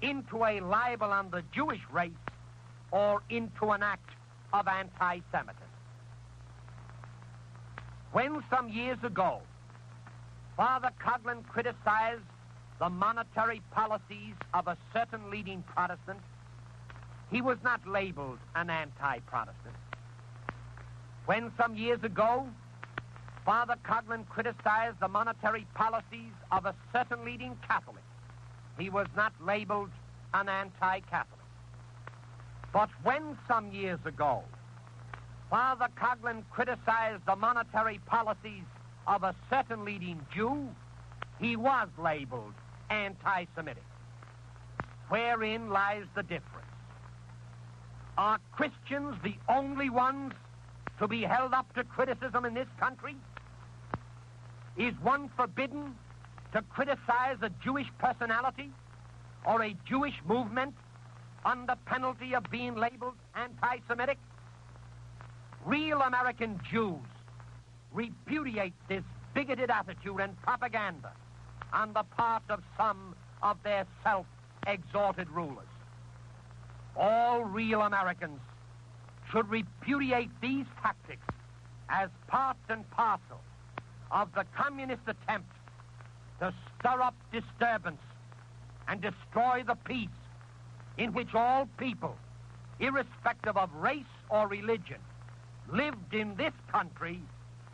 into a libel on the Jewish race or into an act of anti-Semitism. When some years ago Father Coughlin criticized the monetary policies of a certain leading Protestant, he was not labeled an anti-Protestant. When some years ago Father Coughlin criticized the monetary policies of a certain leading Catholic, he was not labeled an anti-Catholic. But when some years ago Father Coughlin criticized the monetary policies of a certain leading Jew, he was labeled anti-Semitic. Wherein lies the difference? Are Christians the only ones to be held up to criticism in this country? Is one forbidden to criticize a Jewish personality or a Jewish movement under penalty of being labeled anti-Semitic? Real American Jews repudiate this bigoted attitude and propaganda on the part of some of their self-exalted rulers. All real Americans should repudiate these tactics as part and parcel of the communist attempt to stir up disturbance and destroy the peace in which all people, irrespective of race or religion, lived in this country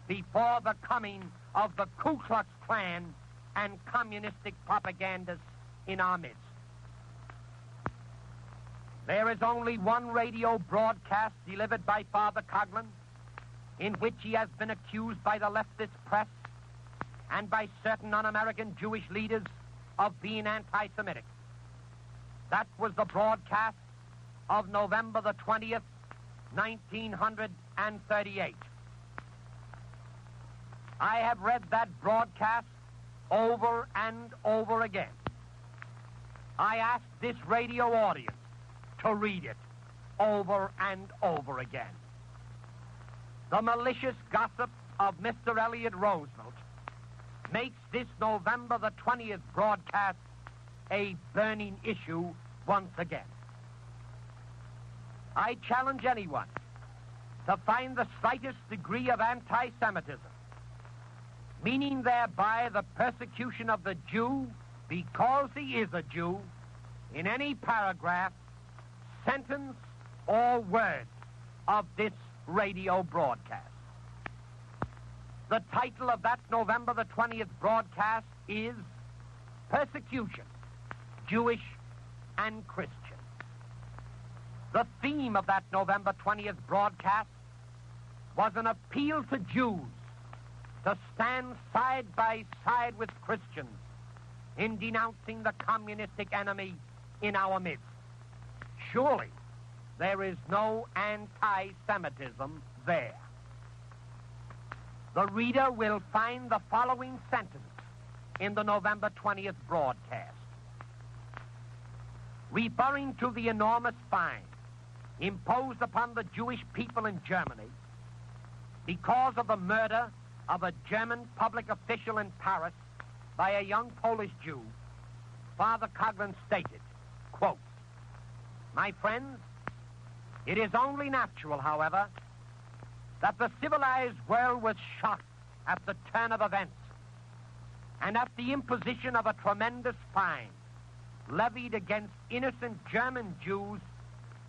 before the coming of the Ku Klux Klan and communistic propagandists in our midst. There is only one radio broadcast delivered by Father Coughlin in which he has been accused by the leftist press and by certain un-American Jewish leaders of being anti-Semitic. That was the broadcast of November the 20th, 1938. I have read that broadcast over and over again. I asked this radio audience to read it over and over again. The malicious gossip of Mr. Eliott Roosvelt makes this November the 20th broadcast a burning issue once again. I challenge anyone to find the slightest degree of anti-Semitism, meaning thereby the persecution of the Jew because he is a Jew, in any paragraph, sentence, or word of this radio broadcast. The title of that November the 20th broadcast is Persecution, Jewish and Christian. The theme of that November 20th broadcast was an appeal to Jews to stand side by side with Christians in denouncing the communistic enemy in our midst. Surely there is no anti-Semitism there. The reader will find the following sentence in the November 20th broadcast. Referring to the enormous fine imposed upon the Jewish people in Germany because of the murder of a German public official in Paris by a young Polish Jew, Father Coughlin stated, quote, "My friends, it is only natural, however, that the civilized world was shocked at the turn of events and at the imposition of a tremendous fine levied against innocent German Jews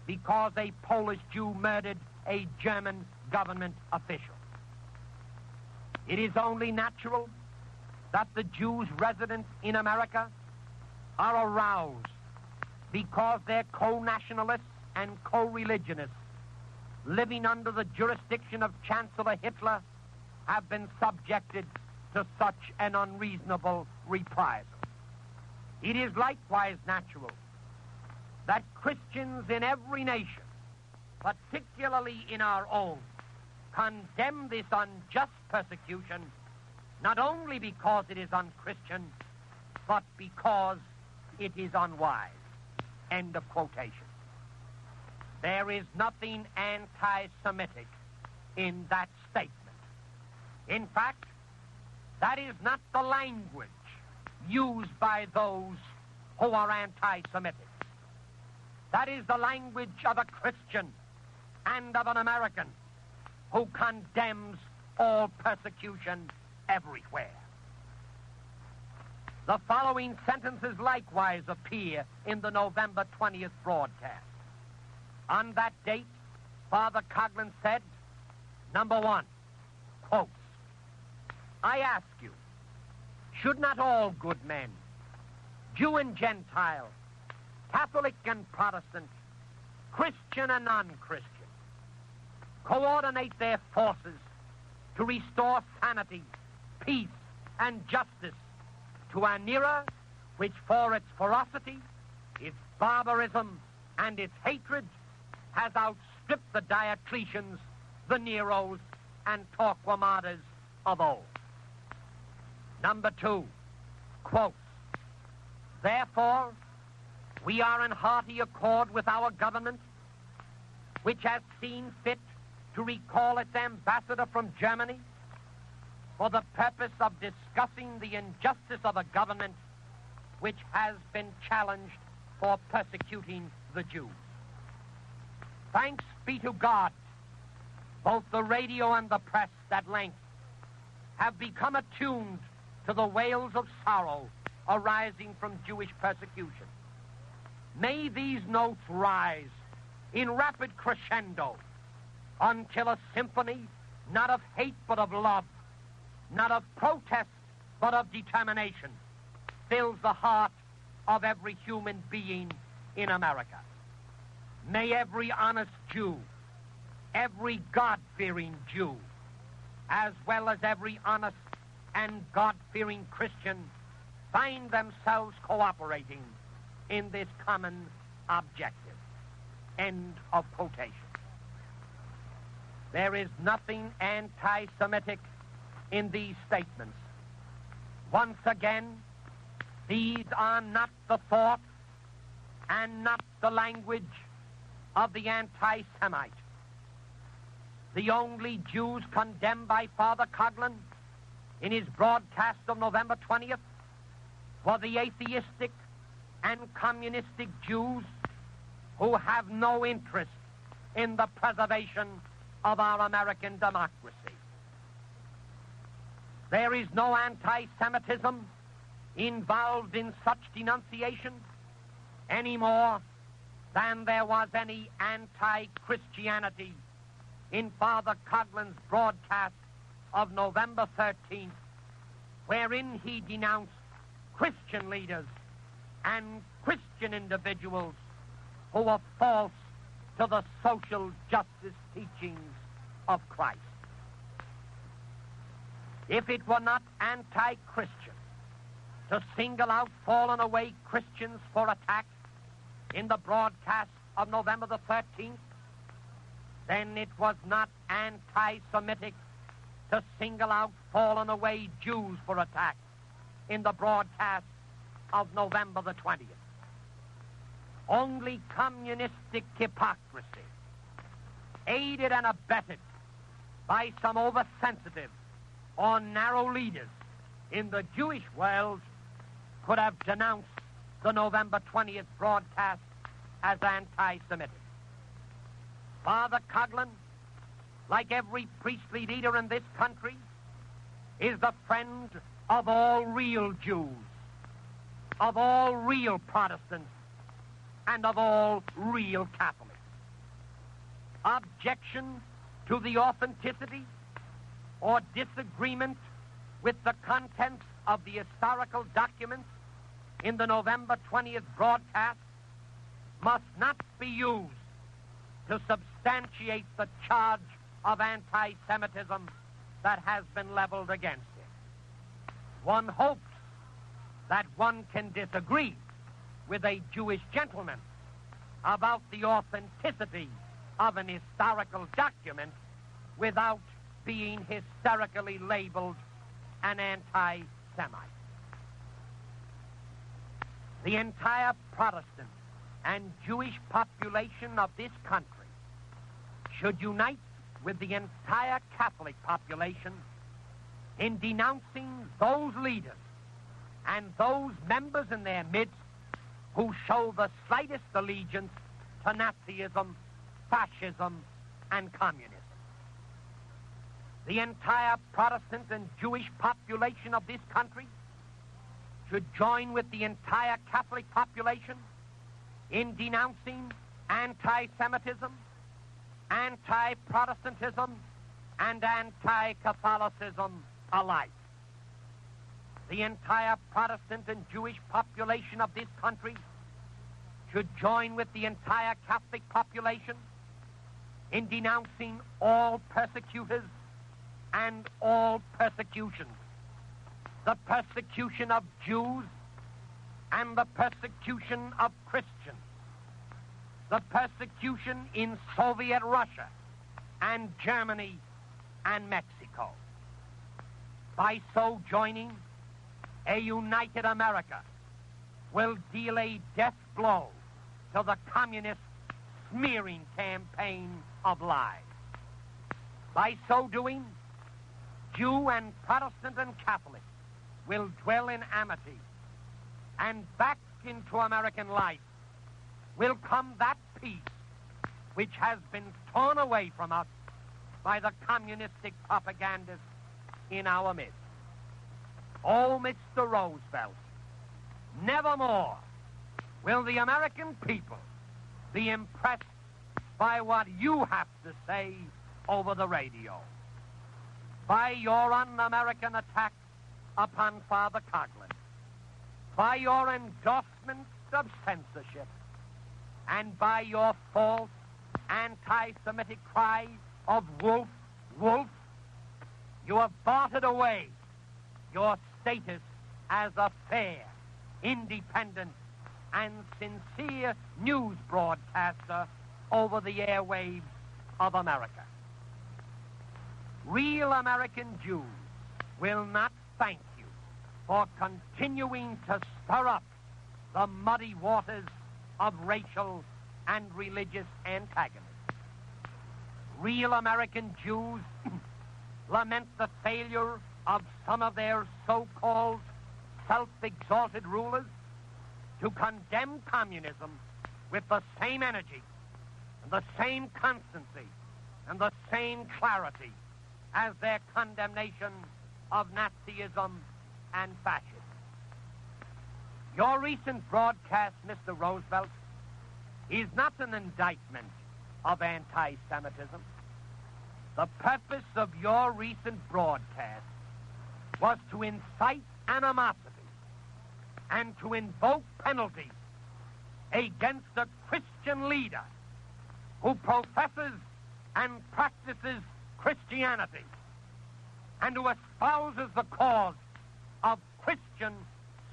because a Polish Jew murdered a German government official. It is only natural that the Jews resident in America are aroused because their co-nationalists and co-religionists living under the jurisdiction of Chancellor Hitler have been subjected to such an unreasonable reprisal. It is likewise natural that Christians in every nation, particularly in our own, condemn this unjust persecution, not only because it is unchristian, but because it is unwise." End of quotation. There is nothing anti-Semitic in that statement. In fact, that is not the language used by those who are anti-Semitic. That is the language of a Christian and of an American who condemns all persecution everywhere. The following sentences likewise appear in the November 20th broadcast. On that date, Father Coughlin said, number one, quotes, "I ask you, should not all good men, Jew and Gentile, Catholic and Protestant, Christian and non-Christian, coordinate their forces to restore sanity, peace, and justice to an era which for its ferocity, its barbarism, and its hatred has outstripped the Diocletians, the Neros, and Torquemadas of old?" Number two, quotes, "Therefore, we are in hearty accord with our government, which has seen fit to recall its ambassador from Germany for the purpose of discussing the injustice of a government which has been challenged for persecuting the Jews. Thanks be to God, both the radio and the press at length have become attuned to the wails of sorrow arising from Jewish persecution. May these notes rise in rapid crescendo until a symphony, not of hate but of love, not of protest but of determination, fills the heart of every human being in America. May every honest Jew, every God-fearing Jew, as well as every honest and God-fearing Christian, find themselves cooperating in this common objective. End of quotation. There is nothing anti-Semitic in these statements. Once again, these are not the thought and not the language of the anti-Semite. The only Jews condemned by Father Coughlin in his broadcast of November 20th were the atheistic and communistic Jews who have no interest in the preservation of our American democracy. There is no anti-Semitism involved in such denunciation any more than there was any anti-Christianity in Father Coughlin's broadcast of November 13th, wherein he denounced Christian leaders and Christian individuals who were false to the social justice teachings of Christ. If it were not anti-Christian to single out fallen away Christians for attack in the broadcast of November the 13th, then it was not anti-Semitic to single out fallen away Jews for attack in the broadcast of November the 20th. Only communistic hypocrisy, aided and abetted by some oversensitive or narrow leaders in the Jewish world, could have denounced the November 20th broadcast as anti-Semitic. Father Coughlin, like every priestly leader in this country, is the friend of all real Jews, of all real Protestants, and of all real Catholics. Objection to the authenticity or disagreement with the contents of the historical documents in the November 20th broadcast must not be used to substantiate the charge of anti-Semitism that has been leveled against it. One hopes that one can disagree with a Jewish gentleman about the authenticity of an historical document without being hysterically labeled an anti-Semite. The entire Protestant and Jewish population of this country should unite with the entire Catholic population in denouncing those leaders and those members in their midst who show the slightest allegiance to Nazism, fascism, and communism. The entire Protestant and Jewish population of this country should join with the entire Catholic population in denouncing anti-Semitism, anti-Protestantism, and anti-Catholicism alike. The entire Protestant and Jewish population of this country should join with the entire Catholic population in denouncing all persecutors and all persecutions. The persecution of Jews and the persecution of Christians. The persecution in Soviet Russia and Germany and Mexico. By so joining, a united America will deal a death blow to the communist smearing campaign of lies. By so doing, Jew and Protestant and Catholic will dwell in amity, and back into American life will come that peace which has been torn away from us by the communistic propagandists in our midst. Oh, Mr. Roosevelt, nevermore will the American people be impressed by what you have to say over the radio. By your un-American attack upon Father Coughlin, by your endorsement of censorship, and by your false anti-Semitic cry of wolf, wolf, you have bartered away your status as a fair, independent, and sincere news broadcaster over the airwaves of America. Real American Jews will not thank you for continuing to stir up the muddy waters of racial and religious antagonism. Real American Jews lament the failure of some of their so-called self-exalted rulers to condemn communism with the same energy and the same constancy and the same clarity as their condemnation of Nazism and fascism. Your recent broadcast, Mr. Roosvelt, is not an indictment of anti-Semitism. The purpose of your recent broadcast was to incite animosity and to invoke penalties against a Christian leader who professes and practices Christianity and who espouses the cause of Christian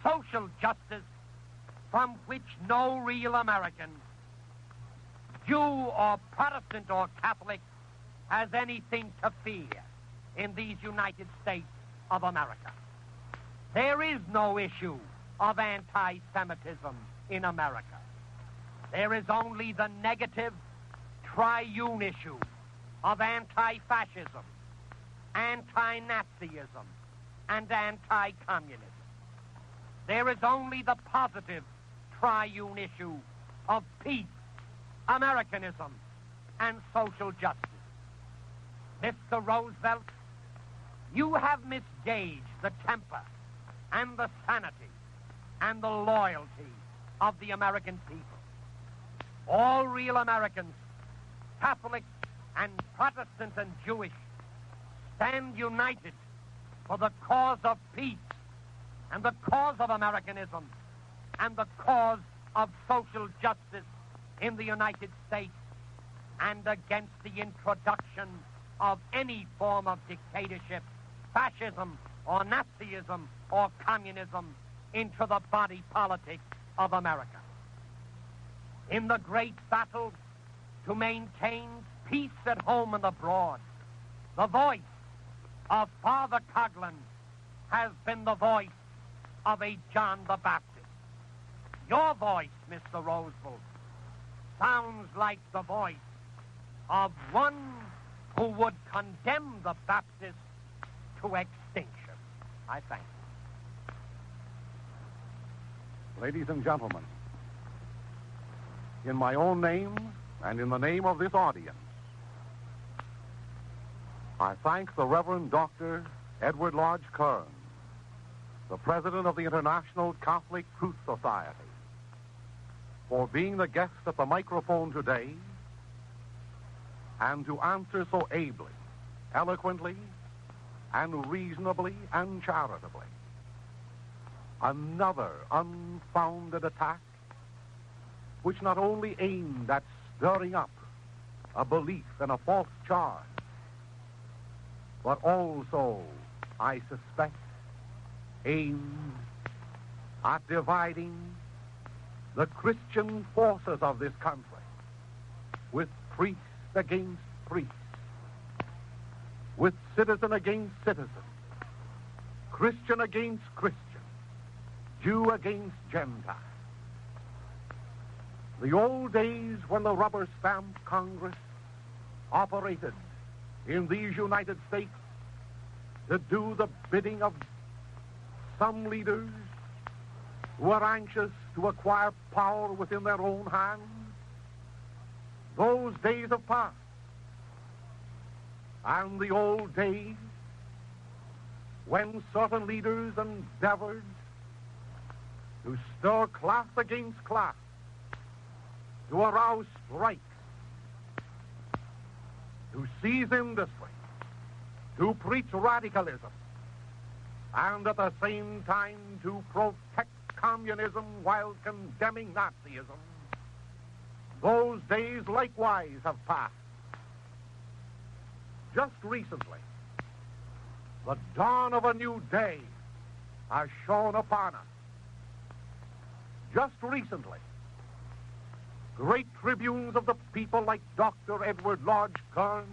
social justice from which no real American, Jew or Protestant or Catholic, has anything to fear in these United States of America. There is no issue of anti-Semitism in America. There is only the negative triune issue of anti-fascism, anti-Nazism, and anti-communism. There is only the positive triune issue of peace, Americanism, and social justice. Mr. Roosevelt, you have misgauged the temper and the sanity and the loyalty of the American people. All real Americans, Catholic and Protestant and Jewish, stand united for the cause of peace and the cause of Americanism and the cause of social justice in the United States and against the introduction of any form of dictatorship, fascism, or Nazism, or communism into the body politic of America. In the great battle to maintain peace at home and abroad, the voice of Father Coughlin has been the voice of a John the Baptist. Your voice, Mr. Roosevelt, sounds like the voice of one who would condemn the Baptists to extinction. I thank you. Ladies and gentlemen, in my own name and in the name of this audience, I thank the Reverend Dr. Edward Lodge Kern, the president of the International Catholic Truth Society, for being the guest at the microphone today and to answer so ably, eloquently, and reasonably and charitably another unfounded attack which not only aimed at stirring up a belief in a false charge, but also, I suspect, aimed at dividing the Christian forces of this country with priest against priest, with citizen against citizen, Christian against Christian, Jew against Gentile. The old days when the rubber-stamped Congress operated in these United States to do the bidding of some leaders who are anxious to acquire power within their own hands, those days have passed. And the old days when certain leaders endeavored to stir class against class, to arouse strikes, to seize industry, to preach radicalism, and at the same time to protect communism while condemning Nazism, those days likewise have passed. Just recently, the dawn of a new day has shone upon us. Just recently, great tribunes of the people like Dr. Edward Lodge Kern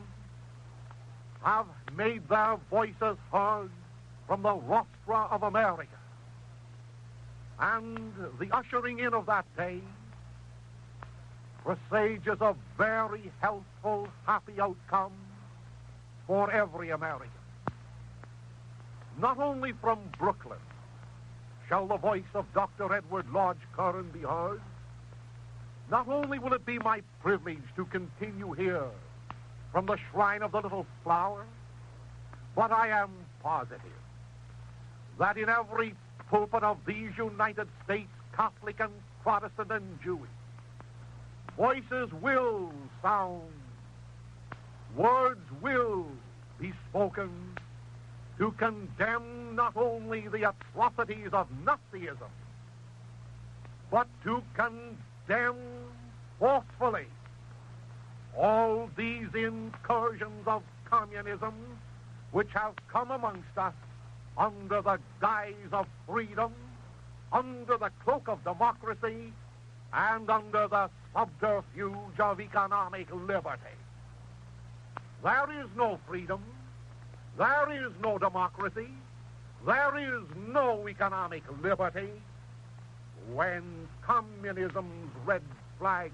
have made their voices heard from the rostra of America. And the ushering in of that day presages a very healthful, happy outcome for every American. Not only from Brooklyn shall the voice of Dr. Edward Lodge Curran be heard, not only will it be my privilege to continue here from the shrine of the little flower, but I am positive that in every pulpit of these United States, Catholic and Protestant and Jewish, voices will sound, words will be spoken to condemn not only the atrocities of Nazism, but to condemn forcefully all these incursions of communism which have come amongst us under the guise of freedom, under the cloak of democracy, and under the subterfuge of economic liberty. There is no freedom, there is no democracy, there is no economic liberty when communism's red flag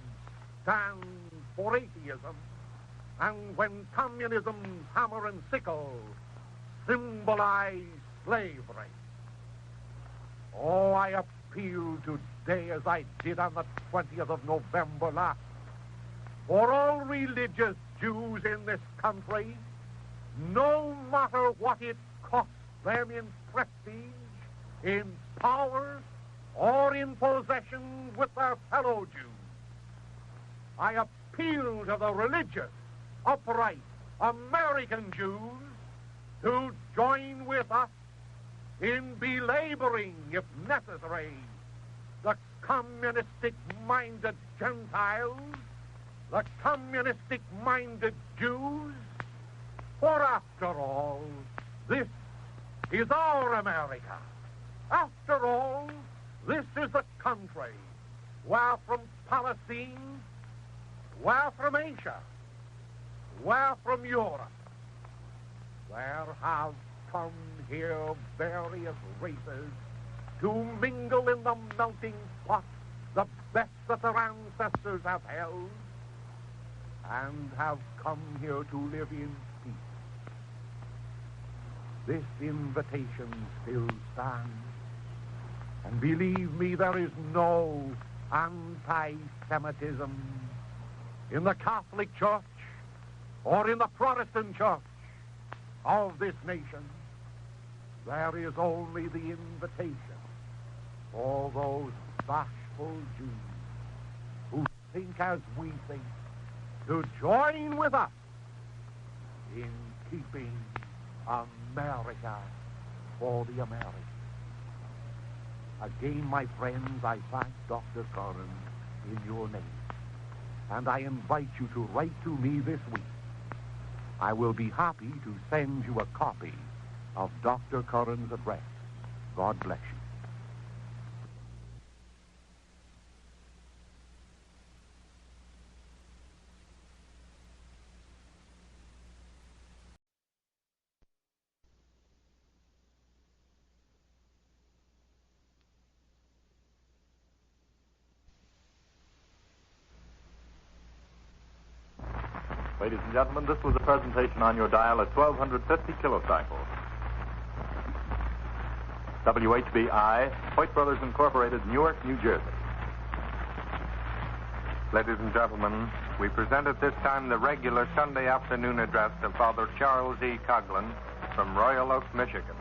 stands for atheism, and when communism's hammer and sickle symbolize slavery. Oh, I appeal today, as I did on the 20th of November last, for all religious Jews in this country, no matter what it costs them in prestige, in power, or in possession with their fellow Jews. I appeal to the religious, upright American Jews to join with us in belaboring, if necessary, the communistic-minded Gentiles, the communistic-minded Jews. For after all, this is our America. After all, this is the country where from Palestine, where from Asia, where from Europe, there have come here various races to mingle in the melting pot the best that their ancestors have held, and have come here to live in peace. This invitation still stands, and believe me, there is no anti-Semitism in the Catholic Church or in the Protestant Church of this nation. There is only the invitation for those bashful Jews who think as we think to join with us in keeping America for the Americans. Again, my friends, I thank Dr. Curran in your name, and I invite you to write to me this week. I will be happy to send you a copy of Dr. Curran's address. God bless you. Ladies and gentlemen, this was a presentation on your dial at 1250 kilocycles. WHBI, Hoyt Brothers Incorporated, Newark, New Jersey. Ladies and gentlemen, we present at this time the regular Sunday afternoon address of Father Charles E. Coughlin from Royal Oak, Michigan.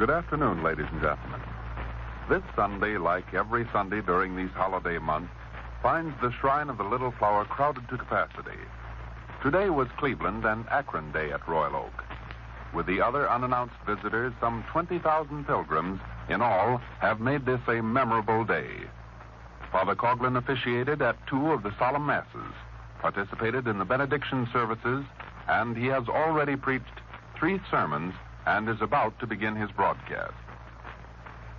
Good afternoon, ladies and gentlemen. This Sunday, like every Sunday during these holiday months, finds the Shrine of the Little Flower crowded to capacity. Today was Cleveland and Akron Day at Royal Oak. With the other unannounced visitors, some 20,000 pilgrims in all have made this a memorable day. Father Coughlin officiated at 2 of the solemn masses, participated in the benediction services, and he has already preached 3 sermons and is about to begin his broadcast.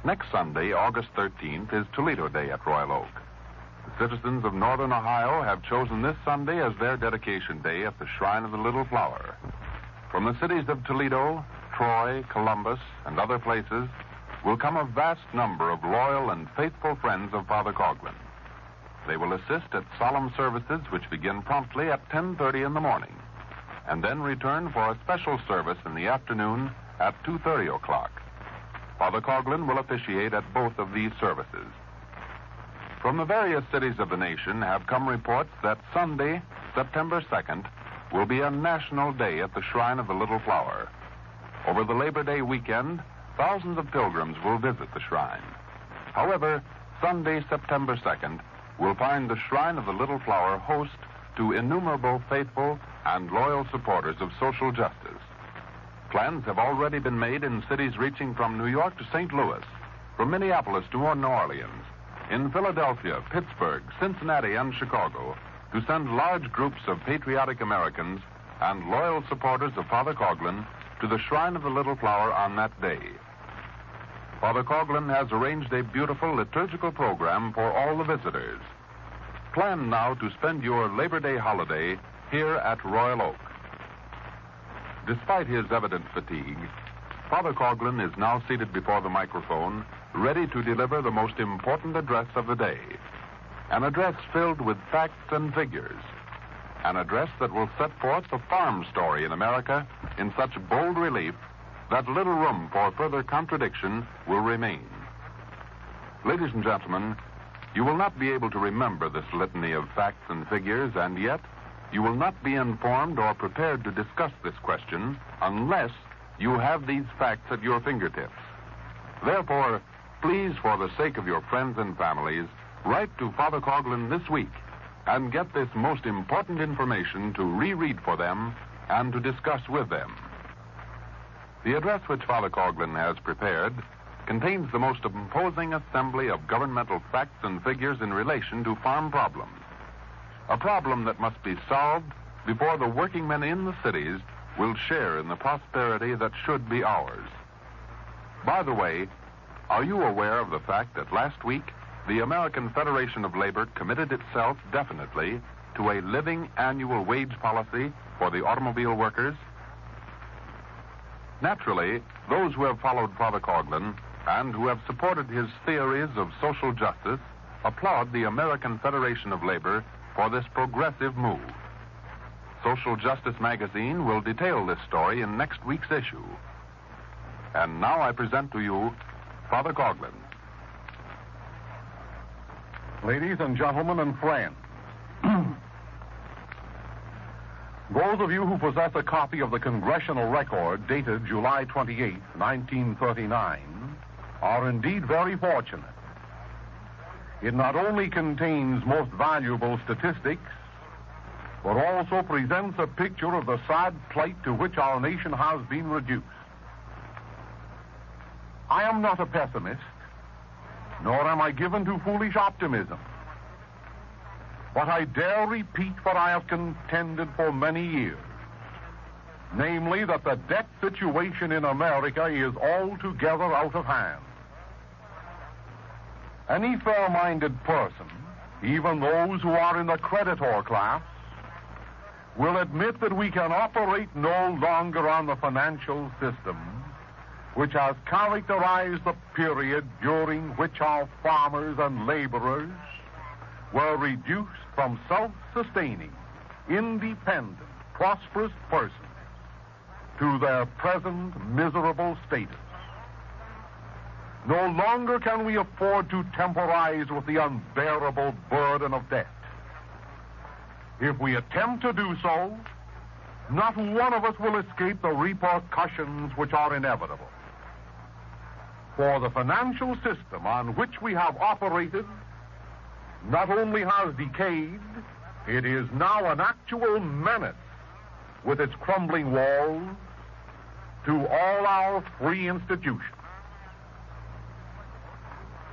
Next Sunday, August 13th, is Toledo Day at Royal Oak. The citizens of Northern Ohio have chosen this Sunday as their dedication day at the Shrine of the Little Flower. From the cities of Toledo, Troy, Columbus, and other places will come a vast number of loyal and faithful friends of Father Coughlin. They will assist at solemn services which begin promptly at 10:30 in the morning, and then return for a special service in the afternoon at 2:30 o'clock. Father Coughlin will officiate at both of these services. From the various cities of the nation have come reports that Sunday, September 2nd, will be a national day at the Shrine of the Little Flower. Over the Labor Day weekend, thousands of pilgrims will visit the shrine. However, Sunday, September 2nd, will find the Shrine of the Little Flower host to innumerable faithful and loyal supporters of social justice. Plans have already been made in cities reaching from New York to St. Louis, from Minneapolis to New Orleans, in Philadelphia, Pittsburgh, Cincinnati, and Chicago, to send large groups of patriotic Americans and loyal supporters of Father Coughlin to the Shrine of the Little Flower on that day. Father Coughlin has arranged a beautiful liturgical program for all the visitors. Plan now to spend your Labor Day holiday here at Royal Oak. Despite his evident fatigue, Father Coughlin is now seated before the microphone, ready to deliver the most important address of the day. An address filled with facts and figures. An address that will set forth the farm story in America in such bold relief that little room for further contradiction will remain. Ladies and gentlemen, you will not be able to remember this litany of facts and figures, and yet you will not be informed or prepared to discuss this question unless you have these facts at your fingertips. Therefore, please, for the sake of your friends and families, write to Father Coughlin this week and get this most important information to reread for them and to discuss with them. The address which Father Coughlin has prepared contains the most imposing assembly of governmental facts and figures in relation to farm problems. A problem that must be solved before the working men in the cities will share in the prosperity that should be ours. By the way, are you aware of the fact that last week the American Federation of Labor committed itself definitely to a living annual wage policy for the automobile workers? Naturally, those who have followed Father Coughlin and who have supported his theories of social justice applaud the American Federation of Labor for this progressive move. Social Justice magazine will detail this story in next week's issue. And now I present to you Father Coughlin. Ladies and gentlemen and friends, those of you who possess a copy of the Congressional Record dated July 28, 1939, are indeed very fortunate. It not only contains most valuable statistics, but also presents a picture of the sad plight to which our nation has been reduced. I am not a pessimist, nor am I given to foolish optimism. But I dare repeat what I have contended for many years, namely that the debt situation in America is altogether out of hand. Any fair-minded person, even those who are in the creditor class, will admit that we can operate no longer on the financial system which has characterized the period during which our farmers and laborers were reduced from self-sustaining, independent, prosperous persons to their present miserable status. No longer can we afford to temporize with the unbearable burden of debt. If we attempt to do so, not one of us will escape the repercussions which are inevitable. For the financial system on which we have operated not only has decayed, it is now an actual menace with its crumbling walls to all our free institutions.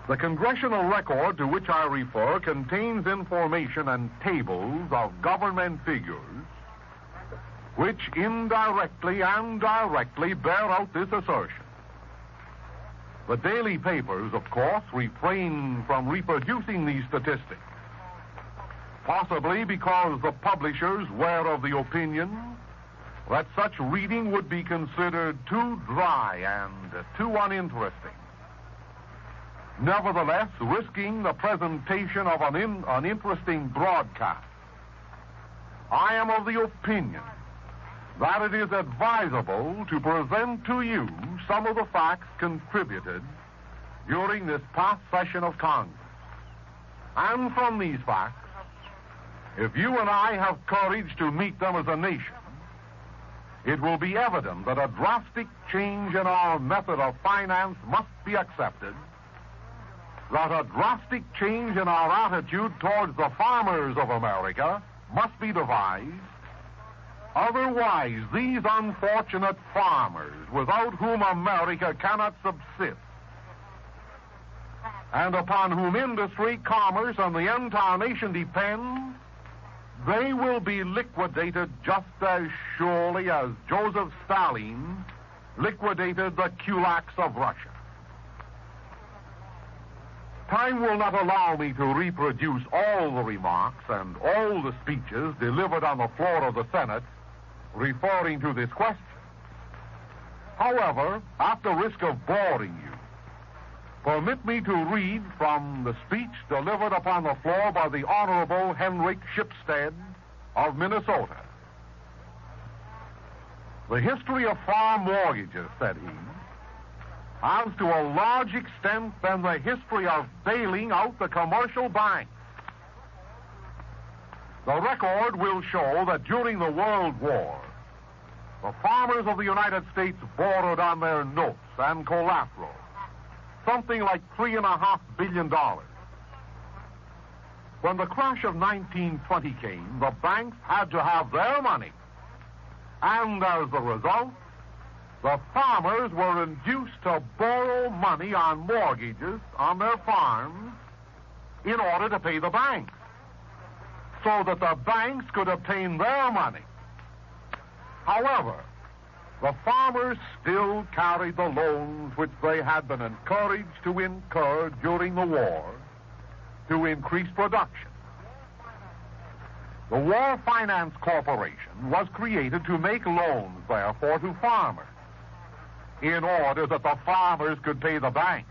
The congressional record to which I refer contains information and tables of government figures which indirectly and directly bear out this assertion. The daily papers, of course, refrain from reproducing these statistics, possibly because the publishers were of the opinion that such reading would be considered too dry and too uninteresting. Nevertheless, risking the presentation of an interesting broadcast, I am of the opinion that it is advisable to present to you some of the facts contributed during this past session of Congress. And from these facts, if you and I have courage to meet them as a nation, it will be evident that a drastic change in our method of finance must be accepted, that a drastic change in our attitude towards the farmers of America must be devised. Otherwise, these unfortunate farmers, without whom America cannot subsist, and upon whom industry, commerce, and the entire nation depend, they will be liquidated just as surely as Joseph Stalin liquidated the kulaks of Russia. Time will not allow me to reproduce all the remarks and all the speeches delivered on the floor of the Senate referring to this question. However, at the risk of boring you, permit me to read from the speech delivered upon the floor by the Honorable Henrik Shipstead of Minnesota. The history of farm mortgages, said he, has to a large extent been the history of bailing out the commercial banks. The record will show that during the World War, the farmers of the United States borrowed on their notes and collateral something like $3.5 billion. When the crash of 1920 came, the banks had to have their money. And as a result, the farmers were induced to borrow money on mortgages on their farms in order to pay the banks, so that the banks could obtain their money. However, the farmers still carried the loans which they had been encouraged to incur during the war to increase production. The War Finance Corporation was created to make loans, therefore, to farmers in order that the farmers could pay the banks,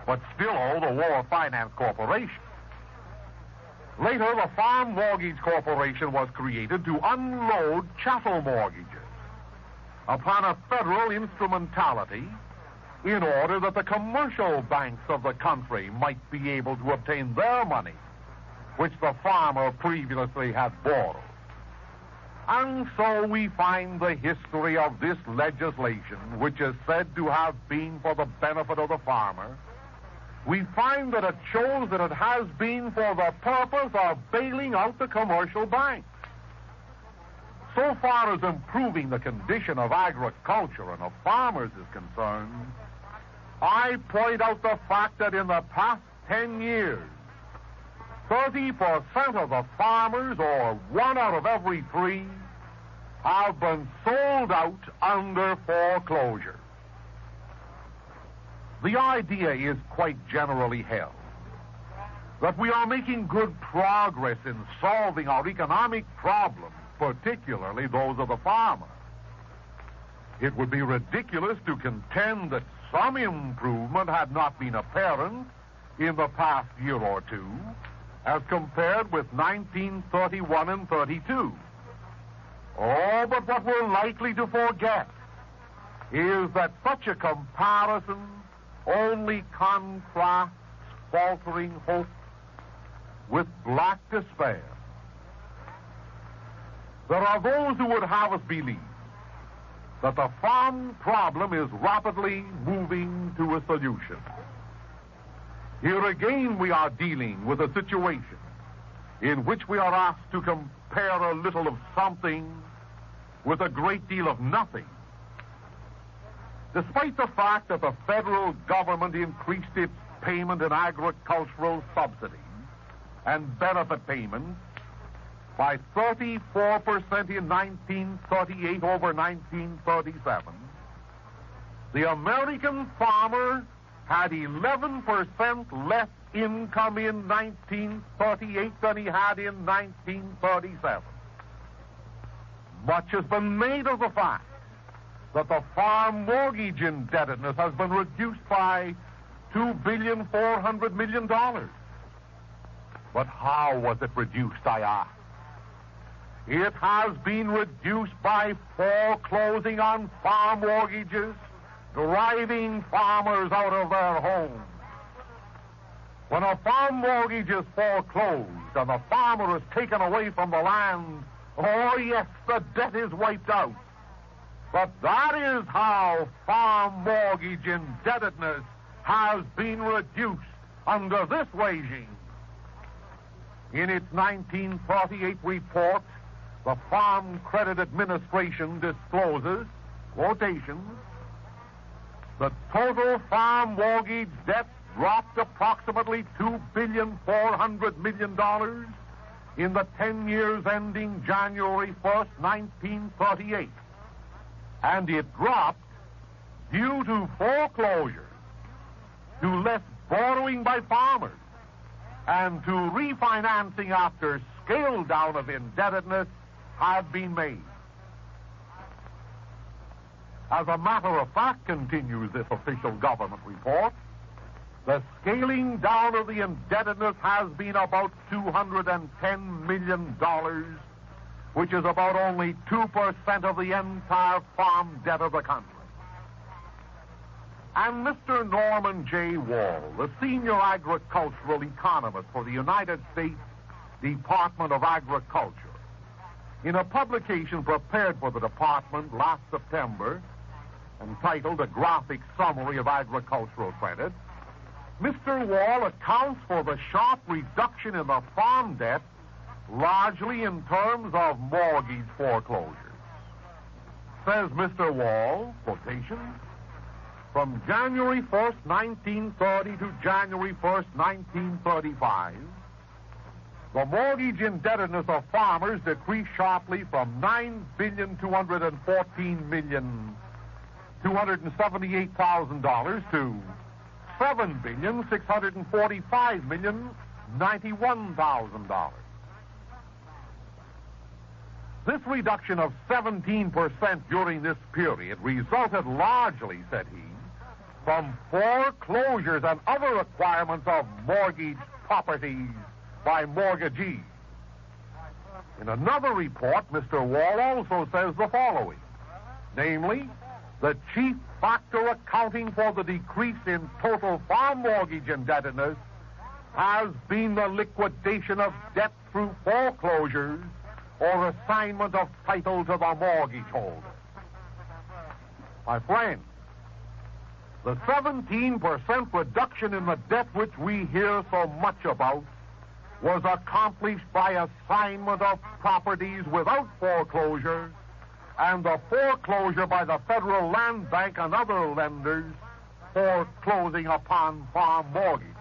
but still owe the War Finance Corporation. Later, the Farm Mortgage Corporation was created to unload chattel mortgages upon a federal instrumentality in order that the commercial banks of the country might be able to obtain their money, which the farmer previously had borrowed. And so we find the history of this legislation, which is said to have been for the benefit of the farmer. We find that it shows that it has been for the purpose of bailing out the commercial banks. So far as improving the condition of agriculture and of farmers is concerned, I point out the fact that in the past 10 years, 30% of the farmers, or 1 out of every 3, have been sold out under foreclosure. The idea is quite generally held that we are making good progress in solving our economic problems, particularly those of the farmer. It would be ridiculous to contend that some improvement had not been apparent in the past year or two as compared with 1931 and 32. Oh, but what we're likely to forget is that such a comparison only contrasts faltering hope with black despair. There are those who would have us believe that the farm problem is rapidly moving to a solution. Here again we are dealing with a situation in which we are asked to compare a little of something with a great deal of nothing. Despite the fact that the federal government increased its payment in agricultural subsidies and benefit payments by 34% in 1938 over 1937, the American farmer had 11% less income in 1938 than he had in 1937. Much has been made of the fact that the farm mortgage indebtedness has been reduced by $2.4 billion. But how was it reduced, I ask? It has been reduced by foreclosing on farm mortgages, driving farmers out of their homes. When a farm mortgage is foreclosed and the farmer is taken away from the land, oh yes, the debt is wiped out. But that is how farm mortgage indebtedness has been reduced under this regime. In its 1948 report, the Farm Credit Administration discloses, quotations, the total farm mortgage debt dropped approximately $2.4 billion in the 10 years ending January 1st, 1938. And it dropped due to foreclosure, to less borrowing by farmers, and to refinancing after scale down of indebtedness had been made. As a matter of fact, continues this official government report, the scaling down of the indebtedness has been about $210 million, which is about only 2% of the entire farm debt of the country. And Mr. Norman J. Wall, the senior agricultural economist for the United States Department of Agriculture, in a publication prepared for the department last September, entitled A Graphic Summary of Agricultural Credit, Mr. Wall accounts for the sharp reduction in the farm debt largely in terms of mortgage foreclosures. Says Mr. Wall, quotation, from January 1st, 1930 to January 1st, 1935, the mortgage indebtedness of farmers decreased sharply from $9,214,278,000 to $7,645,091,000. This reduction of 17% during this period resulted largely, said he, from foreclosures and other requirements of mortgage properties by mortgagees. In another report, Mr. Wall also says the following, namely, the chief factor accounting for the decrease in total farm mortgage indebtedness has been the liquidation of debt through foreclosures or assignment of title to the mortgage holder. My friend, the 17% reduction in the debt which we hear so much about was accomplished by assignment of properties without foreclosure and the foreclosure by the Federal Land Bank and other lenders foreclosing upon farm mortgages.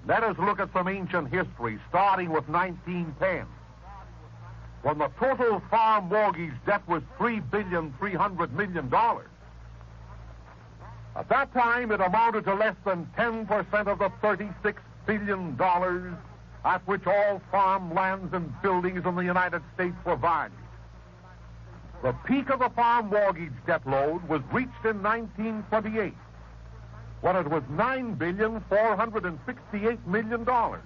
Let us look at some ancient history, starting with 1910, when the total farm mortgage debt was $3.3 billion. At that time, it amounted to less than 10% of the $36 billion at which all farm lands and buildings in the United States were valued. The peak of the farm mortgage debt load was reached in 1928, when it was $9,468,000,000,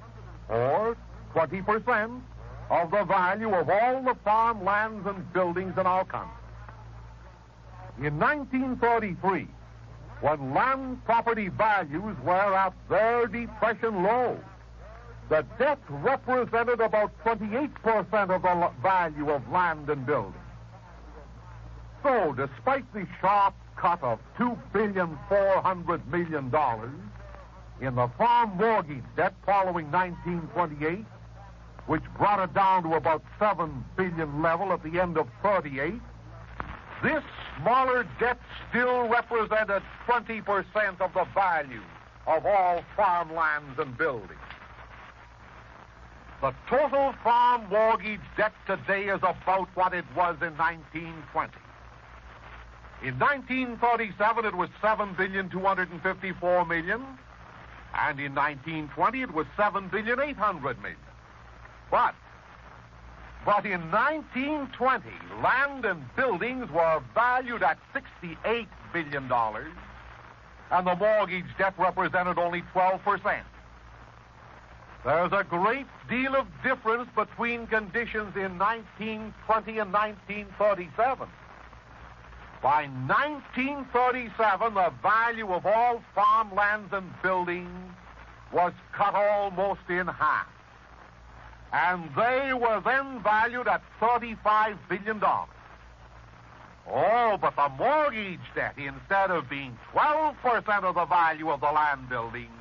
or 20% of the value of all the farm lands and buildings in our country. In 1933, when land property values were at their depression low, the debt represented about 28% of the value of land and buildings. So, despite the sharp cut of $2,400,000,000 in the farm mortgage debt following 1928, which brought it down to about $7 billion level at the end of 38, this smaller debt still represented 20% of the value of all farmlands and buildings. The total farm mortgage debt today is about what it was in 1920. In 1937, it was $7,254,000,000, and in 1920, it was $7,800,000,000. But in 1920, land and buildings were valued at $68 billion, and the mortgage debt represented only 12%. There's a great deal of difference between conditions in 1920 and 1937. By 1937, the value of all farmlands and buildings was cut almost in half. And they were then valued at $35 billion. Oh, but the mortgage debt, instead of being 12% of the value of the land buildings,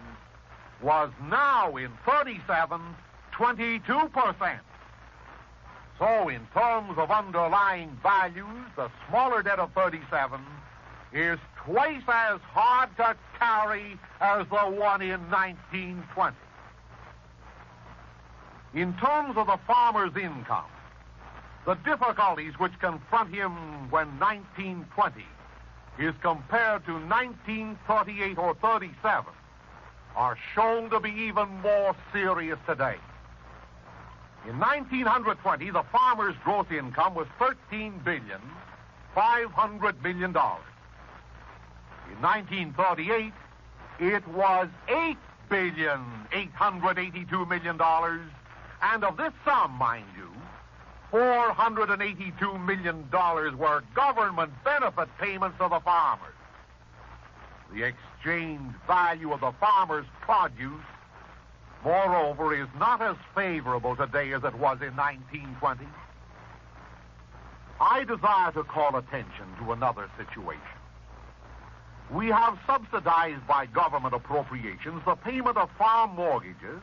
was now in 37, 22%. So in terms of underlying values, the smaller debt of 37 is twice as hard to carry as the one in 1920. In terms of the farmer's income, the difficulties which confront him when 1920 is compared to 1938 or 37 are shown to be even more serious today. In 1920, the farmer's gross income was $13,500,000,000. In 1938, it was $8,882,000,000, and of this sum, mind you, $482 million were government benefit payments to the farmers. The exchange value of the farmer's produce, moreover, is not as favorable today as it was in 1920. I desire to call attention to another situation. We have subsidized by government appropriations the payment of farm mortgages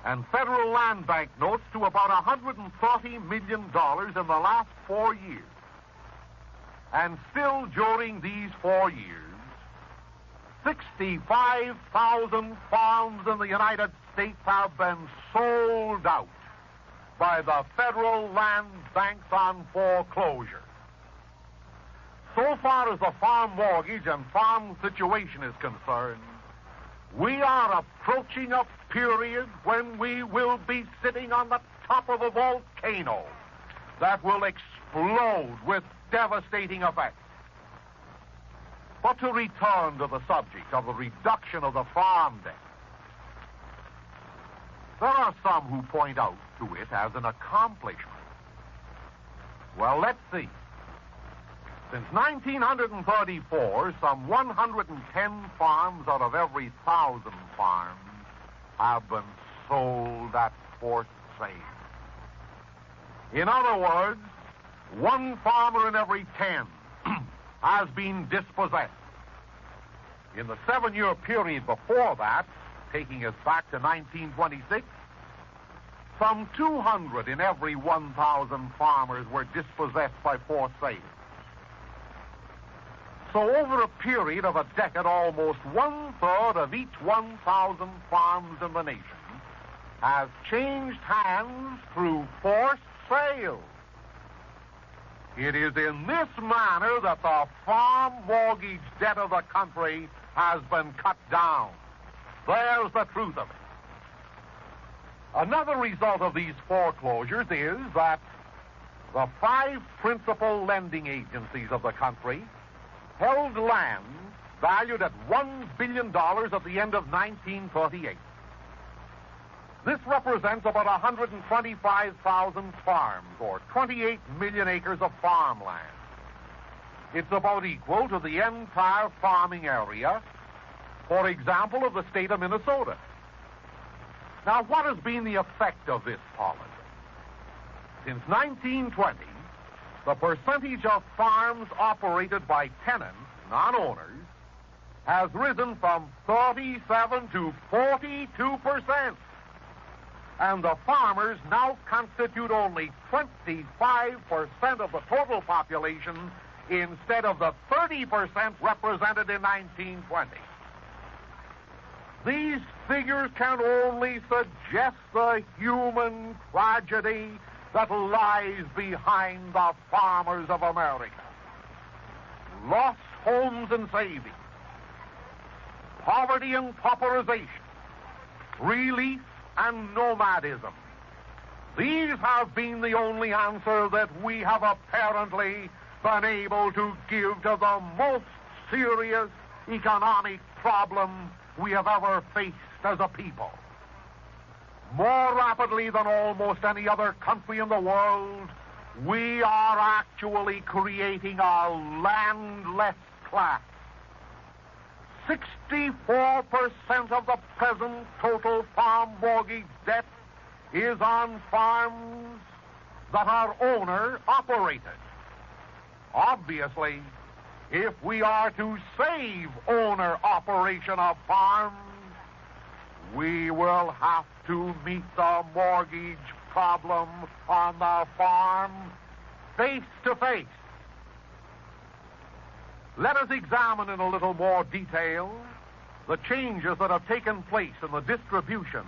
and federal land bank notes to about $130 million in the last 4 years. And still during these 4 years, 65,000 farms in the United States have been sold out by the federal land banks on foreclosure. So far as the farm mortgage and farm situation is concerned, we are approaching a period when we will be sitting on the top of a volcano that will explode with devastating effects. But to return to the subject of the reduction of the farm debt, there are some who point out to it as an accomplishment. Well, let's see. Since 1934, some 110 farms out of every 1,000 farms have been sold at forced sale. In other words, one farmer in every 10 has been dispossessed. In the 7-year period before that, taking us back to 1926, some 200 in every 1,000 farmers were dispossessed by forced sale. So over a period of a decade, almost 1/3 of each 1,000 farms in the nation has changed hands through forced sale. It is in this manner that the farm mortgage debt of the country has been cut down. There's the truth of it. Another result of these foreclosures is that the 5 principal lending agencies of the country held land valued at $1 billion at the end of 1938. This represents about 125,000 farms, or 28 million acres of farmland. It's about equal to the entire farming area, for example, of the state of Minnesota. Now, what has been the effect of this policy? Since 1920, the percentage of farms operated by tenants, non-owners, has risen from 37 to 42%. And the farmers now constitute only 25% of the total population instead of the 30% represented in 1920. These figures can only suggest the human tragedy that lies behind the farmers of America. Lost homes and savings, poverty and pauperization, relief and nomadism. These have been the only answer that we have apparently been able to give to the most serious economic problem we have ever faced as a people. More rapidly than almost any other country in the world, we are actually creating a landless class. 64% of the present total farm mortgage debt is on farms that are owner-operated. Obviously, if we are to save owner-operation of farms, we will have to meet the mortgage problem on the farm face to face. Let us examine in a little more detail the changes that have taken place in the distribution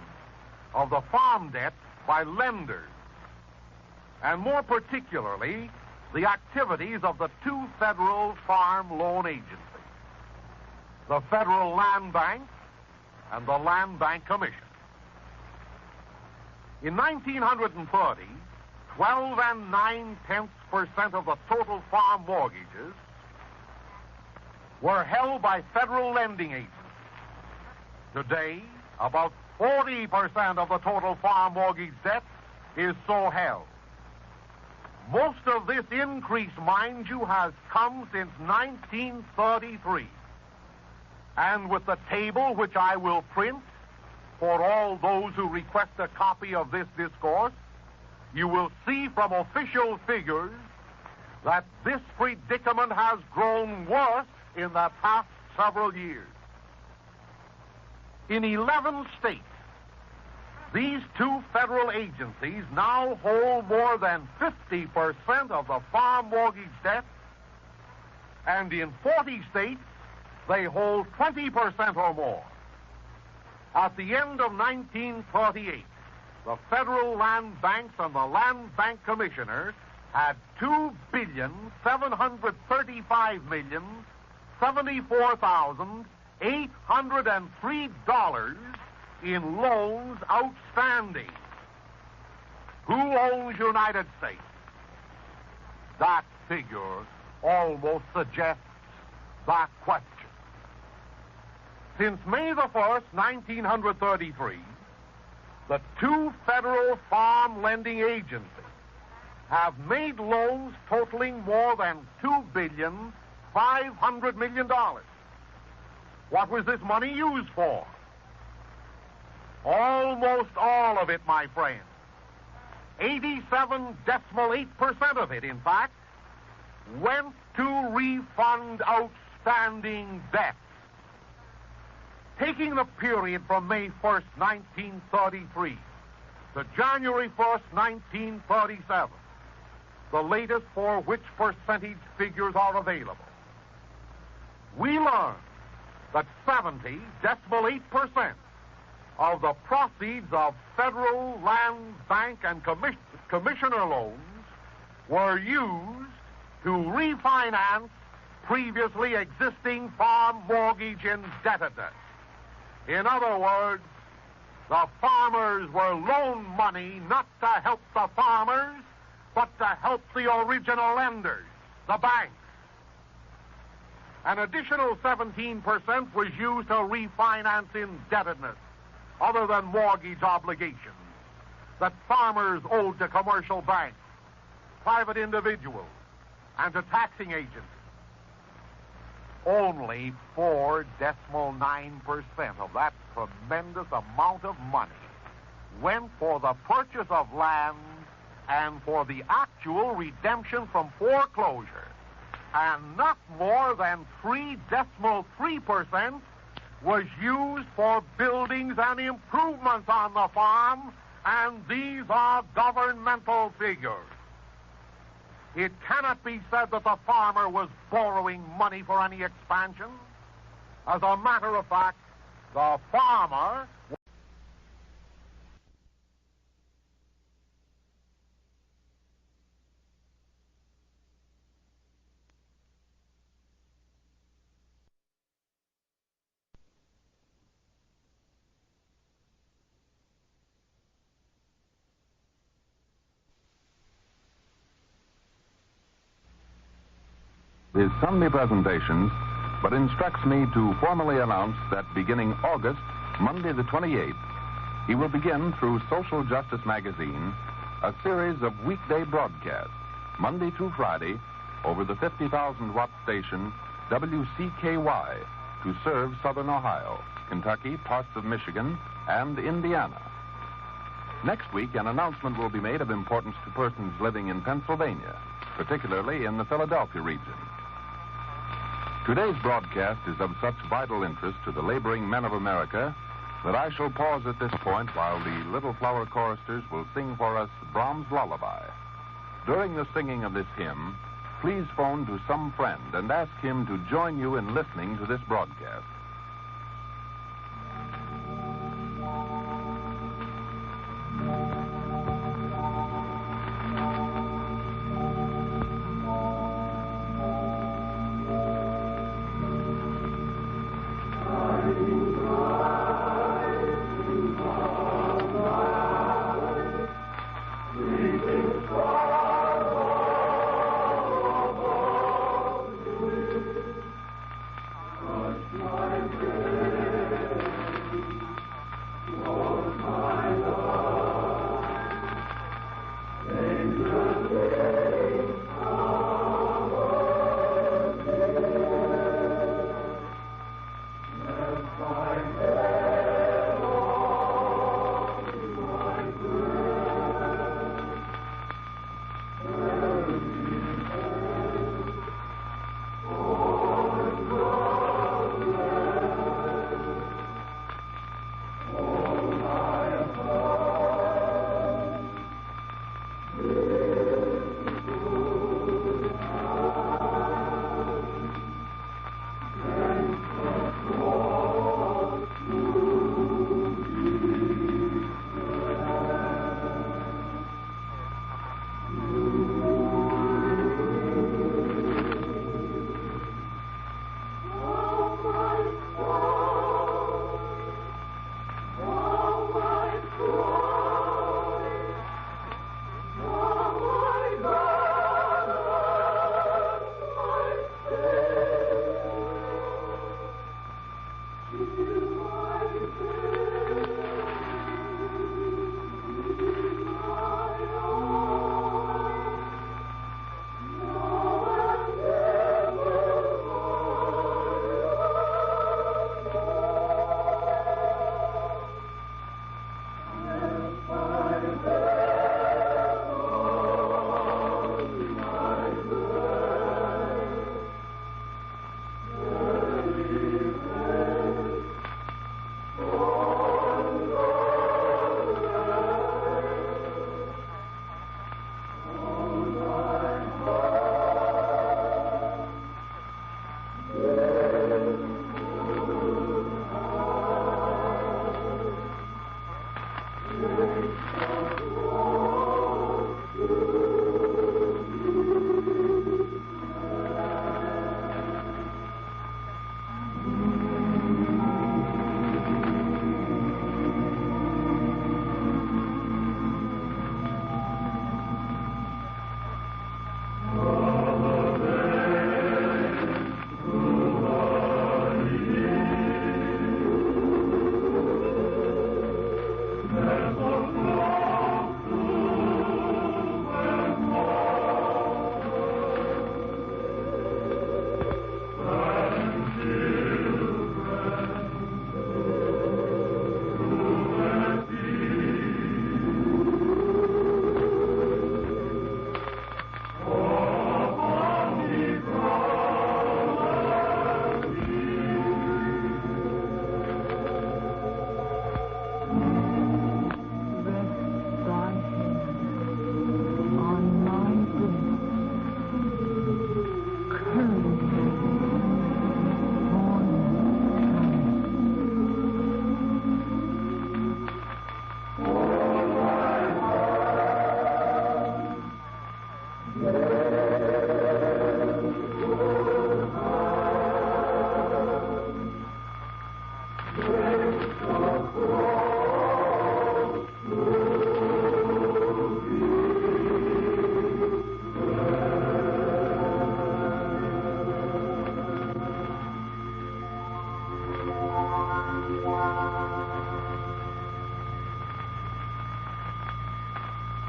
of the farm debt by lenders, and more particularly, the activities of the two federal farm loan agencies, the Federal Land Bank and the Land Bank Commission. In 1930, 12 9/10% of the total farm mortgages were held by federal lending agencies. Today, about 40% of the total farm mortgage debt is so held. Most of this increase, mind you, has come since 1933. And with the table which I will print for all those who request a copy of this discourse, you will see from official figures that this predicament has grown worse in the past several years. In 11 states, these two federal agencies now hold more than 50% of the farm mortgage debt, and in 40 states, they hold 20% or more. At the end of 1938, the Federal Land Banks and the Land Bank Commissioner had $2,735,074,803 in loans outstanding. Who owns United States? That figure almost suggests that question. Since May the 1st, 1933, the two federal farm lending agencies have made loans totaling more than $2.5 billion. What was this money used for? Almost all of it, my friend. 87.8% of it, in fact, went to refund outstanding debts. Taking the period from May 1st, 1933 to January 1st, 1937, the latest for which percentage figures are available, we learn that 70.8% of the proceeds of Federal Land Bank and Commissioner loans were used to refinance previously existing farm mortgage indebtedness. In other words, the farmers were loaned money not to help the farmers, but to help the original lenders, the banks. An additional 17% was used to refinance indebtedness other than mortgage obligations that farmers owed to commercial banks, private individuals, and to taxing agents. Only 4.9% of that tremendous amount of money went for the purchase of land and for the actual redemption from foreclosure. And not more than 3.3% was used for buildings and improvements on the farm, and these are governmental figures. It cannot be said that the farmer was borrowing money for any expansion. As a matter of fact, the farmer... His Sunday presentations, but instructs me to formally announce that beginning August, Monday the 28th, he will begin through Social Justice Magazine a series of weekday broadcasts, Monday through Friday, over the 50,000-watt station WCKY to serve Southern Ohio, Kentucky, parts of Michigan, and Indiana. Next week, an announcement will be made of importance to persons living in Pennsylvania, particularly in the Philadelphia region. Today's broadcast is of such vital interest to the laboring men of America that I shall pause at this point while the Little Flower Choristers will sing for us Brahms' Lullaby. During the singing of this hymn, please phone to some friend and ask him to join you in listening to this broadcast.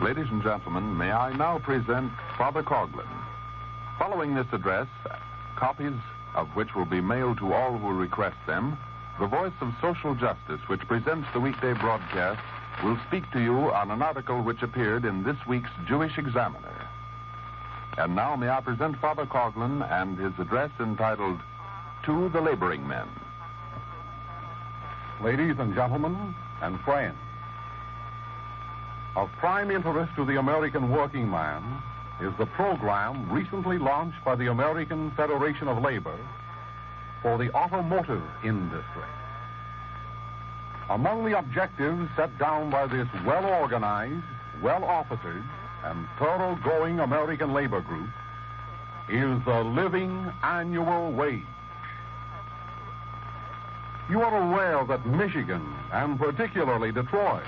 Ladies and gentlemen, may I now present Father Coughlin. Following this address, copies of which will be mailed to all who request them, the Voice of Social Justice, which presents the weekday broadcast, will speak to you on an article which appeared in this week's Jewish Examiner. And now may I present Father Coughlin and his address entitled, To the Laboring Men. Ladies and gentlemen and friends, of prime interest to the American working man is the program recently launched by the American Federation of Labor for the automotive industry. Among the objectives set down by this well-organized, well-officered, and thoroughgoing American labor group is the living annual wage. You are aware that Michigan, and particularly Detroit,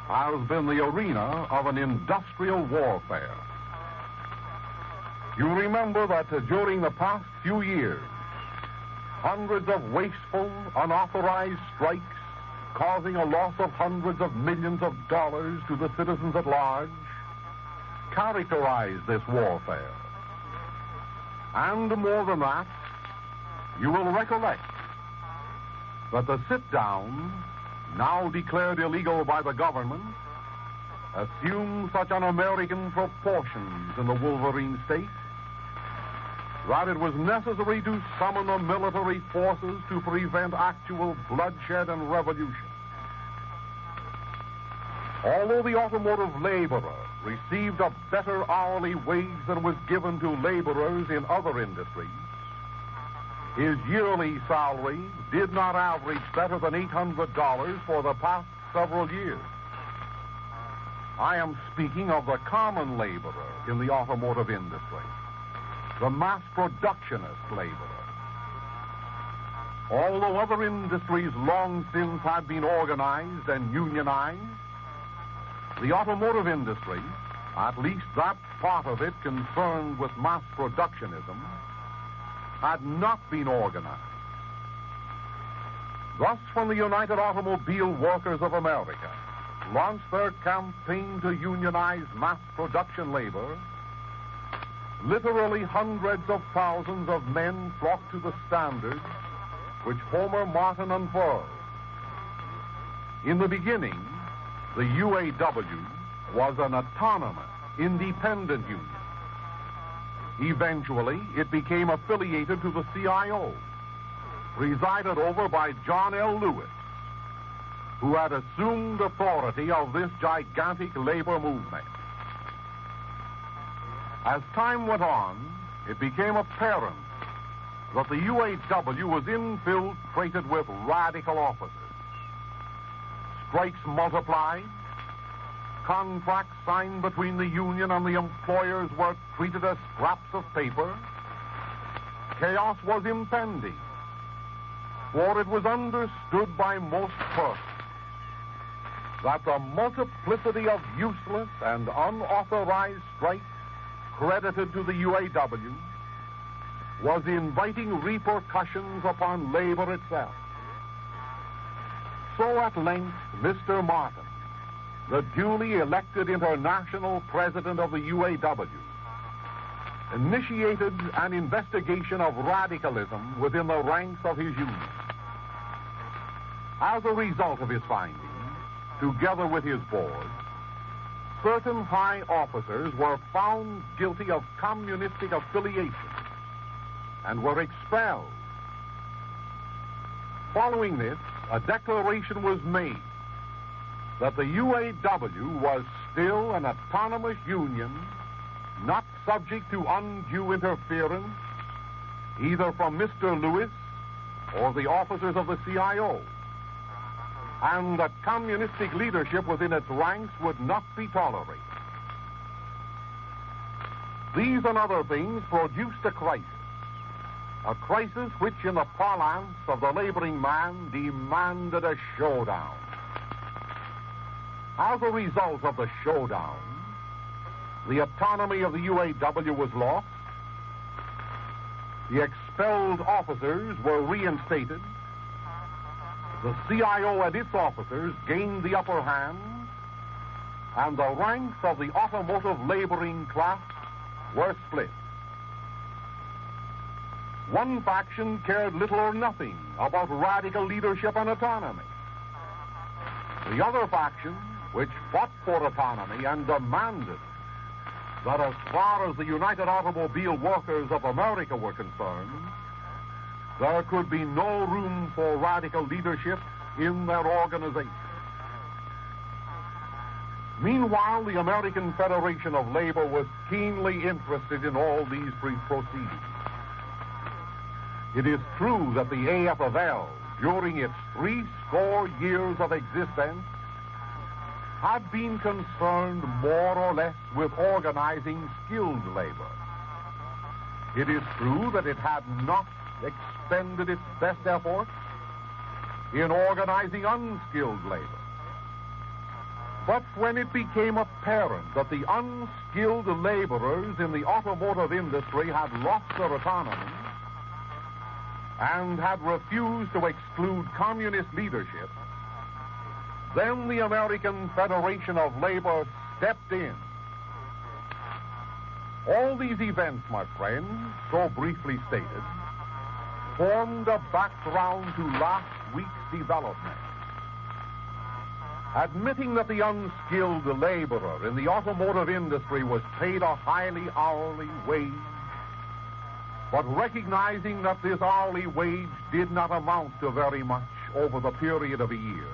has been the arena of an industrial warfare. You remember that during the past few years, hundreds of wasteful, unauthorized strikes causing a loss of hundreds of millions of dollars to the citizens at large characterized this warfare. And more than that, you will recollect that the sit-down, now declared illegal by the government, assumed such un-American proportions in the Wolverine state that it was necessary to summon the military forces to prevent actual bloodshed and revolution. Although the automotive laborer received a better hourly wage than was given to laborers in other industries, his yearly salary did not average better than $800 for the past several years. I am speaking of the common laborer in the automotive industry, the mass productionist laborer. Although other industries long since had been organized and unionized, the automotive industry, at least that part of it concerned with mass productionism, had not been organized. Thus, when the United Automobile Workers of America launched their campaign to unionize mass production labor, literally hundreds of thousands of men flocked to the standards which Homer Martin unfurled. In the beginning, the UAW was an autonomous, independent union. Eventually, it became affiliated to the CIO, presided over by John L. Lewis, who had assumed authority of this gigantic labor movement. As time went on, it became apparent that the UAW was infiltrated with radical officers. Strikes multiplied. Contracts signed between the union and the employers were treated as scraps of paper. Chaos was impending, for it was understood by most persons that the multiplicity of useless and unauthorized strikes credited to the UAW was inviting repercussions upon labor itself. So at length, Mr. Martin, the duly elected international president of the UAW, initiated an investigation of radicalism within the ranks of his union. As a result of his findings, together with his board, certain high officers were found guilty of communistic affiliation and were expelled. Following this, a declaration was made that the UAW was still an autonomous union, not subject to undue interference either from Mr. Lewis or the officers of the CIO, and that communistic leadership within its ranks would not be tolerated. These and other things produced a crisis which, in the parlance of the laboring man, demanded a showdown. As a result of the showdown, the autonomy of the UAW was lost, the expelled officers were reinstated, the CIO and its officers gained the upper hand, and the ranks of the automotive laboring class were split. One faction cared little or nothing about radical leadership and autonomy. The other faction, which fought for autonomy and demanded that as far as the United Automobile Workers of America were concerned, there could be no room for radical leadership in their organization. Meanwhile, the American Federation of Labor was keenly interested in all these proceedings. It is true that the AFL, during its 60 years of existence, had been concerned more or less with organizing skilled labor. It is true that it had not expended its best efforts in organizing unskilled labor. But when it became apparent that the unskilled laborers in the automotive industry had lost their autonomy and had refused to exclude communist leadership, then the American Federation of Labor stepped in. All these events, my friends, so briefly stated, formed a background to last week's development. Admitting that the unskilled laborer in the automotive industry was paid a highly hourly wage, but recognizing that this hourly wage did not amount to very much over the period of a year,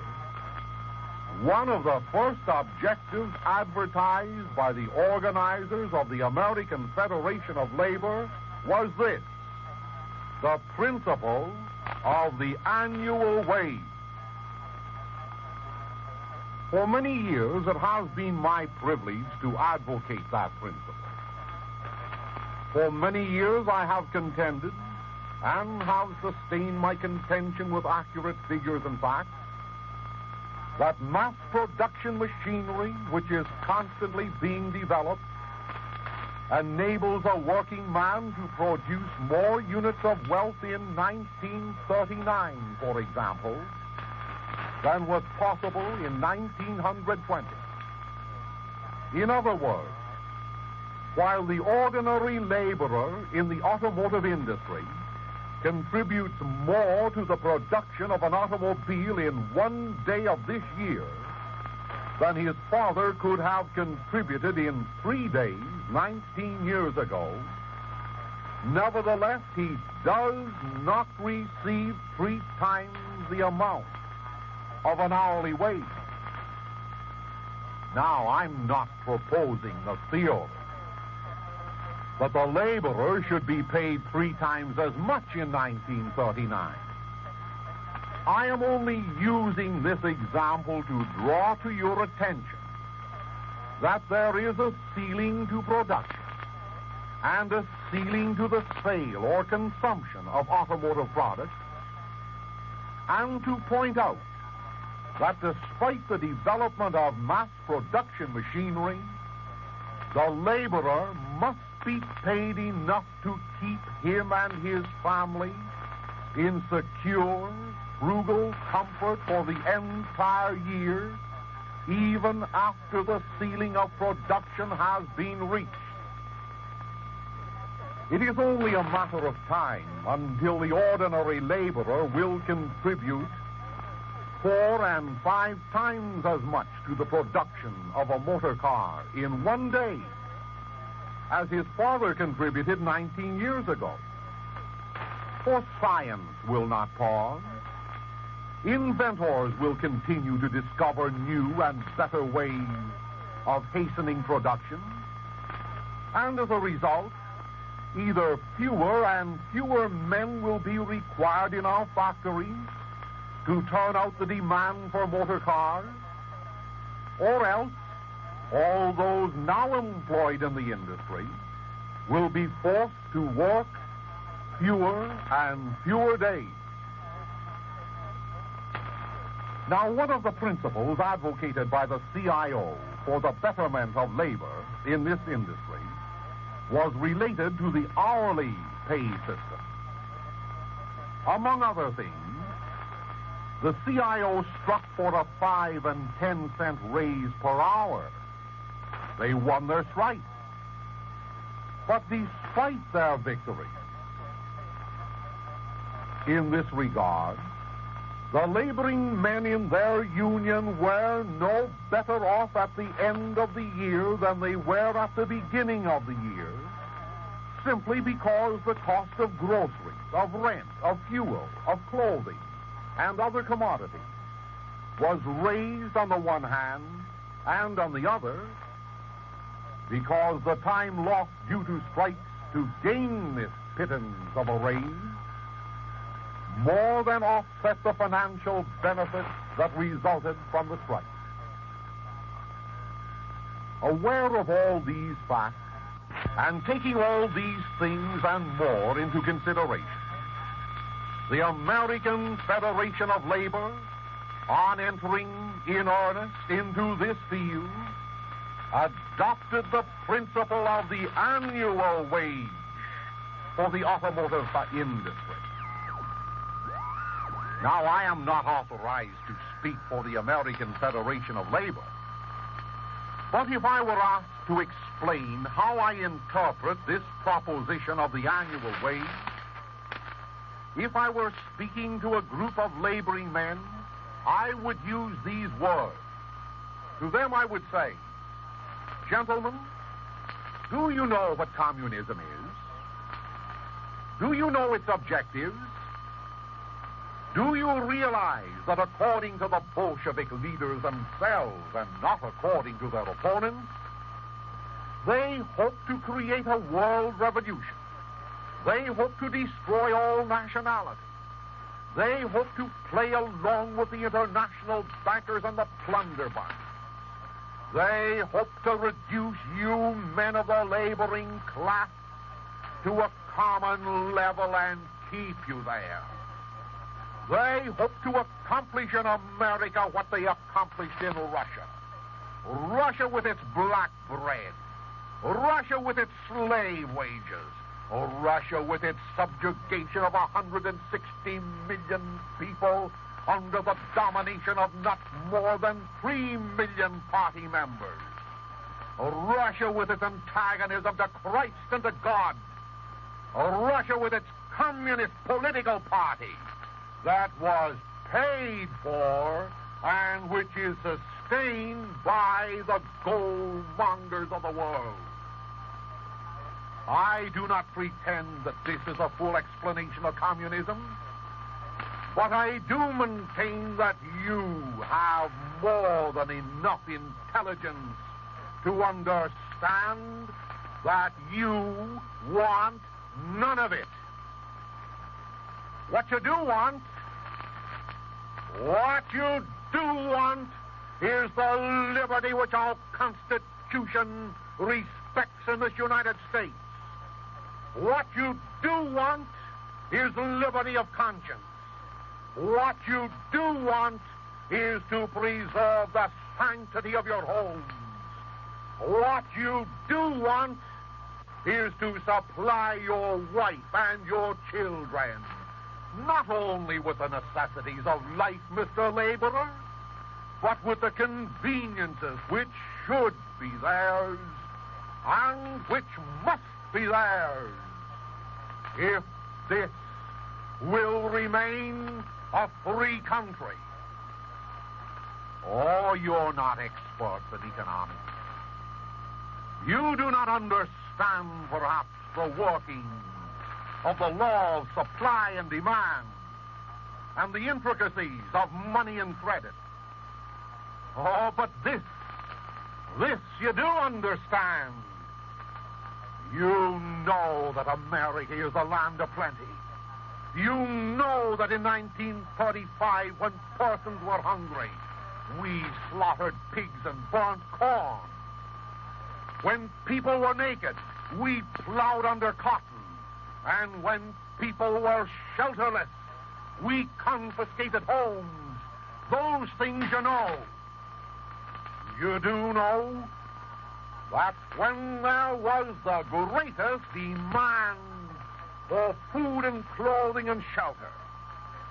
one of the first objectives advertised by the organizers of the American Federation of Labor was this: the principle of the annual wage. For many years, it has been my privilege to advocate that principle. For many years, I have contended and have sustained my contention with accurate figures and facts that mass production machinery, which is constantly being developed, enables a working man to produce more units of wealth in 1939, for example, than was possible in 1920. In other words, while the ordinary laborer in the automotive industry contributes more to the production of an automobile in one day of this year than his father could have contributed in 3 days 19 years ago, nevertheless, he does not receive 3 times the amount of an hourly wage. Now, I'm not proposing the theory that the laborer should be paid 3 times as much in 1939. I am only using this example to draw to your attention that there is a ceiling to production and a ceiling to the sale or consumption of automotive products, and to point out that despite the development of mass production machinery, the laborer must be paid enough to keep him and his family in secure, frugal comfort for the entire year, even after the ceiling of production has been reached. It is only a matter of time until the ordinary laborer will contribute 4 and 5 times as much to the production of a motor car in one day as his father contributed 19 years ago. For science will not pause. Inventors will continue to discover new and better ways of hastening production. And as a result, either fewer and fewer men will be required in our factories to turn out the demand for motor cars, or else all those now employed in the industry will be forced to work fewer and fewer days. Now, one of the principles advocated by the CIO for the betterment of labor in this industry was related to the hourly pay system. Among other things, the CIO struck for a 5 and 10 cent raise per hour They won their strike. But despite their victory, in this regard, the laboring men in their union were no better off at the end of the year than they were at the beginning of the year, simply because the cost of groceries, of rent, of fuel, of clothing, and other commodities was raised on the one hand, and on the other, because the time lost due to strikes to gain this pittance of a raise more than offset the financial benefits that resulted from the strike. Aware of all these facts, and taking all these things and more into consideration, the American Federation of Labor, on entering in earnest into this field, adopted the principle of the annual wage for the automotive industry. Now, I am not authorized to speak for the American Federation of Labor, but if I were asked to explain how I interpret this proposition of the annual wage, if I were speaking to a group of laboring men, I would use these words. To them I would say, gentlemen, do you know what communism is? Do you know its objectives? Do you realize that according to the Bolshevik leaders themselves and not according to their opponents, they hope to create a world revolution. They hope to destroy all nationality. They hope to play along with the international bankers and the plunderbound. They hope to reduce you men of the laboring class to a common level and keep you there. They hope to accomplish in America what they accomplished in Russia. Russia with its black bread. Russia with its slave wages. Russia with its subjugation of 160 million people under the domination of not more than 3 million party members. Russia with its antagonism to Christ and to God. Russia with its communist political party that was paid for and which is sustained by the gold mongers of the world. I do not pretend that this is a full explanation of communism, but I do maintain that you have more than enough intelligence to understand that you want none of it. What you do want is the liberty which our Constitution respects in this United States. What you do want is liberty of conscience. What you do want is to preserve the sanctity of your homes. What you do want is to supply your wife and your children, not only with the necessities of life, Mr. Laborer, but with the conveniences which should be theirs and which must be theirs if this will remain a free country. Oh, you're not experts in economics. You do not understand, perhaps, the workings of the law of supply and demand and the intricacies of money and credit. Oh, but this you do understand. You know that America is a land of plenty. You know that in 1935, when persons were hungry, we slaughtered pigs and burnt corn. When people were naked, we plowed under cotton. And when people were shelterless, we confiscated homes. Those things you know. You do know that when there was the greatest demand for food and clothing and shelter,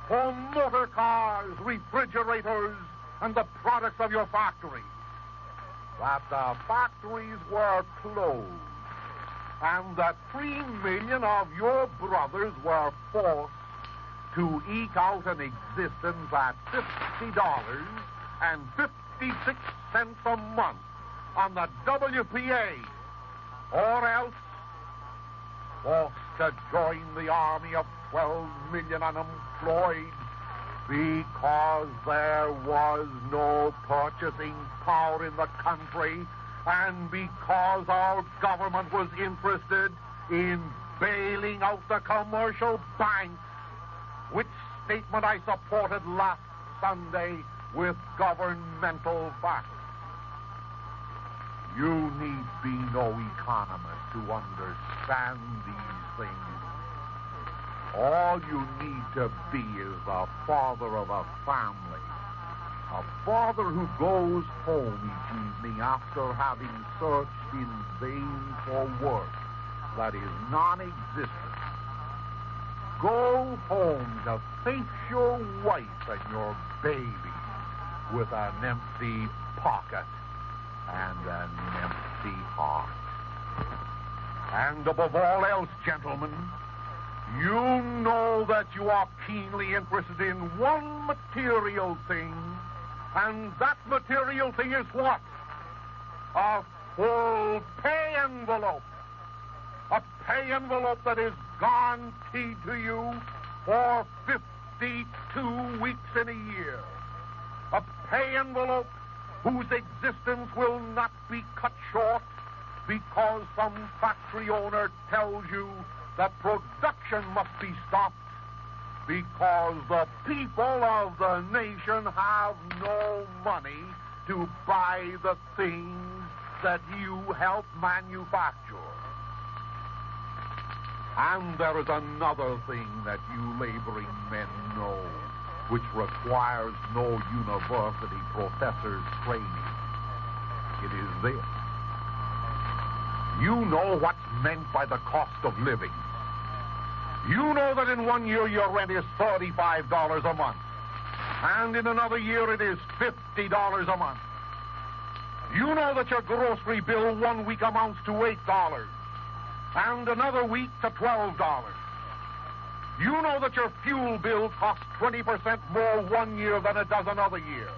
for motor cars, refrigerators, and the products of your factories, that the factories were closed and that 3 million of your brothers were forced to eke out an existence at $50.56 a month on the WPA, or else forced to join the army of 12 million unemployed because there was no purchasing power in the country and because our government was interested in bailing out the commercial banks, which statement I supported last Sunday with governmental facts. You need be no economist to understand these things. All you need to be is the father of a family. A father who goes home each evening after having searched in vain for work that is non-existent. Go home to face your wife and your baby with an empty pocket and an empty heart. And above all else, gentlemen, you know that you are keenly interested in one material thing, and that material thing is what? A full pay envelope. A pay envelope that is guaranteed to you for 52 weeks in a year. A pay envelope whose existence will not be cut short because some factory owner tells you that production must be stopped because the people of the nation have no money to buy the things that you help manufacture. And there is another thing that you laboring men know, which requires no university professor's training. It is this. You know what's meant by the cost of living. You know that in 1 year your rent is $35 a month, and in another year it is $50 a month. You know that your grocery bill 1 week amounts to $8, and another week to $12. You know that your fuel bill costs 20% more 1 year than it does another year.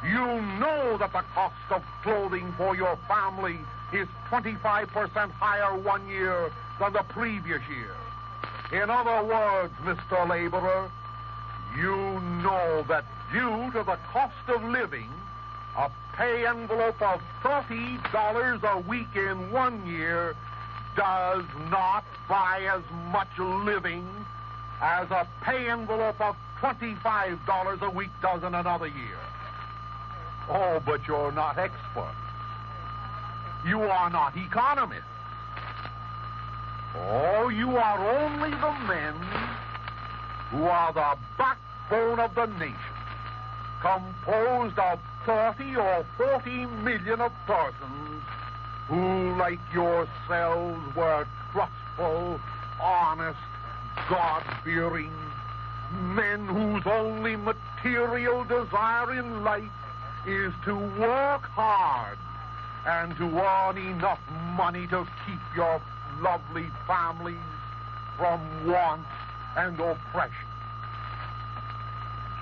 You know that the cost of clothing for your family is 25% higher 1 year than the previous year. In other words, Mr. Laborer, you know that due to the cost of living, a pay envelope of $30 a week in 1 year does not buy as much living as a pay envelope of $25 a week does in another year. Oh, but you're not experts. You are not economists. Oh, you are only the men who are the backbone of the nation, composed of 30 or 40 million of persons who, like yourselves, were trustful, honest, God-fearing men whose only material desire in life is to work hard and to earn enough money to keep your lovely families from want and oppression.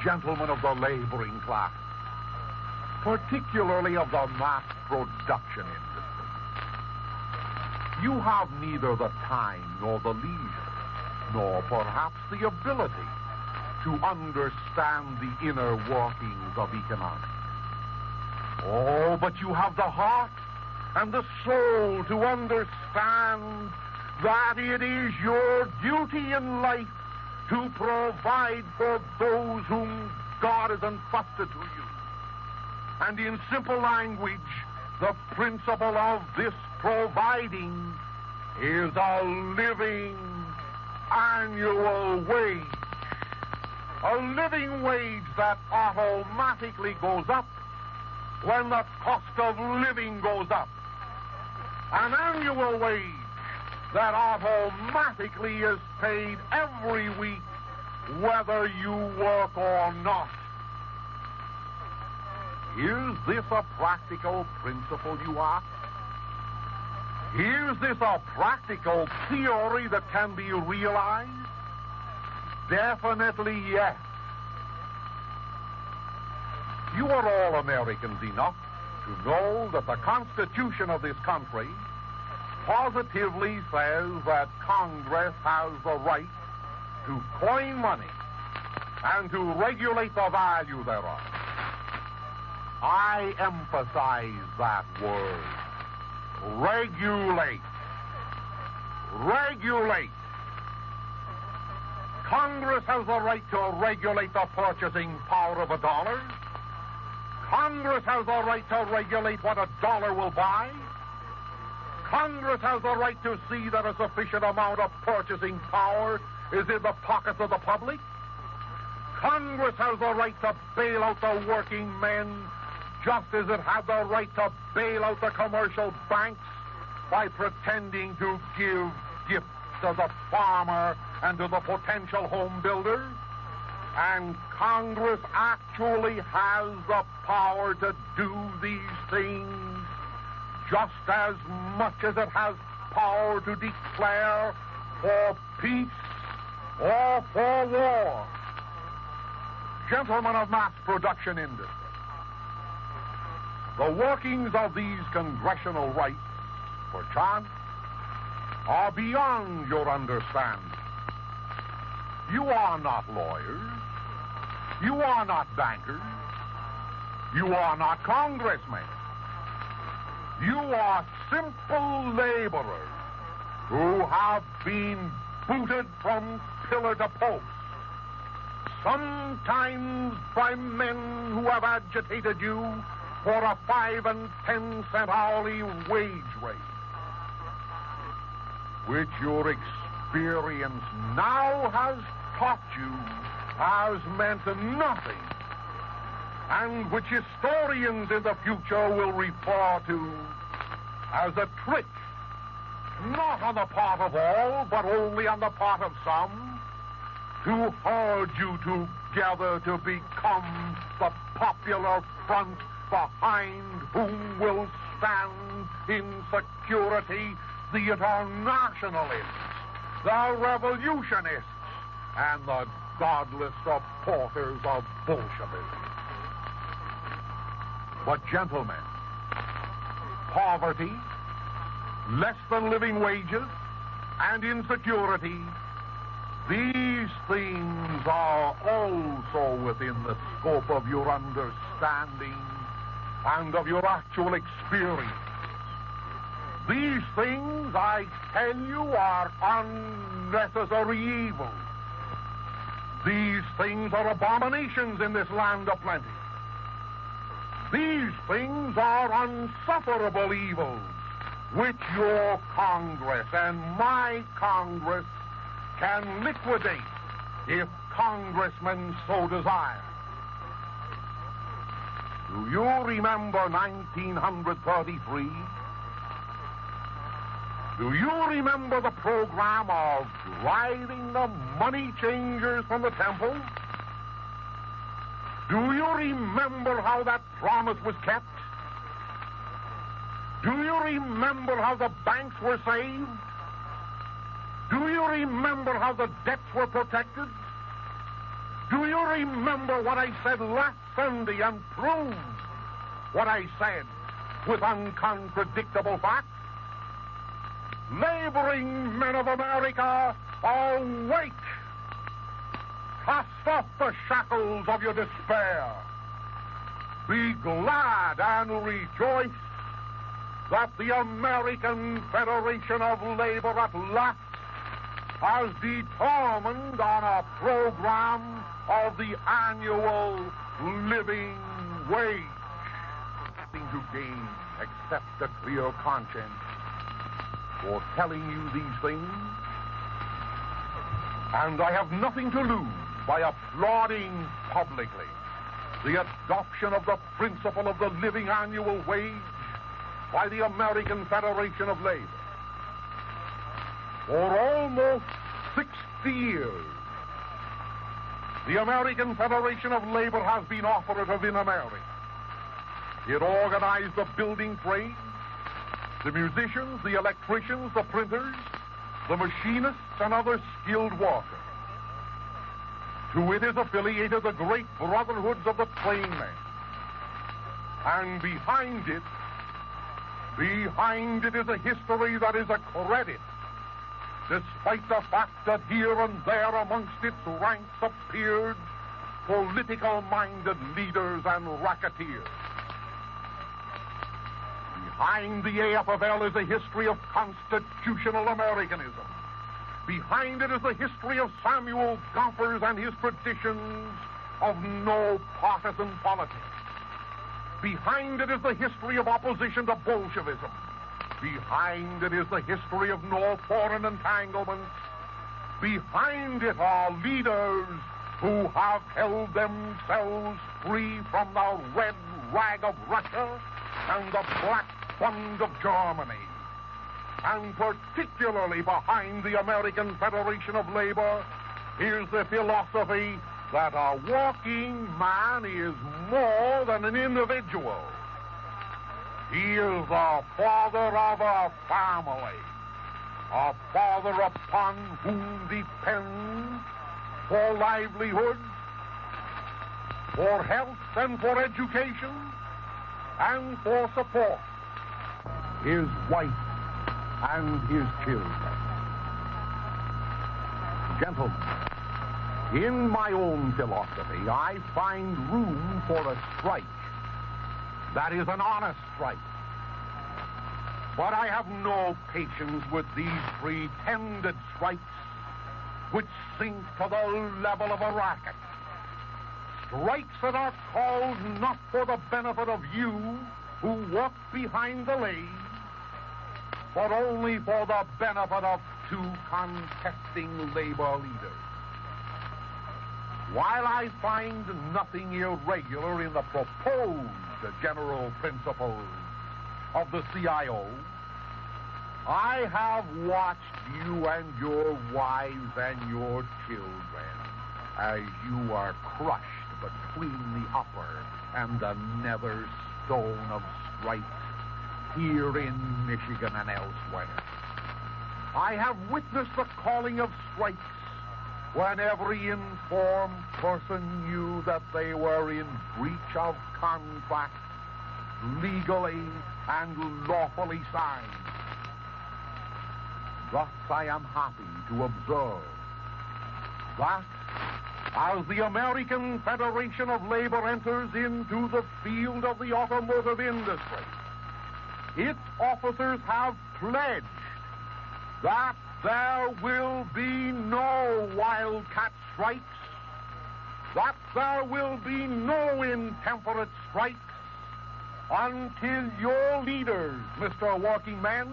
Gentlemen of the laboring class, particularly of the mass production industry, you have neither the time nor the leisure, nor perhaps the ability to understand the inner workings of economics. Oh, but you have the heart and the soul to understand that it is your duty in life to provide for those whom God has entrusted to you. And in simple language, the principle of this providing is a living annual wage. A living wage that automatically goes up when the cost of living goes up. An annual wage that automatically is paid every week whether you work or not. Is this a practical principle, you ask? Is this a practical theory that can be realized? Definitely yes. You are all Americans enough to know that the Constitution of this country positively says that Congress has the right to coin money and to regulate the value thereof. I emphasize that word. Regulate. Regulate. Congress has the right to regulate the purchasing power of a dollar. Congress has the right to regulate what a dollar will buy. Congress has the right to see that a sufficient amount of purchasing power is in the pockets of the public. Congress has the right to bail out the working men just as it had the right to bail out the commercial banks by pretending to give gifts to the farmer and to the potential home builder. And Congress actually has the power to do these things just as much as it has power to declare for peace or for war. Gentlemen of mass production industry, the workings of these congressional rights, perchance, are beyond your understanding. You are not lawyers. You are not bankers. You are not congressmen. You are simple laborers who have been booted from pillar to post, sometimes by men who have agitated you for a 5 and 10 cent hourly wage rate, which your experience now has taught you has meant nothing, and which historians in the future will refer to as a trick, not on the part of all, but only on the part of some, to herd you together to become the popular front behind whom will stand in security the internationalists, the revolutionists, and the godless supporters of Bolshevism. But gentlemen, poverty, less than living wages, and insecurity, these things are also within the scope of your understanding and of your actual experience. These things, I tell you, are unnecessary evils. These things are abominations in this land of plenty. These things are unsufferable evils, which your Congress and my Congress can liquidate if congressmen so desire. Do you remember 1933? Do you remember the program of driving the money changers from the temple? Do you remember how that promise was kept? Do you remember how the banks were saved? Do you remember how the debts were protected? Do you remember what I said last Sunday and proved what I said with uncontradictable facts? Laboring men of America, awake! Cast off the shackles of your despair. Be glad and rejoice that the American Federation of Labor at last has determined on a program of the annual living wage. Nothing to gain except a clear conscience for telling you these things, and I have nothing to lose by applauding publicly the adoption of the principle of the living annual wage by the American Federation of Labor. For almost 60 years, the American Federation of Labor has been operative in America. It organized the building trades, the musicians, the electricians, the printers, the machinists, and other skilled workers. To it is affiliated the great brotherhoods of the trainmen. And behind it is a history that is a credit, despite the fact that here and there amongst its ranks appeared political-minded leaders and racketeers. Behind the AFL is a history of constitutional Americanism. Behind it is the history of Samuel Gompers and his traditions of no partisan politics. Behind it is the history of opposition to Bolshevism. Behind it is the history of no foreign entanglements. Behind it are leaders who have held themselves free from the red rag of Russia and the black fund of Germany. And particularly behind the American Federation of Labor is the philosophy that a working man is more than an individual. He is the father of a family, a father upon whom depends for livelihood, for health and for education, and for support, his wife and his children. Gentlemen, in my own philosophy, I find room for a strike that is an honest strike. But I have no patience with these pretended strikes which sink to the level of a racket. Strikes that are called not for the benefit of you who work behind the lathe, but only for the benefit of two contesting labor leaders. While I find nothing irregular in the proposed general principles of the CIO, I have watched you and your wives and your children as you are crushed between the upper and the nether stone of strikes here in Michigan and elsewhere. I have witnessed the calling of strikes when every informed person knew that they were in breach of contract, legally and lawfully signed. Thus I am happy to observe that as the American Federation of Labor enters into the field of the automotive industry, its officers have pledged that there will be no wildcat strikes, that there will be no intemperate strikes until your leaders, Mr. Working Men,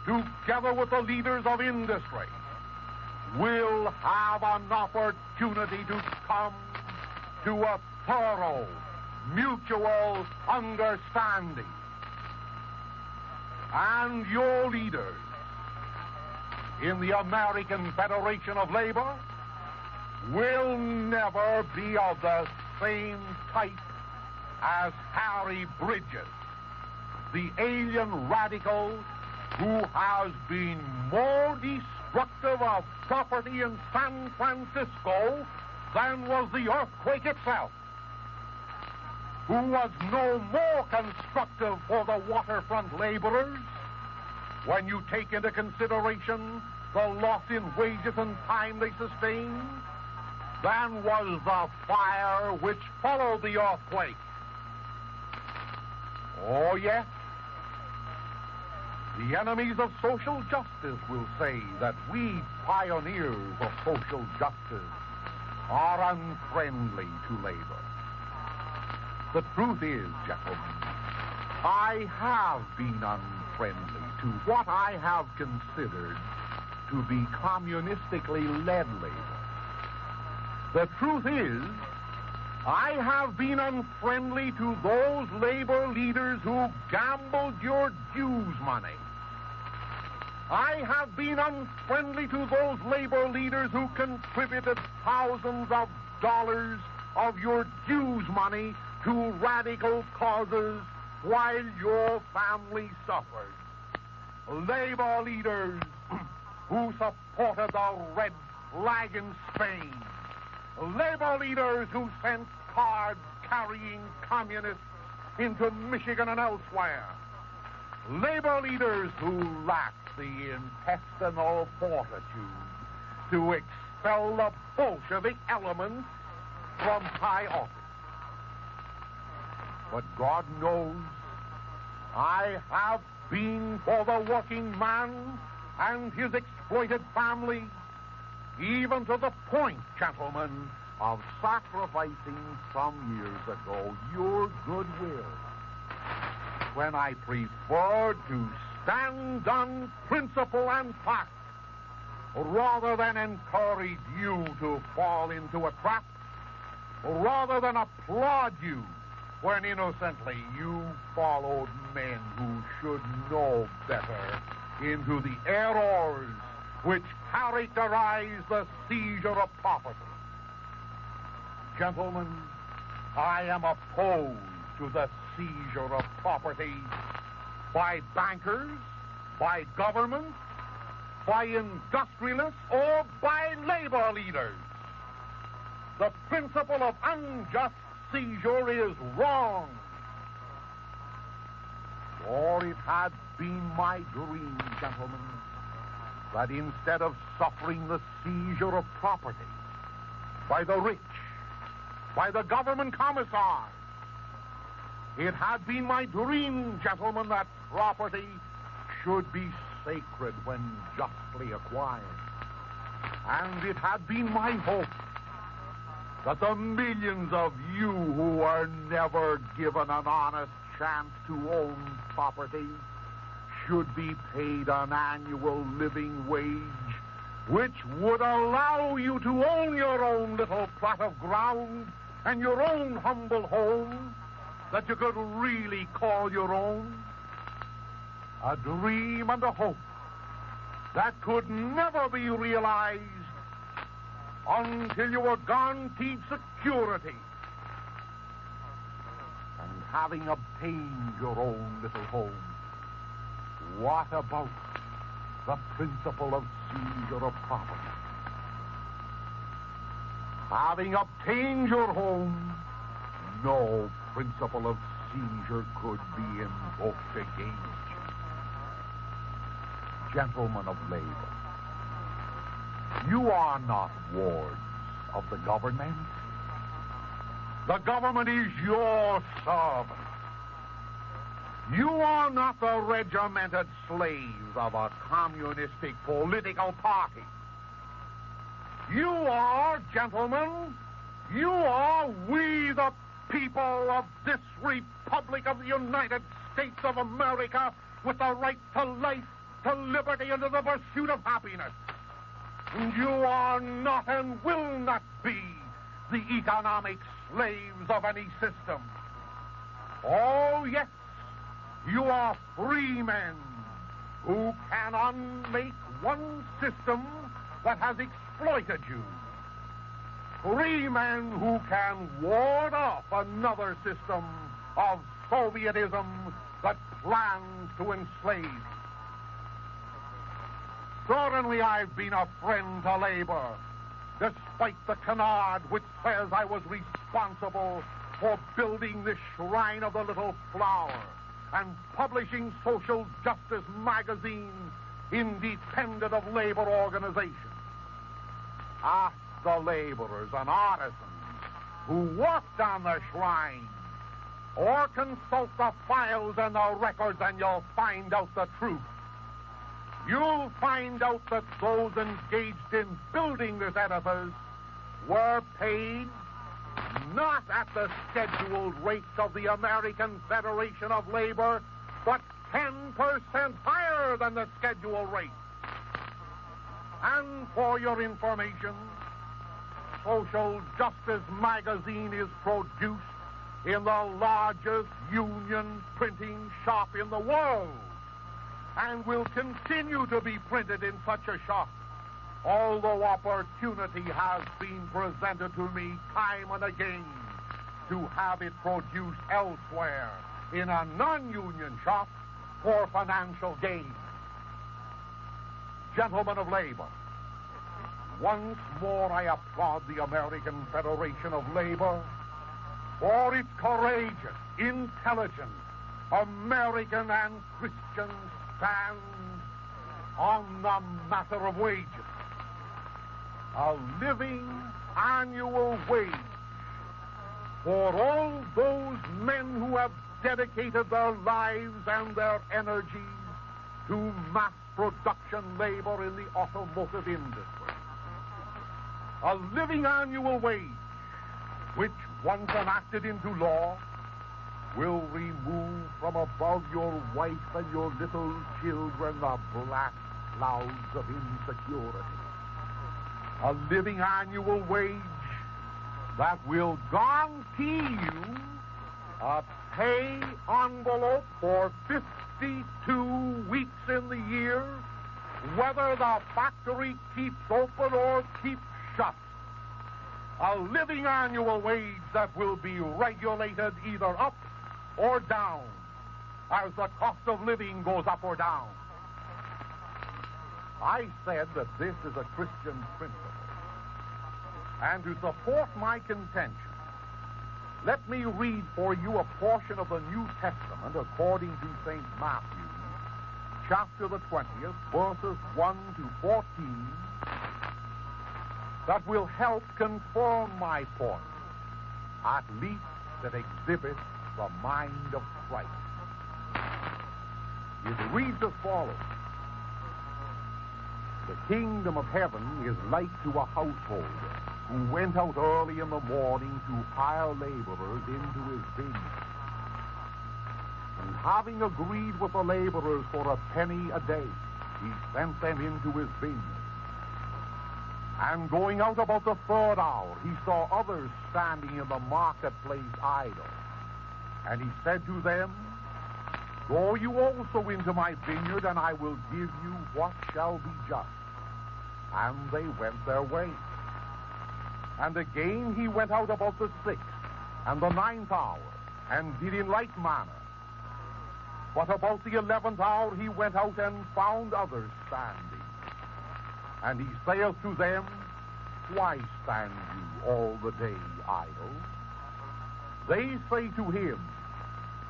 together with the leaders of industry, will have an opportunity to come to a thorough mutual understanding. And your leaders in the American Federation of Labor will never be of the same type as Harry Bridges, the alien radical who has been more destructive of property in San Francisco than was the earthquake itself, who was no more constructive for the waterfront laborers when you take into consideration the loss in wages and time they sustained than was the fire which followed the earthquake. Oh, yes, the enemies of social justice will say that we pioneers of social justice are unfriendly to labor. The truth is, gentlemen, I have been unfriendly to what I have considered to be communistically led labor. The truth is, I have been unfriendly to those labor leaders who gambled your dues money. I have been unfriendly to those labor leaders who contributed thousands of dollars of your dues money to radical causes while your family suffered. Labor leaders who supported the red flag in Spain. Labor leaders who sent cards carrying communists into Michigan and elsewhere. Labor leaders who lacked the intestinal fortitude to expel the Bolshevik elements from high office. But God knows I have been for the working man and his exploited family, even to the point, gentlemen, of sacrificing some years ago your goodwill, when I preferred to stand on principle and fact rather than encourage you to fall into a trap, rather than applaud you when innocently you followed men who should know better into the errors which characterize the seizure of property. Gentlemen, I am opposed to the seizure of property by bankers, by government, by industrialists, or by labor leaders. The principle of unjust seizure is wrong. For it had been my dream, gentlemen, that instead of suffering the seizure of property by the rich, by the government commissars, it had been my dream, gentlemen, that property should be sacred when justly acquired. And it had been my hope that the millions of you who were never given an honest chance to own property should be paid an annual living wage which would allow you to own your own little plot of ground and your own humble home that you could really call your own. A dream and a hope that could never be realized until you were guaranteed security. And having obtained your own little home, what about the principle of seizure of property? Having obtained your home, no principle of seizure could be invoked against you. Gentlemen of labor, you are not wards of the government. The government is your servant. You are not the regimented slaves of a communistic political party. You are, gentlemen, you are we the people of this Republic of the United States of America with the right to life, to liberty, and to the pursuit of happiness. And you are not and will not be the economic slaves of any system. Oh, yes, you are free men who can unmake one system that has exploited you. Free men who can ward off another system of Sovietism that plans to enslave you. Certainly I've been a friend to labor, despite the canard which says I was responsible for building this shrine of the little flower and publishing social justice magazines independent of labor organizations. Ask the laborers and artisans who worked on the shrine, or consult the files and the records, and you'll find out the truth. You'll find out that those engaged in building this edifice were paid not at the scheduled rates of the American Federation of Labor, but 10% higher than the scheduled rate. And for your information, Social Justice magazine is produced in the largest union printing shop in the world, and will continue to be printed in such a shop, although opportunity has been presented to me time and again to have it produced elsewhere in a non-union shop for financial gain. Gentlemen of labor, once more I applaud the American Federation of Labor for its courageous, intelligent, American and Christian stand on the matter of wages. A living annual wage for all those men who have dedicated their lives and their energies to mass production labor in the automotive industry. A living annual wage, which, once enacted into law, will remove from above your wife and your little children the black clouds of insecurity. A living annual wage that will guarantee you a pay envelope for 52 weeks in the year, whether the factory keeps open or keeps shut. A living annual wage that will be regulated either up or down as the cost of living goes up or down. I said that this is a Christian principle. And to support my contention, let me read for you a portion of the New Testament according to St. Matthew, chapter the 20th, verses 1 to 14, that will help confirm my point. At least that exhibits the mind of Christ. It reads as follows. The kingdom of heaven is like to a householder who went out early in the morning to hire laborers into his vineyard. And having agreed with the laborers for a penny a day, he sent them into his vineyard. And going out about the third hour, he saw others standing in the marketplace idle. And he said to them, Go you also into my vineyard, and I will give you what shall be just. And they went their way. And again he went out about the 6th and the 9th hour, and did in like manner. But about the 11th hour he went out and found others standing. And he saith to them, Why stand you all the day idle? They say to him,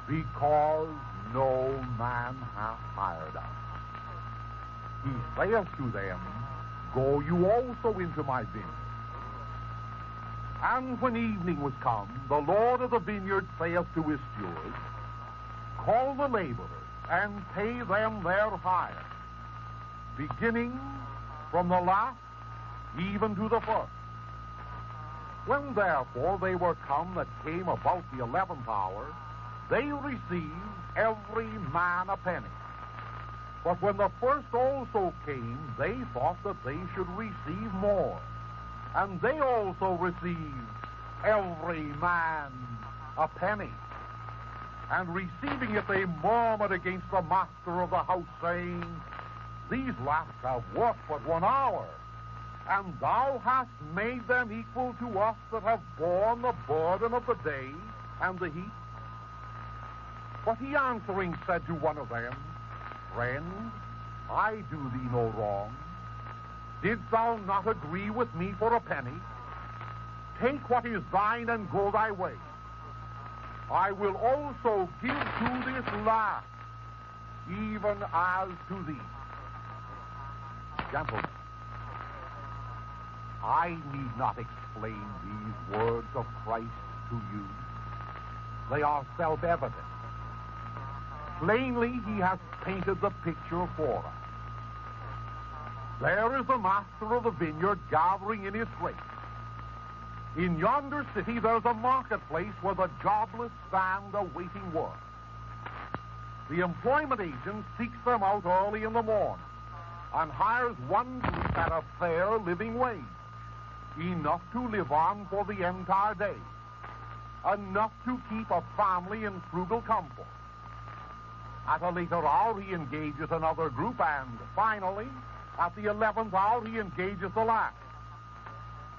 Because no man hath hired us. He saith to them, Go you also into my vineyard. And when evening was come, the Lord of the vineyard saith to his steward, Call the laborers, and pay them their hire, beginning from the last even to the first. When therefore they were come that came about the 11th hour, they received every man a penny. But when the first also came, they thought that they should receive more. And they also received every man a penny. And receiving it, they murmured against the master of the house, saying, These last have worked but 1 hour, and thou hast made them equal to us that have borne the burden of the day and the heat. But he answering said to one of them, Friend, I do thee no wrong. Didst thou not agree with me for a penny? Take what is thine and go thy way. I will also give to this last, even as to thee. Gentlemen, I need not explain these words of Christ to you. They are self-evident. Plainly, he has painted the picture for us. There is the master of the vineyard gathering in his grapes. In yonder city, there's a marketplace where the jobless stand awaiting work. The employment agent seeks them out early in the morning and hires one group at a fair living wage, enough to live on for the entire day, enough to keep a family in frugal comfort. At a later hour, he engages another group, and finally, at the 11th hour, he engages the last.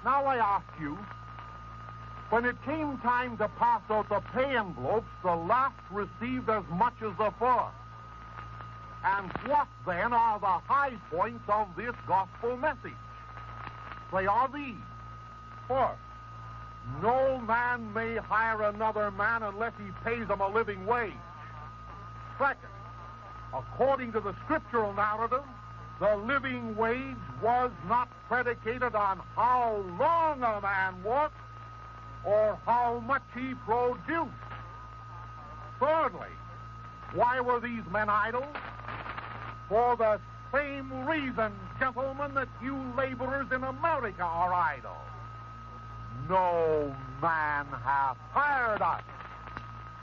Now I ask you, When it came time to pass out the pay envelopes, the last received as much as the first. And what then are the high points of this gospel message? They are these. First, no man may hire another man unless he pays him a living wage. Second, according to the scriptural narrative, the living wage was not predicated on how long a man worked or how much he produced. Thirdly, why were these men idle? For the same reason, gentlemen, that you laborers in America are idle. No man hath hired us,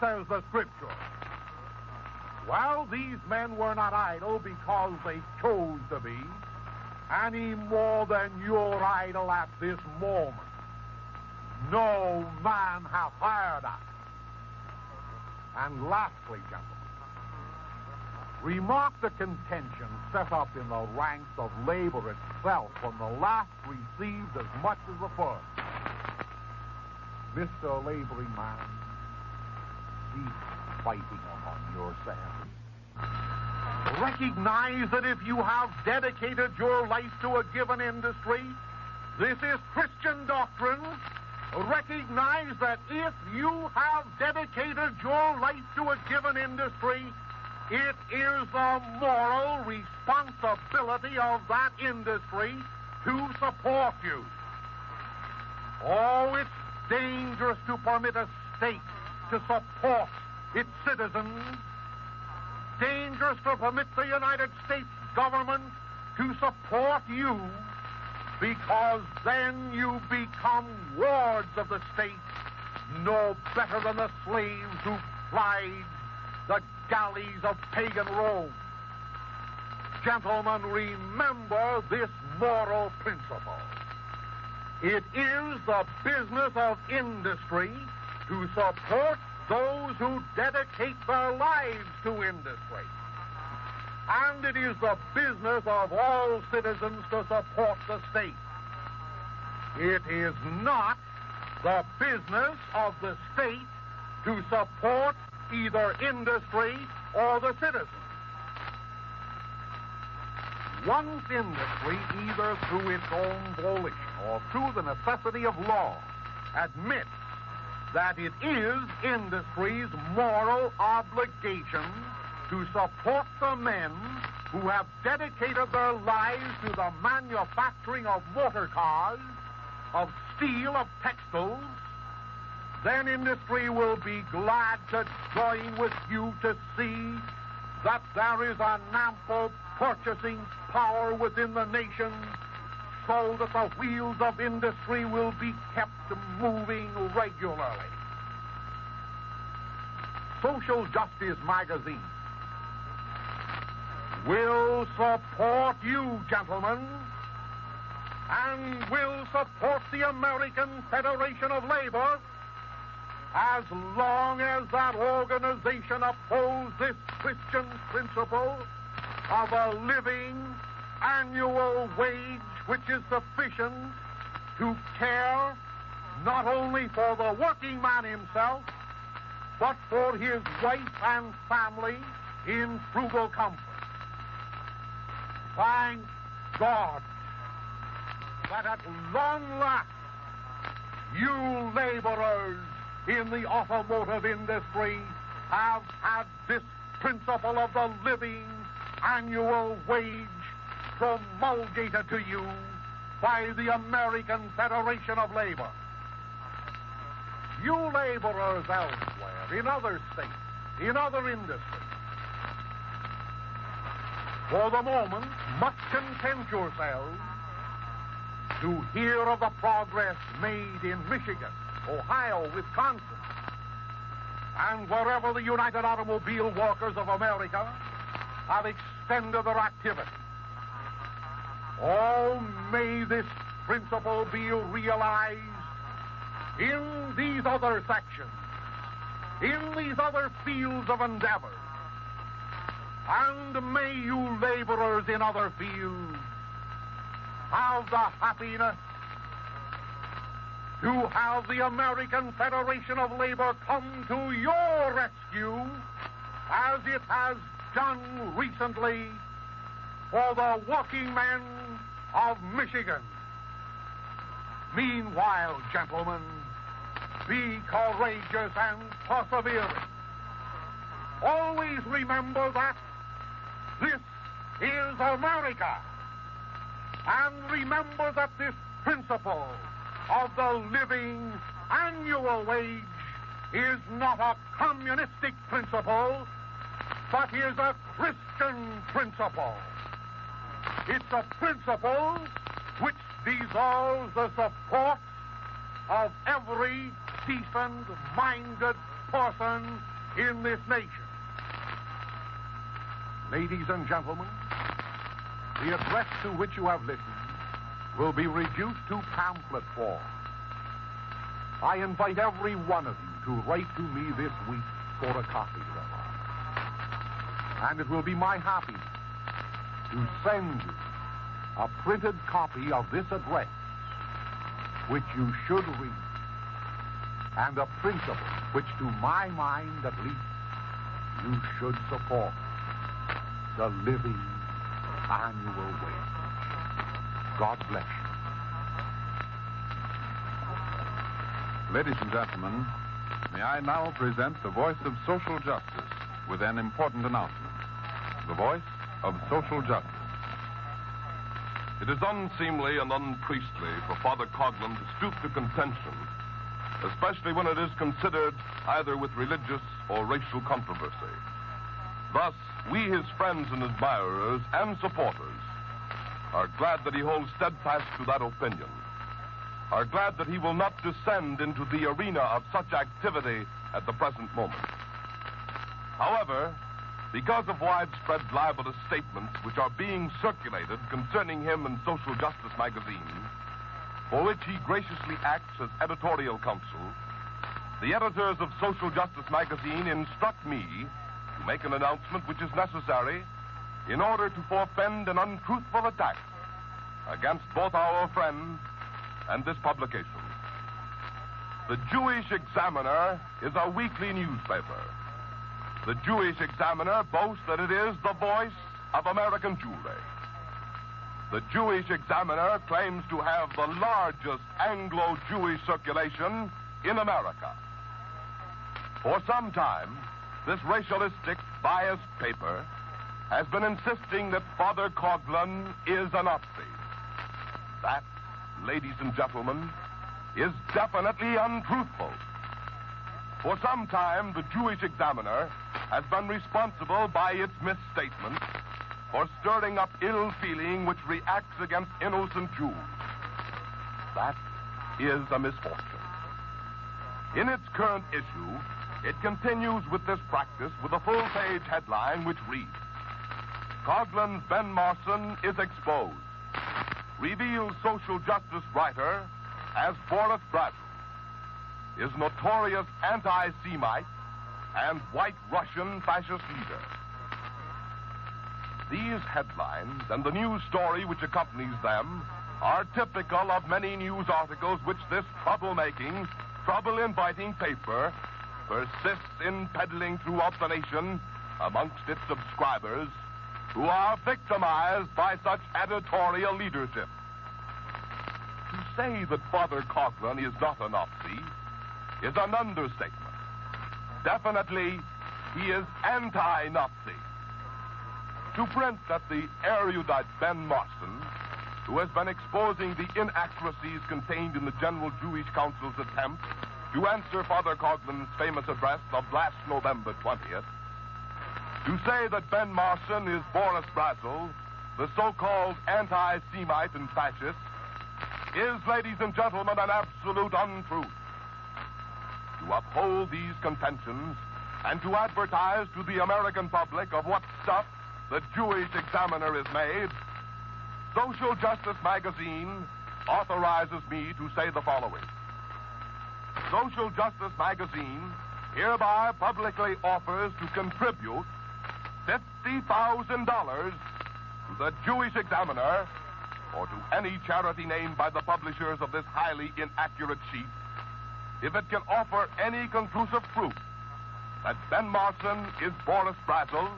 says the scripture. Well, these men were not idle because they chose to be, any more than you're idle at this moment. No man hath hired us. And lastly, gentlemen, remark the contention set up in the ranks of labor itself when the last received as much as the first. Mr. Laboring Man, cease fighting among yourselves. Recognize that if you have dedicated your life to a given industry, this is Christian doctrine. Recognize that if you have dedicated your life to a given industry, it is the moral responsibility of that industry to support you. Oh, it's dangerous to permit a state to support its citizens. Dangerous to permit the United States government to support you, because then you become wards of the state, no better than the slaves who plied the galleys of pagan Rome. Gentlemen, remember this moral principle. It is the business of industry to support those who dedicate their lives to industry. And it is the business of all citizens to support the state. It is not the business of the state to support either industry or the citizens. Once industry, either through its own volition or through the necessity of law, admits that it is industry's moral obligation to support the men who have dedicated their lives to the manufacturing of motor cars, of steel, of textiles, then industry will be glad to join with you to see that there is an ample purchasing power within the nation, so that the wheels of industry will be kept moving regularly. Social Justice magazine will support you, gentlemen, and will support the American Federation of Labor as long as that organization upholds this Christian principle of a living annual wage which is sufficient to care not only for the working man himself, but for his wife and family in frugal comfort. Thank God that at long last you laborers in the automotive industry have had this principle of the living annual wage promulgated to you by the American Federation of Labor. You laborers elsewhere, in other states, in other industries, for the moment, must content yourselves to hear of the progress made in Michigan, Ohio, Wisconsin, and wherever the United Automobile Workers of America have extended their activity. Oh, may this principle be realized in these other sections, in these other fields of endeavor, and may you laborers in other fields have the happiness to have the American Federation of Labor come to your rescue, as it has done recently for the working men of Michigan. Meanwhile, gentlemen, be courageous and persevering. Always remember that this is America. And remember that this principle of the living annual wage is not a communistic principle, but is a Christian principle. It's a principle which deserves the support of every decent-minded person in this nation. Ladies and gentlemen, the address to which you have listened will be reduced to pamphlet form. I invite every one of you to write to me this week for a copy thereof. And it will be my happiness to send you a printed copy of this address, which you should read, and a principle which, to my mind at least, you should support: the living annual wage. God bless you. Ladies and gentlemen, may I now present the voice of social justice with an important announcement. The voice of social justice. It is unseemly and unpriestly for Father Coughlin to stoop to contention, especially when it is considered either with religious or racial controversy. Thus, we, his friends and admirers and supporters, are glad that he holds steadfast to that opinion, are glad that he will not descend into the arena of such activity at the present moment. However, because of widespread libelous statements which are being circulated concerning him in Social Justice magazine, for which he graciously acts as editorial counsel, the editors of Social Justice magazine instruct me to make an announcement which is necessary in order to forfend an untruthful attack against both our friend and this publication. The Jewish Examiner is a weekly newspaper. The Jewish Examiner boasts that it is the voice of American Jewry. The Jewish Examiner claims to have the largest Anglo-Jewish circulation in America. For some time, this racialistic, biased paper has been insisting that Father Coughlin is a Nazi. That, ladies and gentlemen, is definitely untruthful. For some time, the Jewish Examiner has been responsible by its misstatements for stirring up ill feeling which reacts against innocent Jews. That is a misfortune. In its current issue, it continues with this practice with a full-page headline which reads, "Coughlin's Ben Marson is exposed. Reveals social justice writer as Boris Brazel, is notorious anti-Semite and white Russian fascist leader." These headlines and the news story which accompanies them are typical of many news articles which this troublemaking, trouble-inviting paper persists in peddling throughout the nation amongst its subscribers, who are victimized by such editorial leadership. To say that Father Coughlin is not a Nazi is an understatement. Definitely, he is anti-Nazi. To print that the erudite Ben Marson, who has been exposing the inaccuracies contained in the General Jewish Council's attempt to answer Father Coughlin's famous address of last November 20th, to say that Ben Marson is Boris Brazel, the so-called anti-Semite and fascist, is, ladies and gentlemen, an absolute untruth. To uphold these contentions and to advertise to the American public of what stuff the Jewish Examiner is made, Social Justice magazine authorizes me to say the following. Social Justice magazine hereby publicly offers to contribute $50,000 to the Jewish Examiner or to any charity named by the publishers of this highly inaccurate sheet, if it can offer any conclusive proof that Ben Marson is Boris Brazel,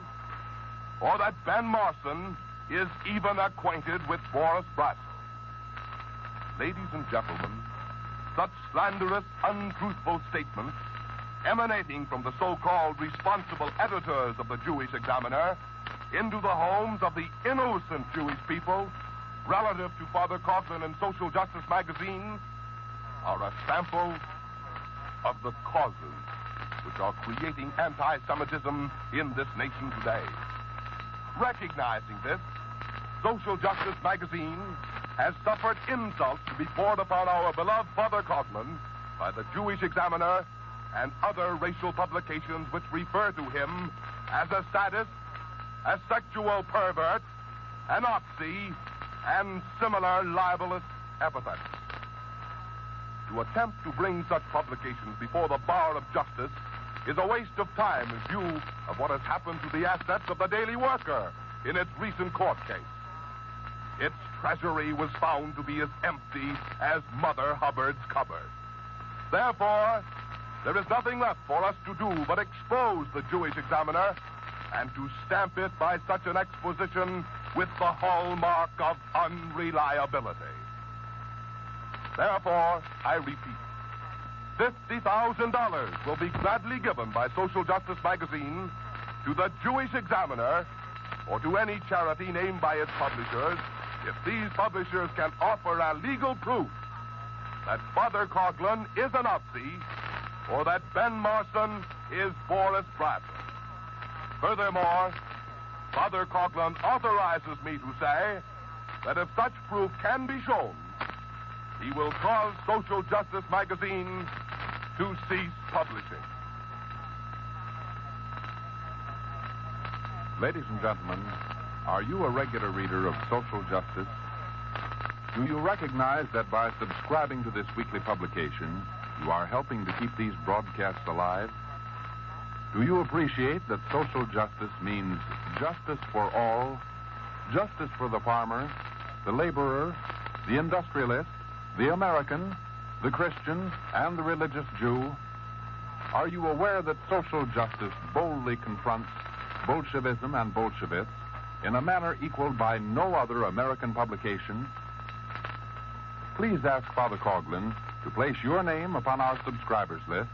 or that Ben Marson is even acquainted with Boris Brazel. Ladies and gentlemen, such slanderous, untruthful statements emanating from the so-called responsible editors of the Jewish Examiner into the homes of the innocent Jewish people relative to Father Coughlin and Social Justice magazine are a sample of the causes which are creating anti-Semitism in this nation today. Recognizing this, Social Justice magazine has suffered insults to be poured upon our beloved Father Coughlin by the Jewish Examiner and other racial publications which refer to him as a sadist, a sexual pervert, a Nazi, and similar libelous epithets. To attempt to bring such publications before the bar of justice is a waste of time in view of what has happened to the assets of the Daily Worker in its recent court case. Its treasury was found to be as empty as Mother Hubbard's cupboard. Therefore, there is nothing left for us to do but expose the Jewish Examiner and to stamp it by such an exposition with the hallmark of unreliability. Therefore, I repeat, $50,000 will be gladly given by Social Justice magazine to the Jewish Examiner or to any charity named by its publishers if these publishers can offer a legal proof that Father Coughlin is a Nazi or that Ben Marson is Boris Brazel. Furthermore, Father Coughlin authorizes me to say that if such proof can be shown, he will cause Social Justice magazine to cease publishing. Ladies and gentlemen, are you a regular reader of Social Justice? Do you recognize that by subscribing to this weekly publication, you are helping to keep these broadcasts alive? Do you appreciate that social justice means justice for all, justice for the farmer, the laborer, the industrialist, the American, the Christian, and the religious Jew? Are you aware that social justice boldly confronts Bolshevism and Bolshevists in a manner equaled by no other American publication? Please ask Father Coughlin to place your name upon our subscribers list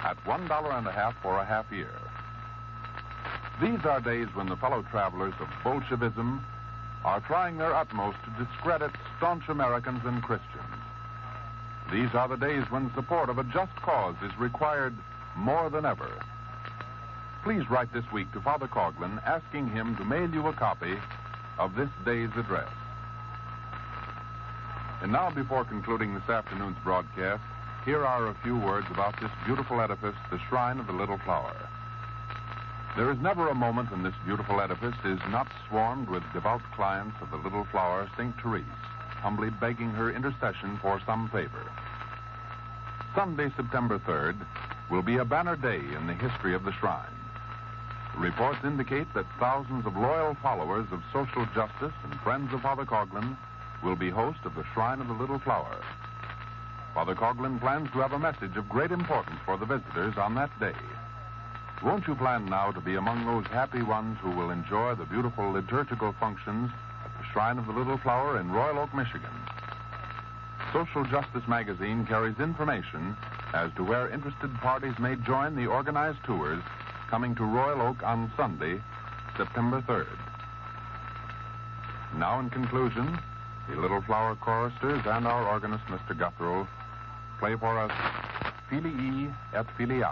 at $1.50 for a half year. These are days when the fellow travelers of Bolshevism are trying their utmost to discredit staunch Americans and Christians. These are the days when support of a just cause is required more than ever. Please write this week to Father Coughlin asking him to mail you a copy of this day's address. And now, before concluding this afternoon's broadcast, here are a few words about this beautiful edifice, the Shrine of the Little Flower. There is never a moment in this beautiful edifice is not swarmed with devout clients of the Little Flower, St. Therese, humbly begging her intercession for some favor. Sunday, September 3rd, will be a banner day in the history of the shrine. Reports indicate that thousands of loyal followers of social justice and friends of Father Coughlin will be host of the Shrine of the Little Flower. Father Coughlin plans to have a message of great importance for the visitors on that day. Won't you plan now to be among those happy ones who will enjoy the beautiful liturgical functions at the Shrine of the Little Flower in Royal Oak, Michigan? Social Justice magazine carries information as to where interested parties may join the organized tours coming to Royal Oak on Sunday, September 3rd. Now, in conclusion, the Little Flower choristers and our organist, Mr. Guthrow, play for us Filii et Filii.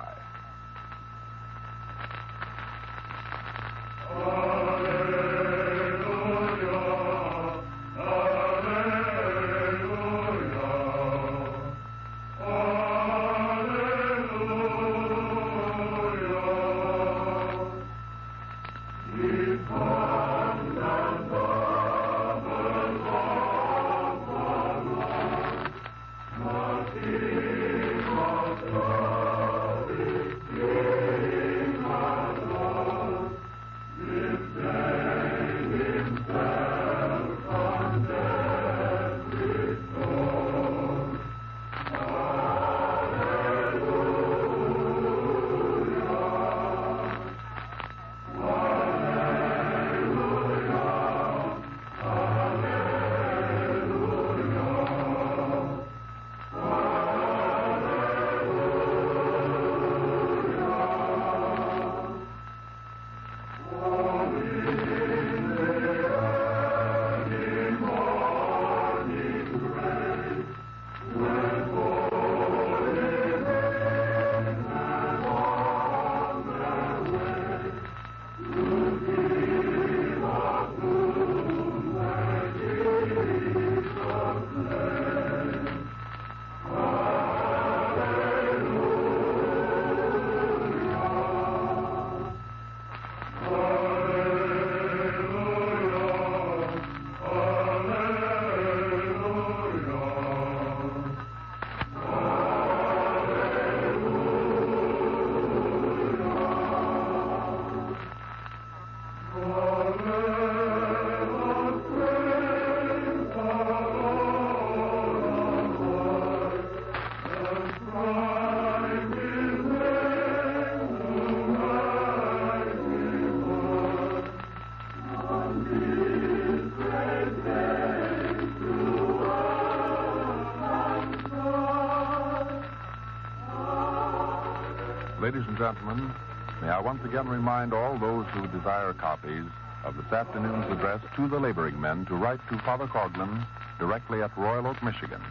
Ladies and gentlemen, may I once again remind all those who desire copies of this afternoon's address to the laboring men to write to Father Coughlin directly at Royal Oak, Michigan.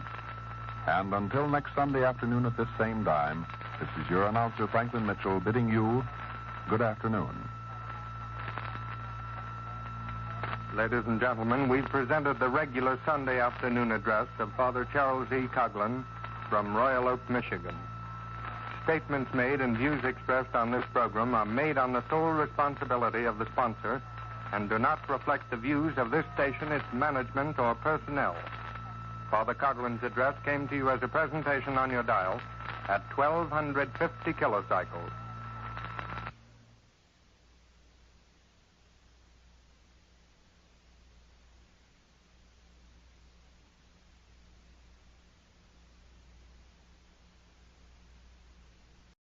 And until next Sunday afternoon at this same time, this is your announcer, Franklin Mitchell, bidding you good afternoon. Ladies and gentlemen, we've presented the regular Sunday afternoon address of Father Charles E. Coughlin from Royal Oak, Michigan. Statements made and views expressed on this program are made on the sole responsibility of the sponsor and do not reflect the views of this station, its management, or personnel. Father Coughlin's address came to you as a presentation on your dial at 1250 kilocycles.